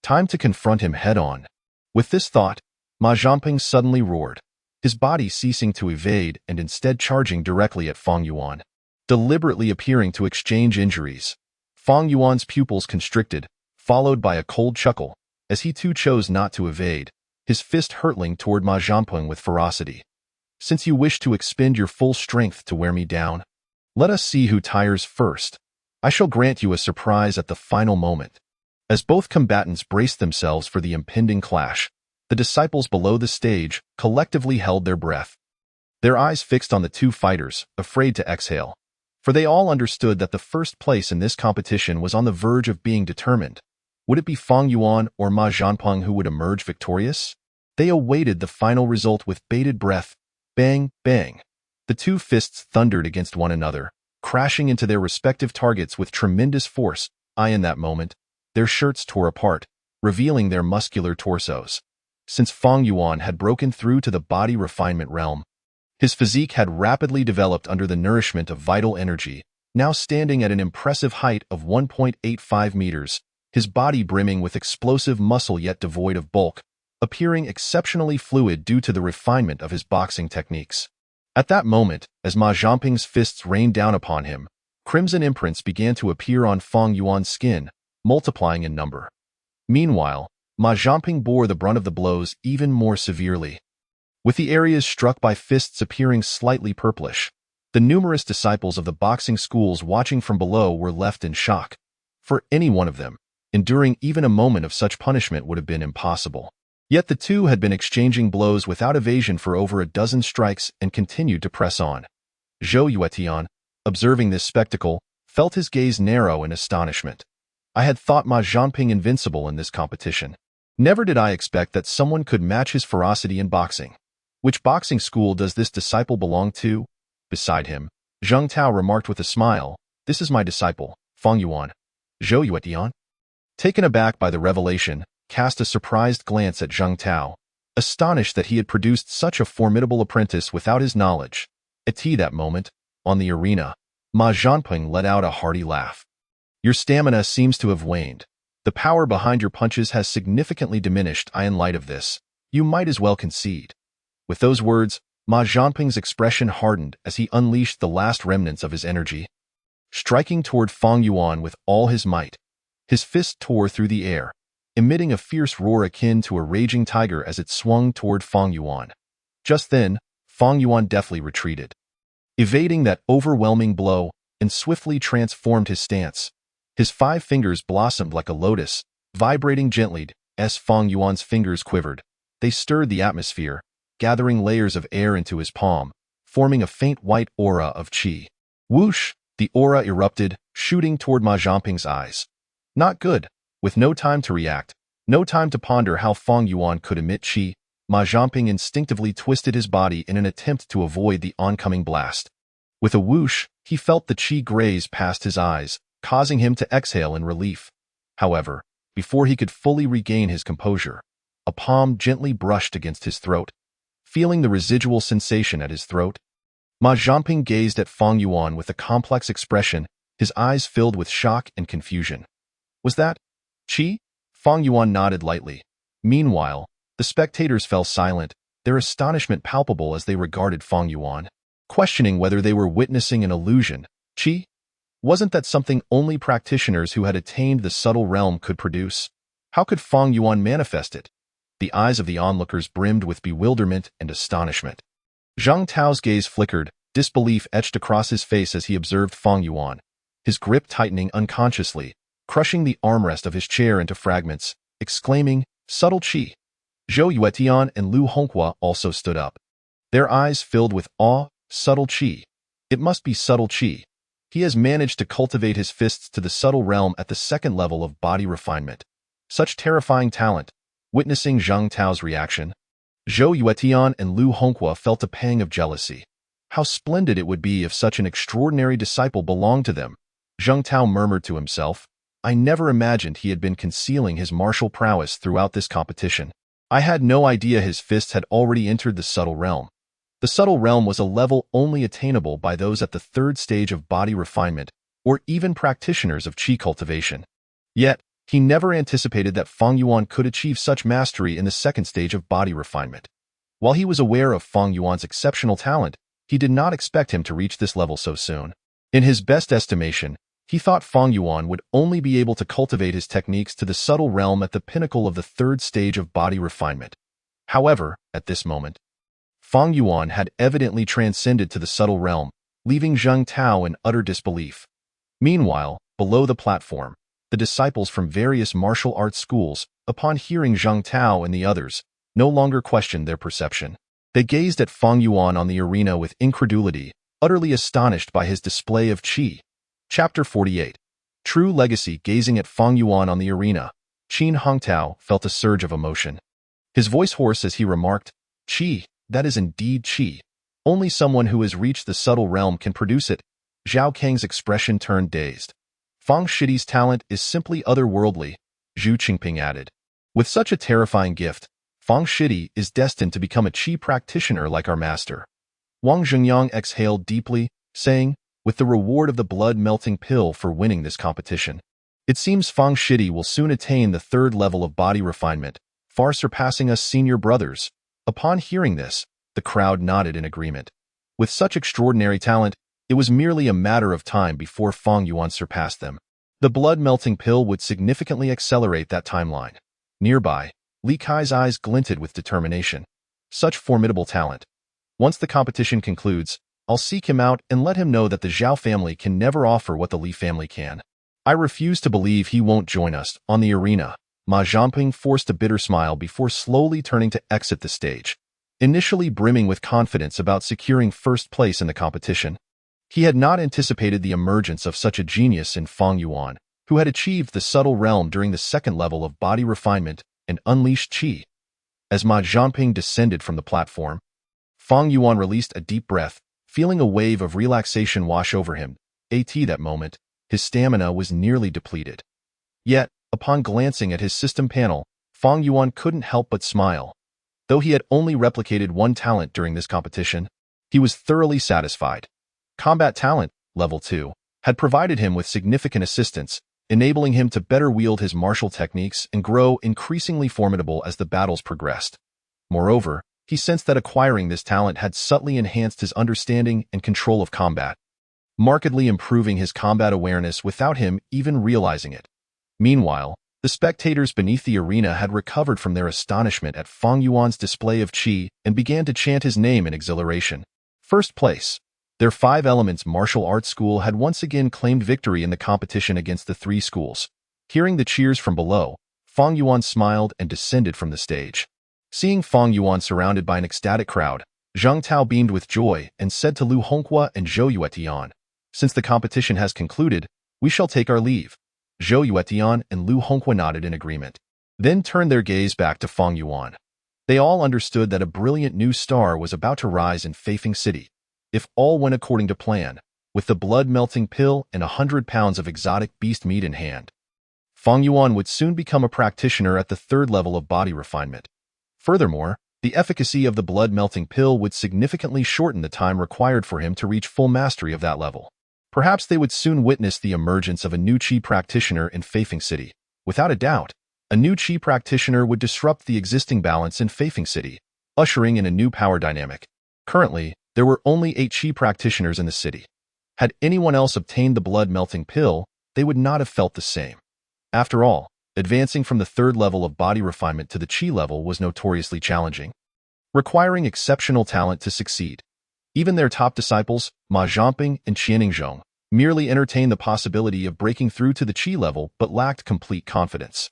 Speaker 1: Time to confront him head-on." With this thought, Ma Zhanping suddenly roared, his body ceasing to evade and instead charging directly at Fang Yuan, deliberately appearing to exchange injuries. Fang Yuan's pupils constricted, followed by a cold chuckle, as he too chose not to evade, his fist hurtling toward Ma Zhanping with ferocity. "Since you wish to expend your full strength to wear me down, let us see who tires first. I shall grant you a surprise at the final moment." As both combatants braced themselves for the impending clash, the disciples below the stage collectively held their breath, their eyes fixed on the two fighters, afraid to exhale, for they all understood that the first place in this competition was on the verge of being determined. Would it be Fang Yuan or Ma Zhanping who would emerge victorious? They awaited the final result with bated breath. Bang, bang. The two fists thundered against one another, crashing into their respective targets with tremendous force. In that moment, their shirts tore apart, revealing their muscular torsos. Since Fang Yuan had broken through to the body refinement realm, his physique had rapidly developed under the nourishment of vital energy, now standing at an impressive height of 1.85 meters, his body brimming with explosive muscle yet devoid of bulk, appearing exceptionally fluid due to the refinement of his boxing techniques. At that moment, as Ma Zhanping's fists rained down upon him, crimson imprints began to appear on Fang Yuan's skin, multiplying in number. Meanwhile, Ma Zhanping bore the brunt of the blows even more severely, with the areas struck by fists appearing slightly purplish. The numerous disciples of the boxing schools watching from below were left in shock. For any one of them, enduring even a moment of such punishment would have been impossible. Yet the two had been exchanging blows without evasion for over a dozen strikes and continued to press on. Zhou Yuetian, observing this spectacle, felt his gaze narrow in astonishment. I had thought Ma Zhanping invincible in this competition. Never did I expect that someone could match his ferocity in boxing. Which boxing school does this disciple belong to? Beside him, Zheng Tao remarked with a smile, "This is my disciple, Fang Yuan." Zhou Yuetian, taken aback by the revelation, cast a surprised glance at Zheng Tao, astonished that he had produced such a formidable apprentice without his knowledge. At that moment, on the arena, Ma Zhanping let out a hearty laugh. "Your stamina seems to have waned. The power behind your punches has significantly diminished. In light of this, you might as well concede." With those words, Ma Zhanping's expression hardened as he unleashed the last remnants of his energy. Striking toward Fang Yuan with all his might, his fist tore through the air, emitting a fierce roar akin to a raging tiger as it swung toward Fang Yuan. Just then, Fang Yuan deftly retreated, evading that overwhelming blow, and swiftly transformed his stance. His 5 fingers blossomed like a lotus, vibrating gently as Fang Yuan's fingers quivered. They stirred the atmosphere, gathering layers of air into his palm, forming a faint white aura of qi. Whoosh! The aura erupted, shooting toward Ma Zhanping's eyes. Not good. With no time to react, no time to ponder how Fang Yuan could emit qi, Ma Zhanping instinctively twisted his body in an attempt to avoid the oncoming blast. With a whoosh, he felt the qi graze past his eyes, causing him to exhale in relief. However, before he could fully regain his composure, a palm gently brushed against his throat. Feeling the residual sensation at his throat, Ma Zhanping gazed at Fang Yuan with a complex expression, his eyes filled with shock and confusion. Was that qi? Fang Yuan nodded lightly. Meanwhile, the spectators fell silent, their astonishment palpable as they regarded Fang Yuan, questioning whether they were witnessing an illusion. Qi? Wasn't that something only practitioners who had attained the subtle realm could produce? How could Fang Yuan manifest it? The eyes of the onlookers brimmed with bewilderment and astonishment. Zheng Tao's gaze flickered, disbelief etched across his face as he observed Fang Yuan, his grip tightening unconsciously, crushing the armrest of his chair into fragments, exclaiming, "Subtle qi!" Zhou Yuetian and Lu Honghua also stood up, their eyes filled with awe. Subtle qi. It must be subtle qi. He has managed to cultivate his fists to the subtle realm at the 2nd level of body refinement. Such terrifying talent. Witnessing Zheng Tao's reaction, Zhou Yuetian and Lu Honghua felt a pang of jealousy. How splendid it would be if such an extraordinary disciple belonged to them. Zheng Tao murmured to himself, "I never imagined he had been concealing his martial prowess throughout this competition. I had no idea his fists had already entered the subtle realm." The subtle realm was a level only attainable by those at the 3rd stage of body refinement, or even practitioners of qi cultivation. Yet, he never anticipated that Fang Yuan could achieve such mastery in the 2nd stage of body refinement. While he was aware of Fang Yuan's exceptional talent, he did not expect him to reach this level so soon. In his best estimation, he thought Fang Yuan would only be able to cultivate his techniques to the subtle realm at the pinnacle of the 3rd stage of body refinement. However, at this moment, Fang Yuan had evidently transcended to the subtle realm, leaving Zheng Tao in utter disbelief. Meanwhile, below the platform, the disciples from various martial arts schools, upon hearing Zheng Tao and the others, no longer questioned their perception. They gazed at Fang Yuan on the arena with incredulity, utterly astonished by his display of qi. Chapter 48. True Legacy. Gazing at Fang Yuan on the arena, Qin Hongtao felt a surge of emotion. His voice hoarse as he remarked, "Qi, that is indeed qi. Only someone who has reached the subtle realm can produce it." Zhao Kang's expression turned dazed. "Fang Shidi's talent is simply otherworldly," Zhu Qingping added. "With such a terrifying gift, Fang Shidi is destined to become a qi practitioner like our master." Wang Zhengyang exhaled deeply, saying, "With the reward of the blood-melting pill for winning this competition, it seems Fang Shidi will soon attain the 3rd level of body refinement, far surpassing us senior brothers." Upon hearing this, the crowd nodded in agreement. With such extraordinary talent, it was merely a matter of time before Fang Yuan surpassed them. The blood-melting pill would significantly accelerate that timeline. Nearby, Li Kai's eyes glinted with determination. Such formidable talent. Once the competition concludes, I'll seek him out and let him know that the Xiao family can never offer what the Li family can. I refuse to believe he won't join us on the arena. Ma Zhanping forced a bitter smile before slowly turning to exit the stage, initially brimming with confidence about securing 1st place in the competition. He had not anticipated the emergence of such a genius in Fang Yuan, who had achieved the subtle realm during the second level of body refinement and unleashed qi. As Ma Zhanping descended from the platform, Fang Yuan released a deep breath, feeling a wave of relaxation wash over him. At that moment, his stamina was nearly depleted. Yet, upon glancing at his system panel, Fang Yuan couldn't help but smile. Though he had only replicated one talent during this competition, he was thoroughly satisfied. Combat talent, level 2, had provided him with significant assistance, enabling him to better wield his martial techniques and grow increasingly formidable as the battles progressed. Moreover, he sensed that acquiring this talent had subtly enhanced his understanding and control of combat, markedly improving his combat awareness without him even realizing it. Meanwhile, the spectators beneath the arena had recovered from their astonishment at Fang Yuan's display of qi and began to chant his name in exhilaration. First place. Their 5 Elements martial arts school had once again claimed victory in the competition against the 3 schools. Hearing the cheers from below, Fang Yuan smiled and descended from the stage. Seeing Fang Yuan surrounded by an ecstatic crowd, Zhang Tao beamed with joy and said to Lu Honghua and Zhou Yuetian, "Since the competition has concluded, we shall take our leave." Zhou Yuetian and Lu Honghua nodded in agreement, then turned their gaze back to Fang Yuan. They all understood that a brilliant new star was about to rise in Feifeng City. If all went according to plan, with the blood-melting pill and 100 pounds of exotic beast meat in hand, Fang Yuan would soon become a practitioner at the 3rd level of body refinement. Furthermore, the efficacy of the blood-melting pill would significantly shorten the time required for him to reach full mastery of that level. Perhaps they would soon witness the emergence of a new qi practitioner in Feifeng City. Without a doubt, a new qi practitioner would disrupt the existing balance in Feifeng City, ushering in a new power dynamic. Currently, there were only 8 qi practitioners in the city. Had anyone else obtained the blood-melting pill, they would not have felt the same. After all, advancing from the 3rd level of body refinement to the qi level was notoriously challenging, requiring exceptional talent to succeed. Even their top disciples, Ma Zhanping and Qianlingzhong, merely entertained the possibility of breaking through to the qi level but lacked complete confidence.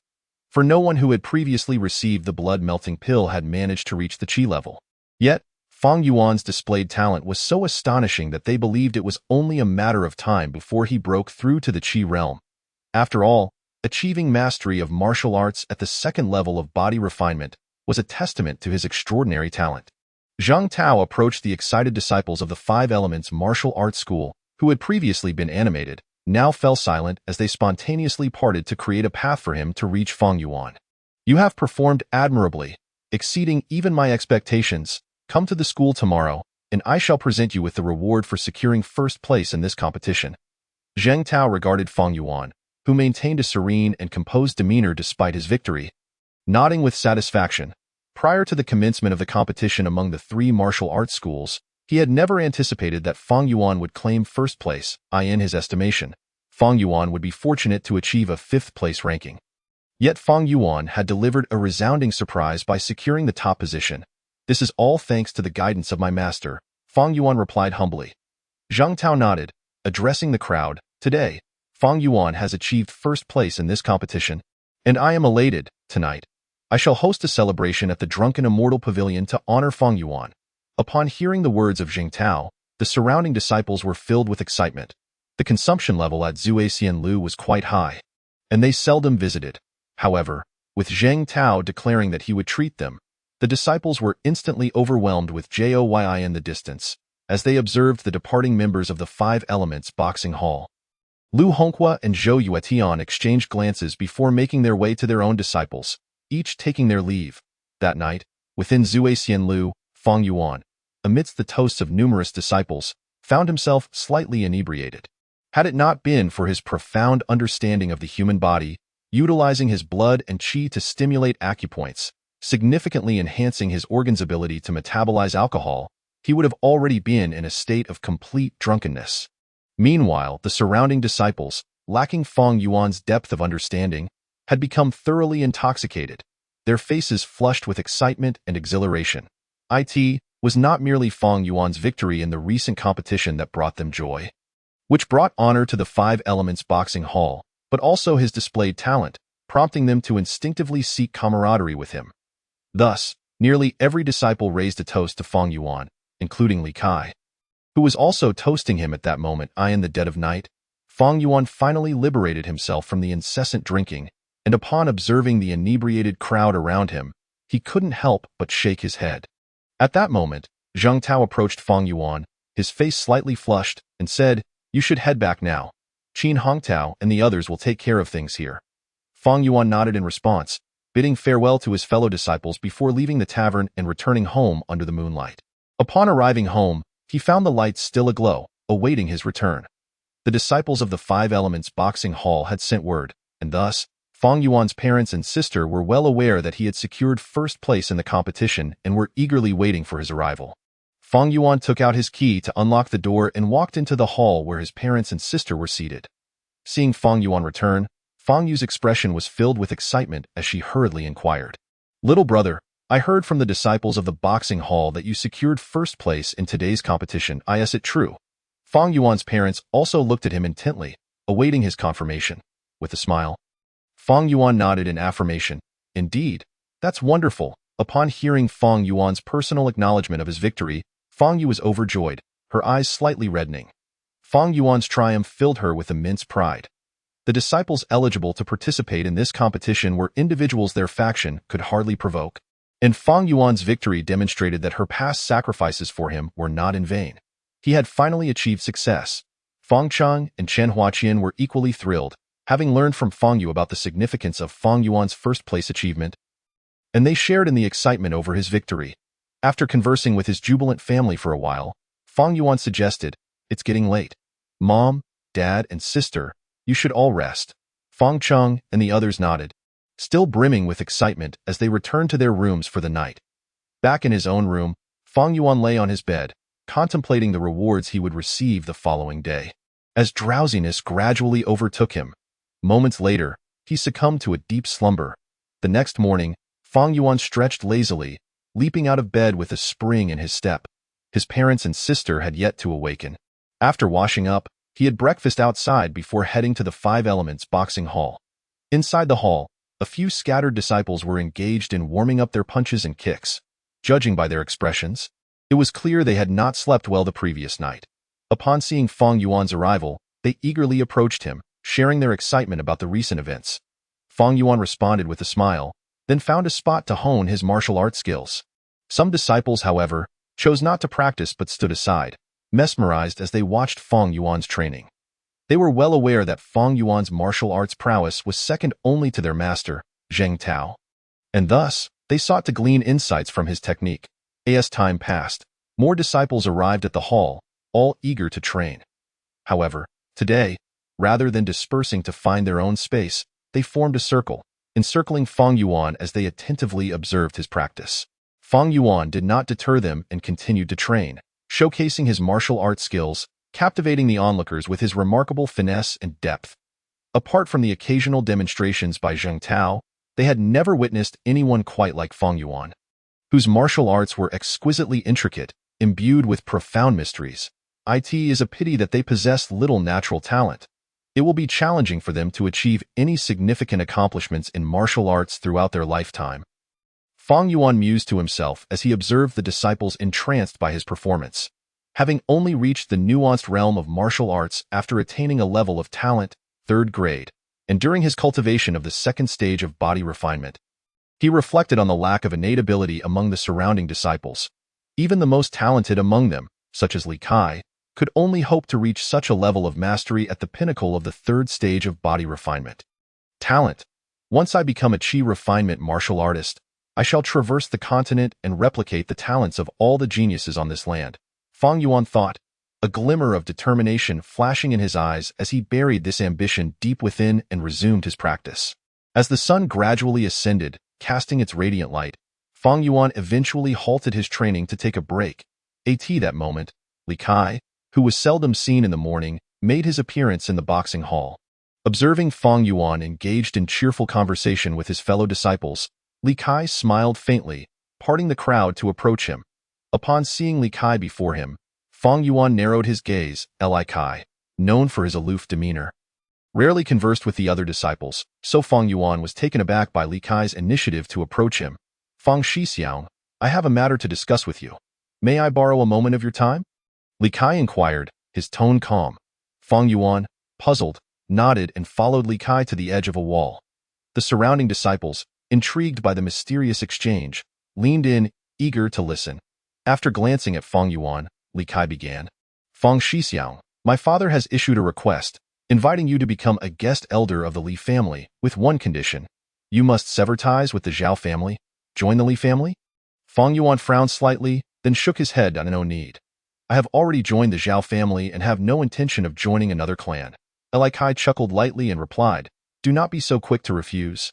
Speaker 1: For no one who had previously received the blood-melting pill had managed to reach the qi level. Yet, Fang Yuan's displayed talent was so astonishing that they believed it was only a matter of time before he broke through to the qi realm. After all, achieving mastery of martial arts at the 2nd level of body refinement was a testament to his extraordinary talent. Zhang Tao approached the excited disciples of the 5 Elements martial arts school, who had previously been animated, now fell silent as they spontaneously parted to create a path for him to reach Fang Yuan. "You have performed admirably, exceeding even my expectations. Come to the school tomorrow, and I shall present you with the reward for securing 1st place in this competition." Zhang Tao regarded Fang Yuan, who maintained a serene and composed demeanor despite his victory, nodding with satisfaction. Prior to the commencement of the competition among the 3 martial arts schools, he had never anticipated that Fang Yuan would claim 1st place. In his estimation, Fang Yuan would be fortunate to achieve a 5th place ranking. Yet Fang Yuan had delivered a resounding surprise by securing the top position. "This is all thanks to the guidance of my master," Fang Yuan replied humbly. Zhang Tao nodded, addressing the crowd. "Today, Fang Yuan has achieved 1st place in this competition, and I am elated. Tonight, I shall host a celebration at the Drunken Immortal Pavilion to honor Fang Yuan." Upon hearing the words of Zhang Tao, the surrounding disciples were filled with excitement. The consumption level at Zui Xianlu was quite high, and they seldom visited. However, with Tao declaring that he would treat them, the disciples were instantly overwhelmed with joy in the distance, as they observed the departing members of the 5 Elements boxing hall. Lu Honghua and Zhou Yuetian exchanged glances before making their way to their own disciples, each taking their leave. That night, within Zui Xianlu, Fang Yuan, amidst the toasts of numerous disciples, found himself slightly inebriated. Had it not been for his profound understanding of the human body, utilizing his blood and qi to stimulate acupoints, significantly enhancing his organ's ability to metabolize alcohol, he would have already been in a state of complete drunkenness. Meanwhile, the surrounding disciples, lacking Fang Yuan's depth of understanding, had become thoroughly intoxicated, their faces flushed with excitement and exhilaration. It was not merely Fang Yuan's victory in the recent competition that brought them joy, which brought honor to the 5 Elements boxing hall, but also his displayed talent, prompting them to instinctively seek camaraderie with him. Thus, nearly every disciple raised a toast to Fang Yuan, including Li Kai, who was also toasting him at that moment. In the dead of night, Fang Yuan finally liberated himself from the incessant drinking, and upon observing the inebriated crowd around him, he couldn't help but shake his head. At that moment, Zheng Tao approached Fang Yuan, his face slightly flushed, and said, "You should head back now. Qin Hongtao and the others will take care of things here." Fang Yuan nodded in response, bidding farewell to his fellow disciples before leaving the tavern and returning home under the moonlight. Upon arriving home, he found the lights still aglow, awaiting his return. The disciples of the Five Elements boxing hall had sent word, and thus, Fang Yuan's parents and sister were well aware that he had secured first place in the competition and were eagerly waiting for his arrival. Fang Yuan took out his key to unlock the door and walked into the hall where his parents and sister were seated. Seeing Fang Yuan return, Fang Yu's expression was filled with excitement as she hurriedly inquired, "Little brother, I heard from the disciples of the boxing hall that you secured first place in today's competition. Is it true?" Fang Yuan's parents also looked at him intently, awaiting his confirmation. With a smile, Fang Yuan nodded in affirmation. "Indeed, that's wonderful." Upon hearing Fang Yuan's personal acknowledgement of his victory, Fang Yu was overjoyed, her eyes slightly reddening. Fang Yuan's triumph filled her with immense pride. The disciples eligible to participate in this competition were individuals their faction could hardly provoke, and Fang Yuan's victory demonstrated that her past sacrifices for him were not in vain. He had finally achieved success. Fang Cheng and Chen Huaqian were equally thrilled, having learned from Fang Yu about the significance of Fang Yuan's first-place achievement, and they shared in the excitement over his victory. After conversing with his jubilant family for a while, Fang Yuan suggested, "It's getting late. Mom, Dad, and sister, you should all rest." Fang Cheng and the others nodded, still brimming with excitement as they returned to their rooms for the night. Back in his own room, Fang Yuan lay on his bed, contemplating the rewards he would receive the following day. As drowsiness gradually overtook him, moments later, he succumbed to a deep slumber. The next morning, Fang Yuan stretched lazily, leaping out of bed with a spring in his step. His parents and sister had yet to awaken. After washing up, he had breakfast outside before heading to the Five Elements boxing hall. Inside the hall, a few scattered disciples were engaged in warming up their punches and kicks. Judging by their expressions, it was clear they had not slept well the previous night. Upon seeing Fang Yuan's arrival, they eagerly approached him, sharing their excitement about the recent events. Fang Yuan responded with a smile, then found a spot to hone his martial arts skills. Some disciples, however, chose not to practice but stood aside, mesmerized as they watched Fang Yuan's training. They were well aware that Fang Yuan's martial arts prowess was second only to their master, Zheng Tao, and thus, they sought to glean insights from his technique. As time passed, more disciples arrived at the hall, all eager to train. However, today, rather than dispersing to find their own space, they formed a circle, encircling Fang Yuan as they attentively observed his practice. Fang Yuan did not deter them and continued to train, showcasing his martial arts skills, captivating the onlookers with his remarkable finesse and depth. Apart from the occasional demonstrations by Zheng Tao, they had never witnessed anyone quite like Fang Yuan, whose martial arts were exquisitely intricate, imbued with profound mysteries. It is a pity that they possessed little natural talent. It will be challenging for them to achieve any significant accomplishments in martial arts throughout their lifetime. Fang Yuan mused to himself as he observed the disciples entranced by his performance. Having only reached the nuanced realm of martial arts after attaining a level of talent, 3rd grade, and during his cultivation of the 2nd stage of body refinement, he reflected on the lack of innate ability among the surrounding disciples. Even the most talented among them, such as Li Kai, could only hope to reach such a level of mastery at the pinnacle of the 3rd stage of body refinement. Talent. Once I become a chi refinement martial artist, I shall traverse the continent and replicate the talents of all the geniuses on this land, Fang Yuan thought, a glimmer of determination flashing in his eyes as he buried this ambition deep within and resumed his practice. As the sun gradually ascended, casting its radiant light, Fang Yuan eventually halted his training to take a break. At that moment, Li Kai, who was seldom seen in the morning, made his appearance in the boxing hall. Observing Fang Yuan engaged in cheerful conversation with his fellow disciples, Li Kai smiled faintly, parting the crowd to approach him. Upon seeing Li Kai before him, Fang Yuan narrowed his gaze. Li Kai, known for his aloof demeanor, rarely conversed with the other disciples, so Fang Yuan was taken aback by Li Kai's initiative to approach him. "Fang Xiao, I have a matter to discuss with you. May I borrow a moment of your time?" Li Kai inquired, his tone calm. Fang Yuan, puzzled, nodded and followed Li Kai to the edge of a wall. The surrounding disciples, intrigued by the mysterious exchange, leaned in, eager to listen. After glancing at Feng Yuan, Li Kai began. Feng Xixiang, my father has issued a request, inviting you to become a guest elder of the Li family, with one condition. You must sever ties with the Xiao family. Join the Li family? Feng Yuan frowned slightly, then shook his head on no need. I have already joined the Xiao family and have no intention of joining another clan. Li Kai chuckled lightly and replied, do not be so quick to refuse.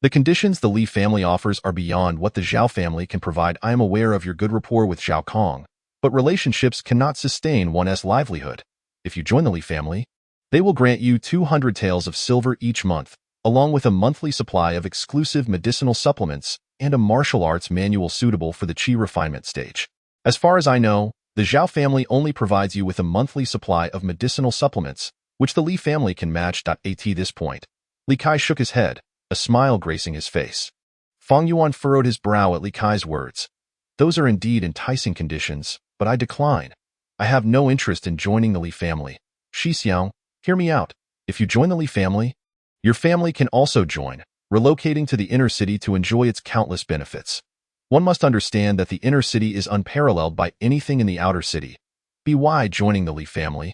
Speaker 1: The conditions the Li family offers are beyond what the Xiao family can provide. I am aware of your good rapport with Xiao Kong, but relationships cannot sustain one's livelihood. If you join the Li family, they will grant you 200 taels of silver each month, along with a monthly supply of exclusive medicinal supplements and a martial arts manual suitable for the Qi refinement stage. As far as I know, the Xiao family only provides you with a monthly supply of medicinal supplements, which the Li family can match. At this point, Li Kai shook his head, a smile gracing his face. Feng Yuan furrowed his brow at Li Kai's words. Those are indeed enticing conditions, but I decline. I have no interest in joining the Li family. Xixiang, hear me out. If you join the Li family, your family can also join, relocating to the inner city to enjoy its countless benefits. One must understand that the inner city is unparalleled by anything in the outer city. By joining the Li family,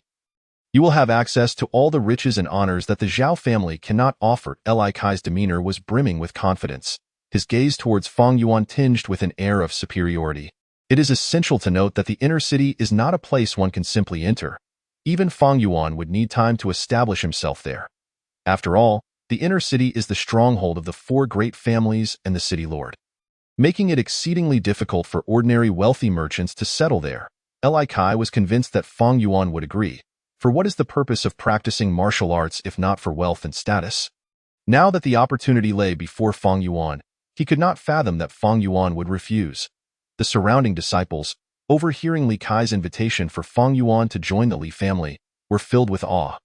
Speaker 1: you will have access to all the riches and honors that the Xiao family cannot offer. Li Kai's demeanor was brimming with confidence, his gaze towards Feng Yuan tinged with an air of superiority. It is essential to note that the inner city is not a place one can simply enter. Even Feng Yuan would need time to establish himself there. After all, the inner city is the stronghold of the four great families and the city lord, making it exceedingly difficult for ordinary wealthy merchants to settle there. Li Kai was convinced that Feng Yuan would agree. For what is the purpose of practicing martial arts if not for wealth and status? Now that the opportunity lay before Feng Yuan, he could not fathom that Feng Yuan would refuse. The surrounding disciples, overhearing Li Kai's invitation for Feng Yuan to join the Li family, were filled with awe.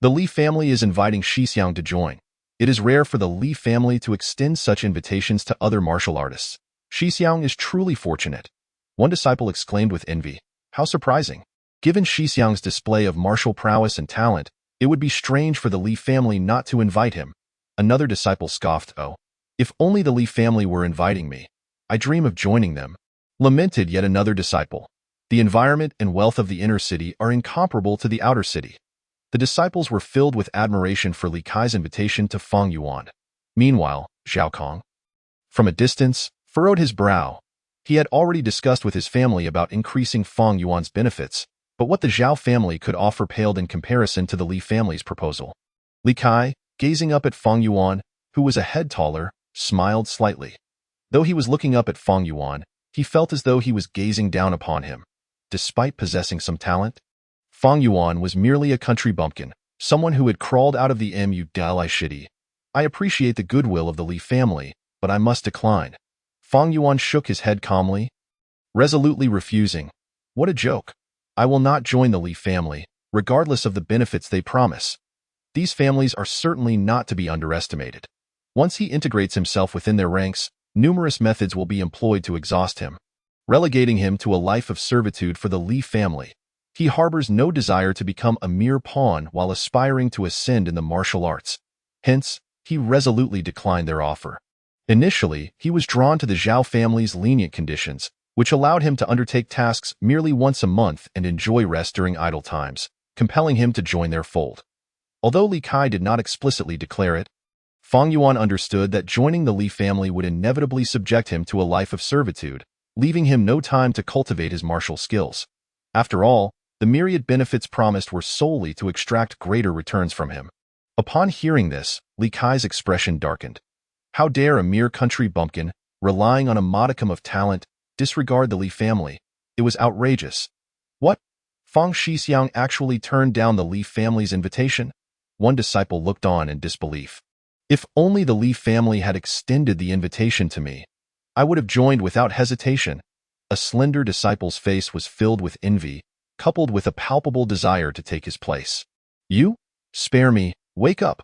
Speaker 1: The Li family is inviting Xixiang to join. It is rare for the Li family to extend such invitations to other martial artists. Xixiang is truly fortunate. One disciple exclaimed with envy. How surprising. Given Xixiang's display of martial prowess and talent, it would be strange for the Li family not to invite him. Another disciple scoffed, oh, if only the Li family were inviting me. I dream of joining them. Lamented yet another disciple. The environment and wealth of the inner city are incomparable to the outer city. The disciples were filled with admiration for Li Kai's invitation to Feng Yuan. Meanwhile, Xiao Kong, from a distance, furrowed his brow. He had already discussed with his family about increasing Feng Yuan's benefits, but what the Xiao family could offer paled in comparison to the Li family's proposal. Li Kai, gazing up at Feng Yuan, who was a head taller, smiled slightly. Though he was looking up at Feng Yuan, he felt as though he was gazing down upon him. Despite possessing some talent, Feng Yuan was merely a country bumpkin, someone who had crawled out of the Li city. I appreciate the goodwill of the Li family, but I must decline. Feng Yuan shook his head calmly, resolutely refusing. What a joke. I will not join the Li family, regardless of the benefits they promise. These families are certainly not to be underestimated. Once he integrates himself within their ranks, numerous methods will be employed to exhaust him, relegating him to a life of servitude for the Li family. He harbors no desire to become a mere pawn while aspiring to ascend in the martial arts. Hence, he resolutely declined their offer. Initially, he was drawn to the Xiao family's lenient conditions, which allowed him to undertake tasks merely once a month and enjoy rest during idle times, compelling him to join their fold. Although Li Kai did not explicitly declare it, Feng Yuan understood that joining the Li family would inevitably subject him to a life of servitude, leaving him no time to cultivate his martial skills. After all, the myriad benefits promised were solely to extract greater returns from him. Upon hearing this, Li Kai's expression darkened. How dare a mere country bumpkin, relying on a modicum of talent, disregard the Li family? It was outrageous. What? Feng Xixiang actually turned down the Li family's invitation? One disciple looked on in disbelief. If only the Li family had extended the invitation to me, I would have joined without hesitation. A slender disciple's face was filled with envy, coupled with a palpable desire to take his place. You? Spare me, wake up.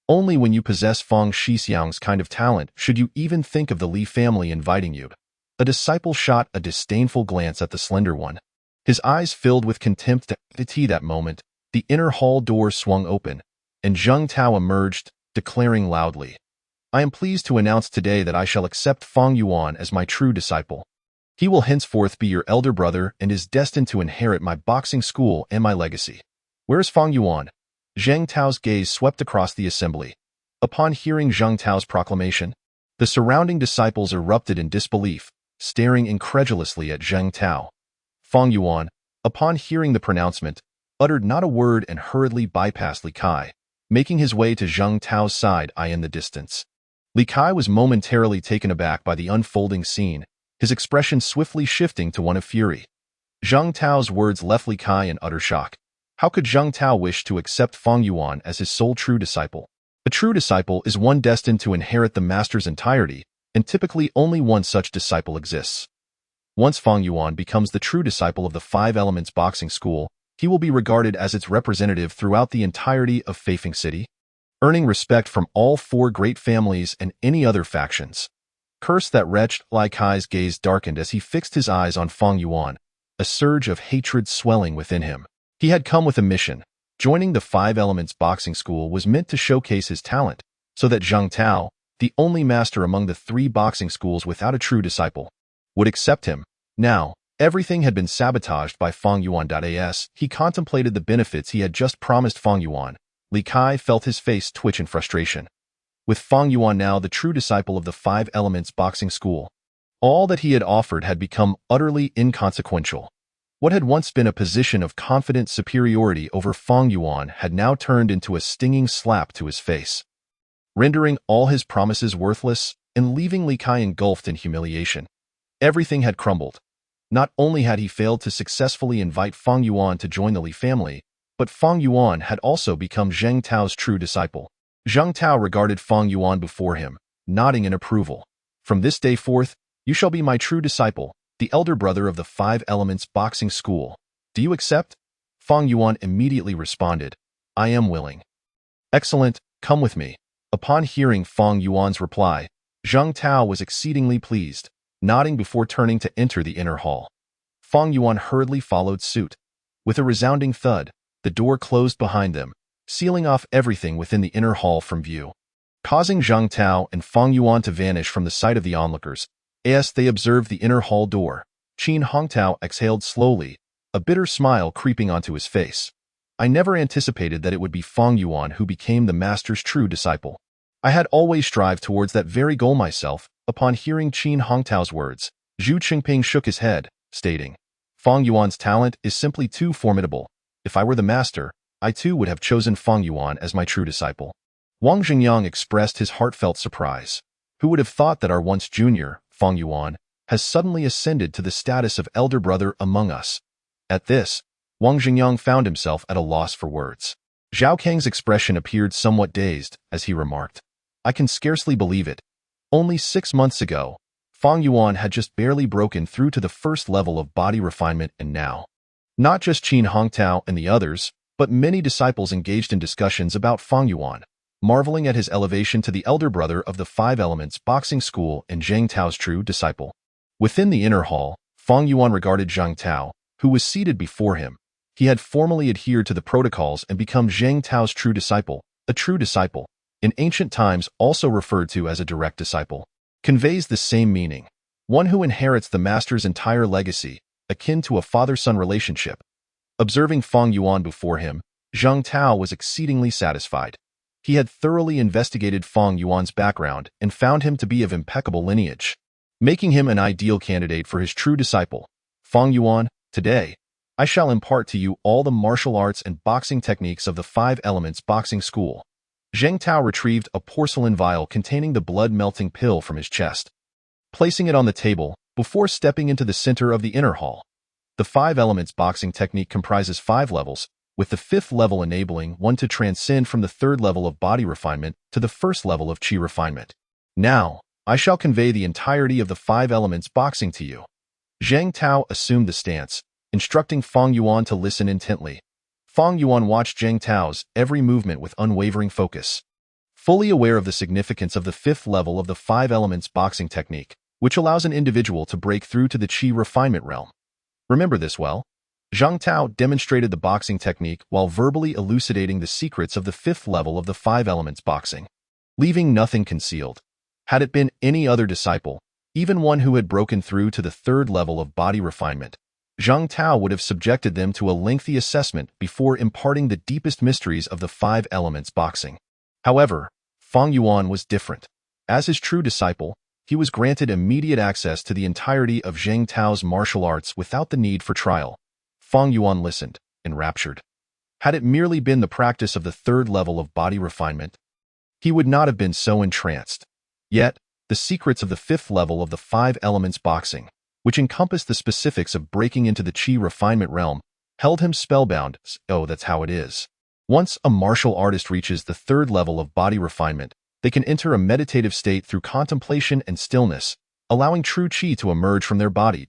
Speaker 1: Only when you possess Feng Xixiang's kind of talent should you even think of the Li family inviting you. A disciple shot a disdainful glance at the slender one. His eyes filled with contempt at that moment. the inner hall door swung open, and Zheng Tao emerged, declaring loudly, "I am pleased to announce today that I shall accept Fang Yuan as my true disciple. He will henceforth be your elder brother and is destined to inherit my boxing school and my legacy." "Where is Fang Yuan?" Zheng Tao's gaze swept across the assembly. Upon hearing Zheng Tao's proclamation, the surrounding disciples erupted in disbelief, staring incredulously at Zheng Tao. Fang Yuan, upon hearing the pronouncement, uttered not a word and hurriedly bypassed Li Kai, making his way to Zheng Tao's side in the distance. Li Kai was momentarily taken aback by the unfolding scene, his expression swiftly shifting to one of fury. Zheng Tao's words left Li Kai in utter shock. How could Zheng Tao wish to accept Fang Yuan as his sole true disciple? A true disciple is one destined to inherit the master's entirety, and typically only one such disciple exists. Once Fang Yuan becomes the true disciple of the Five Elements Boxing School, he will be regarded as its representative throughout the entirety of Feifeng City, earning respect from all four great families and any other factions. Curse that wretch! Li Kai's gaze darkened as he fixed his eyes on Fang Yuan, a surge of hatred swelling within him. He had come with a mission. Joining the Five Elements Boxing School was meant to showcase his talent, so that Zheng Tao, the only master among the three boxing schools without a true disciple, would accept him. Now, everything had been sabotaged by Fang Yuan. As he contemplated the benefits he had just promised Fang Yuan, Li Kai felt his face twitch in frustration. With Fang Yuan now the true disciple of the Five Elements Boxing School, all that he had offered had become utterly inconsequential. What had once been a position of confident superiority over Fang Yuan had now turned into a stinging slap to his face, rendering all his promises worthless and leaving Li Kai engulfed in humiliation. Everything had crumbled. Not only had he failed to successfully invite Fang Yuan to join the Li family, but Fang Yuan had also become Zheng Tao's true disciple. Zheng Tao regarded Fang Yuan before him, nodding in approval. "From this day forth, you shall be my true disciple, the elder brother of the Five Elements Boxing School. Do you accept?" Fang Yuan immediately responded, "I am willing." "Excellent, come with me." Upon hearing Fang Yuan's reply, Zheng Tao was exceedingly pleased, nodding before turning to enter the inner hall. Fang Yuan hurriedly followed suit. With a resounding thud, the door closed behind them, sealing off everything within the inner hall from view, causing Zheng Tao and Fang Yuan to vanish from the sight of the onlookers. As they observed the inner hall door, Qin Hongtao exhaled slowly, a bitter smile creeping onto his face. "I never anticipated that it would be Fang Yuan who became the master's true disciple. I had always strived towards that very goal myself." Upon hearing Qin Hongtao's words, Zhu Qingping shook his head, stating, "Fang Yuan's talent is simply too formidable. If I were the master, I too would have chosen Fang Yuan as my true disciple." Wang Xingyang expressed his heartfelt surprise. Who would have thought that our once junior, Fang Yuan, has suddenly ascended to the status of elder brother among us? At this, Wang Xingyang found himself at a loss for words. Zhao Kang's expression appeared somewhat dazed as he remarked, "I can scarcely believe it. Only 6 months ago, Fang Yuan had just barely broken through to the first level of body refinement, and now, not just Qin Hongtao and the others, but many disciples engaged in discussions about Fang Yuan, marveling at his elevation to the elder brother of the Five Elements Boxing School and Zheng Tao's true disciple." Within the inner hall, Fang Yuan regarded Zheng Tao, who was seated before him. He had formally adhered to the protocols and become Zheng Tao's true disciple. A true disciple, in ancient times also referred to as a direct disciple, conveys the same meaning. One who inherits the master's entire legacy, akin to a father-son relationship. Observing Fang Yuan before him, Zheng Tao was exceedingly satisfied. He had thoroughly investigated Fang Yuan's background and found him to be of impeccable lineage, making him an ideal candidate for his true disciple. "Fang Yuan, today, I shall impart to you all the martial arts and boxing techniques of the Five Elements Boxing School." Zheng Tao retrieved a porcelain vial containing the blood-melting pill from his chest, placing it on the table before stepping into the center of the inner hall. The Five Elements Boxing technique comprises 5 levels, with the 5th level enabling one to transcend from the 3rd level of body refinement to the 1st level of qi refinement. "Now, I shall convey the entirety of the Five Elements Boxing to you." Zheng Tao assumed the stance, instructing Fang Yuan to listen intently. Fang Yuan watched Zheng Tao's every movement with unwavering focus, fully aware of the significance of the 5th level of the Five Elements Boxing technique, which allows an individual to break through to the qi refinement realm. Remember this well. Zhang Tao demonstrated the boxing technique while verbally elucidating the secrets of the 5th level of the 5 elements boxing, leaving nothing concealed. Had it been any other disciple, even one who had broken through to the 3rd level of body refinement, Zhang Tao would have subjected them to a lengthy assessment before imparting the deepest mysteries of the 5 elements boxing. However, Fang Yuan was different. As his true disciple, he was granted immediate access to the entirety of Zhang Tao's martial arts without the need for trial. Fang Yuan listened, enraptured. Had it merely been the practice of the 3rd level of body refinement, he would not have been so entranced. Yet, the secrets of the 5th level of the 5 elements boxing, which encompassed the specifics of breaking into the Qi refinement realm, held him spellbound. Oh, that's how it is. Once a martial artist reaches the 3rd level of body refinement, they can enter a meditative state through contemplation and stillness, allowing true Qi to emerge from their body.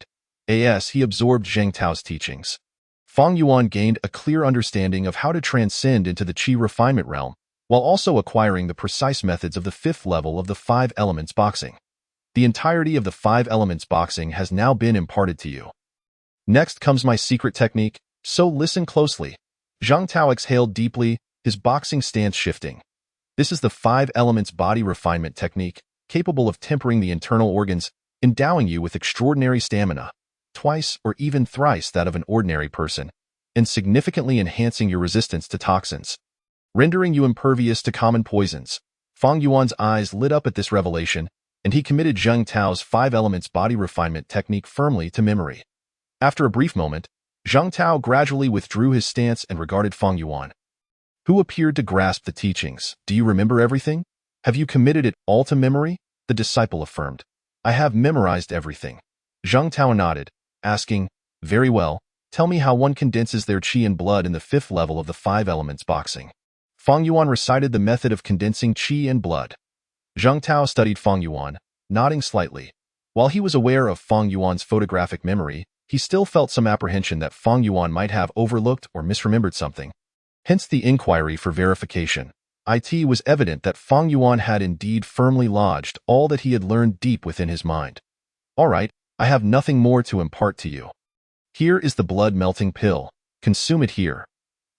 Speaker 1: As he absorbed Zhang Tao's teachings, Fang Yuan gained a clear understanding of how to transcend into the Qi refinement realm, while also acquiring the precise methods of the 5th level of the 5 elements boxing. The entirety of the 5 elements boxing has now been imparted to you. Next comes my secret technique, so listen closely. Zhang Tao exhaled deeply, his boxing stance shifting. This is the 5 elements body refinement technique, capable of tempering the internal organs, endowing you with extraordinary stamina, twice or even thrice that of an ordinary person, and significantly enhancing your resistance to toxins, rendering you impervious to common poisons. Fang Yuan's eyes lit up at this revelation, and he committed Zhang Tao's 5 elements body refinement technique firmly to memory. After a brief moment, Zhang Tao gradually withdrew his stance and regarded Fang Yuan, who appeared to grasp the teachings. Do you remember everything? Have you committed it all to memory? The disciple affirmed. I have memorized everything. Zhang Tao nodded, asking, very well, tell me how one condenses their qi and blood in the 5th level of the 5 elements boxing. Fang Yuan recited the method of condensing qi and blood. Zhang Tao studied Fang Yuan, nodding slightly. While he was aware of Fang Yuan's photographic memory, he still felt some apprehension that Fang Yuan might have overlooked or misremembered something. Hence the inquiry for verification. It was evident that Fang Yuan had indeed firmly lodged all that he had learned deep within his mind. All right, I have nothing more to impart to you. Here is the blood-melting pill. Consume it here.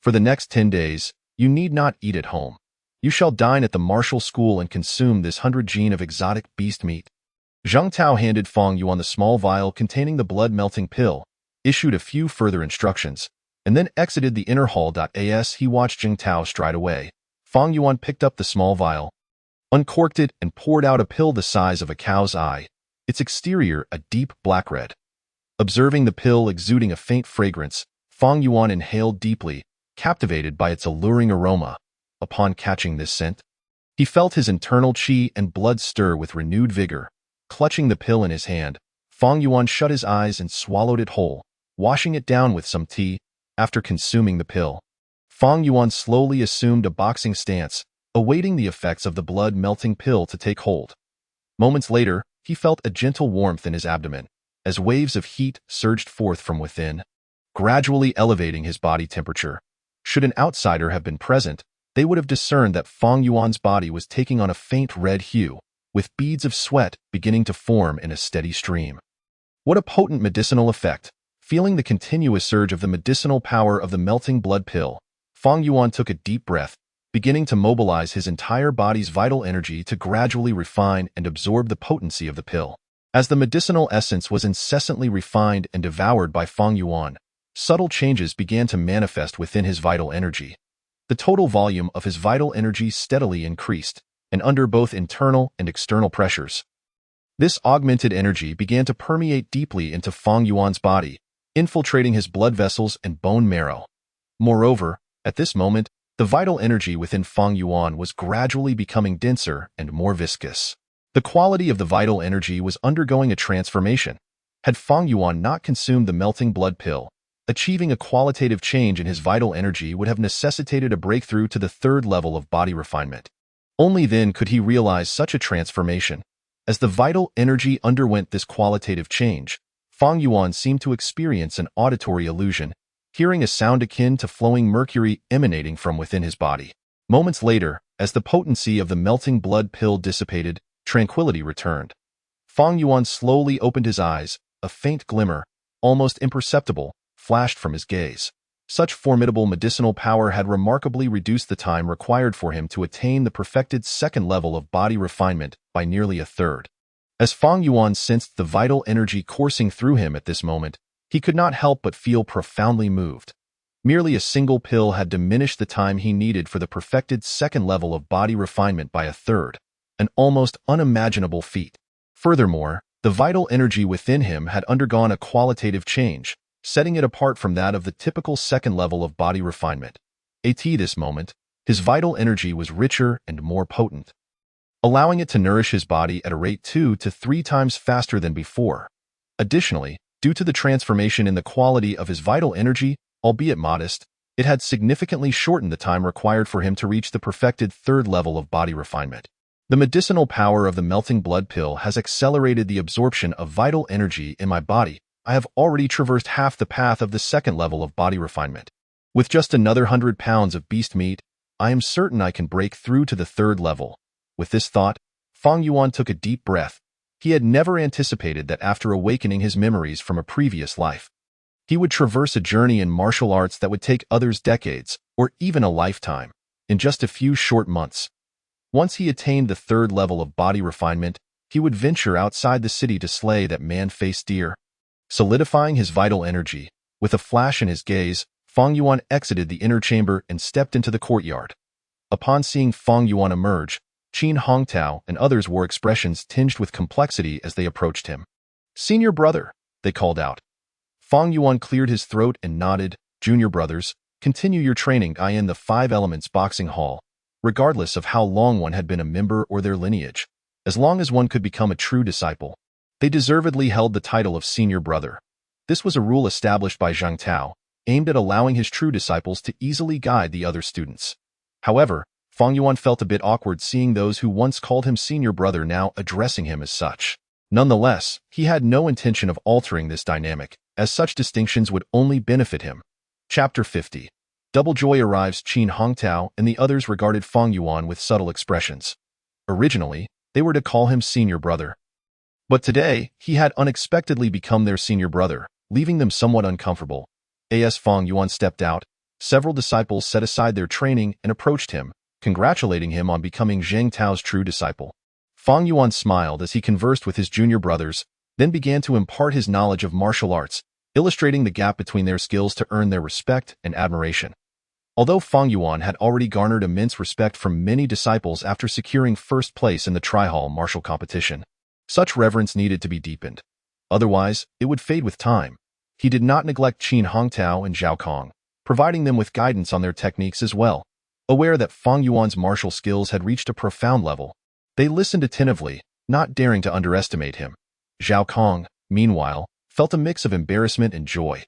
Speaker 1: For the next 10 days, you need not eat at home. You shall dine at the martial school and consume this 100 gene of exotic beast meat. Zhang Tao handed Fang Yuan the small vial containing the blood-melting pill, issued a few further instructions, and then exited the inner hall. As he watched Zhang Tao stride away, Fang Yuan picked up the small vial, uncorked it, and poured out a pill the size of a cow's eye, its exterior a deep black red. Observing the pill exuding a faint fragrance, Fang Yuan inhaled deeply, captivated by its alluring aroma. Upon catching this scent, he felt his internal qi and blood stir with renewed vigor. Clutching the pill in his hand, Fang Yuan shut his eyes and swallowed it whole, washing it down with some tea. After consuming the pill, Fang Yuan slowly assumed a boxing stance, awaiting the effects of the blood-melting pill to take hold. Moments later, he felt a gentle warmth in his abdomen, as waves of heat surged forth from within, gradually elevating his body temperature. Should an outsider have been present, they would have discerned that Fang Yuan's body was taking on a faint red hue, with beads of sweat beginning to form in a steady stream. What a potent medicinal effect! Feeling the continuous surge of the medicinal power of the melting blood pill, Fang Yuan took a deep breath, beginning to mobilize his entire body's vital energy to gradually refine and absorb the potency of the pill. As the medicinal essence was incessantly refined and devoured by Fang Yuan, subtle changes began to manifest within his vital energy. The total volume of his vital energy steadily increased, and under both internal and external pressures. This augmented energy began to permeate deeply into Fang Yuan's body, infiltrating his blood vessels and bone marrow. Moreover, at this moment, the vital energy within Fang Yuan was gradually becoming denser and more viscous. The quality of the vital energy was undergoing a transformation. Had Fang Yuan not consumed the melting blood pill, achieving a qualitative change in his vital energy would have necessitated a breakthrough to the 3rd level of body refinement. Only then could he realize such a transformation. As the vital energy underwent this qualitative change, Fang Yuan seemed to experience an auditory illusion, hearing a sound akin to flowing mercury emanating from within his body. Moments later, as the potency of the melting blood pill dissipated, tranquility returned. Fang Yuan slowly opened his eyes, a faint glimmer, almost imperceptible, flashed from his gaze. Such formidable medicinal power had remarkably reduced the time required for him to attain the perfected second level of body refinement by nearly a third. As Fang Yuan sensed the vital energy coursing through him at this moment, he could not help but feel profoundly moved. Merely a single pill had diminished the time he needed for the perfected second level of body refinement by a third, an almost unimaginable feat. Furthermore, the vital energy within him had undergone a qualitative change, setting it apart from that of the typical second level of body refinement. At this moment, his vital energy was richer and more potent, allowing it to nourish his body at a rate 2 to 3 times faster than before. Additionally, due to the transformation in the quality of his vital energy, albeit modest, it had significantly shortened the time required for him to reach the perfected third level of body refinement. The medicinal power of the melting blood pill has accelerated the absorption of vital energy in my body. I have already traversed half the path of the second level of body refinement. With just another 100 pounds of beast meat, I am certain I can break through to the third level. With this thought, Fang Yuan took a deep breath. He had never anticipated that after awakening his memories from a previous life, he would traverse a journey in martial arts that would take others decades, or even a lifetime, in just a few short months. Once he attained the third level of body refinement, he would venture outside the city to slay that man-faced deer. Solidifying his vital energy, with a flash in his gaze, Fang Yuan exited the inner chamber and stepped into the courtyard. Upon seeing Fang Yuan emerge, Qin Hongtao and others wore expressions tinged with complexity as they approached him. "Senior brother," they called out. Fang Yuan cleared his throat and nodded. "Junior brothers, continue your training in the Five Elements Boxing Hall, regardless of how long one had been a member or their lineage. As long as one could become a true disciple, they deservedly held the title of senior brother." This was a rule established by Zhang Tao, aimed at allowing his true disciples to easily guide the other students. However, Fang Yuan felt a bit awkward seeing those who once called him senior brother now addressing him as such. Nonetheless, he had no intention of altering this dynamic, as such distinctions would only benefit him. Chapter 50. Double joy arrives. Qin Hongtao and the others regarded Fang Yuan with subtle expressions. Originally, they were to call him senior brother. But today, he had unexpectedly become their senior brother, leaving them somewhat uncomfortable. As Fang Yuan stepped out, several disciples set aside their training and approached him, congratulating him on becoming Zhang Tao's true disciple. Fang Yuan smiled as he conversed with his junior brothers, then began to impart his knowledge of martial arts, illustrating the gap between their skills to earn their respect and admiration. Although Fang Yuan had already garnered immense respect from many disciples after securing first place in the Tri-Hall martial competition, such reverence needed to be deepened. Otherwise, it would fade with time. He did not neglect Qin Hongtao and Zhao Kong, providing them with guidance on their techniques as well. Aware that Fang Yuan's martial skills had reached a profound level, they listened attentively, not daring to underestimate him. Zhao Kong, meanwhile, felt a mix of embarrassment and joy.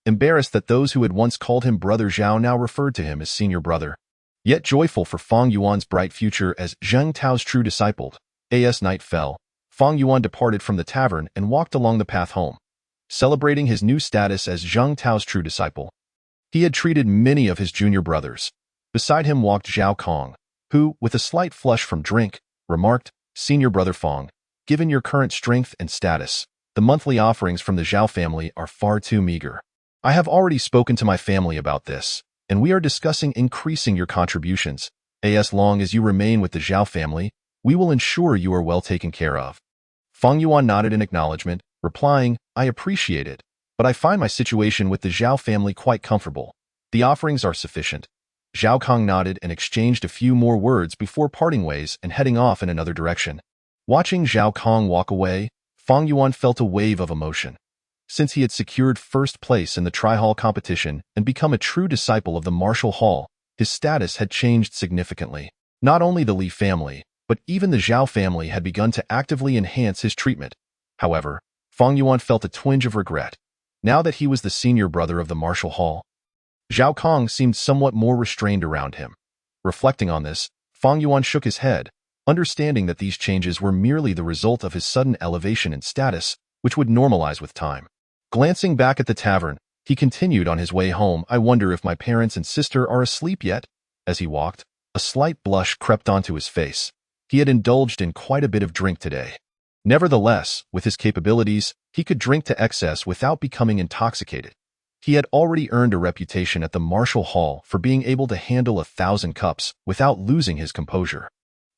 Speaker 1: Embarrassed that those who had once called him Brother Xiao now referred to him as senior brother. Yet joyful for Fang Yuan's bright future as Zhang Tao's true disciple. As night fell, Fang Yuan departed from the tavern and walked along the path home, celebrating his new status as Zhang Tao's true disciple. He had treated many of his junior brothers. Beside him walked Zhao Kong, who, with a slight flush from drink, remarked, "Senior brother Fang, given your current strength and status, the monthly offerings from the Xiao family are far too meager. I have already spoken to my family about this, and we are discussing increasing your contributions. As long as you remain with the Xiao family, we will ensure you are well taken care of." Fang Yuan nodded in acknowledgement, replying, "I appreciate it, but I find my situation with the Xiao family quite comfortable. The offerings are sufficient." Zhao Kong nodded and exchanged a few more words before parting ways and heading off in another direction. Watching Zhao Kong walk away, Fang Yuan felt a wave of emotion. Since he had secured first place in the Tri-Hall competition and become a true disciple of the martial hall, his status had changed significantly. Not only the Li family, but even the Xiao family had begun to actively enhance his treatment. However, Fang Yuan felt a twinge of regret. Now that he was the senior brother of the martial hall, Zhao Kong seemed somewhat more restrained around him. Reflecting on this, Fang Yuan shook his head, understanding that these changes were merely the result of his sudden elevation in status, which would normalize with time. Glancing back at the tavern, he continued on his way home. "I wonder if my parents and sister are asleep yet?" As he walked, a slight blush crept onto his face. He had indulged in quite a bit of drink today. Nevertheless, with his capabilities, he could drink to excess without becoming intoxicated. He had already earned a reputation at the martial hall for being able to handle 1,000 cups without losing his composure.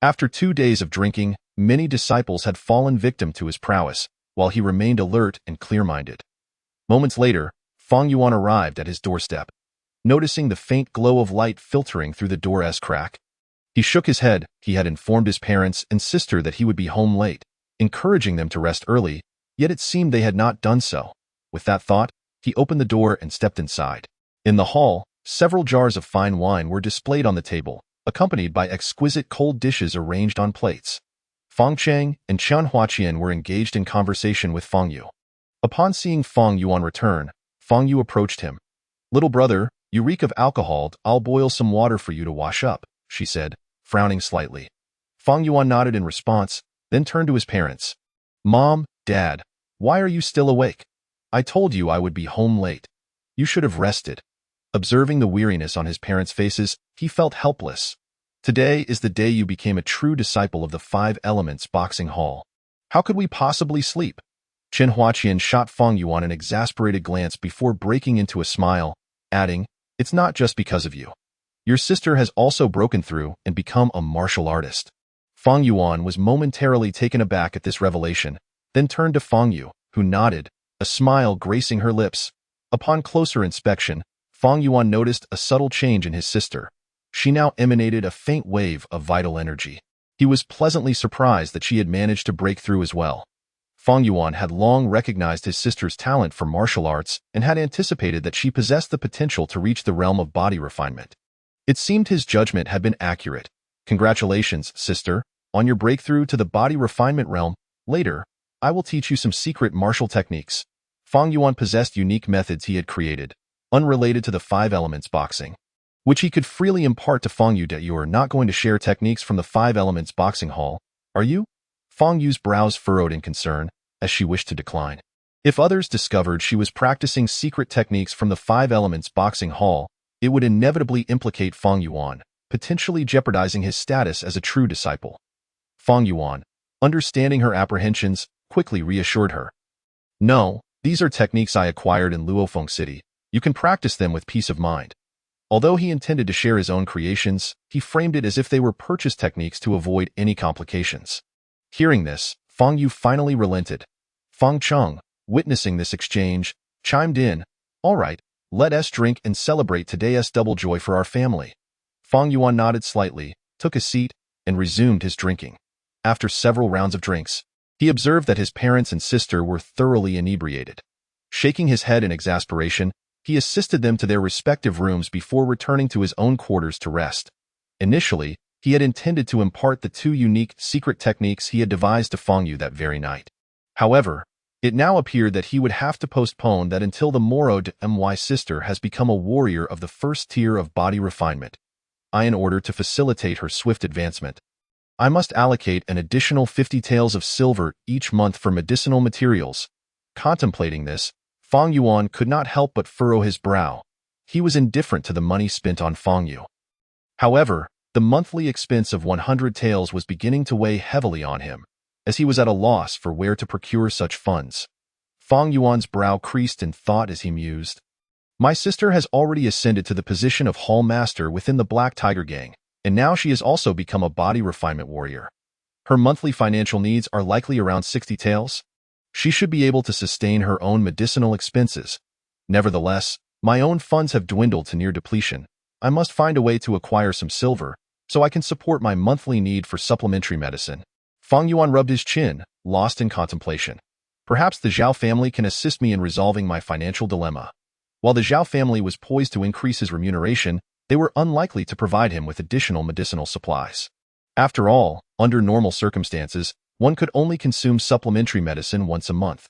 Speaker 1: After 2 days of drinking, many disciples had fallen victim to his prowess, while he remained alert and clear-minded. Moments later, Fang Yuan arrived at his doorstep. Noticing the faint glow of light filtering through the door's crack, he shook his head. He had informed his parents and sister that he would be home late, encouraging them to rest early, yet it seemed they had not done so. With that thought, he opened the door and stepped inside. In the hall, several jars of fine wine were displayed on the table, accompanied by exquisite cold dishes arranged on plates. Fang Cheng and Qian Huaqian were engaged in conversation with Fang Yu. Upon seeing Fang Yuan return, Fang Yu approached him. "Little brother, you reek of alcohol. I'll boil some water for you to wash up," she said, frowning slightly. Fang Yuan nodded in response, then turned to his parents. "Mom, Dad, why are you still awake? I told you I would be home late. You should have rested." Observing the weariness on his parents' faces, he felt helpless. "Today is the day you became a true disciple of the 5 Elements boxing hall. How could we possibly sleep?" Chen Huaqian shot Fang Yuan an exasperated glance before breaking into a smile, adding, "It's not just because of you. Your sister has also broken through and become a martial artist." Fang Yuan was momentarily taken aback at this revelation, then turned to Fang Yu, who nodded, a smile gracing her lips. Upon closer inspection, Fang Yuan noticed a subtle change in his sister. She now emanated a faint wave of vital energy. He was pleasantly surprised that she had managed to break through as well. Fang Yuan had long recognized his sister's talent for martial arts and had anticipated that she possessed the potential to reach the realm of body refinement. It seemed his judgment had been accurate. "Congratulations, sister, on your breakthrough to the body refinement realm. Later, I will teach you some secret martial techniques." Fang Yuan possessed unique methods he had created, unrelated to the 5 Elements boxing, which he could freely impart to Fang Yu. "You are not going to share techniques from the 5 Elements boxing hall, are you?" Fang Yu's brows furrowed in concern, as she wished to decline. If others discovered she was practicing secret techniques from the 5 Elements boxing hall, it would inevitably implicate Fang Yuan, potentially jeopardizing his status as a true disciple. Fang Yuan, understanding her apprehensions, quickly reassured her. "No, these are techniques I acquired in Luofeng City. You can practice them with peace of mind." Although he intended to share his own creations, he framed it as if they were purchased techniques to avoid any complications. Hearing this, Fang Yu finally relented. Fang Cheng, witnessing this exchange, chimed in, "All right, let us drink and celebrate today's double joy for our family." Fang Yuan nodded slightly, took a seat, and resumed his drinking. After several rounds of drinks, he observed that his parents and sister were thoroughly inebriated. Shaking his head in exasperation, he assisted them to their respective rooms before returning to his own quarters to rest. Initially, he had intended to impart the 2 unique secret techniques he had devised to Fang Yu that very night. However, it now appeared that he would have to postpone that until the Moro de My sister has become a warrior of the 1st tier of body refinement. In order to facilitate her swift advancement, I must allocate an additional 50 taels of silver each month for medicinal materials. Contemplating this, Fang Yuan could not help but furrow his brow. He was indifferent to the money spent on Fang Yu. However, the monthly expense of 100 taels was beginning to weigh heavily on him, as he was at a loss for where to procure such funds. Fang Yuan's brow creased in thought as he mused. "My sister has already ascended to the position of Hall Master within the Black Tiger Gang, and now she has also become a body refinement warrior. Her monthly financial needs are likely around 60 taels. She should be able to sustain her own medicinal expenses. Nevertheless, my own funds have dwindled to near depletion. I must find a way to acquire some silver, so I can support my monthly need for supplementary medicine." Fang Yuan rubbed his chin, lost in contemplation. "Perhaps the Xiao family can assist me in resolving my financial dilemma." While the Xiao family was poised to increase his remuneration, they were unlikely to provide him with additional medicinal supplies. After all, under normal circumstances, one could only consume supplementary medicine once a month.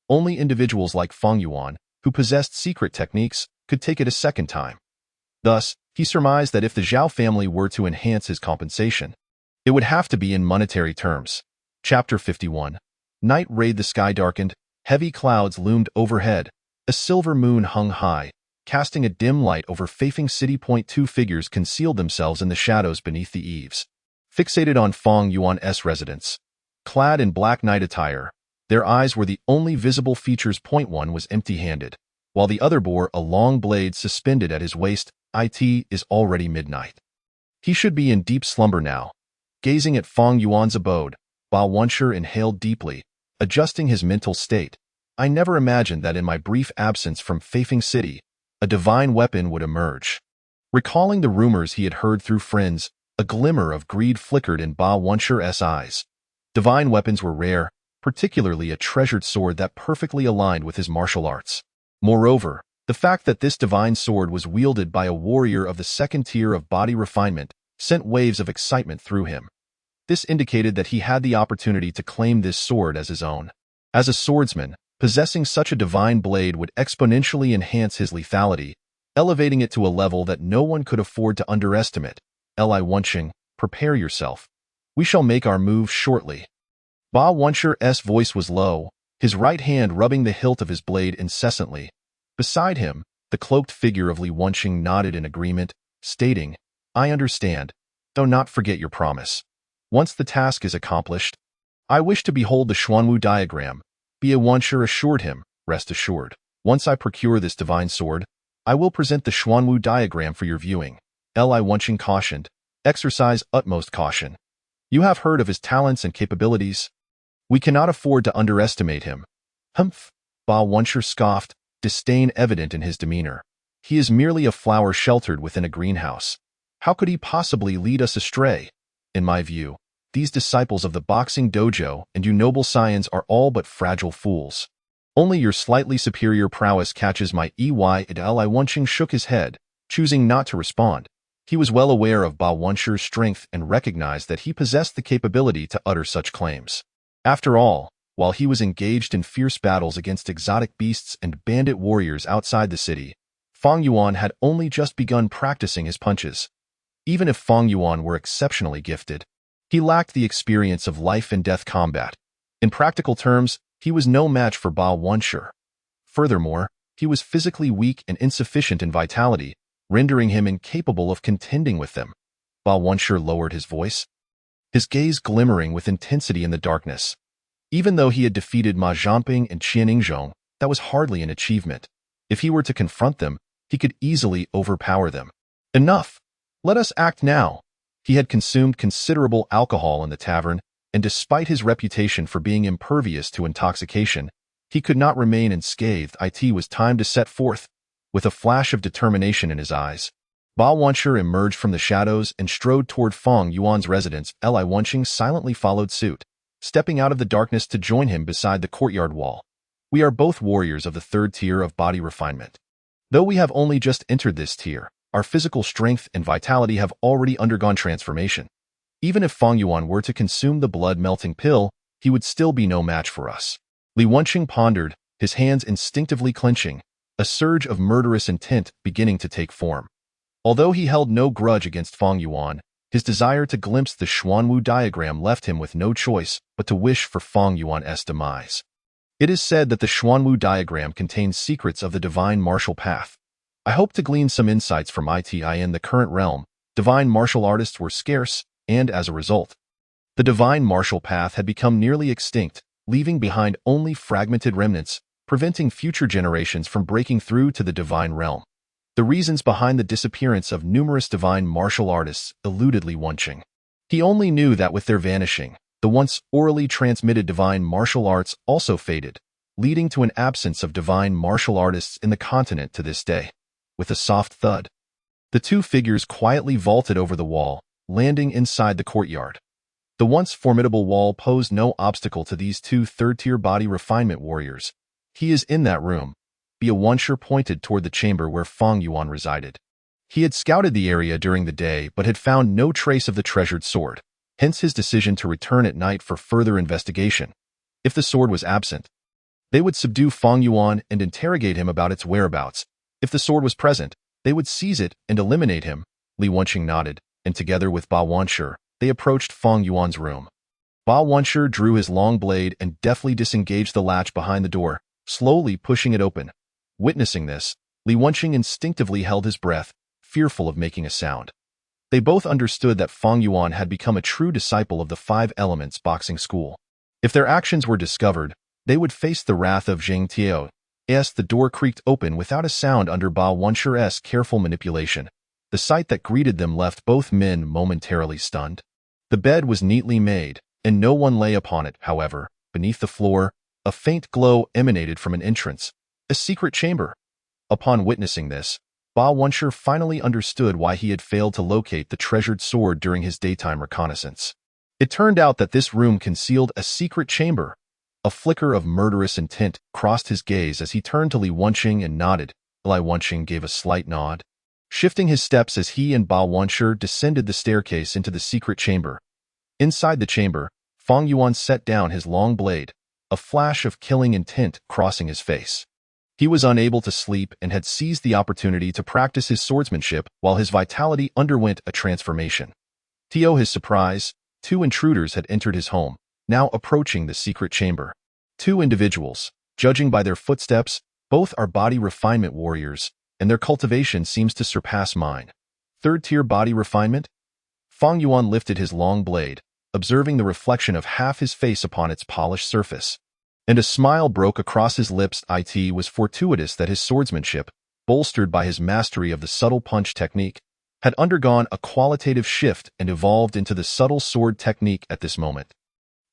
Speaker 1: Only individuals like Fang Yuan, who possessed secret techniques, could take it a second time. Thus, he surmised that if the Xiao family were to enhance his compensation, it would have to be in monetary terms. Chapter 51. Night raid. The sky darkened, heavy clouds loomed overhead, a silver moon hung high, casting a dim light over Fafing City. 2 figures concealed themselves in the shadows beneath the eaves. Fixated on Fang Yuan's residence, clad in black night attire, their eyes were the only visible features. 1 was empty-handed. while the other bore a long blade suspended at his waist. It is already midnight. He should be in deep slumber now. Gazing at Feng Yuan's abode, Bao Wenshi inhaled deeply, adjusting his mental state. I never imagined that in my brief absence from Feifeng City, a divine weapon would emerge. Recalling the rumors he had heard through friends, a glimmer of greed flickered in Bao Wenshi's eyes. Divine weapons were rare, particularly a treasured sword that perfectly aligned with his martial arts. Moreover, the fact that this divine sword was wielded by a warrior of the second tier of body refinement sent waves of excitement through him. This indicated that he had the opportunity to claim this sword as his own. As a swordsman, possessing such a divine blade would exponentially enhance his lethality, elevating it to a level that no one could afford to underestimate. Li Wenshi, prepare yourself. We shall make our move shortly. Bao Wenshi's voice was low, his right hand rubbing the hilt of his blade incessantly. Beside him, the cloaked figure of Li Wenshi nodded in agreement, stating, I understand, though not forget your promise. Once the task is accomplished, I wish to behold the Xuanwu diagram. Bao Wenshi assured him, rest assured. Once I procure this divine sword, I will present the Xuanwu diagram for your viewing. Li Wenshi cautioned, exercise utmost caution. You have heard of his talents and capabilities. We cannot afford to underestimate him. Humph, Bao Wenshi scoffed, disdain evident in his demeanor. He is merely a flower sheltered within a greenhouse. How could he possibly lead us astray? In my view, these disciples of the boxing dojo and you noble scions are all but fragile fools. Only your slightly superior prowess catches my eye. Li Wenshi shook his head, choosing not to respond. He was well aware of Bao Wenshi's strength and recognized that he possessed the capability to utter such claims. After all, while he was engaged in fierce battles against exotic beasts and bandit warriors outside the city, Feng Yuan had only just begun practicing his punches. Even if Feng Yuan were exceptionally gifted, he lacked the experience of life and death combat. In practical terms, he was no match for Bao Wenshi. Furthermore, he was physically weak and insufficient in vitality, rendering him incapable of contending with them. Bao Wenshi lowered his voice, his gaze glimmering with intensity in the darkness. Even though he had defeated Ma Zhanping and Qian Yingzhong, that was hardly an achievement. If he were to confront them, he could easily overpower them. Enough! Let us act now. He had consumed considerable alcohol in the tavern, and despite his reputation for being impervious to intoxication, he could not remain unscathed. It was time to set forth. With a flash of determination in his eyes, Bao Wenshi emerged from the shadows and strode toward Feng Yuan's residence. Li Wenshi silently followed suit, stepping out of the darkness to join him beside the courtyard wall. We are both warriors of the third tier of body refinement. Though we have only just entered this tier, our physical strength and vitality have already undergone transformation. Even if Feng Yuan were to consume the blood-melting pill, he would still be no match for us. Li Wenshi pondered, his hands instinctively clenching, a surge of murderous intent beginning to take form. Although he held no grudge against Feng Yuan, his desire to glimpse the Xuanwu diagram left him with no choice but to wish for Feng Yuan's demise. It is said that the Xuanwu diagram contains secrets of the divine martial path. I hope to glean some insights from it. In the current realm, divine martial artists were scarce, and as a result, the divine martial path had become nearly extinct, leaving behind only fragmented remnants, preventing future generations from breaking through to the divine realm. The reasons behind the disappearance of numerous divine martial artists eluded Li Wenshi. He only knew that with their vanishing, the once orally transmitted divine martial arts also faded, leading to an absence of divine martial artists in the continent to this day. With a soft thud, the two figures quietly vaulted over the wall, landing inside the courtyard. The once formidable wall posed no obstacle to these two third-tier body refinement warriors. He is in that room. Bao Wenshi pointed toward the chamber where Feng Yuan resided. He had scouted the area during the day but had found no trace of the treasured sword, hence his decision to return at night for further investigation. If the sword was absent, they would subdue Feng Yuan and interrogate him about its whereabouts. If the sword was present, they would seize it and eliminate him. Li Wenshi nodded, and together with Bao Wenshi, they approached Feng Yuan's room. Bao Wenshi drew his long blade and deftly disengaged the latch behind the door, slowly pushing it open. Witnessing this, Li Wenshi instinctively held his breath, fearful of making a sound. They both understood that Feng Yuan had become a true disciple of the Five Elements boxing school. If their actions were discovered, they would face the wrath of Zhang Tiao. As the door creaked open without a sound under Ba Wenshi's careful manipulation. The sight that greeted them left both men momentarily stunned. The bed was neatly made, and no one lay upon it, however. Beneath the floor, a faint glow emanated from an entrance, a secret chamber. Upon witnessing this, Ba Wenshi finally understood why he had failed to locate the treasured sword during his daytime reconnaissance. It turned out that this room concealed a secret chamber. A flicker of murderous intent crossed his gaze as he turned to Li Wenqing and nodded. Li Wenqing gave a slight nod, shifting his steps as he and Ba Wenshi descended the staircase into the secret chamber. Inside the chamber, Fang Yuan set down his long blade, a flash of killing intent crossing his face. He was unable to sleep and had seized the opportunity to practice his swordsmanship while his vitality underwent a transformation. To his surprise, 2 intruders had entered his home, now approaching the secret chamber. 2 individuals, judging by their footsteps, both are body refinement warriors, and their cultivation seems to surpass mine. 3rd-tier body refinement? Fang Yuan lifted his long blade, observing the reflection of half his face upon its polished surface. And a smile broke across his lips. It was fortuitous that his swordsmanship, bolstered by his mastery of the subtle punch technique, had undergone a qualitative shift and evolved into the subtle sword technique at this moment.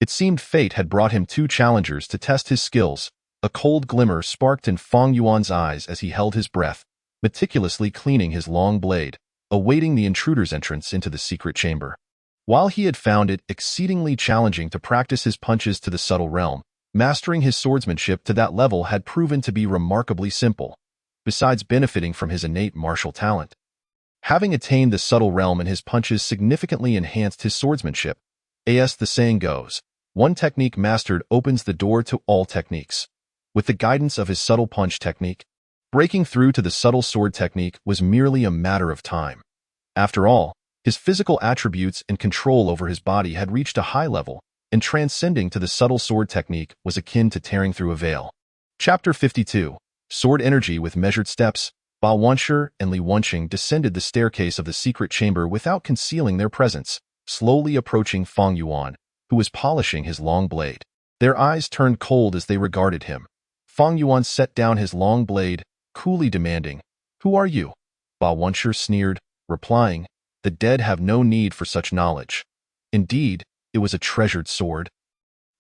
Speaker 1: It seemed fate had brought him 2 challengers to test his skills. A cold glimmer sparked in Fang Yuan's eyes as he held his breath, meticulously cleaning his long blade, awaiting the intruder's entrance into the secret chamber. While he had found it exceedingly challenging to practice his punches to the subtle realm, mastering his swordsmanship to that level had proven to be remarkably simple, besides benefiting from his innate martial talent. Having attained the subtle realm in his punches significantly enhanced his swordsmanship. As the saying goes, one technique mastered opens the door to all techniques. With the guidance of his subtle punch technique, breaking through to the subtle sword technique was merely a matter of time. After all, his physical attributes and control over his body had reached a high level, and transcending to the subtle sword technique was akin to tearing through a veil. Chapter 52. Sword Energy with Measured Steps. Ba Wenshi and Li Wenqing descended the staircase of the secret chamber without concealing their presence, slowly approaching Fang Yuan, who was polishing his long blade. Their eyes turned cold as they regarded him. Fang Yuan set down his long blade, coolly demanding, "Who are you?" Ba Wenshi sneered, replying, "The dead have no need for such knowledge." Indeed, it was a treasured sword.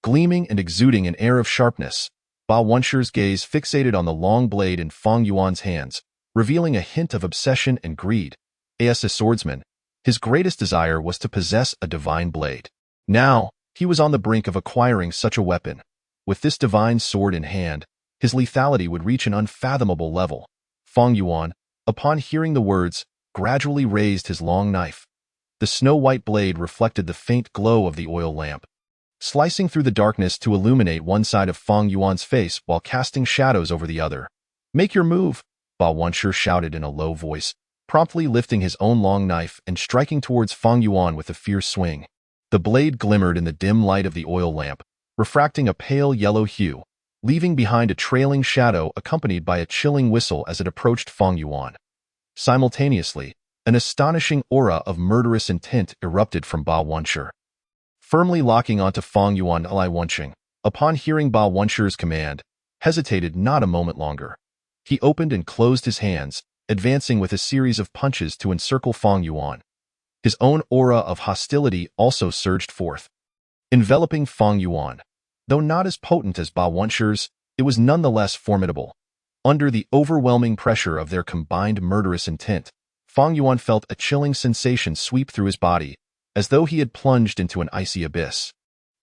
Speaker 1: Gleaming and exuding an air of sharpness, Ba Wenshi's gaze fixated on the long blade in Fang Yuan's hands, revealing a hint of obsession and greed. As a swordsman, his greatest desire was to possess a divine blade. Now, he was on the brink of acquiring such a weapon. With this divine sword in hand, his lethality would reach an unfathomable level. Fang Yuan, upon hearing the words, gradually raised his long knife. The snow-white blade reflected the faint glow of the oil lamp, slicing through the darkness to illuminate one side of Fang Yuan's face while casting shadows over the other. "Make your move," Ba Wenshi shouted in a low voice, promptly lifting his own long knife and striking towards Fang Yuan with a fierce swing. The blade glimmered in the dim light of the oil lamp, refracting a pale yellow hue, leaving behind a trailing shadow accompanied by a chilling whistle as it approached Fang Yuan. Simultaneously, an astonishing aura of murderous intent erupted from Ba Wenshi. Firmly locking onto Fang Yuan, Li Wenqing, upon hearing Ba Wenshi's command, hesitated not a moment longer. He opened and closed his hands, advancing with a series of punches to encircle Fang Yuan. His own aura of hostility also surged forth, enveloping Fang Yuan. Though not as potent as Ba Wenshi's, it was nonetheless formidable. Under the overwhelming pressure of their combined murderous intent, Fang Yuan felt a chilling sensation sweep through his body, as though he had plunged into an icy abyss.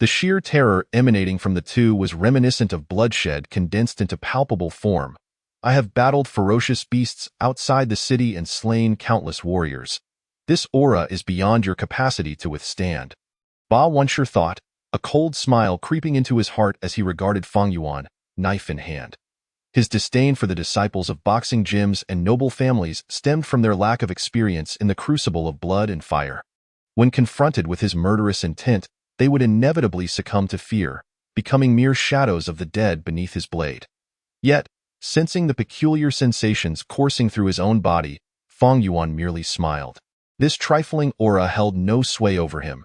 Speaker 1: The sheer terror emanating from the two was reminiscent of bloodshed condensed into palpable form. "I have battled ferocious beasts outside the city and slain countless warriors. This aura is beyond your capacity to withstand." Ba Wenshi thought, a cold smile creeping into his heart as he regarded Fang Yuan, knife in hand. His disdain for the disciples of boxing gyms and noble families stemmed from their lack of experience in the crucible of blood and fire. When confronted with his murderous intent, they would inevitably succumb to fear, becoming mere shadows of the dead beneath his blade. Yet, sensing the peculiar sensations coursing through his own body, Fang Yuan merely smiled. This trifling aura held no sway over him.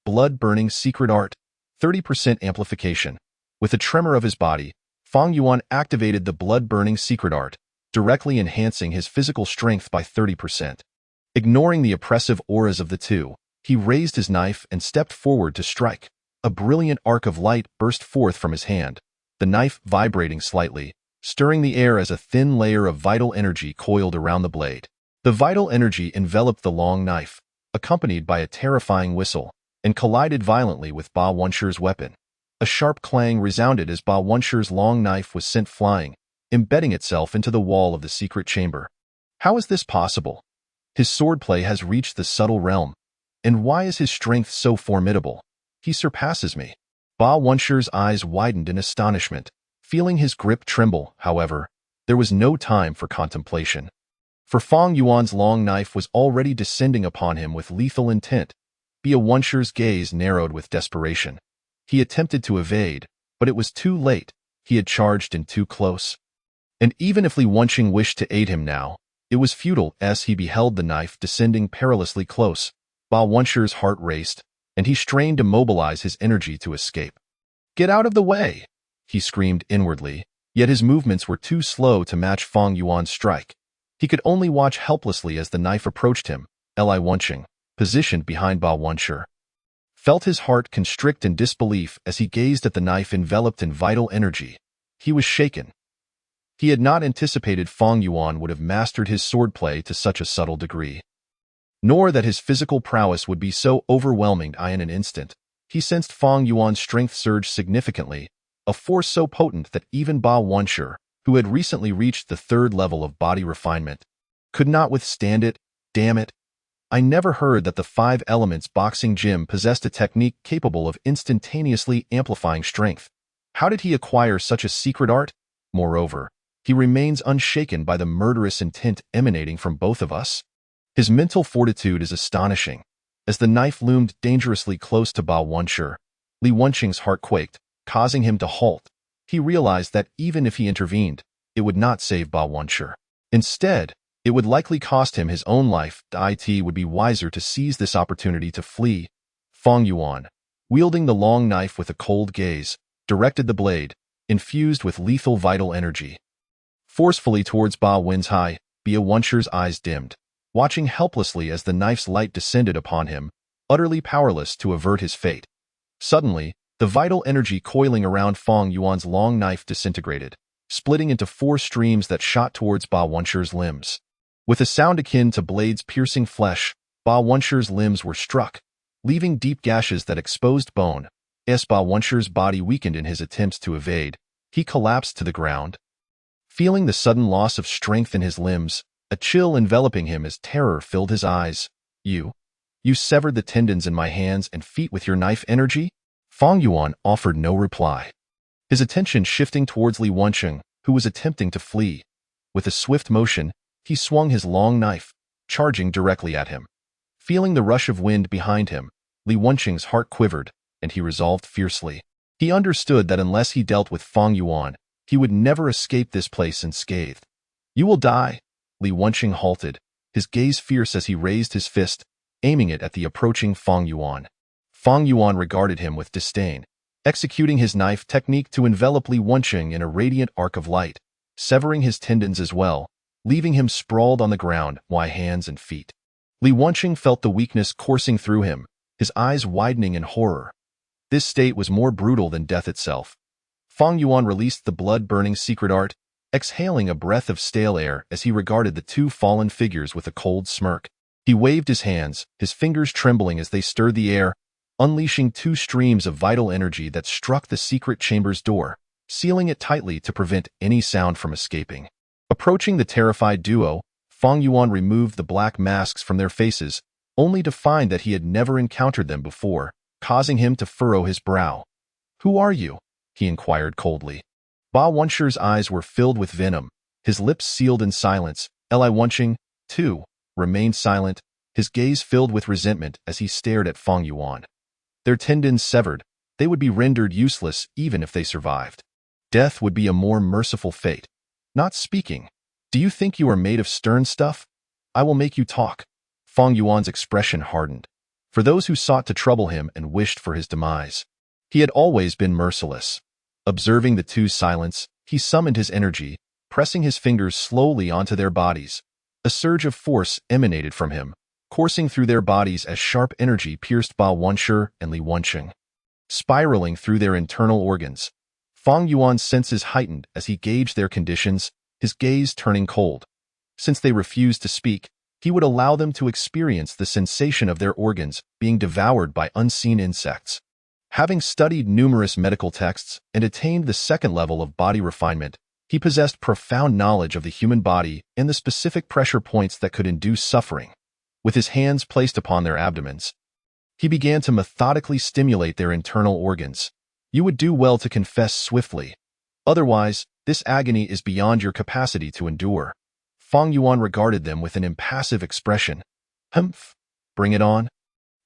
Speaker 1: Blood-burning secret art, 30% amplification. With a tremor of his body, Fang Yuan activated the blood-burning secret art, directly enhancing his physical strength by 30%. Ignoring the oppressive auras of the two, he raised his knife and stepped forward to strike. A brilliant arc of light burst forth from his hand, the knife vibrating slightly, stirring the air as a thin layer of vital energy coiled around the blade. The vital energy enveloped the long knife, accompanied by a terrifying whistle, and collided violently with Ba Wenshi's weapon. A sharp clang resounded as Ba Wenshi's long knife was sent flying, embedding itself into the wall of the secret chamber. How is this possible? His swordplay has reached the subtle realm. And why is his strength so formidable? He surpasses me. Ba Wenshi's eyes widened in astonishment. Feeling his grip tremble, however, there was no time for contemplation. For Fang Yuan's long knife was already descending upon him with lethal intent. Ba Wenshi's gaze narrowed with desperation. He attempted to evade, but it was too late. He had charged in too close. And even if Li Wenqing wished to aid him now, it was futile as he beheld the knife descending perilously close. Ba Wenshi's heart raced, and he strained to mobilize his energy to escape. "Get out of the way!" he screamed inwardly, yet his movements were too slow to match Fang Yuan's strike. He could only watch helplessly as the knife approached him. Li Wenqing, positioned behind Ba Wenshi, felt his heart constrict in disbelief as he gazed at the knife enveloped in vital energy. He was shaken. He had not anticipated Fang Yuan would have mastered his swordplay to such a subtle degree, nor that his physical prowess would be so overwhelming in an instant. He sensed Fang Yuan's strength surge significantly, a force so potent that even Ba Wenshi, who had recently reached the third level of body refinement, could not withstand it. Damn it! I never heard that the 5 Elements boxing gym possessed a technique capable of instantaneously amplifying strength. How did he acquire such a secret art? Moreover, he remains unshaken by the murderous intent emanating from both of us. His mental fortitude is astonishing. As the knife loomed dangerously close to Ba Wenshi, Li Wenqing's heart quaked, causing him to halt. He realized that even if he intervened, it would not save Ba Wenshi. Instead, it would likely cost him his own life. It would be wiser to seize this opportunity to flee. Fang Yuan, wielding the long knife with a cold gaze, directed the blade, infused with lethal vital energy, forcefully towards Ba Wenshi's. Ba Wenshi's eyes dimmed, watching helplessly as the knife's light descended upon him, utterly powerless to avert his fate. Suddenly, the vital energy coiling around Fang Yuan's long knife disintegrated, splitting into 4 streams that shot towards Ba Wenshi's limbs. With a sound akin to blades piercing flesh, Ba Wenshi's limbs were struck, leaving deep gashes that exposed bone. As Ba Wenshi's body weakened in his attempts to evade, he collapsed to the ground. Feeling the sudden loss of strength in his limbs, a chill enveloping him as terror filled his eyes. You severed the tendons in my hands and feet with your knife energy?" Fang Yuan offered no reply, his attention shifting towards Li Wenqing, who was attempting to flee. With a swift motion, he swung his long knife, charging directly at him. Feeling the rush of wind behind him, Li Wenqing's heart quivered, and he resolved fiercely. He understood that unless he dealt with Fang Yuan, he would never escape this place unscathed. "You will die." Li Wenqing halted, his gaze fierce as he raised his fist, aiming it at the approaching Fang Yuan. Fang Yuan regarded him with disdain, executing his knife technique to envelop Li Wenqing in a radiant arc of light, severing his tendons as well, leaving him sprawled on the ground, hands and feet. Li Wenqing felt the weakness coursing through him, his eyes widening in horror. This state was more brutal than death itself. Fang Yuan released the blood-burning secret art, exhaling a breath of stale air as he regarded the 2 fallen figures with a cold smirk. He waved his hands, his fingers trembling as they stirred the air, unleashing 2 streams of vital energy that struck the secret chamber's door, sealing it tightly to prevent any sound from escaping. Approaching the terrified duo, Fang Yuan removed the black masks from their faces, only to find that he had never encountered them before, causing him to furrow his brow. "Who are you?" he inquired coldly. Ba Wenshi's eyes were filled with venom, his lips sealed in silence. Li Wenqing, too, remained silent, his gaze filled with resentment as he stared at Fang Yuan. Their tendons severed, they would be rendered useless even if they survived. Death would be a more merciful fate. Not speaking. "Do you think you are made of stern stuff? I will make you talk." Fang Yuan's expression hardened. For those who sought to trouble him and wished for his demise, he had always been merciless. Observing the two's silence, He summoned his energy, pressing his fingers slowly onto their bodies. A surge of force emanated from him, coursing through their bodies as sharp energy pierced Ba Wenshi and Li Wenqing, spiraling through their internal organs. Fang Yuan's senses heightened as he gauged their conditions, his gaze turning cold. Since they refused to speak, he would allow them to experience the sensation of their organs being devoured by unseen insects. Having studied numerous medical texts and attained the second level of body refinement, he possessed profound knowledge of the human body and the specific pressure points that could induce suffering. With his hands placed upon their abdomens, he began to methodically stimulate their internal organs. You would do well to confess swiftly. Otherwise, this agony is beyond your capacity to endure. Fang Yuan regarded them with an impassive expression. Humph, bring it on.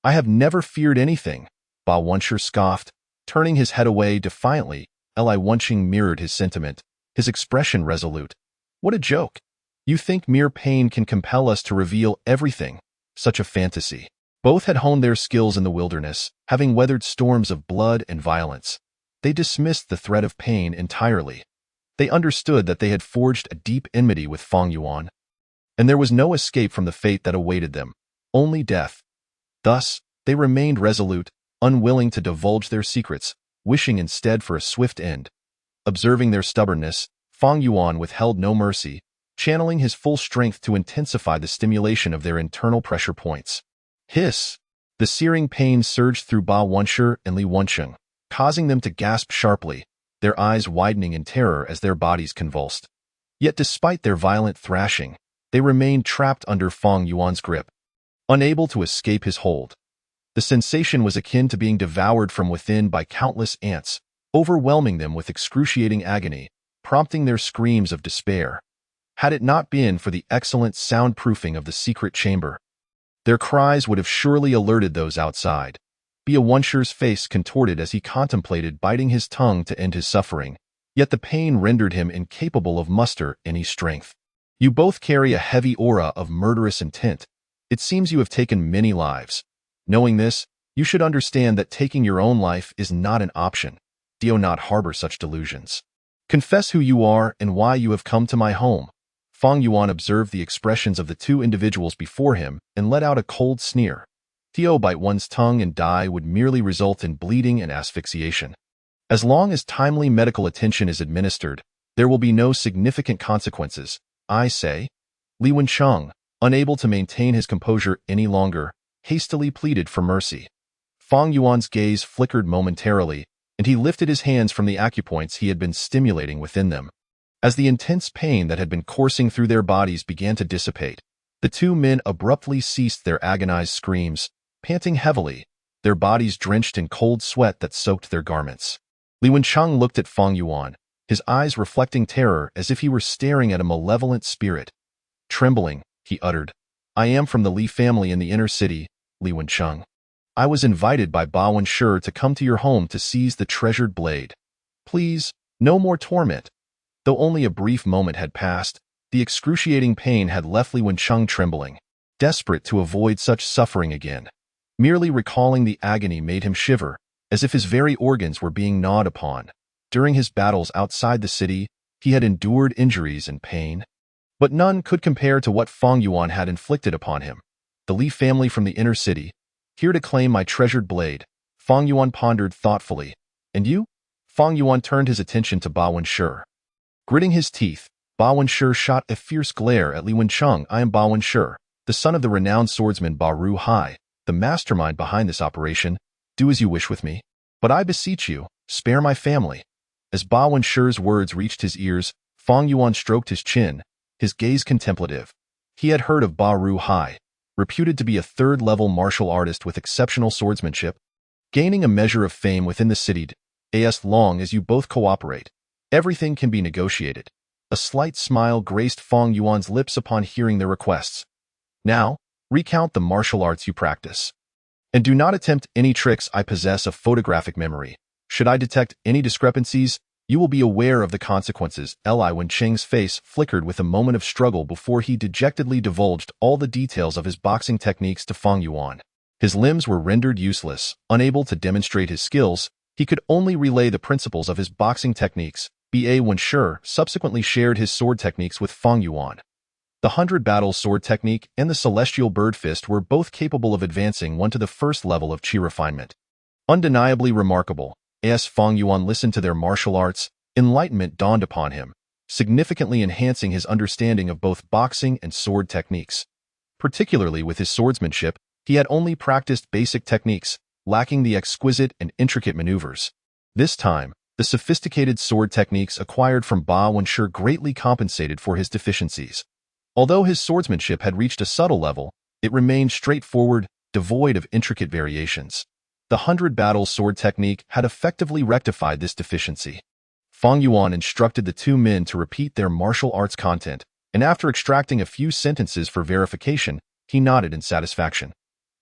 Speaker 1: I have never feared anything, Ba Wenshi scoffed, turning his head away defiantly. Li Wenqing mirrored his sentiment, his expression resolute. What a joke. You think mere pain can compel us to reveal everything? Such a fantasy. Both had honed their skills in the wilderness, having weathered storms of blood and violence. They dismissed the threat of pain entirely. They understood that they had forged a deep enmity with Fang Yuan, and there was no escape from the fate that awaited them, only death. Thus, they remained resolute, unwilling to divulge their secrets, wishing instead for a swift end. Observing their stubbornness, Fang Yuan withheld no mercy, channeling his full strength to intensify the stimulation of their internal pressure points. Hiss! The searing pain surged through Ba Wenshi and Li Wenqing, causing them to gasp sharply, their eyes widening in terror as their bodies convulsed. Yet despite their violent thrashing, they remained trapped under Fang Yuan's grip, unable to escape his hold. The sensation was akin to being devoured from within by countless ants, overwhelming them with excruciating agony, prompting their screams of despair. Had it not been for the excellent soundproofing of the secret chamber, their cries would have surely alerted those outside. Ba Wenshi's face contorted as he contemplated biting his tongue to end his suffering, yet the pain rendered him incapable of muster any strength. You both carry a heavy aura of murderous intent. It seems you have taken many lives. Knowing this, you should understand that taking your own life is not an option. Do not harbor such delusions. Confess who you are and why you have come to my home. Fang Yuan observed the expressions of the two individuals before him and let out a cold sneer. To bite one's tongue and die would merely result in bleeding and asphyxiation. As long as timely medical attention is administered, there will be no significant consequences, I say. Li Wenqing, unable to maintain his composure any longer, hastily pleaded for mercy. Fang Yuan's gaze flickered momentarily, and he lifted his hands from the acupoints he had been stimulating within them. As the intense pain that had been coursing through their bodies began to dissipate, the two men abruptly ceased their agonized screams, panting heavily, their bodies drenched in cold sweat that soaked their garments. Li Wenqing looked at Fang Yuan, his eyes reflecting terror as if he were staring at a malevolent spirit. Trembling, he uttered, I am from the Li family in the inner city, Li Wenqing. I was invited by Ba Wenshi to come to your home to seize the treasured blade. Please, no more torment. Though only a brief moment had passed, the excruciating pain had left Li Wenqing trembling, desperate to avoid such suffering again. Merely recalling the agony made him shiver, as if his very organs were being gnawed upon. During his battles outside the city, he had endured injuries and pain, but none could compare to what Fang Yuan had inflicted upon him. The Li family from the inner city, here to claim my treasured blade. Fang Yuan pondered thoughtfully. And you? Fang Yuan turned his attention to Ba Wenshi. Gritting his teeth, Ba Wenshi shot a fierce glare at Li Wenqing. I am Ba Wenshi, the son of the renowned swordsman Ba Ruhai, the mastermind behind this operation. Do as you wish with me, but I beseech you, spare my family. As Ba Wenshi's words reached his ears, Fang Yuan stroked his chin, his gaze contemplative. He had heard of Ba Ruhai, reputed to be a third-level martial artist with exceptional swordsmanship, gaining a measure of fame within the city. As long as you both cooperate, everything can be negotiated. A slight smile graced Fang Yuan's lips upon hearing their requests. Now, recount the martial arts you practice. And do not attempt any tricks. I possess a photographic memory. Should I detect any discrepancies, you will be aware of the consequences. Li Wenqing's face flickered with a moment of struggle before he dejectedly divulged all the details of his boxing techniques to Fang Yuan. His limbs were rendered useless. Unable to demonstrate his skills, he could only relay the principles of his boxing techniques, Ba Wenshi subsequently shared his sword techniques with Fang Yuan. The 100-battle sword technique and the celestial bird fist were both capable of advancing one to the first level of qi refinement. Undeniably remarkable, as Fang Yuan listened to their martial arts, enlightenment dawned upon him, significantly enhancing his understanding of both boxing and sword techniques. Particularly with his swordsmanship, he had only practiced basic techniques, lacking the exquisite and intricate maneuvers. This time, the sophisticated sword techniques acquired from Ba Wenshi greatly compensated for his deficiencies. Although his swordsmanship had reached a subtle level, it remained straightforward, devoid of intricate variations. The 100-battle sword technique had effectively rectified this deficiency. Fang Yuan instructed the two men to repeat their martial arts content, and after extracting a few sentences for verification, he nodded in satisfaction.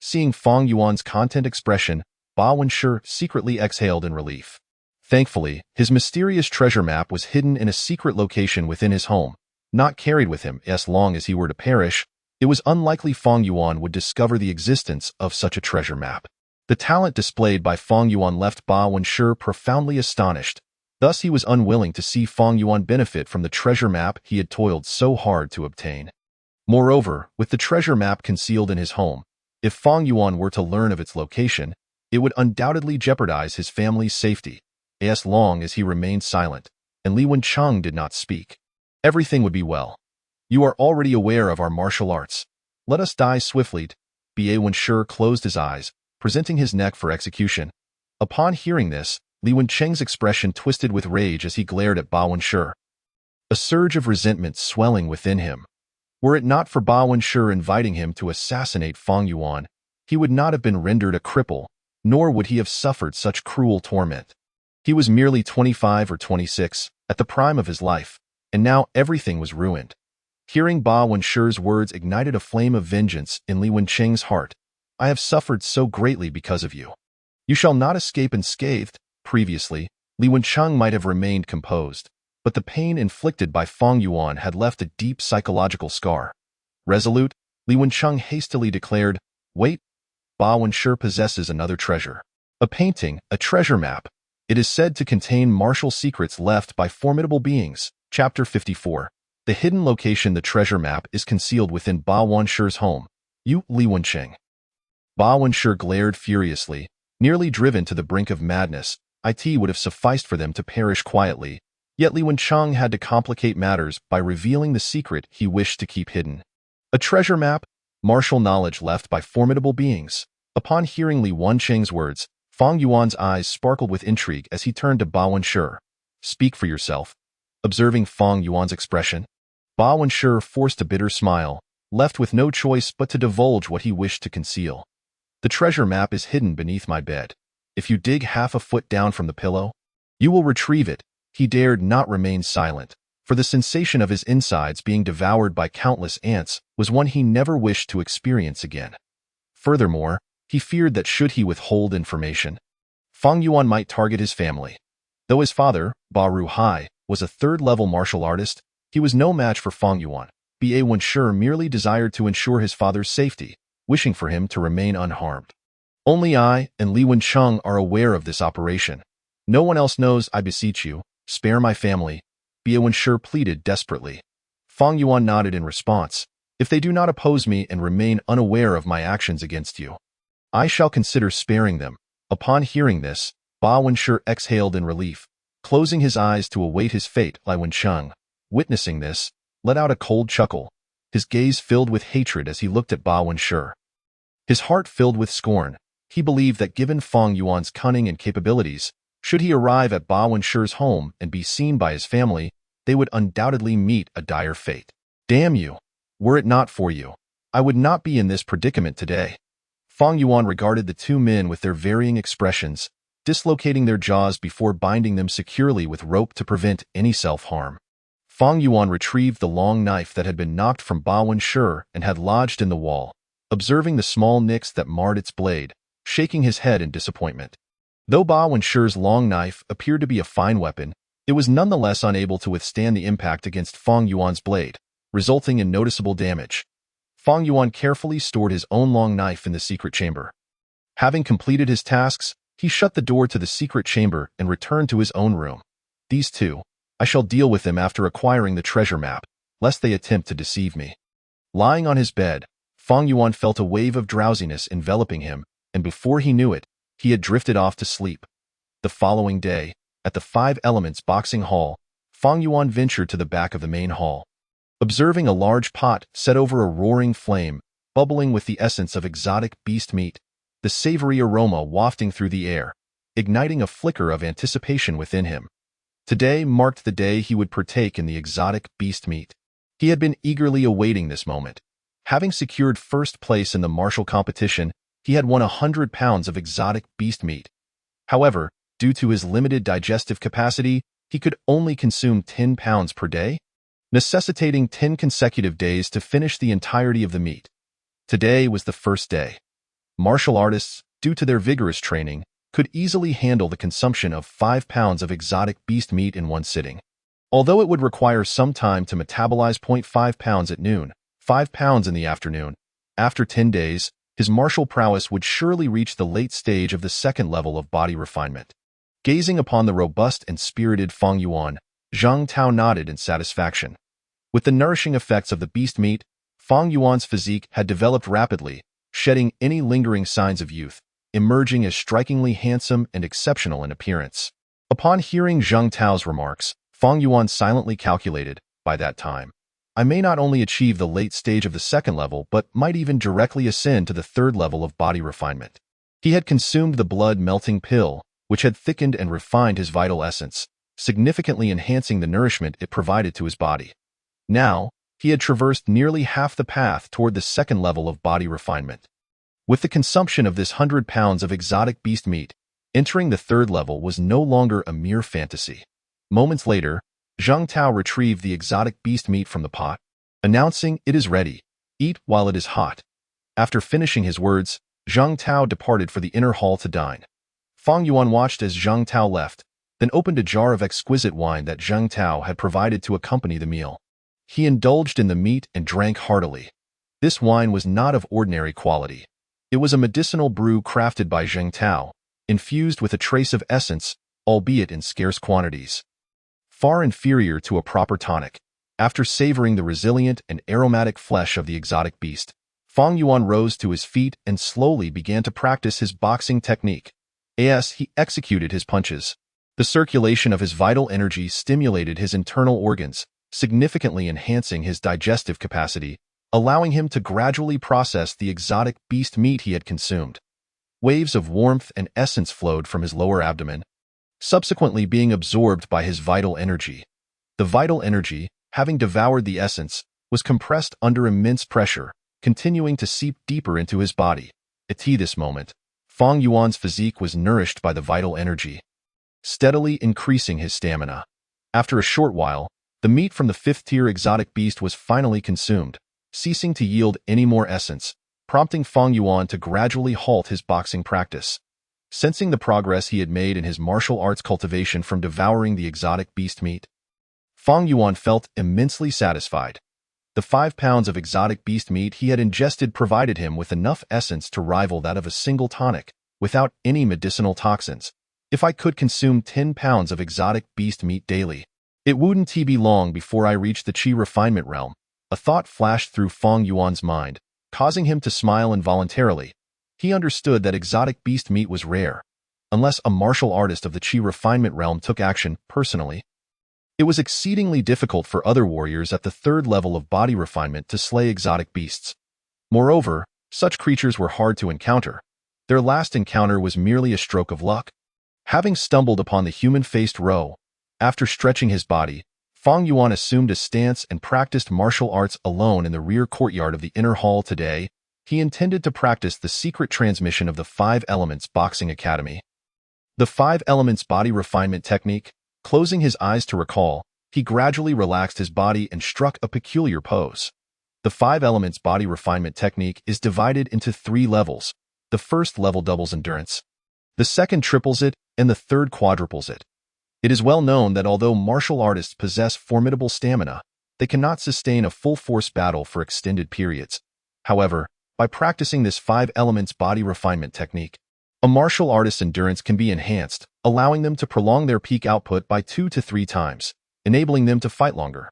Speaker 1: Seeing Fang Yuan's content expression, Ba Wenshi secretly exhaled in relief. Thankfully, his mysterious treasure map was hidden in a secret location within his home, not carried with him as long as he were to perish. It was unlikely Fang Yuan would discover the existence of such a treasure map. The talent displayed by Fang Yuan left Ba Wenshi profoundly astonished. Thus he was unwilling to see Fang Yuan benefit from the treasure map he had toiled so hard to obtain. Moreover, with the treasure map concealed in his home, if Fang Yuan were to learn of its location, it would undoubtedly jeopardize his family's safety, as long as he remained silent, and Li Wencheng did not speak. Everything would be well. You are already aware of our martial arts. Let us die swiftly. Ba Wenshi closed his eyes, presenting his neck for execution. Upon hearing this, Li Wencheng's expression twisted with rage as he glared at Ba Wenshi. A surge of resentment swelling within him. Were it not for Ba Wenshi inviting him to assassinate Fang Yuan, he would not have been rendered a cripple, nor would he have suffered such cruel torment. He was merely 25 or 26, at the prime of his life, and now everything was ruined. Hearing Ba Wenshi's words ignited a flame of vengeance in Li Wencheng's heart. I have suffered so greatly because of you. You shall not escape unscathed. Previously, Li Wencheng might have remained composed, but the pain inflicted by Fang Yuan had left a deep psychological scar. Resolute, Li Wencheng hastily declared, "Wait, Ba Wenshi possesses another treasure. A painting, a treasure map. It is said to contain martial secrets left by formidable beings." Chapter 54. The hidden location. The treasure map is concealed within Ba Wenshi's home. You, Li Wencheng. Ba Wenshi glared furiously, nearly driven to the brink of madness. It would have sufficed for them to perish quietly, yet Li Wencheng had to complicate matters by revealing the secret he wished to keep hidden. A treasure map, martial knowledge left by formidable beings. Upon hearing Li Wencheng's words, Fang Yuan's eyes sparkled with intrigue as he turned to Ba Wenshi. Speak for yourself. Observing Fang Yuan's expression, Ba Wenshi forced a bitter smile, left with no choice but to divulge what he wished to conceal. The treasure map is hidden beneath my bed. If you dig half a foot down from the pillow, you will retrieve it. He dared not remain silent, for the sensation of his insides being devoured by countless ants was one he never wished to experience again. Furthermore, he feared that should he withhold information, Fang Yuan might target his family. Though his father, Ba Ruhai, was a third-level martial artist, he was no match for Fang Yuan. Ba Wenshi merely desired to ensure his father's safety, wishing for him to remain unharmed. Only I and Li Wencheng are aware of this operation. No one else knows. I beseech you, spare my family, Ba Wenshi pleaded desperately. Fang Yuan nodded in response. If they do not oppose me and remain unaware of my actions against you, I shall consider sparing them. Upon hearing this, Ba Wenshi exhaled in relief, closing his eyes to await his fate. Li Wencheng, witnessing this, let out a cold chuckle, his gaze filled with hatred as he looked at Ba Wenshi. His heart filled with scorn. He believed that given Fang Yuan's cunning and capabilities, should he arrive at Ba Wenshi's home and be seen by his family, they would undoubtedly meet a dire fate. Damn you! Were it not for you, I would not be in this predicament today. Fang Yuan regarded the two men with their varying expressions, dislocating their jaws before binding them securely with rope to prevent any self-harm. Fang Yuan retrieved the long knife that had been knocked from Ba Wenshi and had lodged in the wall, observing the small nicks that marred its blade, shaking his head in disappointment. Though Ba Wenshi's long knife appeared to be a fine weapon, it was nonetheless unable to withstand the impact against Fang Yuan's blade, resulting in noticeable damage. Fang Yuan carefully stored his own long knife in the secret chamber. Having completed his tasks, he shut the door to the secret chamber and returned to his own room. These two, I shall deal with them after acquiring the treasure map, lest they attempt to deceive me. Lying on his bed, Fang Yuan felt a wave of drowsiness enveloping him, and before he knew it, he had drifted off to sleep. The following day, at the Five Elements Boxing Hall, Fang Yuan ventured to the back of the main hall. Observing a large pot set over a roaring flame, bubbling with the essence of exotic beast meat, the savory aroma wafting through the air, igniting a flicker of anticipation within him. Today marked the day he would partake in the exotic beast meat. He had been eagerly awaiting this moment. Having secured first place in the martial competition, he had won 100 pounds of exotic beast meat. However, due to his limited digestive capacity, he could only consume 10 pounds per day, necessitating 10 consecutive days to finish the entirety of the meat. Today was the first day. Martial artists, due to their vigorous training, could easily handle the consumption of 5 pounds of exotic beast meat in one sitting. Although it would require some time to metabolize 0.5 pounds at noon, 5 pounds in the afternoon, after 10 days, his martial prowess would surely reach the late stage of the second level of body refinement. Gazing upon the robust and spirited Fang Yuan, Zhang Tao nodded in satisfaction. With the nourishing effects of the beast meat, Fang Yuan's physique had developed rapidly, shedding any lingering signs of youth, emerging as strikingly handsome and exceptional in appearance. Upon hearing Zhang Tao's remarks, Fang Yuan silently calculated, by that time, I may not only achieve the late stage of the second level but might even directly ascend to the third level of body refinement. He had consumed the blood-melting pill, which had thickened and refined his vital essence, significantly enhancing the nourishment it provided to his body. Now, he had traversed nearly half the path toward the second level of body refinement. With the consumption of this 100 pounds of exotic beast meat, entering the third level was no longer a mere fantasy. Moments later, Zhang Tao retrieved the exotic beast meat from the pot, announcing, "It is ready. Eat while it is hot." After finishing his words, Zhang Tao departed for the inner hall to dine. Fang Yuan watched as Zhang Tao left, then opened a jar of exquisite wine that Zhang Tao had provided to accompany the meal. He indulged in the meat and drank heartily. This wine was not of ordinary quality. It was a medicinal brew crafted by Zhang Tao, infused with a trace of essence, albeit in scarce quantities. Far inferior to a proper tonic. After savoring the resilient and aromatic flesh of the exotic beast, Fang Yuan rose to his feet and slowly began to practice his boxing technique. As he executed his punches, the circulation of his vital energy stimulated his internal organs, significantly enhancing his digestive capacity, allowing him to gradually process the exotic beast meat he had consumed. Waves of warmth and essence flowed from his lower abdomen, subsequently being absorbed by his vital energy. The vital energy, having devoured the essence, was compressed under immense pressure, continuing to seep deeper into his body. At this moment, Fang Yuan's physique was nourished by the vital energy, steadily increasing his stamina. After a short while, the meat from the fifth-tier exotic beast was finally consumed, ceasing to yield any more essence, prompting Fang Yuan to gradually halt his boxing practice. Sensing the progress he had made in his martial arts cultivation from devouring the exotic beast meat, Fang Yuan felt immensely satisfied. The 5 pounds of exotic beast meat he had ingested provided him with enough essence to rival that of a single tonic, without any medicinal toxins. If I could consume 10 pounds of exotic beast meat daily, it wouldn't be long before I reached the Qi refinement realm. A thought flashed through Fang Yuan's mind, causing him to smile involuntarily. He understood that exotic beast meat was rare, unless a martial artist of the Qi refinement realm took action personally. It was exceedingly difficult for other warriors at the third level of body refinement to slay exotic beasts. Moreover, such creatures were hard to encounter. Their last encounter was merely a stroke of luck. Having stumbled upon the human-faced Ro, after stretching his body, Fang Yuan assumed a stance and practiced martial arts alone in the rear courtyard of the inner hall. Today, he intended to practice the secret transmission of the 5 Elements Boxing Academy. The 5 Elements Body Refinement Technique. Closing his eyes to recall, he gradually relaxed his body and struck a peculiar pose. The 5 Elements Body Refinement Technique is divided into 3 levels. The first level doubles endurance, the second triples it, and the third quadruples it. It is well known that although martial artists possess formidable stamina, they cannot sustain a full-force battle for extended periods. However, by practicing this 5 Elements Body Refinement Technique, a martial artist's endurance can be enhanced, allowing them to prolong their peak output by 2 to 3 times. enabling them to fight longer.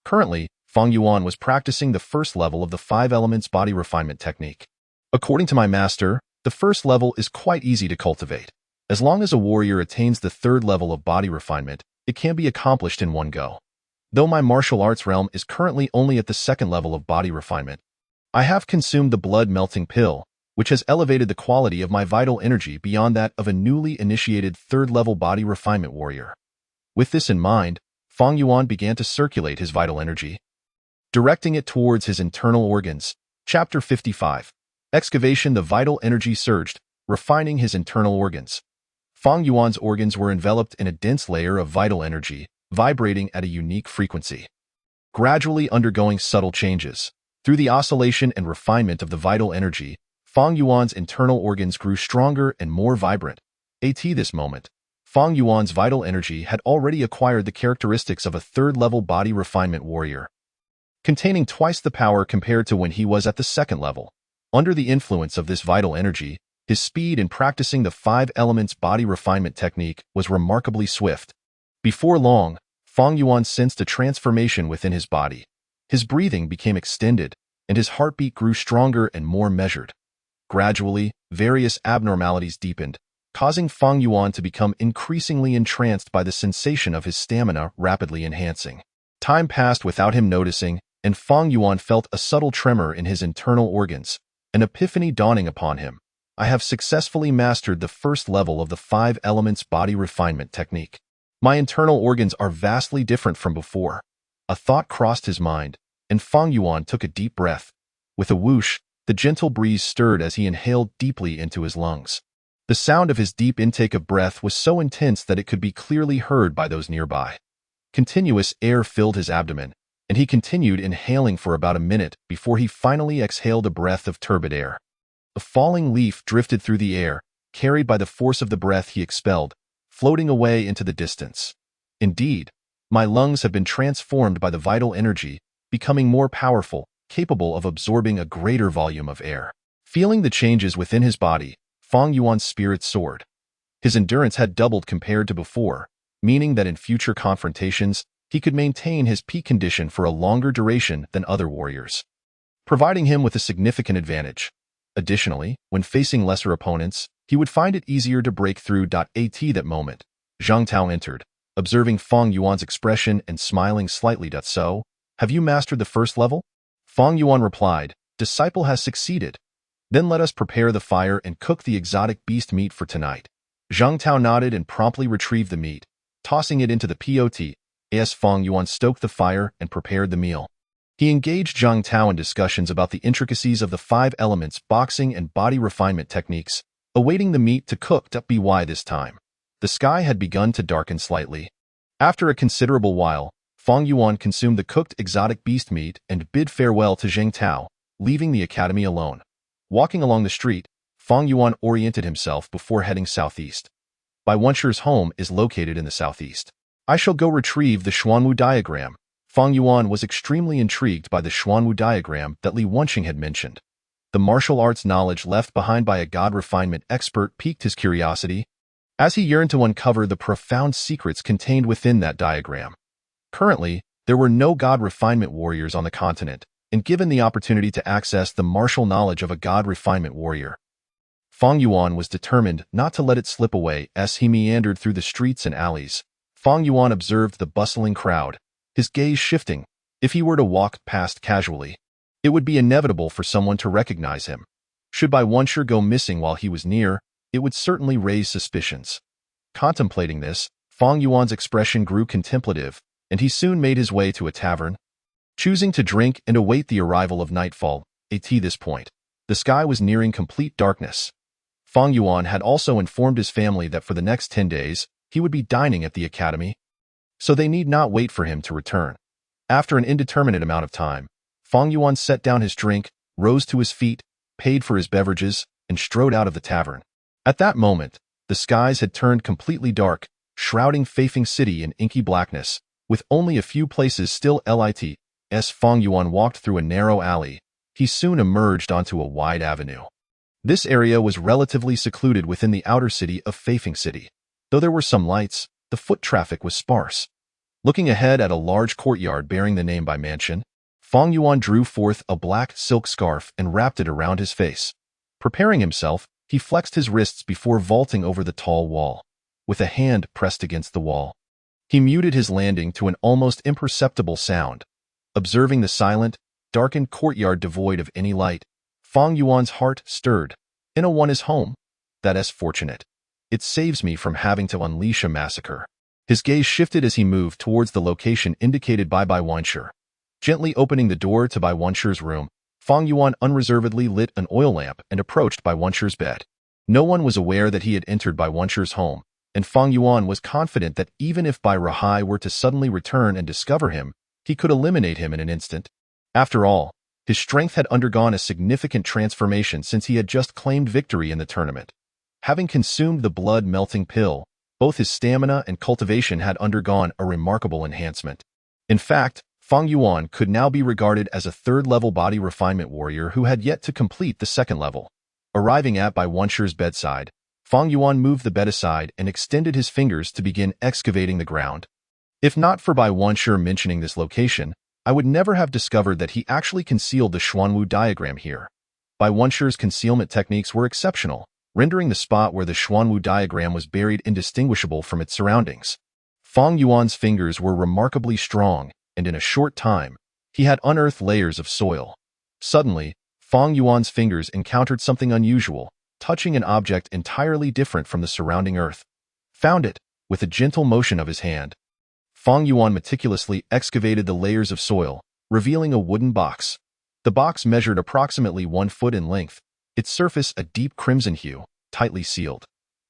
Speaker 1: Currently, Fang Yuan was practicing the first level of the 5 elements body refinement technique. According to my master, the first level is quite easy to cultivate. As long as a warrior attains the 3rd level of body refinement, it can be accomplished in one go. Though my martial arts realm is currently only at the 2nd level of body refinement, I have consumed the blood-melting pill, which has elevated the quality of my vital energy beyond that of a newly initiated 3rd level body refinement warrior. With this in mind, Fang Yuan began to circulate his vital energy, directing it towards his internal organs. Chapter 55. Excavation. The vital energy surged, refining his internal organs. Fang Yuan's organs were enveloped in a dense layer of vital energy, vibrating at a unique frequency, gradually undergoing subtle changes. Through the oscillation and refinement of the vital energy, Fang Yuan's internal organs grew stronger and more vibrant. At this moment, Fang Yuan's vital energy had already acquired the characteristics of a 3rd level body refinement warrior, containing twice the power compared to when he was at the 2nd level. Under the influence of this vital energy, his speed in practicing the 5 elements body refinement technique was remarkably swift. Before long, Fang Yuan sensed a transformation within his body. His breathing became extended, and his heartbeat grew stronger and more measured. Gradually, various abnormalities deepened, causing Fang Yuan to become increasingly entranced by the sensation of his stamina rapidly enhancing. Time passed without him noticing, and Fang Yuan felt a subtle tremor in his internal organs, an epiphany dawning upon him. I have successfully mastered the 1st level of the 5 elements body refinement technique. My internal organs are vastly different from before. A thought crossed his mind, and Fang Yuan took a deep breath. With a whoosh, the gentle breeze stirred as he inhaled deeply into his lungs. The sound of his deep intake of breath was so intense that it could be clearly heard by those nearby. Continuous air filled his abdomen, and he continued inhaling for about a minute before he finally exhaled a breath of turbid air. A falling leaf drifted through the air, carried by the force of the breath he expelled, floating away into the distance. Indeed, my lungs have been transformed by the vital energy, becoming more powerful, capable of absorbing a greater volume of air. Feeling the changes within his body, Fang Yuan's spirit soared. His endurance had doubled compared to before, meaning that in future confrontations, he could maintain his peak condition for a longer duration than other warriors, providing him with a significant advantage. Additionally, when facing lesser opponents, he would find it easier to break through. At that moment, Zhang Tao entered, observing Fang Yuan's expression and smiling slightly. So, have you mastered the 1st level? Fang Yuan replied, Disciple has succeeded. Then let us prepare the fire and cook the exotic beast meat for tonight. Zhang Tao nodded and promptly retrieved the meat, tossing it into the pot. As Fang Yuan stoked the fire and prepared the meal, he engaged Zhang Tao in discussions about the intricacies of the 5 elements boxing and body refinement techniques, awaiting the meat to cook. By this time, the sky had begun to darken slightly. After a considerable while, Fang Yuan consumed the cooked exotic beast meat and bid farewell to Zhang Tao, leaving the academy alone. Walking along the street, Fang Yuan oriented himself before heading southeast. Bai Wenshi's home is located in the southeast. I shall go retrieve the Xuanwu diagram. Fang Yuan was extremely intrigued by the Xuanwu diagram that Li Wenqing had mentioned. The martial arts knowledge left behind by a god refinement expert piqued his curiosity, as he yearned to uncover the profound secrets contained within that diagram. Currently, there were no god refinement warriors on the continent, and given the opportunity to access the martial knowledge of a god refinement warrior, Fang Yuan was determined not to let it slip away. As he meandered through the streets and alleys, Fang Yuan observed the bustling crowd, his gaze shifting. If he were to walk past casually, it would be inevitable for someone to recognize him. Should Bai Wenshi go missing while he was near, it would certainly raise suspicions. Contemplating this, Fang Yuan's expression grew contemplative, and he soon made his way to a tavern, choosing to drink and await the arrival of nightfall. At this point, the sky was nearing complete darkness. Fang Yuan had also informed his family that for the next 10 days, he would be dining at the academy, so they need not wait for him to return. After an indeterminate amount of time, Fang Yuan set down his drink, rose to his feet, paid for his beverages, and strode out of the tavern. At that moment, the skies had turned completely dark, shrouding Feifeng City in inky blackness, with only a few places still lit. As Fang Yuan walked through a narrow alley, he soon emerged onto a wide avenue. This area was relatively secluded within the outer city of Feifeng City. Though there were some lights, the foot traffic was sparse. Looking ahead at a large courtyard bearing the name by mansion, Fang Yuan drew forth a black silk scarf and wrapped it around his face. Preparing himself, he flexed his wrists before vaulting over the tall wall. With a hand pressed against the wall, he muted his landing to an almost imperceptible sound. Observing the silent, darkened courtyard devoid of any light, Fang Yuan's heart stirred. "In one is home. That's fortunate. It saves me from having to unleash a massacre." His gaze shifted as he moved towards the location indicated by Bai Wanshi. Gently opening the door to Bai Wanshi's room, Fang Yuan unreservedly lit an oil lamp and approached Bai Wanshi's bed. No one was aware that he had entered Bai Wanshi's home, and Fang Yuan was confident that even if Bai Rahai were to suddenly return and discover him, he could eliminate him in an instant. After all, his strength had undergone a significant transformation since he had just claimed victory in the tournament. Having consumed the blood-melting pill, both his stamina and cultivation had undergone a remarkable enhancement. In fact, Fang Yuan could now be regarded as a third-level body refinement warrior who had yet to complete the second level. Arriving at Bai Wanshi's bedside, Fang Yuan moved the bed aside and extended his fingers to begin excavating the ground. If not for Bai Wanshi mentioning this location, I would never have discovered that he actually concealed the Xuanwu diagram here. Bai Wanshi's concealment techniques were exceptional, rendering the spot where the Xuanwu diagram was buried indistinguishable from its surroundings. Fang Yuan's fingers were remarkably strong, and in a short time, he had unearthed layers of soil. Suddenly, Fang Yuan's fingers encountered something unusual, touching an object entirely different from the surrounding earth. "Found it," with a gentle motion of his hand. Fang Yuan meticulously excavated the layers of soil, revealing a wooden box. The box measured approximately 1 foot in length, its surface a deep crimson hue, tightly sealed.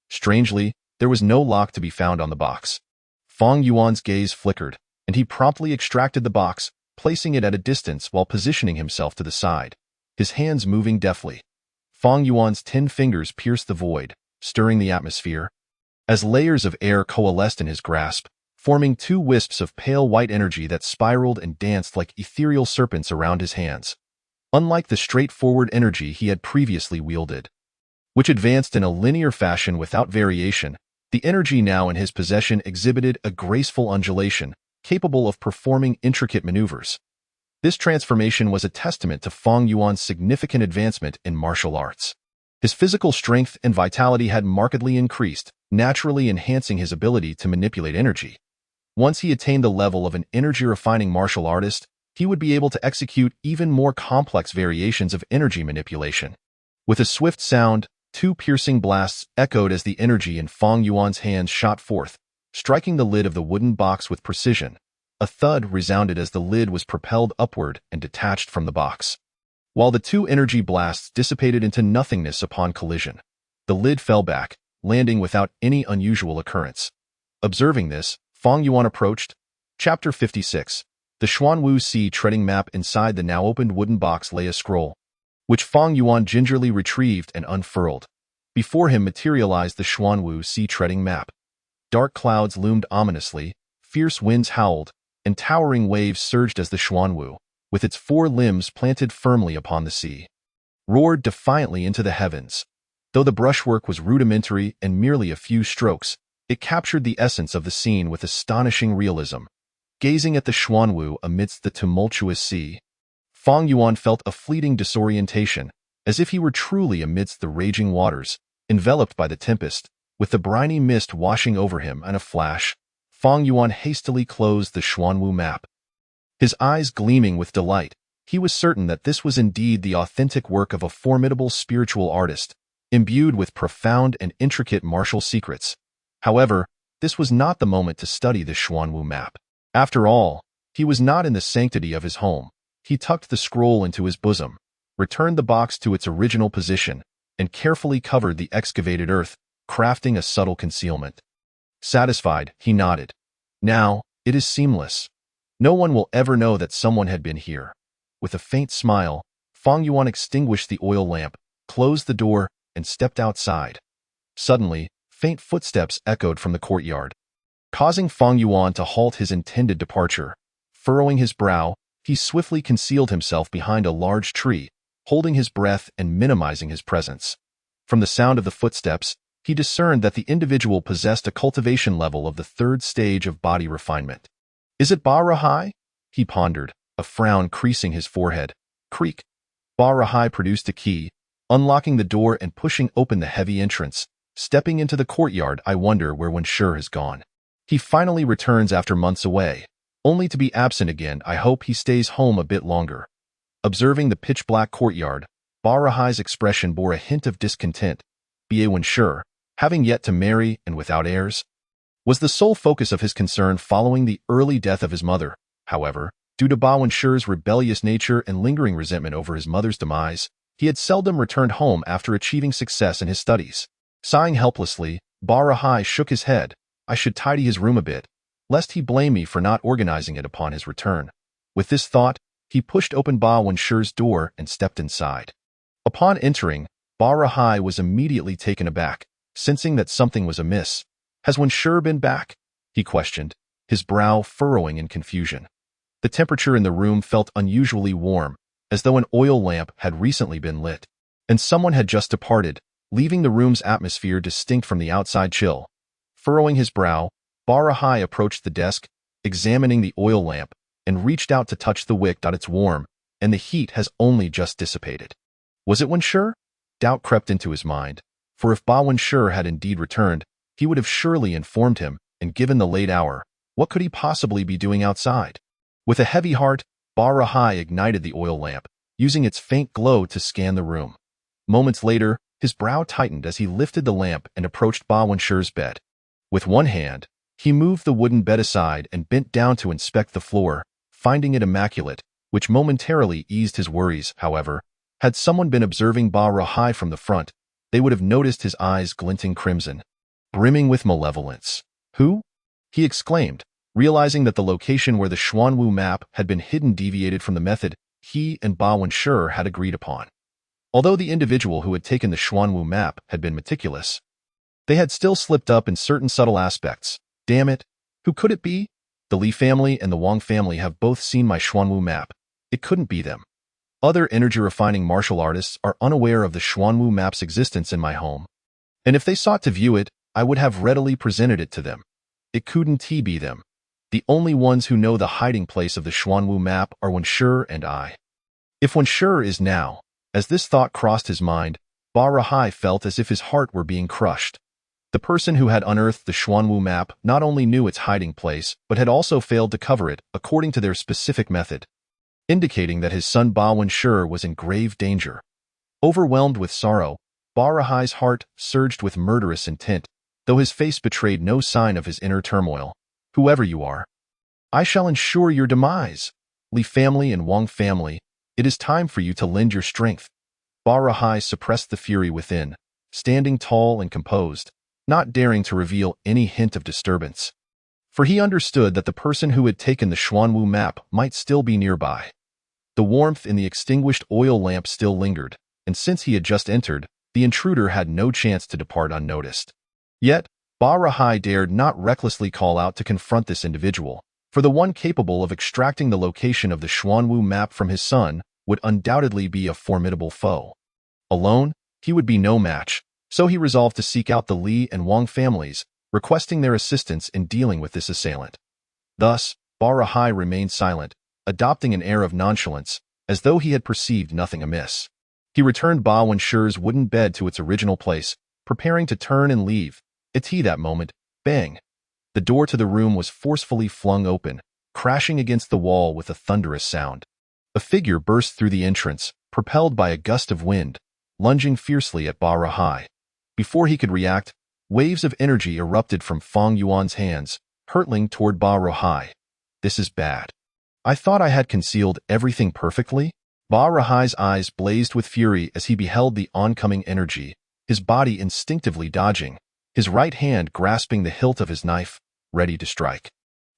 Speaker 1: Strangely, there was no lock to be found on the box. Fang Yuan's gaze flickered, and he promptly extracted the box, placing it at a distance while positioning himself to the side, his hands moving deftly. Fang Yuan's 10 fingers pierced the void, stirring the atmosphere. As layers of air coalesced in his grasp, forming 2 wisps of pale white energy that spiraled and danced like ethereal serpents around his hands. Unlike the straightforward energy he had previously wielded, which advanced in a linear fashion without variation, the energy now in his possession exhibited a graceful undulation, capable of performing intricate maneuvers. This transformation was a testament to Fang Yuan's significant advancement in martial arts. His physical strength and vitality had markedly increased, naturally enhancing his ability to manipulate energy. Once he attained the level of an energy-refining martial artist, he would be able to execute even more complex variations of energy manipulation. With a swift sound, 2 piercing blasts echoed as the energy in Fang Yuan's hands shot forth, striking the lid of the wooden box with precision. A thud resounded as the lid was propelled upward and detached from the box. While the 2 energy blasts dissipated into nothingness upon collision, the lid fell back, landing without any unusual occurrence. Observing this, Fang Yuan approached. Chapter 56. The Xuanwu Sea treading map. Inside the now opened wooden box lay a scroll, which Fang Yuan gingerly retrieved and unfurled. Before him materialized the Xuanwu Sea treading map. Dark clouds loomed ominously, fierce winds howled, and towering waves surged as the Xuanwu, with its 4 limbs planted firmly upon the sea, roared defiantly into the heavens. Though the brushwork was rudimentary and merely a few strokes, it captured the essence of the scene with astonishing realism. Gazing at the Xuanwu amidst the tumultuous sea, Fang Yuan felt a fleeting disorientation, as if he were truly amidst the raging waters, enveloped by the tempest, with the briny mist washing over him. In a flash, Fang Yuan hastily closed the Xuanwu map. His eyes gleaming with delight, he was certain that this was indeed the authentic work of a formidable spiritual artist, imbued with profound and intricate martial secrets. However, this was not the moment to study the Xuanwu map. After all, he was not in the sanctity of his home. He tucked the scroll into his bosom, returned the box to its original position, and carefully covered the excavated earth, crafting a subtle concealment. Satisfied, he nodded. Now, it is seamless. No one will ever know that someone had been here. With a faint smile, Fang Yuan extinguished the oil lamp, closed the door, and stepped outside. Suddenly, faint footsteps echoed from the courtyard, causing Fang Yuan to halt his intended departure. Furrowing his brow, he swiftly concealed himself behind a large tree, holding his breath and minimizing his presence. From the sound of the footsteps, he discerned that the individual possessed a cultivation level of the 3rd stage of body refinement. Is it Ba Rahai? He pondered, a frown creasing his forehead. Creak. Ba Rahai produced a key, unlocking the door and pushing open the heavy entrance. Stepping into the courtyard, I wonder where Wenshur has gone. He finally returns after months away, only to be absent again. I hope he stays home a bit longer. Observing the pitch-black courtyard, Ba Rahai's expression bore a hint of discontent. Ba Wenshur, having yet to marry and without heirs, was the sole focus of his concern following the early death of his mother. However, due to Ba Wenshur's rebellious nature and lingering resentment over his mother's demise, he had seldom returned home after achieving success in his studies. Sighing helplessly, Ba Rahai shook his head. I should tidy his room a bit, lest he blame me for not organizing it upon his return. With this thought, he pushed open Ba Wenshur's door and stepped inside. Upon entering, Ba Rahai was immediately taken aback, sensing that something was amiss. Has Wenshur been back? He questioned, his brow furrowing in confusion. The temperature in the room felt unusually warm, as though an oil lamp had recently been lit, and someone had just departed, leaving the room's atmosphere distinct from the outside chill. Furrowing his brow, Ba Rahai approached the desk, examining the oil lamp, and reached out to touch the wick. It's warm, and the heat has only just dissipated. Was it Wenshur? Doubt crept into his mind, for if Ba Wenshur had indeed returned, he would have surely informed him, and given the late hour, what could he possibly be doing outside? With a heavy heart, Ba Rahai ignited the oil lamp, using its faint glow to scan the room. Moments later, his brow tightened as he lifted the lamp and approached Ba Wenshur's bed. With one hand, he moved the wooden bed aside and bent down to inspect the floor, finding it immaculate, which momentarily eased his worries. However, had someone been observing Ba Rahai from the front, they would have noticed his eyes glinting crimson, brimming with malevolence. Who? He exclaimed, realizing that the location where the Xuanwu map had been hidden deviated from the method he and Ba Wenshur had agreed upon. Although the individual who had taken the Xuanwu map had been meticulous, they had still slipped up in certain subtle aspects. Damn it, who could it be? The Li family and the Wang family have both seen my Xuanwu map. It couldn't be them. Other energy-refining martial artists are unaware of the Xuanwu map's existence in my home, and if they sought to view it, I would have readily presented it to them. It couldn't be them. The only ones who know the hiding place of the Xuanwu map are Wenshur and I. If Wenshur is now, as this thought crossed his mind, Ba Rahai felt as if his heart were being crushed. The person who had unearthed the Xuanwu map not only knew its hiding place, but had also failed to cover it according to their specific method, indicating that his son Ba Wenshur was in grave danger. Overwhelmed with sorrow, Ba Rahai's heart surged with murderous intent, though his face betrayed no sign of his inner turmoil. Whoever you are, I shall ensure your demise. Li family and Wang family, it is time for you to lend your strength. Ba Rahai suppressed the fury within, standing tall and composed, not daring to reveal any hint of disturbance. For he understood that the person who had taken the Xuanwu map might still be nearby. The warmth in the extinguished oil lamp still lingered, and since he had just entered, the intruder had no chance to depart unnoticed. Yet, Ba Rahai dared not recklessly call out to confront this individual, for the one capable of extracting the location of the Xuanwu map from his son would undoubtedly be a formidable foe. Alone, he would be no match, so he resolved to seek out the Li and Wang families, requesting their assistance in dealing with this assailant. Thus, Ba Rahai remained silent, adopting an air of nonchalance, as though he had perceived nothing amiss. He returned Ba Wenshur's wooden bed to its original place, preparing to turn and leave. At that moment, bang! The door to the room was forcefully flung open, crashing against the wall with a thunderous sound. A figure burst through the entrance, propelled by a gust of wind, lunging fiercely at Ba Rahai. Before he could react, waves of energy erupted from Feng Yuan's hands, hurtling toward Ba Rahai. This is bad. I thought I had concealed everything perfectly? Ba Rahai's eyes blazed with fury as he beheld the oncoming energy, his body instinctively dodging, his right hand grasping the hilt of his knife, ready to strike.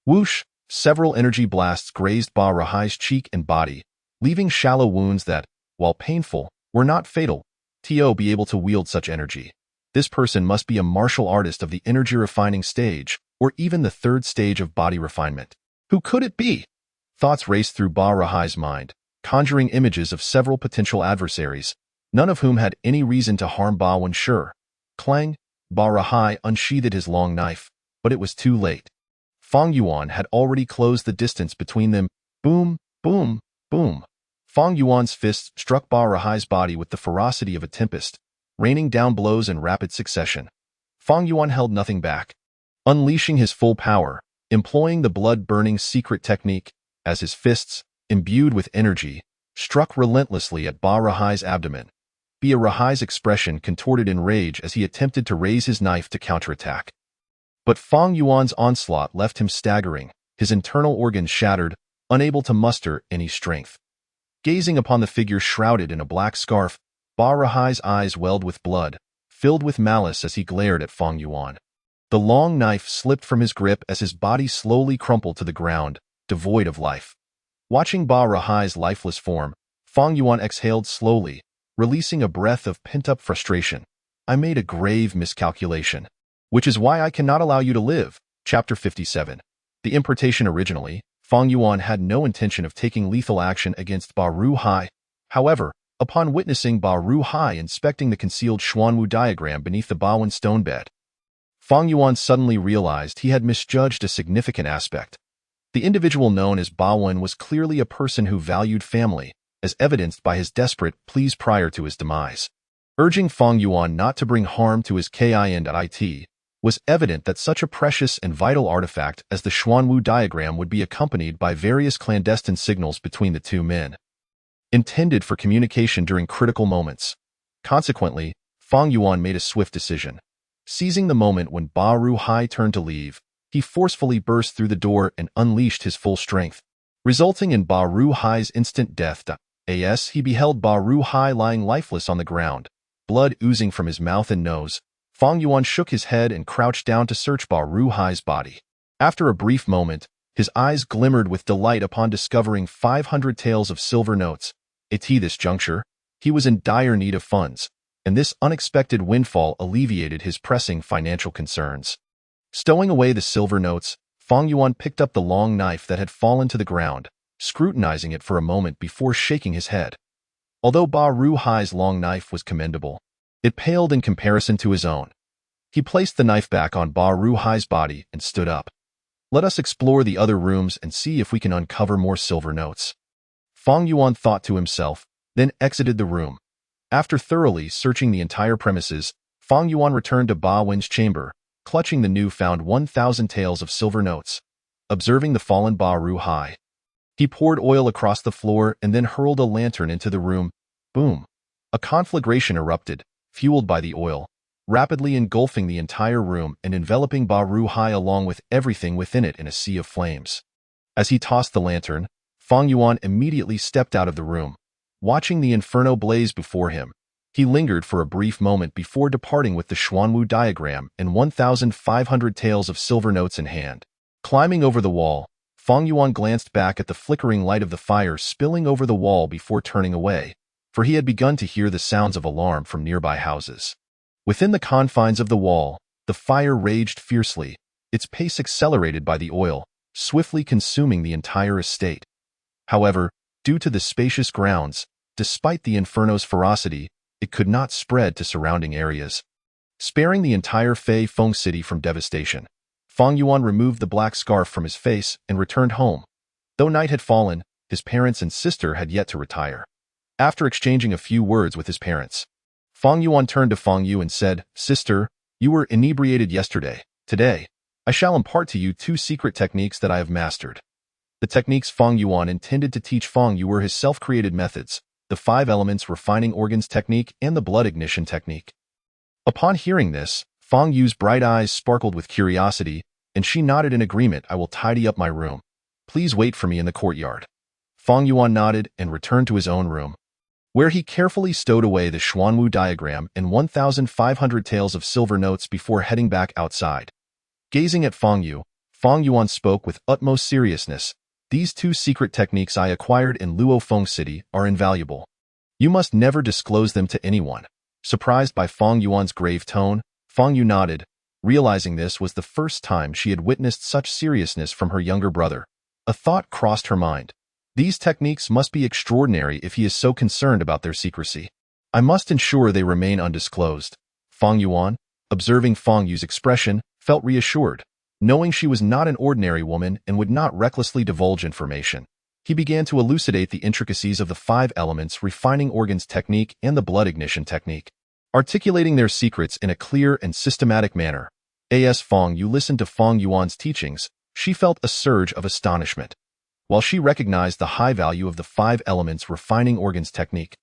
Speaker 1: Whoosh! Several energy blasts grazed Ba Rahai's cheek and body, leaving shallow wounds that, while painful, were not fatal. Be able to wield such energy. This person must be a martial artist of the energy refining stage, or even the third stage of body refinement. Who could it be? Thoughts raced through Ba Rahai's mind, conjuring images of several potential adversaries, none of whom had any reason to harm Ba Wenshur. Clang! Ba Rahai unsheathed his long knife, but it was too late. Fang Yuan had already closed the distance between them. Boom, boom, boom. Fang Yuan's fists struck Ba Rahai's body with the ferocity of a tempest, raining down blows in rapid succession. Fang Yuan held nothing back, unleashing his full power, employing the blood-burning secret technique as his fists, imbued with energy, struck relentlessly at Ba Rahai's abdomen. Ba Rahai's expression contorted in rage as he attempted to raise his knife to counterattack. But Fang Yuan's onslaught left him staggering, his internal organs shattered, unable to muster any strength. Gazing upon the figure shrouded in a black scarf, Ba Rahai's eyes welled with blood, filled with malice as he glared at Fang Yuan. The long knife slipped from his grip as his body slowly crumpled to the ground, devoid of life. Watching Ba Rahai's lifeless form, Fang Yuan exhaled slowly, releasing a breath of pent-up frustration. I made a grave miscalculation, which is why I cannot allow you to live. Chapter 57. The importation. Originally, Fang Yuan had no intention of taking lethal action against Ba Ruhai. However, upon witnessing Ba Ruhai inspecting the concealed Xuanwu diagram beneath the Baoan stone bed, Fang Yuan suddenly realized he had misjudged a significant aspect. The individual known as Baoan was clearly a person who valued family, as evidenced by his desperate pleas prior to his demise. Urging Fang Yuan not to bring harm to his kind, was evident that such a precious and vital artifact as the Xuanwu diagram would be accompanied by various clandestine signals between the two men, intended for communication during critical moments. Consequently, Fang Yuan made a swift decision. Seizing the moment when Ba Ruhai turned to leave, he forcefully burst through the door and unleashed his full strength, resulting in Ba Ruhai's instant death. As he beheld Ba Ruhai lying lifeless on the ground, blood oozing from his mouth and nose, Fang Yuan shook his head and crouched down to search Ba Ruhai's body. After a brief moment, his eyes glimmered with delight upon discovering 500 taels of silver notes. At this juncture, he was in dire need of funds, and this unexpected windfall alleviated his pressing financial concerns. Stowing away the silver notes, Fang Yuan picked up the long knife that had fallen to the ground, scrutinizing it for a moment before shaking his head. Although Ba Ruhai's long knife was commendable, it paled in comparison to his own. He placed the knife back on Ba Ruhai's body and stood up. Let us explore the other rooms and see if we can uncover more silver notes. Fang Yuan thought to himself, then exited the room. After thoroughly searching the entire premises, Fang Yuan returned to Ba Wen's chamber, clutching the new-found 1,000 taels of silver notes. Observing the fallen Ba Ruhai, he poured oil across the floor and then hurled a lantern into the room. Boom! A conflagration erupted, fueled by the oil, rapidly engulfing the entire room and enveloping Ba Ruhai along with everything within it in a sea of flames. As he tossed the lantern, Fang Yuan immediately stepped out of the room. Watching the inferno blaze before him, he lingered for a brief moment before departing with the Xuanwu diagram and 1,500 taels of silver notes in hand. Climbing over the wall, Fang Yuan glanced back at the flickering light of the fire spilling over the wall before turning away, for he had begun to hear the sounds of alarm from nearby houses. Within the confines of the wall, the fire raged fiercely, its pace accelerated by the oil, swiftly consuming the entire estate. However, due to the spacious grounds, despite the inferno's ferocity, it could not spread to surrounding areas, sparing the entire Fei Feng city from devastation. Fang Yuan removed the black scarf from his face and returned home. Though night had fallen, his parents and sister had yet to retire. After exchanging a few words with his parents, Fang Yuan turned to Fang Yu and said, "Sister, you were inebriated yesterday. Today, I shall impart to you 2 secret techniques that I have mastered." The techniques Fang Yuan intended to teach Fang Yu were his self-created methods, the 5 elements refining organs technique and the blood ignition technique. Upon hearing this, Fang Yu's bright eyes sparkled with curiosity, and she nodded in agreement. "I will tidy up my room. Please wait for me in the courtyard." Fang Yuan nodded and returned to his own room, where he carefully stowed away the Xuanwu diagram and 1,500 taels of silver notes before heading back outside. Gazing at Fang Yu, Fang Yuan spoke with utmost seriousness. "These 2 secret techniques I acquired in Luo Feng City are invaluable. You must never disclose them to anyone." Surprised by Fang Yuan's grave tone, Fang Yu nodded, realizing this was the first time she had witnessed such seriousness from her younger brother. A thought crossed her mind. These techniques must be extraordinary if he is so concerned about their secrecy. I must ensure they remain undisclosed. Fang Yuan, observing Fang Yu's expression, felt reassured. Knowing she was not an ordinary woman and would not recklessly divulge information, he began to elucidate the intricacies of the 5 elements refining organs technique and the blood ignition technique, articulating their secrets in a clear and systematic manner. As Fong Yu listened to Fong Yuan's teachings, she felt a surge of astonishment. While she recognized the high value of the 5 elements refining organs technique,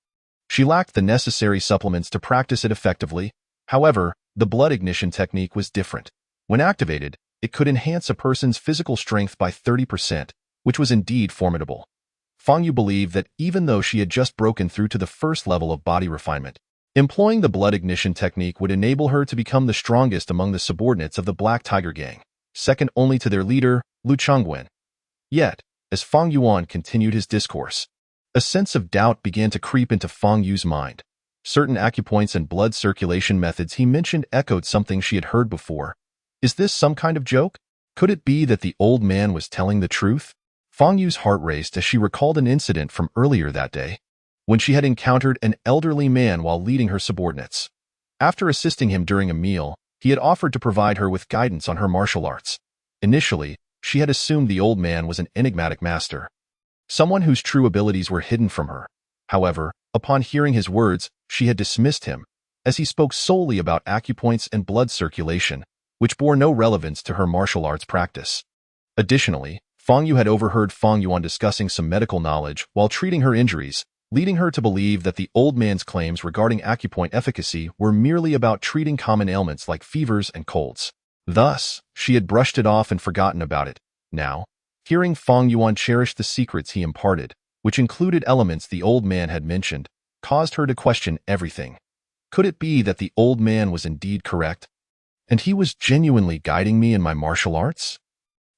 Speaker 1: she lacked the necessary supplements to practice it effectively. However, the blood ignition technique was different. When activated, it could enhance a person's physical strength by 30%, which was indeed formidable. Fong Yu believed that even though she had just broken through to the first level of body refinement, employing the blood ignition technique would enable her to become the strongest among the subordinates of the Black Tiger Gang, second only to their leader, Lu Chongwen. Yet, as Fong Yuan continued his discourse, a sense of doubt began to creep into Fong Yu's mind. Certain acupoints and blood circulation methods he mentioned echoed something she had heard before. Is this some kind of joke? Could it be that the old man was telling the truth? Fong Yu's heart raced as she recalled an incident from earlier that day, when she had encountered an elderly man while leading her subordinates. After assisting him during a meal, he had offered to provide her with guidance on her martial arts. Initially, she had assumed the old man was an enigmatic master, someone whose true abilities were hidden from her. However, upon hearing his words, she had dismissed him, as he spoke solely about acupoints and blood circulation, which bore no relevance to her martial arts practice. Additionally, Fong Yu had overheard Fong Yuan discussing some medical knowledge while treating her injuries, leading her to believe that the old man's claims regarding acupoint efficacy were merely about treating common ailments like fevers and colds. Thus, she had brushed it off and forgotten about it. Now, hearing Fong Yuan cherish the secrets he imparted, which included elements the old man had mentioned, caused her to question everything. Could it be that the old man was indeed correct, and he was genuinely guiding me in my martial arts?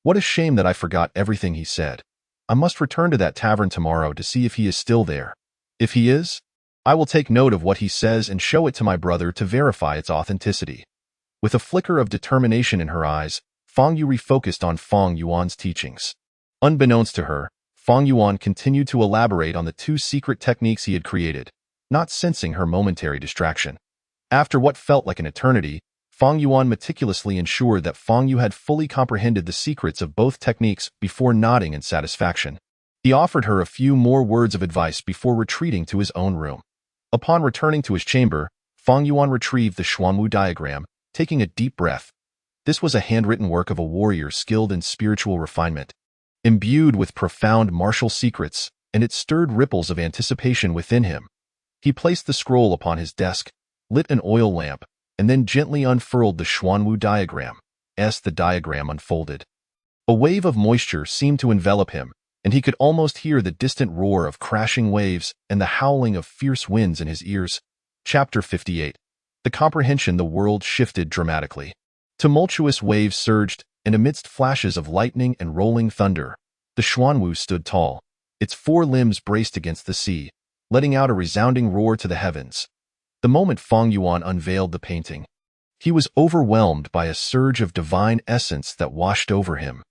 Speaker 1: What a shame that I forgot everything he said. I must return to that tavern tomorrow to see if he is still there. If he is, I will take note of what he says and show it to my brother to verify its authenticity. With a flicker of determination in her eyes, Fong Yu refocused on Fong Yuan's teachings. Unbeknownst to her, Fong Yuan continued to elaborate on the 2 secret techniques he had created, not sensing her momentary distraction. After what felt like an eternity, Fong Yuan meticulously ensured that Fong Yu had fully comprehended the secrets of both techniques before nodding in satisfaction. He offered her a few more words of advice before retreating to his own room. Upon returning to his chamber, Fong Yuan retrieved the Xuanwu diagram, taking a deep breath. This was a handwritten work of a warrior skilled in spiritual refinement, imbued with profound martial secrets, and it stirred ripples of anticipation within him. He placed the scroll upon his desk, lit an oil lamp, and then gently unfurled the Xuanwu diagram. As the diagram unfolded, a wave of moisture seemed to envelop him, and he could almost hear the distant roar of crashing waves and the howling of fierce winds in his ears. Chapter 58. The comprehension. The world shifted dramatically. Tumultuous waves surged, and amidst flashes of lightning and rolling thunder, the Xuanwu stood tall. Its 4 limbs braced against the sea, letting out a resounding roar to the heavens. The moment Fong Yuan unveiled the painting, he was overwhelmed by a surge of divine essence that washed over him.